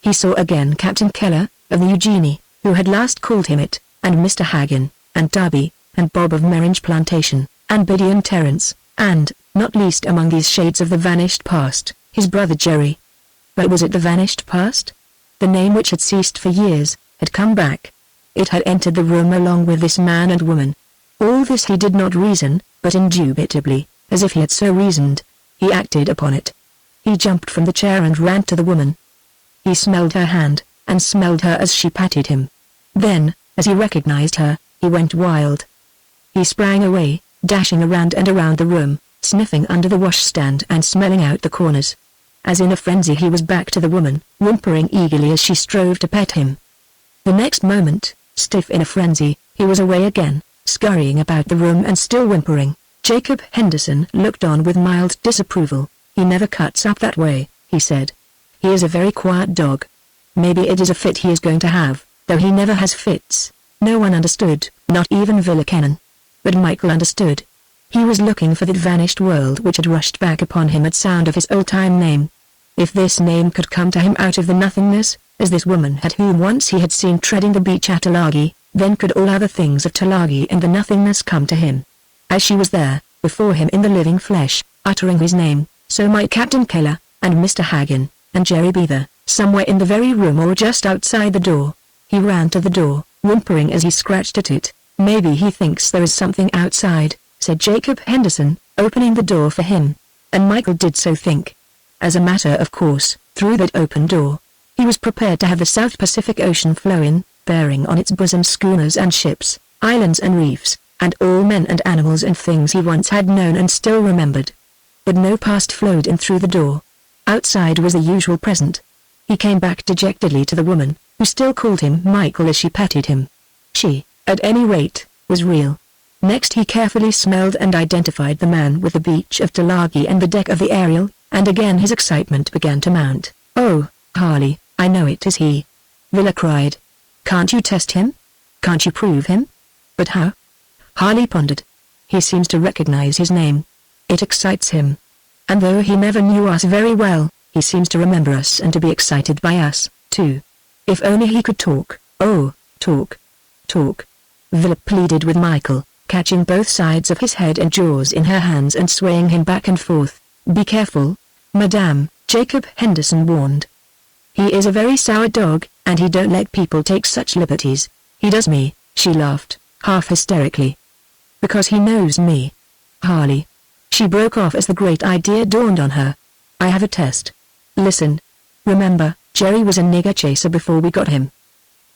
He saw again Captain Keller, of the Eugenie, who had last called him it, and Mr. Haggin, and Darby, and Bob of Meringe Plantation, and Biddy and Terence, and, not least among these shades of the vanished past, his brother Jerry. But was it the vanished past? The name which had ceased for years, had come back. It had entered the room along with this man and woman. All this he did not reason, but indubitably, as if he had so reasoned, he acted upon it. He jumped from the chair and ran to the woman. He smelled her hand, and smelled her as she patted him. Then, as he recognized her, he went wild. He sprang away, dashing around and around the room, sniffing under the washstand and smelling out the corners. As in a frenzy he was back to the woman, whimpering eagerly as she strove to pet him. The next moment, stiff in a frenzy, he was away again, scurrying about the room and still whimpering. Jacob Henderson looked on with mild disapproval. He never cuts up that way, he said. He is a very quiet dog. Maybe it is a fit he is going to have, though he never has fits. No one understood, not even Villa Kennan. But Michael understood. He was looking for that vanished world which had rushed back upon him at sound of his old-time name. If this name could come to him out of the nothingness, as this woman had whom once he had seen treading the beach at Tulagi, then could all other things of Tulagi and the nothingness come to him. As she was there, before him in the living flesh, uttering his name, so might Captain Keller, and Mr. Haggin, and Jerry be there, somewhere in the very room or just outside the door. He ran to the door, whimpering as he scratched at it. Maybe he thinks there is something outside, said Jacob Henderson, opening the door for him. And Michael did so think. As a matter of course, through that open door, he was prepared to have the South Pacific Ocean flow in, bearing on its bosom schooners and ships, islands and reefs, and all men and animals and things he once had known and still remembered. But no past flowed in through the door. Outside was the usual present. He came back dejectedly to the woman, who still called him Michael as she patted him. She, at any rate, was real. Next he carefully smelled and identified the man with the beach of Tulagi and the deck of the Ariel, and again his excitement began to mount. Oh, Harley, I know it is he. Villa cried. Can't you test him? Can't you prove him? But how? Harley pondered. He seems to recognize his name. It excites him. And though he never knew us very well, he seems to remember us and to be excited by us, too. If only he could talk. Oh, talk. Talk. Villa pleaded with Michael, catching both sides of his head and jaws in her hands and swaying him back and forth. Be careful, madame, Jacob Henderson warned. "He is a very sour dog, and he don't let people take such liberties." "He does me," she laughed, half hysterically. "Because he knows me. Harley." She broke off as the great idea dawned on her. "I have a test. Listen. Remember, Jerry was a nigger chaser before we got him.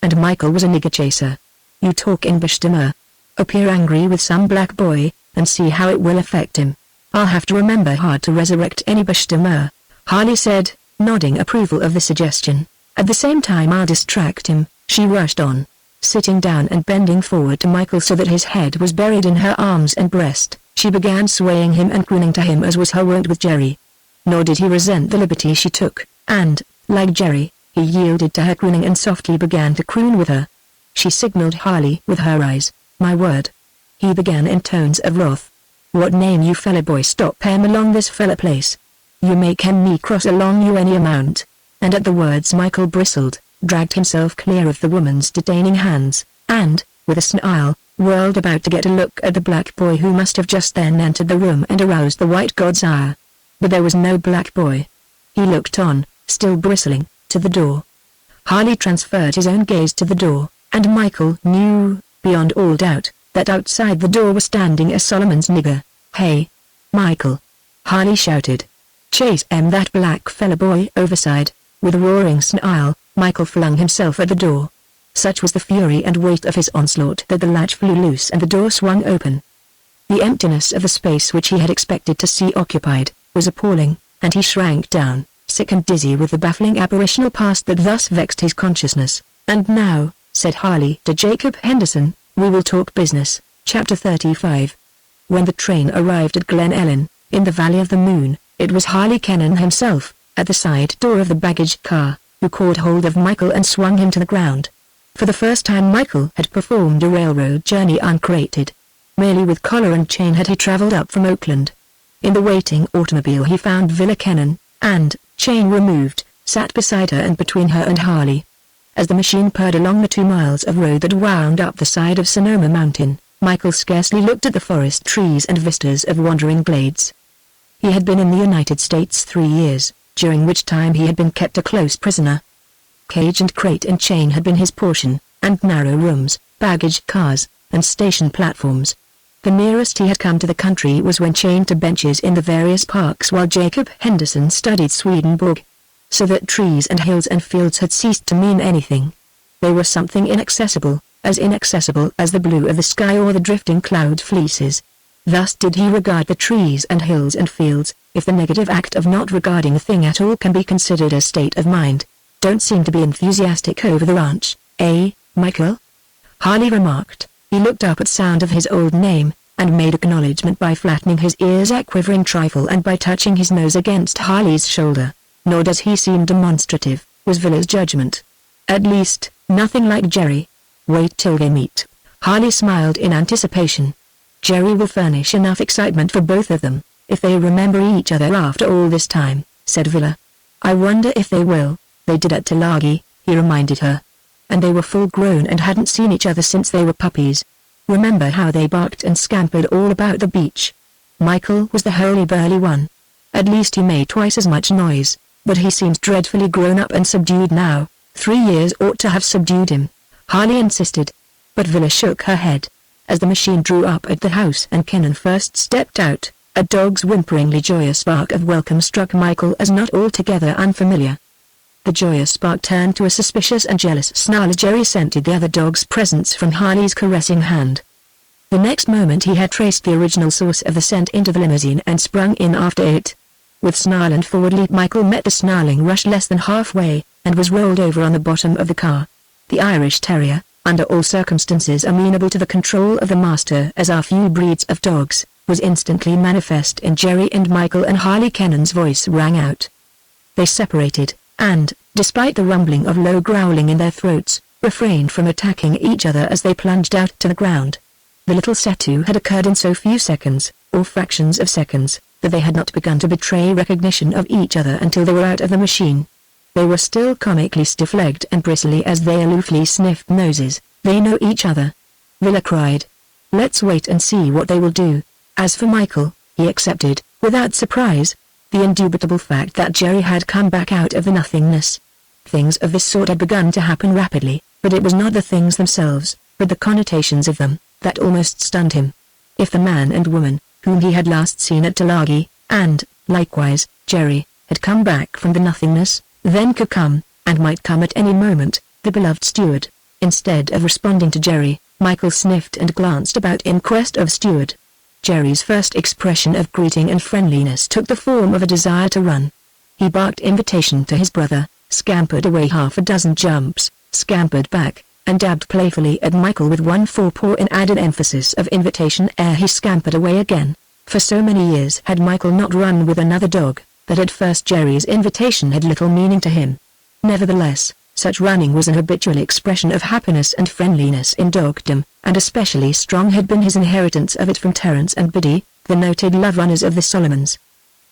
And Michael was a nigger chaser. You talk in Bashtamur. Appear angry with some black boy, and see how it will affect him. I'll have to remember hard to resurrect any Bashtamur," Harley said, nodding approval of the suggestion. "At the same time I'll distract him," she rushed on, sitting down and bending forward to Michael so that his head was buried in her arms and breast. She began swaying him and crooning to him as was her wont with Jerry. Nor did he resent the liberty she took, and, like Jerry, he yielded to her crooning and softly began to croon with her. She signaled Harley with her eyes. "My word," he began in tones of wrath. "What name you fella boy, stop him along this fella place. You make him me cross along you any amount." And at the words Michael bristled, dragged himself clear of the woman's detaining hands, and, with a snarl, whirled about to get a look at the black boy who must have just then entered the room and aroused the white god's ire. But there was no black boy. He looked on, still bristling, to the door. Harley transferred his own gaze to the door, and Michael knew, beyond all doubt, that outside the door was standing a Solomon's nigger. "Hey, Michael!" Harley shouted. "Chase that black fella boy overside." With a roaring snarl, Michael flung himself at the door. Such was the fury and weight of his onslaught that the latch flew loose and the door swung open. The emptiness of the space which he had expected to see occupied was appalling, and he shrank down, sick and dizzy with the baffling apparitional past that thus vexed his consciousness. "And now," said Harley to Jacob Henderson, "we will talk business." Chapter 35. When the train arrived at Glen Ellen, in the Valley of the Moon, it was Harley Kennan himself, at the side door of the baggage car, who caught hold of Michael and swung him to the ground. For the first time Michael had performed a railroad journey uncrated. Merely with collar and chain had he traveled up from Oakland. In the waiting automobile he found Villa Kennan, and, chain removed, sat beside her and between her and Harley. As the machine purred along the 2 miles of road that wound up the side of Sonoma Mountain, Michael scarcely looked at the forest trees and vistas of wandering glades. He had been in the United States 3 years, during which time he had been kept a close prisoner. Cage and crate and chain had been his portion, and narrow rooms, baggage cars, and station platforms. The nearest he had come to the country was when chained to benches in the various parks while Jacob Henderson studied Swedenborg. So that trees and hills and fields had ceased to mean anything. They were something inaccessible as the blue of the sky or the drifting cloud fleeces. Thus did he regard the trees and hills and fields, if the negative act of not regarding a thing at all can be considered a state of mind. "Don't seem to be enthusiastic over the ranch, eh, Michael?" Harley remarked. He looked up at sound of his old name, and made acknowledgment by flattening his ears a quivering trifle and by touching his nose against Harley's shoulder. "Nor does he seem demonstrative," was Villa's judgment. "At least, nothing like Jerry. Wait till they meet." Harley smiled in anticipation. "Jerry will furnish enough excitement for both of them, if they remember each other after all this time," said Villa. "I wonder if they will. They did at Tulagi," he reminded her. "And they were full grown and hadn't seen each other since they were puppies. Remember how they barked and scampered all about the beach? Michael was the hurly-burly one. At least he made twice as much noise, but he seems dreadfully grown up and subdued now. 3 years ought to have subdued him," Harley insisted. But Villa shook her head. As the machine drew up at the house and Kennan first stepped out, a dog's whimperingly joyous bark of welcome struck Michael as not altogether unfamiliar. The joyous bark turned to a suspicious and jealous snarl as Jerry scented the other dog's presence from Harley's caressing hand. The next moment he had traced the original source of the scent into the limousine and sprung in after it. With snarl and forward leap Michael met the snarling rush less than halfway, and was rolled over on the bottom of the car. The Irish Terrier, under all circumstances amenable to the control of the master as are few breeds of dogs, was instantly manifest in Jerry and Michael, and Harley Kennan's voice rang out. They separated, and, despite the rumbling of low growling in their throats, refrained from attacking each other as they plunged out to the ground. The little set-to had occurred in so few seconds, or fractions of seconds, that they had not begun to betray recognition of each other until they were out of the machine. They were still comically stiff-legged and bristly as they aloofly sniffed noses. "They know each other," Villa cried. "Let's wait and see what they will do." As for Michael, he accepted, without surprise, the indubitable fact that Jerry had come back out of the nothingness. Things of this sort had begun to happen rapidly, but it was not the things themselves, but the connotations of them, that almost stunned him. If the man and woman, whom he had last seen at Tulagi, and, likewise, Jerry, had come back from the nothingness, then could come, and might come at any moment, the beloved steward. Instead of responding to Jerry, Michael sniffed and glanced about in quest of steward. Jerry's first expression of greeting and friendliness took the form of a desire to run. He barked invitation to his brother, scampered away half a dozen jumps, scampered back, and dabbed playfully at Michael with one forepaw in added emphasis of invitation ere he scampered away again. For so many years had Michael not run with another dog, that at first Jerry's invitation had little meaning to him. Nevertheless, such running was an habitual expression of happiness and friendliness in dogdom, and especially strong had been his inheritance of it from Terence and Biddy, the noted love runners of the Solomons.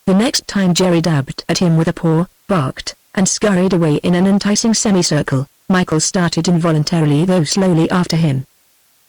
The next time Jerry dabbed at him with a paw, barked, and scurried away in an enticing semicircle, Michael started involuntarily though slowly after him.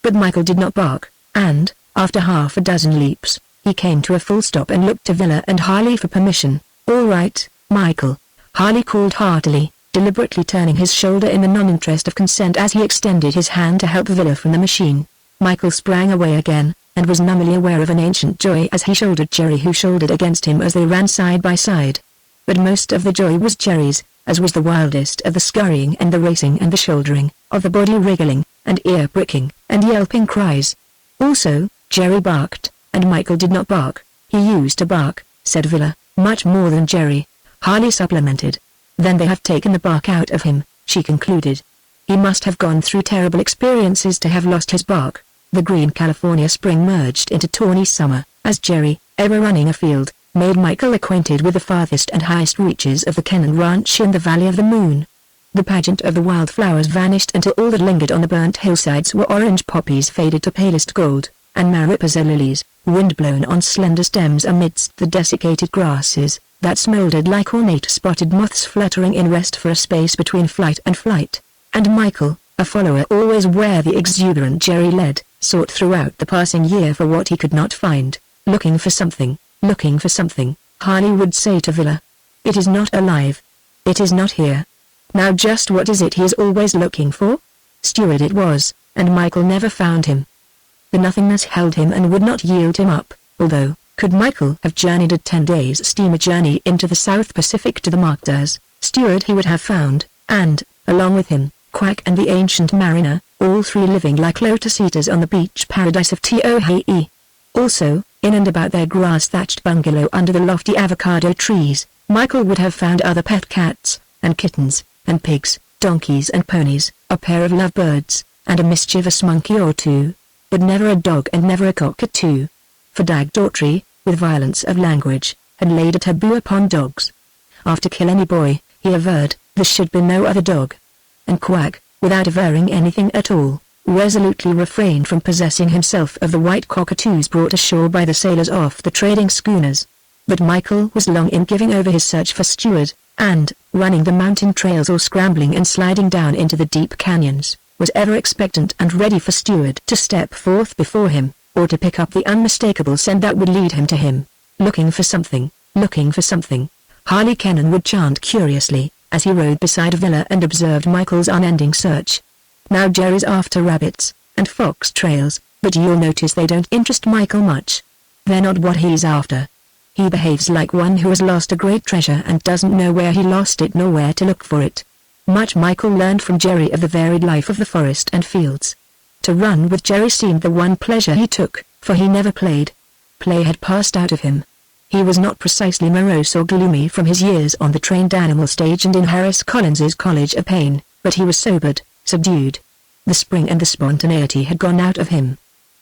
But Michael did not bark, and, after half a dozen leaps, he came to a full stop and looked to Villa and Harley for permission. "All right, Michael," Harley called heartily, deliberately turning his shoulder in the non-interest of consent as he extended his hand to help Villa from the machine. Michael sprang away again, and was numbly aware of an ancient joy as he shouldered Jerry, who shouldered against him as they ran side by side. But most of the joy was Jerry's, as was the wildest of the scurrying and the racing and the shouldering, of the body wriggling, and ear-pricking, and yelping cries. Also, Jerry barked, and Michael did not bark. "He used to bark," said Villa, "much more than Jerry," Harley supplemented. "Then they have taken the bark out of him," she concluded. "He must have gone through terrible experiences to have lost his bark." The green California spring merged into tawny summer, as Jerry, ever running afield, made Michael acquainted with the farthest and highest reaches of the Kennan Ranch in the Valley of the Moon. The pageant of the wildflowers vanished until all that lingered on the burnt hillsides were orange poppies faded to palest gold, and mariposa lilies, wind-blown on slender stems amidst the desiccated grasses, that smoldered like ornate spotted moths fluttering in rest for a space between flight and flight. And Michael, a follower always where the exuberant Jerry led, sought throughout the passing year for what he could not find, looking for something, Harley would say to Villa. "It is not alive. It is not here. Now just what is it he is always looking for?" Steward it was, and Michael never found him. The nothingness held him and would not yield him up, although, could Michael have journeyed a 10-days steamer journey into the South Pacific to the Markdars, Steward he would have found, and, along with him, Quack and the Ancient Mariner, all three living like lotus-eaters on the beach paradise of Tohae. Also, in and about their grass-thatched bungalow under the lofty avocado trees, Michael would have found other pet cats, and kittens, and pigs, donkeys and ponies, a pair of lovebirds, and a mischievous monkey or two. But never a dog and never a cockatoo. For Dag Daughtry, with violence of language, had laid a taboo upon dogs. After Kill Any Boy, he averred, there should be no other dog. And Quack, without averring anything at all, resolutely refrained from possessing himself of the white cockatoos brought ashore by the sailors off the trading schooners. But Michael was long in giving over his search for Steward, and, running the mountain trails or scrambling and sliding down into the deep canyons, was ever expectant and ready for Steward to step forth before him, or to pick up the unmistakable scent that would lead him to him. Looking for something, Harley Kennan would chant curiously, as he rode beside Villa and observed Michael's unending search. "Now Jerry's after rabbits, and fox trails, but you'll notice they don't interest Michael much. They're not what he's after. He behaves like one who has lost a great treasure and doesn't know where he lost it nor where to look for it." Much Michael learned from Jerry of the varied life of the forest and fields. To run with Jerry seemed the one pleasure he took, for he never played. Play had passed out of him. He was not precisely morose or gloomy from his years on the trained animal stage and in Harris Collins's College of Pain, but he was sobered, subdued. The spring and the spontaneity had gone out of him.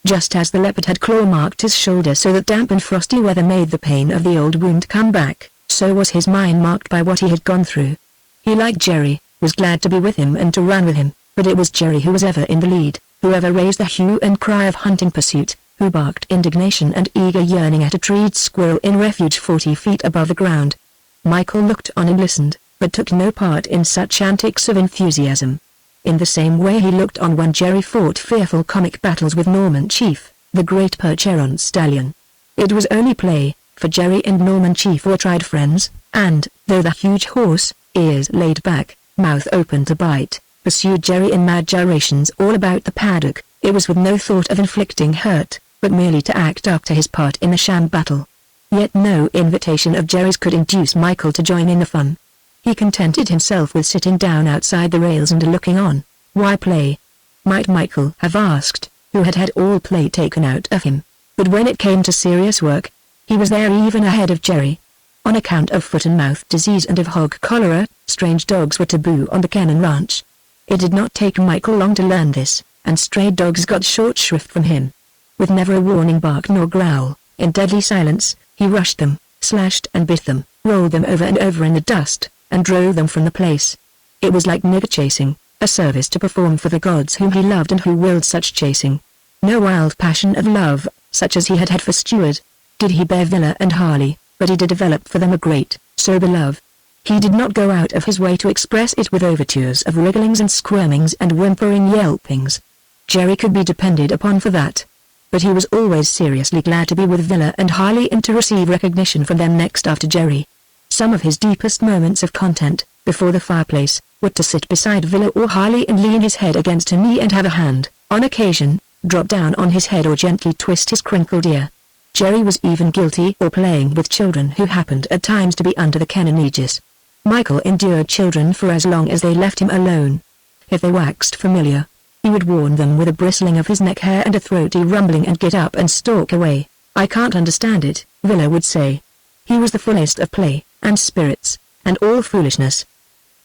Just as the leopard had claw-marked his shoulder so that damp and frosty weather made the pain of the old wound come back, so was his mind marked by what he had gone through. He liked Jerry, was glad to be with him and to run with him, but it was Jerry who was ever in the lead, who ever raised the hue and cry of hunting pursuit, who barked indignation and eager yearning at a treed squirrel in refuge 40 feet above the ground. Michael looked on and listened, but took no part in such antics of enthusiasm. In the same way he looked on when Jerry fought fearful comic battles with Norman Chief, the great Percheron stallion. It was only play, for Jerry and Norman Chief were tried friends, and, though the huge horse, ears laid back, mouth open to bite, pursued Jerry in mad gyrations all about the paddock, it was with no thought of inflicting hurt, but merely to act up to his part in the sham battle. Yet no invitation of Jerry's could induce Michael to join in the fun. He contented himself with sitting down outside the rails and looking on. Why play? Might Michael have asked, who had had all play taken out of him? But when it came to serious work, he was there even ahead of Jerry. On account of foot and mouth disease and of hog cholera, strange dogs were taboo on the Cannon Ranch. It did not take Michael long to learn this, and stray dogs got short shrift from him. With never a warning bark nor growl, in deadly silence, he rushed them, slashed and bit them, rolled them over and over in the dust, and drove them from the place. It was like nigger chasing, a service to perform for the gods whom he loved and who willed such chasing. No wild passion of love, such as he had had for Stuart, did he bear Villa and Harley, but he did develop for them a great, sober love. He did not go out of his way to express it with overtures of wrigglings and squirmings and whimpering yelpings. Jerry could be depended upon for that. But he was always seriously glad to be with Villa and Harley and to receive recognition from them next after Jerry. Some of his deepest moments of content, before the fireplace, were to sit beside Villa or Harley and lean his head against her knee and have a hand, on occasion, drop down on his head or gently twist his crinkled ear. Jerry was even guilty or playing with children who happened at times to be under the Cannon aegis. Michael endured children for as long as they left him alone. If they waxed familiar, he would warn them with a bristling of his neck hair and a throaty rumbling and get up and stalk away. I can't understand it, Villa would say. He was the fullest of play, and spirits, and all foolishness.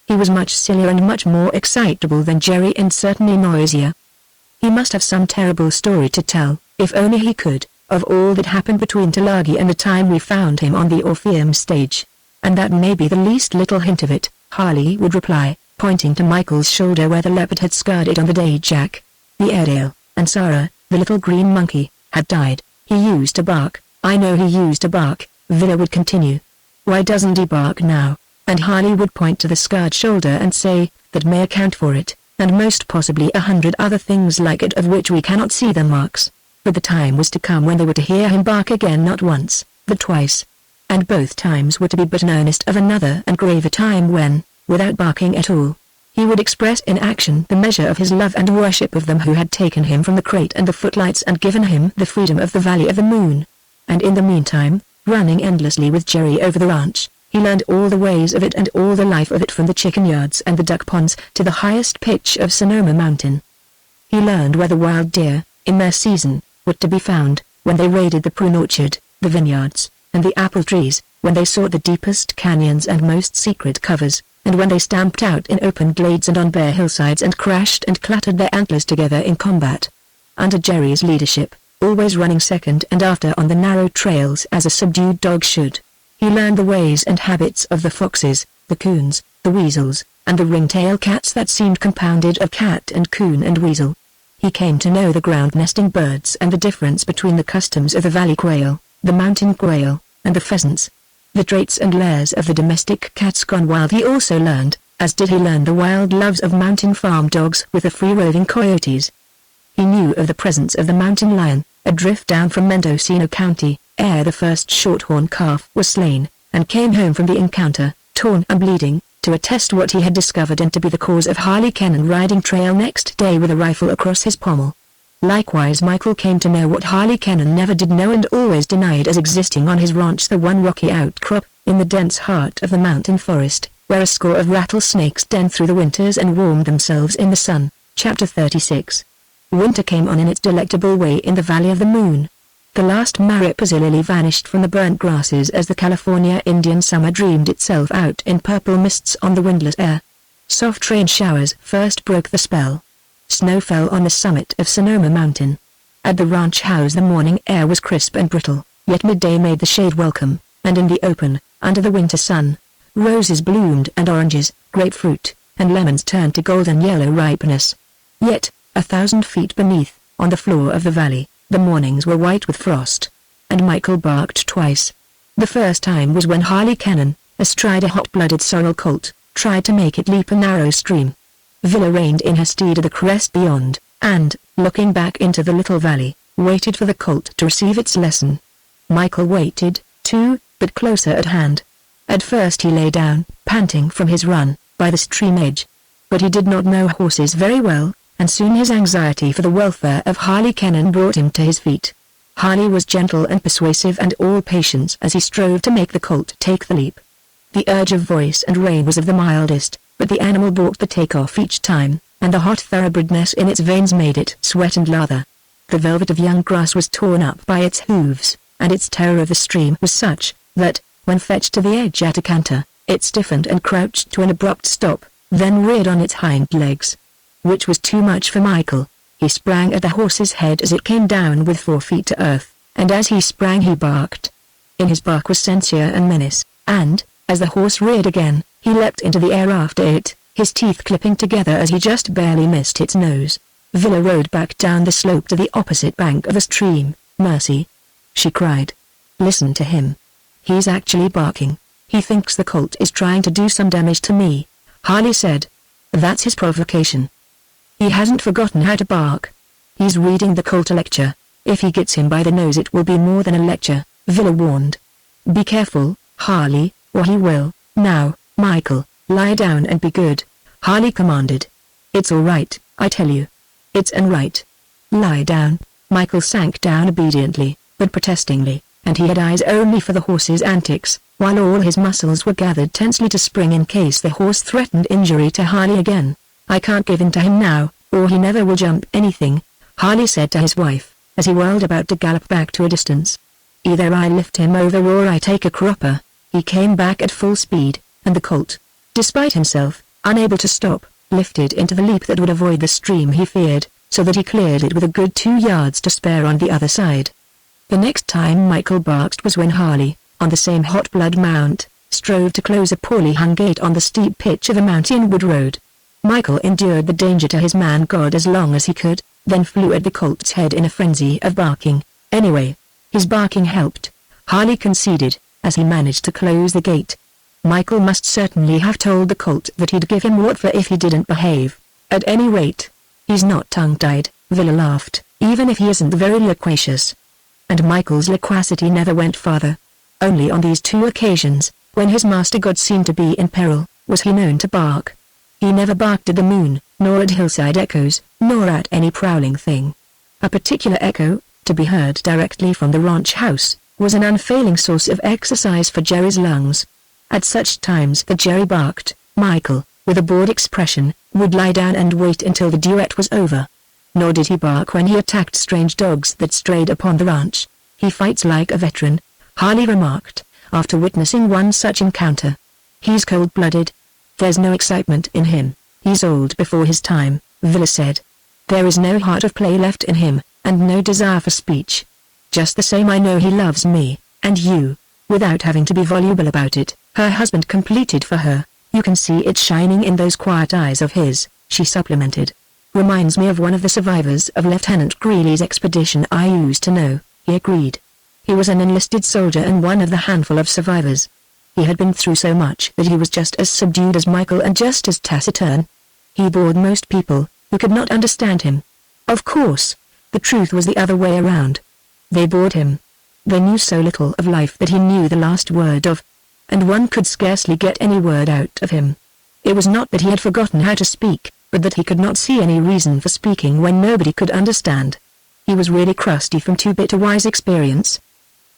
He was much sillier and much more excitable than Jerry and certainly noisier. He must have some terrible story to tell, if only he could, of all that happened between Tulagi and the time we found him on the Orpheum stage. And that may be the least little hint of it, Harley would reply, pointing to Michael's shoulder where the leopard had scarred it on the day Jack, the Airedale, and Sarah, the little green monkey, had died. He used to bark. I know he used to bark, Villa would continue. Why doesn't he bark now? And Harley would point to the scarred shoulder and say, that may account for it, and most possibly 100 other things like it of which we cannot see the marks. But the time was to come when they were to hear him bark again, not once, but twice. And both times were to be but an earnest of another and graver time when, without barking at all, he would express in action the measure of his love and worship of them who had taken him from the crate and the footlights and given him the freedom of the Valley of the Moon. And in the meantime, running endlessly with Jerry over the ranch, he learned all the ways of it and all the life of it, from the chicken yards and the duck ponds to the highest pitch of Sonoma Mountain. He learned where the wild deer, in their season, were to be found, when they raided the prune orchard, the vineyards, and the apple trees, when they sought the deepest canyons and most secret covers, and when they stamped out in open glades and on bare hillsides and crashed and clattered their antlers together in combat. Under Jerry's leadership, always running second and after on the narrow trails as a subdued dog should, he learned the ways and habits of the foxes, the coons, the weasels, and the ringtail cats that seemed compounded of cat and coon and weasel. He came to know the ground-nesting birds and the difference between the customs of the valley quail, the mountain quail, and the pheasants. The traits and lairs of the domestic cats gone wild he also learned, as did he learn the wild loves of mountain farm dogs with the free-roving coyotes. He knew of the presence of the mountain lion, a drift down from Mendocino County, ere the first shorthorn calf was slain, and came home from the encounter, torn and bleeding, to attest what he had discovered and to be the cause of Harley Cannon riding trail next day with a rifle across his pommel. Likewise Michael came to know what Harley Cannon never did know and always denied as existing on his ranch, the one rocky outcrop, in the dense heart of the mountain forest, where a score of rattlesnakes den through the winters and warmed themselves in the sun. Chapter 36. Winter came on in its delectable way in the Valley of the Moon. The last mariposa lily vanished from the burnt grasses as the California Indian summer dreamed itself out in purple mists on the windless air. Soft rain showers first broke the spell. Snow fell on the summit of Sonoma Mountain. At the ranch house the morning air was crisp and brittle, yet midday made the shade welcome, and in the open, under the winter sun, roses bloomed and oranges, grapefruit, and lemons turned to golden yellow ripeness. Yet, 1,000 feet beneath, on the floor of the valley, the mornings were white with frost. And Michael barked twice. The first time was when Harley Cannon, astride a hot-blooded sorrel colt, tried to make it leap a narrow stream. Villa reined in her steed at the crest beyond, and, looking back into the little valley, waited for the colt to receive its lesson. Michael waited, too, but closer at hand. At first he lay down, panting from his run, by the stream edge. But he did not know horses very well, and soon his anxiety for the welfare of Harley Kennan brought him to his feet. Harley was gentle and persuasive and all patience as he strove to make the colt take the leap. The urge of voice and rein was of the mildest, but the animal balked the takeoff each time, and the hot thoroughbredness in its veins made it sweat and lather. The velvet of young grass was torn up by its hooves, and its terror of the stream was such, that, when fetched to the edge at a canter, it stiffened and crouched to an abrupt stop, then reared on its hind legs. Which was too much for Michael. He sprang at the horse's head as it came down with 4 feet to earth, and as he sprang he barked. In his bark was censure and menace, and, as the horse reared again, he leapt into the air after it, his teeth clipping together as he just barely missed its nose. Villa rode back down the slope to the opposite bank of the stream. "Mercy!" she cried. "Listen to him. He's actually barking. He thinks the colt is trying to do some damage to me," Harley said. "That's his provocation. He hasn't forgotten how to bark. He's reading the colt a lecture. If he gets him by the nose it will be more than a lecture," Villa warned. "Be careful, Harley, or he will." "Now, Michael, lie down and be good," Harley commanded. "It's all right, I tell you. It's all right. Lie down." Michael sank down obediently, but protestingly, and he had eyes only for the horse's antics, while all his muscles were gathered tensely to spring in case the horse threatened injury to Harley again. "I can't give in to him now, or he never will jump anything," Harley said to his wife, as he whirled about to gallop back to a distance. "Either I lift him over or I take a cropper." He came back at full speed, and the colt, despite himself, unable to stop, lifted into the leap that would avoid the stream he feared, so that he cleared it with a good 2 yards to spare on the other side. The next time Michael barked was when Harley, on the same hot blood mount, strove to close a poorly hung gate on the steep pitch of a mountain wood road. Michael endured the danger to his man God as long as he could, then flew at the colt's head in a frenzy of barking. Anyway, his barking helped, Harley conceded, as he managed to close the gate. Michael must certainly have told the colt that he'd give him what for if he didn't behave. At any rate, he's not tongue-tied, Villa laughed, even if he isn't very loquacious. And Michael's loquacity never went farther. Only on these 2 occasions, when his master God seemed to be in peril, was he known to bark. He never barked at the moon, nor at hillside echoes, nor at any prowling thing. A particular echo, to be heard directly from the ranch house, was an unfailing source of exercise for Jerry's lungs. At such times that Jerry barked, Michael, with a bored expression, would lie down and wait until the duet was over. Nor did he bark when he attacked strange dogs that strayed upon the ranch. "He fights like a veteran," Harley remarked, after witnessing one such encounter. "He's cold-blooded. There's no excitement in him. He's old before his time," Villa said. "There is no heart of play left in him, and no desire for speech. Just the same I know he loves me, and you," without having to be voluble about it, her husband completed for her. "You can see it shining in those quiet eyes of his," she supplemented. "Reminds me of one of the survivors of Lieutenant Greeley's expedition I used to know," he agreed. "He was an enlisted soldier and one of the handful of survivors. He had been through so much that he was just as subdued as Michael and just as taciturn. He bored most people, who could not understand him. Of course, the truth was the other way around. They bored him. They knew so little of life that he knew the last word of, and one could scarcely get any word out of him. It was not that he had forgotten how to speak, but that he could not see any reason for speaking when nobody could understand. He was really crusty from too bitter wise experience.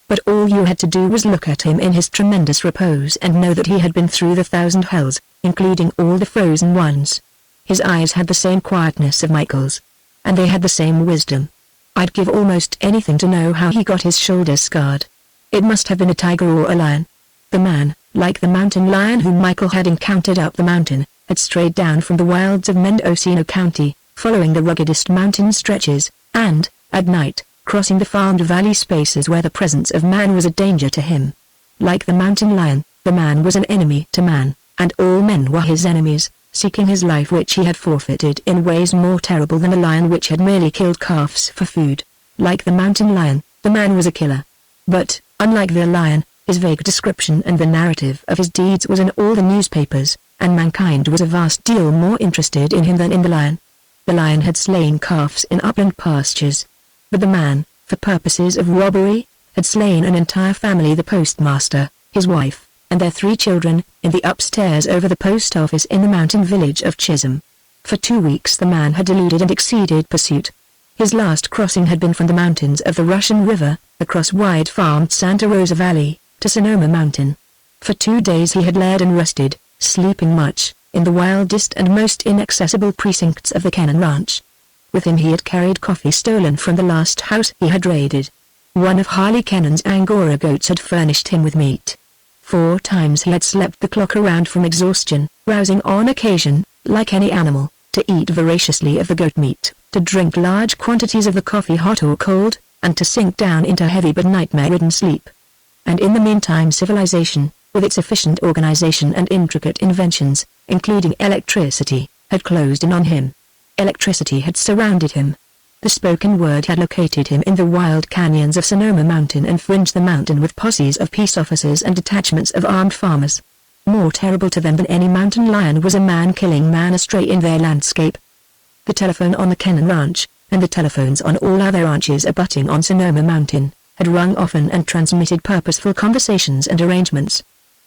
But all you had to do was look at him in his tremendous repose and know that he had been through the 1,000 hells, including all the frozen ones. His eyes had the same quietness of Michael's. And they had the same wisdom. I'd give almost anything to know how he got his shoulders scarred. It must have been a tiger or a lion. The man, like the mountain lion whom Michael had encountered up the mountain, had strayed down from the wilds of Mendocino County, following the ruggedest mountain stretches, and, at night, crossing the farmed valley spaces where the presence of man was a danger to him. Like the mountain lion, the man was an enemy to man, and all men were his enemies, seeking his life which he had forfeited in ways more terrible than the lion which had merely killed calves for food. Like the mountain lion, the man was a killer. But, unlike the lion, his vague description and the narrative of his deeds was in all the newspapers, and mankind was a vast deal more interested in him than in the lion. The lion had slain calves in upland pastures. But the man, for purposes of robbery, had slain an entire family: the postmaster, his wife, and their 3 children, in the upstairs over the post office in the mountain village of Chisholm. For 2 weeks the man had eluded and exceeded pursuit. His last crossing had been from the mountains of the Russian River, across wide farmed Santa Rosa Valley, to Sonoma Mountain. For 2 days he had laid and rested, sleeping much, in the wildest and most inaccessible precincts of the Cannon Ranch. With him he had carried coffee stolen from the last house he had raided. One of Harley Cannon's Angora goats had furnished him with meat. 4 times he had slept the clock around from exhaustion, rousing on occasion, like any animal, to eat voraciously of the goat meat, to drink large quantities of the coffee hot or cold, and to sink down into heavy but nightmare-ridden sleep. And in the meantime civilization, with its efficient organization and intricate inventions, including electricity, had closed in on him. Electricity had surrounded him. The spoken word had located him in the wild canyons of Sonoma Mountain and fringed the mountain with posses of peace officers and detachments of armed farmers. More terrible to them than any mountain lion was a man killing man astray in their landscape. The telephone on the Cannon Ranch, and the telephones on all other ranches abutting on Sonoma Mountain, had rung often and transmitted purposeful conversations and arrangements.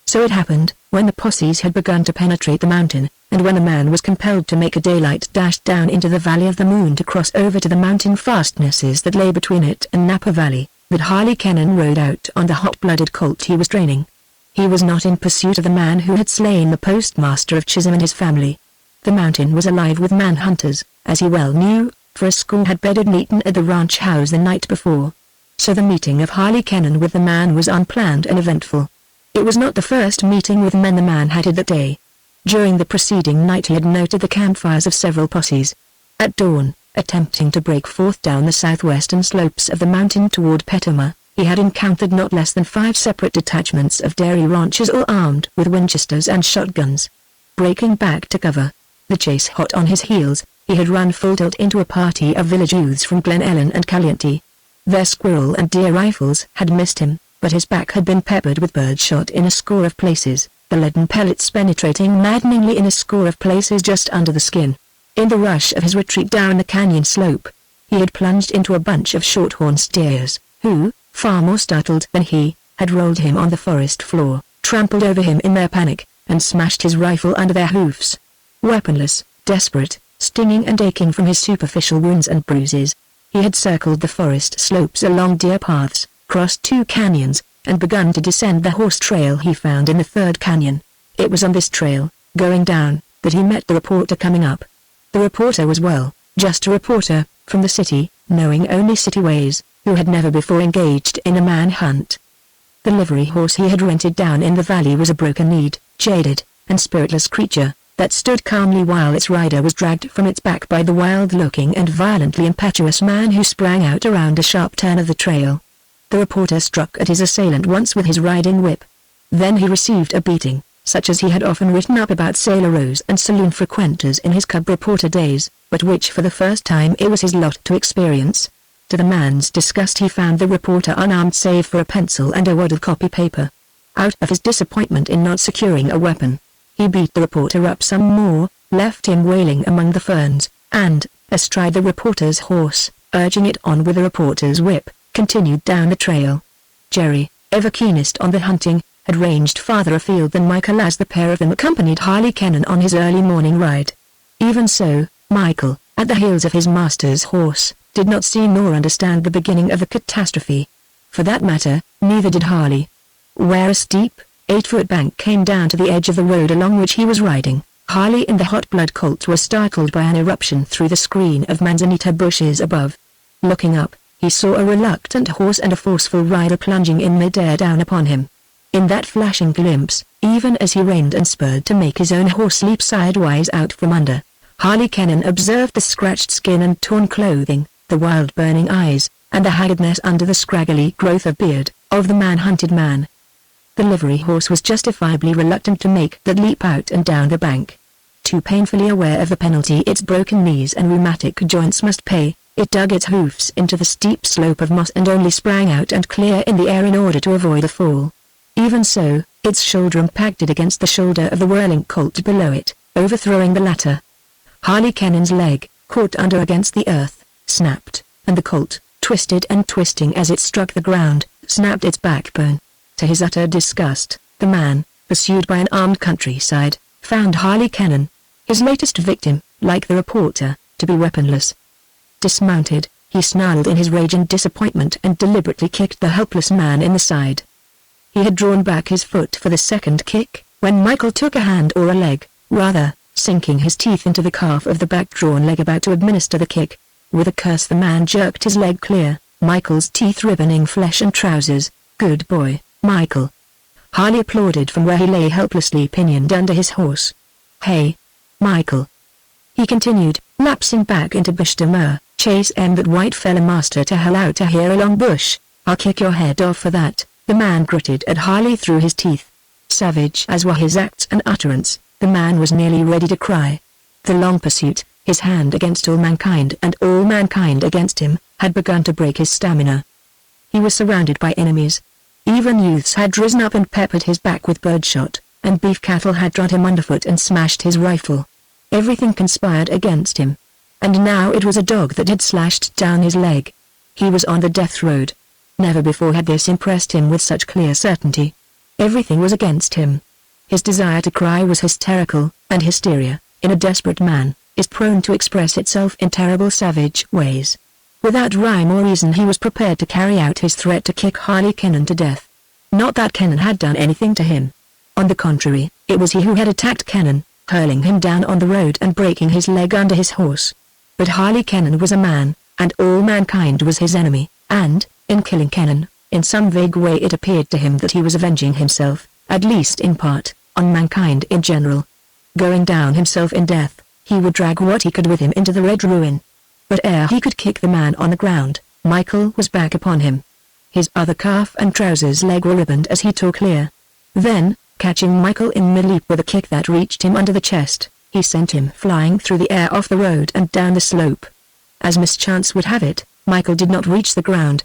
So it happened, when the posses had begun to penetrate the mountain, and when the man was compelled to make a daylight dash down into the Valley of the Moon to cross over to the mountain fastnesses that lay between it and Napa Valley, that Harley Cannon rode out on the hot-blooded colt he was training. He was not in pursuit of the man who had slain the postmaster of Chisholm and his family. The mountain was alive with man-hunters, as he well knew, for a score had bedded and eaten at the ranch house the night before. So the meeting of Harley Cannon with the man was unplanned and eventful. It was not the first meeting with men the man had had that day. During the preceding night he had noted the campfires of several posses. At dawn, attempting to break forth down the southwestern slopes of the mountain toward Petoma, he had encountered not less than 5 separate detachments of dairy ranchers all armed with Winchesters and shotguns. Breaking back to cover, the chase hot on his heels, he had run full tilt into a party of village youths from Glen Ellen and Caliente. Their squirrel and deer rifles had missed him, but his back had been peppered with birdshot in a score of places, the leaden pellets penetrating maddeningly in a score of places just under the skin. In the rush of his retreat down the canyon slope, he had plunged into a bunch of shorthorn steers, who, far more startled than he, had rolled him on the forest floor, trampled over him in their panic, and smashed his rifle under their hoofs. Weaponless, desperate, stinging and aching from his superficial wounds and bruises, he had circled the forest slopes along deer paths, crossed 2 canyons, and begun to descend the horse trail he found in the 3rd canyon. It was on this trail, going down, that he met the reporter coming up. The reporter was just a reporter, from the city, knowing only city ways, who had never before engaged in a manhunt. The livery horse he had rented down in the valley was a broken-kneed, jaded, and spiritless creature, that stood calmly while its rider was dragged from its back by the wild-looking and violently impetuous man who sprang out around a sharp turn of the trail. The reporter struck at his assailant once with his riding whip. Then he received a beating, such as he had often written up about sailor rows and saloon frequenters in his cub reporter days, but which for the first time it was his lot to experience. To the man's disgust he found the reporter unarmed save for a pencil and a wad of copy paper. Out of his disappointment in not securing a weapon, he beat the reporter up some more, left him wailing among the ferns, and, astride the reporter's horse, urging it on with the reporter's whip, continued down the trail. Jerry, ever keenest on the hunting, had ranged farther afield than Michael as the pair of them accompanied Harley Cannon on his early morning ride. Even so, Michael, at the heels of his master's horse, did not see nor understand the beginning of the catastrophe. For that matter, neither did Harley. Where a steep, 8-foot bank came down to the edge of the road along which he was riding, Harley and the hot-blood colt were startled by an eruption through the screen of manzanita bushes above. Looking up, he saw a reluctant horse and a forceful rider plunging in mid-air down upon him. In that flashing glimpse, even as he reined and spurred to make his own horse leap sidewise out from under, Harley Cannon observed the scratched skin and torn clothing, the wild burning eyes, and the haggardness under the scraggly growth of beard, of the man-hunted man. The livery horse was justifiably reluctant to make that leap out and down the bank. Too painfully aware of the penalty its broken knees and rheumatic joints must pay, it dug its hoofs into the steep slope of moss and only sprang out and clear in the air in order to avoid a fall. Even so, its shoulder impacted against the shoulder of the whirling colt below it, overthrowing the latter. Harley Cannon's leg, caught under against the earth, snapped, and the colt, twisted and twisting as it struck the ground, snapped its backbone. To his utter disgust, the man, pursued by an armed countryside, found Harley Cannon, his latest victim, like the reporter, to be weaponless. Dismounted, he snarled in his rage and disappointment and deliberately kicked the helpless man in the side. He had drawn back his foot for the second kick, when Michael took a hand or a leg, rather, sinking his teeth into the calf of the back-drawn leg about to administer the kick. With a curse the man jerked his leg clear, Michael's teeth ribboning flesh and trousers. "Good boy, Michael." Harley applauded from where he lay helplessly pinioned under his horse. "Hey, Michael," he continued, lapsing back into bush demur, "chase that white fella master to hell out of here along bush. I'll kick your head off for that." The man gritted at Harley through his teeth. Savage as were his acts and utterance, the man was nearly ready to cry. The long pursuit, his hand against all mankind and all mankind against him, had begun to break his stamina. He was surrounded by enemies. Even youths had risen up and peppered his back with birdshot, and beef cattle had trod him underfoot and smashed his rifle. Everything conspired against him. And now it was a dog that had slashed down his leg. He was on the death road. Never before had this impressed him with such clear certainty. Everything was against him. His desire to cry was hysterical, and hysteria, in a desperate man, is prone to express itself in terrible savage ways. Without rhyme or reason he was prepared to carry out his threat to kick Harley Cannon to death. Not that Cannon had done anything to him. On the contrary, it was he who had attacked Cannon, hurling him down on the road and breaking his leg under his horse. But Harley Cannon was a man, and all mankind was his enemy, and, in killing Cannon, in some vague way it appeared to him that he was avenging himself, at least in part, on mankind in general. Going down himself in death, he would drag what he could with him into the red ruin. But ere he could kick the man on the ground, Michael was back upon him. His other calf and trousers leg were ribboned as he tore clear. Then, catching Michael in mid-leap with a kick that reached him under the chest, he sent him flying through the air off the road and down the slope. As mischance would have it, Michael did not reach the ground.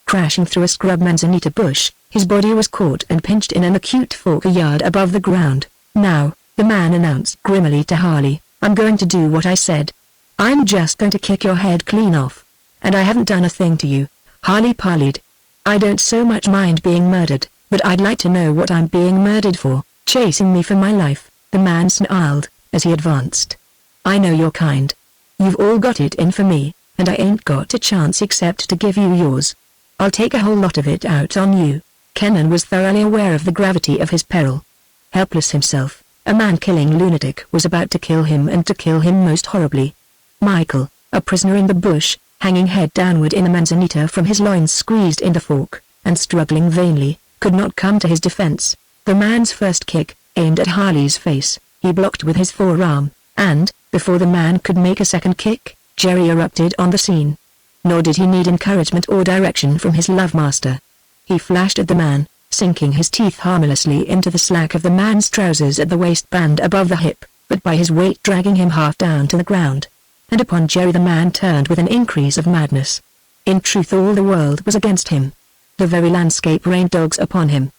Crashing through a scrub manzanita bush, his body was caught and pinched in an acute fork a yard above the ground. "Now," the man announced grimly to Harley, "I'm going to do what I said. I'm just going to kick your head clean off. And I haven't done a thing to you." Harley parleyed. "I don't so much mind being murdered, but I'd like to know what I'm being murdered for, chasing me for my life," the man snarled, as he advanced. "I know your kind. You've all got it in for me, and I ain't got a chance except to give you yours. I'll take a whole lot of it out on you." Cannon was thoroughly aware of the gravity of his peril. Helpless himself, a man-killing lunatic was about to kill him and to kill him most horribly. Michael, a prisoner in the bush, hanging head downward in a manzanita from his loins squeezed in the fork, and struggling vainly, could not come to his defense. The man's first kick, aimed at Harley's face, he blocked with his forearm, and, before the man could make a second kick, Jerry erupted on the scene. Nor did he need encouragement or direction from his love-master. He flashed at the man, sinking his teeth harmlessly into the slack of the man's trousers at the waistband above the hip, but by his weight dragging him half down to the ground. And upon Jerry the man turned with an increase of madness. In truth all the world was against him. The very landscape rained dogs upon him.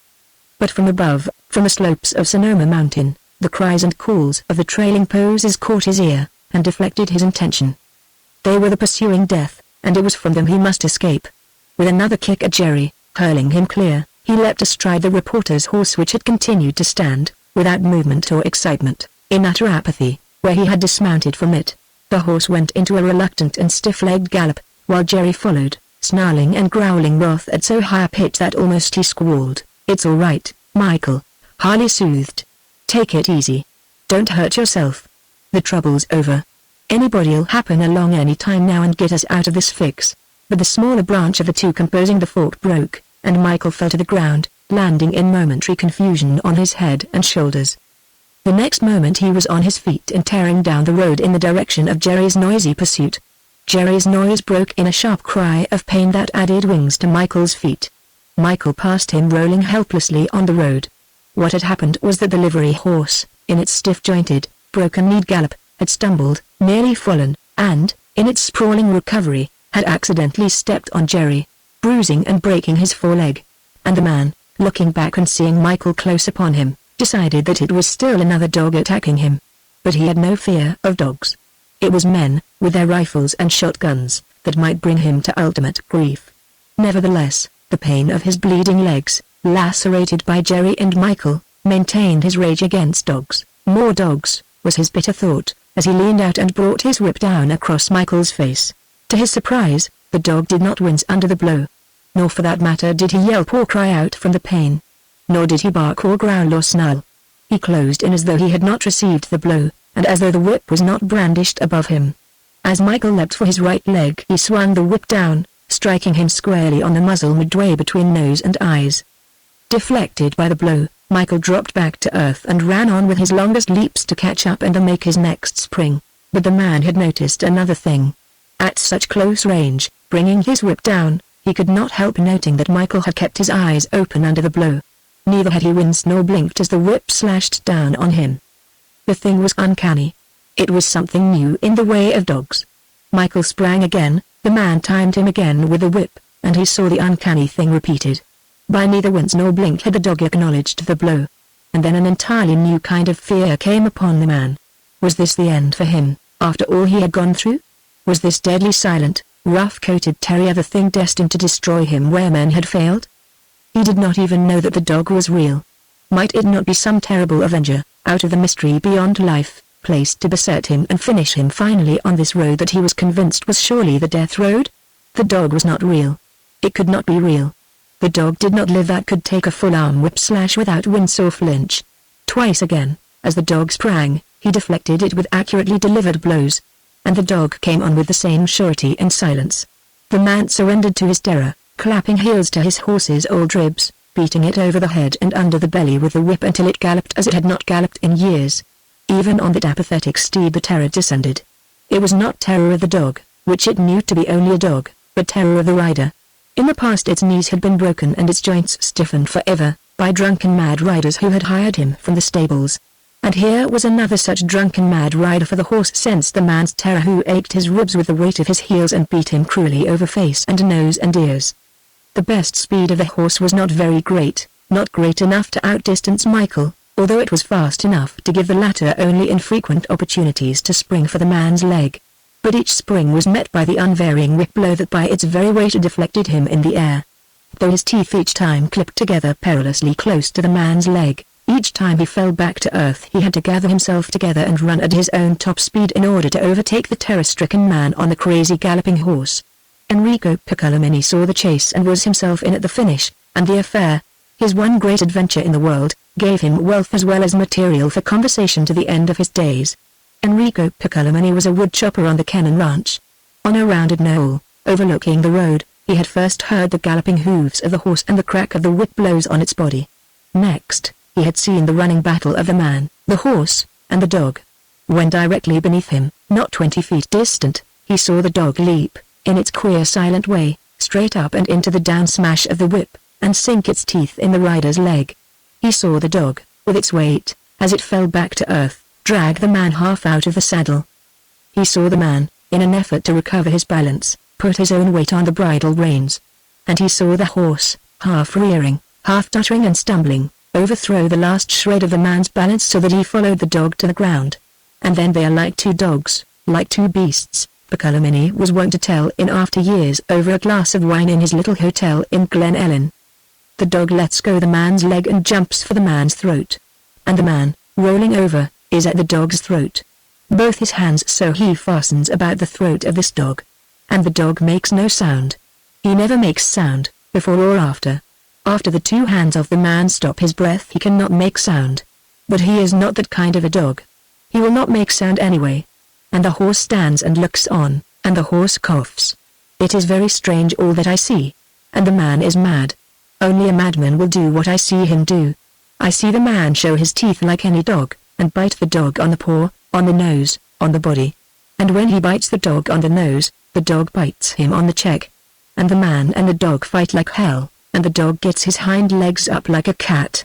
But from above, from the slopes of Sonoma Mountain, the cries and calls of the trailing poses caught his ear, and deflected his intention. They were the pursuing death, and it was from them he must escape. With another kick at Jerry, hurling him clear, he leapt astride the reporter's horse which had continued to stand, without movement or excitement, in utter apathy, where he had dismounted from it. The horse went into a reluctant and stiff-legged gallop, while Jerry followed, snarling and growling wrath at so high a pitch that almost he squalled. "It's all right, Michael," Harley soothed. "Take it easy. Don't hurt yourself. The trouble's over. Anybody'll happen along any time now and get us out of this fix." But the smaller branch of the two composing the fork broke, and Michael fell to the ground, landing in momentary confusion on his head and shoulders. The next moment he was on his feet and tearing down the road in the direction of Jerry's noisy pursuit. Jerry's noise broke in a sharp cry of pain that added wings to Michael's feet. Michael passed him rolling helplessly on the road. What had happened was that the livery horse, in its stiff-jointed, broken-kneed gallop, had stumbled, nearly fallen, and, in its sprawling recovery, had accidentally stepped on Jerry, bruising and breaking his foreleg. And the man, looking back and seeing Michael close upon him, decided that it was still another dog attacking him. But he had no fear of dogs. It was men, with their rifles and shotguns, that might bring him to ultimate grief. Nevertheless, the the pain of his bleeding legs, lacerated by Jerry and Michael, maintained his rage against dogs. More dogs, was his bitter thought, as he leaned out and brought his whip down across Michael's face. To his surprise, the dog did not wince under the blow. Nor for that matter did he yelp or cry out from the pain. Nor did he bark or growl or snarl. He closed in as though he had not received the blow, and as though the whip was not brandished above him. As Michael leapt for his right leg, he swung the whip down, striking him squarely on the muzzle midway between nose and eyes. Deflected by the blow, Michael dropped back to earth and ran on with his longest leaps to catch up and to make his next spring. But the man had noticed another thing. At such close range, bringing his whip down, he could not help noting that Michael had kept his eyes open under the blow. Neither had he winced nor blinked as the whip slashed down on him. The thing was uncanny. It was something new in the way of dogs. Michael sprang again, the man timed him again with the whip, and he saw the uncanny thing repeated. By neither wince nor blink had the dog acknowledged the blow. And then an entirely new kind of fear came upon the man. Was this the end for him, after all he had gone through? Was this deadly silent, rough-coated terrier the thing destined to destroy him where men had failed? He did not even know that the dog was real. Might it not be some terrible avenger, out of the mystery beyond life, placed to beset him and finish him finally on this road that he was convinced was surely the death road? The dog was not real. It could not be real. The dog did not live that could take a full-arm whip slash without wince or flinch. Twice again, as the dog sprang, he deflected it with accurately delivered blows. And the dog came on with the same surety and silence. The man surrendered to his terror, clapping heels to his horse's old ribs, beating it over the head and under the belly with the whip until it galloped as it had not galloped in years. Even on that apathetic steed the terror descended. It was not terror of the dog, which it knew to be only a dog, but terror of the rider. In the past its knees had been broken and its joints stiffened forever, by drunken mad riders who had hired him from the stables. And here was another such drunken mad rider, for the horse sensed the man's terror, who ached his ribs with the weight of his heels and beat him cruelly over face and nose and ears. The best speed of the horse was not very great, not great enough to outdistance Michael, although it was fast enough to give the latter only infrequent opportunities to spring for the man's leg. But each spring was met by the unvarying whip blow that by its very weight deflected him in the air. Though his teeth each time clipped together perilously close to the man's leg, each time he fell back to earth he had to gather himself together and run at his own top speed in order to overtake the terror-stricken man on the crazy galloping horse. Enrico Piccolomini saw the chase and was himself in at the finish, and the affair, his one great adventure in the world, gave him wealth as well as material for conversation to the end of his days. Enrico Piccolomini was a woodchopper on the Cannon Ranch. On a rounded knoll, overlooking the road, he had first heard the galloping hooves of the horse and the crack of the whip blows on its body. Next, he had seen the running battle of the man, the horse, and the dog. When directly beneath him, not 20 feet distant, he saw the dog leap, in its queer silent way, straight up and into the down smash of the whip, and sink its teeth in the rider's leg. He saw the dog, with its weight, as it fell back to earth, drag the man half out of the saddle. He saw the man, in an effort to recover his balance, put his own weight on the bridle reins. And he saw the horse, half rearing, half tottering and stumbling, overthrow the last shred of the man's balance so that he followed the dog to the ground. And then they are like two dogs, like two beasts, Piccolomini was wont to tell in after years over a glass of wine in his little hotel in Glen Ellen. The dog lets go the man's leg and jumps for the man's throat. And the man, rolling over, is at the dog's throat. Both his hands so he fastens about the throat of this dog. And the dog makes no sound. He never makes sound, before or after. After the two hands of the man stop his breath he cannot make sound. But he is not that kind of a dog. He will not make sound anyway. And the horse stands and looks on, and the horse coughs. It is very strange all that I see. And the man is mad. Only a madman will do what I see him do. I see the man show his teeth like any dog, and bite the dog on the paw, on the nose, on the body. And when he bites the dog on the nose, the dog bites him on the cheek. And the man and the dog fight like hell, and the dog gets his hind legs up like a cat.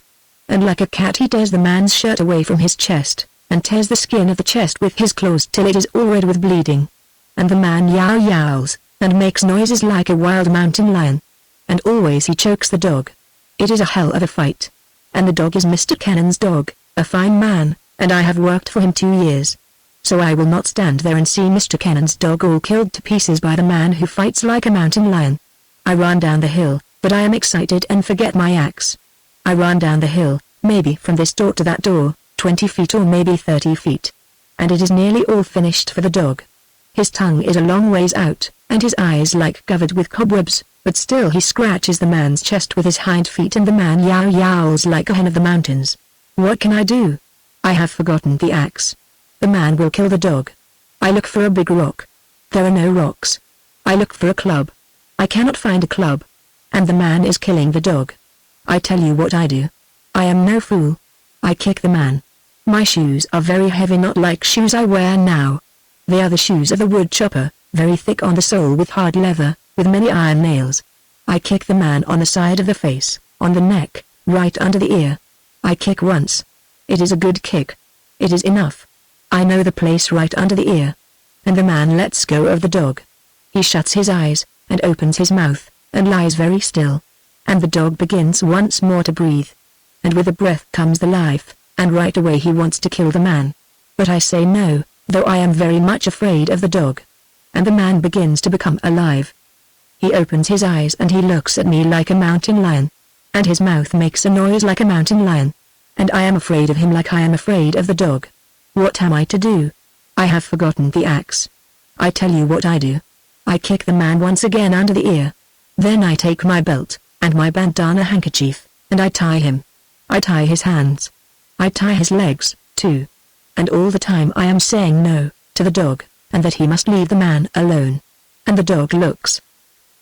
And like a cat he tears the man's shirt away from his chest, and tears the skin of the chest with his claws till it is all red with bleeding. And the man yowls, and makes noises like a wild mountain lion. And always he chokes the dog. It is a hell of a fight. And the dog is Mr. Cannon's dog, a fine man, and I have worked for him 2 years. So I will not stand there and see Mr. Cannon's dog all killed to pieces by the man who fights like a mountain lion. I ran down the hill, but I am excited and forget my axe. I run down the hill, maybe from this door to that door, 20 feet or maybe 30 feet. And it is nearly all finished for the dog. His tongue is a long ways out, and his eyes like covered with cobwebs, but still he scratches the man's chest with his hind feet and the man yowls like a hen of the mountains. What can I do? I have forgotten the axe. The man will kill the dog. I look for a big rock. There are no rocks. I look for a club. I cannot find a club. And the man is killing the dog. I tell you what I do. I am no fool. I kick the man. My shoes are very heavy, not like shoes I wear now. They are the shoes of the wood chopper, very thick on the sole with hard leather, with many iron nails. I kick the man on the side of the face, on the neck, right under the ear. I kick once. It is a good kick. It is enough. I know the place right under the ear. And the man lets go of the dog. He shuts his eyes, and opens his mouth, and lies very still. And the dog begins once more to breathe. And with the breath comes the life, and right away he wants to kill the man. But I say no, though I am very much afraid of the dog. And the man begins to become alive. He opens his eyes and he looks at me like a mountain lion. And his mouth makes a noise like a mountain lion. And I am afraid of him like I am afraid of the dog. What am I to do? I have forgotten the axe. I tell you what I do. I kick the man once again under the ear. Then I take my belt, and my bandana handkerchief, and I tie him. I tie his hands. I tie his legs, too. And all the time I am saying no, to the dog, and that he must leave the man alone. And the dog looks.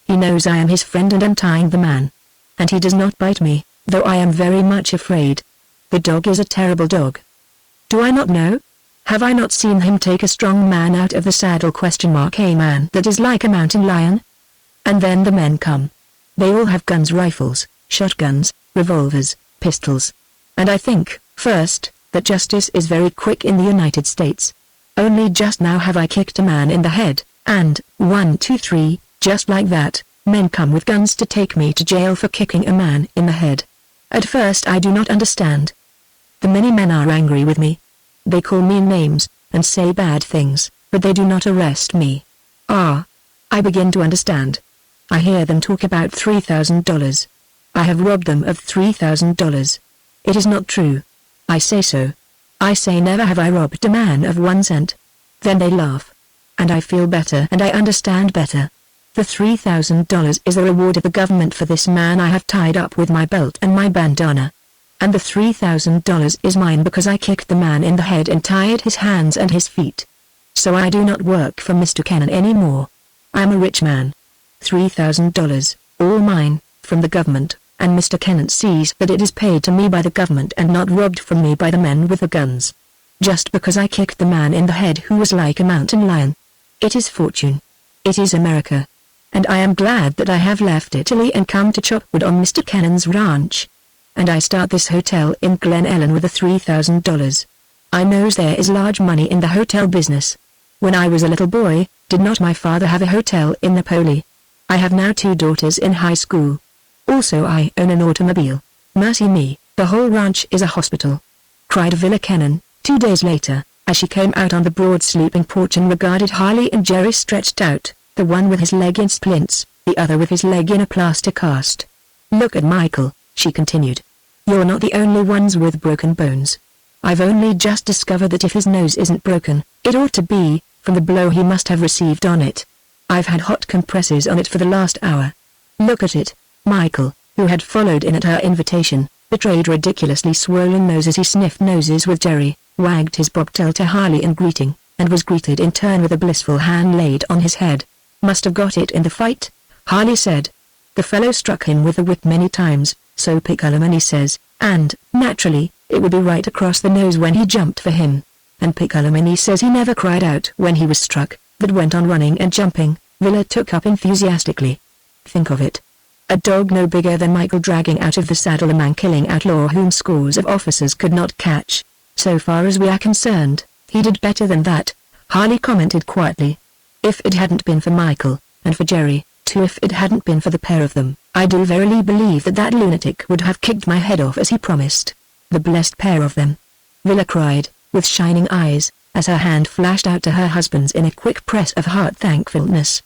He knows I am his friend and am tying the man. And he does not bite me, though I am very much afraid. The dog is a terrible dog. Do I not know? Have I not seen him take a strong man out of the saddle? A man that is like a mountain lion? And then the men come. They all have guns, rifles, shotguns, revolvers, pistols. And I think, first, that justice is very quick in the United States. Only just now have I kicked a man in the head, and, 1, 2, 3, just like that, men come with guns to take me to jail for kicking a man in the head. At first I do not understand. The many men are angry with me. They call me names, and say bad things, but they do not arrest me. Ah! I begin to understand. I hear them talk about $3,000. I have robbed them of $3,000. It is not true. I say so. I say never have I robbed a man of 1 cent. Then they laugh. And I feel better and I understand better. The $3,000 is the reward of the government for this man I have tied up with my belt and my bandana. And the $3,000 is mine because I kicked the man in the head and tied his hands and his feet. So I do not work for Mr. Cannon anymore. I am a rich man. $3,000, all mine, from the government, and Mr. Cannon sees that it is paid to me by the government and not robbed from me by the men with the guns. Just because I kicked the man in the head who was like a mountain lion. It is fortune. It is America. And I am glad that I have left Italy and come to chop wood on Mr. Cannon's ranch. And I start this hotel in Glen Ellen with the $3,000. I knows there is large money in the hotel business. When I was a little boy, did not my father have a hotel in Napoli? I have now 2 daughters in high school. Also I own an automobile. Mercy me, the whole ranch is a hospital. Cried Villa Cannon, 2 days later, as she came out on the broad sleeping porch and regarded Harley and Jerry stretched out, the one with his leg in splints, the other with his leg in a plaster cast. Look at Michael, she continued. You're not the only ones with broken bones. I've only just discovered that if his nose isn't broken, it ought to be, from the blow he must have received on it. I've had hot compresses on it for the last hour. Look at it. Michael, who had followed in at her invitation, betrayed ridiculously swollen nose as he sniffed noses with Jerry, wagged his bobtail to Harley in greeting, and was greeted in turn with a blissful hand laid on his head. Must have got it in the fight, Harley said. The fellow struck him with the whip many times, so Piccolomini says, and, naturally, it would be right across the nose when he jumped for him. And Piccolomini says he never cried out when he was struck, but went on running and jumping, Villa took up enthusiastically. Think of it. A dog no bigger than Michael dragging out of the saddle a man killing outlaw whom scores of officers could not catch. So far as we are concerned, he did better than that, Harley commented quietly. If it hadn't been for Michael, and for Jerry, too, if it hadn't been for the pair of them, I do verily believe that that lunatic would have kicked my head off as he promised. The blessed pair of them. Villa cried, with shining eyes, as her hand flashed out to her husband's in a quick press of heart thankfulness.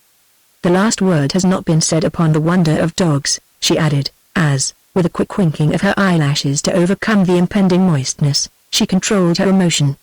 The last word has not been said upon the wonder of dogs, she added, as, with a quick winking of her eyelashes to overcome the impending moistness, she controlled her emotion.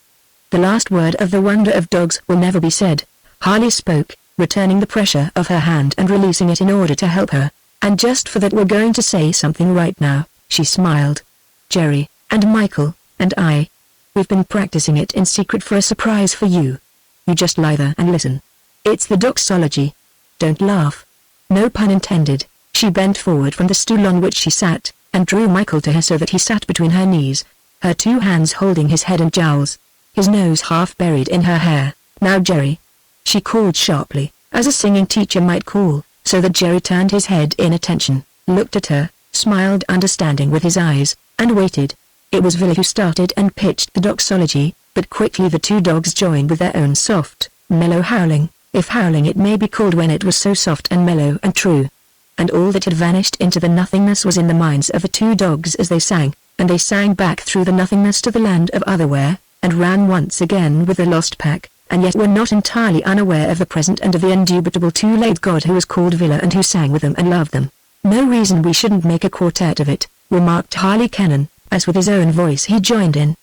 The last word of the wonder of dogs will never be said. Harley spoke, returning the pressure of her hand and releasing it in order to help her. And just for that we're going to say something right now, she smiled. Jerry, and Michael, and I. We've been practicing it in secret for a surprise for you. You just lie there and listen. It's the doxology. Don't laugh. No pun intended. She bent forward from the stool on which she sat, and drew Michael to her so that he sat between her knees, her two hands holding his head and jowls, his nose half buried in her hair. Now Jerry. She called sharply, as a singing teacher might call, so that Jerry turned his head in attention, looked at her, smiled understanding with his eyes, and waited. It was Villa who started and pitched the doxology, but quickly the two dogs joined with their own soft, mellow howling, if howling it may be called when it was so soft and mellow and true. And all that had vanished into the nothingness was in the minds of the two dogs as they sang, and they sang back through the nothingness to the land of Otherwhere, and ran once again with the lost pack, and yet were not entirely unaware of the present and of the indubitable two-legged god who was called Villa and who sang with them and loved them. No reason we shouldn't make a quartet of it, remarked Harley Cannon, as with his own voice he joined in.